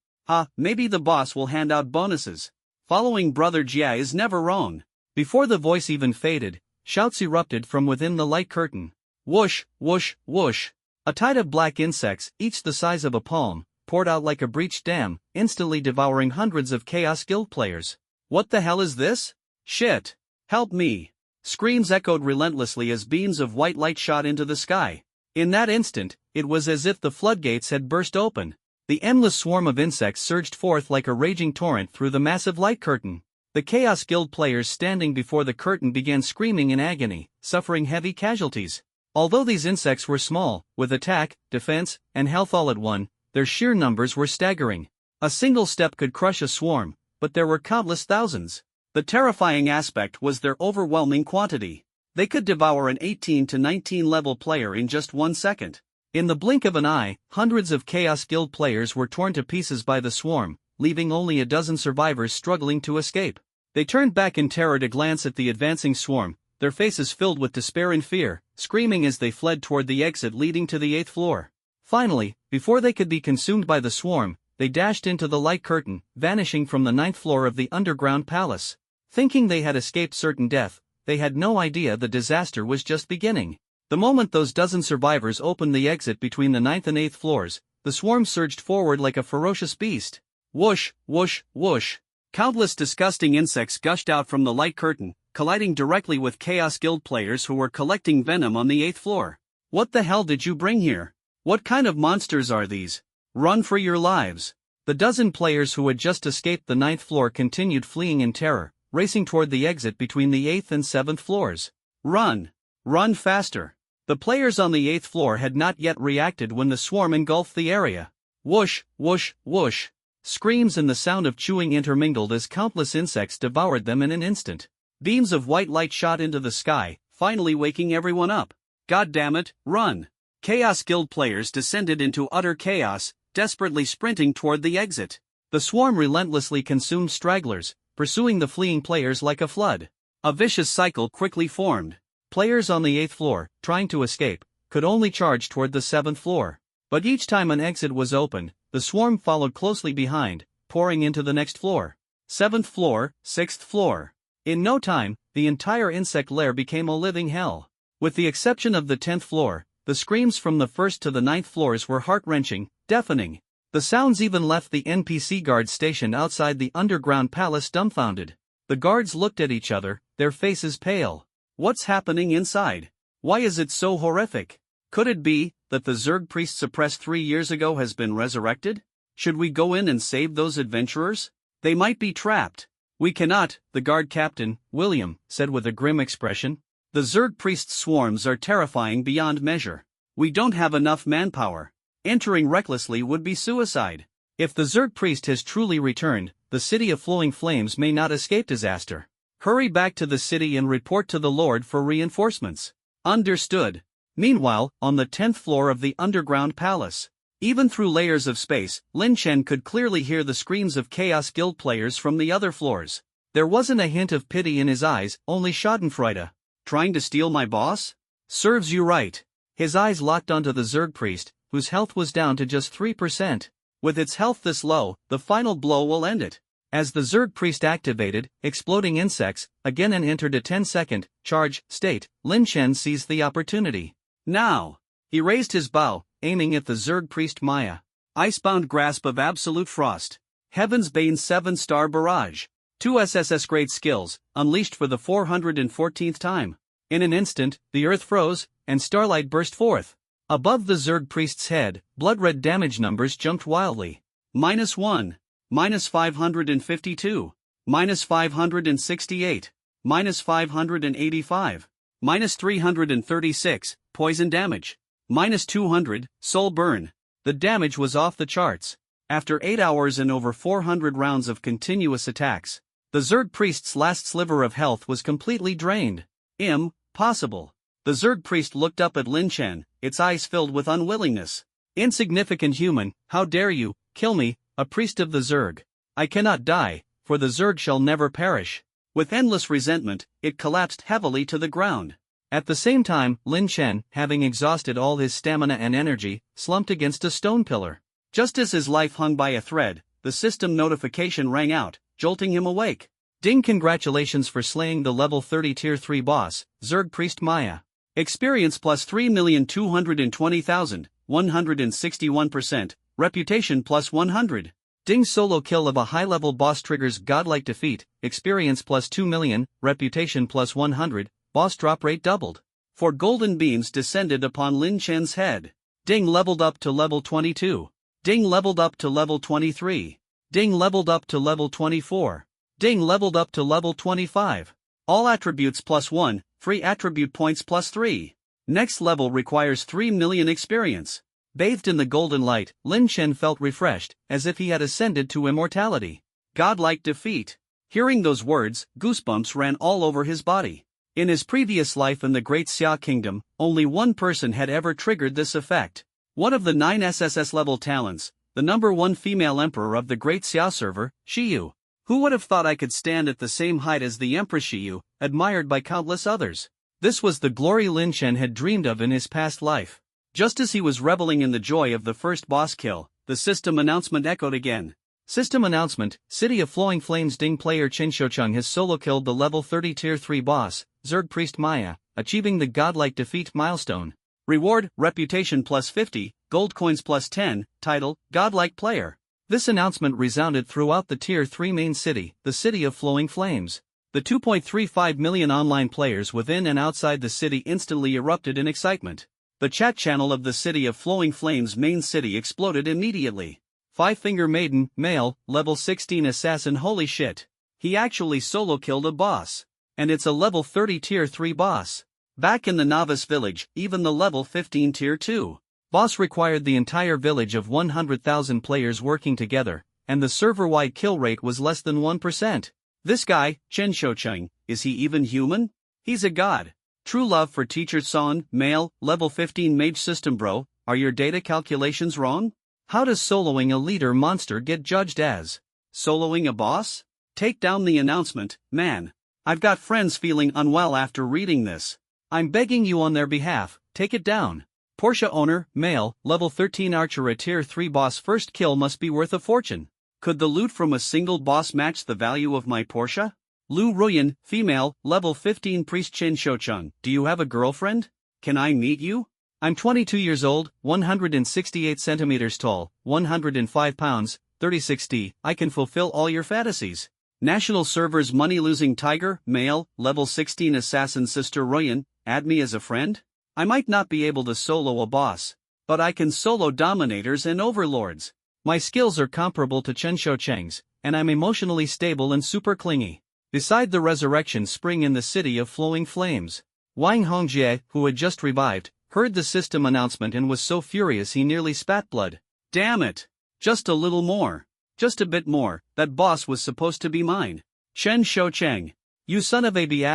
Maybe the boss will hand out bonuses. Following Brother Jia is never wrong. Before the voice even faded, shouts erupted from within the light curtain. Whoosh, whoosh, whoosh. A tide of black insects, each the size of a palm, poured out like a breached dam, instantly devouring hundreds of Chaos Guild players. What the hell is this? Shit! Help me! Screams echoed relentlessly as beams of white light shot into the sky. In that instant, it was as if the floodgates had burst open. The endless swarm of insects surged forth like a raging torrent through the massive light curtain. The Chaos Guild players standing before the curtain began screaming in agony, suffering heavy casualties. Although these insects were small, with attack, defense, and health all at one, their sheer numbers were staggering. A single step could crush a swarm, but there were countless thousands. The terrifying aspect was their overwhelming quantity. They could devour an 18 to 19 level player in just 1 second. In the blink of an eye, hundreds of Chaos Guild players were torn to pieces by the swarm, leaving only a dozen survivors struggling to escape. They turned back in terror to glance at the advancing swarm, their faces filled with despair and fear, screaming as they fled toward the exit leading to the 8th floor. Finally, before they could be consumed by the swarm, they dashed into the light curtain, vanishing from the 9th floor of the underground palace. Thinking they had escaped certain death, they had no idea the disaster was just beginning. The moment those dozen survivors opened the exit between the 9th and 8th floors, the swarm surged forward like a ferocious beast. Whoosh, whoosh, whoosh. Countless disgusting insects gushed out from the light curtain, colliding directly with Chaos Guild players who were collecting venom on the 8th floor. What the hell did you bring here? What kind of monsters are these? Run for your lives. The dozen players who had just escaped the 9th floor continued fleeing in terror, racing toward the exit between the 8th and 7th floors. Run! Run faster! The players on the 8th floor had not yet reacted when the swarm engulfed the area. Whoosh, whoosh, whoosh. Screams and the sound of chewing intermingled as countless insects devoured them in an instant. Beams of white light shot into the sky, finally waking everyone up. God damn it, run! Chaos Guild players descended into utter chaos, desperately sprinting toward the exit. The swarm relentlessly consumed stragglers, pursuing the fleeing players like a flood. A vicious cycle quickly formed. Players on the 8th floor, trying to escape, could only charge toward the 7th floor. But each time an exit was opened, the swarm followed closely behind, pouring into the next floor. 7th floor, 6th floor. In no time, the entire insect lair became a living hell. With the exception of the 10th floor, the screams from the 1st to the 9th floors were heart-wrenching, deafening. The sounds even left the NPC guards stationed outside the underground palace dumbfounded. The guards looked at each other, their faces pale. What's happening inside? Why is it so horrific? Could it be that the Zerg priest suppressed 3 years ago has been resurrected? Should we go in and save those adventurers? They might be trapped. We cannot, the guard captain, William, said with a grim expression. The Zerg priest's swarms are terrifying beyond measure. We don't have enough manpower. Entering recklessly would be suicide. If the Zerg priest has truly returned, the city of flowing flames may not escape disaster. Hurry back to the city and report to the Lord for reinforcements. Understood. Meanwhile, on the 10th floor of the underground palace, even through layers of space, Lin Chen could clearly hear the screams of Chaos Guild players from the other floors. There wasn't a hint of pity in his eyes, only schadenfreude. Trying to steal my boss? Serves you right. His eyes locked onto the Zerg priest, whose health was down to just 3%. With its health this low, the final blow will end it. As the Zerg priest activated, exploding insects, again and entered a 10-second charge state, Lin Chen seized the opportunity. Now! He raised his bow, aiming at the Zerg priest Maya. Icebound grasp of absolute frost. Heaven's Bane 7-star barrage. 2 SSS grade skills, unleashed for the 414th time. In an instant, the earth froze, and starlight burst forth. Above the Zerg priest's head, blood-red damage numbers jumped wildly. -1. -552. -568. -585. -336, poison damage. -200, soul burn. The damage was off the charts. After 8 hours and over 400 rounds of continuous attacks, the Zerg priest's last sliver of health was completely drained. Impossible. The Zerg priest looked up at Lin Chen, its eyes filled with unwillingness. Insignificant human, how dare you kill me, a priest of the Zerg? I cannot die, for the Zerg shall never perish. With endless resentment, it collapsed heavily to the ground. At the same time, Lin Chen, having exhausted all his stamina and energy, slumped against a stone pillar. Just as his life hung by a thread, the system notification rang out, jolting him awake. Ding, congratulations for slaying the level 30 tier 3 boss, Zerg Priest Maya. Experience plus 3,220,000, 161%, reputation plus 100. Ding, solo kill of a high-level boss triggers godlike defeat, experience plus 2 million, reputation plus 100, boss drop rate doubled. 4 golden beams descended upon Lin Chen's head. Ding leveled up to level 22. Ding leveled up to level 23. Ding leveled up to level 24. Ding leveled up to level 25. All attributes plus 1, free attribute points plus 3. Next level requires 3 million experience. Bathed in the golden light, Lin Chen felt refreshed, as if he had ascended to immortality. Godlike defeat. Hearing those words, goosebumps ran all over his body. In his previous life in the Great Xia Kingdom, only one person had ever triggered this effect. One of the 9 SSS level talents, the #1 female emperor of the Great Xia server, Shiyu. Who would have thought I could stand at the same height as the Empress Shiyu, admired by countless others? This was the glory Lin Chen had dreamed of in his past life. Just as he was reveling in the joy of the first boss kill, the system announcement echoed again. System announcement: City of Flowing Flames. Ding, player Chen Xiaocheng has solo killed the level 30 tier 3 boss, Zerg Priest Maya, achieving the godlike defeat milestone. Reward: reputation plus 50, gold coins plus 10, title: godlike player. This announcement resounded throughout the tier 3 main city, the City of Flowing Flames. The 2.35 million online players within and outside the city instantly erupted in excitement. The chat channel of the City of Flowing Flames main city exploded immediately. Five Finger Maiden, male, level 16 assassin. Holy shit. He actually solo killed a boss. And it's a level 30 tier 3 boss. Back in the novice village, even the level 15 tier 2 boss required the entire village of 100,000 players working together, and the server-wide kill rate was less than 1%. This guy, Chen Xiaocheng, is he even human? He's a god. True love for teacher Son, male, level 15 mage system. Bro, are your data calculations wrong? How does soloing a leader monster get judged as soloing a boss? Take down the announcement, man. I've got friends feeling unwell after reading this. I'm begging you on their behalf, take it down. Porsche owner, male, level 13 archer. A tier 3 boss first kill must be worth a fortune. Could the loot from a single boss match the value of my Porsche? Lu Ruyan, female, level 15 priest. Chen Xiaocheng, do you have a girlfriend? Can I meet you? I'm 22 years old, 168 centimeters tall, 105 pounds, 36D. I can fulfill all your fantasies. National servers. Money-losing tiger, male, level 16 assassin. Sister Ruyan, add me as a friend? I might not be able to solo a boss, but I can solo dominators and overlords. My skills are comparable to Chen Xiaocheng's, and I'm emotionally stable and super clingy. Beside the resurrection spring in the City of Flowing Flames, Wang Hongjie, who had just revived, heard the system announcement and was so furious he nearly spat blood. Damn it! Just a little more. Just a bit more. That boss was supposed to be mine. Chen Xiaocheng. You son of a b*********,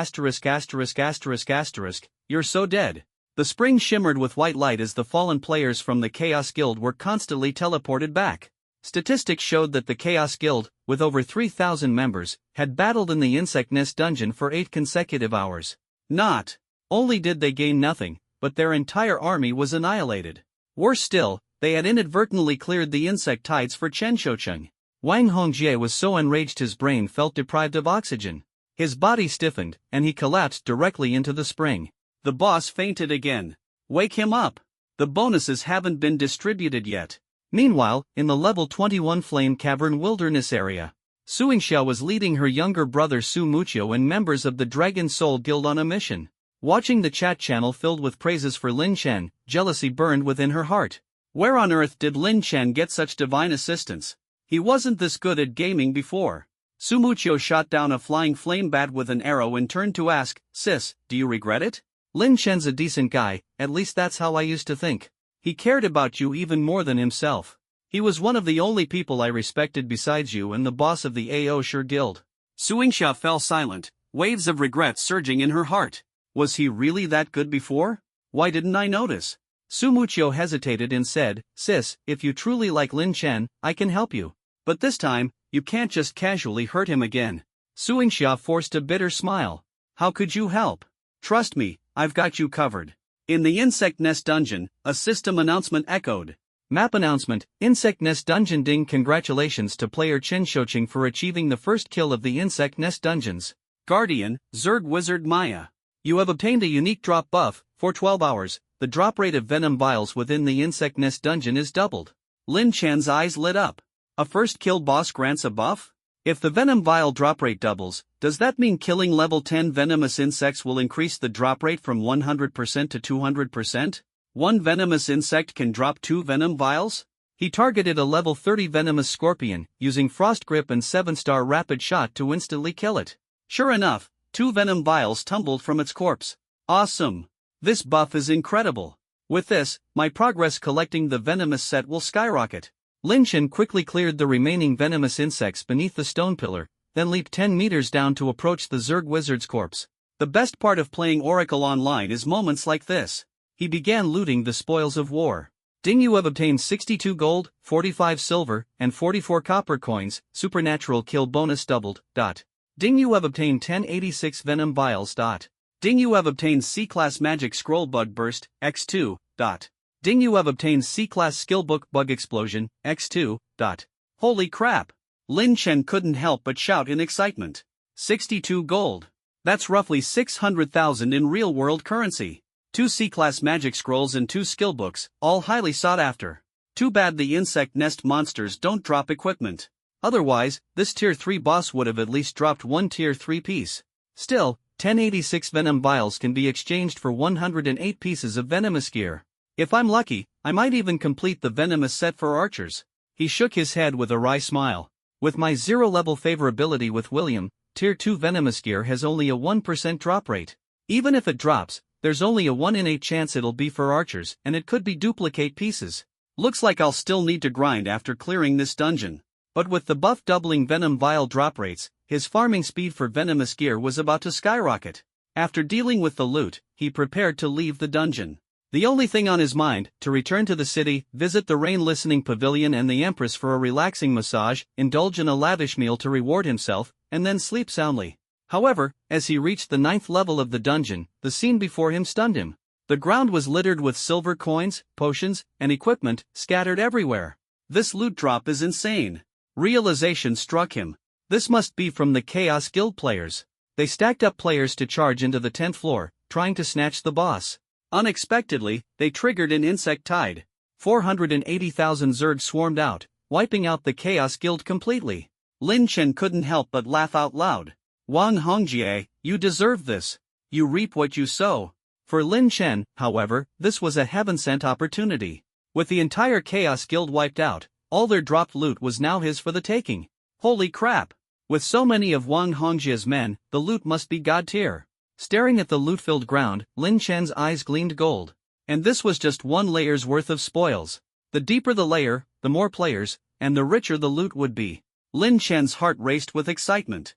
you're so dead. The spring shimmered with white light as the fallen players from the Chaos Guild were constantly teleported back. Statistics showed that the Chaos Guild, with over 3,000 members, had battled in the Insect Nest dungeon for 8 consecutive hours. Not only did they gain nothing, but their entire army was annihilated. Worse still, they had inadvertently cleared the insect tides for Chen Xiaocheng. Wang Hongjie was so enraged his brain felt deprived of oxygen. His body stiffened, and he collapsed directly into the spring. The boss fainted again. Wake him up. The bonuses haven't been distributed yet. Meanwhile, in the level 21 Flame Cavern Wilderness area, Su Yingxiao was leading her younger brother Su Muqiu and members of the Dragon Soul Guild on a mission. Watching the chat channel filled with praises for Lin Chen, jealousy burned within her heart. Where on earth did Lin Chen get such divine assistance? He wasn't this good at gaming before. Su Muqiu shot down a flying flame bat with an arrow and turned to ask, "Sis, do you regret it? Lin Chen's a decent guy, at least that's how I used to think. He cared about you even more than himself. He was one of the only people I respected besides you and the boss of the AO Sure Guild." Su Yingxiao fell silent, waves of regret surging in her heart. Was he really that good before? Why didn't I notice? Su Muqiu hesitated and said, "Sis, if you truly like Lin Chen, I can help you. But this time, you can't just casually hurt him again." Su Yingxiao forced a bitter smile. "How could you help? Trust me, I've got you covered." In the Insect Nest dungeon, a system announcement echoed. Map announcement, Insect Nest Dungeon Ding. Congratulations to player Chen Shoching for achieving the first kill of the Insect Nest Dungeons. Guardian, Zerg Wizard Maya. You have obtained a unique drop buff. For 12 hours, the drop rate of venom vials within the Insect Nest Dungeon is doubled. Lin Chen's eyes lit up. A first kill boss grants a buff? If the venom vial drop rate doubles, does that mean killing level 10 venomous insects will increase the drop rate from 100% to 200%? One venomous insect can drop 2 venom vials? He targeted a level 30 venomous scorpion, using Frost Grip and 7-star rapid shot to instantly kill it. Sure enough, 2 venom vials tumbled from its corpse. Awesome! This buff is incredible. With this, my progress collecting the venomous set will skyrocket. Lin Chen quickly cleared the remaining venomous insects beneath the stone pillar, then leaped 10 meters down to approach the Zerg wizard's corpse. The best part of playing Oracle Online is moments like this. He began looting the spoils of war. Ding, you have obtained 62 gold, 45 silver, and 44 copper coins. Supernatural kill bonus doubled. Ding, you have obtained 1086 venom vials. Ding, you have obtained C-class magic scroll bug burst, x2. Ding, you have obtained C-class skill book bug explosion, x2. Holy crap! Lin Chen couldn't help but shout in excitement. 62 gold. That's roughly 600,000 in real-world currency. 2 C-class magic scrolls and 2 skill books, all highly sought after. Too bad the insect nest monsters don't drop equipment. Otherwise, this tier 3 boss would have at least dropped 1 tier 3 piece. Still, 1086 venom vials can be exchanged for 108 pieces of venomous gear. If I'm lucky, I might even complete the venomous set for archers. He shook his head with a wry smile. With my 0 level favorability with William, tier 2 venomous gear has only a 1% drop rate. Even if it drops, there's only a 1 in 8 chance it'll be for archers, and it could be duplicate pieces. Looks like I'll still need to grind after clearing this dungeon. But with the buff doubling venom vial drop rates, his farming speed for venomous gear was about to skyrocket. After dealing with the loot, he prepared to leave the dungeon. The only thing on his mind, to return to the city, visit the rain listening pavilion and the Empress for a relaxing massage, indulge in a lavish meal to reward himself, and then sleep soundly. However, as he reached the 9th level of the dungeon, the scene before him stunned him. The ground was littered with silver coins, potions, and equipment, scattered everywhere. This loot drop is insane. Realization struck him. This must be from the Chaos Guild players. They stacked up players to charge into the 10th floor, trying to snatch the boss. Unexpectedly, they triggered an insect tide. 480,000 Zerg swarmed out, wiping out the Chaos Guild completely. Lin Chen couldn't help but laugh out loud. Wang Hongjie, you deserve this. You reap what you sow. For Lin Chen, however, this was a heaven-sent opportunity. With the entire Chaos Guild wiped out, all their dropped loot was now his for the taking. Holy crap! With so many of Wang Hongjie's men, the loot must be god tier. Staring at the loot-filled ground, Lin Chen's eyes gleamed gold. And this was just 1 layer's worth of spoils. The deeper the layer, the more players, and the richer the loot would be. Lin Chen's heart raced with excitement.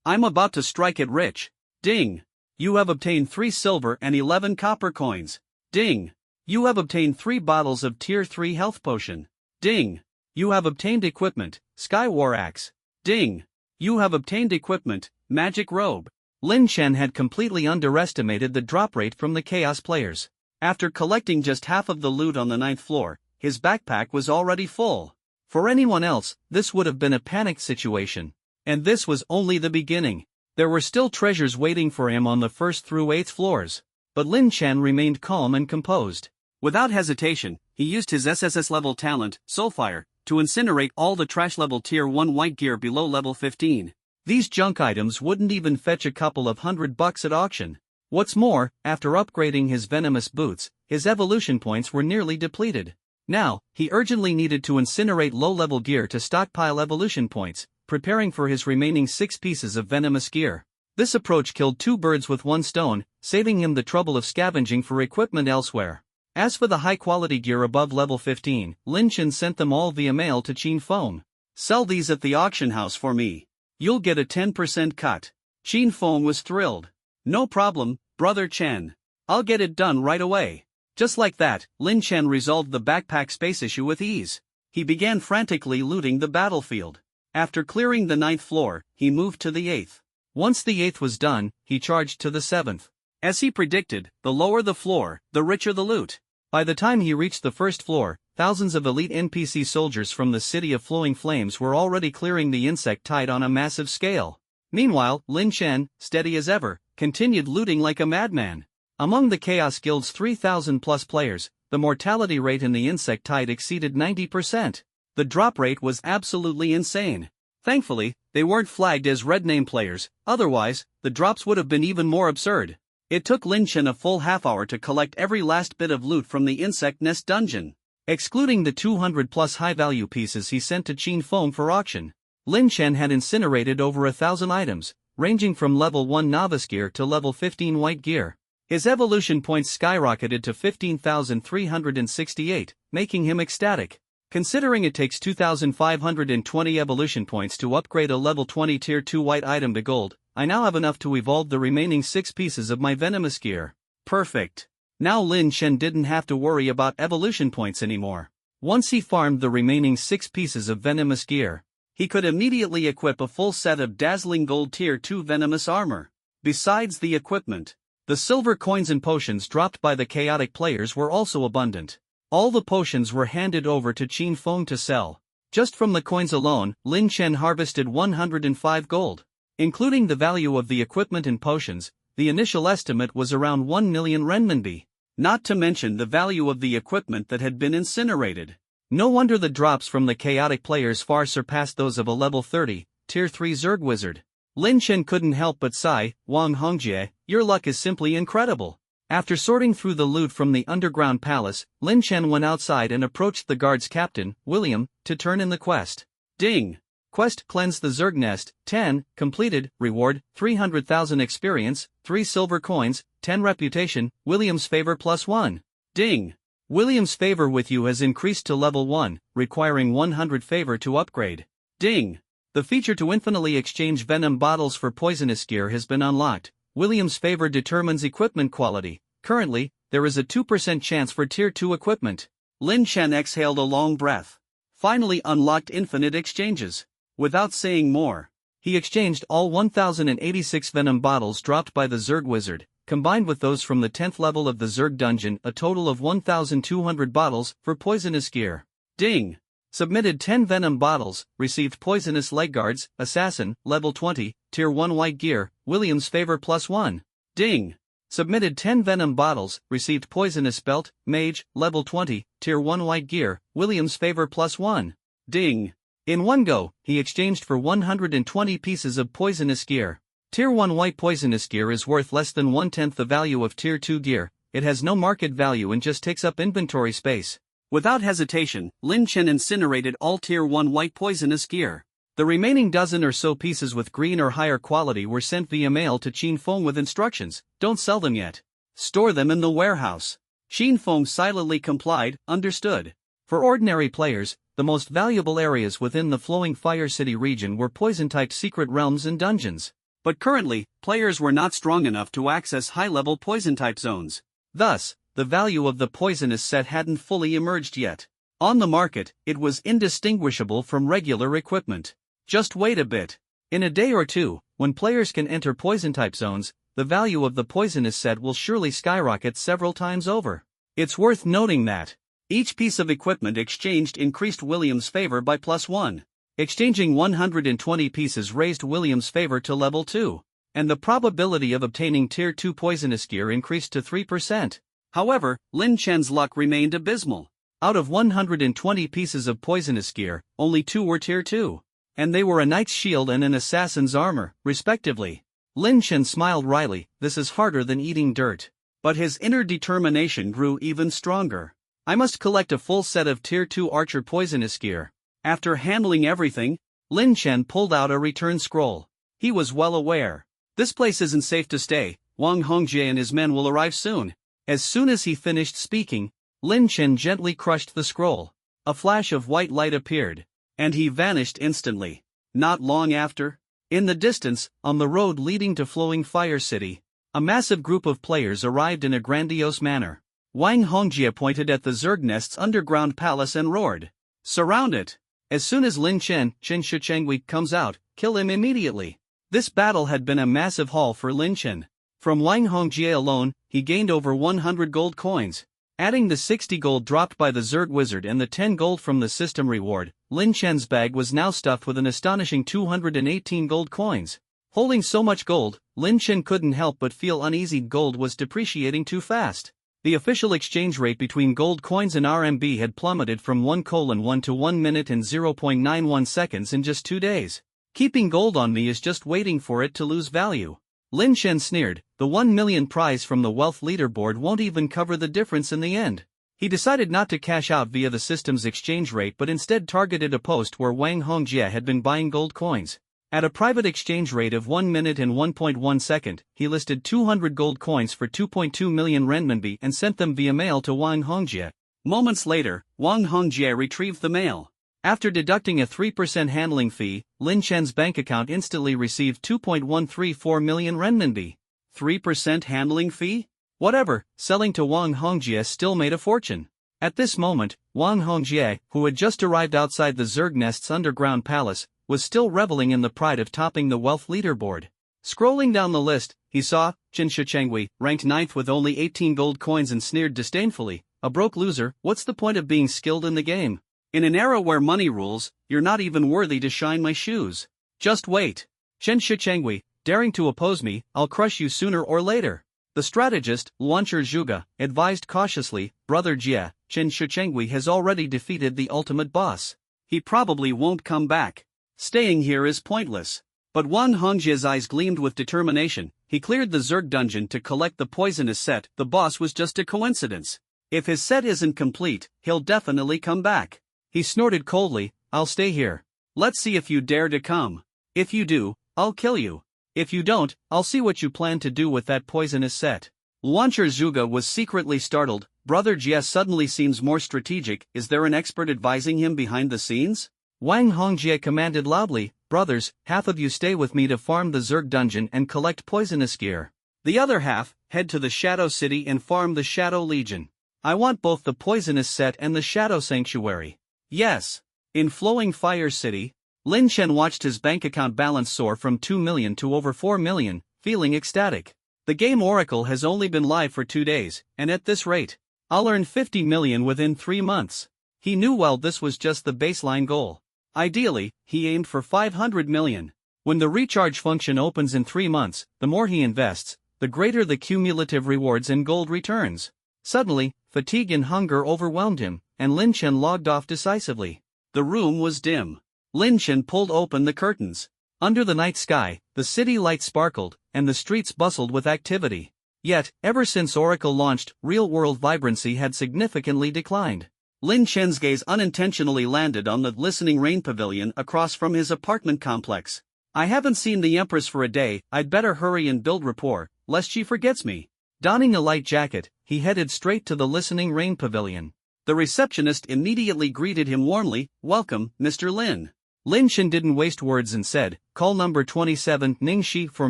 I'm about to strike it rich. Ding! You have obtained 3 silver and 11 copper coins. Ding! You have obtained 3 bottles of tier 3 health potion. Ding! You have obtained equipment, Sky War Axe. Ding! You have obtained equipment, Magic Robe. Lin Chen had completely underestimated the drop rate from the Chaos players. After collecting just half of the loot on the 9th floor, his backpack was already full. For anyone else, this would have been a panicked situation. And this was only the beginning. There were still treasures waiting for him on the 1st through 8th floors. But Lin Chen remained calm and composed. Without hesitation, he used his SSS level talent, Soulfire, to incinerate all the trash level tier 1 white gear below level 15. These junk items wouldn't even fetch a couple of $100 at auction. What's more, after upgrading his venomous boots, his evolution points were nearly depleted. Now, he urgently needed to incinerate low-level gear to stockpile evolution points, preparing for his remaining 6 pieces of venomous gear. This approach killed 2 birds with 1 stone, saving him the trouble of scavenging for equipment elsewhere. As for the high-quality gear above level 15, Lin Chen sent them all via mail to Qin Feng. Sell these at the auction house for me. You'll get a 10% cut. Qin Feng was thrilled. No problem, brother Chen. I'll get it done right away. Just like that, Lin Chen resolved the backpack space issue with ease. He began frantically looting the battlefield. After clearing the 9th floor, he moved to the 8th. Once the 8th was done, he charged to the 7th. As he predicted, the lower the floor, the richer the loot. By the time he reached the 1st floor, thousands of elite NPC soldiers from the City of Flowing Flames were already clearing the insect tide on a massive scale. Meanwhile, Lin Chen, steady as ever, continued looting like a madman. Among the Chaos Guild's 3,000-plus players, the mortality rate in the insect tide exceeded 90%. The drop rate was absolutely insane. Thankfully, they weren't flagged as red name players, otherwise, the drops would have been even more absurd. It took Lin Chen a full half-hour to collect every last bit of loot from the insect nest dungeon. Excluding the 200-plus high-value pieces he sent to Qin Feng for auction, Lin Chen had incinerated over 1,000 items, ranging from level 1 novice gear to level 15 white gear. His evolution points skyrocketed to 15,368, making him ecstatic. Considering it takes 2,520 evolution points to upgrade a level 20 tier 2 white item to gold, I now have enough to evolve the remaining 6 pieces of my venomous gear. Perfect. Now Lin Chen didn't have to worry about evolution points anymore. Once he farmed the remaining 6 pieces of venomous gear, he could immediately equip a full set of dazzling gold tier 2 venomous armor. Besides the equipment, the silver coins and potions dropped by the chaotic players were also abundant. All the potions were handed over to Qin Feng to sell. Just from the coins alone, Lin Chen harvested 105 gold. Including the value of the equipment and potions, the initial estimate was around 1 million renminbi. Not to mention the value of the equipment that had been incinerated. No wonder the drops from the chaotic players far surpassed those of a level 30, tier 3 Zerg wizard. Lin Chen couldn't help but sigh, Wang Hongjie, your luck is simply incredible. After sorting through the loot from the underground palace, Lin Chen went outside and approached the guard's captain, William, to turn in the quest. Ding! Quest Cleanse the Zerg Nest, 10, completed, reward, 300,000 experience, 3 silver coins, 10 reputation, William's favor +1. Ding! William's favor with you has increased to level 1, requiring 100 favor to upgrade. Ding! The feature to infinitely exchange venom bottles for poisonous gear has been unlocked. William's favor determines equipment quality. Currently, there is a 2% chance for tier 2 equipment. Lin Chen exhaled a long breath. Finally unlocked infinite exchanges. Without saying more, he exchanged all 1,086 venom bottles dropped by the Zerg wizard, combined with those from the 10th level of the Zerg dungeon, a total of 1,200 bottles, for poisonous gear. Ding! Submitted 10 venom bottles, received poisonous leg guards, assassin, level 20, tier 1 white gear, William's favor +1. Ding! Submitted 10 venom bottles, received poisonous belt, mage, level 20, tier 1 white gear, William's favor +1. Ding! In one go, he exchanged for 120 pieces of poisonous gear. Tier 1 white poisonous gear is worth less than 1/10 the value of tier 2 gear. It has no market value and just takes up inventory space. Without hesitation, Lin Chen incinerated all tier 1 white poisonous gear. The remaining dozen or so pieces with green or higher quality were sent via mail to Qin Feng with instructions, don't sell them yet. Store them in the warehouse. Qin Feng silently complied, understood. For ordinary players, the most valuable areas within the Flowing Fire City region were poison-typed secret realms and dungeons. But currently, players were not strong enough to access high-level poison-type zones. Thus, the value of the poisonous set hadn't fully emerged yet. On the market, it was indistinguishable from regular equipment. Just wait a bit. In a day or two, when players can enter poison-type zones, the value of the poisonous set will surely skyrocket several times over. It's worth noting that each piece of equipment exchanged increased William's favor by +1. Exchanging 120 pieces raised William's favor to level 2, and the probability of obtaining tier 2 poisonous gear increased to 3%. However, Lin Chen's luck remained abysmal. Out of 120 pieces of poisonous gear, only 2 were tier 2, and they were a knight's shield and an assassin's armor, respectively. Lin Chen smiled wryly, this is harder than eating dirt. But his inner determination grew even stronger. I must collect a full set of tier 2 archer poisonous gear. After handling everything, Lin Chen pulled out a return scroll. He was well aware. This place isn't safe to stay, Wang Hongjie and his men will arrive soon. As soon as he finished speaking, Lin Chen gently crushed the scroll. A flash of white light appeared, and he vanished instantly. Not long after, in the distance, on the road leading to Flowing Fire City, a massive group of players arrived in a grandiose manner. Wang Hongjie pointed at the Zerg Nest's underground palace and roared, surround it! As soon as Lin Chen, Chen Shichengui, comes out, kill him immediately. This battle had been a massive haul for Lin Chen. From Wang Hongjie alone, he gained over 100 gold coins. Adding the 60 gold dropped by the Zerg wizard and the 10 gold from the system reward, Lin Chen's bag was now stuffed with an astonishing 218 gold coins. Holding so much gold, Lin Chen couldn't help but feel uneasy. Gold was depreciating too fast. The official exchange rate between gold coins and RMB had plummeted from 1:1 to 1 minute and 0.91 seconds in just 2 days. Keeping gold on me is just waiting for it to lose value. Lin Chen sneered, the 1 million prize from the wealth leaderboard won't even cover the difference in the end. He decided not to cash out via the system's exchange rate but instead targeted a post where Wang Hongjie had been buying gold coins. At a private exchange rate of 1 minute and 1.1 second, he listed 200 gold coins for 2.2 million renminbi and sent them via mail to Wang Hongjie. Moments later, Wang Hongjie retrieved the mail. After deducting a 3% handling fee, Lin Chen's bank account instantly received 2.134 million renminbi. 3% handling fee? Whatever, selling to Wang Hongjie still made a fortune. At this moment, Wang Hongjie, who had just arrived outside the Zerg Nest's underground palace, was still reveling in the pride of topping the wealth leaderboard. Scrolling down the list, he saw Chen Shichengui, ranked 9th with only 18 gold coins, and sneered disdainfully, a broke loser, what's the point of being skilled in the game? In an era where money rules, you're not even worthy to shine my shoes. Just wait. Chen Shichengui, daring to oppose me, I'll crush you sooner or later. The strategist, Luancher Zhuge, advised cautiously, Brother Jie, Chen Shichengui has already defeated the ultimate boss. He probably won't come back. Staying here is pointless. But Wang Hongjie's eyes gleamed with determination. He cleared the Zerg dungeon to collect the poisonous set. The boss was just a coincidence. If his set isn't complete, he'll definitely come back. He snorted coldly, I'll stay here. Let's see if you dare to come. If you do, I'll kill you. If you don't, I'll see what you plan to do with that poisonous set. Luancher Zhuge was secretly startled. Brother Jie suddenly seems more strategic. Is there an expert advising him behind the scenes? Wang Hongjie commanded loudly, brothers, half of you stay with me to farm the Zerg dungeon and collect poisonous gear. The other half, head to the Shadow City and farm the Shadow Legion. I want both the poisonous set and the Shadow Sanctuary. Yes. In Flowing Fire City, Lin Chen watched his bank account balance soar from 2 million to over 4 million, feeling ecstatic. The game Oracle has only been live for 2 days, and at this rate, I'll earn 50 million within 3 months. He knew well this was just the baseline goal. Ideally, he aimed for 500 million. When the recharge function opens in 3 months, the more he invests, the greater the cumulative rewards and gold returns. Suddenly, fatigue and hunger overwhelmed him, and Lin Chen logged off decisively. The room was dim. Lin Chen pulled open the curtains. Under the night sky, the city lights sparkled, and the streets bustled with activity. Yet, ever since Oracle launched, real-world vibrancy had significantly declined. Lin Chen's gaze unintentionally landed on the glistening rain pavilion across from his apartment complex. I haven't seen the Empress for a day, I'd better hurry and build rapport, lest she forgets me. Donning a light jacket, he headed straight to the listening rain pavilion. The receptionist immediately greeted him warmly, welcome, Mr. Lin. Lin Chen didn't waste words and said, call number 27 Ningxi for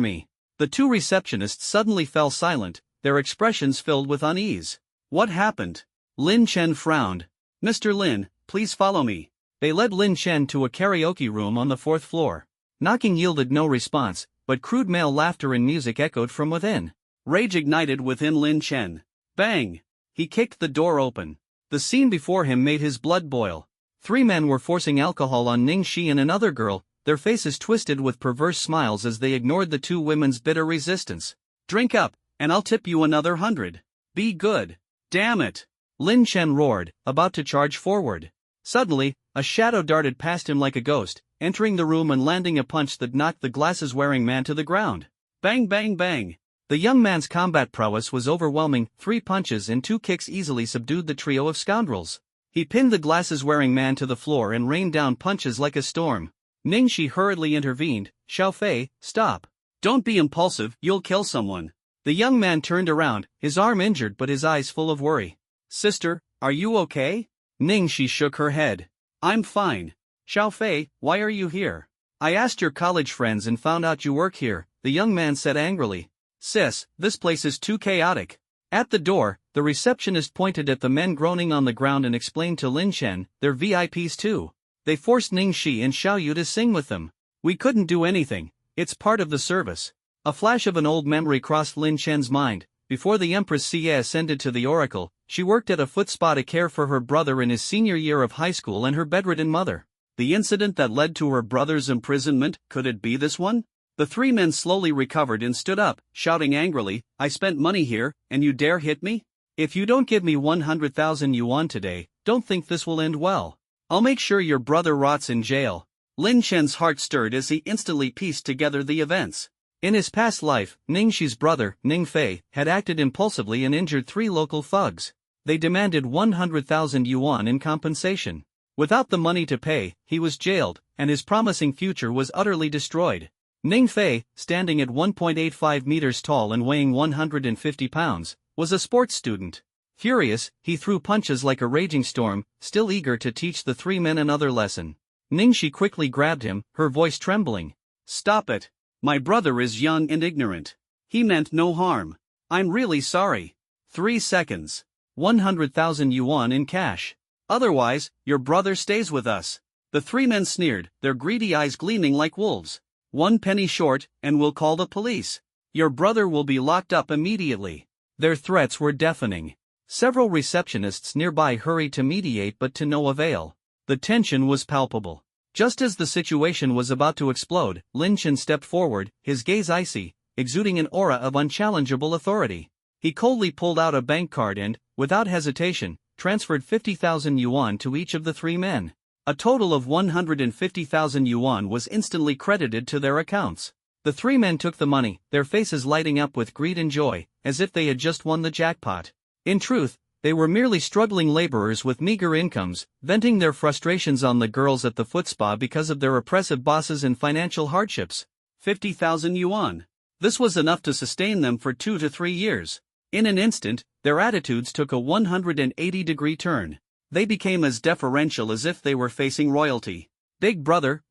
me. The two receptionists suddenly fell silent, their expressions filled with unease. What happened? Lin Chen frowned. Mr. Lin, please follow me. They led Lin Chen to a karaoke room on the 4th floor. Knocking yielded no response, but crude male laughter and music echoed from within. Rage ignited within Lin Chen. Bang! He kicked the door open. The scene before him made his blood boil. 3 men were forcing alcohol on Ningxi and another girl, their faces twisted with perverse smiles as they ignored the 2 women's bitter resistance. Drink up, and I'll tip you another 100. Be good. Damn it! Lin Chen roared, about to charge forward. Suddenly, a shadow darted past him like a ghost, entering the room and landing a punch that knocked the glasses-wearing man to the ground. Bang bang bang! The young man's combat prowess was overwhelming. 3 punches and 2 kicks easily subdued the trio of scoundrels. He pinned the glasses-wearing man to the floor and rained down punches like a storm. Ningxi hurriedly intervened. Xiao Fei, stop. Don't be impulsive, you'll kill someone. The young man turned around, his arm injured but his eyes full of worry. Sister, are you okay? Ningxi shook her head. I'm fine. Xiao Fei, why are you here? I asked your college friends and found out you work here, the young man said angrily. Sis, this place is too chaotic. At the door, the receptionist pointed at the men groaning on the ground and explained to Lin Chen, they're VIPs too. They forced Ningxi and Xiaoyu to sing with them. We couldn't do anything, it's part of the service. A flash of an old memory crossed Lin Chen's mind. Before the Empress Xie ascended to the Oracle, She worked at a foot spa to care for her brother in his senior year of high school and her bedridden mother. The incident that led to her brother's imprisonment, could it be this one? The three men slowly recovered and stood up, shouting angrily, "I spent money here, and you dare hit me? If you don't give me 100,000 yuan today, don't think this will end well. I'll make sure your brother rots in jail." Lin Chen's heart stirred as he instantly pieced together the events. In his past life, Ning Shi's brother, Ning Fei, had acted impulsively and injured three local thugs. They demanded 100,000 yuan in compensation. Without the money to pay, he was jailed, and his promising future was utterly destroyed. Ning Fei, standing at 1.85 meters tall and weighing 150 pounds, was a sports student. Furious, he threw punches like a raging storm, still eager to teach the three men another lesson. Ning Shi quickly grabbed him, her voice trembling. "Stop it. My brother is young and ignorant. He meant no harm. I'm really sorry. 3 seconds. 100,000 yuan in cash. Otherwise, your brother stays with us." The three men sneered, their greedy eyes gleaming like wolves. "1 penny short, and we'll call the police. Your brother will be locked up immediately." Their threats were deafening. Several receptionists nearby hurried to mediate, but to no avail. The tension was palpable. Just as the situation was about to explode, Lin Chen stepped forward, his gaze icy, exuding an aura of unchallengeable authority. He coldly pulled out a bank card and, without hesitation, transferred 50,000 yuan to each of the three men. A total of 150,000 yuan was instantly credited to their accounts. The three men took the money, their faces lighting up with greed and joy, as if they had just won the jackpot. In truth, they were merely struggling laborers with meager incomes, venting their frustrations on the girls at the foot spa because of their oppressive bosses and financial hardships. 50,000 yuan. This was enough to sustain them for 2 to 3 years. In an instant, their attitudes took a 180-degree turn. They became as deferential as if they were facing royalty. Big brother,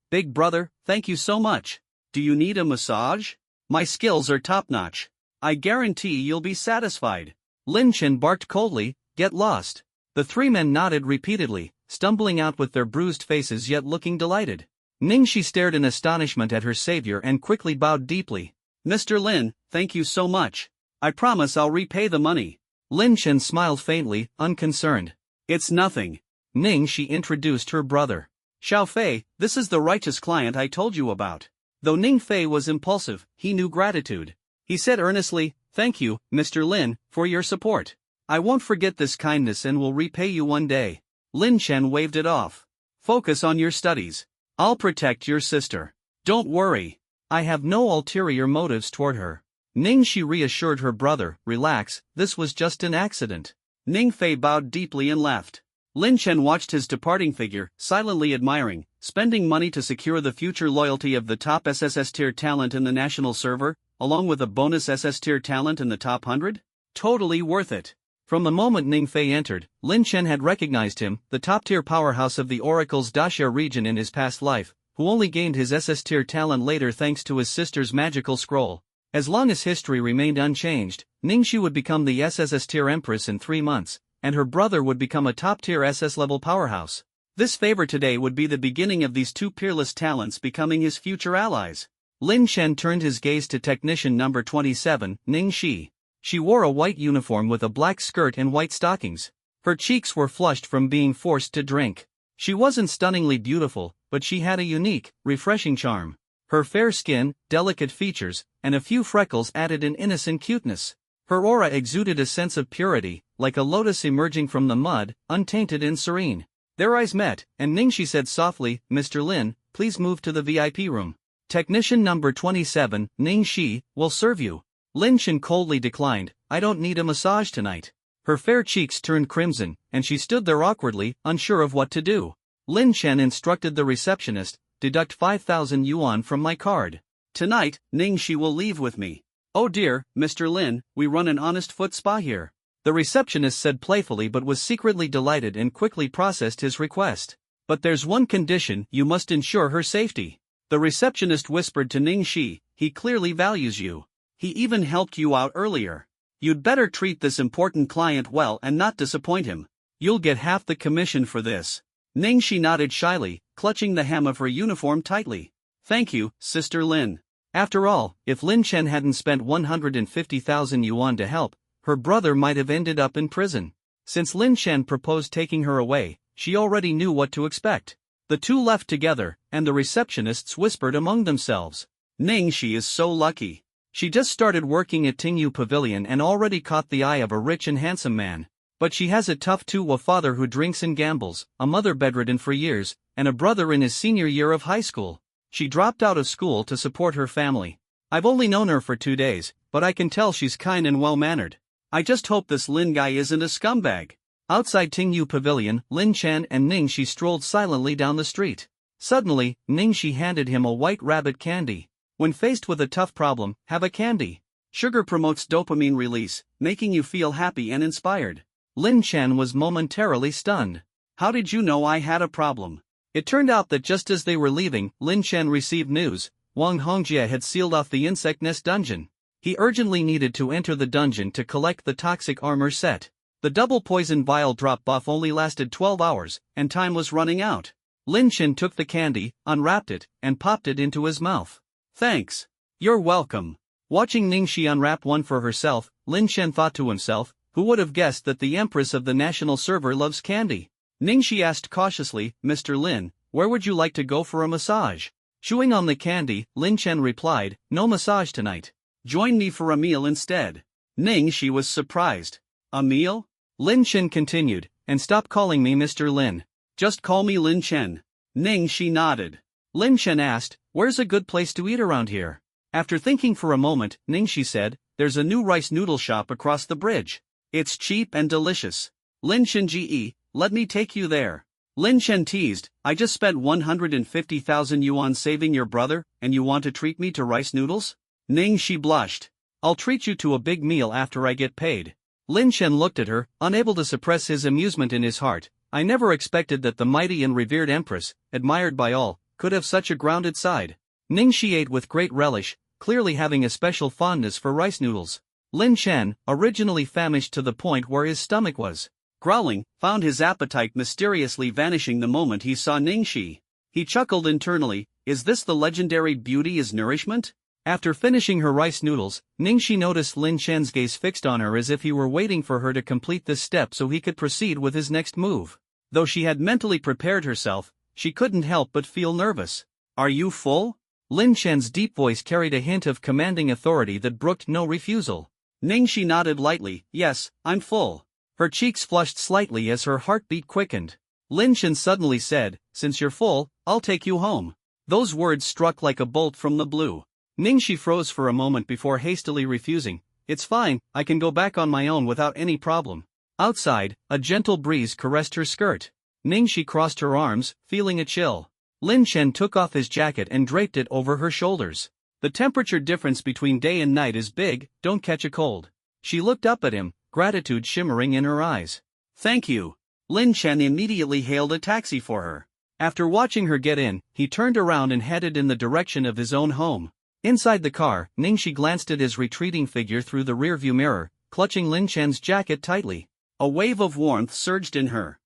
thank you so much. Do you need a massage? My skills are top-notch. I guarantee you'll be satisfied." Lin Chen barked coldly, "Get lost." The three men nodded repeatedly, stumbling out with their bruised faces yet looking delighted. Ning Shi stared in astonishment at her savior and quickly bowed deeply. "Mr. Lin, thank you so much. I promise I'll repay the money." Lin Chen smiled faintly, unconcerned. "It's nothing." Ning Shi introduced her brother. "Xiao Fei, this is the righteous client I told you about." Though Ning Fei was impulsive, he knew gratitude. He said earnestly, "Thank you, Mr. Lin, for your support. I won't forget this kindness and will repay you one day." Lin Chen waved it off. "Focus on your studies. I'll protect your sister. Don't worry. I have no ulterior motives toward her." Ning Shi reassured her brother, "Relax, this was just an accident." Ning Fei bowed deeply and left. Lin Chen watched his departing figure, silently admiring, spending money to secure the future loyalty of the top SSS tier talent in the national server, along with a bonus SS tier talent in the top 100? Totally worth it. From the moment Ning Fei entered, Lin Chen had recognized him, the top-tier powerhouse of the Oracle's Daxia region in his past life, who only gained his SS tier talent later thanks to his sister's magical scroll. As long as history remained unchanged, Ning Shi would become the SSS tier empress in 3 months, and her brother would become a top-tier SS-level powerhouse. This favor today would be the beginning of these two peerless talents becoming his future allies. Lin Chen turned his gaze to technician number 27, Ning Shi. She wore a white uniform with a black skirt and white stockings. Her cheeks were flushed from being forced to drink. She wasn't stunningly beautiful, but she had a unique, refreshing charm. Her fair skin, delicate features, and a few freckles added an innocent cuteness. Her aura exuded a sense of purity, like a lotus emerging from the mud, untainted and serene. Their eyes met, and Ning Shi said softly, "Mr. Lin, please move to the VIP room. Technician number 27, Ning Shi, will serve you." Lin Chen coldly declined, "I don't need a massage tonight." Her fair cheeks turned crimson, and she stood there awkwardly, unsure of what to do. Lin Chen instructed the receptionist, "Deduct 5,000 yuan from my card. Tonight, Ning Shi will leave with me." "Oh dear, Mr. Lin, we run an honest foot spa here," the receptionist said playfully, but was secretly delighted and quickly processed his request. "But there's one condition: you must ensure her safety." The receptionist whispered to Ning Shi, "He clearly values you. He even helped you out earlier. You'd better treat this important client well and not disappoint him. You'll get half the commission for this." Ning Shi nodded shyly, clutching the hem of her uniform tightly. "Thank you, Sister Lin." After all, if Lin Chen hadn't spent 150,000 yuan to help, her brother might have ended up in prison. Since Lin Chen proposed taking her away, she already knew what to expect. The two left together, and the receptionists whispered among themselves. Ningxi is so lucky. She just started working at Tingyu Pavilion and already caught the eye of a rich and handsome man. But she has it tough too, a father who drinks and gambles, a mother bedridden for years, and a brother in his senior year of high school. She dropped out of school to support her family. I've only known her for 2 days, but I can tell she's kind and well-mannered. I just hope this Lin guy isn't a scumbag. Outside Tingyu Pavilion, Lin Chen and Ningxi strolled silently down the street. Suddenly, Ningxi handed him a white rabbit candy. When faced with a tough problem, have a candy. Sugar promotes dopamine release, making you feel happy and inspired. Lin Chen was momentarily stunned. How did you know I had a problem? It turned out that just as they were leaving, Lin Chen received news. Wang Hongjie had sealed off the insect nest dungeon. He urgently needed to enter the dungeon to collect the toxic armor set. The double poison vial drop buff only lasted 12 hours, and time was running out. Lin Chen took the candy, unwrapped it, and popped it into his mouth. Thanks. You're welcome. Watching Ningxi unwrap one for herself, Lin Chen thought to himself, who would have guessed that the Empress of the national server loves candy? Ningxi asked cautiously, Mr. Lin, where would you like to go for a massage? Chewing on the candy, Lin Chen replied, no massage tonight. Join me for a meal instead. Ningxi was surprised. A meal? Lin Chen continued, and stop calling me Mr. Lin. Just call me Lin Chen. Ningxi nodded. Lin Chen asked, where's a good place to eat around here? After thinking for a moment, Ningxi said, there's a new rice noodle shop across the bridge. It's cheap and delicious. Lin Chen Ge, let me take you there. Lin Chen teased, I just spent 150,000 yuan saving your brother, and you want to treat me to rice noodles? Ningxi blushed. I'll treat you to a big meal after I get paid. Lin Chen looked at her, unable to suppress his amusement in his heart. I never expected that the mighty and revered empress, admired by all, could have such a grounded side. Ningxi ate with great relish, clearly having a special fondness for rice noodles. Lin Chen, originally famished to the point where his stomach was growling, found his appetite mysteriously vanishing the moment he saw Ningxi. He chuckled internally, is this the legendary beauty is nourishment? After finishing her rice noodles, Ningxi noticed Lin Chen's gaze fixed on her as if he were waiting for her to complete this step so he could proceed with his next move. Though she had mentally prepared herself, she couldn't help but feel nervous. Are you full? Lin Chen's deep voice carried a hint of commanding authority that brooked no refusal. Ningxi nodded lightly, yes, I'm full. Her cheeks flushed slightly as her heartbeat quickened. Lin Chen suddenly said, since you're full, I'll take you home. Those words struck like a bolt from the blue. Ningxi froze for a moment before hastily refusing, it's fine, I can go back on my own without any problem. Outside, a gentle breeze caressed her skirt. Ningxi crossed her arms, feeling a chill. Lin Chen took off his jacket and draped it over her shoulders. The temperature difference between day and night is big, don't catch a cold. She looked up at him, gratitude shimmering in her eyes. Thank you. Lin Chen immediately hailed a taxi for her. After watching her get in, he turned around and headed in the direction of his own home. Inside the car, Ningxi glanced at his retreating figure through the rearview mirror, clutching Lin Chen's jacket tightly. A wave of warmth surged in her.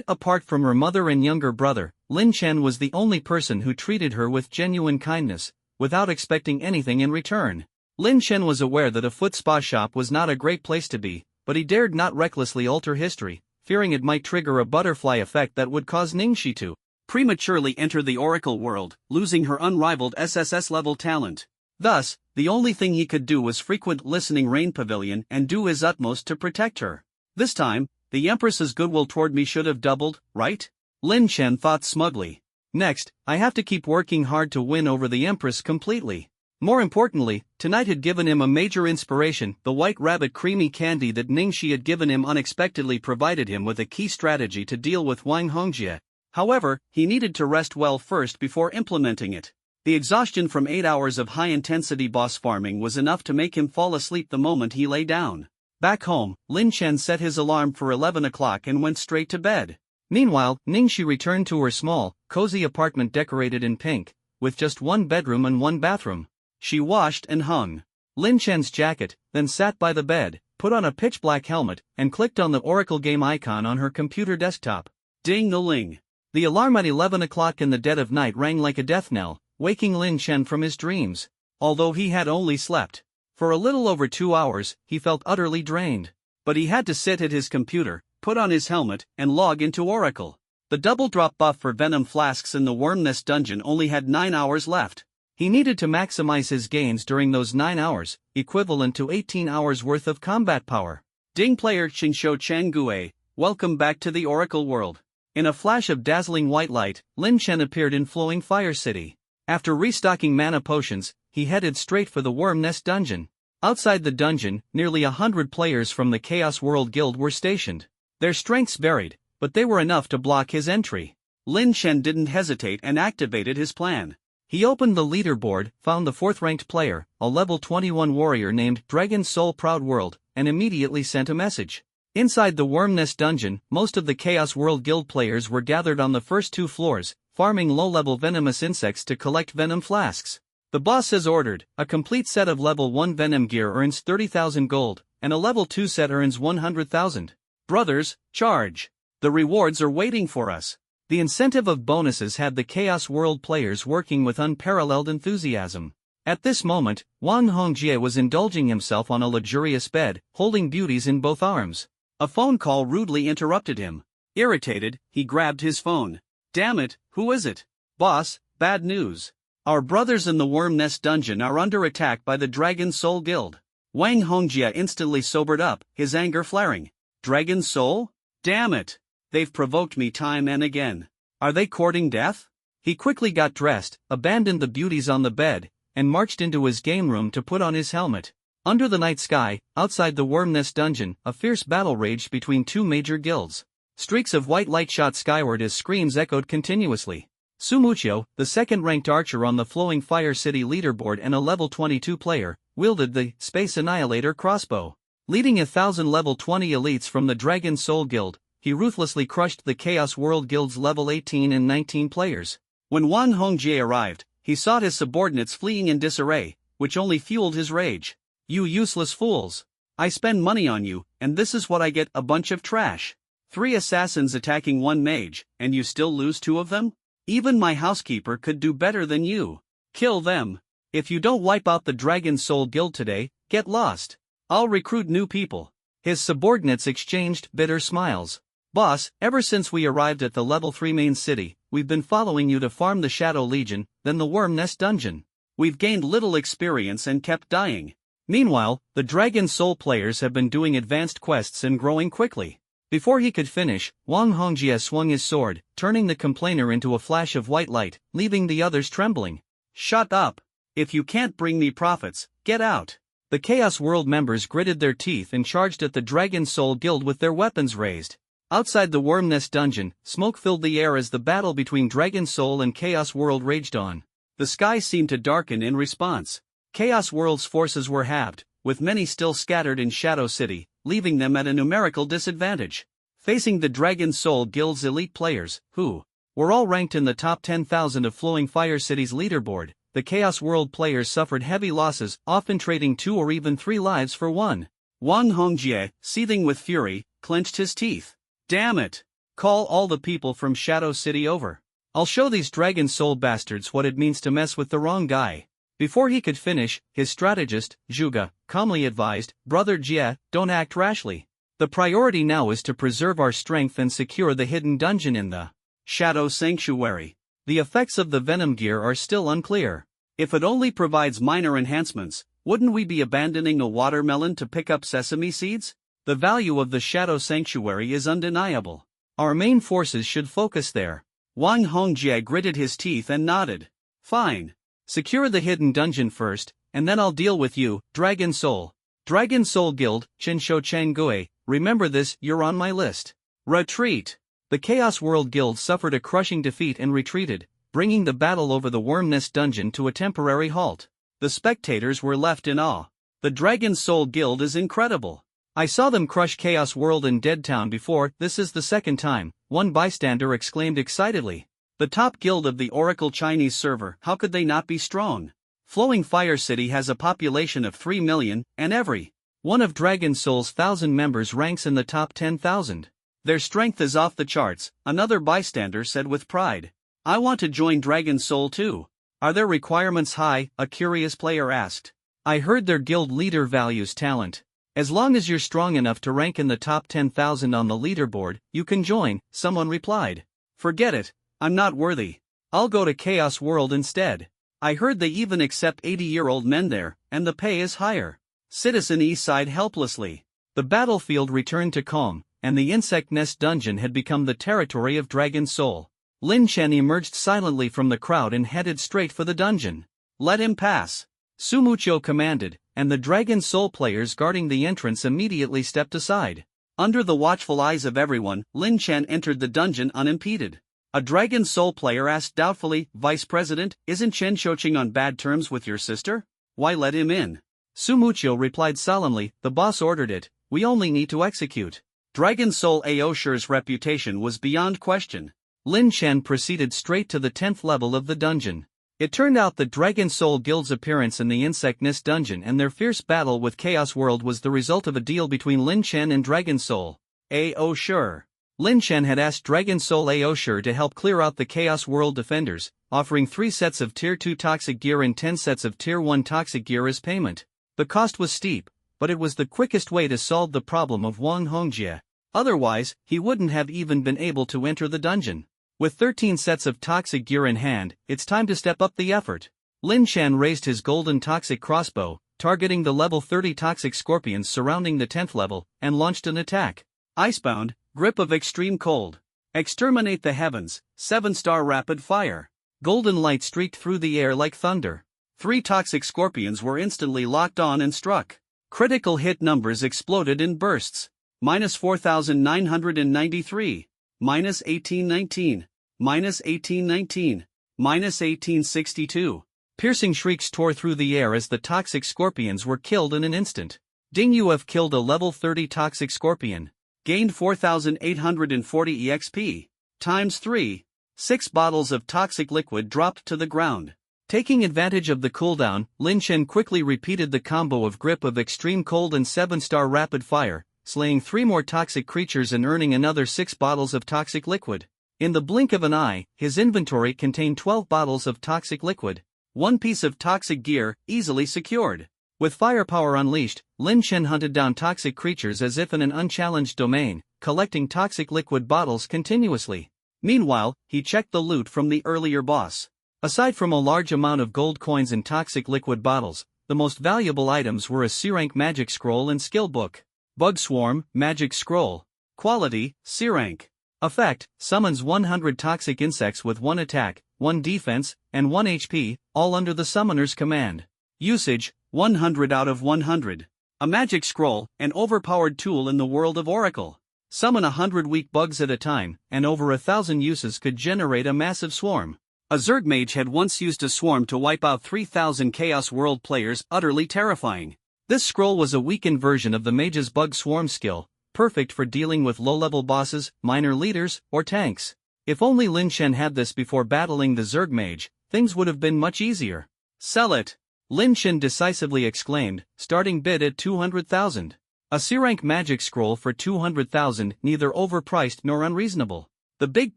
Apart from her mother and younger brother, Lin Chen was the only person who treated her with genuine kindness, without expecting anything in return. Lin Chen was aware that a foot spa shop was not a great place to be, but he dared not recklessly alter history, fearing it might trigger a butterfly effect that would cause Ningxi to prematurely enter the oracle world, losing her unrivaled SSS-level talent. Thus, the only thing he could do was frequent listening Rain Pavilion and do his utmost to protect her. This time, the Empress's goodwill toward me should have doubled, right? Lin Chen thought smugly. Next, I have to keep working hard to win over the Empress completely. More importantly, tonight had given him a major inspiration. The white rabbit creamy candy that Ningxi had given him unexpectedly provided him with a key strategy to deal with Wang Hongjie. However, he needed to rest well first before implementing it. The exhaustion from 8 hours of high-intensity boss farming was enough to make him fall asleep the moment he lay down. Back home, Lin Chen set his alarm for 11 o'clock and went straight to bed. Meanwhile, Ningxi returned to her small, cozy apartment decorated in pink, with just one bedroom and one bathroom. She washed and hung Lin Chen's jacket, then sat by the bed, put on a pitch-black helmet, and clicked on the Oracle game icon on her computer desktop. Ding-a-ling. The alarm at 11 o'clock in the dead of night rang like a death knell, waking Lin Chen from his dreams. Although he had only slept for a little over 2 hours, he felt utterly drained. But he had to sit at his computer, put on his helmet, and log into Oracle. The double drop buff for venom flasks in the Worm Nest dungeon only had 9 hours left. He needed to maximize his gains during those 9 hours, equivalent to 18 hours worth of combat power. Ding player Qinsho Changue, welcome back to the Oracle world. In a flash of dazzling white light, Lin Chen appeared in Flowing Fire City. After restocking mana potions, he headed straight for the Worm Nest dungeon. Outside the dungeon, nearly 100 players from the Chaos World Guild were stationed. Their strengths varied, but they were enough to block his entry. Lin Chen didn't hesitate and activated his plan. He opened the leaderboard, found the 4th-ranked player, a level 21 warrior named Dragon Soul Proud World, and immediately sent a message. Inside the Worm Nest dungeon, most of the Chaos World Guild players were gathered on the first 2 floors, farming low-level venomous insects to collect venom flasks. The boss has ordered, a complete set of level 1 venom gear earns 30,000 gold, and a level 2 set earns 100,000. Brothers, charge! The rewards are waiting for us. The incentive of bonuses had the Chaos World players working with unparalleled enthusiasm. At this moment, Wang Hongjie was indulging himself on a luxurious bed, holding beauties in both arms. A phone call rudely interrupted him. Irritated, he grabbed his phone. Damn it, who is it? Boss, bad news. Our brothers in the Worm Nest dungeon are under attack by the Dragon Soul Guild. Wang Hongjie instantly sobered up, his anger flaring. Dragon Soul? Damn it! They've provoked me time and again. Are they courting death? He quickly got dressed, abandoned the beauties on the bed, and marched into his game room to put on his helmet. Under the night sky, outside the Worm Nest dungeon, a fierce battle raged between 2 major guilds. Streaks of white light shot skyward as screams echoed continuously. Sumuchio, the 2nd-ranked archer on the Flowing Fire City leaderboard and a level 22 player, wielded the Space Annihilator crossbow. Leading 1,000 level 20 elites from the Dragon Soul Guild, he ruthlessly crushed the Chaos World Guild's level 18 and 19 players. When Wang Hongjie arrived, he sought his subordinates fleeing in disarray, which only fueled his rage. You useless fools! I spend money on you, and this is what I get, a bunch of trash. 3 assassins attacking 1 mage, and you still lose 2 of them? Even my housekeeper could do better than you. Kill them. If you don't wipe out the Dragon Soul Guild today, get lost. I'll recruit new people. His subordinates exchanged bitter smiles. Boss, ever since we arrived at the level 3 main city, we've been following you to farm the Shadow Legion, then the Worm Nest dungeon. We've gained little experience and kept dying. Meanwhile, the Dragon Soul players have been doing advanced quests and growing quickly. Before he could finish, Wang Hongjie swung his sword, turning the complainer into a flash of white light, leaving the others trembling. Shut up! If you can't bring me profits, get out! The Chaos World members gritted their teeth and charged at the Dragon Soul Guild with their weapons raised. Outside the Worm Nest dungeon, smoke filled the air as the battle between Dragon Soul and Chaos World raged on. The sky seemed to darken in response. Chaos World's forces were halved, with many still scattered in Shadow City, leaving them at a numerical disadvantage. Facing the Dragon Soul Guild's elite players, who were all ranked in the top 10,000 of Flowing Fire City's leaderboard, the Chaos World players suffered heavy losses, often trading 2 or even 3 lives for 1. Wang Hongjie, seething with fury, clenched his teeth. Damn it! Call all the people from Shadow City over. I'll show these Dragon Soul bastards what it means to mess with the wrong guy. Before he could finish, his strategist, Zhuge, calmly advised, Brother Jie, don't act rashly. The priority now is to preserve our strength and secure the hidden dungeon in the Shadow Sanctuary. The effects of the venom gear are still unclear. If it only provides minor enhancements, wouldn't we be abandoning a watermelon to pick up sesame seeds? The value of the Shadow Sanctuary is undeniable. Our main forces should focus there. Wang Hongjie gritted his teeth and nodded. Fine. Secure the hidden dungeon first, and then I'll deal with you, Dragon Soul. Dragon Soul Guild, Qinsho Changue, remember this, you're on my list. Retreat! The Chaos World Guild suffered a crushing defeat and retreated, bringing the battle over the Worm Nest dungeon to a temporary halt. The spectators were left in awe. The Dragon Soul Guild is incredible. I saw them crush Chaos World in Dead Town before, this is the 2nd time, one bystander exclaimed excitedly. The top guild of the Oracle Chinese server, how could they not be strong? Flowing Fire City has a population of 3 million, and every one of Dragon Soul's 1,000 members ranks in the top 10,000. Their strength is off the charts, another bystander said with pride. I want to join Dragon Soul too. Are their requirements high? A curious player asked. I heard their guild leader values talent. As long as you're strong enough to rank in the top 10,000 on the leaderboard, you can join, someone replied. Forget it, I'm not worthy. I'll go to Chaos World instead. I heard they even accept 80-year-old men there, and the pay is higher. Citizen E sighed helplessly. The battlefield returned to calm, and the insect nest dungeon had become the territory of Dragon Soul. Lin Chen emerged silently from the crowd and headed straight for the dungeon. Let him pass, Sumucho commanded, and the Dragon Soul players guarding the entrance immediately stepped aside. Under the watchful eyes of everyone, Lin Chen entered the dungeon unimpeded. A Dragon Soul player asked doubtfully, Vice President, isn't Chen Shoqing on bad terms with your sister? Why let him in? Sumucho replied solemnly, the boss ordered it, we only need to execute. Dragon Soul Aoshi's reputation was beyond question. Lin Chen proceeded straight to the 10th level of the dungeon. It turned out that Dragon Soul Guild's appearance in the Insect Nest dungeon and their fierce battle with Chaos World was the result of a deal between Lin Chen and Dragon Soul Aoshi. Lin Chen had asked Dragon Soul Aoshi to help clear out the Chaos World defenders, offering 3 sets of Tier 2 toxic gear and 10 sets of Tier 1 toxic gear as payment. The cost was steep, but it was the quickest way to solve the problem of Wang Hongjie. Otherwise, he wouldn't have even been able to enter the dungeon. With 13 sets of toxic gear in hand, it's time to step up the effort. Lin Chen raised his golden toxic crossbow, targeting the level 30 toxic scorpions surrounding the 10th level, and launched an attack. Icebound, Grip of Extreme Cold. Exterminate the heavens, 7-star rapid fire. Golden light streaked through the air like thunder. 3 toxic scorpions were instantly locked on and struck. Critical hit numbers exploded in bursts. -4,993. -1819. -1819. -1862. Piercing shrieks tore through the air as the toxic scorpions were killed in an instant. Ding Yuef killed a level 30 toxic scorpion. Gained 4,840 EXP. Times 3. 6 bottles of toxic liquid dropped to the ground. Taking advantage of the cooldown, Lin Chen quickly repeated the combo of Grip of Extreme Cold and 7-star Rapid Fire, slaying 3 more toxic creatures and earning another 6 bottles of toxic liquid. In the blink of an eye, his inventory contained 12 bottles of toxic liquid. 1 piece of toxic gear, easily secured. With firepower unleashed, Lin Chen hunted down toxic creatures as if in an unchallenged domain, collecting toxic liquid bottles continuously. Meanwhile, he checked the loot from the earlier boss. Aside from a large amount of gold coins and toxic liquid bottles, the most valuable items were a C-rank magic scroll and skill book. Bug Swarm, Magic Scroll. Quality, C-rank. Effect, summons 100 toxic insects with 1 attack, 1 defense, and 1 HP, all under the summoner's command. Usage, 100 out of 100. A magic scroll, an overpowered tool in the world of Oracle. Summon 100 weak bugs at a time, and over 1,000 uses could generate a massive swarm. A Zerg mage had once used a swarm to wipe out 3,000 Chaos World players, utterly terrifying. This scroll was a weakened version of the mage's bug swarm skill, perfect for dealing with low-level bosses, minor leaders, or tanks. If only Lin Chen had this before battling the Zerg mage, things would have been much easier. Sell it! Lin Chen decisively exclaimed, starting bid at 200,000. A C-rank magic scroll for 200,000, neither overpriced nor unreasonable. The big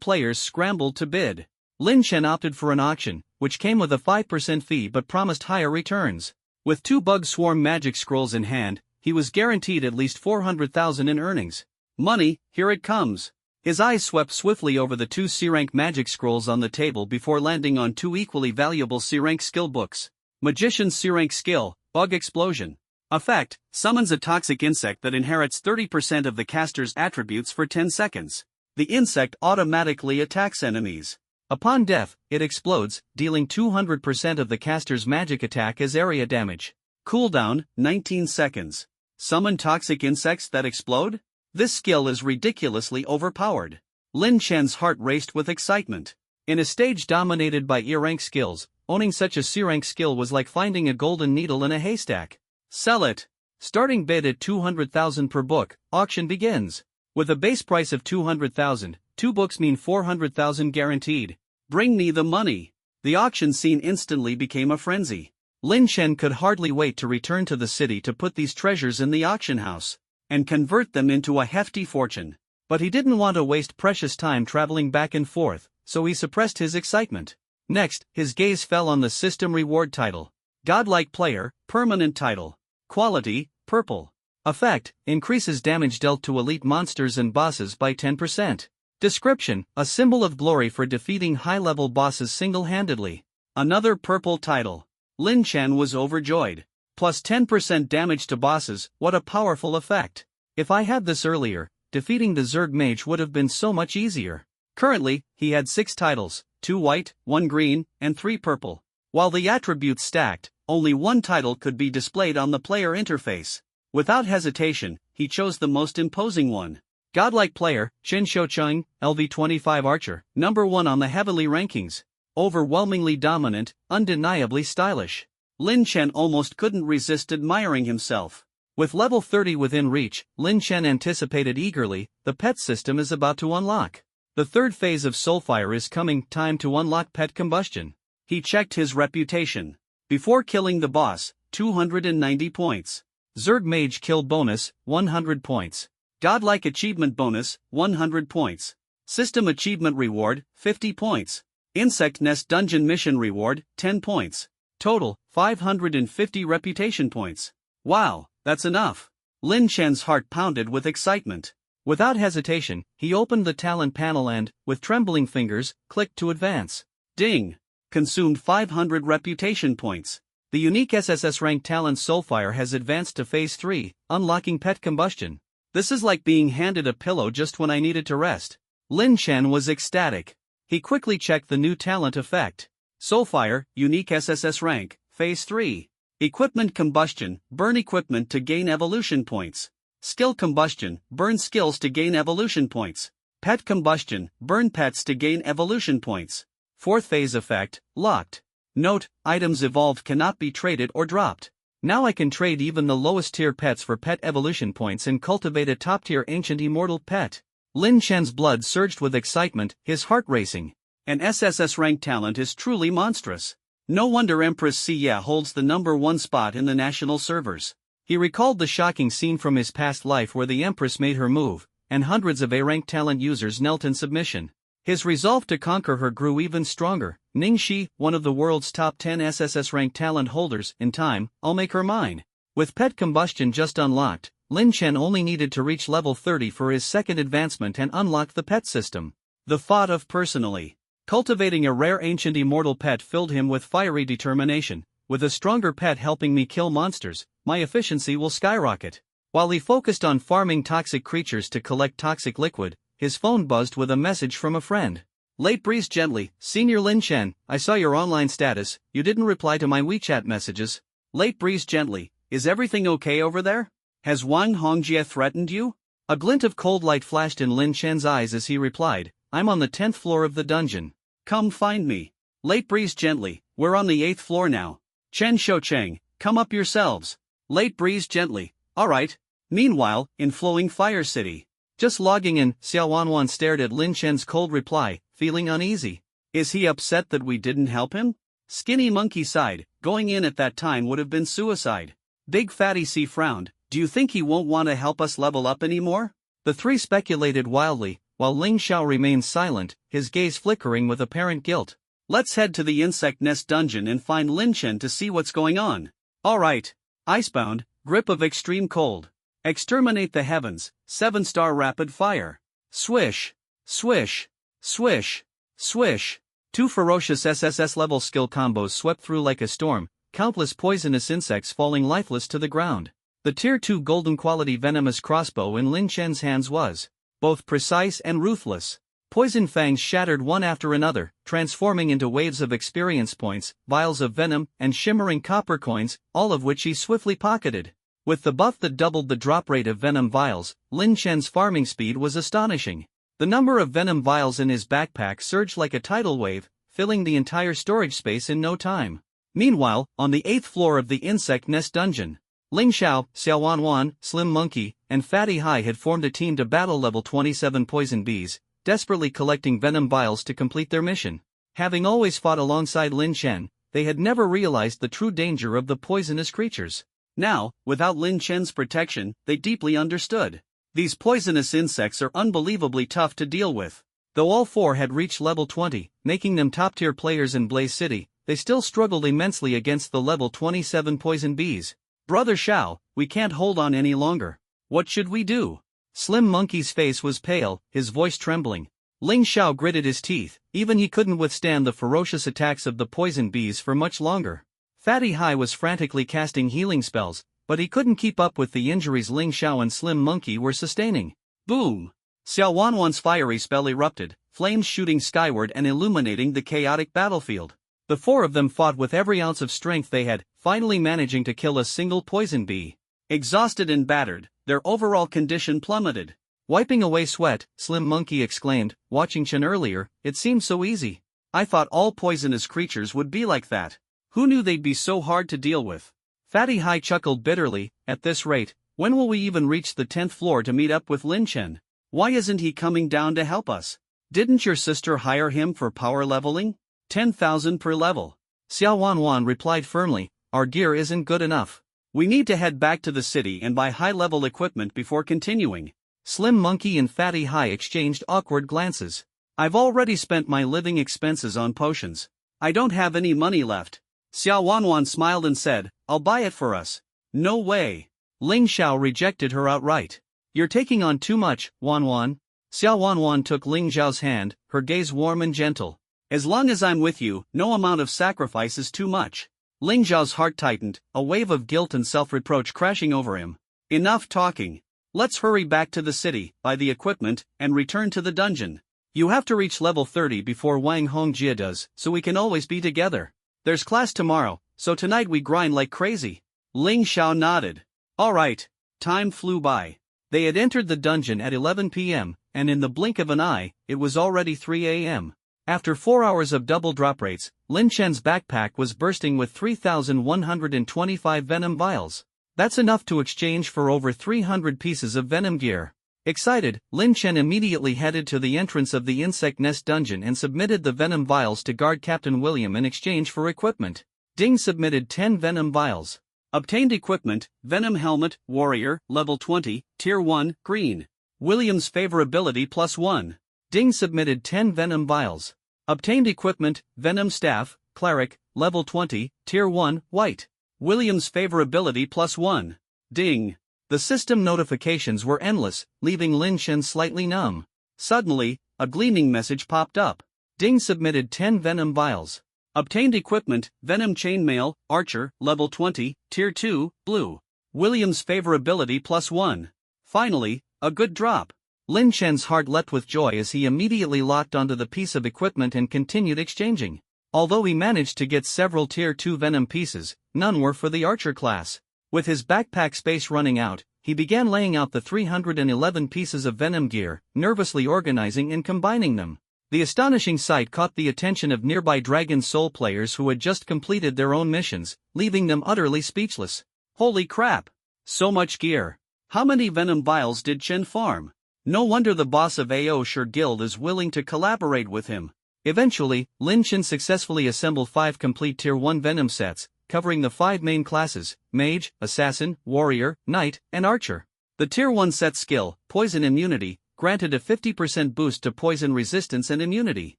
players scrambled to bid. Lin Chen opted for an auction, which came with a 5% fee but promised higher returns. With 2 bug swarm magic scrolls in hand, he was guaranteed at least 400,000 in earnings. Money, here it comes. His eyes swept swiftly over the 2 C-rank magic scrolls on the table before landing on 2 equally valuable C-rank skill books. Magician's C-rank skill, Bug Explosion. Effect, summons a toxic insect that inherits 30% of the caster's attributes for 10 seconds. The insect automatically attacks enemies. Upon death, it explodes, dealing 200% of the caster's magic attack as area damage. Cooldown, 19 seconds. Summon toxic insects that explode? This skill is ridiculously overpowered. Lin Chen's heart raced with excitement. In a stage dominated by E-rank skills, owning such a C-rank skill was like finding a golden needle in a haystack. Sell it! Starting bid at 200,000 per book, auction begins. With a base price of 200,000, 2 books mean 400,000 guaranteed. Bring me the money! The auction scene instantly became a frenzy. Lin Chen could hardly wait to return to the city to put these treasures in the auction house and convert them into a hefty fortune. But he didn't want to waste precious time traveling back and forth, so he suppressed his excitement. Next, his gaze fell on the system reward title. Godlike player, permanent title. Quality, purple. Effect: increases damage dealt to elite monsters and bosses by 10%. Description: a symbol of glory for defeating high-level bosses single-handedly. Another purple title. Lin Chen was overjoyed. Plus 10% damage to bosses, what a powerful effect. If I had this earlier, defeating the Zerg Mage would have been so much easier. Currently, he had 6 titles, 2 white, 1 green, and 3 purple. While the attributes stacked, only one title could be displayed on the player interface. Without hesitation, he chose the most imposing one. Godlike player, Chen Xiaocheng, LV25 Archer, number 1 on the heavily rankings. Overwhelmingly dominant, undeniably stylish. Lin Chen almost couldn't resist admiring himself. With level 30 within reach, Lin Chen anticipated eagerly, the pet system is about to unlock. The third phase of Soulfire is coming, time to unlock pet combustion. He checked his reputation. Before killing the boss, 290 points. Zerg Mage kill bonus, 100 points. Godlike achievement bonus, 100 points. System achievement reward, 50 points. Insect Nest Dungeon mission reward, 10 points. Total, 550 reputation points. Wow, that's enough. Lin Chen's heart pounded with excitement. Without hesitation, he opened the talent panel and, with trembling fingers, clicked to advance. Ding! Consumed 500 reputation points. The unique SSS rank talent Soulfire has advanced to Phase 3, unlocking pet combustion. This is like being handed a pillow just when I needed to rest. Lin Chen was ecstatic. He quickly checked the new talent effect. Soulfire, unique SSS rank, Phase 3. Equipment combustion, burn equipment to gain evolution points. Skill combustion, burn skills to gain evolution points. Pet combustion, burn pets to gain evolution points. Fourth phase effect, locked. Note, items evolved cannot be traded or dropped. Now I can trade even the lowest tier pets for pet evolution points and cultivate a top tier ancient immortal pet. Lin Chen's blood surged with excitement, his heart racing. An SSS rank talent is truly monstrous. No wonder Empress Xia holds the number 1 spot in the national servers. He recalled the shocking scene from his past life where the Empress made her move, and hundreds of A-rank talent users knelt in submission. His resolve to conquer her grew even stronger. Ningxi, one of the world's top 10 SSS rank talent holders, in time, I'll make her mine. With pet combustion just unlocked, Lin Chen only needed to reach level 30 for his second advancement and unlock the pet system. The thought of personally cultivating a rare ancient immortal pet filled him with fiery determination. With a stronger pet helping me kill monsters, my efficiency will skyrocket. While he focused on farming toxic creatures to collect toxic liquid, his phone buzzed with a message from a friend. Late breeze gently, Senior Lin Chen, I saw your online status, you didn't reply to my WeChat messages. Late breeze gently, is everything okay over there? Has Wang Hongjie threatened you? A glint of cold light flashed in Lin Chen's eyes as he replied, I'm on the 10th floor of the dungeon. Come find me. Late breeze gently, we're on the 8th floor now. Chen Xiaocheng, come up yourselves. Late breeze gently, alright. Meanwhile, in Flowing Fire City. Just logging in, Xiao Wanwan stared at Lin Chen's cold reply, feeling uneasy. Is he upset that we didn't help him? Skinny Monkey sighed, going in at that time would have been suicide. Big Fatty C frowned, do you think he won't want to help us level up anymore? The three speculated wildly, while Ling Xiao remained silent, his gaze flickering with apparent guilt. Let's head to the Insect Nest dungeon and find Lin Chen to see what's going on. Alright. Icebound, grip of extreme cold. Exterminate the heavens, 7-star rapid fire. Swish, swish, swish, swish. 2 ferocious SSS level skill combos swept through like a storm, countless poisonous insects falling lifeless to the ground. The tier 2 golden quality venomous crossbow in Lin Chen's hands was both precise and ruthless. Poison fangs shattered one after another, transforming into waves of experience points, vials of venom, and shimmering copper coins, all of which he swiftly pocketed. With the buff that doubled the drop rate of venom vials, Lin Chen's farming speed was astonishing. The number of venom vials in his backpack surged like a tidal wave, filling the entire storage space in no time. Meanwhile, on the 8th floor of the Insect Nest dungeon, Ling Xiao, Xiao Wanwan, Slim Monkey, and Fatty Hai had formed a team to battle level 27 poison bees, desperately collecting venom vials to complete their mission. Having always fought alongside Lin Chen, they had never realized the true danger of the poisonous creatures. Now, without Lin Chen's protection, they deeply understood. These poisonous insects are unbelievably tough to deal with. Though all four had reached level 20, making them top-tier players in Blaze City, they still struggled immensely against the level 27 poison bees. Brother Xiao, we can't hold on any longer. What should we do? Slim Monkey's face was pale, his voice trembling. Ling Xiao gritted his teeth, even he couldn't withstand the ferocious attacks of the poison bees for much longer. Fatty Hai was frantically casting healing spells, but he couldn't keep up with the injuries Ling Xiao and Slim Monkey were sustaining. Boom! Xiao Wanwan's fiery spell erupted, flames shooting skyward and illuminating the chaotic battlefield. The four of them fought with every ounce of strength they had, finally managing to kill a single poison bee. Exhausted and battered, their overall condition plummeted. Wiping away sweat, Slim Monkey exclaimed, watching Chen earlier, it seemed so easy. I thought all poisonous creatures would be like that. Who knew they'd be so hard to deal with? Fatty Hai chuckled bitterly, at this rate, when will we even reach the 10th floor to meet up with Lin Chen? Why isn't he coming down to help us? Didn't your sister hire him for power leveling? 10,000 per level. Xiao Wanwan replied firmly, our gear isn't good enough. We need to head back to the city and buy high-level equipment before continuing. Slim Monkey and Fatty Hai exchanged awkward glances. I've already spent my living expenses on potions. I don't have any money left. Xiao Wanwan smiled and said, I'll buy it for us. No way. Ling Xiao rejected her outright. You're taking on too much, Wanwan. Xiao Wanwan took Ling Xiao's hand, her gaze warm and gentle. As long as I'm with you, no amount of sacrifice is too much. Ling Xiao's heart tightened, a wave of guilt and self-reproach crashing over him. Enough talking. Let's hurry back to the city, buy the equipment, and return to the dungeon. You have to reach level 30 before Wang Hongjie does, so we can always be together. There's class tomorrow, so tonight we grind like crazy. Ling Xiao nodded. Alright. Time flew by. They had entered the dungeon at 11 p.m., and in the blink of an eye, it was already 3 a.m. After 4 hours of double drop rates, Lin Chen's backpack was bursting with 3,125 venom vials. That's enough to exchange for over 300 pieces of venom gear. Excited, Lin Chen immediately headed to the entrance of the insect nest dungeon and submitted the venom vials to guard Captain William in exchange for equipment. Ding submitted 10 venom vials. Obtained equipment, Venom Helmet, Warrior, Level 20, Tier 1, Green. William's favorability +1. Ding submitted 10 venom vials. Obtained equipment, Venom Staff, Cleric, Level 20, Tier 1, White. William's favorability +1. Ding. The system notifications were endless, leaving Lin Chen slightly numb. Suddenly, a gleaming message popped up. Ding submitted 10 venom vials. Obtained equipment, Venom Chainmail, Archer, Level 20, Tier 2, Blue. William's favorability +1. Finally, a good drop. Lin Chen's heart leapt with joy as he immediately locked onto the piece of equipment and continued exchanging. Although he managed to get several Tier 2 Venom pieces, none were for the Archer class. With his backpack space running out, he began laying out the 311 pieces of Venom gear, nervously organizing and combining them. The astonishing sight caught the attention of nearby Dragon Soul players who had just completed their own missions, leaving them utterly speechless. Holy crap! So much gear! How many Venom vials did Chen farm? No wonder the boss of AO Sure Guild is willing to collaborate with him. Eventually, Lin Chen successfully assembled 5 complete Tier 1 Venom sets, covering the 5 main classes, Mage, Assassin, Warrior, Knight, and Archer. The Tier 1 set skill, Poison Immunity, granted a 50% boost to poison resistance and immunity.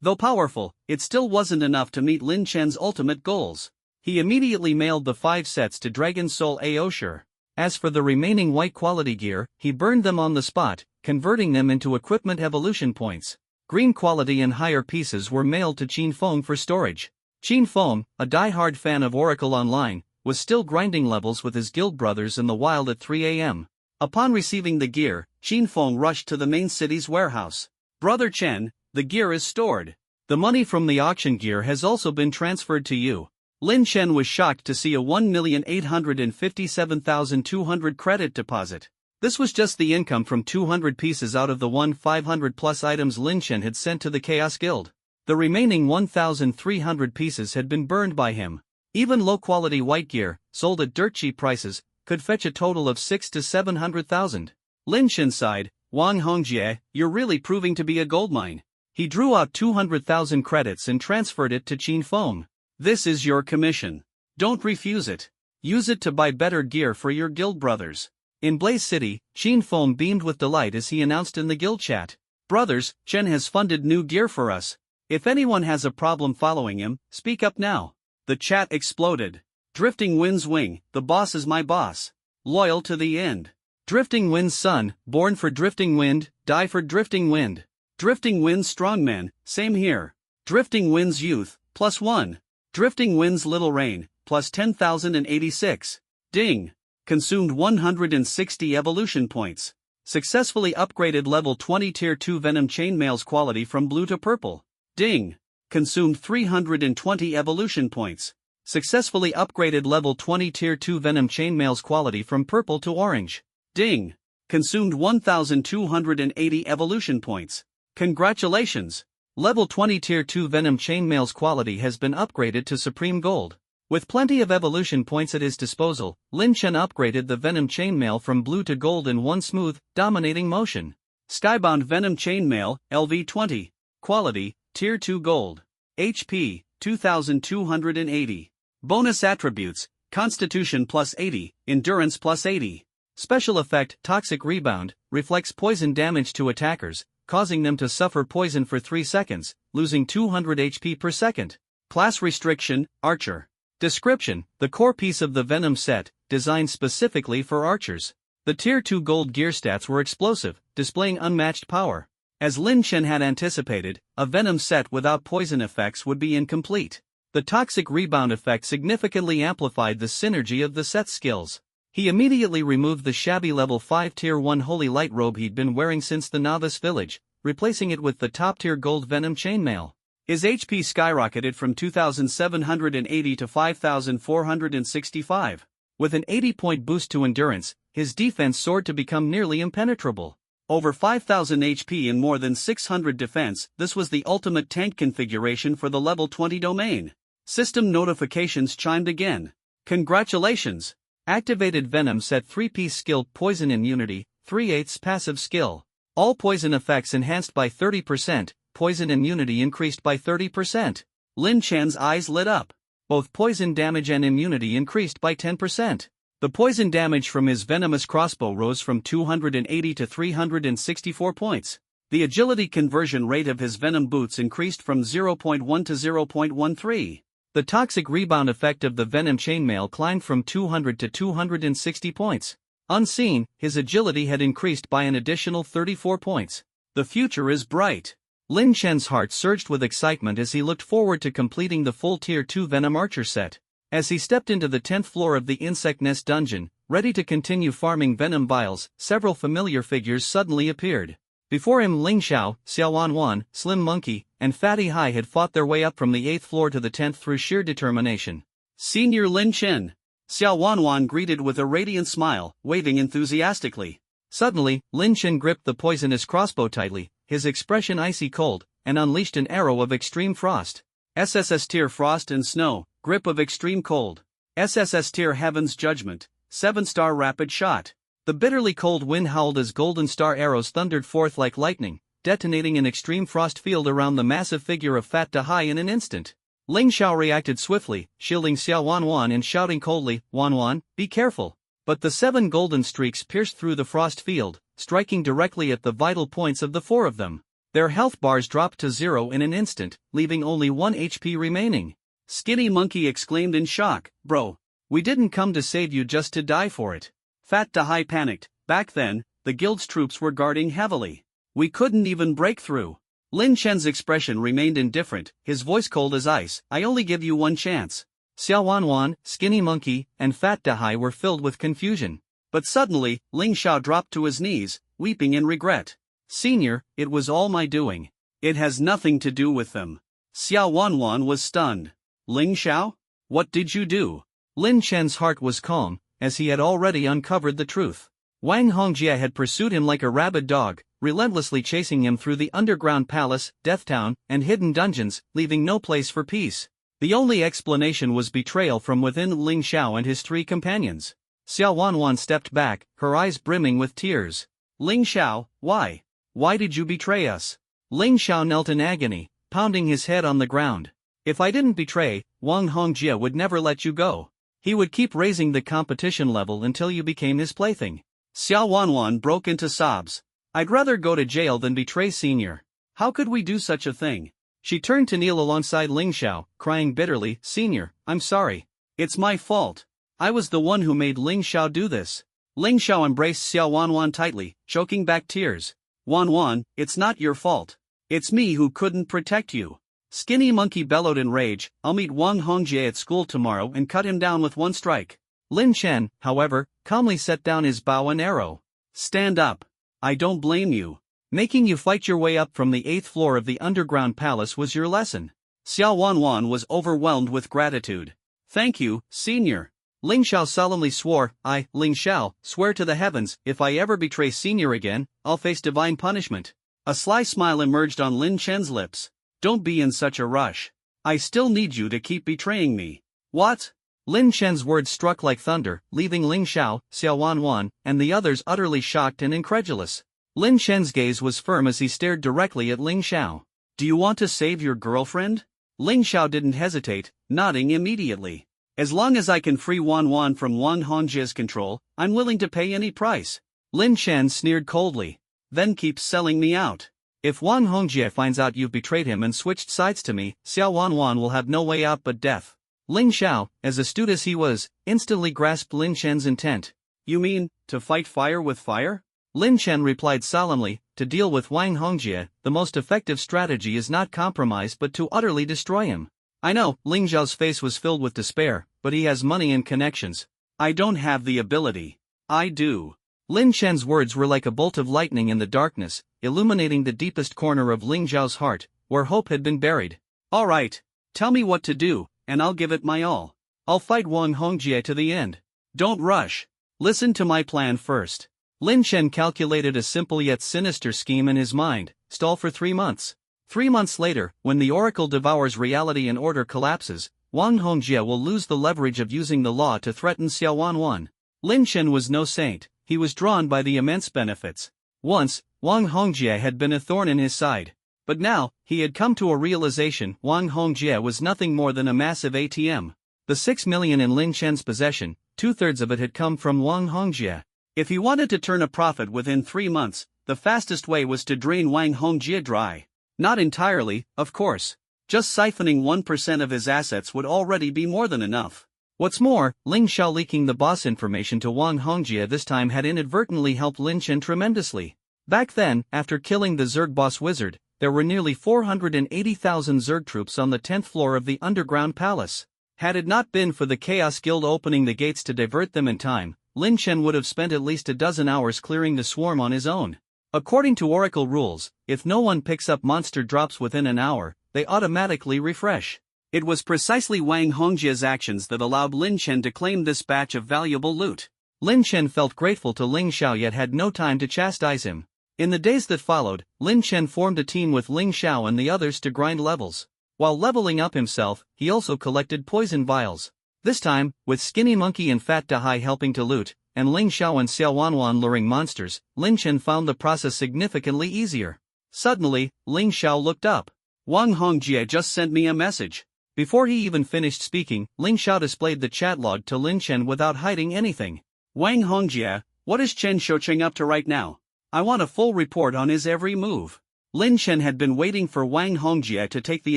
Though powerful, it still wasn't enough to meet Lin Chen's ultimate goals. He immediately mailed the 5 sets to Dragon Soul AO Sure. As for the remaining white quality gear, he burned them on the spot, converting them into equipment evolution points. Green quality and higher pieces were mailed to Qin Feng for storage. Qin Feng, a die-hard fan of Oracle Online, was still grinding levels with his guild brothers in the wild at 3 a.m. Upon receiving the gear, Qin Feng rushed to the main city's warehouse. Brother Chen, the gear is stored. The money from the auction gear has also been transferred to you. Lin Chen was shocked to see a 1,857,200 credit deposit. This was just the income from 200 pieces out of the 1,500 plus items Lin Chen had sent to the Chaos Guild. The remaining 1,300 pieces had been burned by him. Even low-quality white gear, sold at dirt cheap prices, could fetch a total of 600,000 to 700,000. Lin Chen sighed, Wang Hongjie, you're really proving to be a goldmine. He drew out 200,000 credits and transferred it to Qin Feng. This is your commission. Don't refuse it. Use it to buy better gear for your guild brothers. In Blaze City, Qin Feng beamed with delight as he announced in the guild chat. Brothers, Chen has funded new gear for us. If anyone has a problem following him, speak up now. The chat exploded. Drifting Wind's Wing, the boss is my boss. loyal to the end. Drifting Wind's son, born for drifting wind, die for drifting wind. Drifting Wind's strongman, same here. Drifting Wind's youth, +1. Drifting Wind's little rain, plus 10,086. Ding. Consumed 160 evolution points. Successfully upgraded level 20 tier 2 Venom Chainmail's quality from blue to purple. Ding. Consumed 320 evolution points. Successfully upgraded level 20 tier 2 Venom Chainmail's quality from purple to orange. Ding. Consumed 1,280 evolution points. Congratulations! Level 20 tier 2 Venom Chainmail's quality has been upgraded to Supreme Gold. With plenty of evolution points at his disposal, Lin Chen upgraded the Venom Chainmail from blue to gold in one smooth, dominating motion. Skybound Venom Chainmail, LV20. Quality, Tier 2 Gold. HP, 2,280. Bonus attributes, Constitution +80, Endurance +80. Special effect Toxic Rebound, reflects poison damage to attackers, causing them to suffer poison for 3 seconds, losing 200 HP per second. Class restriction, Archer. Description: the core piece of the Venom set, designed specifically for archers. The Tier 2 Gold gear stats were explosive, displaying unmatched power. As Lin Chen had anticipated, a Venom set without poison effects would be incomplete. The Toxic Rebound effect significantly amplified the synergy of the set's skills. He immediately removed the shabby level 5 Tier 1 Holy Light robe he'd been wearing since the Novice Village, replacing it with the top-tier Gold Venom Chainmail. His HP skyrocketed from 2,780 to 5,465. With an 80-point boost to endurance, his defense soared to become nearly impenetrable. Over 5,000 HP and more than 600 defense, this was the ultimate tank configuration for the level 20 domain. System notifications chimed again. Congratulations! Activated Venom set 3-piece skill Poison Immunity, 3/8 passive skill. All poison effects enhanced by 30%. Poison immunity increased by 30%. Lin Chen's eyes lit up. Both poison damage and immunity increased by 10%. The poison damage from his venomous crossbow rose from 280 to 364 points. The agility conversion rate of his venom boots increased from 0.1 to 0.13. The toxic rebound effect of the Venom Chainmail climbed from 200 to 260 points. Unseen, his agility had increased by an additional 34 points. The future is bright. Lin Chen's heart surged with excitement as he looked forward to completing the full Tier 2 Venom Archer set. As he stepped into the 10th floor of the Insect Nest dungeon, ready to continue farming venom vials, several familiar figures suddenly appeared. Before him Ling Xiao, Xiao Wanwan, Slim Monkey, and Fatty Hai had fought their way up from the 8th floor to the 10th through sheer determination. Senior Lin Chen. Xiao Wanwan greeted with a radiant smile, waving enthusiastically. Suddenly, Lin Chen gripped the poisonous crossbow tightly, his expression icy cold, and unleashed an arrow of extreme frost. SSS Tier Frost and Snow, grip of extreme cold. SSS Tier Heaven's Judgment, 7-star rapid shot. The bitterly cold wind howled as golden star arrows thundered forth like lightning, detonating an extreme frost field around the massive figure of Fat Dahai in an instant. Ling Xiao reacted swiftly, shielding Xiao Wanwan and shouting coldly, "Wanwan, be careful." But the 7 golden streaks pierced through the frost field, striking directly at the vital points of the 4 of them. Their health bars dropped to 0 in an instant, leaving only 1 HP remaining. Skinny Monkey exclaimed in shock, "Bro, we didn't come to save you just to die for it." Fat Dahai panicked. Back then, the guild's troops were guarding heavily. We couldn't even break through. Lin Chen's expression remained indifferent, his voice cold as ice. "I only give you one chance." Xiao Wanwan, Skinny Monkey, and Fat Dahai were filled with confusion. But suddenly, Ling Xiao dropped to his knees, weeping in regret. "Senior, it was all my doing. It has nothing to do with them." Xiao Wanwan was stunned. "Ling Xiao? What did you do?" Lin Chen's heart was calm, as he had already uncovered the truth. Wang Hongjie had pursued him like a rabid dog, relentlessly chasing him through the underground palace, Death Town, and hidden dungeons, leaving no place for peace. The only explanation was betrayal from within Ling Xiao and his 3 companions. Xiao Wanwan stepped back, her eyes brimming with tears. "Ling Xiao, why? Why did you betray us?" Ling Xiao knelt in agony, pounding his head on the ground. "If I didn't betray, Wang Hongjie would never let you go. He would keep raising the competition level until you became his plaything." Xiao Wanwan broke into sobs. "I'd rather go to jail than betray Senior. How could we do such a thing?" She turned to kneel alongside Ling Xiao, crying bitterly, "Senior, I'm sorry. It's my fault. I was the one who made Ling Xiao do this." Ling Xiao embraced Xiao Wanwan tightly, choking back tears. Wanwan, it's not your fault. It's me who couldn't protect you. Skinny Monkey bellowed in rage, I'll meet Wang Hongjie at school tomorrow and cut him down with one strike. Lin Chen, however, calmly set down his bow and arrow. Stand up. I don't blame you. Making you fight your way up from the 8th floor of the underground palace was your lesson. Xiao Wanwan was overwhelmed with gratitude. Thank you, senior. Ling Xiao solemnly swore, I, Ling Xiao, swear to the heavens, if I ever betray senior again, I'll face divine punishment. A sly smile emerged on Lin Chen's lips. Don't be in such a rush. I still need you to keep betraying me. What? Lin Chen's words struck like thunder, leaving Ling Xiao, Xiao Wanwan, and the others utterly shocked and incredulous. Lin Chen's gaze was firm as he stared directly at Ling Xiao. Do you want to save your girlfriend? Ling Xiao didn't hesitate, nodding immediately. As long as I can free Wanwan from Wang Hongjie's control, I'm willing to pay any price. Lin Chen sneered coldly. Then keep selling me out. If Wang Hongjie finds out you've betrayed him and switched sides to me, Xiao Wanwan will have no way out but death. Ling Xiao, as astute as he was, instantly grasped Lin Chen's intent. You mean, to fight fire with fire? Lin Chen replied solemnly, to deal with Wang Hongjie, the most effective strategy is not compromise but to utterly destroy him. I know, Ling Xiao's face was filled with despair, but he has money and connections. I don't have the ability. I do. Lin Chen's words were like a bolt of lightning in the darkness, illuminating the deepest corner of Ling Xiao's heart, where hope had been buried. All right. Tell me what to do, and I'll give it my all. I'll fight Wang Hongjie to the end. Don't rush. Listen to my plan first. Lin Chen calculated a simple yet sinister scheme in his mind, stall for 3 months. 3 months later, when the oracle devours reality and order collapses, Wang Hongjie will lose the leverage of using the law to threaten Xiao Wanwan. Lin Chen was no saint, he was drawn by the immense benefits. Once, Wang Hongjie had been a thorn in his side. But now, he had come to a realization Wang Hongjie was nothing more than a massive ATM. The 6 million in Lin Chen's possession, 2/3 of it had come from Wang Hongjie. If he wanted to turn a profit within 3 months, the fastest way was to drain Wang Hongjie dry. Not entirely, of course. Just siphoning 1% of his assets would already be more than enough. What's more, Ling Xiao leaking the boss information to Wang Hongjie this time had inadvertently helped Lin Chen tremendously. Back then, after killing the Zerg boss wizard, there were nearly 480,000 Zerg troops on the 10th floor of the underground palace. Had it not been for the Chaos Guild opening the gates to divert them in time, Lin Chen would have spent at least a dozen hours clearing the swarm on his own. According to Oracle rules, if no one picks up monster drops within an hour, they automatically refresh. It was precisely Wang Hongjie's actions that allowed Lin Chen to claim this batch of valuable loot. Lin Chen felt grateful to Ling Xiao yet had no time to chastise him. In the days that followed, Lin Chen formed a team with Ling Xiao and the others to grind levels. While leveling up himself, he also collected poison vials. This time, with Skinny Monkey and Fat Dahai helping to loot, and Ling Xiao and Xiao Wanwan luring monsters, Lin Chen found the process significantly easier. Suddenly, Ling Xiao looked up. Wang Hongjie just sent me a message. Before he even finished speaking, Ling Xiao displayed the chat log to Lin Chen without hiding anything. Wang Hongjie, what is Chen Shoucheng up to right now? I want a full report on his every move. Lin Chen had been waiting for Wang Hongjie to take the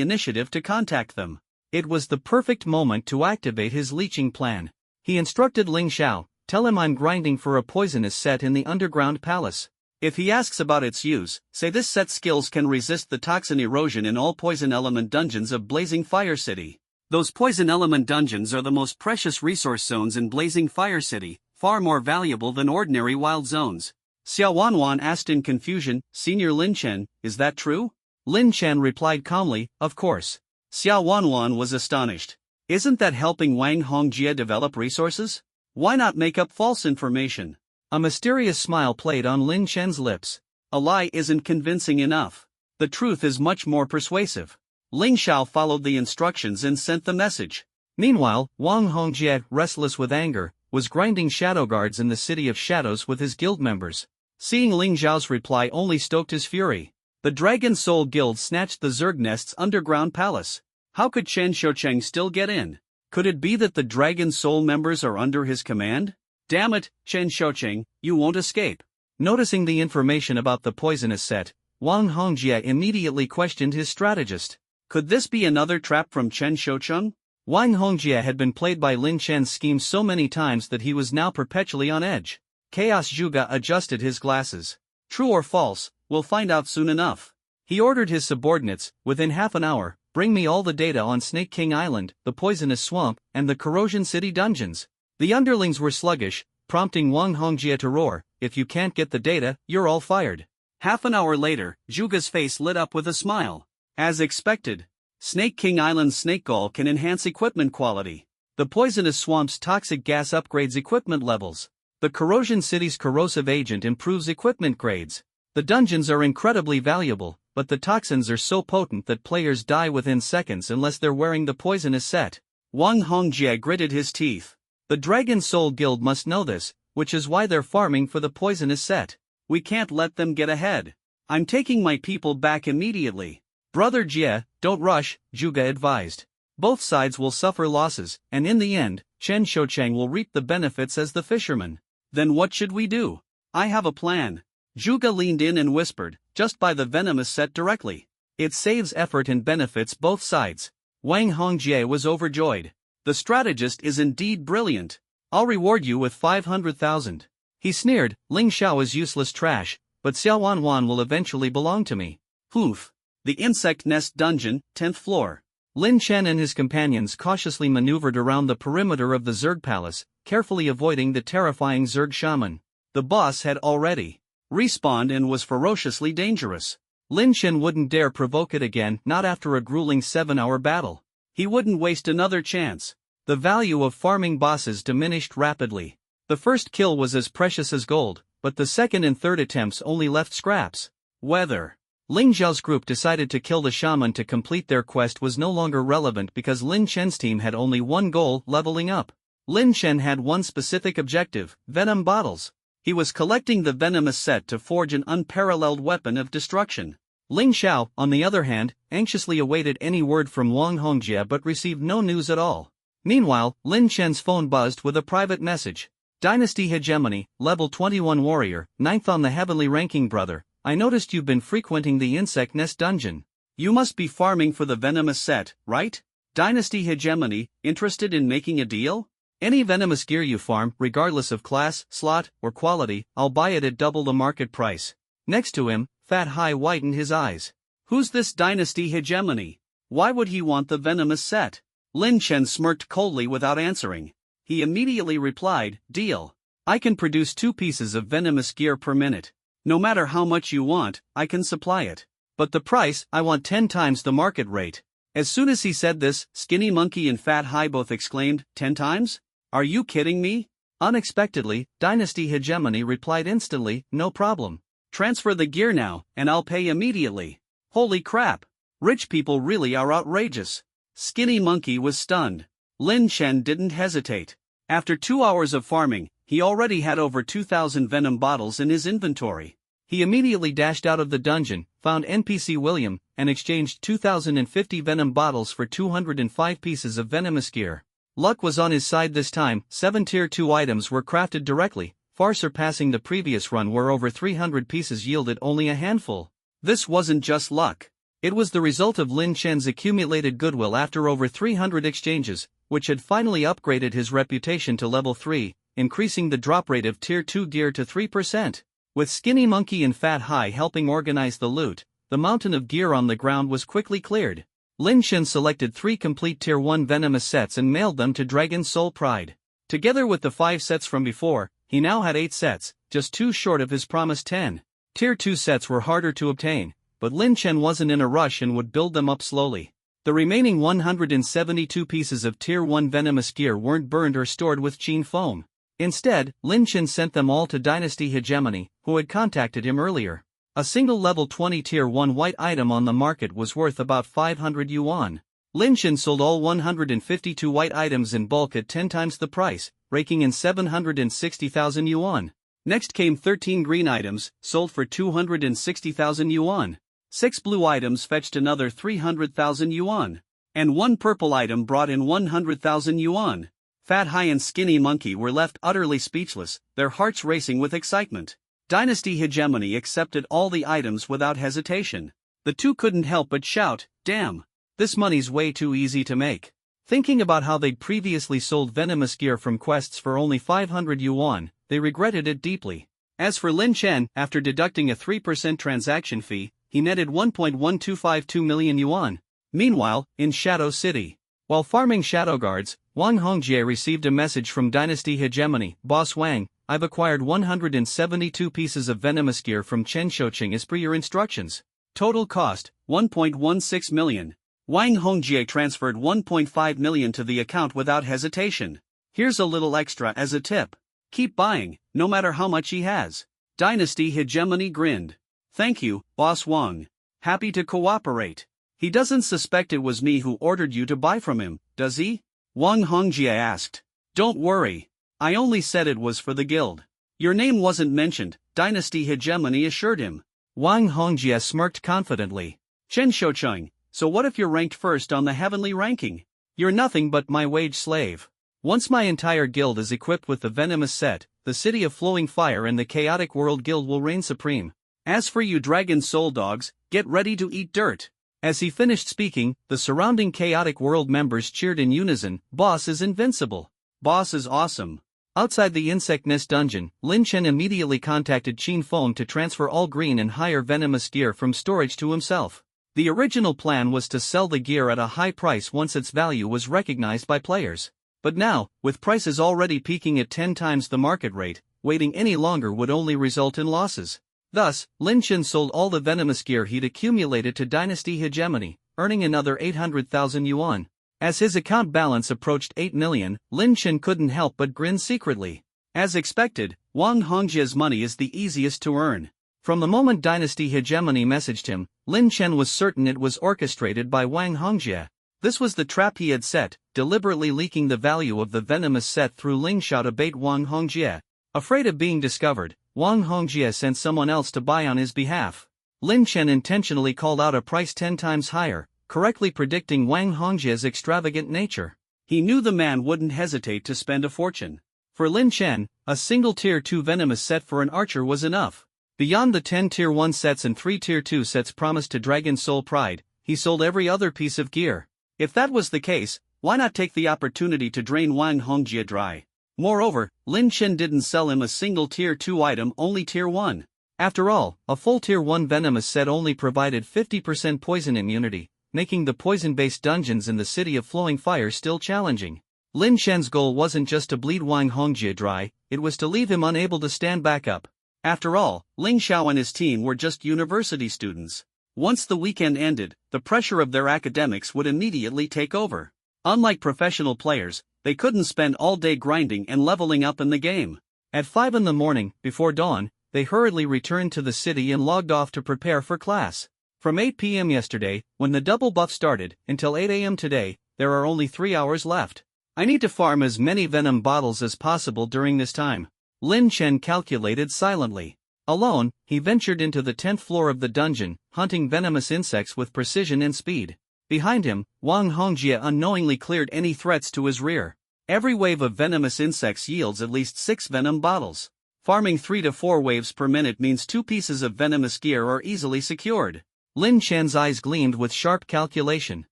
initiative to contact them. It was the perfect moment to activate his leeching plan. He instructed Ling Xiao, tell him I'm grinding for a poisonous set in the underground palace. If he asks about its use, say this set's skills can resist the toxin erosion in all poison element dungeons of Blazing Fire City. Those poison element dungeons are the most precious resource zones in Blazing Fire City, far more valuable than ordinary wild zones. Xiao Wanwan asked in confusion, Senior Lin Chen, is that true? Lin Chen replied calmly, of course. Xiao Wanwan was astonished. Isn't that helping Wang Hongjie develop resources? Why not make up false information? A mysterious smile played on Lin Chen's lips. A lie isn't convincing enough. The truth is much more persuasive. Ling Xiao followed the instructions and sent the message. Meanwhile, Wang Hongjie, restless with anger, was grinding shadow guards in the City of Shadows with his guild members. Seeing Ling Xiao's reply only stoked his fury. The Dragon Soul Guild snatched the Zerg Nest's underground palace. How could Chen Shoucheng still get in? Could it be that the Dragon Soul members are under his command? Damn it, Chen Shoucheng, you won't escape. Noticing the information about the poisonous set, Wang Hongjie immediately questioned his strategist. Could this be another trap from Chen Shoucheng? Wang Hongjie had been played by Lin Chen's scheme so many times that he was now perpetually on edge. Chaos Juga adjusted his glasses. True or false, we'll find out soon enough. He ordered his subordinates, within half an hour, bring me all the data on Snake King Island, the Poisonous Swamp, and the Corrosion City dungeons. The underlings were sluggish, prompting Wang Hongjie to roar, if you can't get the data, you're all fired. Half an hour later, Zhuge's face lit up with a smile. As expected, Snake King Island's Snake Gall can enhance equipment quality. The Poisonous Swamp's toxic gas upgrades equipment levels. The Corrosion City's corrosive agent improves equipment grades. The dungeons are incredibly valuable, but the toxins are so potent that players die within seconds unless they're wearing the poisonous set. Wang Hongjie gritted his teeth. The Dragon Soul Guild must know this, which is why they're farming for the poisonous set. We can't let them get ahead. I'm taking my people back immediately. Brother Jie, don't rush, Zhuge advised. Both sides will suffer losses, and in the end, Chen Shouchang will reap the benefits as the fisherman. Then what should we do? I have a plan. Zhuge leaned in and whispered, just buy the venomous set directly. It saves effort and benefits both sides. Wang Hongjie was overjoyed. The strategist is indeed brilliant. I'll reward you with 500,000. He sneered, Ling Xiao is useless trash, but Xiao Wanwan will eventually belong to me. Hoof. The Insect Nest Dungeon, 10th floor. Lin Chen and his companions cautiously maneuvered around the perimeter of the Zerg Palace, carefully avoiding the terrifying Zerg Shaman. The boss had already respawned and was ferociously dangerous. Lin Chen wouldn't dare provoke it again, not after a grueling 7-hour battle. He wouldn't waste another chance. The value of farming bosses diminished rapidly. The first kill was as precious as gold, but the second and third attempts only left scraps. Whether Ling Zhao's group decided to kill the shaman to complete their quest was no longer relevant because Lin Chen's team had only one goal, leveling up. Lin Chen had one specific objective, venom bottles. He was collecting the venomous set to forge an unparalleled weapon of destruction. Ling Xiao, on the other hand, anxiously awaited any word from Wang Hongjie but received no news at all. Meanwhile, Lin Chen's phone buzzed with a private message. Dynasty Hegemony, level 21 warrior, 9th on the heavenly ranking brother. I noticed you've been frequenting the Insect Nest dungeon. You must be farming for the venomous set, right? Dynasty Hegemony, interested in making a deal? Any venomous gear you farm, regardless of class, slot, or quality, I'll buy it at double the market price. Next to him, Fat Hai widened his eyes. Who's this Dynasty Hegemony? Why would he want the venomous set? Lin Chen smirked coldly without answering. He immediately replied, deal. I can produce 2 pieces of venomous gear per minute. No matter how much you want, I can supply it. But the price, I want 10 times the market rate. As soon as he said this, Skinny Monkey and Fat Hai both exclaimed, 10 times? Are you kidding me? Unexpectedly, Dynasty Hegemony replied instantly, no problem. Transfer the gear now, and I'll pay immediately. Holy crap! Rich people really are outrageous. Skinny Monkey was stunned. Lin Chen didn't hesitate. After 2 hours of farming, he already had over 2,000 venom bottles in his inventory. He immediately dashed out of the dungeon, found NPC William, and exchanged 2,050 venom bottles for 205 pieces of venomous gear. Luck was on his side this time. 7 tier 2 items were crafted directly, far surpassing the previous run where over 300 pieces yielded only a handful. This wasn't just luck. It was the result of Lin Chen's accumulated goodwill after over 300 exchanges, which had finally upgraded his reputation to level 3, increasing the drop rate of tier 2 gear to 3%. With Skinny Monkey and Fat Hai helping organize the loot, the mountain of gear on the ground was quickly cleared. Lin Chen selected 3 complete tier 1 venomous sets and mailed them to Dragon Soul Pride. Together with the 5 sets from before, he now had 8 sets, just 2 short of his promised 10. Tier 2 sets were harder to obtain, but Lin Chen wasn't in a rush and would build them up slowly. The remaining 172 pieces of tier 1 venomous gear weren't burned or stored with Qin foam. Instead, Lin Chen sent them all to Dynasty Hegemony, who had contacted him earlier. A single level 20 tier 1 white item on the market was worth about 500 yuan. Lin Chen sold all 152 white items in bulk at 10 times the price, raking in 760,000 yuan. Next came 13 green items, sold for 260,000 yuan. 6 blue items fetched another 300,000 yuan. And 1 purple item brought in 100,000 yuan. Fat Hai and Skinny Monkey were left utterly speechless, their hearts racing with excitement. Dynasty Hegemony accepted all the items without hesitation. The two couldn't help but shout, damn! This money's way too easy to make. Thinking about how they'd previously sold venomous gear from quests for only 500 yuan, they regretted it deeply. As for Lin Chen, after deducting a 3% transaction fee, he netted 1.1252 million yuan. Meanwhile, in Shadow City, while farming Shadow Guards, Wang Hongjie received a message from Dynasty Hegemony. Boss Wang, I've acquired 172 pieces of venomous gear from Chen Shouqing as per your instructions. Total cost, 1.16 million. Wang Hongjie transferred 1.5 million to the account without hesitation. Here's a little extra as a tip. Keep buying, no matter how much he has. Dynasty Hegemony grinned. Thank you, Boss Wang. Happy to cooperate. He doesn't suspect it was me who ordered you to buy from him, does he? Wang Hongjie asked. Don't worry. I only said it was for the guild. Your name wasn't mentioned, Dynasty Hegemony assured him. Wang Hongjie smirked confidently. Chen Shouqing, so what if you're ranked first on the heavenly ranking? You're nothing but my wage slave. Once my entire guild is equipped with the venomous set, the City of Flowing Fire and the Chaotic World Guild will reign supreme. As for you Dragon Soul dogs, get ready to eat dirt. As he finished speaking, the surrounding Chaotic World members cheered in unison. Boss is invincible. Boss is awesome. Outside the Insect Nest dungeon, Lin Chen immediately contacted Qin Feng to transfer all green and higher venomous gear from storage to himself. The original plan was to sell the gear at a high price once its value was recognized by players. But now, with prices already peaking at 10 times the market rate, waiting any longer would only result in losses. Thus, Lin Chen sold all the venomous gear he'd accumulated to Dynasty Hegemony, earning another 800,000 yuan. As his account balance approached 8 million, Lin Chen couldn't help but grin secretly. As expected, Wang Hongjie's money is the easiest to earn. From the moment Dynasty Hegemony messaged him, Lin Chen was certain it was orchestrated by Wang Hongjie. This was the trap he had set, deliberately leaking the value of the venomous set through Ling Xiao to bait Wang Hongjie. Afraid of being discovered, Wang Hongjie sent someone else to buy on his behalf. Lin Chen intentionally called out a price 10 times higher, correctly predicting Wang Hongjie's extravagant nature. He knew the man wouldn't hesitate to spend a fortune. For Lin Chen, a single Tier 2 venomous set for an archer was enough. Beyond the 10 Tier 1 sets and 3 Tier 2 sets promised to Dragon Soul Pride, he sold every other piece of gear. If that was the case, why not take the opportunity to drain Wang Hongjie dry? Moreover, Lin Chen didn't sell him a single Tier 2 item, only Tier 1. After all, a full Tier 1 venomous set only provided 50% poison immunity, making the poison-based dungeons in the City of Flowing Fire still challenging. Lin Chen's goal wasn't just to bleed Wang Hongjie dry, it was to leave him unable to stand back up. After all, Ling Xiao and his team were just university students. Once the weekend ended, the pressure of their academics would immediately take over. Unlike professional players, they couldn't spend all day grinding and leveling up in the game. At 5 in the morning, before dawn, they hurriedly returned to the city and logged off to prepare for class. From 8 p.m. yesterday, when the double buff started, until 8 a.m. today, there are only 3 hours left. I need to farm as many venom bottles as possible during this time. Lin Chen calculated silently. Alone, he ventured into the 10th floor of the dungeon, hunting venomous insects with precision and speed. Behind him, Wang Hongjie unknowingly cleared any threats to his rear. Every wave of venomous insects yields at least 6 venom bottles. Farming 3 to 4 waves per minute means 2 pieces of venomous gear are easily secured. Lin Chen's eyes gleamed with sharp calculation.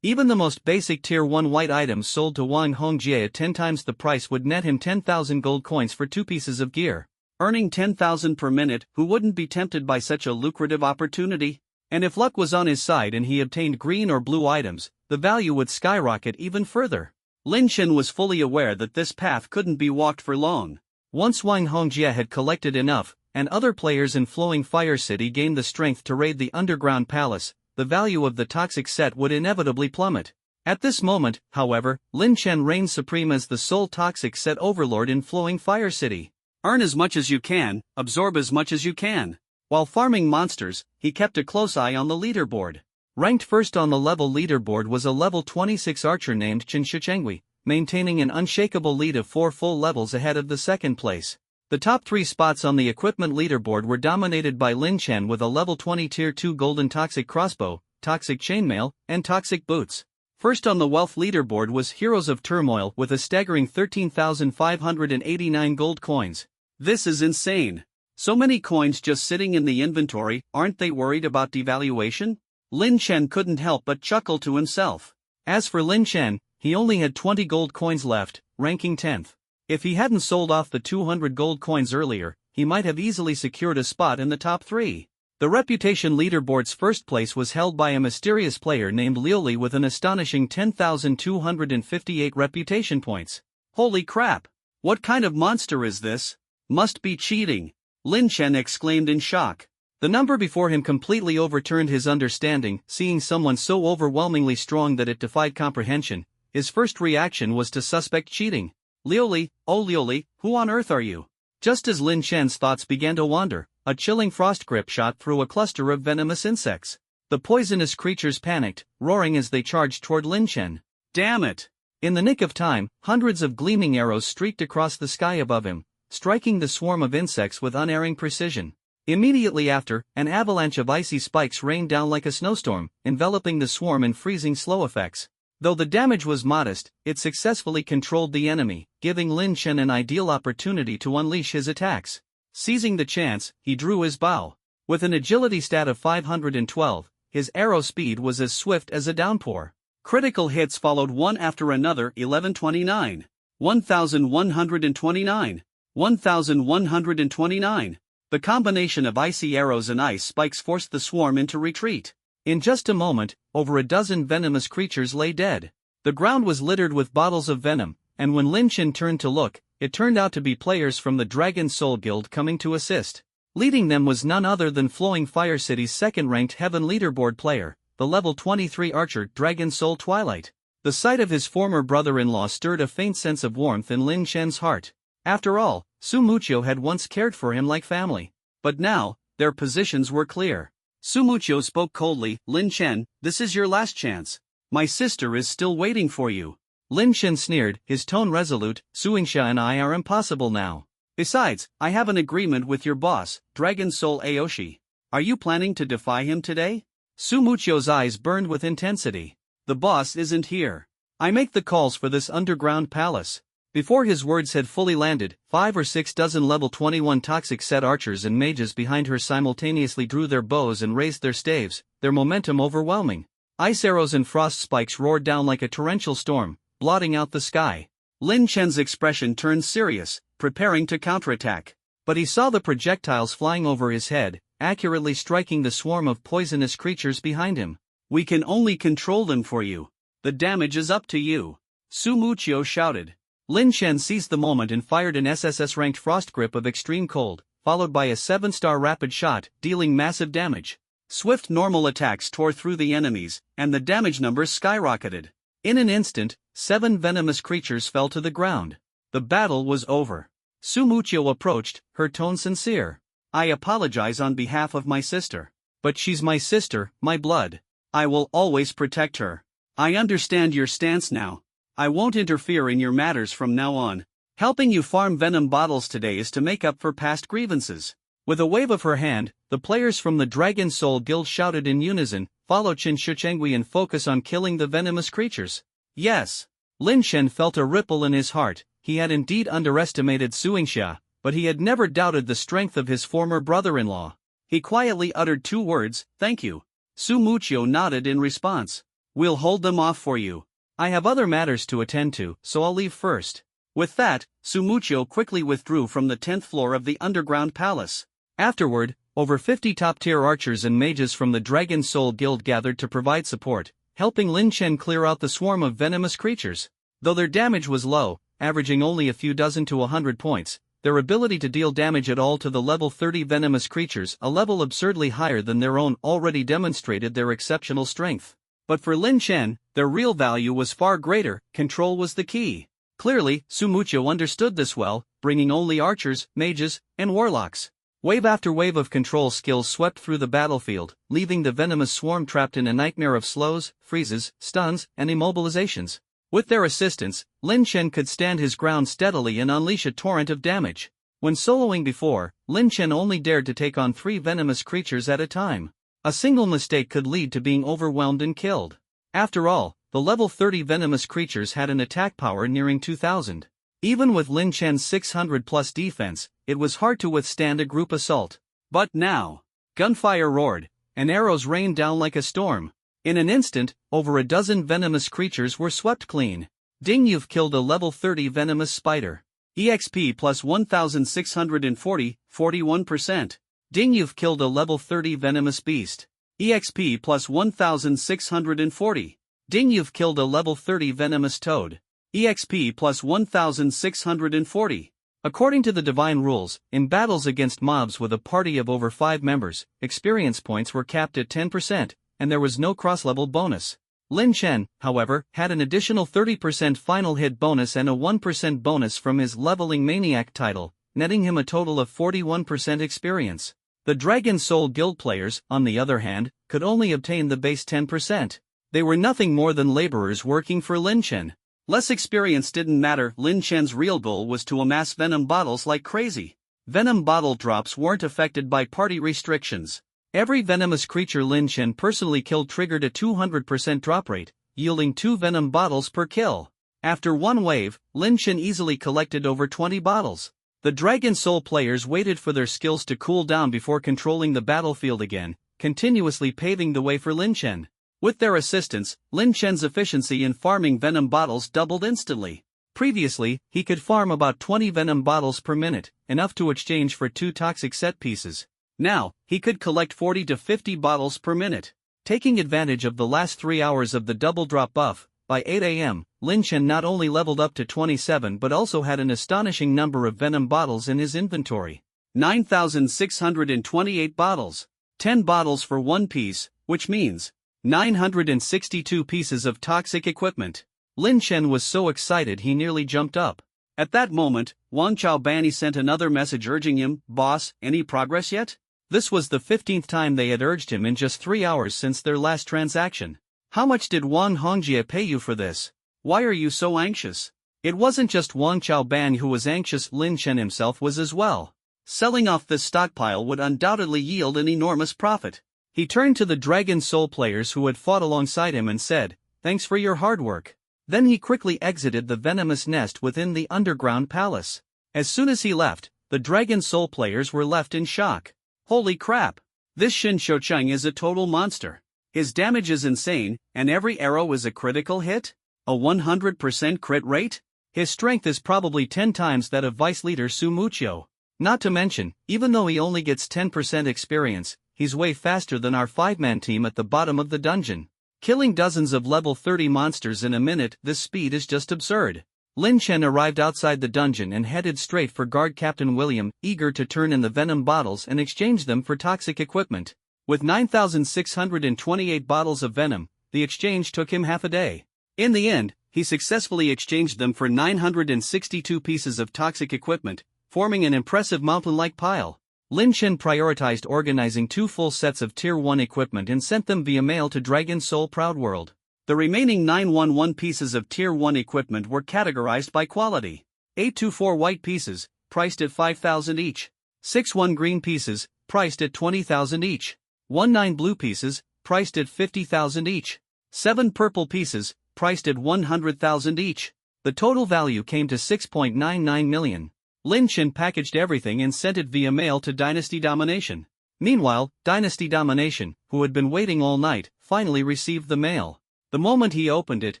Even the most basic Tier 1 white items sold to Wang Hongjie at 10 times the price would net him 10,000 gold coins for 2 pieces of gear. Earning 10,000 per minute, who wouldn't be tempted by such a lucrative opportunity? And if luck was on his side and he obtained green or blue items, the value would skyrocket even further. Lin Chen was fully aware that this path couldn't be walked for long. Once Wang Hongjie had collected enough, and other players in Flowing Fire City gained the strength to raid the underground palace, the value of the toxic set would inevitably plummet. At this moment, however, Lin Chen reigned supreme as the sole toxic set overlord in Flowing Fire City. Earn as much as you can, absorb as much as you can. While farming monsters, he kept a close eye on the leaderboard. Ranked first on the level leaderboard was a level 26 archer named Chen Shichengui, maintaining an unshakable lead of 4 full levels ahead of the second place. The top 3 spots on the equipment leaderboard were dominated by Lin Chen with a level 20 Tier 2 golden toxic crossbow, toxic chainmail, and toxic boots. First on the wealth leaderboard was Heroes of Turmoil with a staggering 13,589 gold coins. This is insane. So many coins just sitting in the inventory, aren't they worried about devaluation? Lin Chen couldn't help but chuckle to himself. As for Lin Chen, he only had 20 gold coins left, ranking 10th. If he hadn't sold off the 200 gold coins earlier, he might have easily secured a spot in the top 3. The reputation leaderboard's first place was held by a mysterious player named Lioli with an astonishing 10,258 reputation points. Holy crap! What kind of monster is this? Must be cheating! Lin Chen exclaimed in shock. The number before him completely overturned his understanding. Seeing someone so overwhelmingly strong that it defied comprehension, his first reaction was to suspect cheating. Lioli, oh Lioli, who on earth are you? Just as Lin Chen's thoughts began to wander, a chilling frost grip shot through a cluster of venomous insects. The poisonous creatures panicked, roaring as they charged toward Lin Chen. Damn it! In the nick of time, hundreds of gleaming arrows streaked across the sky above him, striking the swarm of insects with unerring precision. Immediately after, an avalanche of icy spikes rained down like a snowstorm, enveloping the swarm in freezing slow effects. Though the damage was modest, it successfully controlled the enemy, giving Lin Chen an ideal opportunity to unleash his attacks. Seizing the chance, he drew his bow. With an agility stat of 512, his arrow speed was as swift as a downpour. Critical hits followed one after another. 1129, 1129, 1129. The combination of icy arrows and ice spikes forced the swarm into retreat. In just a moment, over a dozen venomous creatures lay dead. The ground was littered with bottles of venom, and when Lin Chen turned to look, it turned out to be players from the Dragon Soul Guild coming to assist. Leading them was none other than Flowing Fire City's second-ranked Heaven leaderboard player, the level 23 archer Dragon Soul Twilight. The sight of his former brother-in-law stirred a faint sense of warmth in Lin Chen's heart. After all, Su Muqiu had once cared for him like family. But now, their positions were clear. Su Muqiu spoke coldly. Lin Chen, this is your last chance. My sister is still waiting for you. Lin Chen sneered, his tone resolute. Suingxia and I are impossible now. Besides, I have an agreement with your boss, Dragon Soul Aoshi. Are you planning to defy him today? Su Muqiu's eyes burned with intensity. The boss isn't here. I make the calls for this underground palace. Before his words had fully landed, 5 or 6 dozen level 21 toxic set archers and mages behind her simultaneously drew their bows and raised their staves, their momentum overwhelming. Ice arrows and frost spikes roared down like a torrential storm, blotting out the sky. Lin Chen's expression turned serious, preparing to counterattack. But he saw the projectiles flying over his head, accurately striking the swarm of poisonous creatures behind him. We can only control them for you. The damage is up to you. Su Muqiu shouted. Lin Chen seized the moment and fired an SSS-ranked frost grip of extreme cold, followed by a 7-star rapid shot, dealing massive damage. Swift normal attacks tore through the enemies, and the damage numbers skyrocketed. In an instant, 7 venomous creatures fell to the ground. The battle was over. Su Muqiu approached, her tone sincere. I apologize on behalf of my sister. But she's my sister, my blood. I will always protect her. I understand your stance now. I won't interfere in your matters from now on. Helping you farm venom bottles today is to make up for past grievances. With a wave of her hand, the players from the Dragon Soul Guild shouted in unison, follow Qin Shichengui and focus on killing the venomous creatures. Yes. Lin Chen felt a ripple in his heart. He had indeed underestimated Suingxia, but he had never doubted the strength of his former brother-in-law. He quietly uttered 2 words, thank you. Su Muqiu nodded in response. We'll hold them off for you. I have other matters to attend to, so I'll leave first. With that, Su Muqiu quickly withdrew from the 10th floor of the underground palace. Afterward, over 50 top-tier archers and mages from the Dragon Soul Guild gathered to provide support, helping Lin Chen clear out the swarm of venomous creatures. Though their damage was low, averaging only a few dozen to 100 points, their ability to deal damage at all to the level 30 venomous creatures, a level absurdly higher than their own, already demonstrated their exceptional strength. But for Lin Chen, their real value was far greater. Control was the key. Clearly, Su Muqiu understood this well, bringing only archers, mages, and warlocks. Wave after wave of control skills swept through the battlefield, leaving the venomous swarm trapped in a nightmare of slows, freezes, stuns, and immobilizations. With their assistance, Lin Chen could stand his ground steadily and unleash a torrent of damage. When soloing before, Lin Chen only dared to take on 3 venomous creatures at a time. A single mistake could lead to being overwhelmed and killed. After all, the level 30 venomous creatures had an attack power nearing 2000. Even with Lin Chen's 600+ defense, it was hard to withstand a group assault. But now, gunfire roared, and arrows rained down like a storm. In an instant, over a dozen venomous creatures were swept clean. Ding, you've killed a level 30 venomous spider. EXP plus 1640, 41%. Ding, you've killed a level 30 venomous beast. EXP plus 1640. Ding, you've killed a level 30 venomous toad. EXP plus 1640. According to the divine rules, in battles against mobs with a party of over 5 members, experience points were capped at 10%, and there was no cross-level bonus. Lin Chen, however, had an additional 30% final hit bonus and a 1% bonus from his Leveling Maniac title, netting him a total of 41% experience. The Dragon Soul Guild players, on the other hand, could only obtain the base 10%. They were nothing more than laborers working for Lin Chen. Less experience didn't matter. Lin Chen's real goal was to amass venom bottles like crazy. Venom bottle drops weren't affected by party restrictions. Every venomous creature Lin Chen personally killed triggered a 200% drop rate, yielding 2 venom bottles per kill. After one wave, Lin Chen easily collected over 20 bottles. The Dragon Soul players waited for their skills to cool down before controlling the battlefield again, continuously paving the way for Lin Chen. With their assistance, Lin Chen's efficiency in farming venom bottles doubled instantly. Previously, he could farm about 20 venom bottles per minute, enough to exchange for 2 toxic set pieces. Now, he could collect 40 to 50 bottles per minute. Taking advantage of the last 3 hours of the double drop buff, by 8 AM, Lin Chen not only leveled up to 27 but also had an astonishing number of venom bottles in his inventory. 9,628 bottles. 10 bottles for 1 piece, which means 962 pieces of toxic equipment. Lin Chen was so excited he nearly jumped up. At that moment, Wang Chaobani sent another message urging him, "Boss, any progress yet?" This was the 15th time they had urged him in just 3 hours since their last transaction. "How much did Wang Hongjie pay you for this? Why are you so anxious?" It wasn't just Wang Chaoban who was anxious, Lin Chen himself was as well. Selling off this stockpile would undoubtedly yield an enormous profit. He turned to the Dragon Soul players who had fought alongside him and said, "Thanks for your hard work." Then he quickly exited the venomous nest within the underground palace. As soon as he left, the Dragon Soul players were left in shock. Holy crap! This Shin Shoucheng is a total monster. His damage is insane, and every arrow is a critical hit? A 100% crit rate? His strength is probably 10 times that of Vice Leader Su Muchio. Not to mention, even though he only gets 10% experience, he's way faster than our 5-man team at the bottom of the dungeon. Killing dozens of level 30 monsters in a minute, this speed is just absurd. Lin Chen arrived outside the dungeon and headed straight for Guard Captain William, eager to turn in the venom bottles and exchange them for toxic equipment. With 9,628 bottles of venom, the exchange took him half a day. In the end, he successfully exchanged them for 962 pieces of toxic equipment, forming an impressive mountain-like pile. Lin Chen prioritized organizing 2 full sets of Tier 1 equipment and sent them via mail to Dragon Soul Proud World. The remaining 911 pieces of Tier 1 equipment were categorized by quality. 824 white pieces, priced at 5,000 each. 61 green pieces, priced at 20,000 each. 19 blue pieces, priced at 50,000 each. 7 purple pieces, priced at 100,000 each. The total value came to 6.99 million. Lin Chen packaged everything and sent it via mail to Dynasty Domination. Meanwhile, Dynasty Domination, who had been waiting all night, finally received the mail. The moment he opened it,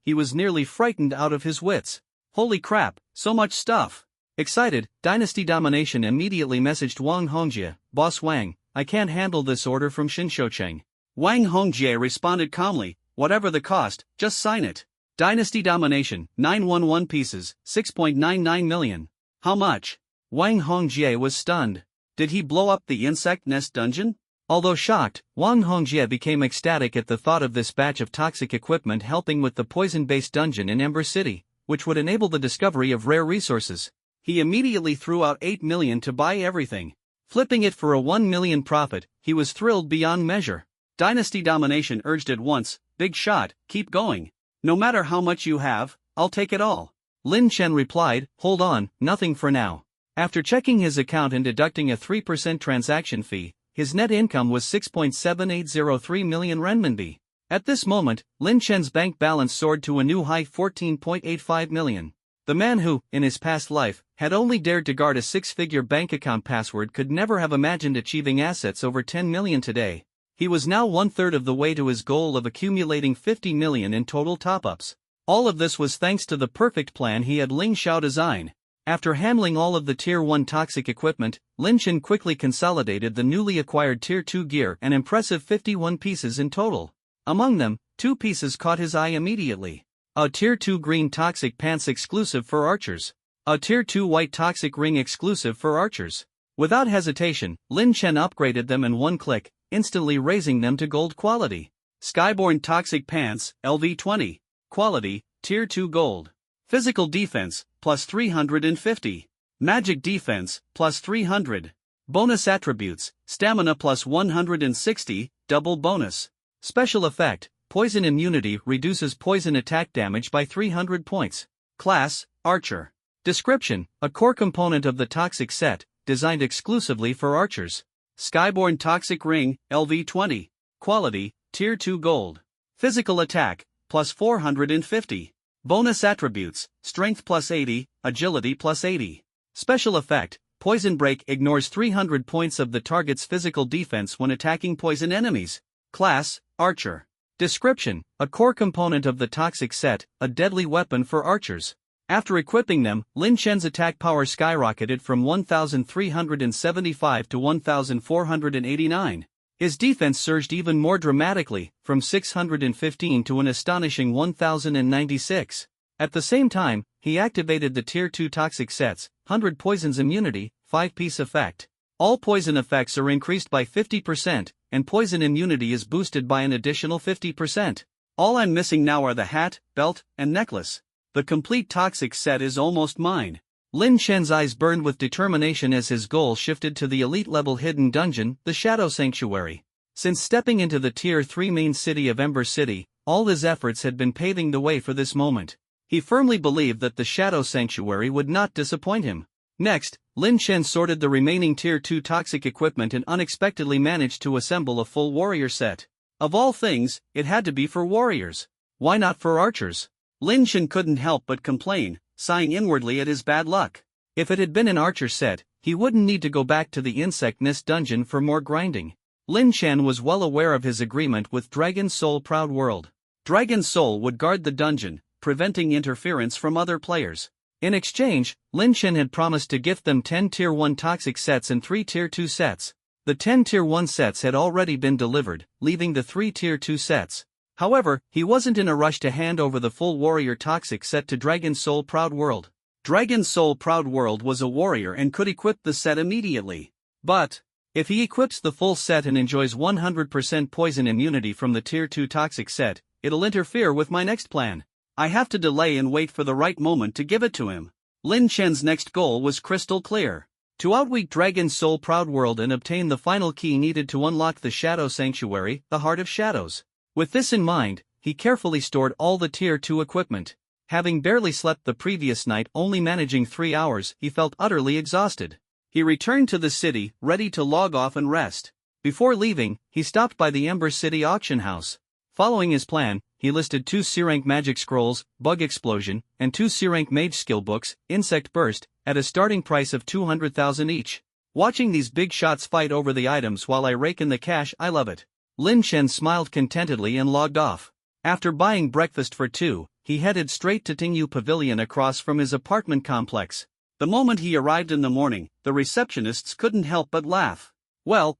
he was nearly frightened out of his wits. Holy crap, so much stuff! Excited, Dynasty Domination immediately messaged Wang Hongjie, "Boss Wang, I can't handle this order from Shin Shoucheng." Wang Hongjie responded calmly, "Whatever the cost, just sign it." Dynasty Domination, 911 pieces, 6.99 million. How much? Wang Hongjie was stunned. Did he blow up the insect nest dungeon? Although shocked, Wang Hongjie became ecstatic at the thought of this batch of toxic equipment helping with the poison-based dungeon in Ember City, which would enable the discovery of rare resources. He immediately threw out 8 million to buy everything. Flipping it for a 1 million profit, he was thrilled beyond measure. Dynasty Domination urged at once, "Big shot, keep going. No matter how much you have, I'll take it all." Lin Chen replied, "Hold on, nothing for now." After checking his account and deducting a 3% transaction fee, his net income was 6.7803 million renminbi. At this moment, Lin Chen's bank balance soared to a new high 14.85 million. The man who, in his past life, had only dared to guard a 6-figure bank account password could never have imagined achieving assets over 10 million today. He was now 1/3 of the way to his goal of accumulating 50 million in total top-ups. All of this was thanks to the perfect plan he had Ling Xiao design. After handling all of the Tier 1 toxic equipment, Lin Chen quickly consolidated the newly acquired Tier 2 gear, an impressive 51 pieces in total. Among them, 2 pieces caught his eye immediately. A Tier 2 green toxic pants exclusive for archers. A Tier 2 white toxic ring exclusive for archers. Without hesitation, Lin Chen upgraded them in one click, instantly raising them to gold quality. Skyborn toxic pants, LV20. Quality, Tier 2 gold. Physical defense, plus 350. Magic defense, plus 300. Bonus attributes, stamina plus 160, double bonus. Special effect, poison immunity reduces poison attack damage by 300 points. Class, Archer. Description, a core component of the toxic set, designed exclusively for archers. Skyborn toxic ring, LV20. Quality, Tier 2 gold. Physical attack, plus 450. Bonus attributes, strength plus 80, agility plus 80. Special effect, poison break ignores 300 points of the target's physical defense when attacking poison enemies. Class, Archer. Description, a core component of the toxic set, a deadly weapon for archers. After equipping them, Lin Chen's attack power skyrocketed from 1,375 to 1,489. His defense surged even more dramatically, from 615 to an astonishing 1,096. At the same time, he activated the Tier 2 toxic sets, 100 poisons immunity, 5-piece effect. All poison effects are increased by 50%, and poison immunity is boosted by an additional 50%. All I'm missing now are the hat, belt, and necklace. The complete toxic set is almost mine. Lin Chen's eyes burned with determination as his goal shifted to the elite-level hidden dungeon, the Shadow Sanctuary. Since stepping into the Tier 3 main city of Ember City, all his efforts had been paving the way for this moment. He firmly believed that the Shadow Sanctuary would not disappoint him. Next, Lin Chen sorted the remaining Tier 2 toxic equipment and unexpectedly managed to assemble a full warrior set. Of all things, it had to be for warriors. Why not for archers? Lin Chen couldn't help but complain, sighing inwardly at his bad luck. If it had been an archer set, he wouldn't need to go back to the Insect Nest dungeon for more grinding. Lin Chen was well aware of his agreement with Dragon Soul Proud World. Dragon Soul would guard the dungeon, preventing interference from other players. In exchange, Lin Chen had promised to gift them 10 Tier 1 toxic sets and 3 Tier 2 sets. The 10 Tier 1 sets had already been delivered, leaving the 3 Tier 2 sets. However, he wasn't in a rush to hand over the full warrior toxic set to Dragon Soul Proud World. Dragon Soul Proud World was a warrior and could equip the set immediately. But, if he equips the full set and enjoys 100% poison immunity from the Tier 2 toxic set, it'll interfere with my next plan. I have to delay and wait for the right moment to give it to him. Lin Chen's next goal was crystal clear. To outweak Dragon Soul Proud World and obtain the final key needed to unlock the Shadow Sanctuary, the Heart of Shadows. With this in mind, he carefully stored all the Tier 2 equipment. Having barely slept the previous night, only managing 3 hours, he felt utterly exhausted. He returned to the city, ready to log off and rest. Before leaving, he stopped by the Ember City auction house. Following his plan, he listed 2 C-rank magic scrolls, Bug Explosion, and 2 C-rank mage skill books, Insect Burst, at a starting price of 200,000 each. Watching these big shots fight over the items while I rake in the cash, I love it. Lin Chen smiled contentedly and logged off. After buying breakfast for 2, he headed straight to Tingyu Pavilion across from his apartment complex. The moment he arrived in the morning, the receptionists couldn't help but laugh. Well,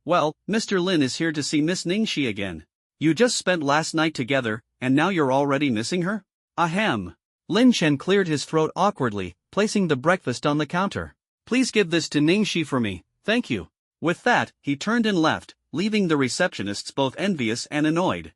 Mr. Lin is here to see Miss Ningxi again. You just spent last night together, and now you're already missing her? Ahem. Lin Chen cleared his throat awkwardly, placing the breakfast on the counter. Please give this to Ningxi for me, thank you. With that, he turned and left, leaving the receptionists both envious and annoyed.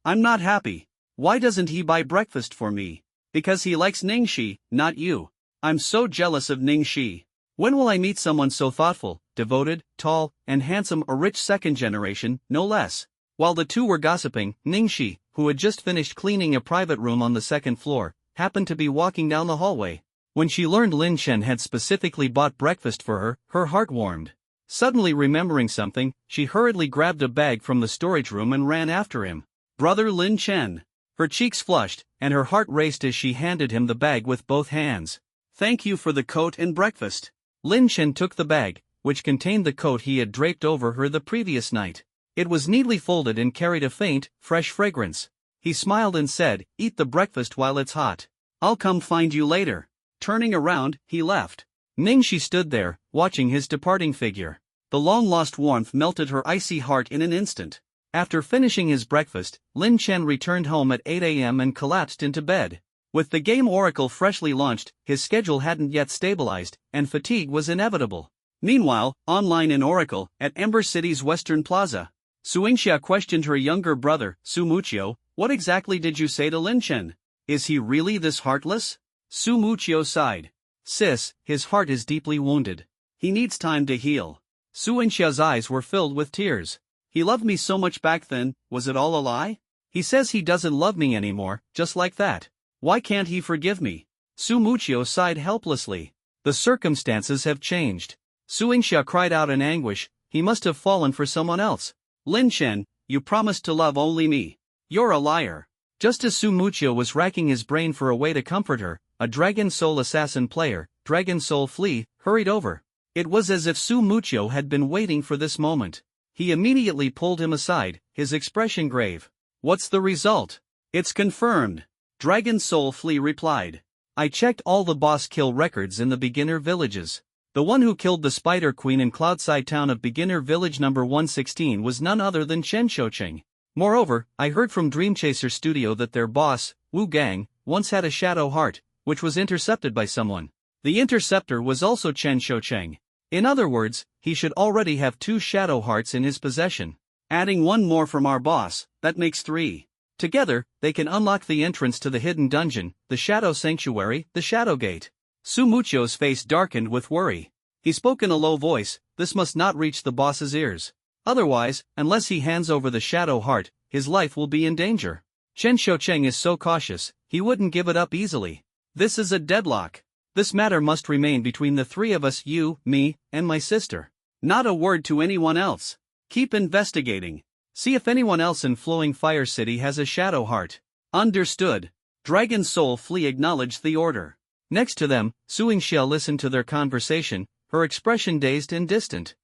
I'm not happy. Why doesn't he buy breakfast for me? Because he likes Ningxi, not you. I'm so jealous of Ningxi. When will I meet someone so thoughtful, devoted, tall, and handsome, a rich second generation, no less? While the two were gossiping, Ningxi, who had just finished cleaning a private room on the second floor, happened to be walking down the hallway. When she learned Lin Chen had specifically bought breakfast for her, her heart warmed. Suddenly remembering something, she hurriedly grabbed a bag from the storage room and ran after him. Brother Lin Chen. Her cheeks flushed, and her heart raced as she handed him the bag with both hands. Thank you for the coat and breakfast. Lin Chen took the bag, which contained the coat he had draped over her the previous night. It was neatly folded and carried a faint, fresh fragrance. He smiled and said, "Eat the breakfast while it's hot. I'll come find you later." turning around, he left. Ningxi stood there, watching his departing figure. The long-lost warmth melted her icy heart in an instant. After finishing his breakfast, Lin Chen returned home at 8 a.m. and collapsed into bed. With the game Oracle freshly launched, his schedule hadn't yet stabilized, and fatigue was inevitable. Meanwhile, online in Oracle, at Ember City's Western Plaza, Su Yingxia questioned her younger brother, Su Muqiu. "What exactly did you say to Lin Chen? Is he really this heartless?" Su Muqiu sighed. "Sis, his heart is deeply wounded. He needs time to heal." Su Yingxia's eyes were filled with tears. "He loved me so much back then, was it all a lie? He says he doesn't love me anymore, just like that. Why can't he forgive me?" Su Muqiu sighed helplessly. "The circumstances have changed." Su Yingxia cried out in anguish. "He must have fallen for someone else. Lin Chen, you promised to love only me. You're a liar." Just as Su Muqiu was racking his brain for a way to comfort her, a Dragon Soul assassin player, Dragon Soul Flea, hurried over. It was as if Su Muqiu had been waiting for this moment. He immediately pulled him aside, his expression grave. "What's the result?" "It's confirmed," Dragon Soul Flea replied. "I checked all the boss kill records in the beginner villages. The one who killed the Spider Queen in Cloudside Town of Beginner Village number 116 was none other than Chen Shoucheng. Moreover, I heard from Dreamchaser Studio that their boss, Wu Gang, once had a shadow heart, which was intercepted by someone. The interceptor was also Chen Shoucheng. In other words, he should already have 2 shadow hearts in his possession. Adding one more from our boss, that makes 3. Together, they can unlock the entrance to the hidden dungeon, the Shadow Sanctuary, the Shadow Gate." Su Muqiu's face darkened with worry. He spoke in a low voice. "This must not reach the boss's ears. Otherwise, unless he hands over the Shadow Heart, his life will be in danger. Chen Shoucheng is so cautious, he wouldn't give it up easily. This is a deadlock. This matter must remain between the 3 of us, you, me, and my sister. Not a word to anyone else. Keep investigating. See if anyone else in Flowing Fire City has a Shadow Heart." "Understood." Dragon Soul Flea acknowledged the order. Next to them, Su Yingxia listened to their conversation, her expression dazed and distant.